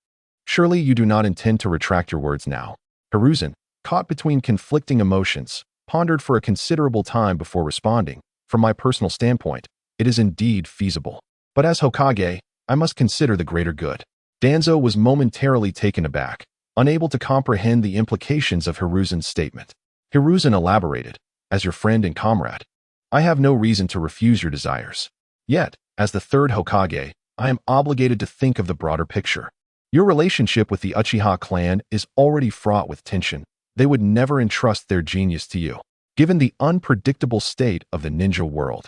Surely you do not intend to retract your words now. Hiruzen, caught between conflicting emotions, pondered for a considerable time before responding. From my personal standpoint, it is indeed feasible. But as Hokage, I must consider the greater good. Danzo was momentarily taken aback, unable to comprehend the implications of Hiruzen's statement. Hiruzen elaborated, as your friend and comrade, I have no reason to refuse your desires. Yet, as the third Hokage, I am obligated to think of the broader picture. Your relationship with the Uchiha clan is already fraught with tension. They would never entrust their genius to you. Given the unpredictable state of the ninja world,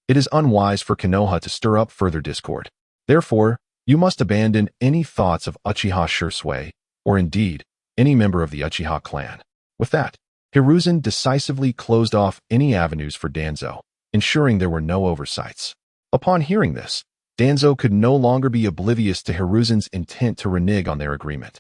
it is unwise for Konoha to stir up further discord. Therefore, you must abandon any thoughts of Uchiha Shursui, or indeed, any member of the Uchiha clan. With that, Hiruzen decisively closed off any avenues for Danzo, ensuring there were no oversights. Upon hearing this, Danzo could no longer be oblivious to Hiruzen's intent to renege on their agreement.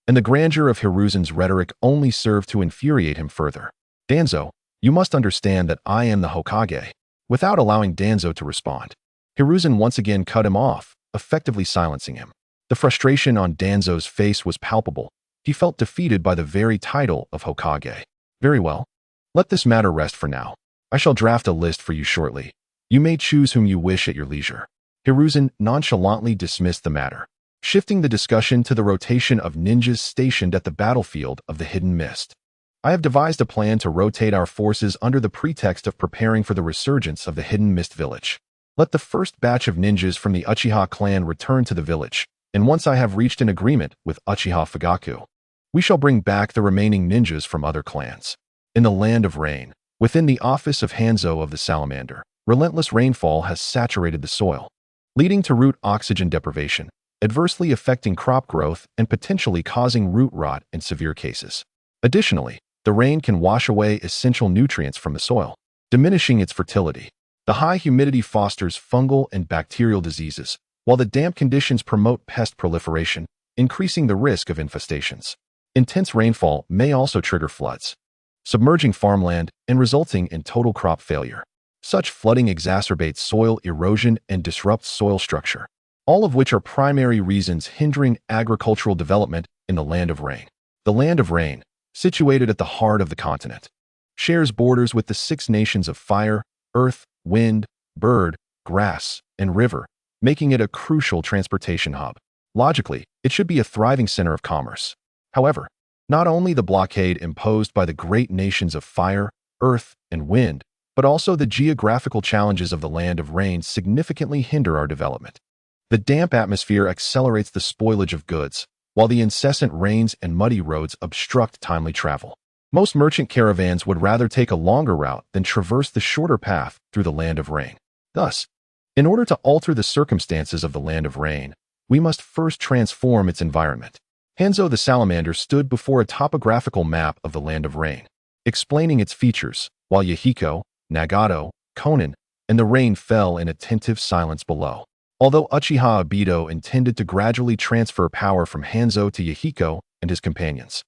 And the grandeur of Hiruzen's rhetoric only served to infuriate him further. Danzo, you must understand that I am the Hokage. Without allowing Danzo to respond, Hiruzen once again cut him off, effectively silencing him. The frustration on Danzo's face was palpable. He felt defeated by the very title of Hokage. Very well. Let this matter rest for now. I shall draft a list for you shortly. You may choose whom you wish at your leisure. Hiruzen nonchalantly dismissed the matter, shifting the discussion to the rotation of ninjas stationed at the battlefield of the Hidden Mist. I have devised a plan to rotate our forces under the pretext of preparing for the resurgence of the Hidden Mist village. Let the first batch of ninjas from the Uchiha clan return to the village, and once I have reached an agreement with Uchiha Fugaku, we shall bring back the remaining ninjas from other clans. In the Land of Rain, within the office of Hanzo of the Salamander, relentless rainfall has saturated the soil, leading to root oxygen deprivation, adversely affecting crop growth and potentially causing root rot in severe cases. Additionally, the rain can wash away essential nutrients from the soil, diminishing its fertility. The high humidity fosters fungal and bacterial diseases, while the damp conditions promote pest proliferation, increasing the risk of infestations. Intense rainfall may also trigger floods, submerging farmland and resulting in total crop failure. Such flooding exacerbates soil erosion and disrupts soil structure, all of which are primary reasons hindering agricultural development in the Land of Rain. The Land of Rain, situated at the heart of the continent. Shares borders with the 6 nations of fire, earth, wind, bird, grass, and river, making it a crucial transportation hub. Logically, it should be a thriving center of commerce. However, not only the blockade imposed by the great nations of fire, earth, and wind, but also the geographical challenges of the land of rain significantly hinder our development. The damp atmosphere accelerates the spoilage of goods, while the incessant rains and muddy roads obstruct timely travel. Most merchant caravans would rather take a longer route than traverse the shorter path through the land of rain. Thus, in order to alter the circumstances of the land of rain, we must first transform its environment. Hanzo the salamander stood before a topographical map of the land of rain, explaining its features, while Yahiko, Nagato, Konan, and the rain fell in attentive silence below. Although Uchiha Obito intended to gradually transfer power from Hanzo to Yahiko and his companions,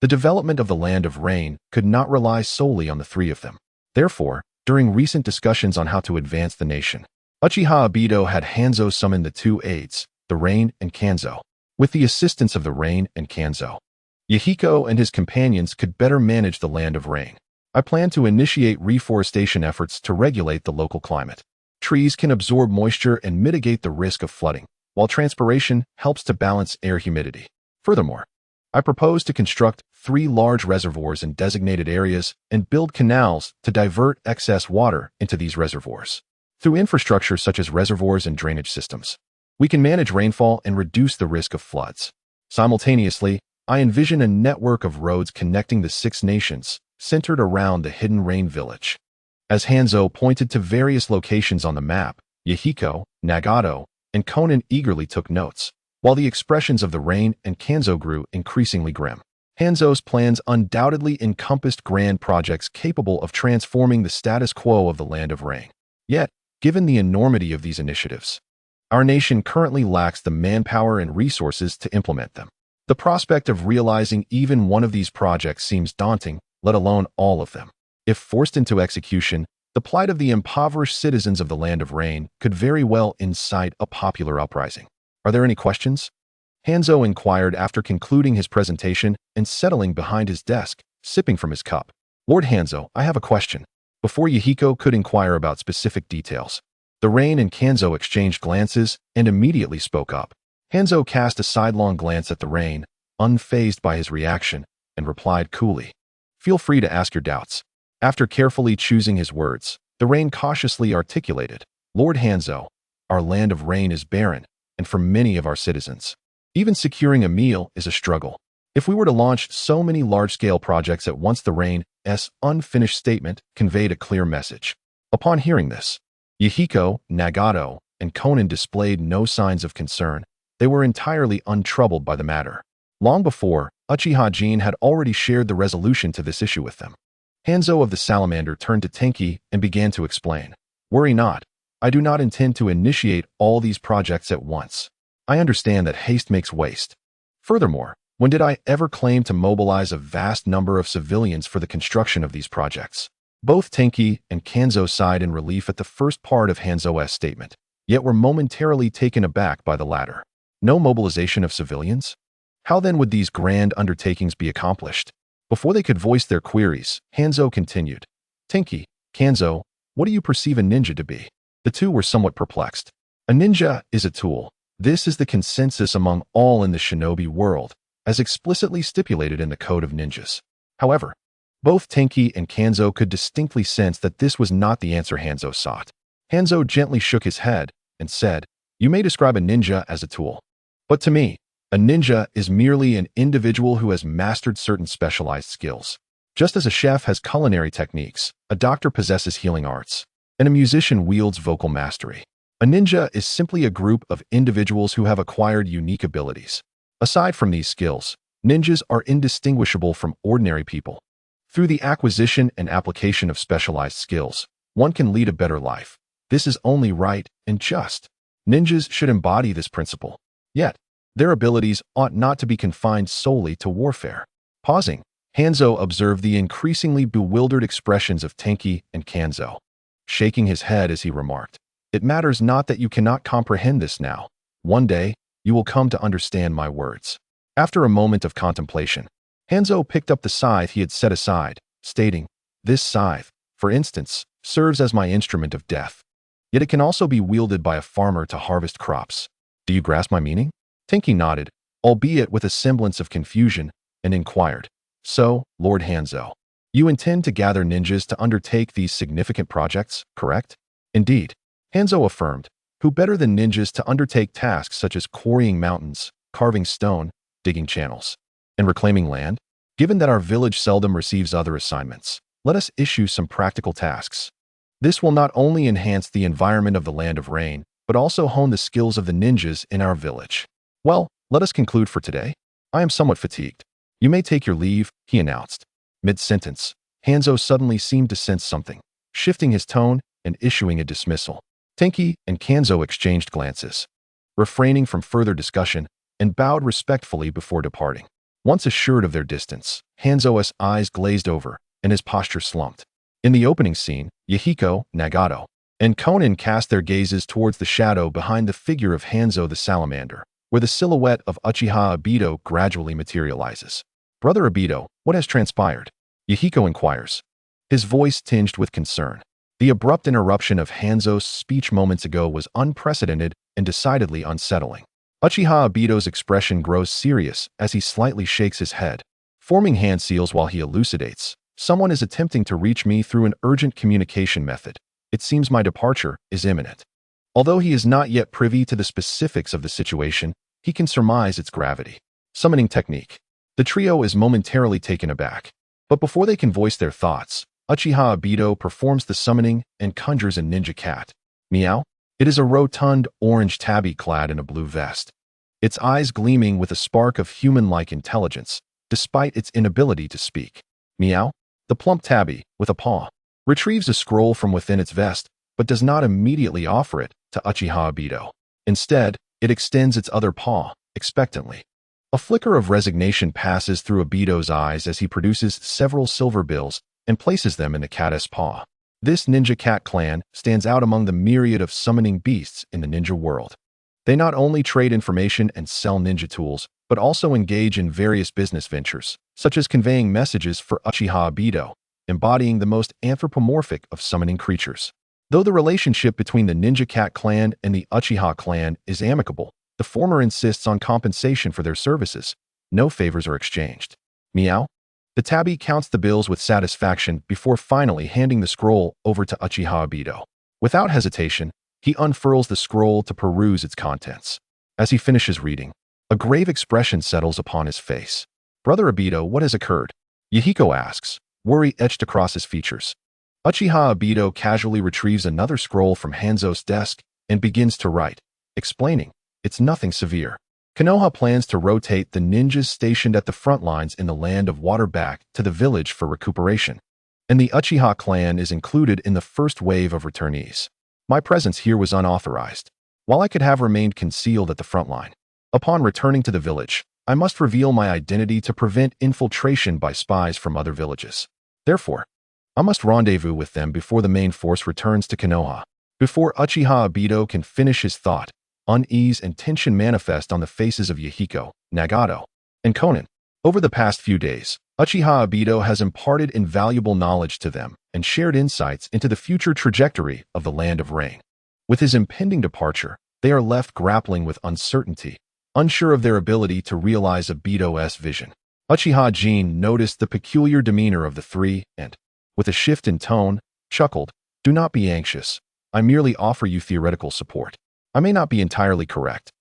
the development of the land of rain could not rely solely on the three of them. Therefore, during recent discussions on how to advance the nation, Uchiha Obito had Hanzo summon the 2 aides, the Rain and Kanzo. With the assistance of the Rain and Kanzo, Yahiko and his companions could better manage the land of rain. I plan to initiate reforestation efforts to regulate the local climate. Trees can absorb moisture and mitigate the risk of flooding, while transpiration helps to balance air humidity. Furthermore, I propose to construct 3 large reservoirs in designated areas and build canals to divert excess water into these reservoirs. Through infrastructure such as reservoirs and drainage systems, we can manage rainfall and reduce the risk of floods. Simultaneously, I envision a network of roads connecting the 6 nations, centered around the hidden rain village. As Hanzo pointed to various locations on the map, Yahiko, Nagato, and Konan eagerly took notes, while the expressions of the Rain and Kanzo grew increasingly grim. Hanzo's plans undoubtedly encompassed grand projects capable of transforming the status quo of the land of rain. Yet, given the enormity of these initiatives, our nation currently lacks the manpower and resources to implement them. The prospect of realizing even one of these projects seems daunting, let alone all of them. If forced into execution, the plight of the impoverished citizens of the land of rain could very well incite a popular uprising. Are there any questions? Hanzo inquired after concluding his presentation and settling behind his desk, sipping from his cup. Lord Hanzo, I have a question. Before Yahiko could inquire about specific details, the Rain and Kanzo exchanged glances and immediately spoke up. Hanzo cast a sidelong glance at the Rain, unfazed by his reaction, and replied coolly, "Feel free to ask your doubts." After carefully choosing his words, the Rain cautiously articulated, "Lord Hanzo, our land of rain is barren, and for many of our citizens, even securing a meal is a struggle. If we were to launch so many large-scale projects at once," the Rain's unfinished statement conveyed a clear message. Upon hearing this, Yahiko, Nagato, and Konan displayed no signs of concern. They were entirely untroubled by the matter. Long before, Uchiha Jin had already shared the resolution to this issue with them. Hanzo of the Salamander turned to Tenki and began to explain. "Worry not. I do not intend to initiate all these projects at once. I understand that haste makes waste. Furthermore, when did I ever claim to mobilize a vast number of civilians for the construction of these projects?" Both Tenki and Kanzo sighed in relief at the first part of Hanzo's statement, yet were momentarily taken aback by the latter. No mobilization of civilians? How then would these grand undertakings be accomplished? Before they could voice their queries, Hanzo continued, "Tenki, Kanzo, what do you perceive a ninja to be?" The two were somewhat perplexed. A ninja is a tool. This is the consensus among all in the shinobi world, as explicitly stipulated in the Code of Ninjas. However, both Tenki and Kanzo could distinctly sense that this was not the answer Hanzo sought. Hanzo gently shook his head and said, "You may describe a ninja as a tool. But to me, a ninja is merely an individual who has mastered certain specialized skills. Just as a chef has culinary techniques, a doctor possesses healing arts, and a musician wields vocal mastery. A ninja is simply a group of individuals who have acquired unique abilities. Aside from these skills, ninjas are indistinguishable from ordinary people. Through the acquisition and application of specialized skills, one can lead a better life. This is only right and just. Ninjas should embody this principle. Yet, their abilities ought not to be confined solely to warfare." Pausing, Hanzo observed the increasingly bewildered expressions of Tenki and Kanzo, shaking his head as he remarked, "It matters not that you cannot comprehend this now. One day, you will come to understand my words." After a moment of contemplation, Hanzo picked up the scythe he had set aside, stating, "This scythe, for instance, serves as my instrument of death. Yet it can also be wielded by a farmer to harvest crops. Do you grasp my meaning?" Tenki nodded, albeit with a semblance of confusion, and inquired, "So, Lord Hanzo, you intend to gather ninjas to undertake these significant projects, correct?" "Indeed," Hanzo affirmed. "Who better than ninjas to undertake tasks such as quarrying mountains, carving stone, digging channels, and reclaiming land? Given that our village seldom receives other assignments, let us issue some practical tasks. This will not only enhance the environment of the Land of Rain, but also hone the skills of the ninjas in our village. Well, let us conclude for today. I am somewhat fatigued. You may take your leave," he announced. Mid-sentence, Hanzo suddenly seemed to sense something, shifting his tone and issuing a dismissal. Tenki and Kanzo exchanged glances, refraining from further discussion, and bowed respectfully before departing. Once assured of their distance, Hanzo's eyes glazed over, and his posture slumped. In the opening scene, Yahiko, Nagato, and Konan cast their gazes towards the shadow behind the figure of Hanzo the Salamander, where the silhouette of Uchiha Obito gradually materializes. "Brother Obito, what has transpired?" Yahiko inquires, his voice tinged with concern. The abrupt interruption of Hanzo's speech moments ago was unprecedented and decidedly unsettling. Uchiha Obito's expression grows serious as he slightly shakes his head, forming hand seals while he elucidates. "Someone is attempting to reach me through an urgent communication method. It seems my departure is imminent." Although he is not yet privy to the specifics of the situation, he can surmise its gravity. Summoning technique. The trio is momentarily taken aback. But before they can voice their thoughts, Uchiha Obito performs the summoning and conjures a ninja cat. Meow. It is a rotund orange tabby clad in a blue vest, its eyes gleaming with a spark of human-like intelligence, despite its inability to speak. Meow. The plump tabby, with a paw, retrieves a scroll from within its vest, but does not immediately offer it to Uchiha Obito. Instead, it extends its other paw, expectantly. A flicker of resignation passes through Obito's eyes as he produces several silver bills and places them in the cat's paw. This ninja cat clan stands out among the myriad of summoning beasts in the ninja world. They not only trade information and sell ninja tools, but also engage in various business ventures, such as conveying messages for Uchiha Obito, embodying the most anthropomorphic of summoning creatures. Though the relationship between the Ninja Cat clan and the Uchiha clan is amicable, the former insists on compensation for their services. No favors are exchanged. Meow. The tabby counts the bills with satisfaction before finally handing the scroll over to Uchiha Obito. Without hesitation, he unfurls the scroll to peruse its contents. As he finishes reading, a grave expression settles upon his face. "Brother Obito, what has occurred?" Yahiko asks, worry etched across his features. Uchiha Obito casually retrieves another scroll from Hanzo's desk and begins to write, explaining, "It's nothing severe. Konoha plans to rotate the ninjas stationed at the front lines in the Land of Water back to the village for recuperation, and the Uchiha clan is included in the first wave of returnees. My presence here was unauthorized, while I could have remained concealed at the front line. Upon returning to the village, I must reveal my identity to prevent infiltration by spies from other villages. Therefore, I must rendezvous with them before the main force returns to Konoha." Before Uchiha Obito can finish his thought, unease and tension manifest on the faces of Yahiko, Nagato, and Konan. Over the past few days, Uchiha Obito has imparted invaluable knowledge to them and shared insights into the future trajectory of the Land of Rain. With his impending departure, they are left grappling with uncertainty, unsure of their ability to realize Obito's vision. Uchiha Jin noticed the peculiar demeanor of the three and, with a shift in tone, chuckled, "Do not be anxious. I merely offer you theoretical support. I may not be entirely correct.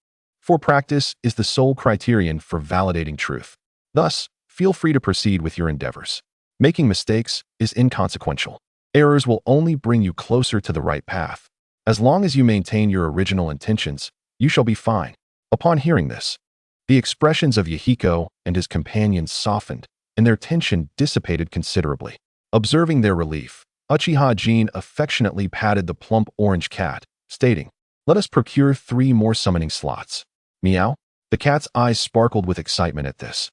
For practice is the sole criterion for validating truth. Thus, feel free to proceed with your endeavors. Making mistakes is inconsequential. Errors will only bring you closer to the right path. As long as you maintain your original intentions, you shall be fine." Upon hearing this, the expressions of Yahiko and his companions softened, and their tension dissipated considerably. Observing their relief, Uchiha Jin affectionately patted the plump orange cat, stating, "Let us procure 3 more summoning slots." Meow. The cat's eyes sparkled with excitement at this,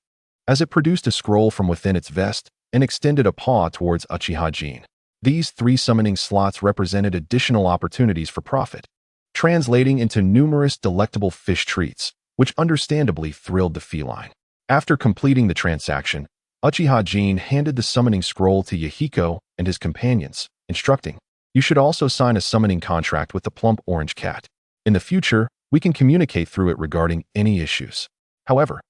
as it produced a scroll from within its vest and extended a paw towards Uchiha Jin. These 3 summoning slots represented additional opportunities for profit, translating into numerous delectable fish treats, which understandably thrilled the feline. After completing the transaction, Uchiha Jin handed the summoning scroll to Yahiko and his companions, instructing, "You should also sign a summoning contract with the plump orange cat. In the future, we can communicate through it regarding any issues. However,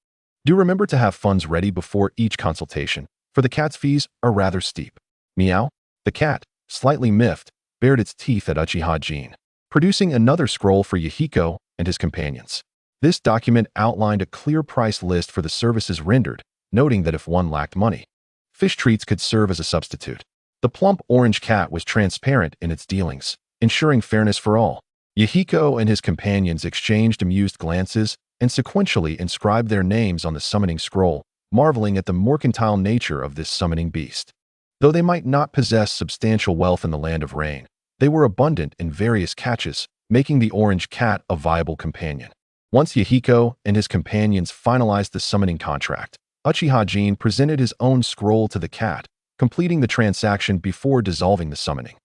do remember to have funds ready before each consultation, for the cat's fees are rather steep." Meow. The cat, slightly miffed, bared its teeth at Uchiha Jin, producing another scroll for Yahiko and his companions. This document outlined a clear price list for the services rendered, noting that if one lacked money, fish treats could serve as a substitute. The plump orange cat was transparent in its dealings, ensuring fairness for all. Yahiko and his companions exchanged amused glances and sequentially inscribed their names on the summoning scroll, marveling at the mercantile nature of this summoning beast. Though they might not possess substantial wealth in the land of rain, they were abundant in various catches, making the orange cat a viable companion. Once Yahiko and his companions finalized the summoning contract, Uchiha Jin presented his own scroll to the cat, completing the transaction before dissolving the summoning.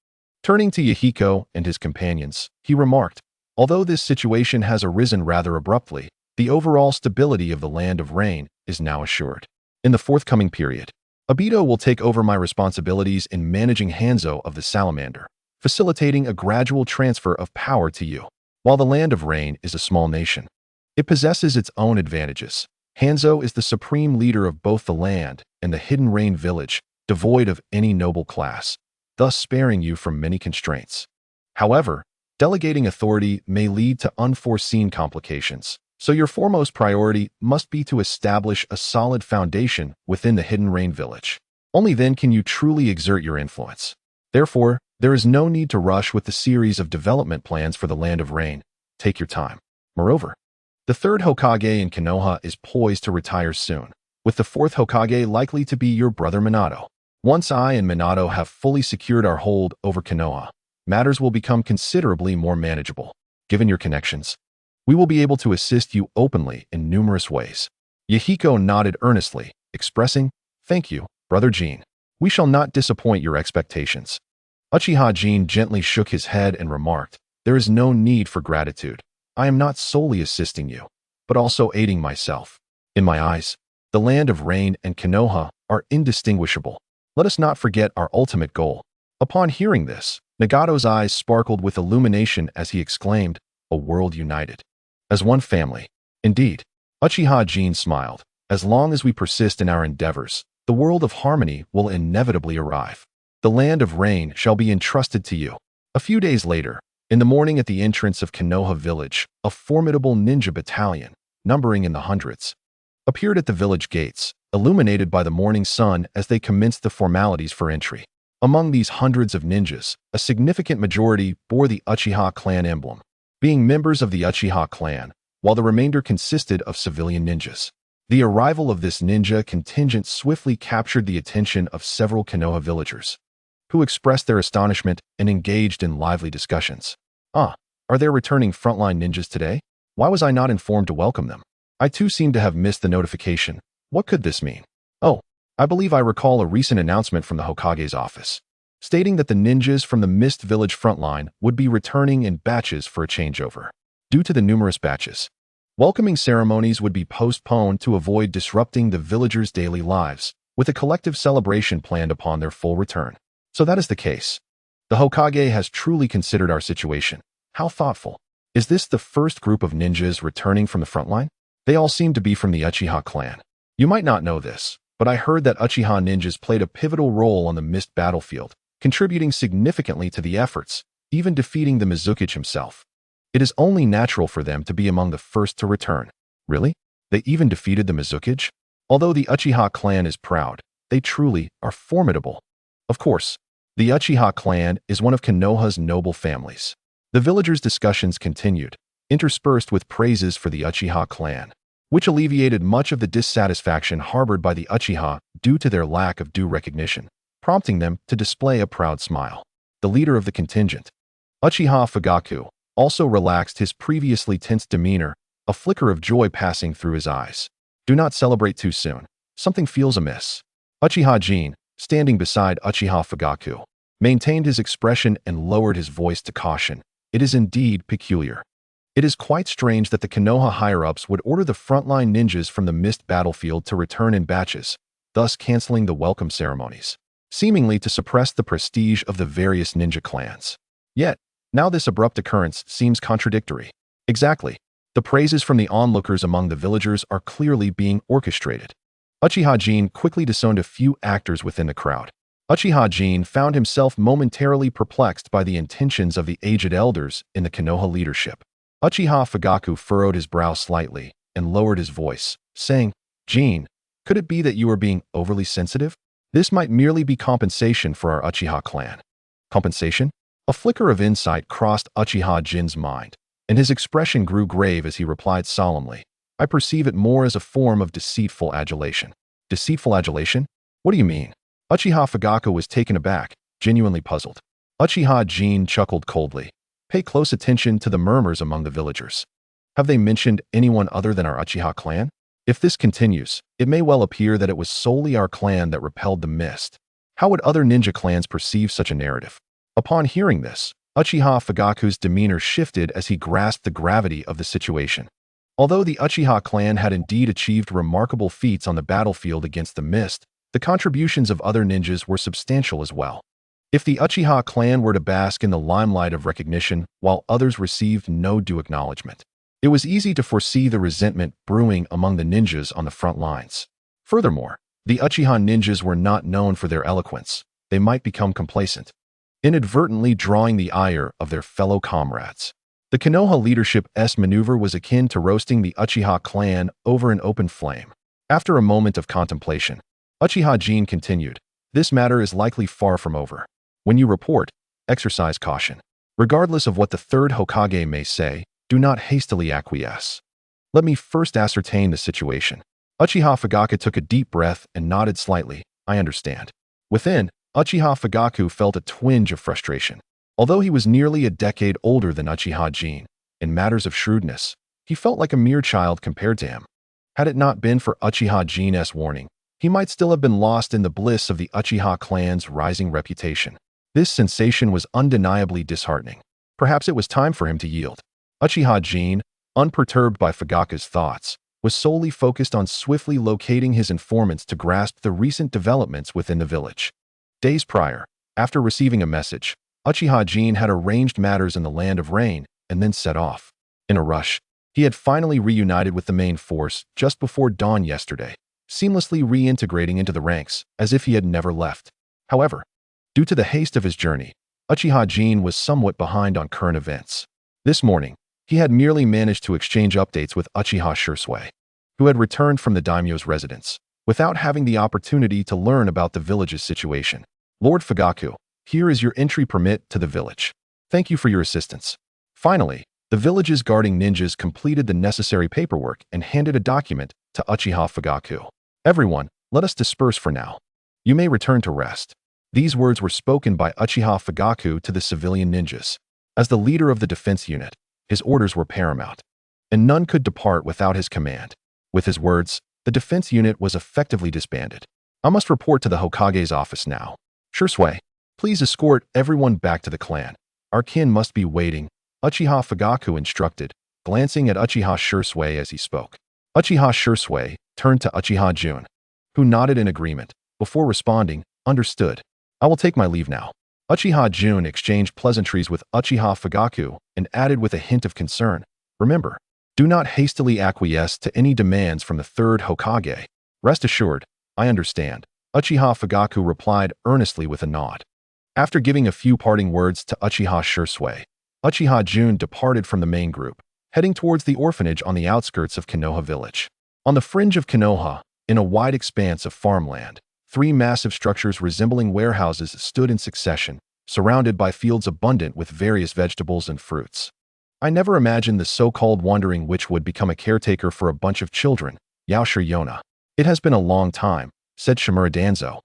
Turning to Yahiko and his companions, he remarked, "Although this situation has arisen rather abruptly, the overall stability of the land of rain is now assured. In the forthcoming period, Obito will take over my responsibilities in managing Hanzo of the Salamander, facilitating a gradual transfer of power to you. While the land of rain is a small nation, it possesses its own advantages. Hanzo is the supreme leader of both the land and the hidden rain village, devoid of any noble class, thus sparing you from many constraints. However, delegating authority may lead to unforeseen complications, so your foremost priority must be to establish a solid foundation within the hidden rain village. Only then can you truly exert your influence. Therefore, there is no need to rush with the series of development plans for the land of rain. Take your time. Moreover, the third Hokage in Konoha is poised to retire soon, with the fourth Hokage likely to be your brother Minato. Once I and Minato have fully secured our hold over Konoha, matters will become considerably more manageable. Given your connections, we will be able to assist you openly in numerous ways." Yahiko nodded earnestly, expressing, "Thank you, Brother Jin. We shall not disappoint your expectations." Uchiha Jin gently shook his head and remarked, "There is no need for gratitude. I am not solely assisting you, but also aiding myself. In my eyes, the land of rain and Konoha are indistinguishable. Let us not forget our ultimate goal." Upon hearing this, Nagato's eyes sparkled with illumination as he exclaimed, "A world united. As one family." Indeed, Uchiha Jin smiled. "As long as we persist in our endeavors, the world of harmony will inevitably arrive. The land of rain shall be entrusted to you." A few days later, in the morning at the entrance of Konoha village, a formidable ninja battalion, numbering in the hundreds, appeared at the village gates, illuminated by the morning sun as they commenced the formalities for entry. Among these hundreds of ninjas, a significant majority bore the Uchiha Clan emblem, being members of the Uchiha Clan, while the remainder consisted of civilian ninjas. The arrival of this ninja contingent swiftly captured the attention of several Konoha villagers, who expressed their astonishment and engaged in lively discussions. "Ah, are there returning frontline ninjas today? Why was I not informed to welcome them? I too seem to have missed the notification. What could this mean? Oh, I believe I recall a recent announcement from the Hokage's office, stating that the ninjas from the Mist Village frontline would be returning in batches for a changeover. Due to the numerous batches, welcoming ceremonies would be postponed to avoid disrupting the villagers' daily lives, with a collective celebration planned upon their full return. So that is the case. The Hokage has truly considered our situation. How thoughtful. Is this the first group of ninjas returning from the frontline? They all seem to be from the Uchiha clan. You might not know this, but I heard that Uchiha ninjas played a pivotal role on the Mist battlefield, contributing significantly to the efforts, even defeating the Mizukichi himself. It is only natural for them to be among the first to return." Really? They even defeated the Mizukichi? Although the Uchiha clan is proud, they truly are formidable. Of course, the Uchiha clan is one of Konoha's noble families. The villagers' discussions continued, interspersed with praises for the Uchiha clan, which alleviated much of the dissatisfaction harbored by the Uchiha due to their lack of due recognition, prompting them to display a proud smile. The leader of the contingent, Uchiha Fugaku, also relaxed his previously tense demeanor, a flicker of joy passing through his eyes. "Do not celebrate too soon. Something feels amiss." Uchiha Jin, standing beside Uchiha Fugaku, maintained his expression and lowered his voice to caution. "It is indeed peculiar. It is quite strange that the Konoha higher-ups would order the frontline ninjas from the Mist battlefield to return in batches, thus canceling the welcome ceremonies, seemingly to suppress the prestige of the various ninja clans. Yet, now this abrupt occurrence seems contradictory. Exactly. The praises from the onlookers among the villagers are clearly being orchestrated. Uchiha Jin quickly disowned a few actors within the crowd. Uchiha Jin found himself momentarily perplexed by the intentions of the aged elders in the Konoha leadership. Uchiha Fugaku furrowed his brow slightly and lowered his voice, saying, "Jin, could it be that you are being overly sensitive? This might merely be compensation for our Uchiha clan." Compensation? A flicker of insight crossed Uchiha Jin's mind, and his expression grew grave as he replied solemnly, "I perceive it more as a form of deceitful adulation." Deceitful adulation? What do you mean? Uchiha Fugaku was taken aback, genuinely puzzled. Uchiha Jin chuckled coldly. "Pay close attention to the murmurs among the villagers. Have they mentioned anyone other than our Uchiha clan? If this continues, it may well appear that it was solely our clan that repelled the mist. How would other ninja clans perceive such a narrative?" Upon hearing this, Uchiha Fugaku's demeanor shifted as he grasped the gravity of the situation. Although the Uchiha clan had indeed achieved remarkable feats on the battlefield against the mist, the contributions of other ninjas were substantial as well. If the Uchiha clan were to bask in the limelight of recognition while others received no due acknowledgement, it was easy to foresee the resentment brewing among the ninjas on the front lines. Furthermore, the Uchiha ninjas were not known for their eloquence. They might become complacent, inadvertently drawing the ire of their fellow comrades. The Konoha leadership's maneuver was akin to roasting the Uchiha clan over an open flame. After a moment of contemplation, Uchiha Jin continued, "This matter is likely far from over. When you report, exercise caution. Regardless of what the third Hokage may say, do not hastily acquiesce. Let me first ascertain the situation." Uchiha Fugaku took a deep breath and nodded slightly. "I understand." Within, Uchiha Fugaku felt a twinge of frustration. Although he was nearly a decade older than Uchiha Jin, in matters of shrewdness, he felt like a mere child compared to him. Had it not been for Uchiha Jin's warning, he might still have been lost in the bliss of the Uchiha clan's rising reputation. This sensation was undeniably disheartening. Perhaps it was time for him to yield. Uchiha Jin, unperturbed by Fugaku's thoughts, was solely focused on swiftly locating his informants to grasp the recent developments within the village. Days prior, after receiving a message, Uchiha Jin had arranged matters in the Land of Rain and then set off. In a rush, he had finally reunited with the main force just before dawn yesterday, seamlessly reintegrating into the ranks as if he had never left. However, due to the haste of his journey, Uchiha Jin was somewhat behind on current events. This morning, he had merely managed to exchange updates with Uchiha Shursui, who had returned from the daimyo's residence, without having the opportunity to learn about the village's situation. "Lord Fugaku, here is your entry permit to the village. Thank you for your assistance." Finally, the village's guarding ninjas completed the necessary paperwork and handed a document to Uchiha Fugaku. "Everyone, let us disperse for now. You may return to rest." These words were spoken by Uchiha Fugaku to the civilian ninjas. As the leader of the defense unit, his orders were paramount, and none could depart without his command. With his words, the defense unit was effectively disbanded. "I must report to the Hokage's office now. Shursui, please escort everyone back to the clan. Our kin must be waiting," Uchiha Fugaku instructed, glancing at Uchiha Shursui as he spoke. Uchiha Shursui turned to Uchiha Jin, who nodded in agreement, before responding, "Understood. I will take my leave now." Uchiha Jin exchanged pleasantries with Uchiha Fugaku and added with a hint of concern, "Remember, do not hastily acquiesce to any demands from the third Hokage." "Rest assured, I understand," Uchiha Fugaku replied earnestly with a nod. After giving a few parting words to Uchiha Shursui, Uchiha Jin departed from the main group, heading towards the orphanage on the outskirts of Konoha village. On the fringe of Konoha, in a wide expanse of farmland, 3 massive structures resembling warehouses stood in succession, surrounded by fields abundant with various vegetables and fruits. "I never imagined the so-called wandering witch would become a caretaker for a bunch of children," Yaoshi Yona. "It has been a long time," said Shimura Danzo.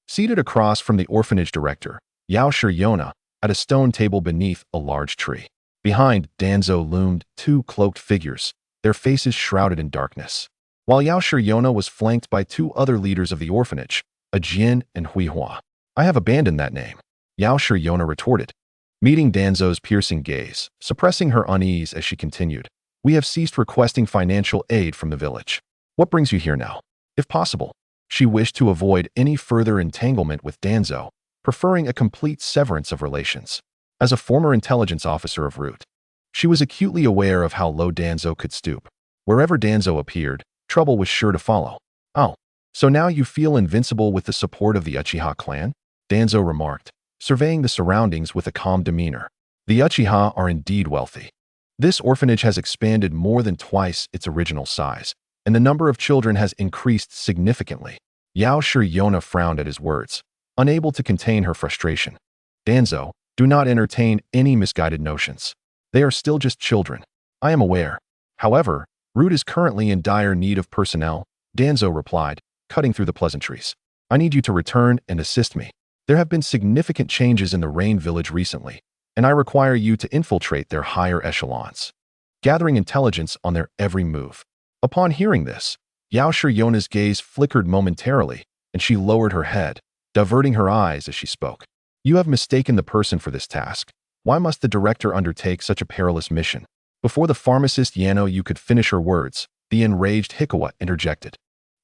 Seated across from the orphanage director, Yaoshi Yona, at a stone table beneath a large tree. Behind Danzo loomed 2 cloaked figures, their faces shrouded in darkness. While Yaoshi Yona was flanked by 2 other leaders of the orphanage, a Jin and Huihua. "I have abandoned that name," Yaoshi Yona retorted, meeting Danzo's piercing gaze, suppressing her unease as she continued. "We have ceased requesting financial aid from the village. What brings you here now? If possible, She wished to avoid any further entanglement with Danzo, preferring a complete severance of relations. As a former intelligence officer of Root, she was acutely aware of how low Danzo could stoop. Wherever Danzo appeared, trouble was sure to follow. "Oh, so now you feel invincible with the support of the Uchiha clan?" Danzo remarked, surveying the surroundings with a calm demeanor. "The Uchiha are indeed wealthy. This orphanage has expanded more than twice its original size, and the number of children has increased significantly." Yao Yona frowned at his words, unable to contain her frustration. "Danzo, do not entertain any misguided notions. They are still just children. I am aware. However, Root is currently in dire need of personnel," Danzo replied, cutting through the pleasantries. "I need you to return and assist me. There have been significant changes in the Rain Village recently, and I require you to infiltrate their higher echelons, gathering intelligence on their every move." Upon hearing this, Yao Yona's gaze flickered momentarily, and she lowered her head, diverting her eyes as she spoke. "You have mistaken the person for this task. Why must the director undertake such a perilous mission?" Before the pharmacist Yano could finish her words, the enraged Hikawa interjected.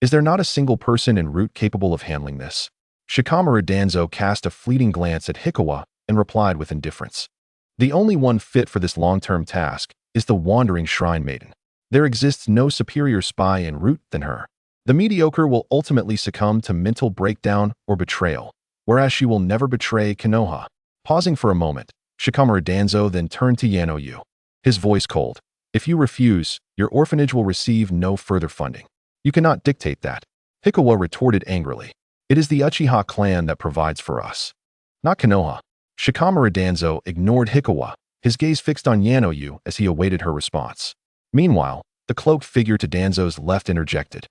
"Is there not a single person in Root capable of handling this?" Shikamaru Danzo cast a fleeting glance at Hikawa and replied with indifference. "The only one fit for this long-term task is the Wandering Shrine Maiden. There exists no superior spy in Root than her. The mediocre will ultimately succumb to mental breakdown or betrayal, whereas she will never betray Konoha." Pausing for a moment, Shikamaru Danzo then turned to Yano, his voice cold. "If you refuse, your orphanage will receive no further funding." "You cannot dictate that," Hikawa retorted angrily. "It is the Uchiha clan that provides for us, not Konoha." Shikamaru Danzo ignored Hikawa, his gaze fixed on Yano as he awaited her response. Meanwhile, the cloaked figure to Danzo's left interjected.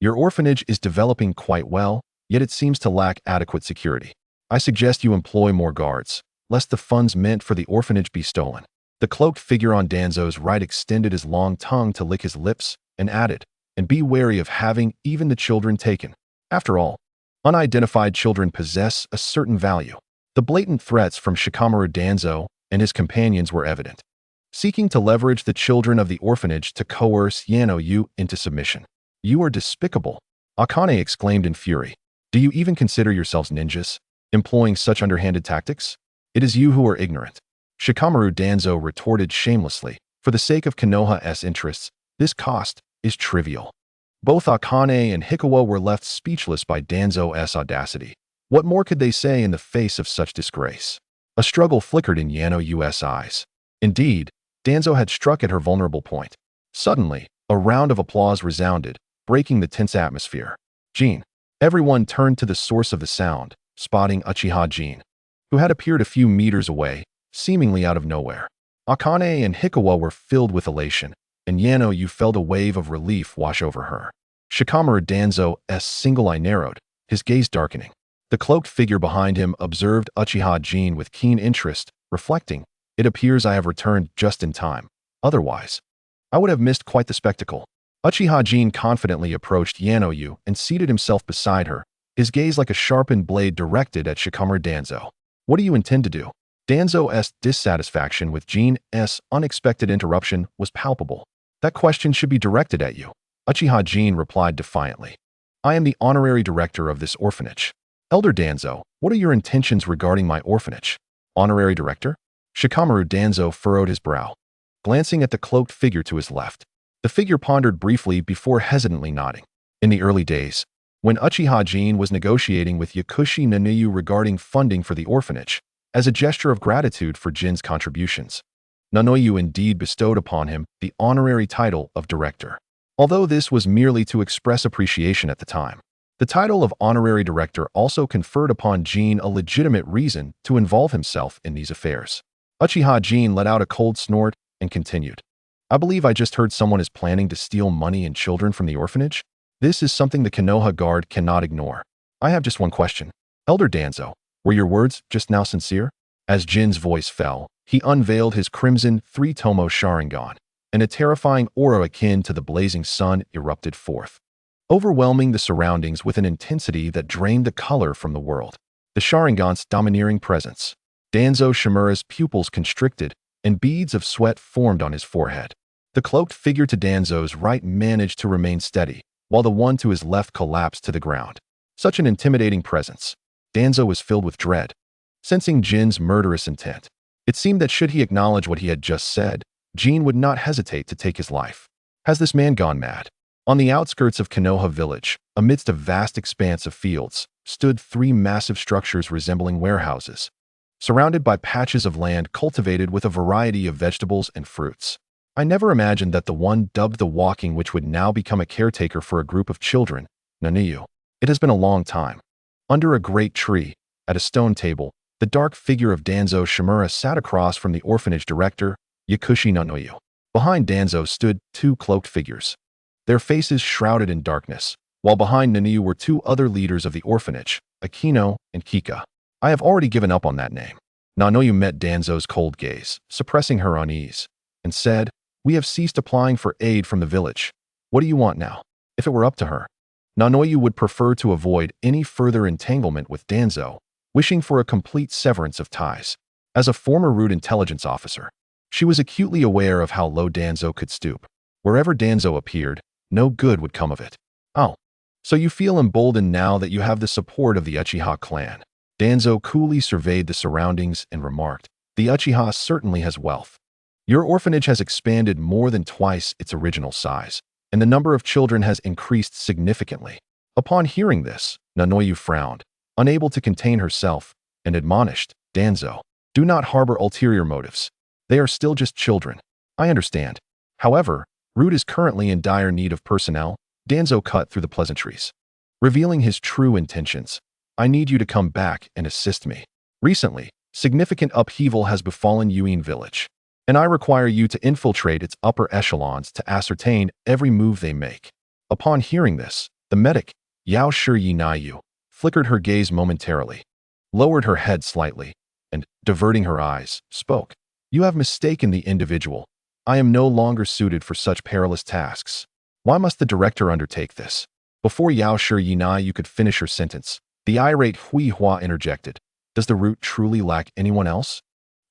"Your orphanage is developing quite well, yet it seems to lack adequate security. I suggest you employ more guards, lest the funds meant for the orphanage be stolen." The cloaked figure on Danzo's right extended his long tongue to lick his lips and added, "And be wary of having even the children taken. After all, unidentified children possess a certain value." The blatant threats from Shikamaru Danzo and his companions were evident, seeking to leverage the children of the orphanage to coerce Yano into submission. "You are despicable," Akane exclaimed in fury. "Do you even consider yourselves ninjas, employing such underhanded tactics? It is you who are ignorant." Shikamaru Danzo retorted shamelessly, "For the sake of Konoha's interests, this cost is trivial." Both Akane and Hikawa were left speechless by Danzo's audacity. What more could they say in the face of such disgrace? A struggle flickered in Yano's eyes. Indeed, Danzo had struck at her vulnerable point. Suddenly, a round of applause resounded, breaking the tense atmosphere. "Jin." Everyone turned to the source of the sound, spotting Uchiha Jin, who had appeared a few meters away, seemingly out of nowhere. Akane and Hikawa were filled with elation, and Yano felt a wave of relief wash over her. Shikamaru Danzo's single eye narrowed, his gaze darkening. The cloaked figure behind him observed Uchiha Jin with keen interest, reflecting, "It appears I have returned just in time. Otherwise, I would have missed quite the spectacle." Uchiha Jin confidently approached Yano and seated himself beside her, his gaze like a sharpened blade directed at Shikamaru Danzo. "What do you intend to do?" Danzo's dissatisfaction with Jin's unexpected interruption was palpable. "That question should be directed at you," Uchiha Jin replied defiantly. "I am the honorary director of this orphanage." "Elder Danzo, what are your intentions regarding my orphanage?" "Honorary director?" Shikamaru Danzo furrowed his brow, glancing at the cloaked figure to his left. The figure pondered briefly before hesitantly nodding. In the early days, when Uchiha Jin was negotiating with Yakushi Nanayu regarding funding for the orphanage, as a gesture of gratitude for Jin's contributions, Nanayu indeed bestowed upon him the honorary title of director. Although this was merely to express appreciation at the time, the title of honorary director also conferred upon Jin a legitimate reason to involve himself in these affairs. Uchiha Jin let out a cold snort and continued, "I believe I just heard someone is planning to steal money and children from the orphanage. This is something the Konoha Guard cannot ignore. I have just one question. Elder Danzo, were your words just now sincere?" As Jin's voice fell, he unveiled his crimson three-tomo Sharingan, and a terrifying aura akin to the blazing sun erupted forth, overwhelming the surroundings with an intensity that drained the color from the world. The Sharingan's domineering presence. Danzo Shimura's pupils constricted, and beads of sweat formed on his forehead. The cloaked figure to Danzo's right managed to remain steady, while the one to his left collapsed to the ground. Such an intimidating presence. Danzo was filled with dread, sensing Jin's murderous intent. It seemed that should he acknowledge what he had just said, Jin would not hesitate to take his life. Has this man gone mad? On the outskirts of Konoha village, amidst a vast expanse of fields, stood 3 massive structures resembling warehouses, surrounded by patches of land cultivated with a variety of vegetables and fruits. I never imagined that the one dubbed the Walking Witch would now become a caretaker for a group of children, Naniyu. It has been a long time. Under a great tree, at a stone table, the dark figure of Danzo Shimura sat across from the orphanage director, Yakushi Nanoyu. Behind Danzo stood 2 cloaked figures, their faces shrouded in darkness, while behind Naniyu were 2 other leaders of the orphanage, Akino and Kika. I have already given up on that name. Nanoyu met Danzo's cold gaze, suppressing her unease, and said, "We have ceased applying for aid from the village. What do you want now?" If it were up to her, Nanoyu would prefer to avoid any further entanglement with Danzo, wishing for a complete severance of ties. As a former root intelligence officer, she was acutely aware of how low Danzo could stoop. Wherever Danzo appeared, no good would come of it. "Oh, so you feel emboldened now that you have the support of the Uchiha clan." Danzo coolly surveyed the surroundings and remarked, "The Uchiha certainly has wealth. Your orphanage has expanded more than twice its original size, and the number of children has increased significantly." Upon hearing this, Nanoyu frowned, unable to contain herself, and admonished, "Danzo, do not harbor ulterior motives. They are still just children. I understand. However, Root is currently in dire need of personnel." Danzo cut through the pleasantries, revealing his true intentions. "I need you to come back and assist me. Recently, significant upheaval has befallen Yuin village, and I require you to infiltrate its upper echelons to ascertain every move they make." Upon hearing this, the medic, Yao Shi Nayu, flickered her gaze momentarily, lowered her head slightly, and, diverting her eyes, spoke. "You have mistaken the individual. I am no longer suited for such perilous tasks. Why must the director undertake this?" Before Yao Shi Nayu could finish her sentence, the irate Hui Hua interjected, "Does the root truly lack anyone else?"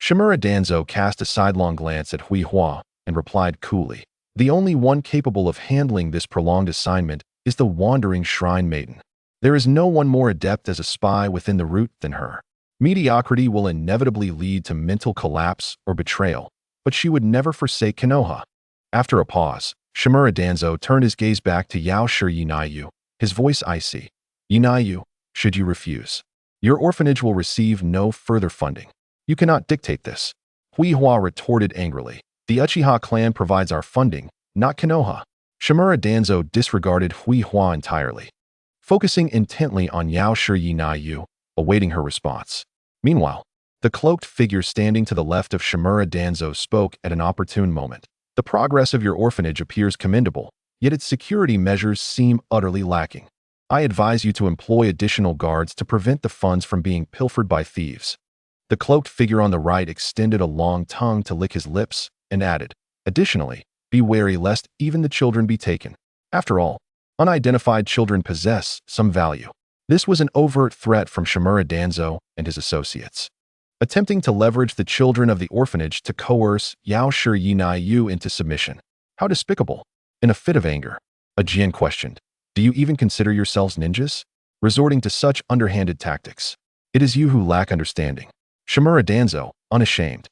Shimura Danzo cast a sidelong glance at Hui Hua and replied coolly, "The only one capable of handling this prolonged assignment is the wandering shrine maiden. There is no one more adept as a spy within the root than her. Mediocrity will inevitably lead to mental collapse or betrayal, but she would never forsake Konoha." After a pause, Shimura Danzo turned his gaze back to Yao Shi Nayu, his voice icy. "Nayu, should you refuse, your orphanage will receive no further funding. You cannot dictate this." Hui Hua retorted angrily, "The Uchiha clan provides our funding, not Konoha." Shimura Danzo disregarded Hui Hua entirely, focusing intently on Yao Shi Nayu, awaiting her response. Meanwhile, the cloaked figure standing to the left of Shimura Danzo spoke at an opportune moment. "The progress of your orphanage appears commendable, yet its security measures seem utterly lacking. I advise you to employ additional guards to prevent the funds from being pilfered by thieves." The cloaked figure on the right extended a long tongue to lick his lips and added, "Additionally, be wary lest even the children be taken. After all, unidentified children possess some value." This was an overt threat from Shimura Danzo and his associates, attempting to leverage the children of the orphanage to coerce Yao Shi Nayu into submission. How despicable! In a fit of anger, a Jin questioned, "Do you even consider yourselves ninjas? Resorting to such underhanded tactics. It is you who lack understanding." Shimura Danzo, unashamed,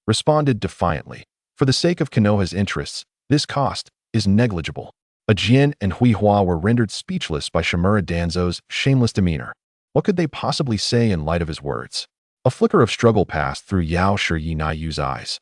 responded defiantly, "For the sake of Konoha's interests, this cost is negligible." A Jin and Hui Hua were rendered speechless by Shimura Danzo's shameless demeanor. What could they possibly say in light of his words? A flicker of struggle passed through Yao Shi Nayu's eyes.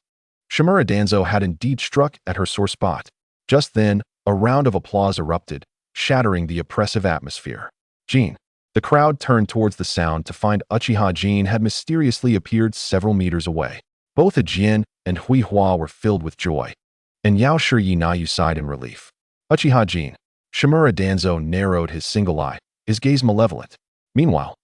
Shimura Danzo had indeed struck at her sore spot. Just then, a round of applause erupted, shattering the oppressive atmosphere. "Jin." The crowd turned towards the sound to find Uchiha Jin had mysteriously appeared several meters away. Both a Jin and Hui Hua were filled with joy, and Yao Shi Nayu sighed in relief. "Uchiha Jin." Shimura Danzo narrowed his single eye, his gaze malevolent. Meanwhile,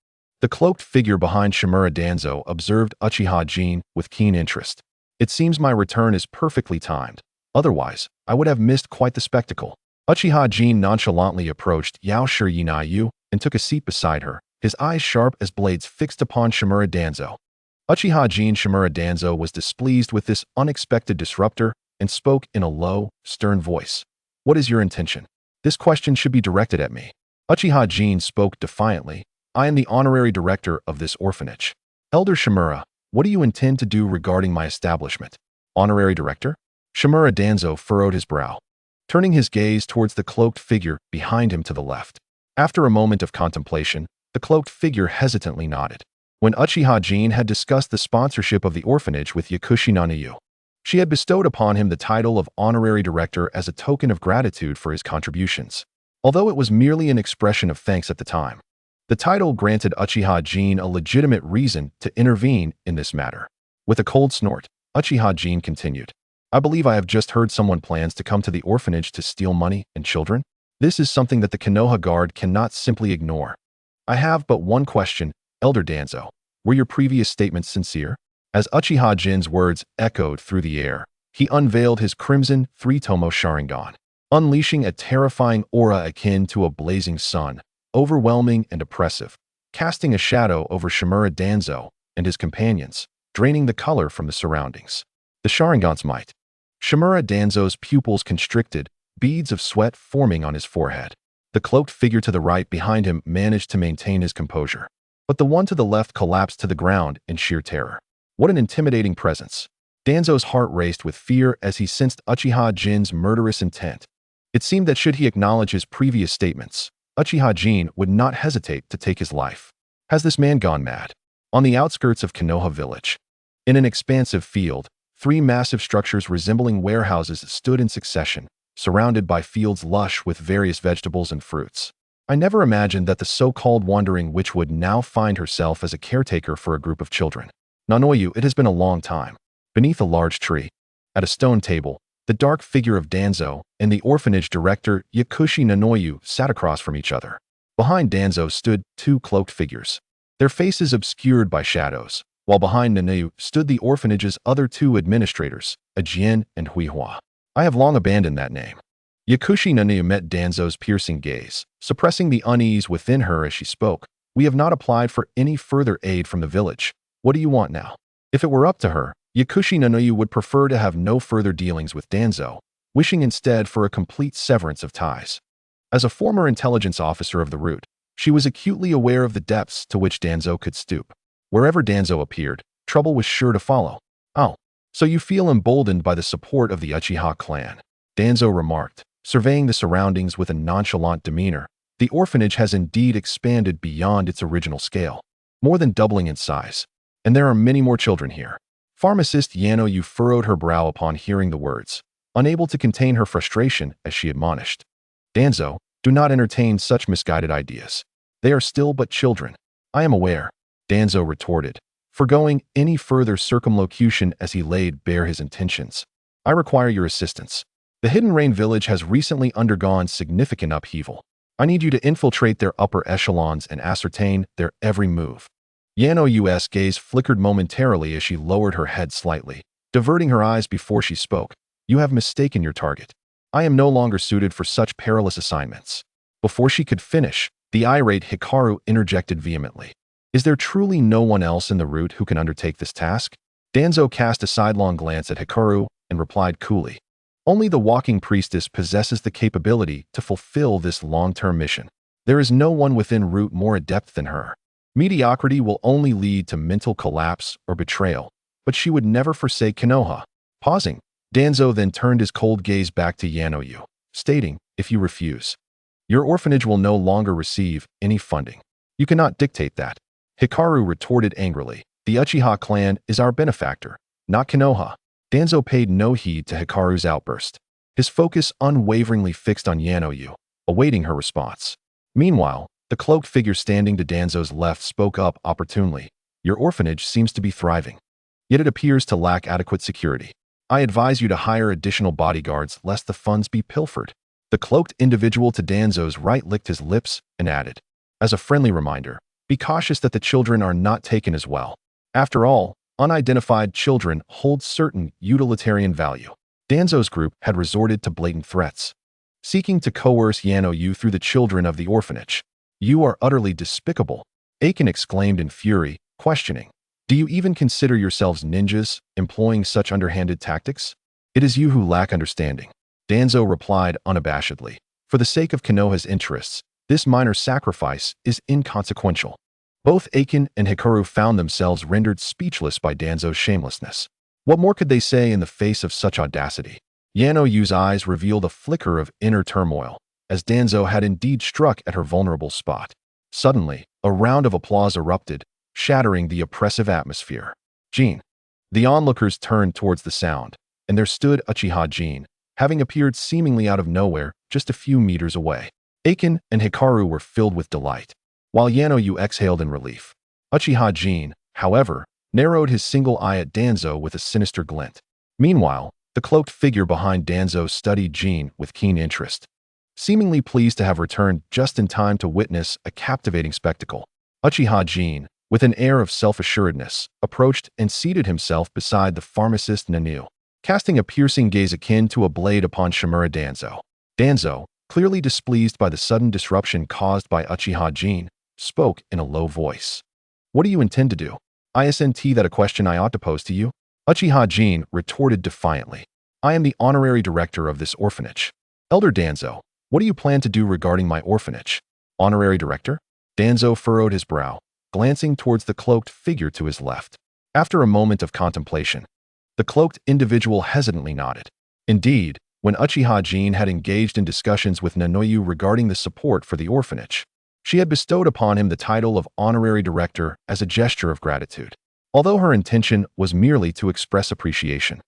the cloaked figure behind Shimura Danzo observed Uchiha Jin with keen interest. "It seems my return is perfectly timed. Otherwise, I would have missed quite the spectacle." Uchiha Jin nonchalantly approached Yao Shi Nayu and took a seat beside her, his eyes sharp as blades fixed upon Shimura Danzo. Uchiha Jin Shimura Danzo was displeased with this unexpected disruptor and spoke in a low, stern voice. "What is your intention?" This question should be directed at me. Uchiha Jin spoke defiantly. I am the honorary director of this orphanage. Elder Shimura, what do you intend to do regarding my establishment? Honorary director? Shimura Danzo furrowed his brow, turning his gaze towards the cloaked figure behind him to the left. After a moment of contemplation, the cloaked figure hesitantly nodded. When Uchiha Jin had discussed the sponsorship of the orphanage with Yakushi Nanayu, she had bestowed upon him the title of honorary director as a token of gratitude for his contributions. Although it was merely an expression of thanks at the time, the title granted Uchiha Jin a legitimate reason to intervene in this matter. With a cold snort, Uchiha Jin continued, I believe I have just heard someone plans to come to the orphanage to steal money and children. This is something that the Konoha Guard cannot simply ignore. I have but one question, Elder Danzo. Were your previous statements sincere? As Uchiha Jin's words echoed through the air, he unveiled his crimson three-tomo Sharingan, unleashing a terrifying aura akin to a blazing sun, overwhelming and oppressive, casting a shadow over Shimura Danzo and his companions, draining the color from the surroundings. The Sharingan's might. Shimura Danzo's pupils constricted, beads of sweat forming on his forehead. The cloaked figure to the right behind him managed to maintain his composure, but the one to the left collapsed to the ground in sheer terror. What an intimidating presence. Danzo's heart raced with fear as he sensed Uchiha Jin's murderous intent. It seemed that should he acknowledge his previous statements, Uchiha Jin would not hesitate to take his life. Has this man gone mad? On the outskirts of Konoha village, in an expansive field, 3 massive structures resembling warehouses stood in succession, surrounded by fields lush with various vegetables and fruits. I never imagined that the so-called wandering witch would now find herself as a caretaker for a group of children. Nanoyu, it has been a long time. Beneath a large tree, at a stone table, the dark figure of Danzo and the orphanage director Yakushi Nanoyu sat across from each other. Behind Danzo stood 2 cloaked figures, their faces obscured by shadows, while behind Nanoyu stood the orphanage's other 2 administrators, Jin and Huihua. I have long abandoned that name. Yakushi Nanayu met Danzo's piercing gaze, suppressing the unease within her as she spoke. We have not applied for any further aid from the village. What do you want now? If it were up to her, Yakushi Nanoyu would prefer to have no further dealings with Danzo, wishing instead for a complete severance of ties. As a former intelligence officer of the route, she was acutely aware of the depths to which Danzo could stoop. Wherever Danzo appeared, trouble was sure to follow. Oh, so you feel emboldened by the support of the Uchiha clan, Danzo remarked, surveying the surroundings with a nonchalant demeanor. The orphanage has indeed expanded beyond its original scale, more than doubling in size. And there are many more children here. Pharmacist Yano furrowed her brow upon hearing the words, unable to contain her frustration as she admonished. Danzo, do not entertain such misguided ideas. They are still but children. I am aware, Danzo retorted, forgoing any further circumlocution as he laid bare his intentions. I require your assistance. The Hidden Rain village has recently undergone significant upheaval. I need you to infiltrate their upper echelons and ascertain their every move. Yano's gaze flickered momentarily as she lowered her head slightly, diverting her eyes before she spoke. You have mistaken your target. I am no longer suited for such perilous assignments. Before she could finish, the irate Hikaru interjected vehemently. Is there truly no one else in the route who can undertake this task? Danzo cast a sidelong glance at Hikaru and replied coolly. Only the walking priestess possesses the capability to fulfill this long-term mission. There is no one within route more adept than her. Mediocrity will only lead to mental collapse or betrayal, but she would never forsake Konoha. Pausing, Danzo then turned his cold gaze back to Yanoyu, stating, if you refuse, your orphanage will no longer receive any funding. You cannot dictate that. Hikaru retorted angrily. The Uchiha clan is our benefactor, not Konoha. Danzo paid no heed to Hikaru's outburst, his focus unwaveringly fixed on Yanoyu, awaiting her response. Meanwhile, the cloaked figure standing to Danzo's left spoke up opportunely. Your orphanage seems to be thriving, yet it appears to lack adequate security. I advise you to hire additional bodyguards lest the funds be pilfered. The cloaked individual to Danzo's right licked his lips and added, as a friendly reminder, be cautious that the children are not taken as well. After all, unidentified children hold certain utilitarian value. Danzo's group had resorted to blatant threats, seeking to coerce Yanoyu through the children of the orphanage. You are utterly despicable, Aiken exclaimed in fury, questioning. Do you even consider yourselves ninjas, employing such underhanded tactics? It is you who lack understanding, Danzo replied unabashedly. For the sake of Konoha's interests, this minor sacrifice is inconsequential. Both Aiken and Hikaru found themselves rendered speechless by Danzo's shamelessness. What more could they say in the face of such audacity? Yano Yu's eyes revealed a flicker of inner turmoil, as Danzo had indeed struck at her vulnerable spot. Suddenly, a round of applause erupted, shattering the oppressive atmosphere. Jin. The onlookers turned towards the sound, and there stood Uchiha Jin, having appeared seemingly out of nowhere just a few meters away. Aiken and Hikaru were filled with delight, while Yano Yu exhaled in relief. Uchiha Jin, however, narrowed his single eye at Danzo with a sinister glint. Meanwhile, the cloaked figure behind Danzo studied Jin with keen interest, seemingly pleased to have returned just in time to witness a captivating spectacle. Uchiha Jin, with an air of self-assuredness, approached and seated himself beside the pharmacist Nanu, casting a piercing gaze akin to a blade upon Shimura Danzo. Danzo, clearly displeased by the sudden disruption caused by Uchiha Jin, spoke in a low voice. "What do you intend to do? Isn't that a question I ought to pose to you?" Uchiha Jin retorted defiantly. "I am the honorary director of this orphanage. Elder Danzo, what do you plan to do regarding my orphanage?" "Honorary director?" Danzo furrowed his brow, glancing towards the cloaked figure to his left. After a moment of contemplation, the cloaked individual hesitantly nodded. Indeed, when Uchiha Jin had engaged in discussions with Nanoyu regarding the support for the orphanage, she had bestowed upon him the title of honorary director as a gesture of gratitude. Although her intention was merely to express appreciation,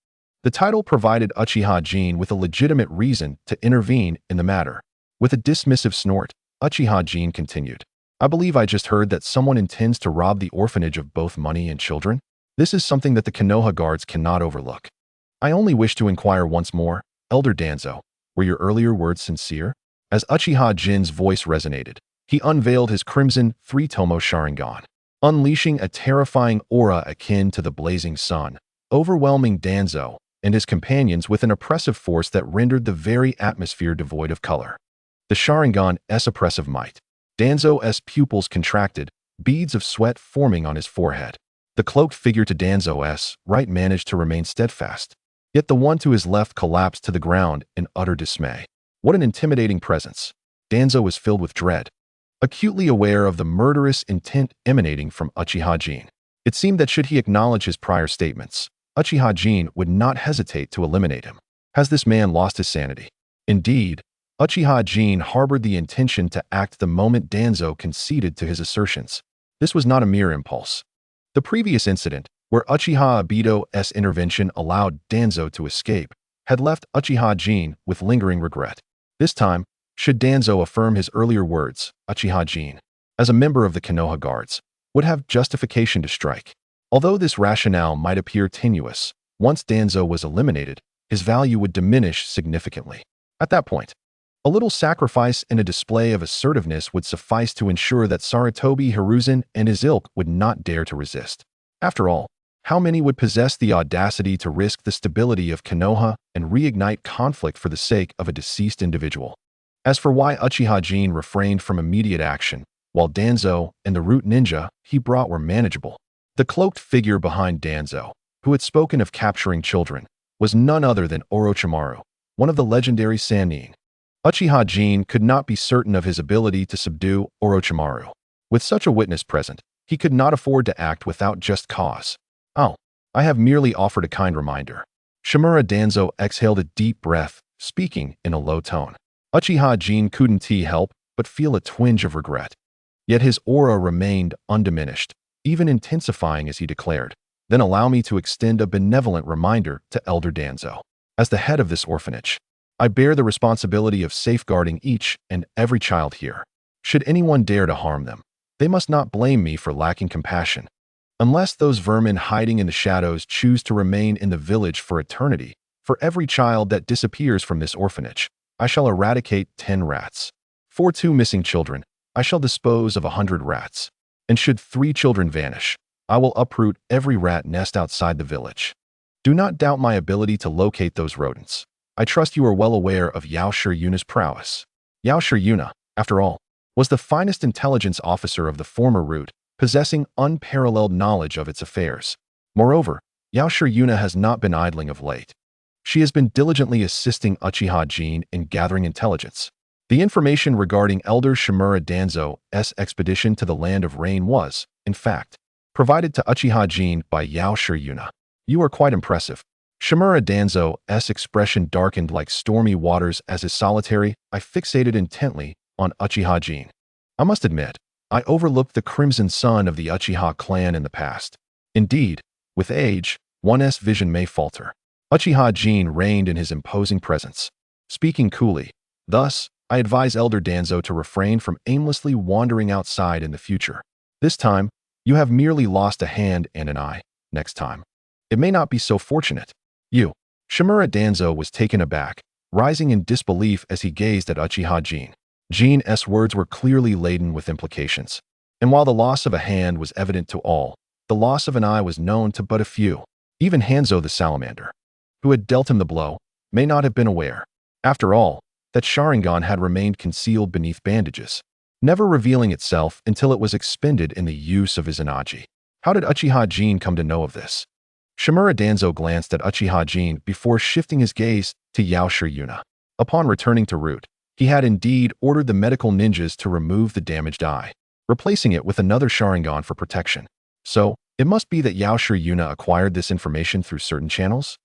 the title provided Uchiha Jin with a legitimate reason to intervene in the matter. With a dismissive snort, Uchiha Jin continued, "I believe I just heard that someone intends to rob the orphanage of both money and children. This is something that the Konoha guards cannot overlook. I only wish to inquire once more, Elder Danzo, were your earlier words sincere?" As Uchiha Jin's voice resonated, he unveiled his crimson three-tomo Sharingan, unleashing a terrifying aura akin to the blazing sun, overwhelming Danzo and his companions with an oppressive force that rendered the very atmosphere devoid of color. The Sharingan's oppressive might. Danzo's pupils contracted, beads of sweat forming on his forehead. The cloaked figure to Danzo's right managed to remain steadfast, yet the one to his left collapsed to the ground in utter dismay. What an intimidating presence. Danzo was filled with dread, acutely aware of the murderous intent emanating from Uchiha Jin. It seemed that should he acknowledge his prior statements, Uchiha Jin would not hesitate to eliminate him. Has this man lost his sanity? Indeed, Uchiha Jin harbored the intention to act the moment Danzo conceded to his assertions. This was not a mere impulse. The previous incident, where Uchiha Obito's intervention allowed Danzo to escape, had left Uchiha Jin with lingering regret. This time, should Danzo affirm his earlier words, Uchiha Jin, as a member of the Konoha guards, would have justification to strike. Although this rationale might appear tenuous, once Danzo was eliminated, his value would diminish significantly. At that point, a little sacrifice and a display of assertiveness would suffice to ensure that Sarutobi Hiruzen and his ilk would not dare to resist. After all, how many would possess the audacity to risk the stability of Konoha and reignite conflict for the sake of a deceased individual? As for why Uchiha Jin refrained from immediate action, while Danzo and the root ninja he brought were manageable, the cloaked figure behind Danzo, who had spoken of capturing children, was none other than Orochimaru, one of the legendary Sannin. Uchiha Jin could not be certain of his ability to subdue Orochimaru. With such a witness present, he could not afford to act without just cause. "Oh, I have merely offered a kind reminder." Shimura Danzo exhaled a deep breath, speaking in a low tone. Uchiha Jin couldn't help but feel a twinge of regret. Yet his aura remained undiminished, even intensifying as he declared, "Then allow me to extend a benevolent reminder to Elder Danzo. As the head of this orphanage, I bear the responsibility of safeguarding each and every child here. Should anyone dare to harm them, they must not blame me for lacking compassion. Unless those vermin hiding in the shadows choose to remain in the village for eternity, for every child that disappears from this orphanage, I shall eradicate 10 rats. For 2 missing children, I shall dispose of 100 rats. And should 3 children vanish, I will uproot every rat nest outside the village. Do not doubt my ability to locate those rodents. I trust you are well aware of Yaoshi Yuna's prowess." Yaoshi Yuna, after all, was the finest intelligence officer of the former route, possessing unparalleled knowledge of its affairs. Moreover, Yaoshi Yuna has not been idling of late. She has been diligently assisting Uchiha Jin in gathering intelligence. The information regarding Elder Shimura Danzo's expedition to the Land of Rain was, in fact, provided to Uchiha Jin by Yuna. You are quite impressive. Shimura Danzo's expression darkened like stormy waters as his solitary eye fixated intently on Uchiha Jin. I must admit, I overlooked the crimson sun of the Uchiha clan in the past. Indeed, with age, one's vision may falter. Uchiha Jin reigned in his imposing presence, speaking coolly. Thus, I advise Elder Danzo to refrain from aimlessly wandering outside in the future. This time, you have merely lost a hand and an eye. Next time, it may not be so fortunate. You. Shimura Danzo was taken aback, rising in disbelief as he gazed at Uchiha Jin. Jin's words were clearly laden with implications. And while the loss of a hand was evident to all, the loss of an eye was known to but a few. Even Hanzo the salamander, who had dealt him the blow, may not have been aware. After all, that Sharingan had remained concealed beneath bandages, never revealing itself until it was expended in the use of his Izanagi. How did Uchiha Jin come to know of this? Shimura Danzo glanced at Uchiha Jin before shifting his gaze to Yuna. Upon returning to Root, he had indeed ordered the medical ninjas to remove the damaged eye, replacing it with another Sharingan for protection. So, it must be that Yuna acquired this information through certain channels?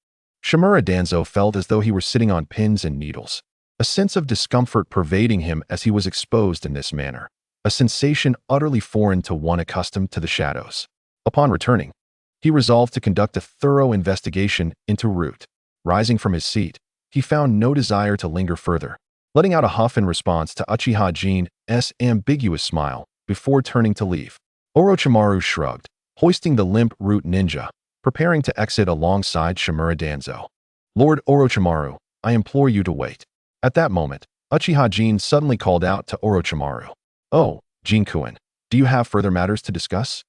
Shimura Danzo felt as though he were sitting on pins and needles, a sense of discomfort pervading him as he was exposed in this manner, a sensation utterly foreign to one accustomed to the shadows. Upon returning, he resolved to conduct a thorough investigation into Root. Rising from his seat, he found no desire to linger further, letting out a huff in response to Uchiha Jin's ambiguous smile before turning to leave. Orochimaru shrugged, hoisting the limp Root ninja, preparing to exit alongside Shimura Danzo. Lord Orochimaru, I implore you to wait. At that moment, Uchiha Jin suddenly called out to Orochimaru. Oh, Jin-kun, do you have further matters to discuss?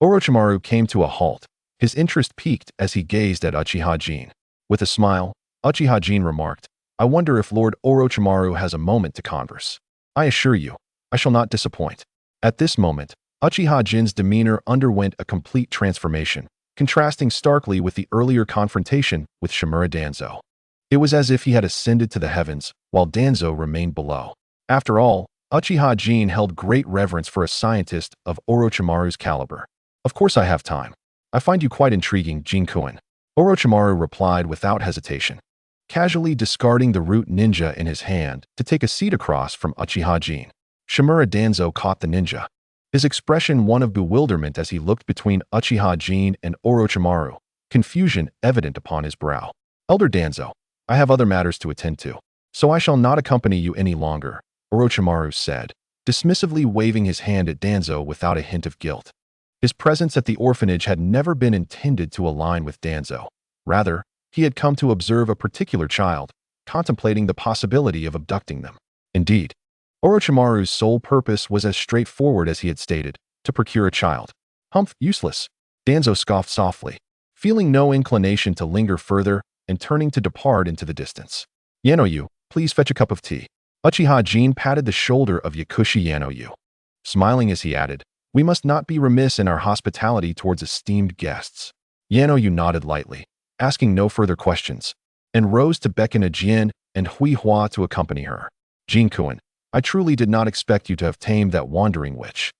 Orochimaru came to a halt, his interest piqued as he gazed at Uchiha Jin. With a smile, Uchiha Jin remarked, I wonder if Lord Orochimaru has a moment to converse. I assure you, I shall not disappoint. At this moment, Uchiha Jin's demeanor underwent a complete transformation, contrasting starkly with the earlier confrontation with Shimura Danzo. It was as if he had ascended to the heavens, while Danzo remained below. After all, Uchiha Jin held great reverence for a scientist of Orochimaru's caliber. Of course I have time. I find you quite intriguing, Jin-kun. Orochimaru replied without hesitation, casually discarding the Root ninja in his hand to take a seat across from Uchiha Jin. Shimura Danzo caught the ninja, his expression one of bewilderment as he looked between Uchiha Jin and Orochimaru, confusion evident upon his brow. Elder Danzo, I have other matters to attend to, so I shall not accompany you any longer, Orochimaru said, dismissively waving his hand at Danzo without a hint of guilt. His presence at the orphanage had never been intended to align with Danzo. Rather, he had come to observe a particular child, contemplating the possibility of abducting them. Indeed, Orochimaru's sole purpose was as straightforward as he had stated, to procure a child. Humph, useless. Danzo scoffed softly, feeling no inclination to linger further and turning to depart into the distance. Yanoyu, please fetch a cup of tea. Uchiha Jin patted the shoulder of Yakushi Yanoyu, smiling as he added, we must not be remiss in our hospitality towards esteemed guests. Yanoyu nodded lightly, asking no further questions, and rose to beckon a Jin and Hui Hua to accompany her. Jin-kun, I truly did not expect you to have tamed that wandering witch.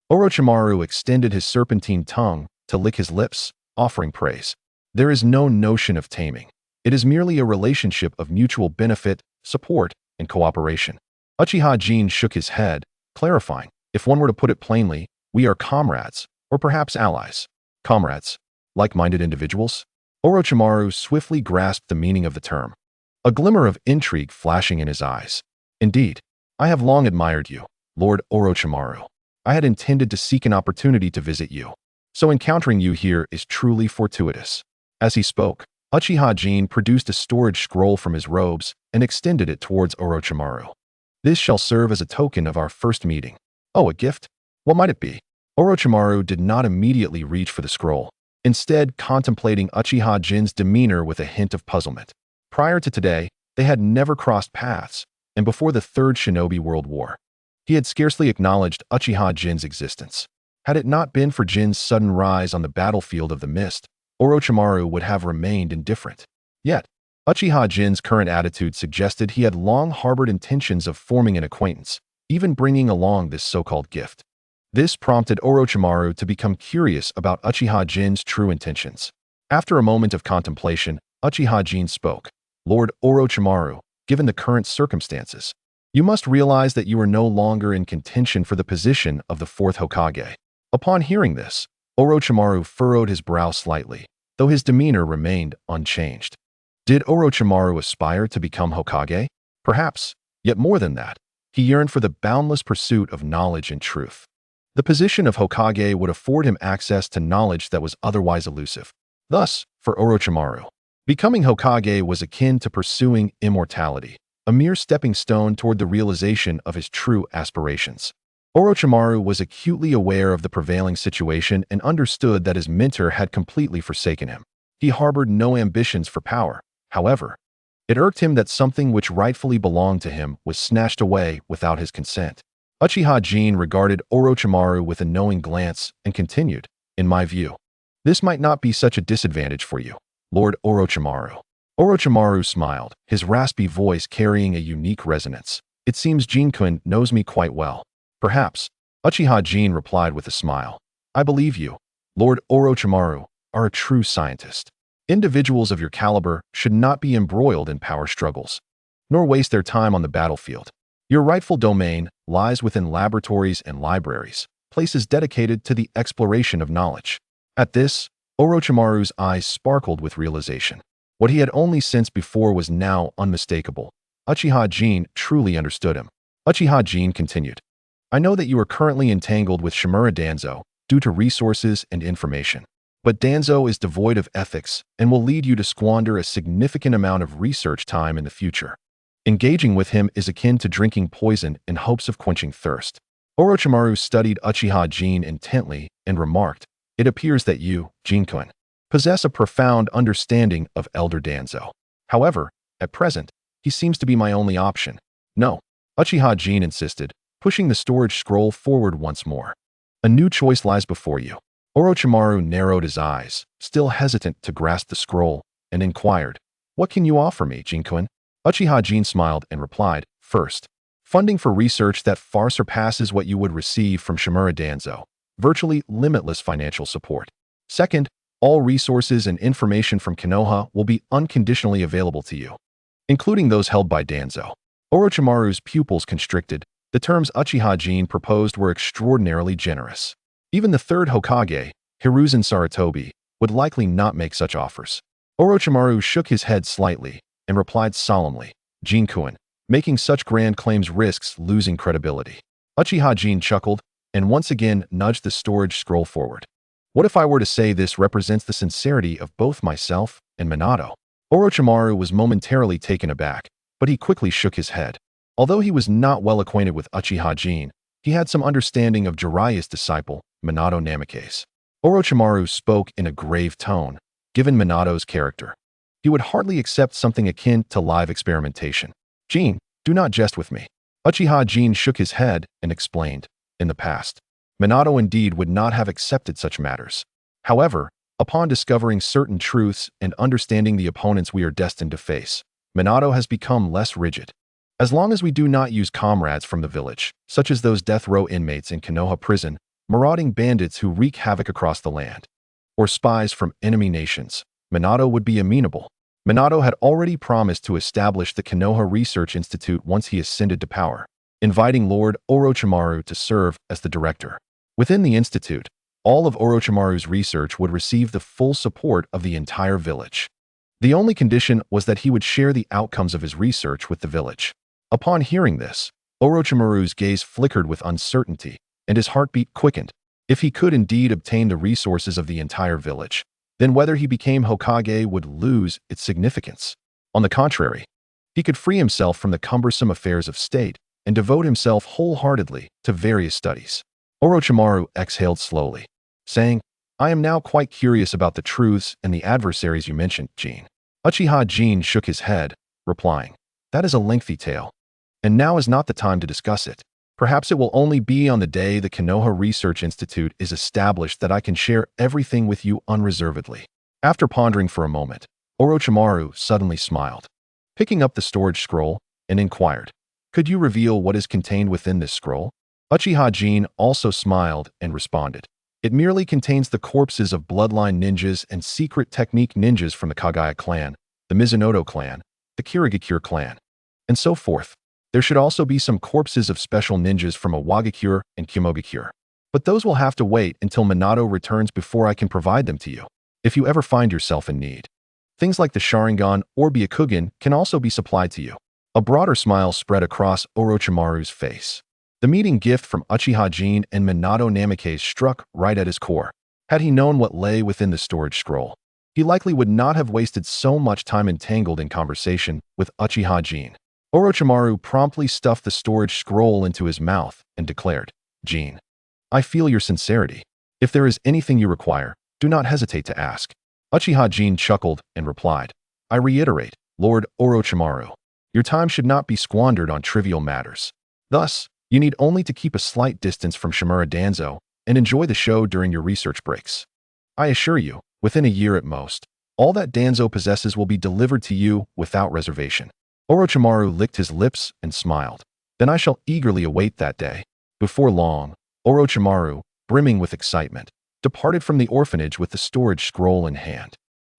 Orochimaru extended his serpentine tongue to lick his lips, offering praise. There is no notion of taming. It is merely a relationship of mutual benefit, support, and cooperation. Uchiha Jin shook his head, clarifying, if one were to put it plainly, we are comrades, or perhaps allies. Comrades? Like-minded individuals? Orochimaru swiftly grasped the meaning of the term, a glimmer of intrigue flashing in his eyes. Indeed, I have long admired you, Lord Orochimaru. I had intended to seek an opportunity to visit you, so encountering you here is truly fortuitous. As he spoke, Uchiha Jin produced a storage scroll from his robes and extended it towards Orochimaru. This shall serve as a token of our first meeting. Oh, a gift? What might it be? Orochimaru did not immediately reach for the scroll, instead contemplating Uchiha Jin's demeanor with a hint of puzzlement. Prior to today, they had never crossed paths, and before the Third Shinobi World War, he had scarcely acknowledged Uchiha Jin's existence. Had it not been for Jin's sudden rise on the battlefield of the mist, Orochimaru would have remained indifferent. Yet, Uchiha Jin's current attitude suggested he had long harbored intentions of forming an acquaintance, even bringing along this so-called gift. This prompted Orochimaru to become curious about Uchiha Jin's true intentions. After a moment of contemplation, Uchiha Jin spoke. Lord Orochimaru, given the current circumstances, you must realize that you are no longer in contention for the position of the fourth Hokage. Upon hearing this, Orochimaru furrowed his brow slightly, though his demeanor remained unchanged. Did Orochimaru aspire to become Hokage? Perhaps, yet more than that, he yearned for the boundless pursuit of knowledge and truth. The position of Hokage would afford him access to knowledge that was otherwise elusive. Thus, for Orochimaru, becoming Hokage was akin to pursuing immortality, a mere stepping stone toward the realization of his true aspirations. Orochimaru was acutely aware of the prevailing situation and understood that his mentor had completely forsaken him. He harbored no ambitions for power. However, it irked him that something which rightfully belonged to him was snatched away without his consent. Uchiha Jin regarded Orochimaru with a knowing glance and continued, in my view, this might not be such a disadvantage for you, Lord Orochimaru. Orochimaru smiled, his raspy voice carrying a unique resonance. It seems Jin-kun knows me quite well. Perhaps, Uchiha Jin replied with a smile. I believe you, Lord Orochimaru, are a true scientist. Individuals of your caliber should not be embroiled in power struggles, nor waste their time on the battlefield. Your rightful domain lies within laboratories and libraries, places dedicated to the exploration of knowledge. At this, Orochimaru's eyes sparkled with realization. What he had only sensed before was now unmistakable. Uchiha Jin truly understood him. Uchiha Jin continued, I know that you are currently entangled with Shimura Danzo due to resources and information. But Danzo is devoid of ethics and will lead you to squander a significant amount of research time in the future. Engaging with him is akin to drinking poison in hopes of quenching thirst. Orochimaru studied Uchiha Jin intently and remarked, it appears that you, Jin-kun, possess a profound understanding of Elder Danzo. However, at present, he seems to be my only option. No, Uchiha Jin insisted, pushing the storage scroll forward once more. A new choice lies before you. Orochimaru narrowed his eyes, still hesitant to grasp the scroll, and inquired, what can you offer me, Jin-kun? Uchiha Jin smiled and replied, first, funding for research that far surpasses what you would receive from Shimura Danzo, virtually limitless financial support. Second, all resources and information from Konoha will be unconditionally available to you, including those held by Danzo. Orochimaru's pupils constricted. The terms Uchiha Jin proposed were extraordinarily generous. Even the third Hokage, Hiruzen Sarutobi, would likely not make such offers. Orochimaru shook his head slightly and replied solemnly, Jin-kun, making such grand claims risks losing credibility. Uchiha Jin chuckled and once again nudged the storage scroll forward. What if I were to say this represents the sincerity of both myself and Minato? Orochimaru was momentarily taken aback, but he quickly shook his head. Although he was not well acquainted with Uchiha Jin, he had some understanding of Jiraiya's disciple, Minato Namikaze. Orochimaru spoke in a grave tone. Given Minato's character, he would hardly accept something akin to live experimentation. Jin, do not jest with me. Uchiha Jin shook his head and explained, in the past, Minato indeed would not have accepted such matters. However, upon discovering certain truths and understanding the opponents we are destined to face, Minato has become less rigid. As long as we do not use comrades from the village, such as those death row inmates in Konoha prison, marauding bandits who wreak havoc across the land, or spies from enemy nations, Minato would be amenable. Minato had already promised to establish the Konoha Research Institute once he ascended to power, inviting Lord Orochimaru to serve as the director. Within the institute, all of Orochimaru's research would receive the full support of the entire village. The only condition was that he would share the outcomes of his research with the village. Upon hearing this, Orochimaru's gaze flickered with uncertainty, and his heartbeat quickened. If he could indeed obtain the resources of the entire village, then whether he became Hokage would lose its significance. On the contrary, he could free himself from the cumbersome affairs of state and devote himself wholeheartedly to various studies. Orochimaru exhaled slowly, saying, I am now quite curious about the truths and the adversaries you mentioned, Jin. Uchiha Jin shook his head, replying, that is a lengthy tale, and now is not the time to discuss it. Perhaps it will only be on the day the Konoha Research Institute is established that I can share everything with you unreservedly. After pondering for a moment, Orochimaru suddenly smiled, picking up the storage scroll, and inquired, "Could you reveal what is contained within this scroll?" Uchiha Jin also smiled and responded, "It merely contains the corpses of bloodline ninjas and secret technique ninjas from the Kagaya clan, the Mizunoto clan, the Kirigakure clan, and so forth. There should also be some corpses of special ninjas from Awagakure and Kumogakure. But those will have to wait until Minato returns before I can provide them to you, if you ever find yourself in need. Things like the Sharingan or Byakugan can also be supplied to you." A broader smile spread across Orochimaru's face. The meeting gift from Uchiha Jin and Minato Namikaze struck right at his core. Had he known what lay within the storage scroll, he likely would not have wasted so much time entangled in conversation with Uchiha Jin. Orochimaru promptly stuffed the storage scroll into his mouth and declared, "Jin, I feel your sincerity. If there is anything you require, do not hesitate to ask." Uchiha Jin chuckled and replied, "I reiterate, Lord Orochimaru, your time should not be squandered on trivial matters. Thus, you need only to keep a slight distance from Uchiha Danzo and enjoy the show during your research breaks. I assure you, within a year at most, all that Danzo possesses will be delivered to you without reservation." Orochimaru licked his lips and smiled. "Then I shall eagerly await that day." Before long, Orochimaru, brimming with excitement, departed from the orphanage with the storage scroll in hand.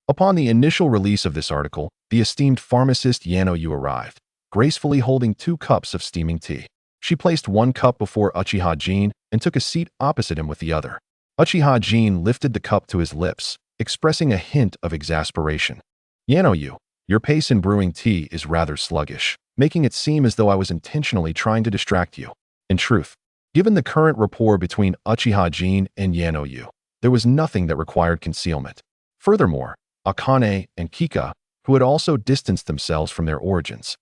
Upon the initial release of this article, the esteemed pharmacist Yano Yu arrived, gracefully holding 2 cups of steaming tea. She placed 1 cup before Uchiha Jin and took a seat opposite him with the other. Uchiha Jin lifted the cup to his lips, expressing a hint of exasperation. "Yano Yu, your pace in brewing tea is rather sluggish, making it seem as though I was intentionally trying to distract you. In truth, given the current rapport between Uchiha Jin and Yano Yu, there was nothing that required concealment. Furthermore, Akane and Kika, who had also distanced themselves from their origins,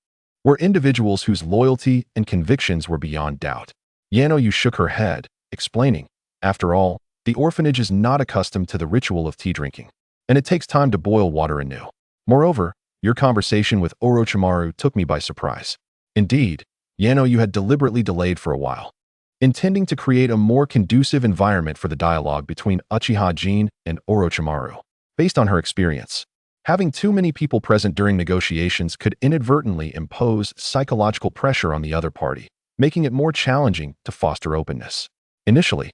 were individuals whose loyalty and convictions were beyond doubt." Yano Yu shook her head, explaining, "After all, the orphanage is not accustomed to the ritual of tea drinking, and it takes time to boil water anew. Moreover, your conversation with Orochimaru took me by surprise." Indeed, Yano Yu had deliberately delayed for a while, intending to create a more conducive environment for the dialogue between Uchiha Jin and Orochimaru. Based on her experience, having too many people present during negotiations could inadvertently impose psychological pressure on the other party, making it more challenging to foster openness. Initially,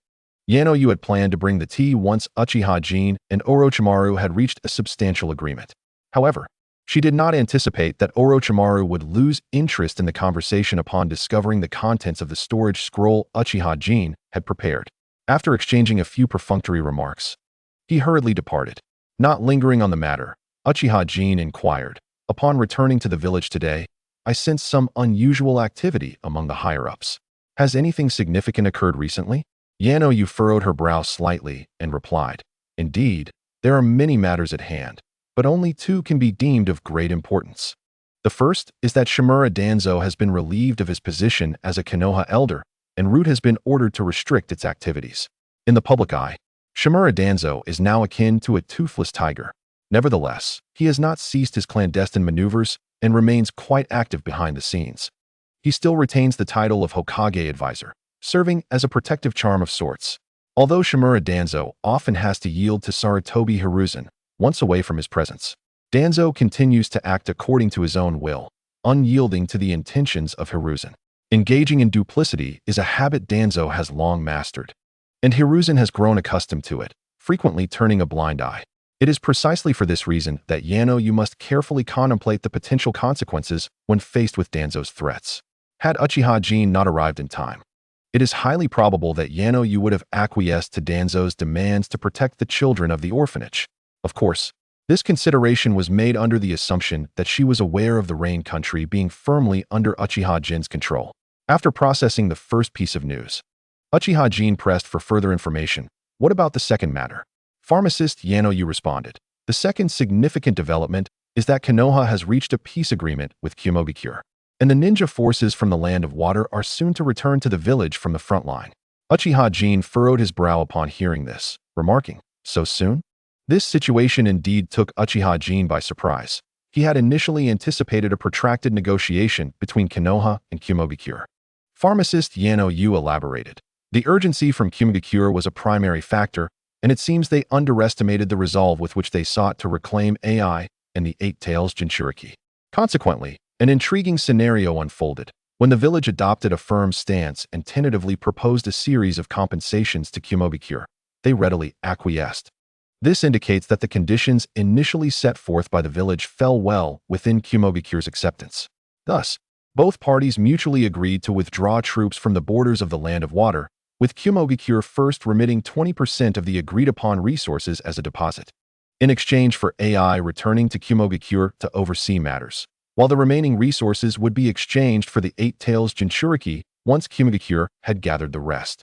Yano Yu had planned to bring the tea once Uchiha Jin and Orochimaru had reached a substantial agreement. However, she did not anticipate that Orochimaru would lose interest in the conversation upon discovering the contents of the storage scroll Uchiha Jin had prepared. After exchanging a few perfunctory remarks, he hurriedly departed. Not lingering on the matter, Uchiha Jin inquired, "Upon returning to the village today, I sensed some unusual activity among the higher-ups. Has anything significant occurred recently?" Yano Yu furrowed her brow slightly and replied, "Indeed, there are many matters at hand, but only 2 can be deemed of great importance. The first is that Uchiha Danzo has been relieved of his position as a Konoha elder, and Root has been ordered to restrict its activities. In the public eye, Uchiha Danzo is now akin to a toothless tiger. Nevertheless, he has not ceased his clandestine maneuvers and remains quite active behind the scenes. He still retains the title of Hokage Advisor, serving as a protective charm of sorts. Although Uchiha Danzo often has to yield to Sarutobi Hiruzen once away from his presence, Danzo continues to act according to his own will, unyielding to the intentions of Hiruzen. Engaging in duplicity is a habit Danzo has long mastered, and Hiruzen has grown accustomed to it, frequently turning a blind eye. It is precisely for this reason that Yano Yu must carefully contemplate the potential consequences when faced with Danzo's threats. Had Uchiha Jin not arrived in time, it is highly probable that Yano Yu would have acquiesced to Danzo's demands to protect the children of the orphanage. Of course, this consideration was made under the assumption that she was aware of the Rain Country being firmly under Uchiha Jin's control. After processing the first piece of news, Uchiha Jin pressed for further information. "What about the second matter?" Pharmacist Yano Yu responded. "The second significant development is that Konoha has reached a peace agreement with Kumogakure, and the ninja forces from the Land of Water are soon to return to the village from the front line." Uchiha Jin furrowed his brow upon hearing this, remarking, "So soon?" This situation indeed took Uchiha Jin by surprise. He had initially anticipated a protracted negotiation between Konoha and Kumogakure. Pharmacist Yano Yu elaborated. The urgency from Kumogakure was a primary factor, and it seems they underestimated the resolve with which they sought to reclaim AI and the Eight Tails Jinchuriki. Consequently, an intriguing scenario unfolded. When the village adopted a firm stance and tentatively proposed a series of compensations to Kumogakure, they readily acquiesced. This indicates that the conditions initially set forth by the village fell well within Kumogakure's acceptance. Thus, both parties mutually agreed to withdraw troops from the borders of the Land of Water, with Kumogakure first remitting 20% of the agreed-upon resources as a deposit, in exchange for AI returning to Kumogakure to oversee matters, while the remaining resources would be exchanged for the Eight Tails Jinchuriki once Kumogakure had gathered the rest.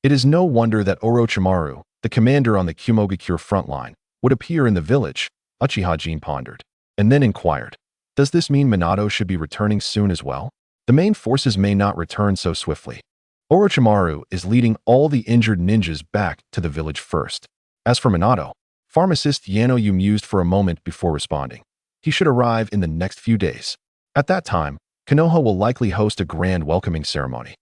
It is no wonder that Orochimaru, the commander on the Kumogakure front line, would appear in the village. Uchiha Jin pondered, and then inquired, does this mean Minato should be returning soon as well? The main forces may not return so swiftly. Orochimaru is leading all the injured ninjas back to the village first. As for Minato, pharmacist Yanoyu mused for a moment before responding. He should arrive in the next few days. At that time, Konoha will likely host a grand welcoming ceremony,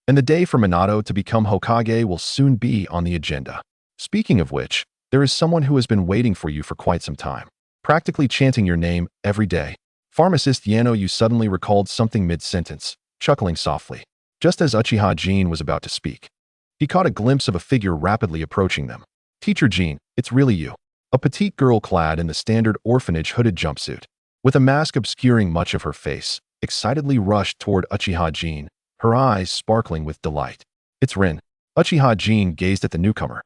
and the day for Minato to become Hokage will soon be on the agenda. Speaking of which, there is someone who has been waiting for you for quite some time, practically chanting your name every day. Pharmacist Yanoyu suddenly recalled something mid-sentence, chuckling softly, just as Uchiha Jin was about to speak. He caught a glimpse of a figure rapidly approaching them. Teacher Jin, it's really you. A petite girl clad in the standard orphanage hooded jumpsuit, with a mask obscuring much of her face, excitedly rushed toward Uchiha Jin, her eyes sparkling with delight. It's Rin. Uchiha Jin gazed at the newcomer,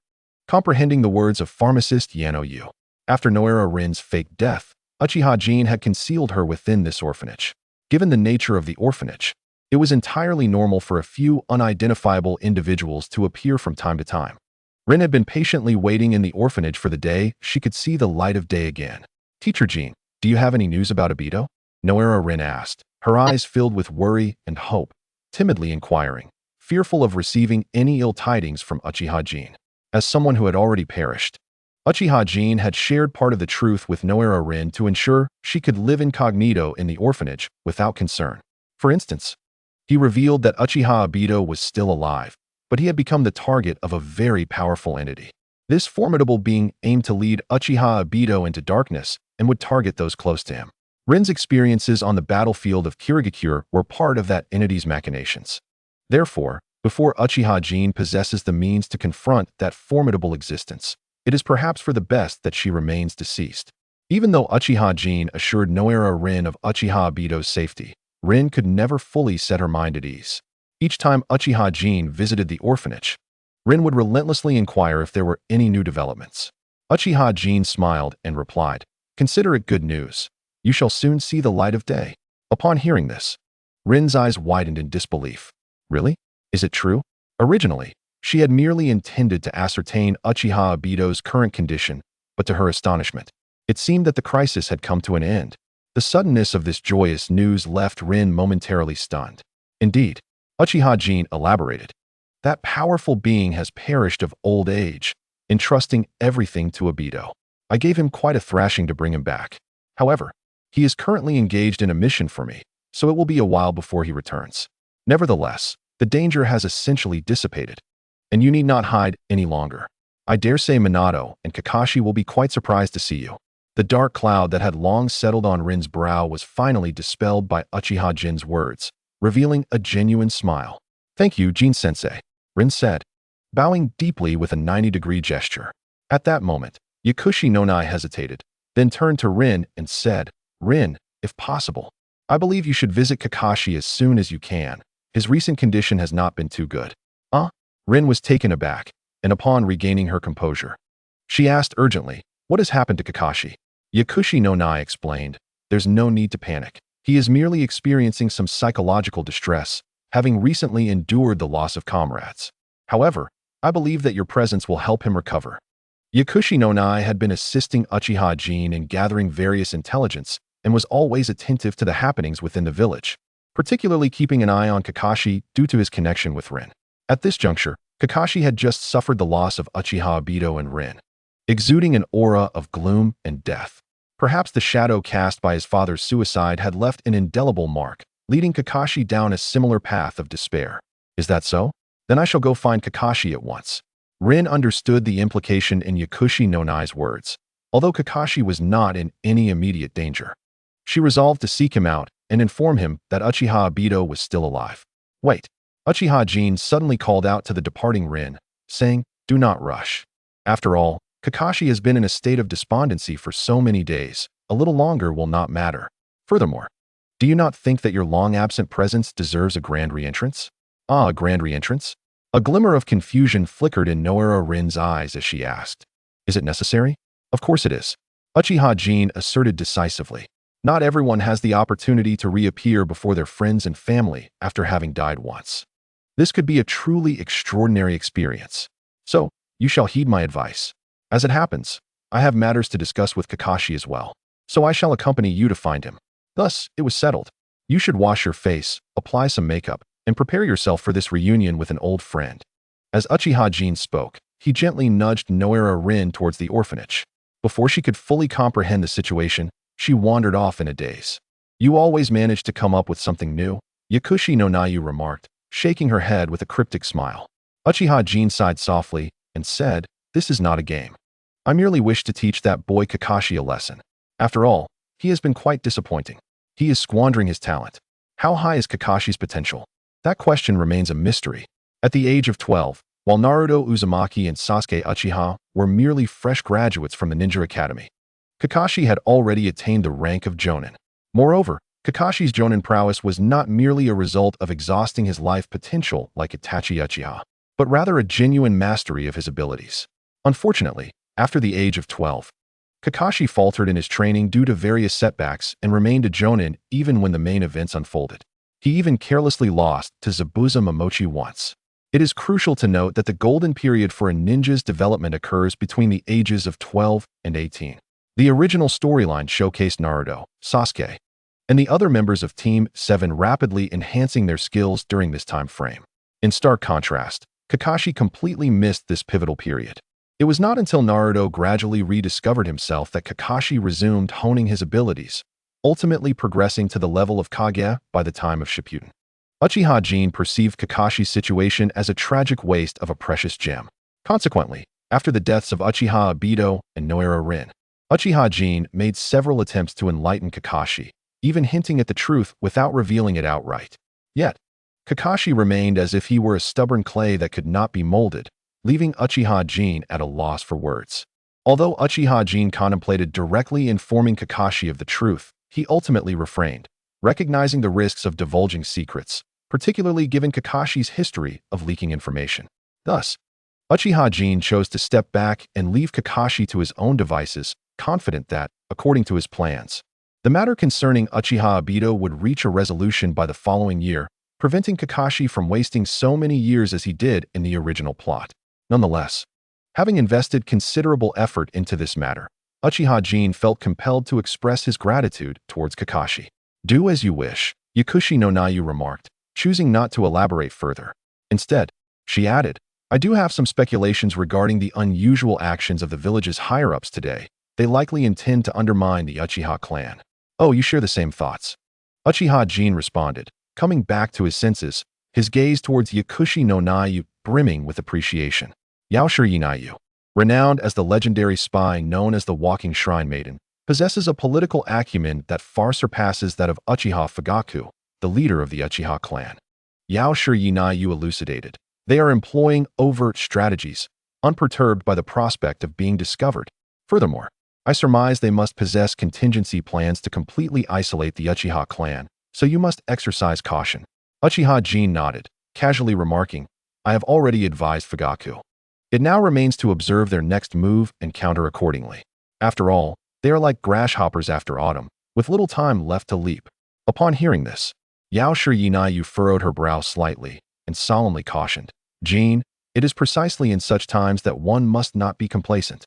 comprehending the words of pharmacist Yanoyu. After Noera Rin's fake death, Uchiha Jin had concealed her within this orphanage. Given the nature of the orphanage, it was entirely normal for a few unidentifiable individuals to appear from time to time. Rin had been patiently waiting in the orphanage for the day she could see the light of day again. Teacher Jin, do you have any news about Obito? Noera Rin asked, her eyes filled with worry and hope, timidly inquiring, fearful of receiving any ill tidings from Uchiha Jin. As someone who had already perished, Uchiha Jin had shared part of the truth with Noera Rin to ensure she could live incognito in the orphanage without concern. For instance, he revealed that Uchiha Obito was still alive, but he had become the target of a very powerful entity. This formidable being aimed to lead Uchiha Obito into darkness and would target those close to him. Rin's experiences on the battlefield of Kirigakure were part of that entity's machinations. Therefore, before Uchiha Jin possesses the means to confront that formidable existence, it is perhaps for the best that she remains deceased. Even though Uchiha Jin assured Noera Rin of Uchiha Obito's safety, Rin could never fully set her mind at ease. Each time Uchiha Jin visited the orphanage, Rin would relentlessly inquire if there were any new developments. Uchiha Jin smiled and replied, consider it good news. You shall soon see the light of day. Upon hearing this, Rin's eyes widened in disbelief. Really? Is it true? Originally, she had merely intended to ascertain Uchiha Obito's current condition, but to her astonishment, it seemed that the crisis had come to an end. The suddenness of this joyous news left Rin momentarily stunned. Indeed, Uchiha Jin elaborated, that powerful being has perished of old age, entrusting everything to Obito. I gave him quite a thrashing to bring him back. However, he is currently engaged in a mission for me, so it will be a while before he returns. Nevertheless, the danger has essentially dissipated, and you need not hide any longer. I dare say Minato and Kakashi will be quite surprised to see you. The dark cloud that had long settled on Rin's brow was finally dispelled by Uchiha Jin's words, revealing a genuine smile. Thank you, Jin-sensei, Rin said, bowing deeply with a 90-degree gesture. At that moment, Yakushi Nonai hesitated, then turned to Rin and said, Rin, if possible, I believe you should visit Kakashi as soon as you can. His recent condition has not been too good. Rin was taken aback, and upon regaining her composure, she asked urgently, what has happened to Kakashi? Yakushi Nonai explained, there's no need to panic. He is merely experiencing some psychological distress, having recently endured the loss of comrades. However, I believe that your presence will help him recover. Yakushi Nonai had been assisting Uchiha Jin in gathering various intelligence and was always attentive to the happenings within the village, particularly keeping an eye on Kakashi due to his connection with Rin. At this juncture, Kakashi had just suffered the loss of Uchiha Obito and Rin, exuding an aura of gloom and death. Perhaps the shadow cast by his father's suicide had left an indelible mark, leading Kakashi down a similar path of despair. Is that so? Then I shall go find Kakashi at once. Rin understood the implication in Yakushi Nonai's words, although Kakashi was not in any immediate danger. She resolved to seek him out and inform him that Uchiha Obito was still alive. Wait. Uchiha Jin suddenly called out to the departing Rin, saying, "Do not rush." After all, Kakashi has been in a state of despondency for so many days. A little longer will not matter. Furthermore, do you not think that your long-absent presence deserves a grand reentrance? Ah, a grand reentrance? A glimmer of confusion flickered in Noara Rin's eyes as she asked, "Is it necessary?" "Of course it is," Uchiha Jin asserted decisively. "Not everyone has the opportunity to reappear before their friends and family after having died once. This could be a truly extraordinary experience. So, you shall heed my advice. As it happens, I have matters to discuss with Kakashi as well, so I shall accompany you to find him." Thus, it was settled. You should wash your face, apply some makeup, and prepare yourself for this reunion with an old friend. As Uchiha Jin spoke, he gently nudged Noara Rin towards the orphanage. Before she could fully comprehend the situation, she wandered off in a daze. "You always manage to come up with something new," Yakushi no Nayu remarked, shaking her head with a cryptic smile. Uchiha Jin sighed softly and said, "This is not a game. I merely wish to teach that boy Kakashi a lesson. After all, he has been quite disappointing. He is squandering his talent. How high is Kakashi's potential? That question remains a mystery." At the age of 12, while Naruto Uzumaki and Sasuke Uchiha were merely fresh graduates from the Ninja Academy, Kakashi had already attained the rank of Jonin. Moreover, Kakashi's Jonin prowess was not merely a result of exhausting his life potential like Itachi Uchiha, but rather a genuine mastery of his abilities. Unfortunately, after the age of 12, Kakashi faltered in his training due to various setbacks and remained a Jonin even when the main events unfolded. He even carelessly lost to Zabuza Momochi once. It is crucial to note that the golden period for a ninja's development occurs between the ages of 12 and 18. The original storyline showcased Naruto, Sasuke, and the other members of Team 7 rapidly enhancing their skills during this time frame. In stark contrast, Kakashi completely missed this pivotal period. It was not until Naruto gradually rediscovered himself that Kakashi resumed honing his abilities, ultimately progressing to the level of Kage by the time of Shippuden. Uchiha Jin perceived Kakashi's situation as a tragic waste of a precious gem. Consequently, after the deaths of Uchiha Obito and Noara Rin, Uchiha Jin made several attempts to enlighten Kakashi, even hinting at the truth without revealing it outright. Yet, Kakashi remained as if he were a stubborn clay that could not be molded, leaving Uchiha Jin at a loss for words. Although Uchiha Jin contemplated directly informing Kakashi of the truth, he ultimately refrained, recognizing the risks of divulging secrets, particularly given Kakashi's history of leaking information. Thus, Uchiha Jin chose to step back and leave Kakashi to his own devices, confident that, according to his plans, the matter concerning Uchiha Obito would reach a resolution by the following year, preventing Kakashi from wasting so many years as he did in the original plot. Nonetheless, having invested considerable effort into this matter, Uchiha Jin felt compelled to express his gratitude towards Kakashi. "Do as you wish," Yakushi no Nayu remarked, choosing not to elaborate further. Instead, she added, "I do have some speculations regarding the unusual actions of the village's higher-ups today. They likely intend to undermine the Uchiha clan." "Oh, you share the same thoughts," Uchiha Jin responded, coming back to his senses, his gaze towards Yakushi no Nayu brimming with appreciation. Yaoshiro Nayu, renowned as the legendary spy known as the Walking Shrine Maiden, possesses a political acumen that far surpasses that of Uchiha Fugaku, the leader of the Uchiha clan. Yaoshiro Nayu elucidated. They are employing overt strategies, unperturbed by the prospect of being discovered. Furthermore, I surmise they must possess contingency plans to completely isolate the Uchiha clan, so you must exercise caution. Uchiha Jin nodded, casually remarking, "I have already advised Fugaku. It now remains to observe their next move and counter accordingly. After all, they are like grasshoppers after autumn, with little time left to leap." Upon hearing this, Yaoshiro Nayu furrowed her brow slightly and solemnly cautioned, "Jin, it is precisely in such times that one must not be complacent."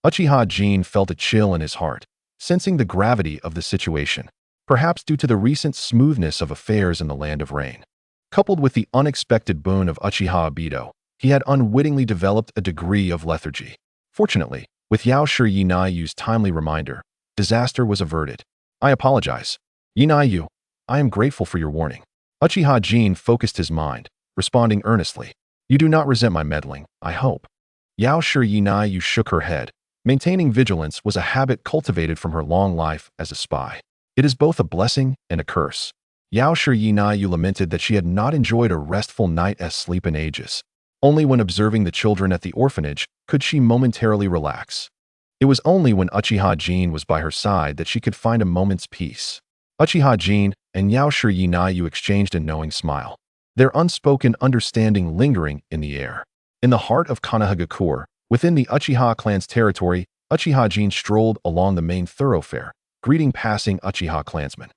Uchiha Jin felt a chill in his heart, sensing the gravity of the situation, perhaps due to the recent smoothness of affairs in the Land of Rain. Coupled with the unexpected boon of Uchiha Obito, he had unwittingly developed a degree of lethargy. Fortunately, with Yaoshiro Nayu's timely reminder, disaster was averted. "I apologize. Nayu, I am grateful for your warning." Uchiha Jin focused his mind, responding earnestly, "You do not resent my meddling, I hope." Yaoshiro Nayu shook her head, Maintaining vigilance was a habit cultivated from her long life as a spy. It is both a blessing and a curse. Yao Shiyinayu lamented that she had not enjoyed a restful night's sleep in ages. Only when observing the children at the orphanage could she momentarily relax. It was only when Uchiha Jin was by her side that she could find a moment's peace. Uchiha Jin and Yao Shiyinayu exchanged a knowing smile, their unspoken understanding lingering in the air. In the heart of Konohagakure, within the Uchiha clan's territory, Uchiha Jin strolled along the main thoroughfare, greeting passing Uchiha clansmen.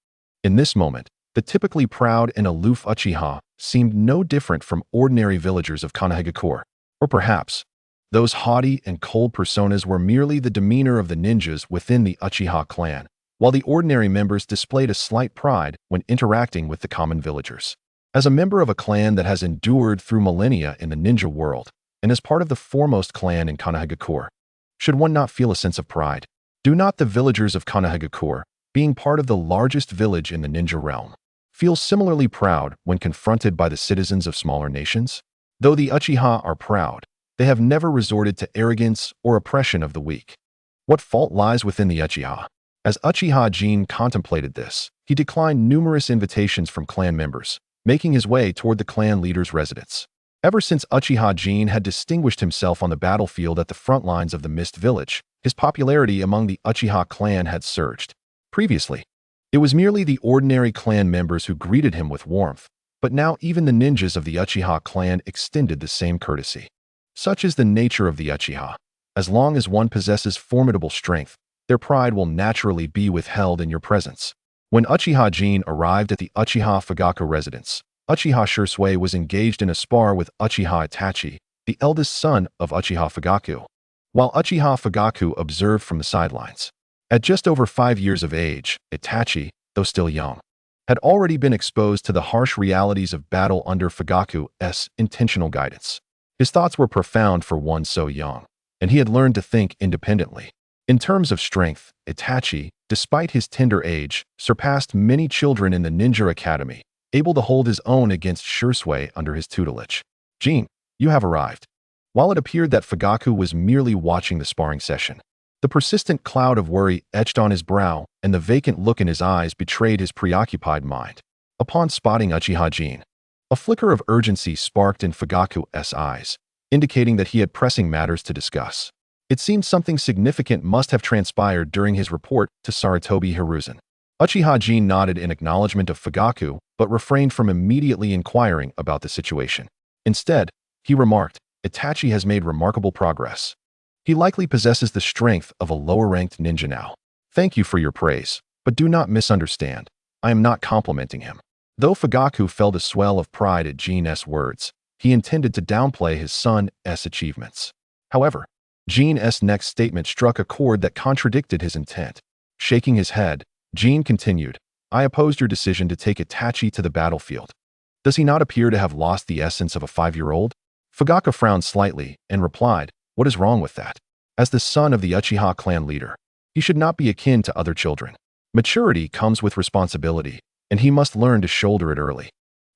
In this moment, the typically proud and aloof Uchiha seemed no different from ordinary villagers of Konohagakure. Or perhaps, those haughty and cold personas were merely the demeanor of the ninjas within the Uchiha clan, while the ordinary members displayed a slight pride when interacting with the common villagers. As a member of a clan that has endured through millennia in the ninja world, and as part of the foremost clan in Konohagakure, should one not feel a sense of pride? Do not the villagers of Konohagakure, being part of the largest village in the ninja realm, feel similarly proud when confronted by the citizens of smaller nations? Though the Uchiha are proud, they have never resorted to arrogance or oppression of the weak. What fault lies within the Uchiha? As Uchiha Jin contemplated this, he declined numerous invitations from clan members, making his way toward the clan leader's residence. Ever since Uchiha Jin had distinguished himself on the battlefield at the front lines of the Mist Village, his popularity among the Uchiha clan had surged. Previously, it was merely the ordinary clan members who greeted him with warmth, but now even the ninjas of the Uchiha clan extended the same courtesy. Such is the nature of the Uchiha. As long as one possesses formidable strength, their pride will naturally be withheld in your presence. When Uchiha Jin arrived at the Uchiha Fugaku residence, Uchiha Shisui was engaged in a spar with Uchiha Itachi, the eldest son of Uchiha Fugaku, while Uchiha Fugaku observed from the sidelines. At just over 5 years of age, Itachi, though still young, had already been exposed to the harsh realities of battle under Fugaku's intentional guidance. His thoughts were profound for one so young, and he had learned to think independently. In terms of strength, Itachi, despite his tender age, surpassed many children in the ninja academy, able to hold his own against Shisui under his tutelage. Jin, you have arrived. While it appeared that Fugaku was merely watching the sparring session, the persistent cloud of worry etched on his brow and the vacant look in his eyes betrayed his preoccupied mind. Upon spotting Uchiha Jin, a flicker of urgency sparked in Fugaku's eyes, indicating that he had pressing matters to discuss. It seemed something significant must have transpired during his report to Sarutobi Hiruzen. Uchiha Jin nodded in acknowledgement of Fugaku, but refrained from immediately inquiring about the situation. Instead, he remarked, Itachi has made remarkable progress. He likely possesses the strength of a lower-ranked ninja now. Thank you for your praise, but do not misunderstand. I am not complimenting him. Though Fugaku felt a swell of pride at Jin's words, he intended to downplay his son's achievements. However, Jin's next statement struck a chord that contradicted his intent. Shaking his head, Jin continued, I opposed your decision to take Itachi to the battlefield. Does he not appear to have lost the essence of a 5-year-old? Fugaku frowned slightly and replied, what is wrong with that? As the son of the Uchiha clan leader, he should not be akin to other children. Maturity comes with responsibility, and he must learn to shoulder it early.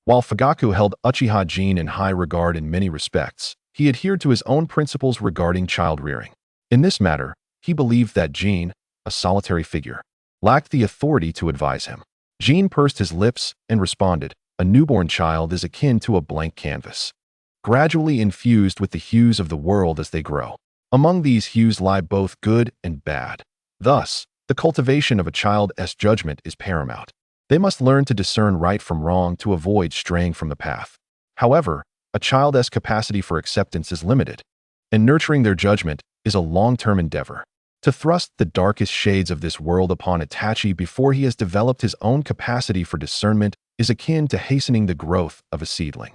While Fugaku held Uchiha Jin in high regard in many respects, he adhered to his own principles regarding child-rearing. In this matter, he believed that Jin, a solitary figure, lacked the authority to advise him. Jin pursed his lips and responded, a newborn child is akin to a blank canvas, gradually infused with the hues of the world as they grow. Among these hues lie both good and bad. Thus, the cultivation of a child's judgment is paramount. They must learn to discern right from wrong to avoid straying from the path. However, a child's capacity for acceptance is limited, and nurturing their judgment is a long-term endeavor. To thrust the darkest shades of this world upon Itachi before he has developed his own capacity for discernment is akin to hastening the growth of a seedling.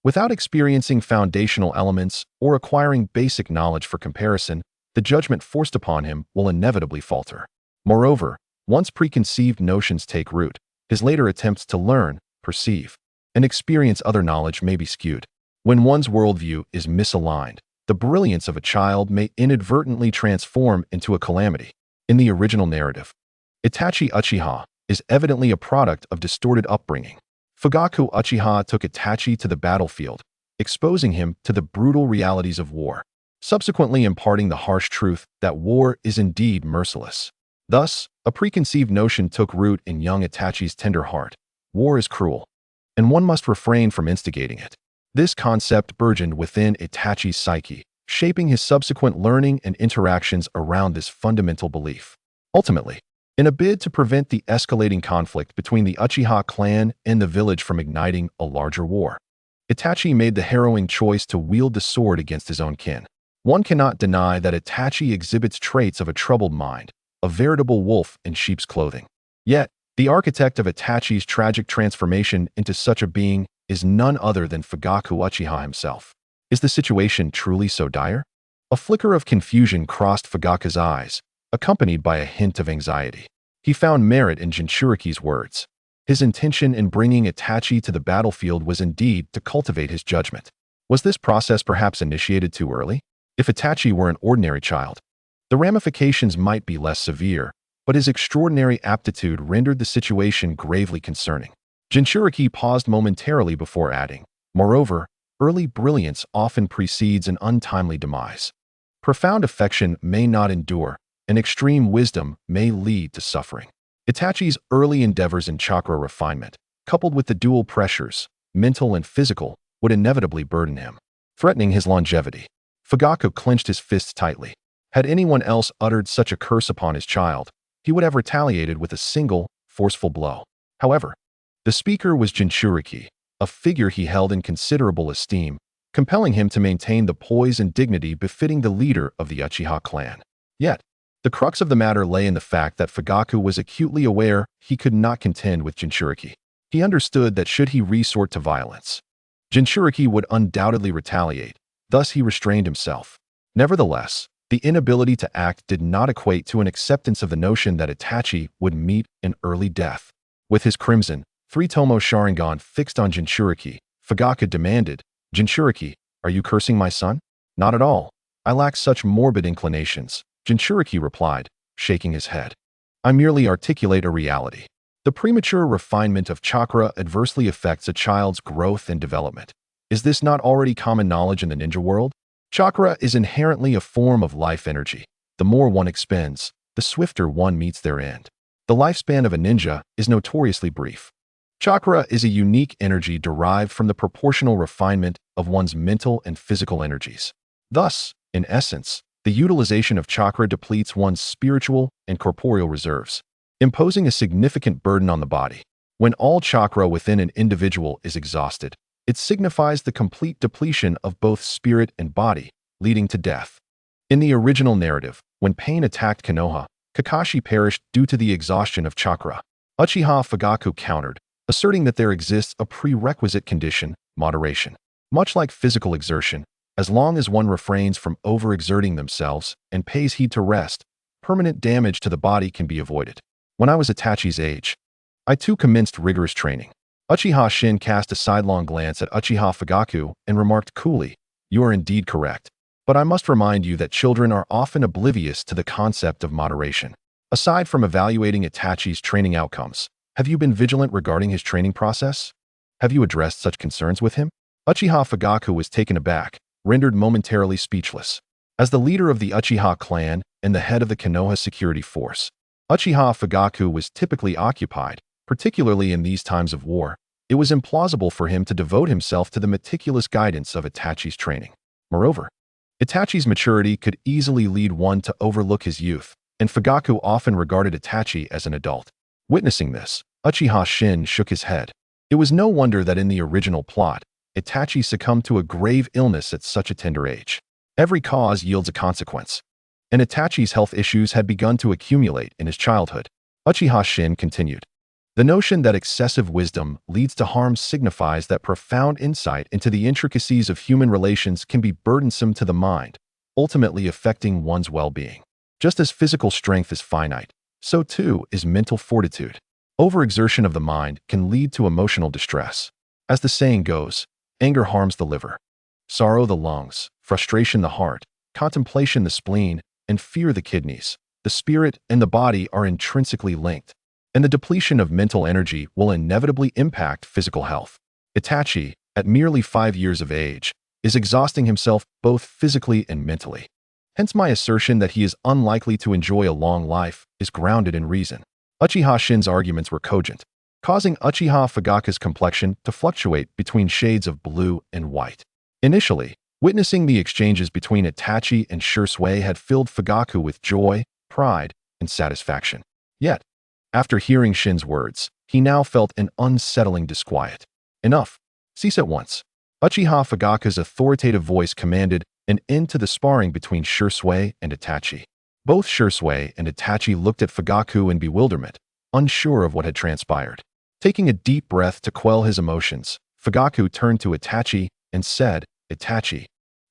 Without experiencing foundational elements or acquiring basic knowledge for comparison, the judgment forced upon him will inevitably falter. Moreover, once preconceived notions take root, his later attempts to learn, perceive, and experience other knowledge may be skewed. When one's worldview is misaligned, the brilliance of a child may inadvertently transform into a calamity. In the original narrative, Itachi Uchiha is evidently a product of distorted upbringing. Fugaku Uchiha took Itachi to the battlefield, exposing him to the brutal realities of war. subsequently imparting the harsh truth that war is indeed merciless. Thus, a preconceived notion took root in young Itachi's tender heart. War is cruel, and one must refrain from instigating it. This concept burgeoned within Itachi's psyche, shaping his subsequent learning and interactions around this fundamental belief. Ultimately, in a bid to prevent the escalating conflict between the Uchiha clan and the village from igniting a larger war, Itachi made the harrowing choice to wield the sword against his own kin. One cannot deny that Itachi exhibits traits of a troubled mind, a veritable wolf in sheep's clothing. Yet, the architect of Itachi's tragic transformation into such a being is none other than Fugaku Uchiha himself. Is the situation truly so dire? A flicker of confusion crossed Fugaku's eyes, accompanied by a hint of anxiety. He found merit in Jinchuriki's words. His intention in bringing Itachi to the battlefield was indeed to cultivate his judgment. Was this process perhaps initiated too early? If Itachi were an ordinary child, the ramifications might be less severe, but his extraordinary aptitude rendered the situation gravely concerning. Jinchuriki paused momentarily before adding, "Moreover, early brilliance often precedes an untimely demise. Profound affection may not endure, and extreme wisdom may lead to suffering." Itachi's early endeavors in chakra refinement, coupled with the dual pressures, mental and physical, would inevitably burden him, threatening his longevity. Fugaku clenched his fists tightly. Had anyone else uttered such a curse upon his child, he would have retaliated with a single, forceful blow. However, the speaker was Jinchuriki, a figure he held in considerable esteem, compelling him to maintain the poise and dignity befitting the leader of the Uchiha clan. Yet, the crux of the matter lay in the fact that Fugaku was acutely aware he could not contend with Jinchuriki. He understood that should he resort to violence, Jinchuriki would undoubtedly retaliate, thus he restrained himself. Nevertheless, the inability to act did not equate to an acceptance of the notion that Itachi would meet an early death. With his crimson, three-tomo Sharingan fixed on Jinchuriki, Fugaku demanded, "Jinchuriki, are you cursing my son?" "Not at all. I lack such morbid inclinations," Jinchuriki replied, shaking his head. "I merely articulate a reality. The premature refinement of chakra adversely affects a child's growth and development. Is this not already common knowledge in the ninja world? Chakra is inherently a form of life energy. The more one expends, the swifter one meets their end. The lifespan of a ninja is notoriously brief. Chakra is a unique energy derived from the proportional refinement of one's mental and physical energies. Thus, in essence, the utilization of chakra depletes one's spiritual and corporeal reserves, imposing a significant burden on the body. When all chakra within an individual is exhausted, it signifies the complete depletion of both spirit and body, leading to death. In the original narrative, when pain attacked Konoha, Kakashi perished due to the exhaustion of chakra. Uchiha Fugaku countered, asserting that there exists a prerequisite condition, moderation. Much like physical exertion, as long as one refrains from overexerting themselves and pays heed to rest, permanent damage to the body can be avoided. When I was Itachi's age, I too commenced rigorous training. Uchiha Shin cast a sidelong glance at Uchiha Fugaku and remarked coolly, "You are indeed correct. But I must remind you that children are often oblivious to the concept of moderation. Aside from evaluating Itachi's training outcomes, have you been vigilant regarding his training process? Have you addressed such concerns with him?" Uchiha Fugaku was taken aback, rendered momentarily speechless. As the leader of the Uchiha clan and the head of the Konoha security force, Uchiha Fugaku was typically occupied, particularly in these times of war. It was implausible for him to devote himself to the meticulous guidance of Itachi's training. Moreover, Itachi's maturity could easily lead one to overlook his youth, and Fugaku often regarded Itachi as an adult. Witnessing this, Uchiha Shin shook his head. It was no wonder that in the original plot, Itachi succumbed to a grave illness at such a tender age. Every cause yields a consequence, and Itachi's health issues had begun to accumulate in his childhood. Uchiha Shin continued, "The notion that excessive wisdom leads to harm signifies that profound insight into the intricacies of human relations can be burdensome to the mind, ultimately affecting one's well-being. Just as physical strength is finite, so too is mental fortitude. Overexertion of the mind can lead to emotional distress. As the saying goes, anger harms the liver, sorrow the lungs, frustration the heart, contemplation the spleen, and fear the kidneys. The spirit and the body are intrinsically linked, and the depletion of mental energy will inevitably impact physical health." Itachi, at merely 5 years of age, is exhausting himself both physically and mentally. Hence my assertion that he is unlikely to enjoy a long life is grounded in reason. Uchiha Shin's arguments were cogent, causing Uchiha Fugaku's complexion to fluctuate between shades of blue and white. Initially, witnessing the exchanges between Itachi and Shisui had filled Fugaku with joy, pride, and satisfaction. Yet, after hearing Shin's words, he now felt an unsettling disquiet. Enough. Cease at once. Uchiha Fugaku's authoritative voice commanded an end to the sparring between Shisui and Itachi. Both Shisui and Itachi looked at Fugaku in bewilderment, unsure of what had transpired. Taking a deep breath to quell his emotions, Fugaku turned to Itachi and said, "Itachi,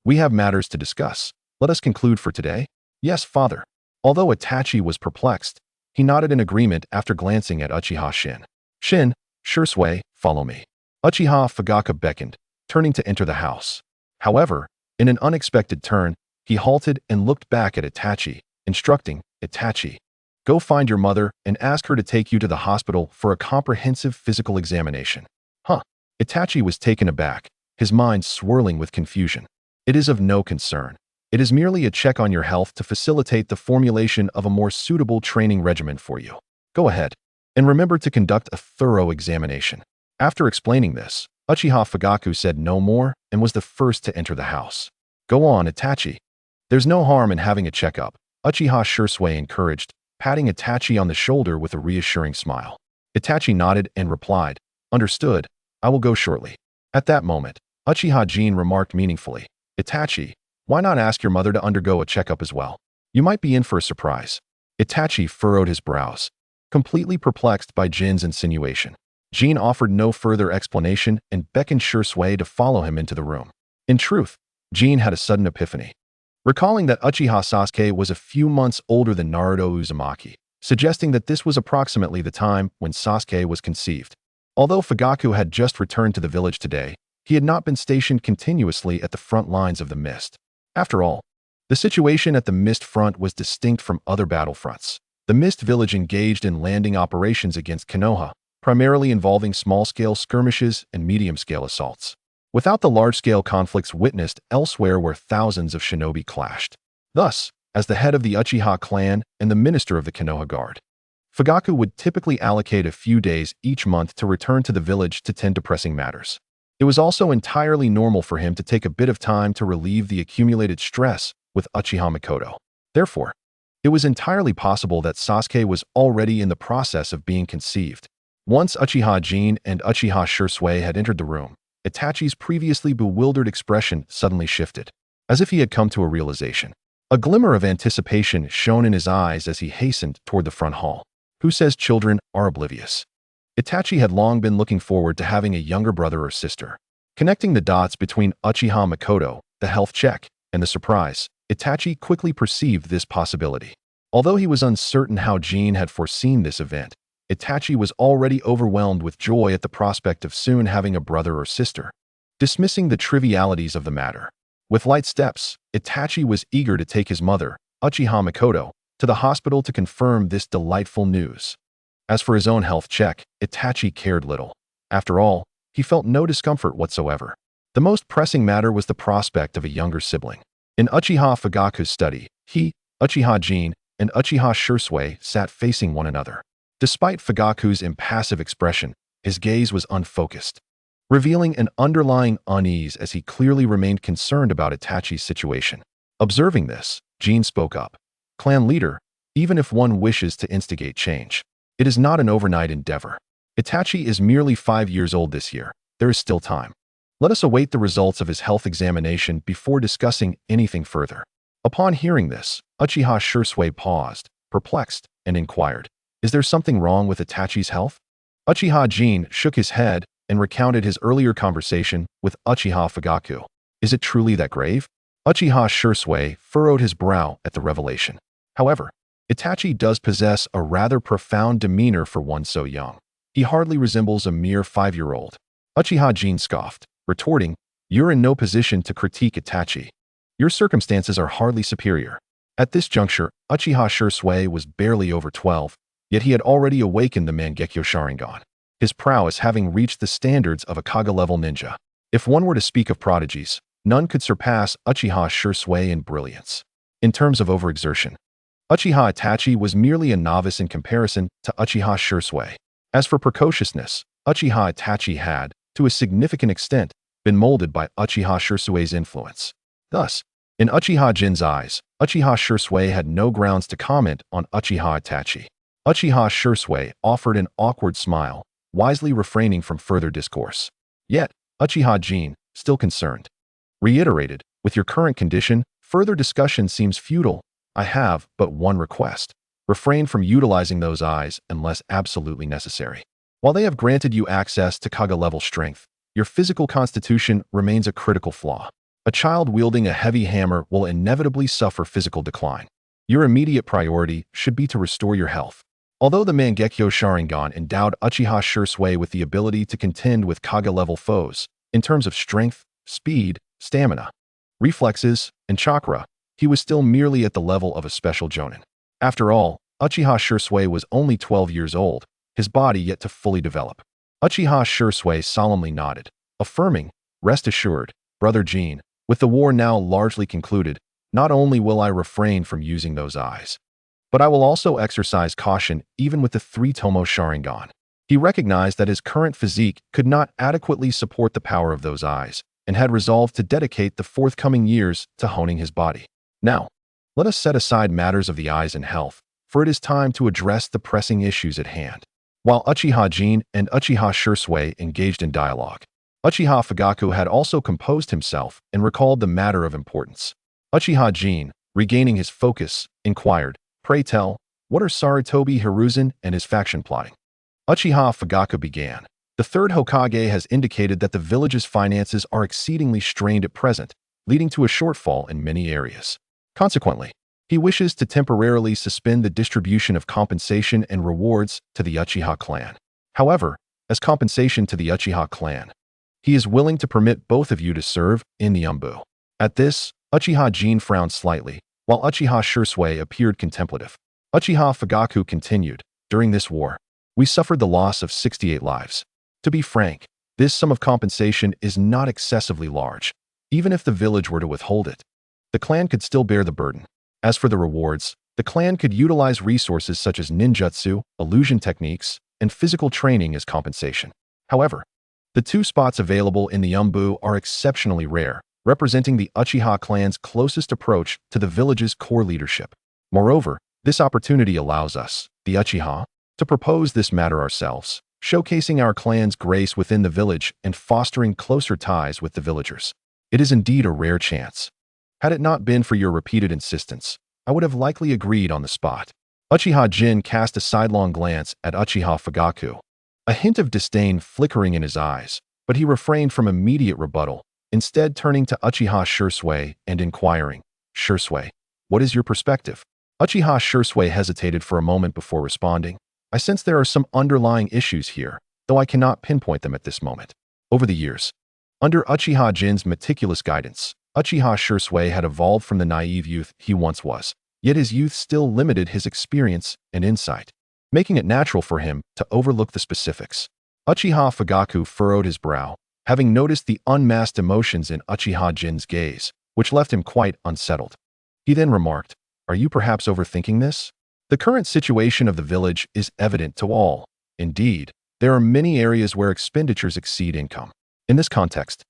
we have matters to discuss. Let us conclude for today." "Yes, father." Although Itachi was perplexed, he nodded in agreement after glancing at Uchiha Shin. "Shin, Shisui, follow me." Uchiha Fugaku beckoned, turning to enter the house. However, in an unexpected turn, he halted and looked back at Itachi, instructing, "Itachi, go find your mother and ask her to take you to the hospital for a comprehensive physical examination." "Huh?" Itachi was taken aback, his mind swirling with confusion. "It is of no concern. It is merely a check on your health to facilitate the formulation of a more suitable training regimen for you. Go ahead, and remember to conduct a thorough examination." After explaining this, Uchiha Fugaku said no more and was the first to enter the house. "Go on, Itachi. There's no harm in having a checkup," Uchiha Shisui encouraged, patting Itachi on the shoulder with a reassuring smile. Itachi nodded and replied, "Understood, I will go shortly." At that moment, Uchiha Jin remarked meaningfully, "Itachi, why not ask your mother to undergo a checkup as well? You might be in for a surprise." Itachi furrowed his brows, completely perplexed by Jin's insinuation. Jin offered no further explanation and beckoned Shisui to follow him into the room. In truth, Jin had a sudden epiphany. Recalling that Uchiha Sasuke was a few months older than Naruto Uzumaki, suggesting that this was approximately the time when Sasuke was conceived. Although Fugaku had just returned to the village today, he had not been stationed continuously at the front lines of the Mist. After all, the situation at the Mist front was distinct from other battlefronts. The Mist village engaged in landing operations against Konoha, primarily involving small-scale skirmishes and medium-scale assaults, without the large-scale conflicts witnessed elsewhere where thousands of shinobi clashed. Thus, as the head of the Uchiha Clan and the minister of the Konoha Guard, Fugaku would typically allocate a few days each month to return to the village to tend to pressing matters. It was also entirely normal for him to take a bit of time to relieve the accumulated stress with Uchiha Mikoto. Therefore, it was entirely possible that Sasuke was already in the process of being conceived. Once Uchiha Jin and Uchiha Shisui had entered the room, Itachi's previously bewildered expression suddenly shifted, as if he had come to a realization. A glimmer of anticipation shone in his eyes as he hastened toward the front hall. Who says children are oblivious? Itachi had long been looking forward to having a younger brother or sister. Connecting the dots between Uchiha Mikoto, the health check, and the surprise, Itachi quickly perceived this possibility. Although he was uncertain how Jin had foreseen this event, Itachi was already overwhelmed with joy at the prospect of soon having a brother or sister. Dismissing the trivialities of the matter, with light steps, Itachi was eager to take his mother, Uchiha Mikoto, to the hospital to confirm this delightful news. As for his own health check, Itachi cared little. After all, he felt no discomfort whatsoever. The most pressing matter was the prospect of a younger sibling. In Uchiha Fugaku's study, he, Uchiha Jin, and Uchiha Shisui sat facing one another. Despite Fugaku's impassive expression, his gaze was unfocused, revealing an underlying unease as he clearly remained concerned about Itachi's situation. Observing this, Jin spoke up. "Clan leader, even if one wishes to instigate change, it is not an overnight endeavor. Itachi is merely 5 years old this year. There is still time. Let us await the results of his health examination before discussing anything further." Upon hearing this, Uchiha Shisui paused, perplexed, and inquired, "Is there something wrong with Itachi's health?" Uchiha Jin shook his head and recounted his earlier conversation with Uchiha Fugaku. "Is it truly that grave?" Uchiha Shisui furrowed his brow at the revelation. However, Itachi does possess a rather profound demeanor for one so young. He hardly resembles a mere 5-year-old. Uchiha Jin scoffed, retorting, "You're in no position to critique Itachi. Your circumstances are hardly superior." At this juncture, Uchiha Shisui was barely over 12, yet he had already awakened the Mangekyo Sharingan, his prowess having reached the standards of a Kage-level ninja. If one were to speak of prodigies, none could surpass Uchiha Shursui in brilliance. In terms of overexertion, Uchiha Itachi was merely a novice in comparison to Uchiha Shursui. As for precociousness, Uchiha Itachi had, to a significant extent, been molded by Uchiha Shursui's influence. Thus, in Uchiha Jin's eyes, Uchiha Shursui had no grounds to comment on Uchiha Itachi. Uchiha Shursui offered an awkward smile, wisely refraining from further discourse. Yet, Uchiha Jin, still concerned, reiterated, "With your current condition, further discussion seems futile. I have but one request. Refrain from utilizing those eyes unless absolutely necessary. While they have granted you access to Kage-level strength, your physical constitution remains a critical flaw. A child wielding a heavy hammer will inevitably suffer physical decline. Your immediate priority should be to restore your health." Although the Mangekyo Sharingan endowed Uchiha Shursui with the ability to contend with Kage-level foes, in terms of strength, speed, stamina, reflexes, and chakra, he was still merely at the level of a special jonin. After all, Uchiha Shursui was only 12 years old, his body yet to fully develop. Uchiha Shursui solemnly nodded, affirming, "Rest assured, Brother Jin, with the war now largely concluded, not only will I refrain from using those eyes, but I will also exercise caution even with the 3-tomo Sharingan." He recognized that his current physique could not adequately support the power of those eyes, and had resolved to dedicate the forthcoming years to honing his body. Now, let us set aside matters of the eyes and health, for it is time to address the pressing issues at hand. While Uchiha Jin and Uchiha Shursui engaged in dialogue, Uchiha Fugaku had also composed himself and recalled the matter of importance. Uchiha Jin, regaining his focus, inquired, "Pray tell, what are Sarutobi Hiruzen and his faction plotting?" Uchiha Fugaku began. "The third Hokage has indicated that the village's finances are exceedingly strained at present, leading to a shortfall in many areas. Consequently, he wishes to temporarily suspend the distribution of compensation and rewards to the Uchiha clan. However, as compensation to the Uchiha clan, he is willing to permit both of you to serve in the Umbu." At this, Uchiha Jin frowned slightly, while Uchiha Shursui appeared contemplative. Uchiha Fugaku continued, "During this war, we suffered the loss of 68 lives. To be frank, this sum of compensation is not excessively large. Even if the village were to withhold it, the clan could still bear the burden. As for the rewards, the clan could utilize resources such as ninjutsu, illusion techniques, and physical training as compensation. However, the 2 spots available in the Umbu are exceptionally rare, representing the Uchiha clan's closest approach to the village's core leadership. Moreover, this opportunity allows us, the Uchiha, to propose this matter ourselves, showcasing our clan's grace within the village and fostering closer ties with the villagers. It is indeed a rare chance. Had it not been for your repeated insistence, I would have likely agreed on the spot." Uchiha Jin cast a sidelong glance at Uchiha Fugaku, a hint of disdain flickering in his eyes, but he refrained from immediate rebuttal, instead turning to Uchiha Shursui and inquiring, "Shursui, what is your perspective?" Uchiha Shursui hesitated for a moment before responding, "I sense there are some underlying issues here, though I cannot pinpoint them at this moment. Over the years, under Uchiha Jin's meticulous guidance, Uchiha Shursui had evolved from the naive youth he once was, yet his youth still limited his experience and insight, making it natural for him to overlook the specifics." Uchiha Fugaku furrowed his brow, having noticed the unmasked emotions in Uchiha Jin's gaze, which left him quite unsettled. He then remarked, "Are you perhaps overthinking this? The current situation of the village is evident to all. Indeed, there are many areas where expenditures exceed income. In this context,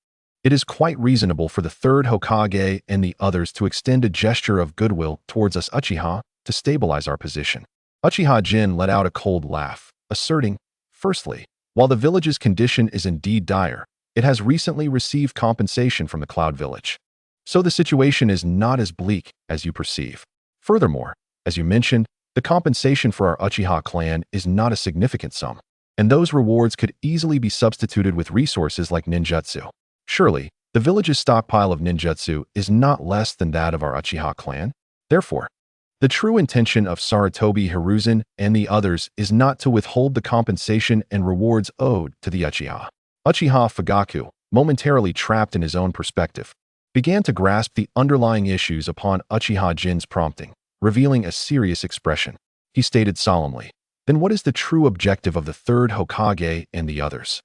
it is quite reasonable for the third Hokage and the others to extend a gesture of goodwill towards us Uchiha to stabilize our position." Uchiha Jin let out a cold laugh, asserting, "Firstly, while the village's condition is indeed dire, it has recently received compensation from the Cloud Village. So the situation is not as bleak as you perceive. Furthermore, as you mentioned, the compensation for our Uchiha clan is not a significant sum, and those rewards could easily be substituted with resources like ninjutsu. Surely, the village's stockpile of ninjutsu is not less than that of our Uchiha clan. Therefore, the true intention of Sarutobi Hiruzen and the others is not to withhold the compensation and rewards owed to the Uchiha." Uchiha Fugaku, momentarily trapped in his own perspective, began to grasp the underlying issues upon Uchiha Jin's prompting, revealing a serious expression. He stated solemnly, "Then what is the true objective of the third Hokage and the others?"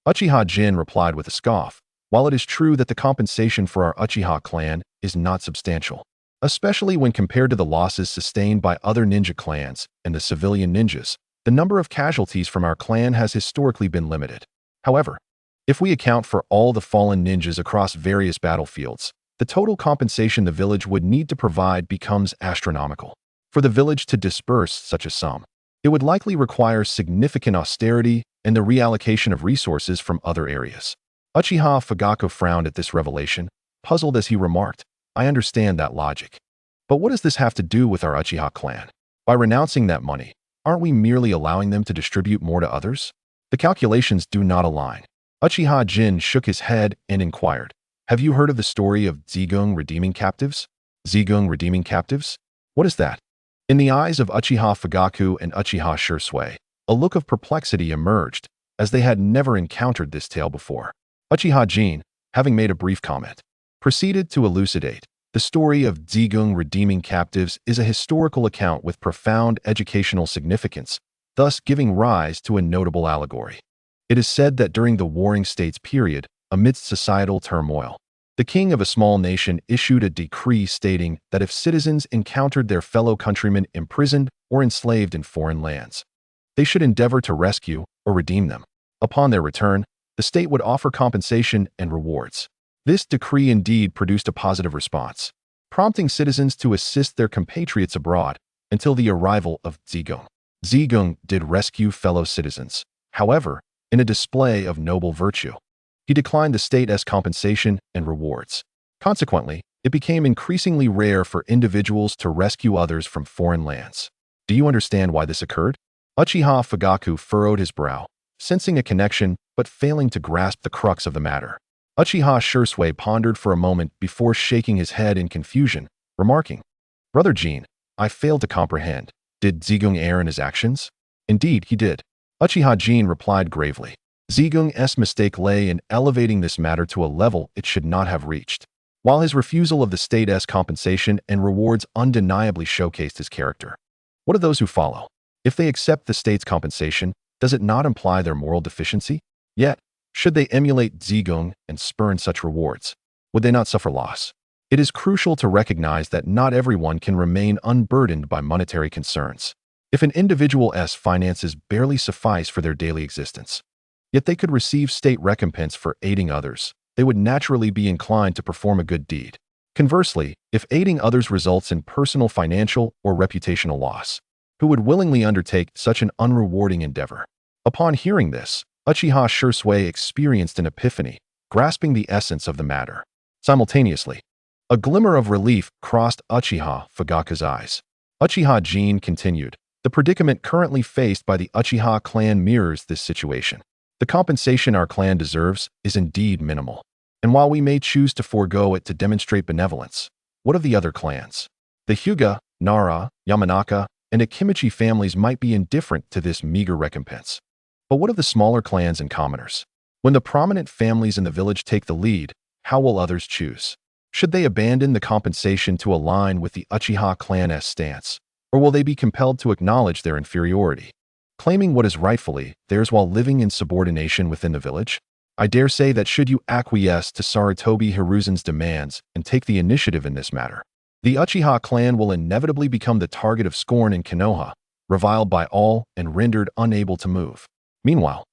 Uchiha Jin replied with a scoff, While it is true that the compensation for our Uchiha clan is not substantial, especially when compared to the losses sustained by other ninja clans and the civilian ninjas, the number of casualties from our clan has historically been limited. However, if we account for all the fallen ninjas across various battlefields, the total compensation the village would need to provide becomes astronomical. For the village to disburse such a sum, it would likely require significant austerity and the reallocation of resources from other areas. Uchiha Fugaku frowned at this revelation, puzzled as he remarked, "I understand that logic. But what does this have to do with our Uchiha clan? By renouncing that money, aren't we merely allowing them to distribute more to others? The calculations do not align." Uchiha Jin shook his head and inquired, "Have you heard of the story of Zigung redeeming captives?" Zigung redeeming captives? What is that? In the eyes of Uchiha Fugaku and Uchiha Shursui, a look of perplexity emerged, as they had never encountered this tale before. Uchiha Jin, having made a brief comment, proceeded to elucidate. The story of Zigung redeeming captives is a historical account with profound educational significance, thus giving rise to a notable allegory. It is said that during the Warring States period, amidst societal turmoil, the king of a small nation issued a decree stating that if citizens encountered their fellow countrymen imprisoned or enslaved in foreign lands, they should endeavor to rescue or redeem them. Upon their return, the state would offer compensation and rewards. This decree indeed produced a positive response, prompting citizens to assist their compatriots abroad until the arrival of Zigung. Zigung did rescue fellow citizens. However, in a display of noble virtue, he declined the state as compensation and rewards. Consequently, it became increasingly rare for individuals to rescue others from foreign lands. Do you understand why this occurred? Uchiha Fugaku furrowed his brow, sensing a connection but failing to grasp the crux of the matter. Uchiha Shursui pondered for a moment before shaking his head in confusion, remarking, "Brother Jin, I fail to comprehend. Did Zigung err in his actions?" "Indeed, he did." Uchiha Jin replied gravely. Zigung's mistake lay in elevating this matter to a level it should not have reached. While his refusal of the state's compensation and rewards undeniably showcased his character, what of those who follow? If they accept the state's compensation, does it not imply their moral deficiency? Yet, should they emulate Zigung and spurn such rewards, would they not suffer loss? It is crucial to recognize that not everyone can remain unburdened by monetary concerns. If an individual's finances barely suffice for their daily existence, yet they could receive state recompense for aiding others, they would naturally be inclined to perform a good deed. Conversely, if aiding others results in personal financial or reputational loss, who would willingly undertake such an unrewarding endeavor? Upon hearing this, Uchiha Shursui experienced an epiphany, grasping the essence of the matter. Simultaneously, a glimmer of relief crossed Uchiha Fugaku's eyes. Uchiha Jin continued, "The predicament currently faced by the Uchiha clan mirrors this situation. The compensation our clan deserves is indeed minimal, and while we may choose to forego it to demonstrate benevolence, what of the other clans? The Hyuga, Nara, Yamanaka, and Akimichi families might be indifferent to this meager recompense. But what of the smaller clans and commoners? When the prominent families in the village take the lead, how will others choose? Should they abandon the compensation to align with the Uchiha clan's stance, or will they be compelled to acknowledge their inferiority, claiming what is rightfully theirs while living in subordination within the village? I dare say that should you acquiesce to Sarutobi Hiruzen's demands and take the initiative in this matter, the Uchiha clan will inevitably become the target of scorn in Konoha, reviled by all and rendered unable to move. Meanwhile,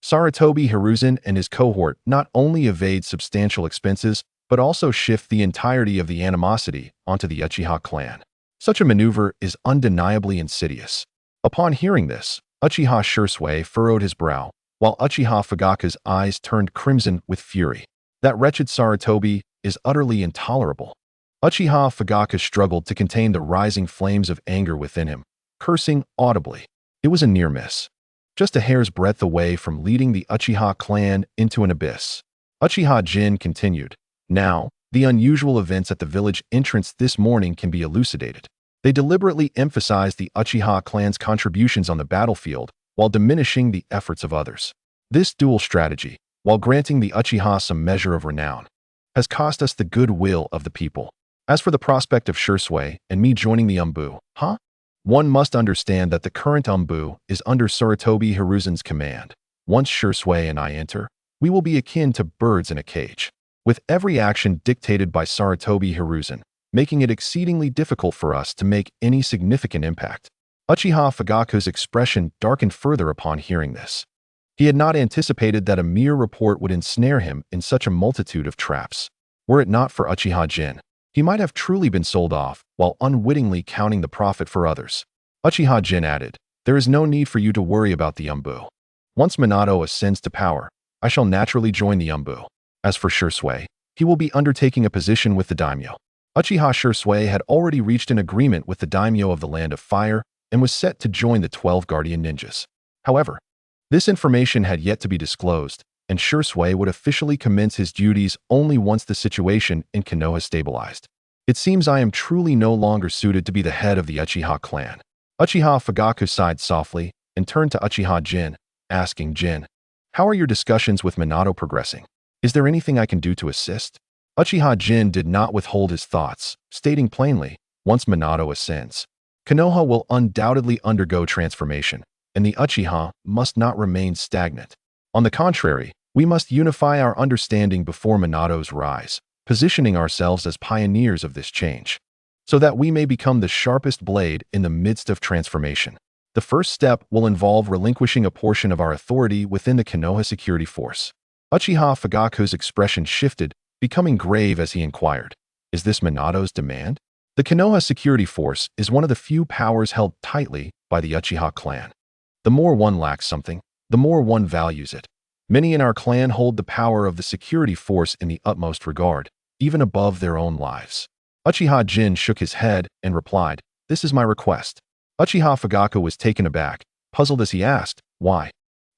Sarutobi Hiruzen and his cohort not only evade substantial expenses, but also shift the entirety of the animosity onto the Uchiha clan. Such a maneuver is undeniably insidious." Upon hearing this, Uchiha Shursui furrowed his brow, while Uchiha Fugaku's eyes turned crimson with fury. That wretched Sarutobi is utterly intolerable. Uchiha Fugaku struggled to contain the rising flames of anger within him, cursing audibly. It was a near miss, just a hair's breadth away from leading the Uchiha clan into an abyss. Uchiha Jin continued, "Now, the unusual events at the village entrance this morning can be elucidated. They deliberately emphasized the Uchiha clan's contributions on the battlefield while diminishing the efforts of others. This dual strategy, while granting the Uchiha some measure of renown, has cost us the goodwill of the people. As for the prospect of Shursui and me joining the Umbu, one must understand that the current Umbu is under Sarutobi Hiruzen's command. Once Shursui and I enter, We will be akin to birds in a cage, with every action dictated by Saratobi Hiruzen, making it exceedingly difficult for us to make any significant impact. Uchiha Fugaku's expression darkened further upon hearing this. He had not anticipated that a mere report would ensnare him in such a multitude of traps. Were it not for Uchiha Jin, he might have truly been sold off while unwittingly counting the profit for others. Uchiha Jin added, "There is no need for you to worry about the Umbu. Once Minato ascends to power, I shall naturally join the Umbu. As for Shursui, he will be undertaking a position with the daimyo." Uchiha Shursui had already reached an agreement with the daimyo of the Land of Fire and was set to join the 12 Guardian Ninjas. However, this information had yet to be disclosed, and Shursui would officially commence his duties only once the situation in Konoha stabilized. It seems I am truly no longer suited to be the head of the Uchiha clan. Uchiha Fugaku sighed softly and turned to Uchiha Jin, asking Jin, "How are your discussions with Minato progressing? Is there anything I can do to assist?" Uchiha Jin did not withhold his thoughts, stating plainly, "Once Minato ascends, Konoha will undoubtedly undergo transformation, and the Uchiha must not remain stagnant. On the contrary, we must unify our understanding before Minato's rise, positioning ourselves as pioneers of this change, so that we may become the sharpest blade in the midst of transformation. The first step will involve relinquishing a portion of our authority within the Konoha security force." Uchiha Fugaku's expression shifted, becoming grave as he inquired, "Is this Minato's demand?" The Konoha security force is one of the few powers held tightly by the Uchiha clan. The more one lacks something, the more one values it. Many in our clan hold the power of the security force in the utmost regard, even above their own lives. Uchiha Jin shook his head and replied, "This is my request." Uchiha Fugaku was taken aback, puzzled as he asked, "Why?"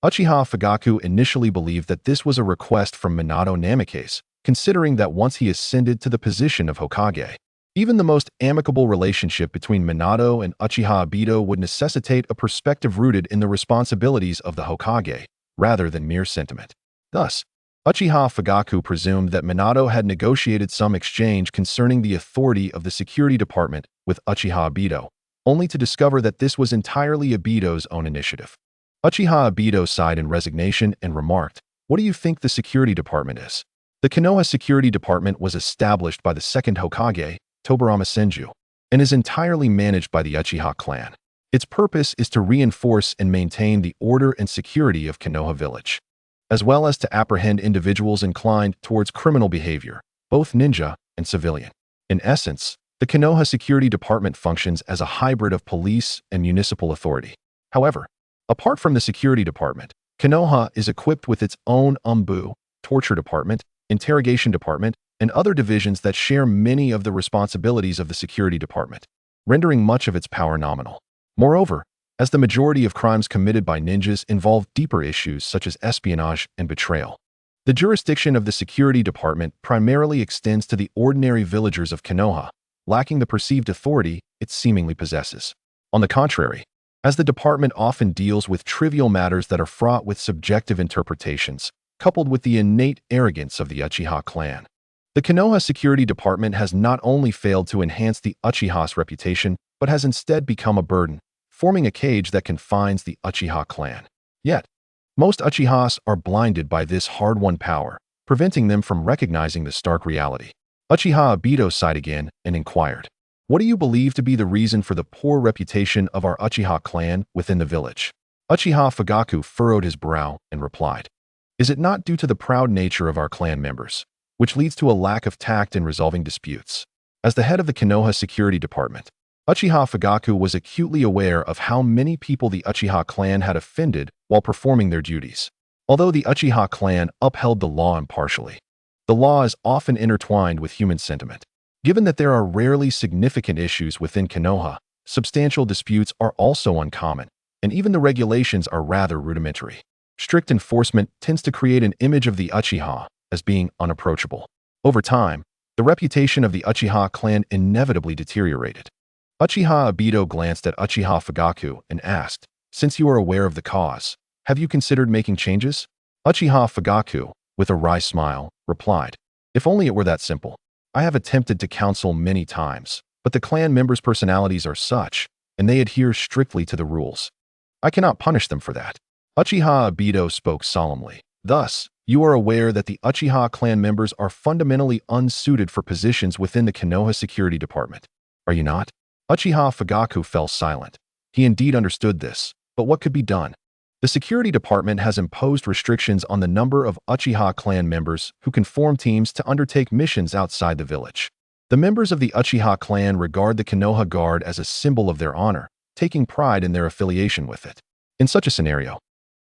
Uchiha Fugaku initially believed that this was a request from Minato Namikaze, considering that once he ascended to the position of Hokage, even the most amicable relationship between Minato and Uchiha Obito would necessitate a perspective rooted in the responsibilities of the Hokage, rather than mere sentiment. Thus, Uchiha Fugaku presumed that Minato had negotiated some exchange concerning the authority of the security department with Uchiha Obito, only to discover that this was entirely Obito's own initiative. Uchiha Obito sighed in resignation and remarked, "What do you think the security department is?" The Konoha security department was established by the second Hokage, Tobirama Senju, and is entirely managed by the Uchiha clan. Its purpose is to reinforce and maintain the order and security of Konoha village, as well as to apprehend individuals inclined towards criminal behavior, both ninja and civilian. In essence, the Konoha security department functions as a hybrid of police and municipal authority. However, apart from the security department, Konoha is equipped with its own Umbu, torture department, interrogation department, and other divisions that share many of the responsibilities of the security department, rendering much of its power nominal. Moreover, as the majority of crimes committed by ninjas involve deeper issues such as espionage and betrayal, the jurisdiction of the security department primarily extends to the ordinary villagers of Konoha, lacking the perceived authority it seemingly possesses. On the contrary, as the department often deals with trivial matters that are fraught with subjective interpretations, coupled with the innate arrogance of the Uchiha clan, the Konoha security department has not only failed to enhance the Uchiha's reputation, but has instead become a burden, forming a cage that confines the Uchiha clan. Yet, most Uchihas are blinded by this hard-won power, preventing them from recognizing the stark reality. Uchiha Obito sighed again and inquired, "What do you believe to be the reason for the poor reputation of our Uchiha clan within the village?" Uchiha Fugaku furrowed his brow and replied, "Is it not due to the proud nature of our clan members, which leads to a lack of tact in resolving disputes?" As the head of the Konoha security department, Uchiha Fugaku was acutely aware of how many people the Uchiha clan had offended while performing their duties. Although the Uchiha clan upheld the law impartially, the law is often intertwined with human sentiment. Given that there are rarely significant issues within Konoha, substantial disputes are also uncommon, and even the regulations are rather rudimentary. Strict enforcement tends to create an image of the Uchiha as being unapproachable. Over time, the reputation of the Uchiha clan inevitably deteriorated. Uchiha Obito glanced at Uchiha Fugaku and asked, "Since you are aware of the cause, have you considered making changes?" Uchiha Fugaku, with a wry smile, replied, "If only it were that simple. I have attempted to counsel many times, but the clan members' personalities are such, and they adhere strictly to the rules. I cannot punish them for that." Uchiha Obito spoke solemnly. "Thus, You are aware that the Uchiha clan members are fundamentally unsuited for positions within the Konoha security department, are you not? Uchiha Fugaku fell silent. He indeed understood this, but what could be done? The security department has imposed restrictions on the number of Uchiha clan members who can form teams to undertake missions outside the village. The members of the Uchiha clan regard the Konoha Guard as a symbol of their honor, taking pride in their affiliation with it. In such a scenario,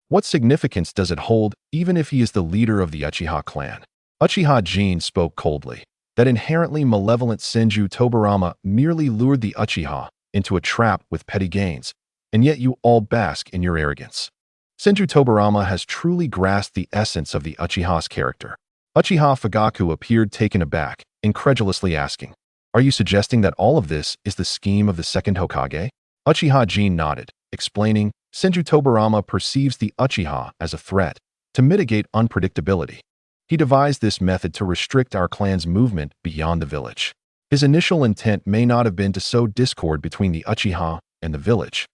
what significance does it hold even if he is the leader of the Uchiha clan? Uchiha Jin spoke coldly. That inherently malevolent Senju Tobarama merely lured the Uchiha into a trap with petty gains, and yet you all bask in your arrogance. Senju Tobarama has truly grasped the essence of the Uchiha's character. Uchiha Fugaku appeared taken aback, incredulously asking, "Are you suggesting that all of this is the scheme of the second Hokage?" Uchiha Jin nodded, explaining, Senju Tobarama perceives the Uchiha as a threat to mitigate unpredictability. He devised this method to restrict our clan's movement beyond the village. His initial intent may not have been to sow discord between the Uchiha and the village,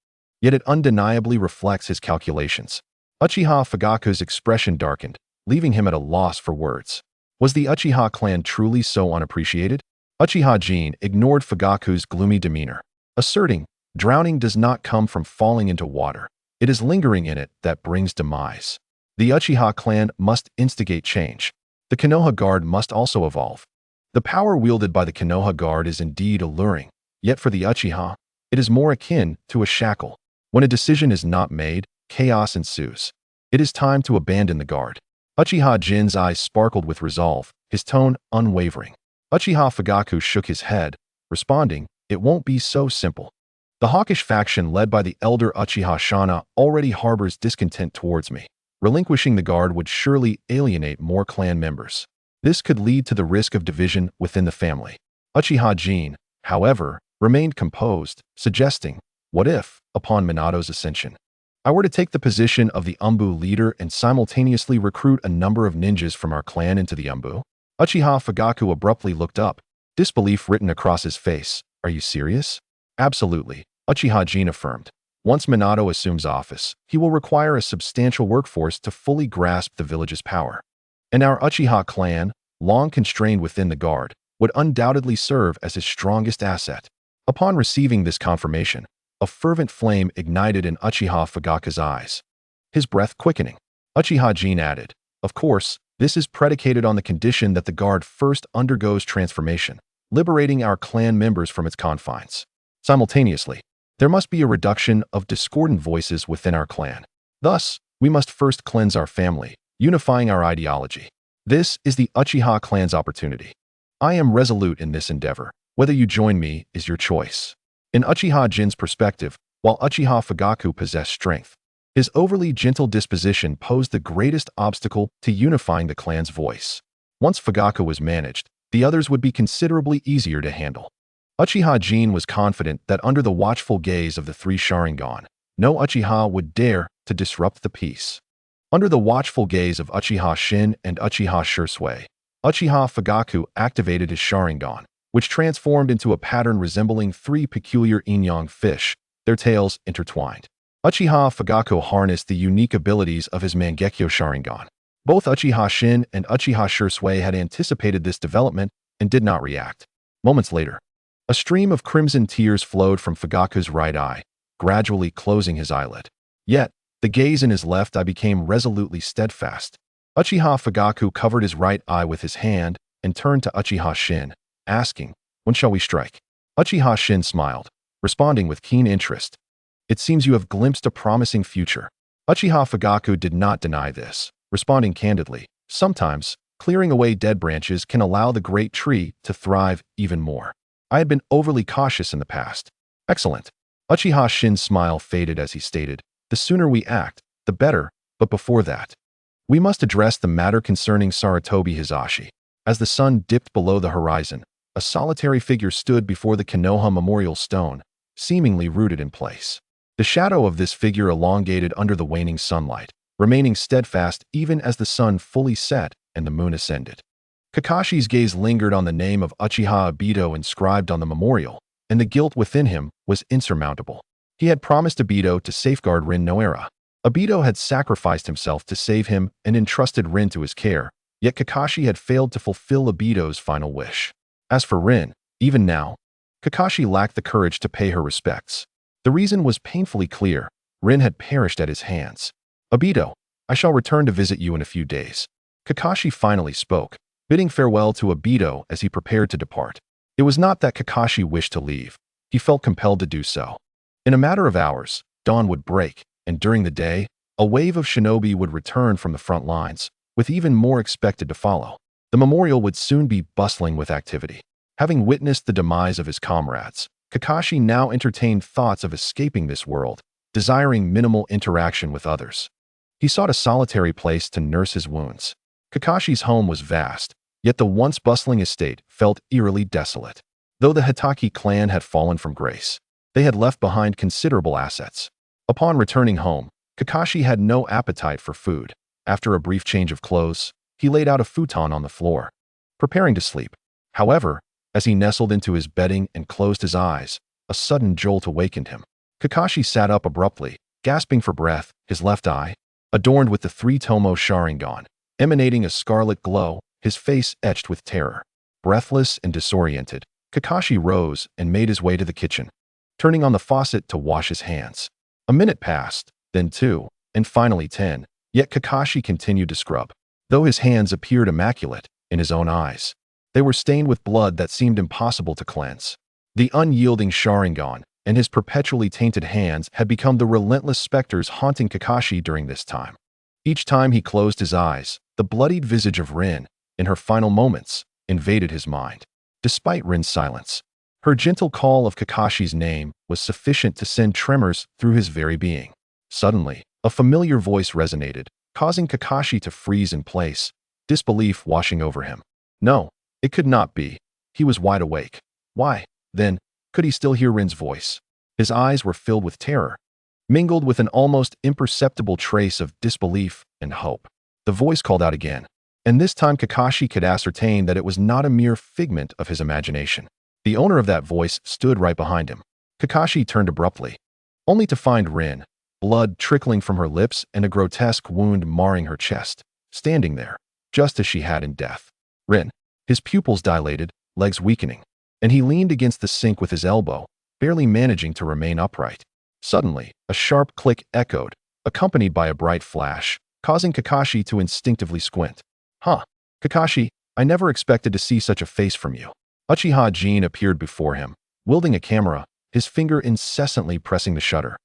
yet it undeniably reflects his calculations. Uchiha Fugaku's expression darkened, leaving him at a loss for words. Was the Uchiha clan truly so unappreciated? Uchiha Jin ignored Fugaku's gloomy demeanor, asserting, "Drowning does not come from falling into water. It is lingering in it that brings demise. The Uchiha clan must instigate change. The Konoha Guard must also evolve. The power wielded by the Konoha Guard is indeed alluring, yet for the Uchiha, it is more akin to a shackle. When a decision is not made, chaos ensues. It is time to abandon the Guard." Uchiha Jin's eyes sparkled with resolve, his tone unwavering. Uchiha Fugaku shook his head, responding, "It won't be so simple. The hawkish faction led by the elder Uchiha Shana already harbors discontent towards me. Relinquishing the Guard would surely alienate more clan members. This could lead to the risk of division within the family." Uchiha Jin, however, remained composed, suggesting, "What if, upon Minato's ascension, I were to take the position of the Umbu leader and simultaneously recruit a number of ninjas from our clan into the Umbu?" Uchiha Fugaku abruptly looked up, disbelief written across his face. "Are you serious?" "Absolutely," Uchiha Jin affirmed. "Once Minato assumes office, he will require a substantial workforce to fully grasp the village's power. And our Uchiha clan, long constrained within the Guard, would undoubtedly serve as his strongest asset." Upon receiving this confirmation, a fervent flame ignited in Uchiha Fugaku's eyes, his breath quickening. Uchiha Jin added, "Of course, this is predicated on the condition that the Guard first undergoes transformation, liberating our clan members from its confines. Simultaneously, there must be a reduction of discordant voices within our clan. Thus, we must first cleanse our family, unifying our ideology. This is the Uchiha clan's opportunity. I am resolute in this endeavor. Whether you join me is your choice." In Uchiha Jin's perspective, while Uchiha Fugaku possessed strength, his overly gentle disposition posed the greatest obstacle to unifying the clan's voice. Once Fugaku was managed, the others would be considerably easier to handle. Uchiha Jin was confident that under the watchful gaze of the three Sharingan, no Uchiha would dare to disrupt the peace. Under the watchful gaze of Uchiha Shin and Uchiha Shursui, Uchiha Fugaku activated his Sharingan, which transformed into a pattern resembling three peculiar yin-yang fish, their tails intertwined. Uchiha Fugaku harnessed the unique abilities of his Mangekyo Sharingan. Both Uchiha Shin and Uchiha Shursui had anticipated this development and did not react. Moments later, a stream of crimson tears flowed from Fugaku's right eye, gradually closing his eyelid. Yet, the gaze in his left eye became resolutely steadfast. Uchiha Fugaku covered his right eye with his hand and turned to Uchiha Shin, asking, "When shall we strike?" Uchiha Shin smiled, responding with keen interest, "It seems you have glimpsed a promising future." Uchiha Fugaku did not deny this, responding candidly, "Sometimes, clearing away dead branches can allow the great tree to thrive even more. I had been overly cautious in the past." "Excellent." Uchiha Shin's smile faded as he stated, "The sooner we act, the better, but before that, we must address the matter concerning Sarutobi Hizashi." As the sun dipped below the horizon, a solitary figure stood before the Konoha memorial stone, seemingly rooted in place. The shadow of this figure elongated under the waning sunlight, remaining steadfast even as the sun fully set and the moon ascended. Kakashi's gaze lingered on the name of Uchiha Obito inscribed on the memorial, and the guilt within him was insurmountable. He had promised Obito to safeguard Rin Noara. Obito had sacrificed himself to save him and entrusted Rin to his care, yet Kakashi had failed to fulfill Obito's final wish. As for Rin, even now, Kakashi lacked the courage to pay her respects. The reason was painfully clear. Rin had perished at his hands. Obito, I shall return to visit you in a few days. Kakashi finally spoke, bidding farewell to Obito as he prepared to depart. It was not that Kakashi wished to leave. He felt compelled to do so. In a matter of hours, dawn would break, and during the day, a wave of shinobi would return from the front lines, with even more expected to follow. The memorial would soon be bustling with activity. Having witnessed the demise of his comrades, Kakashi now entertained thoughts of escaping this world, desiring minimal interaction with others. He sought a solitary place to nurse his wounds. Kakashi's home was vast, yet the once bustling estate felt eerily desolate. Though the Hokage clan had fallen from grace, they had left behind considerable assets. Upon returning home, Kakashi had no appetite for food. After a brief change of clothes, he laid out a futon on the floor, preparing to sleep. However, as he nestled into his bedding and closed his eyes, a sudden jolt awakened him. Kakashi sat up abruptly, gasping for breath, his left eye, adorned with the three-tomo Sharingan, emanating a scarlet glow, his face etched with terror. Breathless and disoriented, Kakashi rose and made his way to the kitchen, turning on the faucet to wash his hands. A minute passed, then 2, and finally 10, yet Kakashi continued to scrub. Though his hands appeared immaculate, in his own eyes, they were stained with blood that seemed impossible to cleanse. The unyielding Sharingan and his perpetually tainted hands had become the relentless specters haunting Kakashi during this time. Each time he closed his eyes, the bloodied visage of Rin, in her final moments, invaded his mind. Despite Rin's silence, her gentle call of Kakashi's name was sufficient to send tremors through his very being. Suddenly, a familiar voice resonated, causing Kakashi to freeze in place, disbelief washing over him. No, it could not be. He was wide awake. Why, then, could he still hear Rin's voice? His eyes were filled with terror, mingled with an almost imperceptible trace of disbelief and hope. The voice called out again, and this time Kakashi could ascertain that it was not a mere figment of his imagination. The owner of that voice stood right behind him. Kakashi turned abruptly, only to find Rin, blood trickling from her lips and a grotesque wound marring her chest, standing there, just as she had in death. Rin, his pupils dilated, legs weakening, and he leaned against the sink with his elbow, barely managing to remain upright. Suddenly, a sharp click echoed, accompanied by a bright flash, causing Kakashi to instinctively squint. Huh, Kakashi, I never expected to see such a face from you. Uchiha Jin appeared before him, wielding a camera, his finger incessantly pressing the shutter,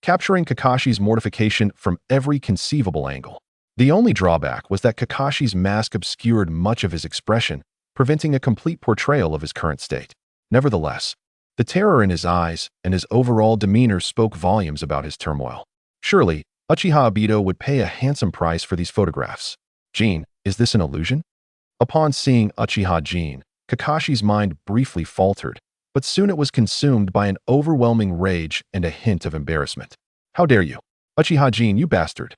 capturing Kakashi's mortification from every conceivable angle. The only drawback was that Kakashi's mask obscured much of his expression, preventing a complete portrayal of his current state. Nevertheless, the terror in his eyes and his overall demeanor spoke volumes about his turmoil. Surely, Uchiha Obito would pay a handsome price for these photographs. Jin, is this an illusion? Upon seeing Uchiha Jin, Kakashi's mind briefly faltered, but soon it was consumed by an overwhelming rage and a hint of embarrassment. How dare you? Uchiha Jin, you bastard!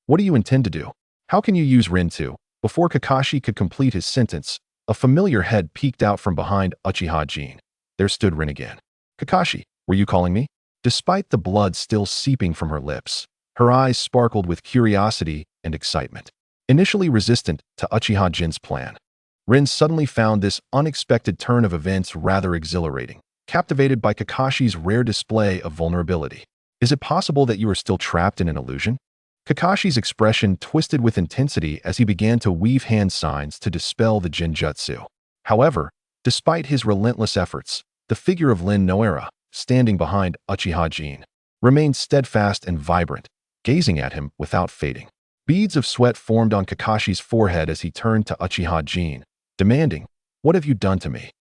What do you intend to do? How can you use Rin too? Before Kakashi could complete his sentence, a familiar head peeked out from behind Uchiha Jin. There stood Rin again. Kakashi, were you calling me? Despite the blood still seeping from her lips, her eyes sparkled with curiosity and excitement. Initially resistant to Uchiha Jin's plan, Rin suddenly found this unexpected turn of events rather exhilarating, captivated by Kakashi's rare display of vulnerability. Is it possible that you are still trapped in an illusion? Kakashi's expression twisted with intensity as he began to weave hand signs to dispel the Jinjutsu. However, despite his relentless efforts, the figure of Lin Noera, standing behind Uchiha Jin, remained steadfast and vibrant, gazing at him without fading. Beads of sweat formed on Kakashi's forehead as he turned to Uchiha Jin, demanding, "What have you done to me?"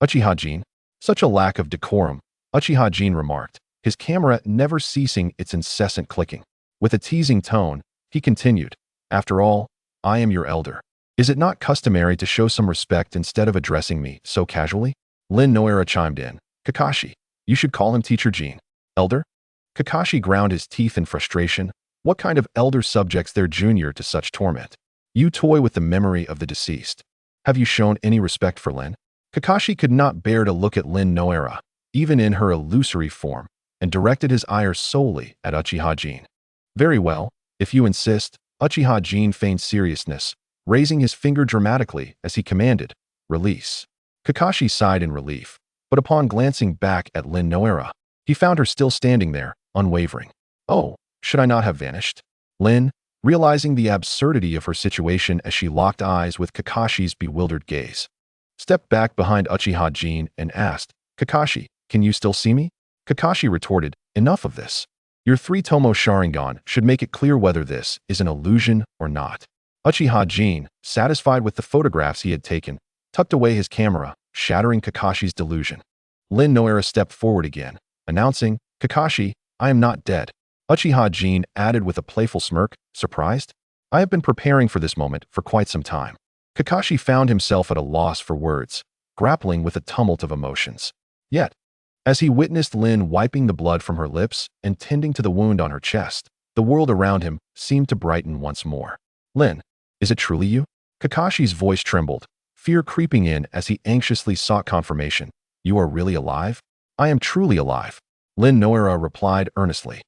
Uchiha Jin, such a lack of decorum, Uchiha Jin remarked, his camera never ceasing its incessant clicking. With a teasing tone, he continued, "After all, I am your elder. Is it not customary to show some respect instead of addressing me so casually?" Lin Noera chimed in, "Kakashi, you should call him Teacher Jin." "Elder?" Kakashi ground his teeth in frustration. What kind of elder subjects their junior to such torment? You toy with the memory of the deceased. Have you shown any respect for Lin? Kakashi could not bear to look at Lin Noera, even in her illusory form, and directed his ire solely at Uchiha Jin. Very well, if you insist, Uchiha Jin feigned seriousness, raising his finger dramatically as he commanded, release. Kakashi sighed in relief, but upon glancing back at Lin Noera, he found her still standing there, unwavering. Oh, should I not have vanished? Lin, realizing the absurdity of her situation as she locked eyes with Kakashi's bewildered gaze, stepped back behind Uchiha Jin and asked, Kakashi, can you still see me? Kakashi retorted, enough of this. Your three-tomo Sharingan should make it clear whether this is an illusion or not. Uchiha Jin, satisfied with the photographs he had taken, tucked away his camera, shattering Kakashi's delusion. Lin Noera stepped forward again, announcing, Kakashi, I am not dead. Uchiha Jin added with a playful smirk, surprised? I have been preparing for this moment for quite some time. Kakashi found himself at a loss for words, grappling with a tumult of emotions. Yet, as he witnessed Lin wiping the blood from her lips and tending to the wound on her chest, the world around him seemed to brighten once more. Lin, is it truly you? Kakashi's voice trembled, fear creeping in as he anxiously sought confirmation. You are really alive? I am truly alive. Lin Noera replied earnestly,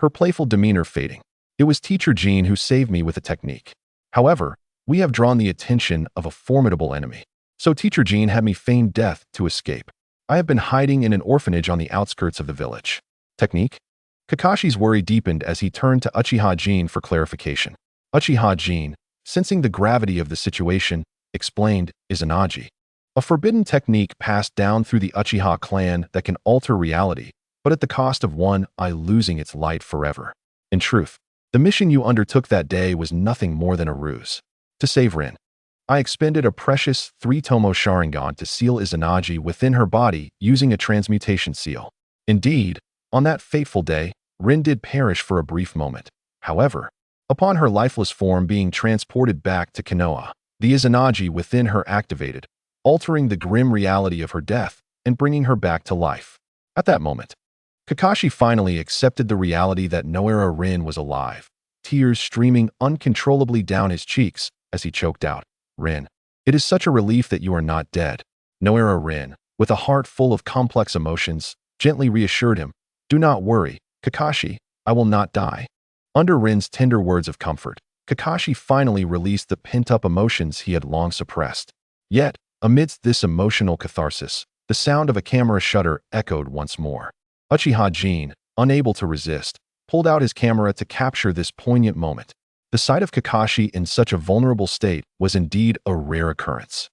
her playful demeanor fading. It was Teacher Jin who saved me with a technique. However, we have drawn the attention of a formidable enemy. So Teacher Jin had me feign death to escape. I have been hiding in an orphanage on the outskirts of the village. Technique? Kakashi's worry deepened as he turned to Uchiha Jin for clarification. Uchiha Jin, sensing the gravity of the situation, explained, Izanagi. A forbidden technique passed down through the Uchiha clan that can alter reality, but at the cost of one eye losing its light forever. In truth, the mission you undertook that day was nothing more than a ruse. To save Rin, I expended a precious three-tomo Sharingan to seal Izanagi within her body using a transmutation seal. Indeed, on that fateful day, Rin did perish for a brief moment. However, upon her lifeless form being transported back to Konoha, the Izanagi within her activated, altering the grim reality of her death and bringing her back to life. At that moment, Kakashi finally accepted the reality that Noera Rin was alive, tears streaming uncontrollably down his cheeks as he choked out, Rin, it is such a relief that you are not dead. Noera Rin, with a heart full of complex emotions, gently reassured him, do not worry, Kakashi, I will not die. Under Rin's tender words of comfort, Kakashi finally released the pent-up emotions he had long suppressed. Yet, amidst this emotional catharsis, the sound of a camera shutter echoed once more. Uchiha Jin, unable to resist, pulled out his camera to capture this poignant moment. The sight of Kakashi in such a vulnerable state was indeed a rare occurrence.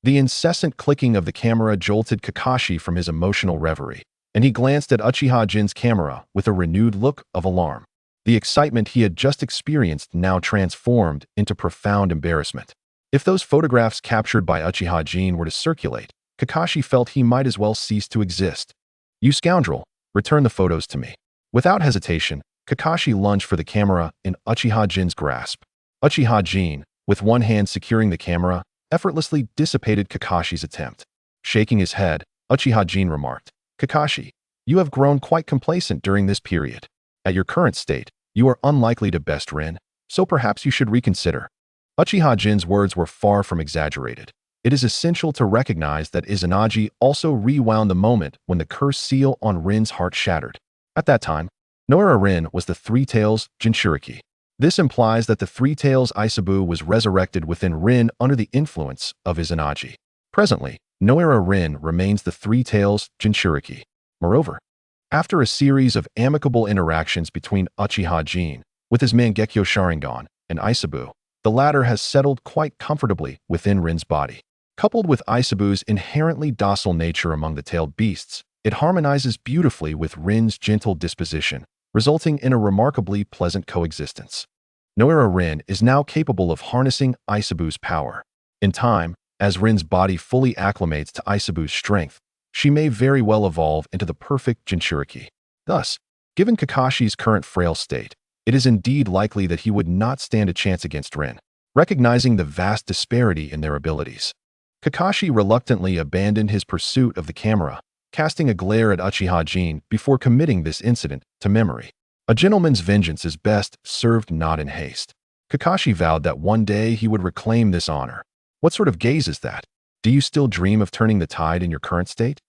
The incessant clicking of the camera jolted Kakashi from his emotional reverie, and he glanced at Uchiha Jin's camera with a renewed look of alarm. The excitement he had just experienced now transformed into profound embarrassment. If those photographs captured by Uchiha Jin were to circulate, Kakashi felt he might as well cease to exist. You scoundrel, return the photos to me. Without hesitation, Kakashi lunged for the camera in Uchiha Jin's grasp. Uchiha Jin, with one hand securing the camera, effortlessly dissipated Kakashi's attempt. Shaking his head, Uchiha Jin remarked, Kakashi, you have grown quite complacent during this period. At your current state, you are unlikely to best Rin, so perhaps you should reconsider. Uchiha Jin's words were far from exaggerated. It is essential to recognize that Izanagi also rewound the moment when the cursed seal on Rin's heart shattered. At that time, Noera Rin was the Three Tails Jinchuriki. This implies that the Three Tails Isabu was resurrected within Rin under the influence of Izanagi. Presently, Noera Rin remains the Three Tails Jinchuriki. Moreover, after a series of amicable interactions between Uchiha Jin, with his Mangekyo Sharingan, and Isabu, the latter has settled quite comfortably within Rin's body. Coupled with Isabu's inherently docile nature among the tailed beasts, it harmonizes beautifully with Rin's gentle disposition, resulting in a remarkably pleasant coexistence. Noera Rin is now capable of harnessing Isabu's power. In time, as Rin's body fully acclimates to Isabu's strength, she may very well evolve into the perfect Jinchuriki. Thus, given Kakashi's current frail state, it is indeed likely that he would not stand a chance against Rin. Recognizing the vast disparity in their abilities, Kakashi reluctantly abandoned his pursuit of the camera, casting a glare at Uchiha Jin before committing this incident to memory. A gentleman's vengeance is best served not in haste. Kakashi vowed that one day he would reclaim this honor. What sort of gaze is that? Do you still dream of turning the tide in your current state?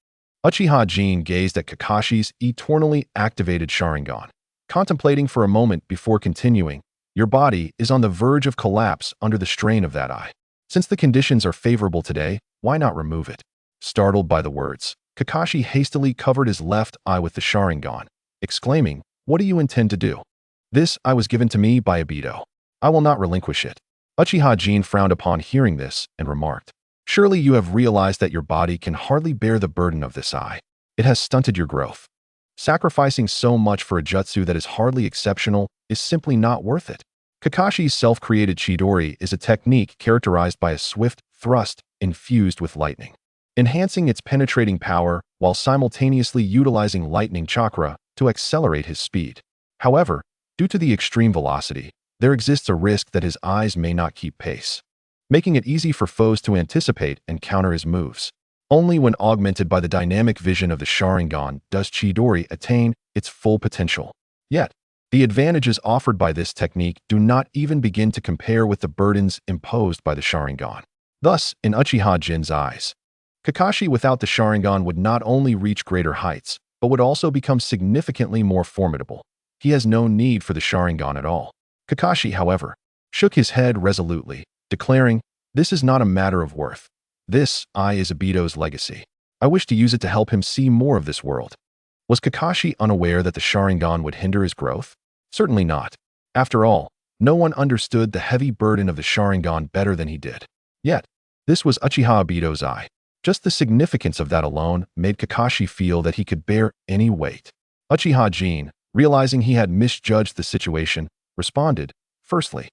Uchiha Jin gazed at Kakashi's eternally activated Sharingan. contemplating for a moment before continuing. Your body is on the verge of collapse under the strain of that eye. Since the conditions are favorable today, why not remove it? Startled by the words, Kakashi hastily covered his left eye with the Sharingan, exclaiming, "What do you intend to do?" "This eye was given to me by Obito. I will not relinquish it." Uchiha Jin frowned upon hearing this and remarked, "Surely you have realized that your body can hardly bear the burden of this eye. It has stunted your growth. Sacrificing so much for a jutsu that is hardly exceptional is simply not worth it." Kakashi's self-created Chidori is a technique characterized by a swift thrust infused with lightning, enhancing its penetrating power while simultaneously utilizing lightning chakra to accelerate his speed. However, due to the extreme velocity, there exists a risk that his eyes may not keep pace, making it easy for foes to anticipate and counter his moves. Only when augmented by the dynamic vision of the Sharingan does Chidori attain its full potential. Yet, the advantages offered by this technique do not even begin to compare with the burdens imposed by the Sharingan. Thus, in Uchiha Jin's eyes, Kakashi without the Sharingan would not only reach greater heights, but would also become significantly more formidable. He has no need for the Sharingan at all. Kakashi, however, shook his head resolutely, declaring, "This is not a matter of worth. This eye is Obito's legacy. I wish to use it to help him see more of this world." Was Kakashi unaware that the Sharingan would hinder his growth? Certainly not. After all, no one understood the heavy burden of the Sharingan better than he did. Yet, this was Uchiha Obito's eye. Just the significance of that alone made Kakashi feel that he could bear any weight. Uchiha Jin, realizing he had misjudged the situation, responded, "Firstly,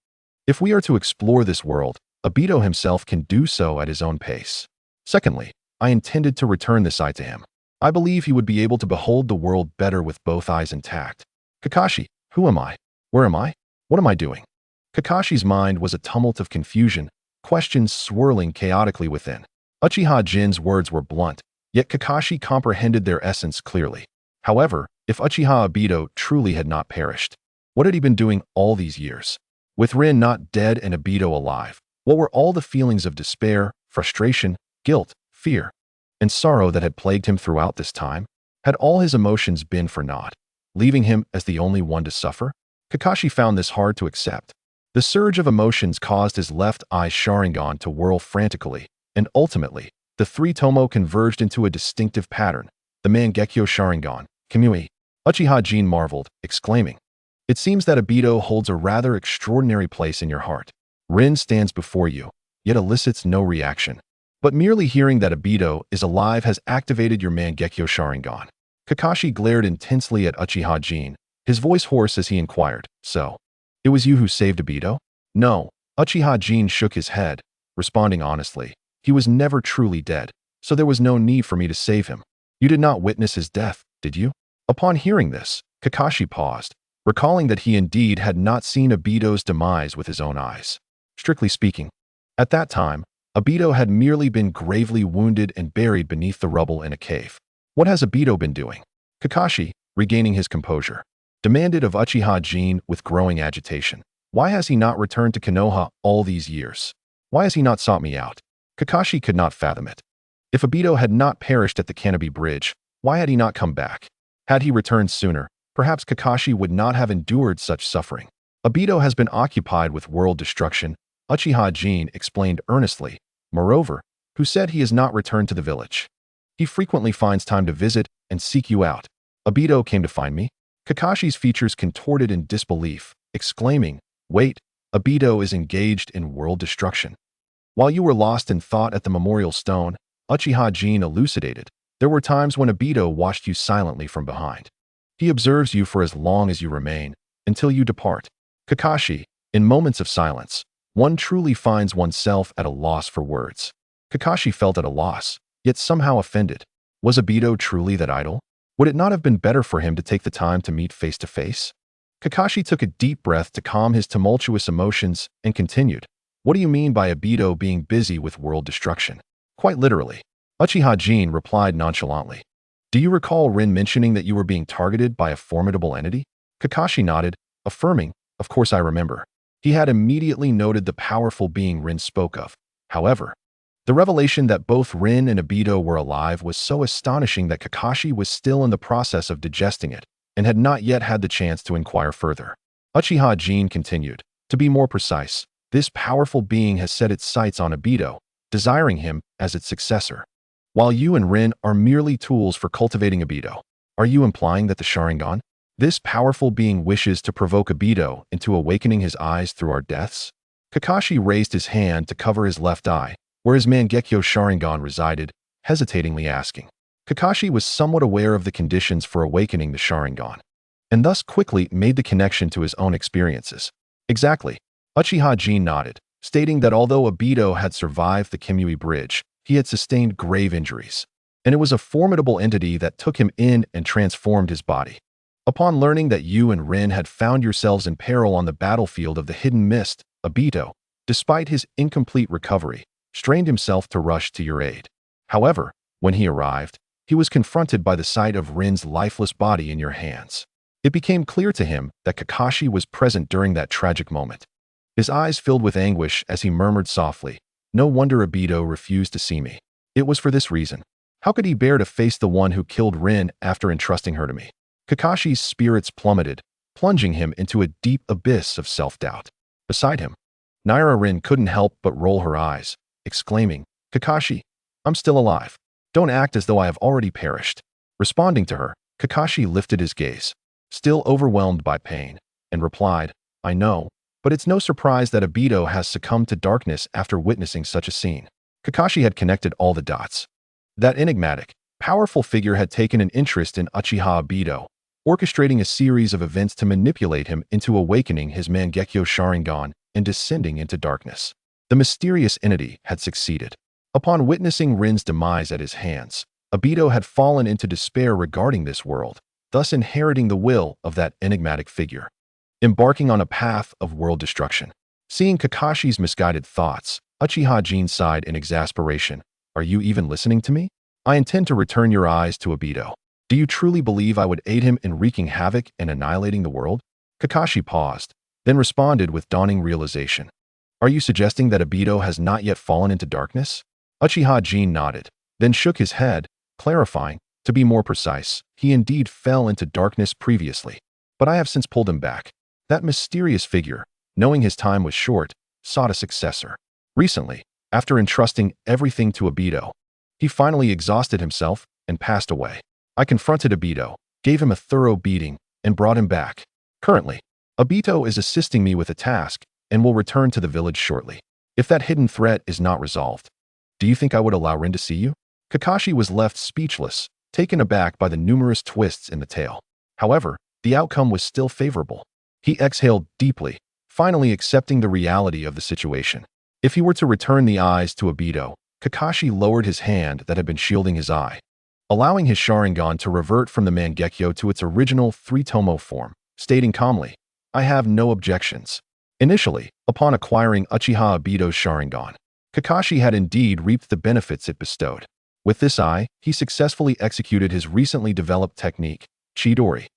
if we are to explore this world, Obito himself can do so at his own pace. Secondly, I intended to return this eye to him. I believe he would be able to behold the world better with both eyes intact." Kakashi, who am I? Where am I? What am I doing? Kakashi's mind was a tumult of confusion, questions swirling chaotically within. Uchiha Jin's words were blunt, yet Kakashi comprehended their essence clearly. However, if Uchiha Obito truly had not perished, what had he been doing all these years? With Rin not dead and Obito alive, what were all the feelings of despair, frustration, guilt, fear, and sorrow that had plagued him throughout this time? Had all his emotions been for naught, leaving him as the only one to suffer? Kakashi found this hard to accept. The surge of emotions caused his left eye's Sharingan to whirl frantically, and ultimately, the three Tomo converged into a distinctive pattern, the Mangekyo Sharingan, Kamui. Uchiha Jin marveled, exclaiming, "It seems that Obito holds a rather extraordinary place in your heart. Rin stands before you, yet elicits no reaction. But merely hearing that Obito is alive has activated your Mangekyo Sharingan." Kakashi glared intensely at Uchiha Jin, his voice hoarse as he inquired, "So, it was you who saved Obito?" "No." Uchiha Jin shook his head, responding honestly, "He was never truly dead, so there was no need for me to save him." "You did not witness his death, did you?" Upon hearing this, Kakashi paused, recalling that he indeed had not seen Obito's demise with his own eyes. Strictly speaking, at that time, Obito had merely been gravely wounded and buried beneath the rubble in a cave. What has Obito been doing? Kakashi, regaining his composure, demanded of Uchiha Jin with growing agitation. Why has he not returned to Konoha all these years? Why has he not sought me out? Kakashi could not fathom it. If Obito had not perished at the Canopy Bridge, why had he not come back? Had he returned sooner, perhaps Kakashi would not have endured such suffering. Obito has been occupied with world destruction, Uchiha Jin explained earnestly. Moreover, who said he has not returned to the village? He frequently finds time to visit and seek you out. Obito came to find me? Kakashi's features contorted in disbelief, exclaiming, "Wait, Obito is engaged in world destruction." While you were lost in thought at the memorial stone, Uchiha Jin elucidated, there were times when Obito watched you silently from behind. He observes you for as long as you remain, until you depart. Kakashi, in moments of silence, one truly finds oneself at a loss for words. Kakashi felt at a loss, yet somehow offended. Was Obito truly that idol? Would it not have been better for him to take the time to meet face to face? Kakashi took a deep breath to calm his tumultuous emotions and continued, "What do you mean by Obito being busy with world destruction?" "Quite literally." Uchiha Jin replied nonchalantly. "Do you recall Rin mentioning that you were being targeted by a formidable entity?" Kakashi nodded, affirming, "Of course I remember." He had immediately noted the powerful being Rin spoke of. However, the revelation that both Rin and Obito were alive was so astonishing that Kakashi was still in the process of digesting it, and had not yet had the chance to inquire further. Uchiha Jin continued. To be more precise, this powerful being has set its sights on Obito, desiring him as its successor. While you and Rin are merely tools for cultivating Obito, are you implying that the Sharingan? This powerful being wishes to provoke Obito into awakening his eyes through our deaths? Kakashi raised his hand to cover his left eye, where his Mangekyo Sharingan resided, hesitatingly asking. Kakashi was somewhat aware of the conditions for awakening the Sharingan, and thus quickly made the connection to his own experiences. Exactly. Uchiha Jin nodded, stating that although Obito had survived the Kimui Bridge, he had sustained grave injuries, and it was a formidable entity that took him in and transformed his body. Upon learning that you and Rin had found yourselves in peril on the battlefield of the Hidden Mist, Obito, despite his incomplete recovery, strained himself to rush to your aid. However, when he arrived, he was confronted by the sight of Rin's lifeless body in your hands. It became clear to him that Kakashi was present during that tragic moment. His eyes filled with anguish as he murmured softly, "No wonder Obito refused to see me. It was for this reason. How could he bear to face the one who killed Rin after entrusting her to me?" Kakashi's spirits plummeted, plunging him into a deep abyss of self-doubt. Beside him, Naira Rin couldn't help but roll her eyes, exclaiming, "Kakashi, I'm still alive. Don't act as though I have already perished." Responding to her, Kakashi lifted his gaze, still overwhelmed by pain, and replied, "I know, but it's no surprise that Obito has succumbed to darkness after witnessing such a scene." Kakashi had connected all the dots. That enigmatic, powerful figure had taken an interest in Uchiha Obito, orchestrating a series of events to manipulate him into awakening his Mangekyo Sharingan and descending into darkness. The mysterious entity had succeeded. Upon witnessing Rin's demise at his hands, Obito had fallen into despair regarding this world, thus inheriting the will of that enigmatic figure, embarking on a path of world destruction. Seeing Kakashi's misguided thoughts, Uchiha Jin sighed in exasperation. "Are you even listening to me? I intend to return your eyes to Obito. Do you truly believe I would aid him in wreaking havoc and annihilating the world?" Kakashi paused, then responded with dawning realization. "Are you suggesting that Obito has not yet fallen into darkness?" Uchiha Jin nodded, then shook his head, clarifying, "To be more precise, he indeed fell into darkness previously, but I have since pulled him back." That mysterious figure, knowing his time was short, sought a successor. Recently, after entrusting everything to Obito, he finally exhausted himself and passed away. I confronted Obito, gave him a thorough beating, and brought him back. Currently, Obito is assisting me with a task and will return to the village shortly. If that hidden threat is not resolved, do you think I would allow Rin to see you? Kakashi was left speechless, taken aback by the numerous twists in the tale. However, the outcome was still favorable. He exhaled deeply, finally accepting the reality of the situation. If he were to return the eyes to Obito, Kakashi lowered his hand that had been shielding his eye, allowing his Sharingan to revert from the Mangekyo to its original three-tomo form, stating calmly, "I have no objections." Initially, upon acquiring Uchiha Obito's Sharingan, Kakashi had indeed reaped the benefits it bestowed. With this eye, he successfully executed his recently developed technique, Chidori,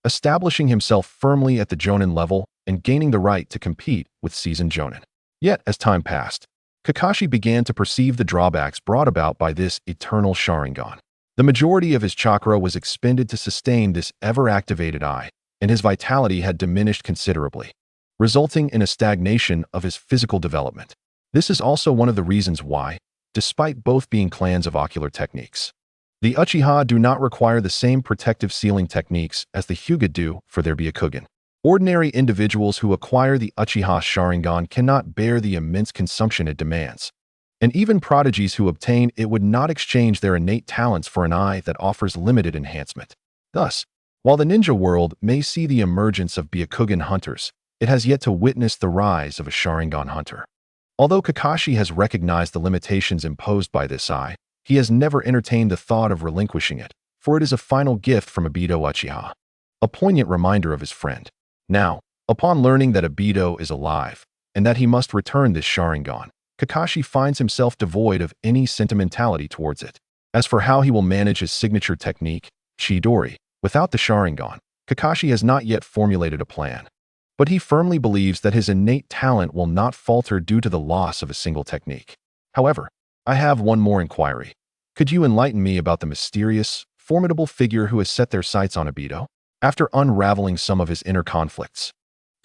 establishing himself firmly at the Jonin level and gaining the right to compete with seasoned Jonin. Yet, as time passed, Kakashi began to perceive the drawbacks brought about by this eternal Sharingan. The majority of his chakra was expended to sustain this ever-activated eye, and his vitality had diminished considerably, resulting in a stagnation of his physical development. This is also one of the reasons why, despite both being clans of ocular techniques, the Uchiha do not require the same protective sealing techniques as the Hyuga do for their Byakugan. Ordinary individuals who acquire the Uchiha Sharingan cannot bear the immense consumption it demands, and even prodigies who obtain it would not exchange their innate talents for an eye that offers limited enhancement. Thus, while the ninja world may see the emergence of Byakugan hunters, it has yet to witness the rise of a Sharingan hunter. Although Kakashi has recognized the limitations imposed by this eye, he has never entertained the thought of relinquishing it, for it is a final gift from Obito Uchiha, a poignant reminder of his friend. Now, upon learning that Obito is alive, and that he must return this Sharingan, Kakashi finds himself devoid of any sentimentality towards it. As for how he will manage his signature technique, Chidori, without the Sharingan, Kakashi has not yet formulated a plan. But he firmly believes that his innate talent will not falter due to the loss of a single technique. However, I have one more inquiry. Could you enlighten me about the mysterious, formidable figure who has set their sights on Obito? After unraveling some of his inner conflicts,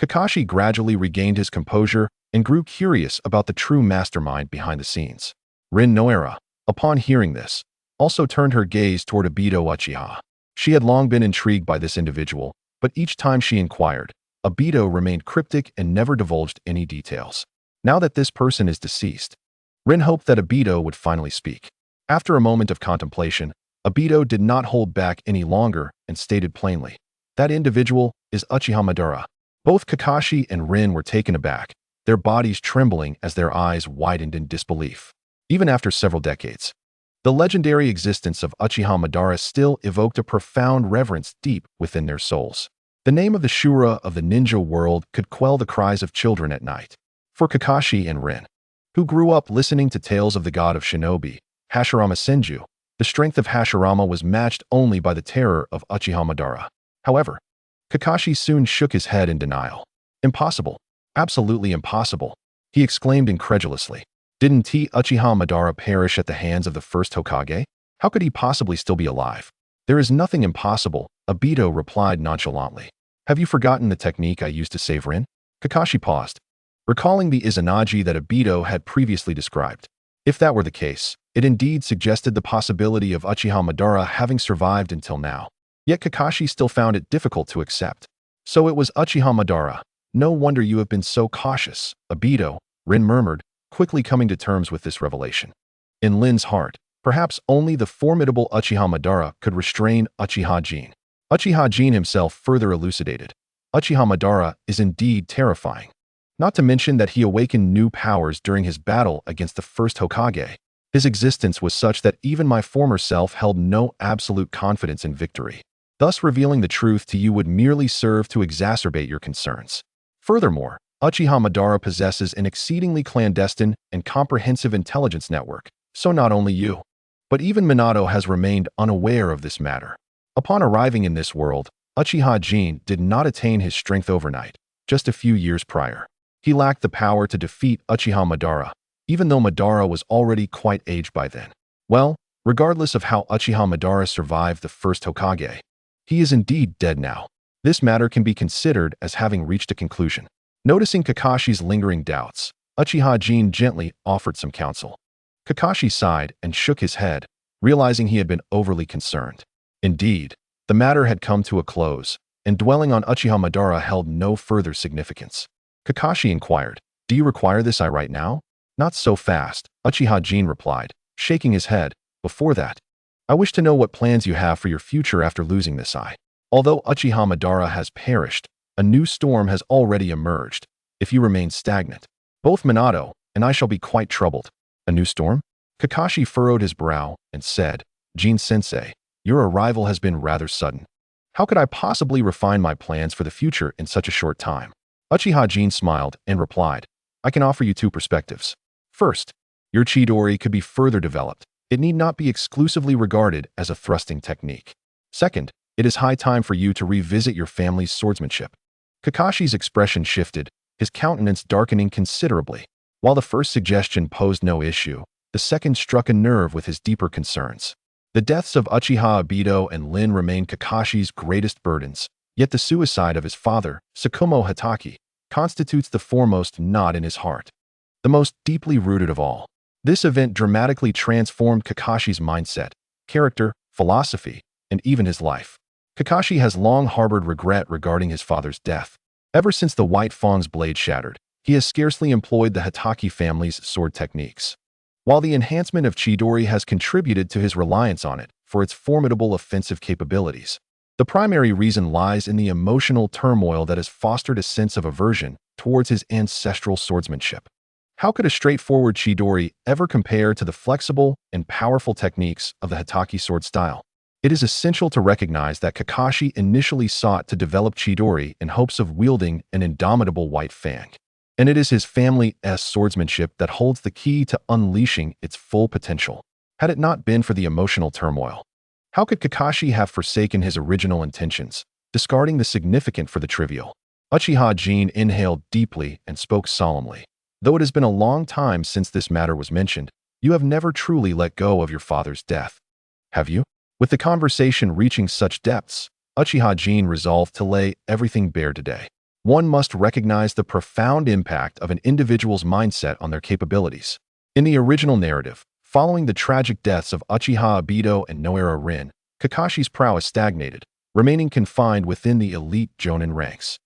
Kakashi gradually regained his composure and grew curious about the true mastermind behind the scenes. Rin Noera, upon hearing this, also turned her gaze toward Obito Uchiha. She had long been intrigued by this individual, but each time she inquired, Obito remained cryptic and never divulged any details. Now that this person is deceased, Rin hoped that Obito would finally speak. After a moment of contemplation, Obito did not hold back any longer and stated plainly, "That individual is Uchiha Madara." Both Kakashi and Rin were taken aback, their bodies trembling as their eyes widened in disbelief. Even after several decades, the legendary existence of Uchiha Madara still evoked a profound reverence deep within their souls. The name of the Shura of the ninja world could quell the cries of children at night. For Kakashi and Rin, who grew up listening to tales of the god of shinobi, Hashirama Senju, the strength of Hashirama was matched only by the terror of Uchiha Madara. However, Kakashi soon shook his head in denial. "Impossible. Absolutely impossible," he exclaimed incredulously. "Didn't Uchiha Madara perish at the hands of the first Hokage? How could he possibly still be alive?" "There is nothing impossible," Obito replied nonchalantly. "Have you forgotten the technique I used to save Rin?" Kakashi paused, recalling the Izanagi that Obito had previously described. If that were the case, it indeed suggested the possibility of Uchiha Madara having survived until now. Yet Kakashi still found it difficult to accept. "So it was Uchiha Madara. No wonder you have been so cautious, Obito," Rin murmured, quickly coming to terms with this revelation. In Lin's heart, perhaps only the formidable Uchiha Madara could restrain Uchiha Jin. Uchiha Jin himself further elucidated, "Uchiha Madara is indeed terrifying. Not to mention that he awakened new powers during his battle against the first Hokage. His existence was such that even my former self held no absolute confidence in victory. Thus revealing the truth to you would merely serve to exacerbate your concerns. Furthermore, Uchiha Madara possesses an exceedingly clandestine and comprehensive intelligence network, so not only you, but even Minato has remained unaware of this matter. Upon arriving in this world, Uchiha Jin did not attain his strength overnight, just a few years prior. He lacked the power to defeat Uchiha Madara, even though Madara was already quite aged by then. Well, regardless of how Uchiha Madara survived the first Hokage, he is indeed dead now. This matter can be considered as having reached a conclusion." Noticing Kakashi's lingering doubts, Uchiha Jin gently offered some counsel. Kakashi sighed and shook his head, realizing he had been overly concerned. Indeed, the matter had come to a close, and dwelling on Uchiha Madara held no further significance. Kakashi inquired, "Do you require this eye right now?" "Not so fast," Uchiha Jin replied, shaking his head. "Before that, I wish to know what plans you have for your future after losing this eye. Although Uchiha Madara has perished, a new storm has already emerged. If you remain stagnant, both Minato and I shall be quite troubled." "A new storm?" Kakashi furrowed his brow and said, "Jin-sensei, your arrival has been rather sudden. How could I possibly refine my plans for the future in such a short time?" Uchiha Jin smiled and replied, "I can offer you two perspectives. First, your Chidori could be further developed. It need not be exclusively regarded as a thrusting technique. Second, it is high time for you to revisit your family's swordsmanship." Kakashi's expression shifted, his countenance darkening considerably. While the first suggestion posed no issue, the second struck a nerve with his deeper concerns. The deaths of Uchiha Obito and Lin remained Kakashi's greatest burdens, yet the suicide of his father, Tsukumo Hatake, constitutes the foremost knot in his heart, the most deeply rooted of all. This event dramatically transformed Kakashi's mindset, character, philosophy, and even his life. Kakashi has long harbored regret regarding his father's death. Ever since the White Fang's blade shattered, he has scarcely employed the Hatake family's sword techniques. While the enhancement of Chidori has contributed to his reliance on it for its formidable offensive capabilities, the primary reason lies in the emotional turmoil that has fostered a sense of aversion towards his ancestral swordsmanship. How could a straightforward Chidori ever compare to the flexible and powerful techniques of the Hatake sword style? It is essential to recognize that Kakashi initially sought to develop Chidori in hopes of wielding an indomitable White Fang, and it is his family's swordsmanship that holds the key to unleashing its full potential. Had it not been for the emotional turmoil, how could Kakashi have forsaken his original intentions, discarding the significant for the trivial? Uchiha Jin inhaled deeply and spoke solemnly. "Though it has been a long time since this matter was mentioned, you have never truly let go of your father's death, have you?" With the conversation reaching such depths, Uchiha Jin resolved to lay everything bare today. One must recognize the profound impact of an individual's mindset on their capabilities. In the original narrative, following the tragic deaths of Uchiha Obito and Noara Rin, Kakashi's prowess stagnated, remaining confined within the elite Jonin ranks.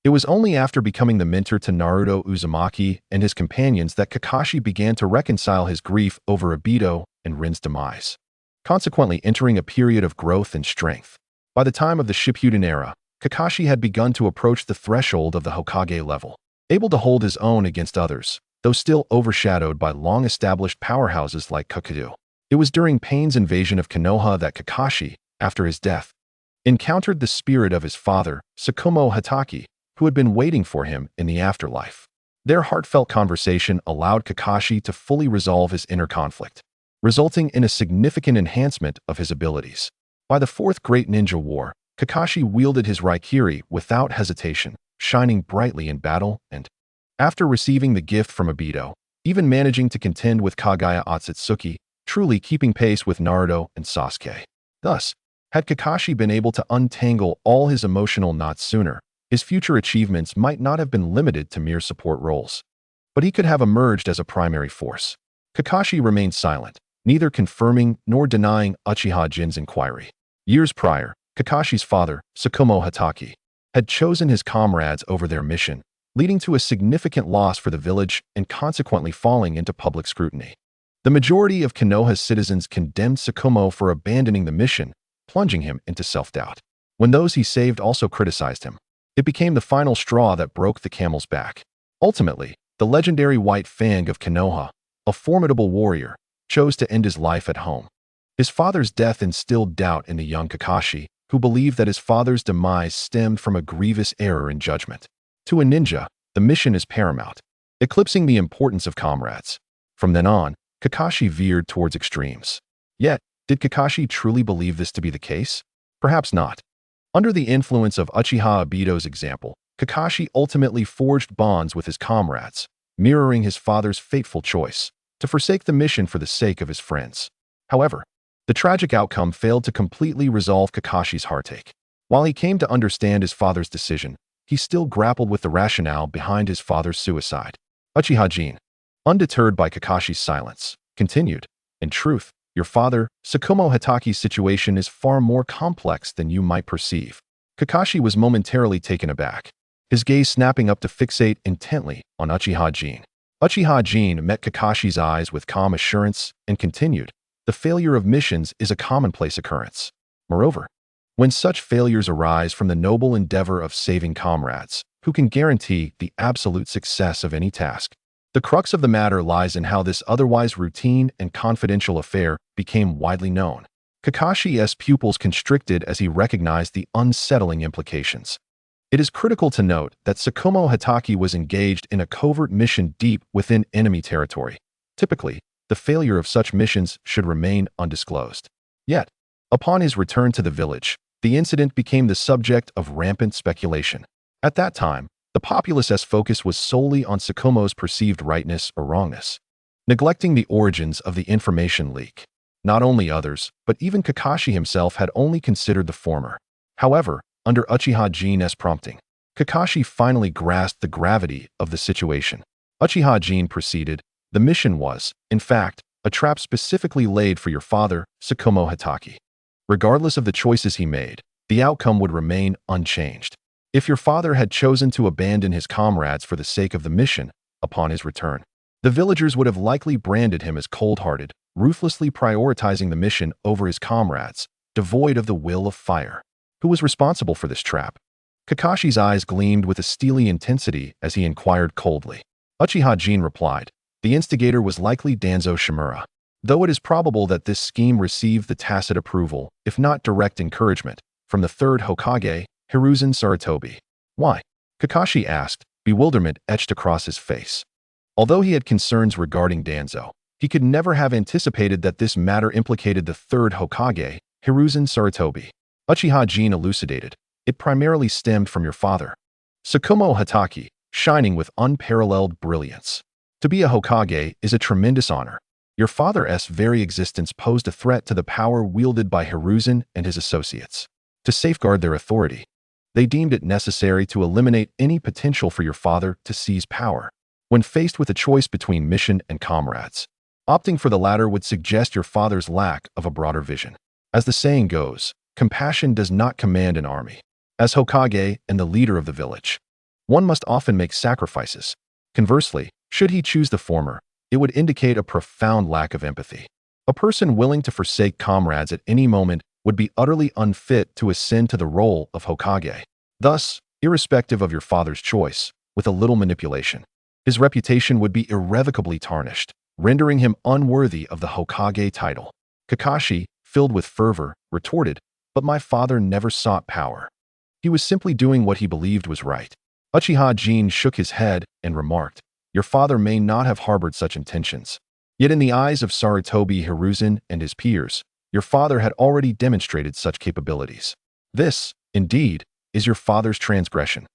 It was only after becoming the mentor to Naruto Uzumaki and his companions that Kakashi began to reconcile his grief over Obito and Rin's demise, consequently entering a period of growth and strength. By the time of the Shippuden era, Kakashi had begun to approach the threshold of the Hokage level, able to hold his own against others, though still overshadowed by long-established powerhouses like Kakudo. It was during Pain's invasion of Konoha that Kakashi, after his death, encountered the spirit of his father, Tsukumo Hatake, who had been waiting for him in the afterlife. Their heartfelt conversation allowed Kakashi to fully resolve his inner conflict, resulting in a significant enhancement of his abilities. By the Fourth Great Ninja War, Kakashi wielded his Raikiri without hesitation, shining brightly in battle and, after receiving the gift from Obito, even managing to contend with Kagaya Otsutsuki, truly keeping pace with Naruto and Sasuke. Thus, had Kakashi been able to untangle all his emotional knots sooner, his future achievements might not have been limited to mere support roles. But he could have emerged as a primary force. Kakashi remained silent, neither confirming nor denying Uchiha Jin's inquiry. Years prior, Kakashi's father, Tsukumo Hatake, had chosen his comrades over their mission, leading to a significant loss for the village and consequently falling into public scrutiny. The majority of Konoha's citizens condemned Tsukumo for abandoning the mission, plunging him into self-doubt. When those he saved also criticized him, it became the final straw that broke the camel's back. Ultimately, the legendary White Fang of Konoha, a formidable warrior, chose to end his life at home. His father's death instilled doubt in the young Kakashi, who believed that his father's demise stemmed from a grievous error in judgment. To a ninja, the mission is paramount, eclipsing the importance of comrades. From then on, Kakashi veered towards extremes. Yet, did Kakashi truly believe this to be the case? Perhaps not. Under the influence of Uchiha Obito's example, Kakashi ultimately forged bonds with his comrades, mirroring his father's fateful choice to forsake the mission for the sake of his friends. However, the tragic outcome failed to completely resolve Kakashi's heartache. While he came to understand his father's decision, he still grappled with the rationale behind his father's suicide. Uchiha Jin, undeterred by Kakashi's silence, continued, "In truth, your father, Tsukumo Hatake's situation is far more complex than you might perceive." Kakashi was momentarily taken aback, his gaze snapping up to fixate intently on Uchiha Jin. Uchiha Jin met Kakashi's eyes with calm assurance and continued, "The failure of missions is a commonplace occurrence. Moreover, when such failures arise from the noble endeavor of saving comrades, who can guarantee the absolute success of any task? The crux of the matter lies in how this otherwise routine and confidential affair became widely known." Kakashi's pupils constricted as he recognized the unsettling implications. It is critical to note that Tsukumo Hatake was engaged in a covert mission deep within enemy territory. Typically, the failure of such missions should remain undisclosed. Yet, upon his return to the village, the incident became the subject of rampant speculation. At that time, the populace's focus was solely on Tsukumo's perceived rightness or wrongness, neglecting the origins of the information leak. Not only others, but even Kakashi himself had only considered the former. However, under Uchiha Jin's prompting, Kakashi finally grasped the gravity of the situation. Uchiha Jin proceeded, "The mission was, in fact, a trap specifically laid for your father, Tsukumo Hatake. Regardless of the choices he made, the outcome would remain unchanged. If your father had chosen to abandon his comrades for the sake of the mission, upon his return, the villagers would have likely branded him as cold-hearted, ruthlessly prioritizing the mission over his comrades, devoid of the will of fire. Who was responsible for this trap?" Kakashi's eyes gleamed with a steely intensity as he inquired coldly. Uchiha Jin replied, "The instigator was likely Danzo Shimura, though it is probable that this scheme received the tacit approval, if not direct encouragement, from the third Hokage, Hiruzen Sarutobi." "Why?" Kakashi asked, bewilderment etched across his face. Although he had concerns regarding Danzo, he could never have anticipated that this matter implicated the third Hokage, Hiruzen Sarutobi. Uchiha Jin elucidated, "It primarily stemmed from your father, Tsukumo Hatake, shining with unparalleled brilliance. To be a Hokage is a tremendous honor. Your father's very existence posed a threat to the power wielded by Hiruzen and his associates. to safeguard their authority. They deemed it necessary to eliminate any potential for your father to seize power. When faced with a choice between mission and comrades, opting for the latter would suggest your father's lack of a broader vision. As the saying goes, compassion does not command an army. As Hokage and the leader of the village, one must often make sacrifices. Conversely, should he choose the former, it would indicate a profound lack of empathy. A person willing to forsake comrades at any moment would be utterly unfit to ascend to the role of Hokage. Thus, irrespective of your father's choice, with a little manipulation, his reputation would be irrevocably tarnished, rendering him unworthy of the Hokage title. Kakashi, filled with fervor, retorted, "But my father never sought power. He was simply doing what he believed was right." Uchiha Jin shook his head and remarked, "Your father may not have harbored such intentions. Yet in the eyes of Sarutobi Hiruzen and his peers, your father had already demonstrated such capabilities. This, indeed, is your father's transgression.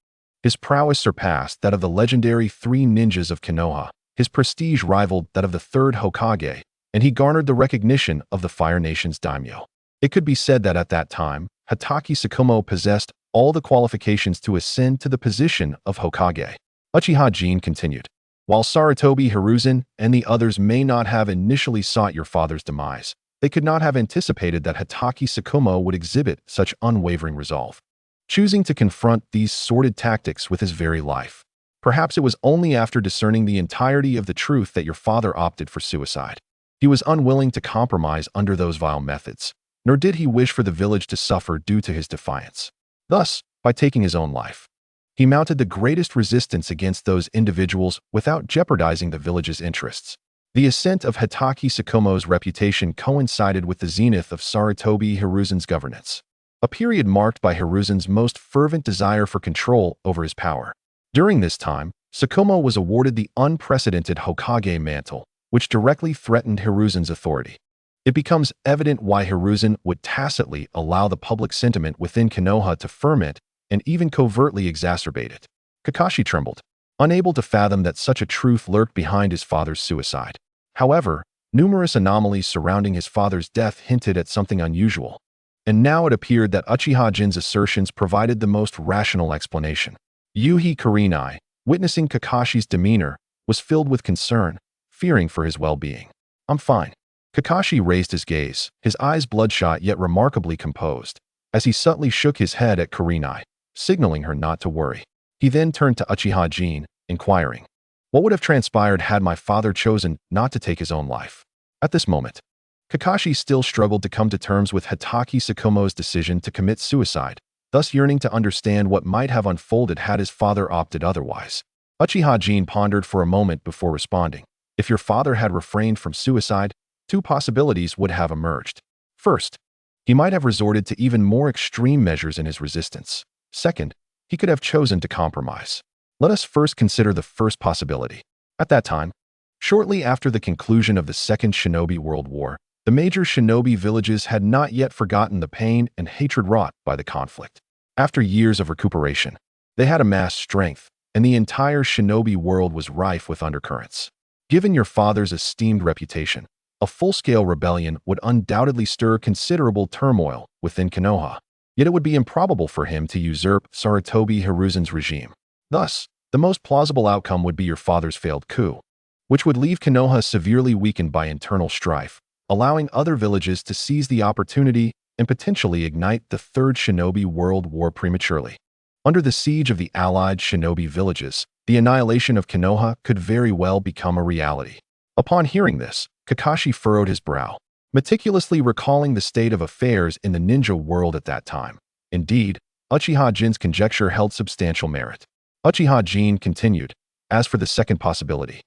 His prowess surpassed that of the legendary 3 ninjas of Konoha. His prestige rivaled that of the 3rd Hokage, and he garnered the recognition of the Fire Nation's daimyo. It could be said that at that time, Hitachi Tsukumo possessed all the qualifications to ascend to the position of Hokage." Uchiha Jin continued, "While Sarutobi Hiruzen and the others may not have initially sought your father's demise, they could not have anticipated that Hitachi Tsukumo would exhibit such unwavering resolve, choosing to confront these sordid tactics with his very life. Perhaps it was only after discerning the entirety of the truth that your father opted for suicide. He was unwilling to compromise under those vile methods, nor did he wish for the village to suffer due to his defiance. Thus, by taking his own life, he mounted the greatest resistance against those individuals without jeopardizing the village's interests. The ascent of Hitachi Tsukumo's reputation coincided with the zenith of Sarutobi Hiruzen's governance, a period marked by Hiruzen's most fervent desire for control over his power. During this time, Tsukumo was awarded the unprecedented Hokage mantle, which directly threatened Hiruzen's authority. It becomes evident why Hiruzen would tacitly allow the public sentiment within Konoha to ferment and even covertly exacerbate it. Kakashi trembled, unable to fathom that such a truth lurked behind his father's suicide. However, numerous anomalies surrounding his father's death hinted at something unusual, and now it appeared that Uchiha Jin's assertions provided the most rational explanation. Yuhi Kurenai, witnessing Kakashi's demeanor, was filled with concern, fearing for his well-being. "I'm fine." Kakashi raised his gaze, his eyes bloodshot yet remarkably composed, as he subtly shook his head at Kurenai, signaling her not to worry. He then turned to Uchiha Jin, inquiring, "What would have transpired had my father chosen not to take his own life?" At this moment, Kakashi still struggled to come to terms with Hitachi Tsukumo's decision to commit suicide, thus yearning to understand what might have unfolded had his father opted otherwise. Uchiha Jin pondered for a moment before responding. If your father had refrained from suicide, 2 possibilities would have emerged. First, he might have resorted to even more extreme measures in his resistance. Second, he could have chosen to compromise. Let us first consider the first possibility. At that time, shortly after the conclusion of the Second Shinobi World War, the major shinobi villages had not yet forgotten the pain and hatred wrought by the conflict. After years of recuperation, they had amassed strength, and the entire shinobi world was rife with undercurrents. Given your father's esteemed reputation, a full-scale rebellion would undoubtedly stir considerable turmoil within Konoha, yet it would be improbable for him to usurp Sarutobi Hiruzen's regime. Thus, the most plausible outcome would be your father's failed coup, which would leave Konoha severely weakened by internal strife, allowing other villages to seize the opportunity and potentially ignite the Third Shinobi World War prematurely. Under the siege of the allied shinobi villages, the annihilation of Konoha could very well become a reality. Upon hearing this, Kakashi furrowed his brow, meticulously recalling the state of affairs in the ninja world at that time. Indeed, Uchiha Jin's conjecture held substantial merit. Uchiha Jin continued, "As for the second possibility,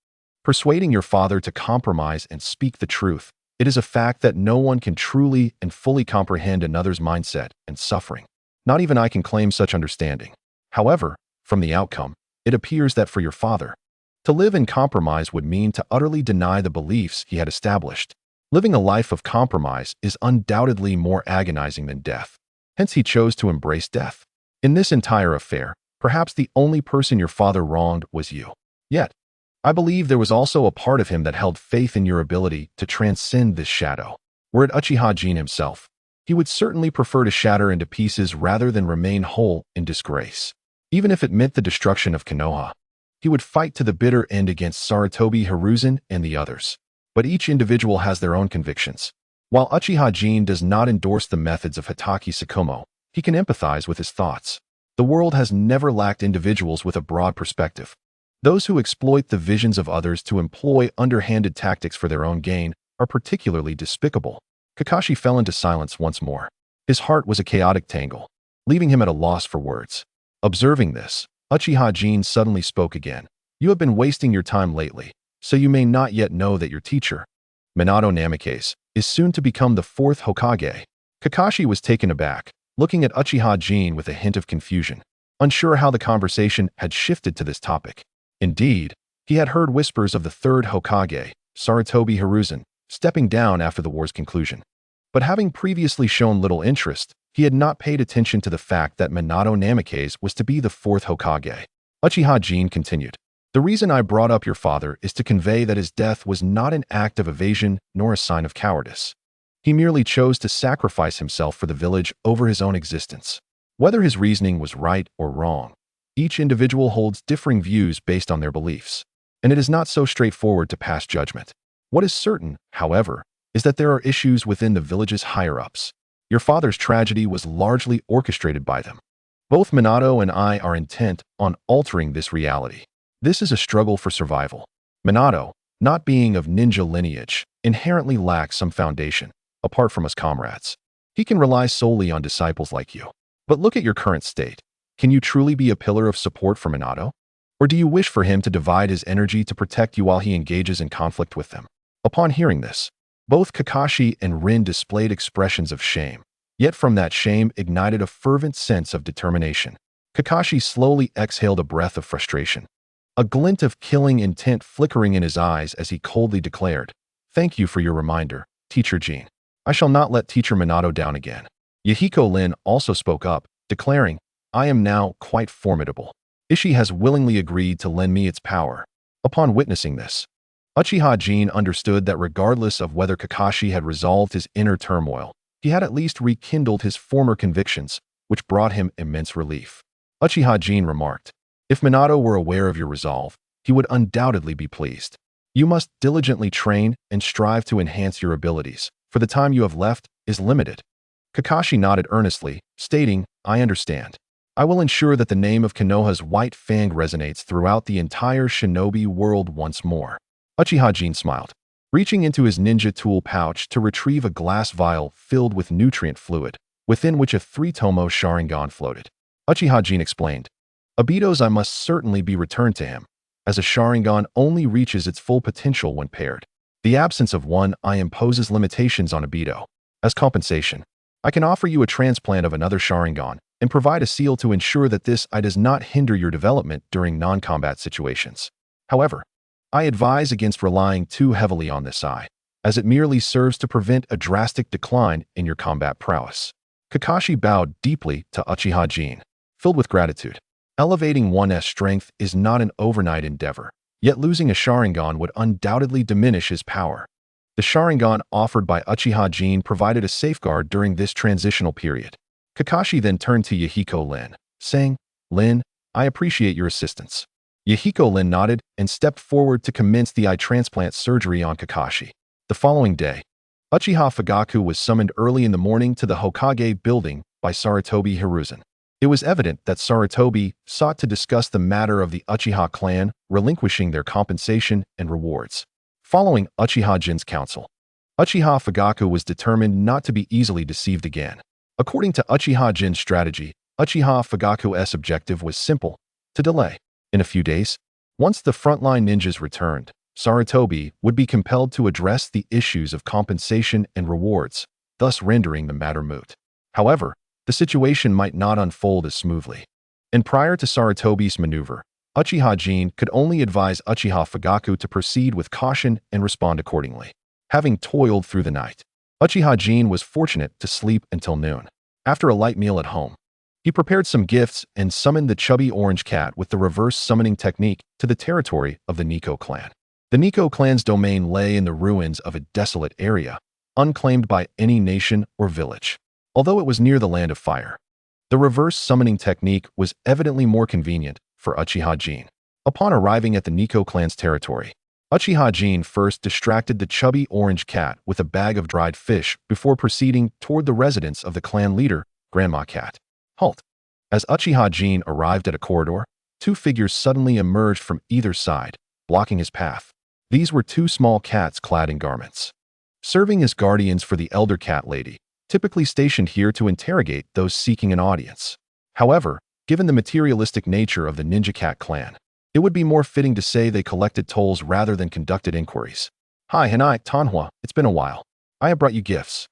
persuading your father to compromise and speak the truth, it is a fact that no one can truly and fully comprehend another's mindset and suffering. Not even I can claim such understanding. However, from the outcome, it appears that for your father, to live in compromise would mean to utterly deny the beliefs he had established. Living a life of compromise is undoubtedly more agonizing than death. Hence he chose to embrace death. In this entire affair, perhaps the only person your father wronged was you. Yet, I believe there was also a part of him that held faith in your ability to transcend this shadow." Were it Uchiha Jin himself, He would certainly prefer to shatter into pieces rather than remain whole in disgrace. Even if it meant the destruction of Konoha, he would fight to the bitter end against Sarutobi Hiruzen and the others. But each individual has their own convictions. While Uchiha Jin does not endorse the methods of Hitaki Tsukumo, he can empathize with his thoughts. The world has never lacked individuals with a broad perspective. Those who exploit the visions of others to employ underhanded tactics for their own gain are particularly despicable. Kakashi fell into silence once more. His heart was a chaotic tangle, leaving him at a loss for words. Observing this, Uchiha Jin suddenly spoke again. You have been wasting your time lately, so you may not yet know that your teacher, Minato Namikaze, is soon to become the fourth Hokage. Kakashi was taken aback, looking at Uchiha Jin with a hint of confusion, unsure how the conversation had shifted to this topic. Indeed, he had heard whispers of the third Hokage, Sarutobi Hiruzen, stepping down after the war's conclusion. But having previously shown little interest, he had not paid attention to the fact that Minato Namikaze was to be the fourth Hokage. Uchiha Jin continued. The reason I brought up your father is to convey that his death was not an act of evasion nor a sign of cowardice. He merely chose to sacrifice himself for the village over his own existence. Whether his reasoning was right or wrong, each individual holds differing views based on their beliefs, and it is not so straightforward to pass judgment. What is certain, however, is that there are issues within the village's higher-ups. Your father's tragedy was largely orchestrated by them. Both Minato and I are intent on altering this reality. This is a struggle for survival. Minato, not being of ninja lineage, inherently lacks some foundation, apart from us comrades. He can rely solely on disciples like you. But look at your current state. Can you truly be a pillar of support for Minato? Or do you wish for him to divide his energy to protect you while he engages in conflict with them? Upon hearing this, both Kakashi and Rin displayed expressions of shame. Yet from that shame ignited a fervent sense of determination. Kakashi slowly exhaled a breath of frustration, a glint of killing intent flickering in his eyes as he coldly declared, "Thank you for your reminder, Teacher Jin. I shall not let Teacher Minato down again." Yahiko Lin also spoke up, declaring, "I am now quite formidable. Ishii has willingly agreed to lend me its power." Upon witnessing this, Uchiha Jin understood that regardless of whether Kakashi had resolved his inner turmoil, he had at least rekindled his former convictions, which brought him immense relief. Uchiha Jin remarked, "If Minato were aware of your resolve, he would undoubtedly be pleased. You must diligently train and strive to enhance your abilities, for the time you have left is limited." Kakashi nodded earnestly, stating, "I understand. I will ensure that the name of Konoha's White Fang resonates throughout the entire shinobi world once more." Uchiha Jin smiled, reaching into his ninja tool pouch to retrieve a glass vial filled with nutrient fluid, within which a 3-tomo Sharingan floated. Uchiha Jin explained, "Obito's I must certainly be returned to him, as a Sharingan only reaches its full potential when paired. The absence of one eye imposes limitations on Obito. As compensation, I can offer you a transplant of another Sharingan and provide a seal to ensure that this eye does not hinder your development during non-combat situations. However, I advise against relying too heavily on this eye, as it merely serves to prevent a drastic decline in your combat prowess." Kakashi bowed deeply to Uchiha Jin, filled with gratitude. Elevating one's strength is not an overnight endeavor, yet losing a Sharingan would undoubtedly diminish his power. The Sharingan offered by Uchiha Jin provided a safeguard during this transitional period. Kakashi then turned to Yahiko Lin, saying, "Lin, I appreciate your assistance." Yahiko Lin nodded and stepped forward to commence the eye transplant surgery on Kakashi. The following day, Uchiha Fugaku was summoned early in the morning to the Hokage building by Sarutobi Hiruzen. It was evident that Sarutobi sought to discuss the matter of the Uchiha clan relinquishing their compensation and rewards. Following Uchiha Jin's counsel, Uchiha Fugaku was determined not to be easily deceived again. According to Uchiha Jin's strategy, Uchiha Fugaku's objective was simple: to delay. In a few days, once the frontline ninjas returned, Sarutobi would be compelled to address the issues of compensation and rewards, thus rendering the matter moot. However, the situation might not unfold as smoothly. And prior to Sarutobi's maneuver, Uchiha Jin could only advise Uchiha Fugaku to proceed with caution and respond accordingly. Having toiled through the night, Uchiha Jin was fortunate to sleep until noon. After a light meal at home, he prepared some gifts and summoned the chubby orange cat with the reverse summoning technique to the territory of the Nico clan. The Nico clan's domain lay in the ruins of a desolate area, unclaimed by any nation or village. although it was near the land of fire. The reverse summoning technique was evidently more convenient for Uchiha Jin. Upon arriving at the Nico clan's territory, Uchiha Jin first distracted the chubby orange cat with a bag of dried fish before proceeding toward the residence of the clan leader, Grandma Cat. Halt! As Uchiha Jin arrived at a corridor, two figures suddenly emerged from either side, blocking his path. These were two small cats clad in garments, serving as guardians for the elder cat lady, typically stationed here to interrogate those seeking an audience. However, given the materialistic nature of the Ninja Cat clan, it would be more fitting to say they collected tolls rather than conducted inquiries. Hi, Hanai, Tanhua, it's been a while. I have brought you gifts.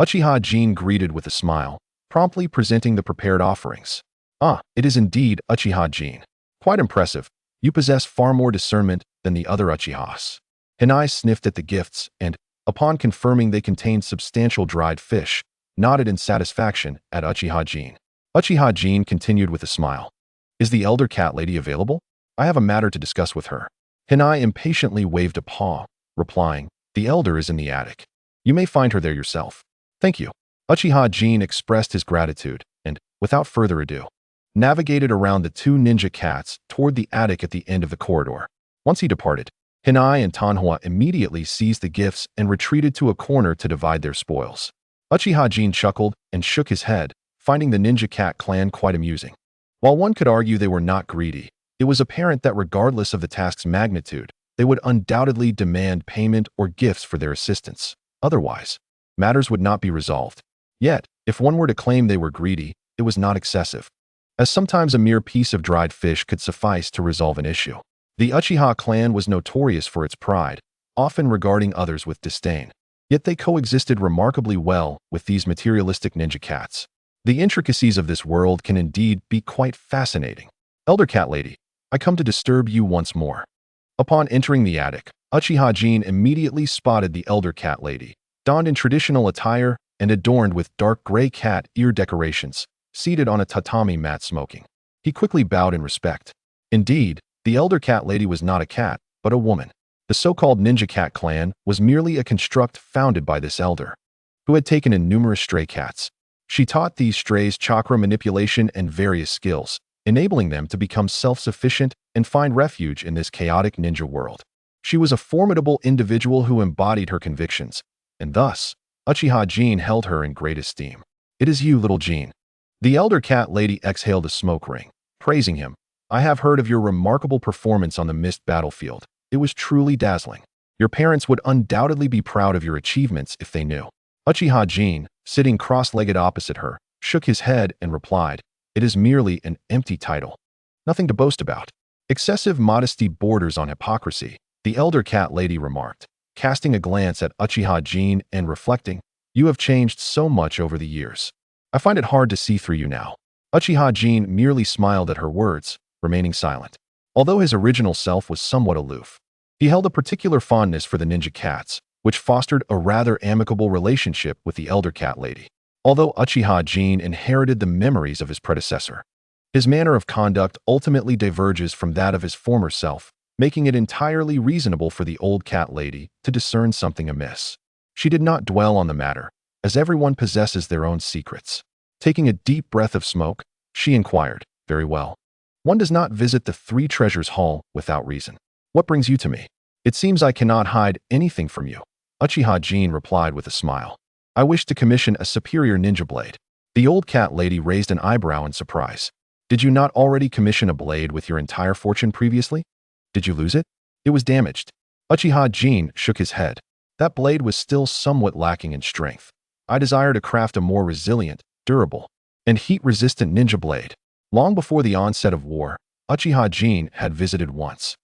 Uchiha Jin greeted with a smile, promptly presenting the prepared offerings. Ah, it is indeed Uchiha Jin. Quite impressive. You possess far more discernment than the other Uchihas. Hanai sniffed at the gifts and, upon confirming they contained substantial dried fish, nodded in satisfaction at Uchiha Jin. Uchiha Jin continued with a smile. Is the elder cat lady available? I have a matter to discuss with her. Hanai impatiently waved a paw, replying, the elder is in the attic. You may find her there yourself. Thank you. Uchiha Jin expressed his gratitude and, without further ado, navigated around the two ninja cats toward the attic at the end of the corridor. Once he departed, Hanai and Tanhua immediately seized the gifts and retreated to a corner to divide their spoils. Uchiha Jin chuckled and shook his head, finding the ninja cat clan quite amusing. While one could argue they were not greedy, it was apparent that regardless of the task's magnitude, they would undoubtedly demand payment or gifts for their assistance. Otherwise, matters would not be resolved. Yet, if one were to claim they were greedy, it was not excessive, as sometimes a mere piece of dried fish could suffice to resolve an issue. The Uchiha clan was notorious for its pride, often regarding others with disdain. Yet they coexisted remarkably well with these materialistic ninja cats. The intricacies of this world can indeed be quite fascinating. Elder cat lady, I come to disturb you once more. Upon entering the attic, Uchiha Jin immediately spotted the elder cat lady, donned in traditional attire and adorned with dark gray cat ear decorations, seated on a tatami mat smoking. He quickly bowed in respect. Indeed, the elder cat lady was not a cat, but a woman. The so-called Ninja Cat clan was merely a construct founded by this elder, who had taken in numerous stray cats. She taught these strays chakra manipulation and various skills, enabling them to become self-sufficient and find refuge in this chaotic ninja world. She was a formidable individual who embodied her convictions, and thus, Uchiha Jin held her in great esteem. It is you, little Jin. The elder cat lady exhaled a smoke ring, praising him. I have heard of your remarkable performance on the mist battlefield. It was truly dazzling. Your parents would undoubtedly be proud of your achievements if they knew. Uchiha Jin, sitting cross-legged opposite her, shook his head and replied, it is merely an empty title. Nothing to boast about. Excessive modesty borders on hypocrisy, the elder cat lady remarked, casting a glance at Uchiha Jin and reflecting, you have changed so much over the years. I find it hard to see through you now. Uchiha Jin merely smiled at her words, remaining silent. Although his original self was somewhat aloof, he held a particular fondness for the ninja cats, which fostered a rather amicable relationship with the elder cat lady. Although Uchiha Jin inherited the memories of his predecessor, his manner of conduct ultimately diverges from that of his former self, making it entirely reasonable for the old cat lady to discern something amiss. She did not dwell on the matter, as everyone possesses their own secrets. Taking a deep breath of smoke, she inquired, very well. One does not visit the Three Treasures Hall without reason. What brings you to me? It seems I cannot hide anything from you. Uchiha Jin replied with a smile. I wish to commission a superior ninja blade. The old cat lady raised an eyebrow in surprise. Did you not already commission a blade with your entire fortune previously? Did you lose it? It was damaged. Uchiha Jin shook his head. That blade was still somewhat lacking in strength. I desire to craft a more resilient, durable, and heat-resistant ninja blade. Long before the onset of war, Uchiha Jin had visited once,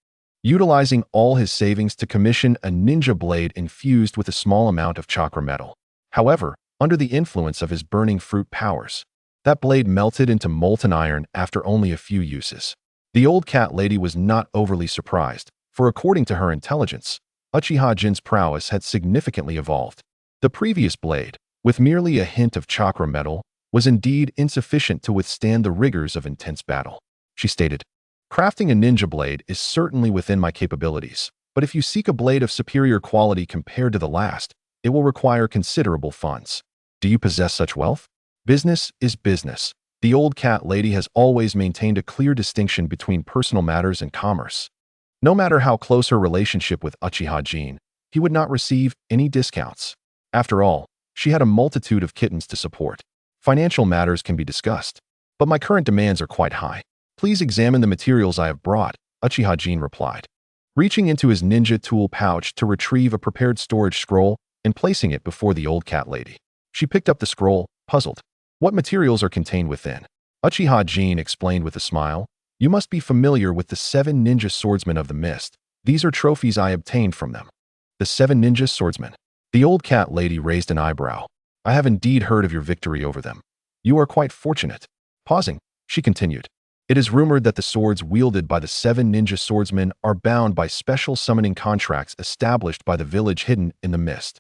utilizing all his savings to commission a ninja blade infused with a small amount of chakra metal. However, under the influence of his burning fruit powers, that blade melted into molten iron after only a few uses. The old cat lady was not overly surprised, for according to her intelligence, Uchiha Jin's prowess had significantly evolved. The previous blade, with merely a hint of chakra metal, was indeed insufficient to withstand the rigors of intense battle. She stated, crafting a ninja blade is certainly within my capabilities, but if you seek a blade of superior quality compared to the last, it will require considerable funds. Do you possess such wealth? Business is business. The old cat lady has always maintained a clear distinction between personal matters and commerce. No matter how close her relationship with Uchiha Jin, he would not receive any discounts. After all, she had a multitude of kittens to support. Financial matters can be discussed, but my current demands are quite high. Please examine the materials I have brought, Uchiha Jin replied, reaching into his ninja tool pouch to retrieve a prepared storage scroll and placing it before the old cat lady. She picked up the scroll, puzzled. What materials are contained within? Uchiha Jin explained with a smile. You must be familiar with the 7 ninja swordsmen of the mist. These are trophies I obtained from them. The 7 ninja swordsmen. The old cat lady raised an eyebrow. I have indeed heard of your victory over them. You are quite fortunate. Pausing, she continued. It is rumored that the swords wielded by the 7 ninja swordsmen are bound by special summoning contracts established by the village hidden in the mist.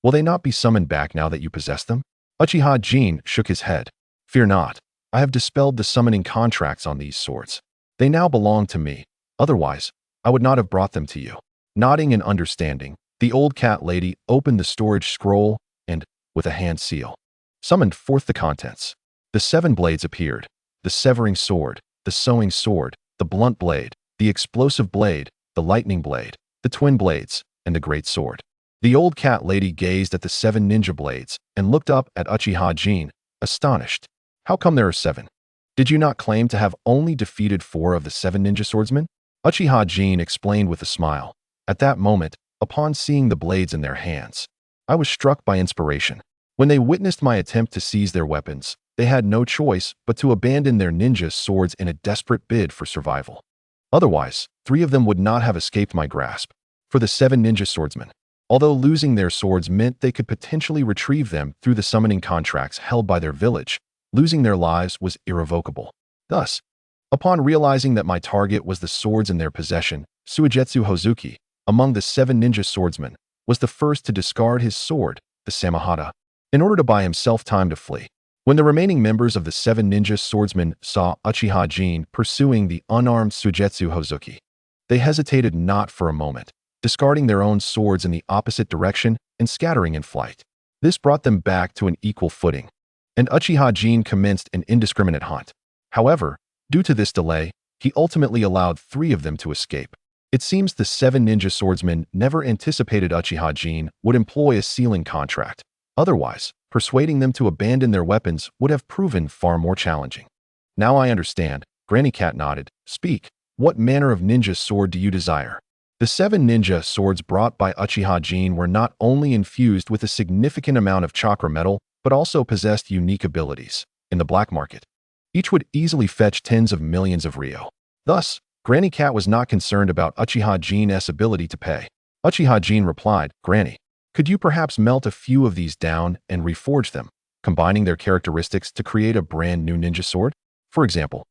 Will they not be summoned back now that you possess them? Uchiha Jin shook his head. Fear not. I have dispelled the summoning contracts on these swords. They now belong to me. Otherwise, I would not have brought them to you. Nodding in understanding, the old cat lady opened the storage scroll and, with a hand seal, summoned forth the contents. The 7 blades appeared. The severing sword, the sewing sword, the blunt blade, the explosive blade, the lightning blade, the twin blades, and the great sword. The old cat lady gazed at the 7 ninja blades and looked up at Uchiha Jin, astonished. How come there are 7? Did you not claim to have only defeated 4 of the 7 ninja swordsmen? Uchiha Jin explained with a smile. At that moment, upon seeing the blades in their hands, I was struck by inspiration. When they witnessed my attempt to seize their weapons, they had no choice but to abandon their ninja swords in a desperate bid for survival. Otherwise, 3 of them would not have escaped my grasp. For the 7 ninja swordsmen, although losing their swords meant they could potentially retrieve them through the summoning contracts held by their village, losing their lives was irrevocable. Thus, upon realizing that my target was the swords in their possession, Suigetsu Hozuki, among the 7 ninja swordsmen, was the first to discard his sword, the Samahata, in order to buy himself time to flee. When the remaining members of the 7 ninja swordsmen saw Uchiha Jin pursuing the unarmed Suigetsu Hozuki, they hesitated not for a moment, discarding their own swords in the opposite direction and scattering in flight. This brought them back to an equal footing, and Uchiha Jin commenced an indiscriminate hunt. However, due to this delay, he ultimately allowed 3 of them to escape. It seems the 7 ninja swordsmen never anticipated Uchiha Jin would employ a sealing contract. Otherwise, persuading them to abandon their weapons would have proven far more challenging. Now I understand, Granny Cat nodded. Speak, what manner of ninja sword do you desire? The 7 ninja swords brought by Uchiha Jin were not only infused with a significant amount of chakra metal, but also possessed unique abilities. In the black market, each would easily fetch tens of millions of ryo. Thus, Granny Cat was not concerned about Uchiha Jin's ability to pay. Uchiha Jin replied, Granny, could you perhaps melt a few of these down and reforge them, combining their characteristics to create a brand new ninja sword? For example,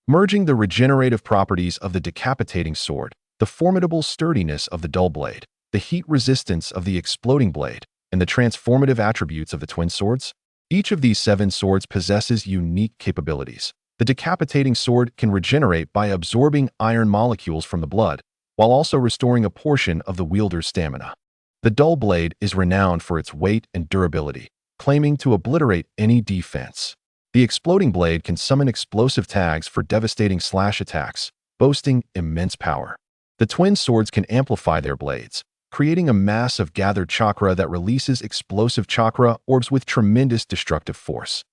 merging the regenerative properties of the decapitating sword, the formidable sturdiness of the dull blade, the heat resistance of the exploding blade, and the transformative attributes of the twin swords? Each of these 7 swords possesses unique capabilities. The decapitating sword can regenerate by absorbing iron molecules from the blood, while also restoring a portion of the wielder's stamina. The dull blade is renowned for its weight and durability, claiming to obliterate any defense. The exploding blade can summon explosive tags for devastating slash attacks, boasting immense power. The twin swords can amplify their blades, creating a mass of gathered chakra that releases explosive chakra orbs with tremendous destructive force.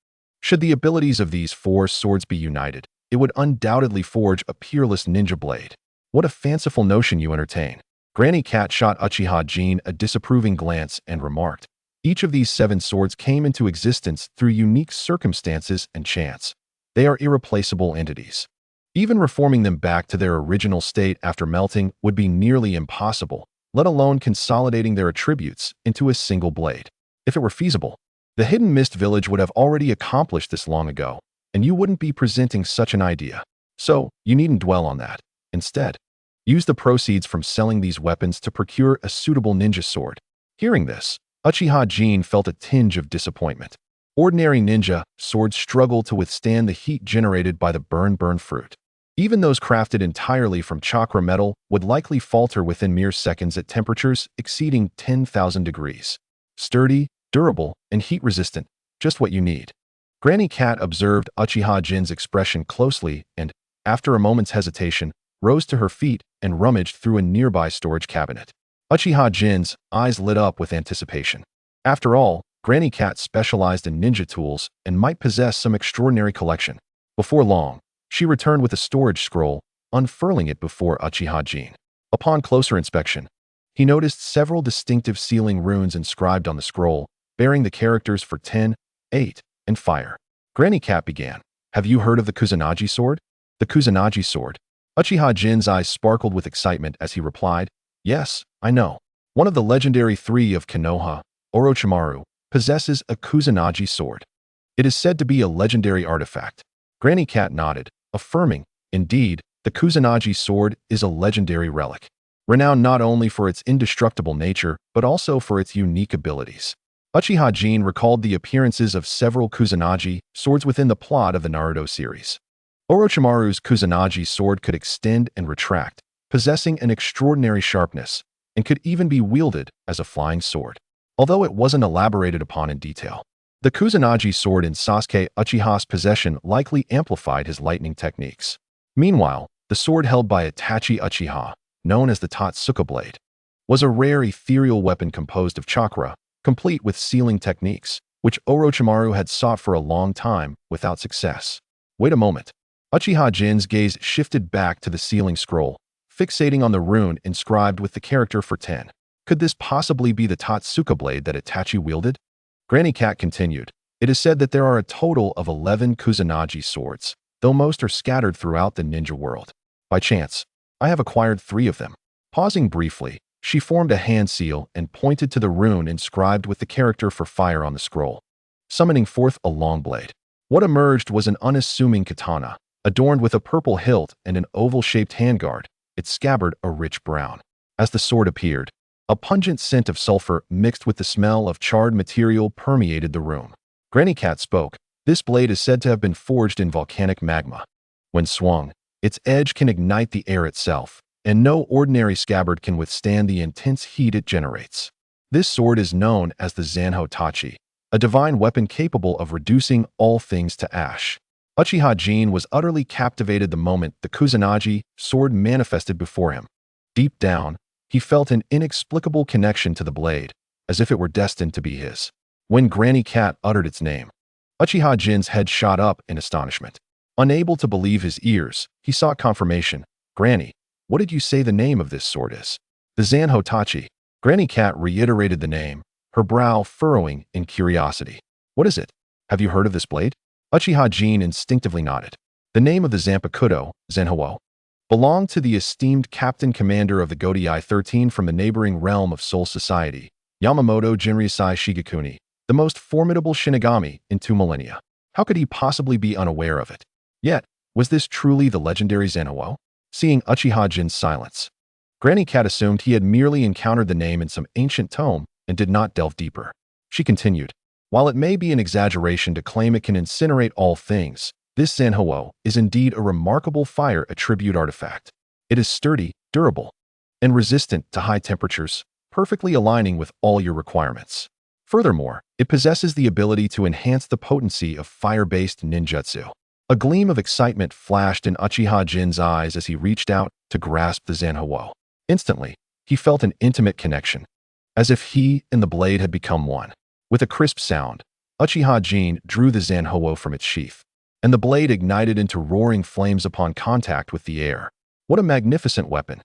Should the abilities of these 4 swords be united, it would undoubtedly forge a peerless ninja blade. What a fanciful notion you entertain. Granny Cat shot Uchiha Jin a disapproving glance and remarked, each of these 7 swords came into existence through unique circumstances and chance. They are irreplaceable entities. Even reforming them back to their original state after melting would be nearly impossible, let alone consolidating their attributes into a single blade. If it were feasible, the Hidden Mist Village would have already accomplished this long ago, and you wouldn't be presenting such an idea. So, you needn't dwell on that. Instead, use the proceeds from selling these weapons to procure a suitable ninja sword. Hearing this, Uchiha Jin felt a tinge of disappointment. Ordinary ninja swords struggle to withstand the heat generated by the burn fruit. Even those crafted entirely from chakra metal would likely falter within mere seconds at temperatures exceeding 10,000 degrees. Sturdy, durable, and heat-resistant, just what you need. Granny Cat observed Uchiha Jin's expression closely and, after a moment's hesitation, rose to her feet and rummaged through a nearby storage cabinet. Uchiha Jin's eyes lit up with anticipation. After all, Granny Cat specialized in ninja tools and might possess some extraordinary collection. Before long, she returned with a storage scroll, unfurling it before Uchiha Jin. Upon closer inspection, he noticed several distinctive sealing runes inscribed on the scroll, bearing the characters for 10, 8, and fire. Granny Cat began. Have you heard of the Kusanagi sword? The Kusanagi sword. Uchiha Jin's eyes sparkled with excitement as he replied, Yes, I know. One of the legendary three of Konoha, Orochimaru, possesses a Kusanagi sword. It is said to be a legendary artifact. Granny Cat nodded, affirming, Indeed, the Kusanagi sword is a legendary relic, renowned not only for its indestructible nature, but also for its unique abilities. Uchiha Jin recalled the appearances of several Kusanagi swords within the plot of the Naruto series. Orochimaru's Kusanagi sword could extend and retract, possessing an extraordinary sharpness, and could even be wielded as a flying sword, although it wasn't elaborated upon in detail. The Kusanagi sword in Sasuke Uchiha's possession likely amplified his lightning techniques. Meanwhile, the sword held by Itachi Uchiha, known as the Totsuka blade, was a rare ethereal weapon composed of chakra, complete with sealing techniques, which Orochimaru had sought for a long time without success. Wait a moment. Uchiha Jin's gaze shifted back to the sealing scroll, fixating on the rune inscribed with the character for 10. Could this possibly be the Totsuka blade that Itachi wielded? Granny Cat continued, It is said that there are a total of 11 Kusanagi swords, though most are scattered throughout the ninja world. By chance, I have acquired 3 of them. Pausing briefly, she formed a hand seal and pointed to the rune inscribed with the character for fire on the scroll, summoning forth a long blade. What emerged was an unassuming katana, adorned with a purple hilt and an oval-shaped handguard, its scabbard a rich brown. As the sword appeared, a pungent scent of sulfur mixed with the smell of charred material permeated the room. Granny Cat spoke. This blade is said to have been forged in volcanic magma. When swung, its edge can ignite the air itself, and no ordinary scabbard can withstand the intense heat it generates. This sword is known as the Zanho Tachi, a divine weapon capable of reducing all things to ash. Uchiha Jin was utterly captivated the moment the Kusanagi sword manifested before him. Deep down, he felt an inexplicable connection to the blade, as if it were destined to be his. When Granny Cat uttered its name, Uchiha Jin's head shot up in astonishment. Unable to believe his ears, he sought confirmation. Granny, what did you say the name of this sword is? The Zanho Tachi. Granny Cat reiterated the name, her brow furrowing in curiosity. What is it? Have you heard of this blade? Uchiha Jin instinctively nodded. The name of the Zanpakuto, Zenho, belonged to the esteemed Captain Commander of the Godai 13 from the neighboring realm of Soul Society, Yamamoto Jinryusai Shigekuni, the most formidable Shinigami in 2 millennia. How could he possibly be unaware of it? Yet, was this truly the legendary Zenho? Seeing Uchiha Jin's silence, Granny Cat assumed he had merely encountered the name in some ancient tome and did not delve deeper. She continued, While it may be an exaggeration to claim it can incinerate all things, this Zenho is indeed a remarkable fire attribute artifact. It is sturdy, durable, and resistant to high temperatures, perfectly aligning with all your requirements. Furthermore, it possesses the ability to enhance the potency of fire-based ninjutsu. A gleam of excitement flashed in Uchiha Jin's eyes as he reached out to grasp the Zenho. Instantly, he felt an intimate connection, as if he and the blade had become one. With a crisp sound, Uchiha Jin drew the Zenho from its sheath, and the blade ignited into roaring flames upon contact with the air. What a magnificent weapon!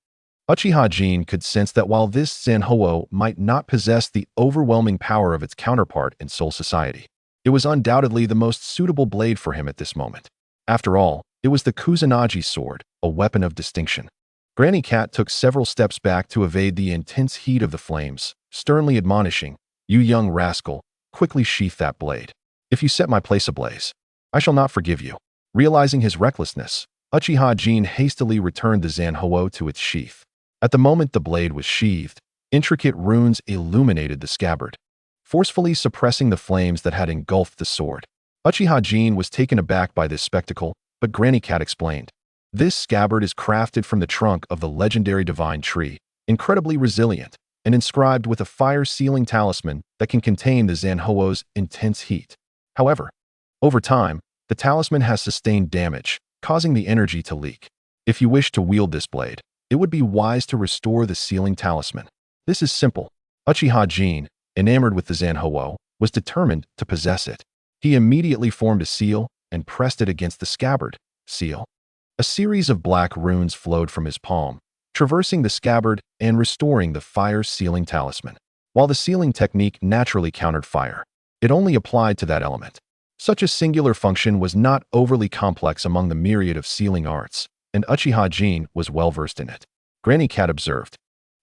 Uchiha Jin could sense that while this Zenho might not possess the overwhelming power of its counterpart in Soul Society, it was undoubtedly the most suitable blade for him at this moment. After all, it was the Kusanagi sword, a weapon of distinction. Granny Cat took several steps back to evade the intense heat of the flames, sternly admonishing, You young rascal, quickly sheath that blade. If you set my place ablaze, I shall not forgive you. Realizing his recklessness, Uchiha Jin hastily returned the Zenho to its sheath. At the moment the blade was sheathed, intricate runes illuminated the scabbard, forcefully suppressing the flames that had engulfed the sword. Uchiha Jin was taken aback by this spectacle, but Granny Cat explained. This scabbard is crafted from the trunk of the legendary divine tree, incredibly resilient, and inscribed with a fire-sealing talisman that can contain the Zenho's intense heat. However, Over time, the talisman has sustained damage, causing the energy to leak. If you wish to wield this blade, it would be wise to restore the sealing talisman. This is simple. Uchiha Jin, enamored with the Zanhouo, was determined to possess it. He immediately formed a seal and pressed it against the scabbard. Seal. A series of black runes flowed from his palm, traversing the scabbard and restoring the fire-sealing talisman. While the sealing technique naturally countered fire, it only applied to that element. Such a singular function was not overly complex among the myriad of sealing arts, and Uchiha Jin was well versed in it. Granny Cat observed,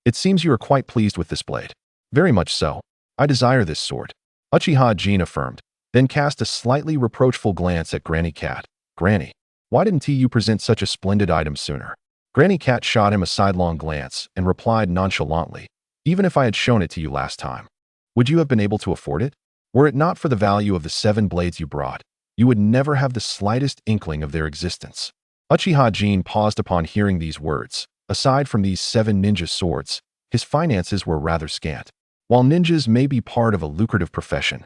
"It seems you are quite pleased with this blade." "Very much so. I desire this sword," Uchiha Jin affirmed, then cast a slightly reproachful glance at Granny Cat. "Granny, why didn't you present such a splendid item sooner?" Granny Cat shot him a sidelong glance and replied nonchalantly, "Even if I had shown it to you last time, would you have been able to afford it? Were it not for the value of the 7 blades you brought, you would never have the slightest inkling of their existence." Uchiha Jin paused upon hearing these words. Aside from these 7 ninja swords, his finances were rather scant. While ninjas may be part of a lucrative profession,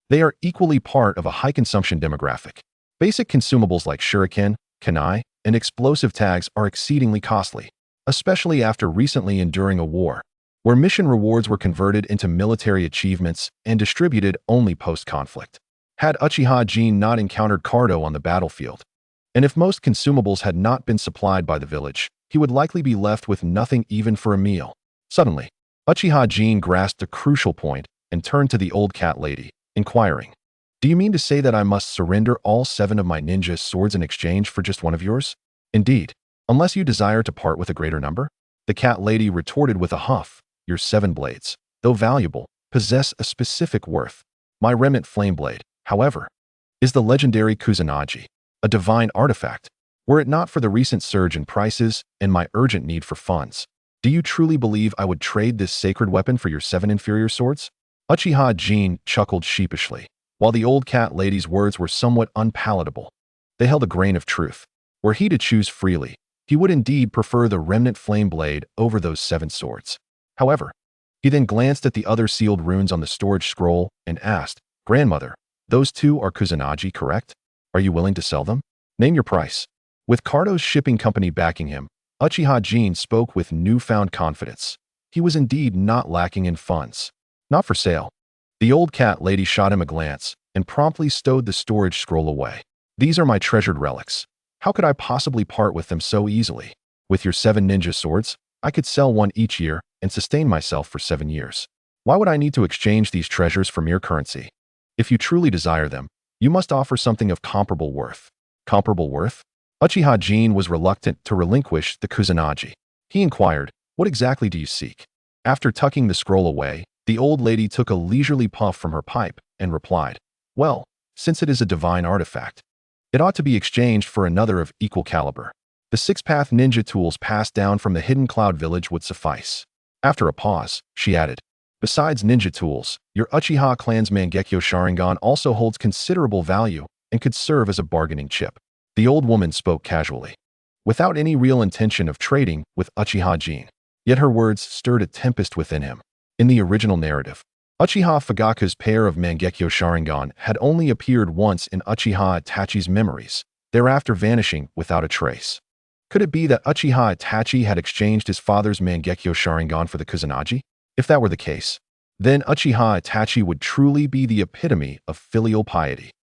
they are equally part of a high-consumption demographic. Basic consumables like shuriken, kunai, and explosive tags are exceedingly costly, especially after recently enduring a war, where mission rewards were converted into military achievements and distributed only post-conflict. Had Uchiha Jin not encountered Cardo on the battlefield, and if most consumables had not been supplied by the village, he would likely be left with nothing even for a meal. Suddenly, Uchiha Jin grasped a crucial point and turned to the old cat lady, inquiring, "Do you mean to say that I must surrender all 7 of my ninja swords in exchange for just one of yours?" "Indeed, unless you desire to part with a greater number," the cat lady retorted with a huff. "Your 7 blades, though valuable, possess a specific worth. My remnant flame blade, however, is the legendary Kusanagi, a divine artifact. Were it not for the recent surge in prices and my urgent need for funds, do you truly believe I would trade this sacred weapon for your 7 inferior swords?" Uchiha Jin chuckled sheepishly. While the old cat lady's words were somewhat unpalatable, they held a grain of truth. Were he to choose freely, he would indeed prefer the remnant flame blade over those 7 swords. However, he then glanced at the other sealed runes on the storage scroll and asked, "Grandmother, those 2 are Kusanagi, correct? Are you willing to sell them? Name your price." With Cardo's shipping company backing him, Uchiha Jin spoke with newfound confidence. He was indeed not lacking in funds. "Not for sale." The old cat lady shot him a glance and promptly stowed the storage scroll away. "These are my treasured relics. How could I possibly part with them so easily? With your 7 ninja swords, I could sell one each year and sustain myself for 7 years. Why would I need to exchange these treasures for mere currency? If you truly desire them, you must offer something of comparable worth." "Comparable worth?" Uchiha Jin was reluctant to relinquish the Kusanagi. He inquired, "What exactly do you seek?" After tucking the scroll away, the old lady took a leisurely puff from her pipe and replied, "Well, since it is a divine artifact, it ought to be exchanged for another of equal caliber. The 6-path ninja tools passed down from the Hidden Cloud village would suffice." After a pause, she added, "Besides ninja tools, your Uchiha clan's Mangekyo Sharingan also holds considerable value and could serve as a bargaining chip." The old woman spoke casually, without any real intention of trading with Uchiha Jin. Yet her words stirred a tempest within him. In the original narrative, Uchiha Fugaku's pair of Mangekyo Sharingan had only appeared once in Uchiha Itachi's memories, thereafter vanishing without a trace. Could it be that Uchiha Itachi had exchanged his father's Mangekyo Sharingan for the Kusanagi? If that were the case, then Uchiha Itachi would truly be the epitome of filial piety.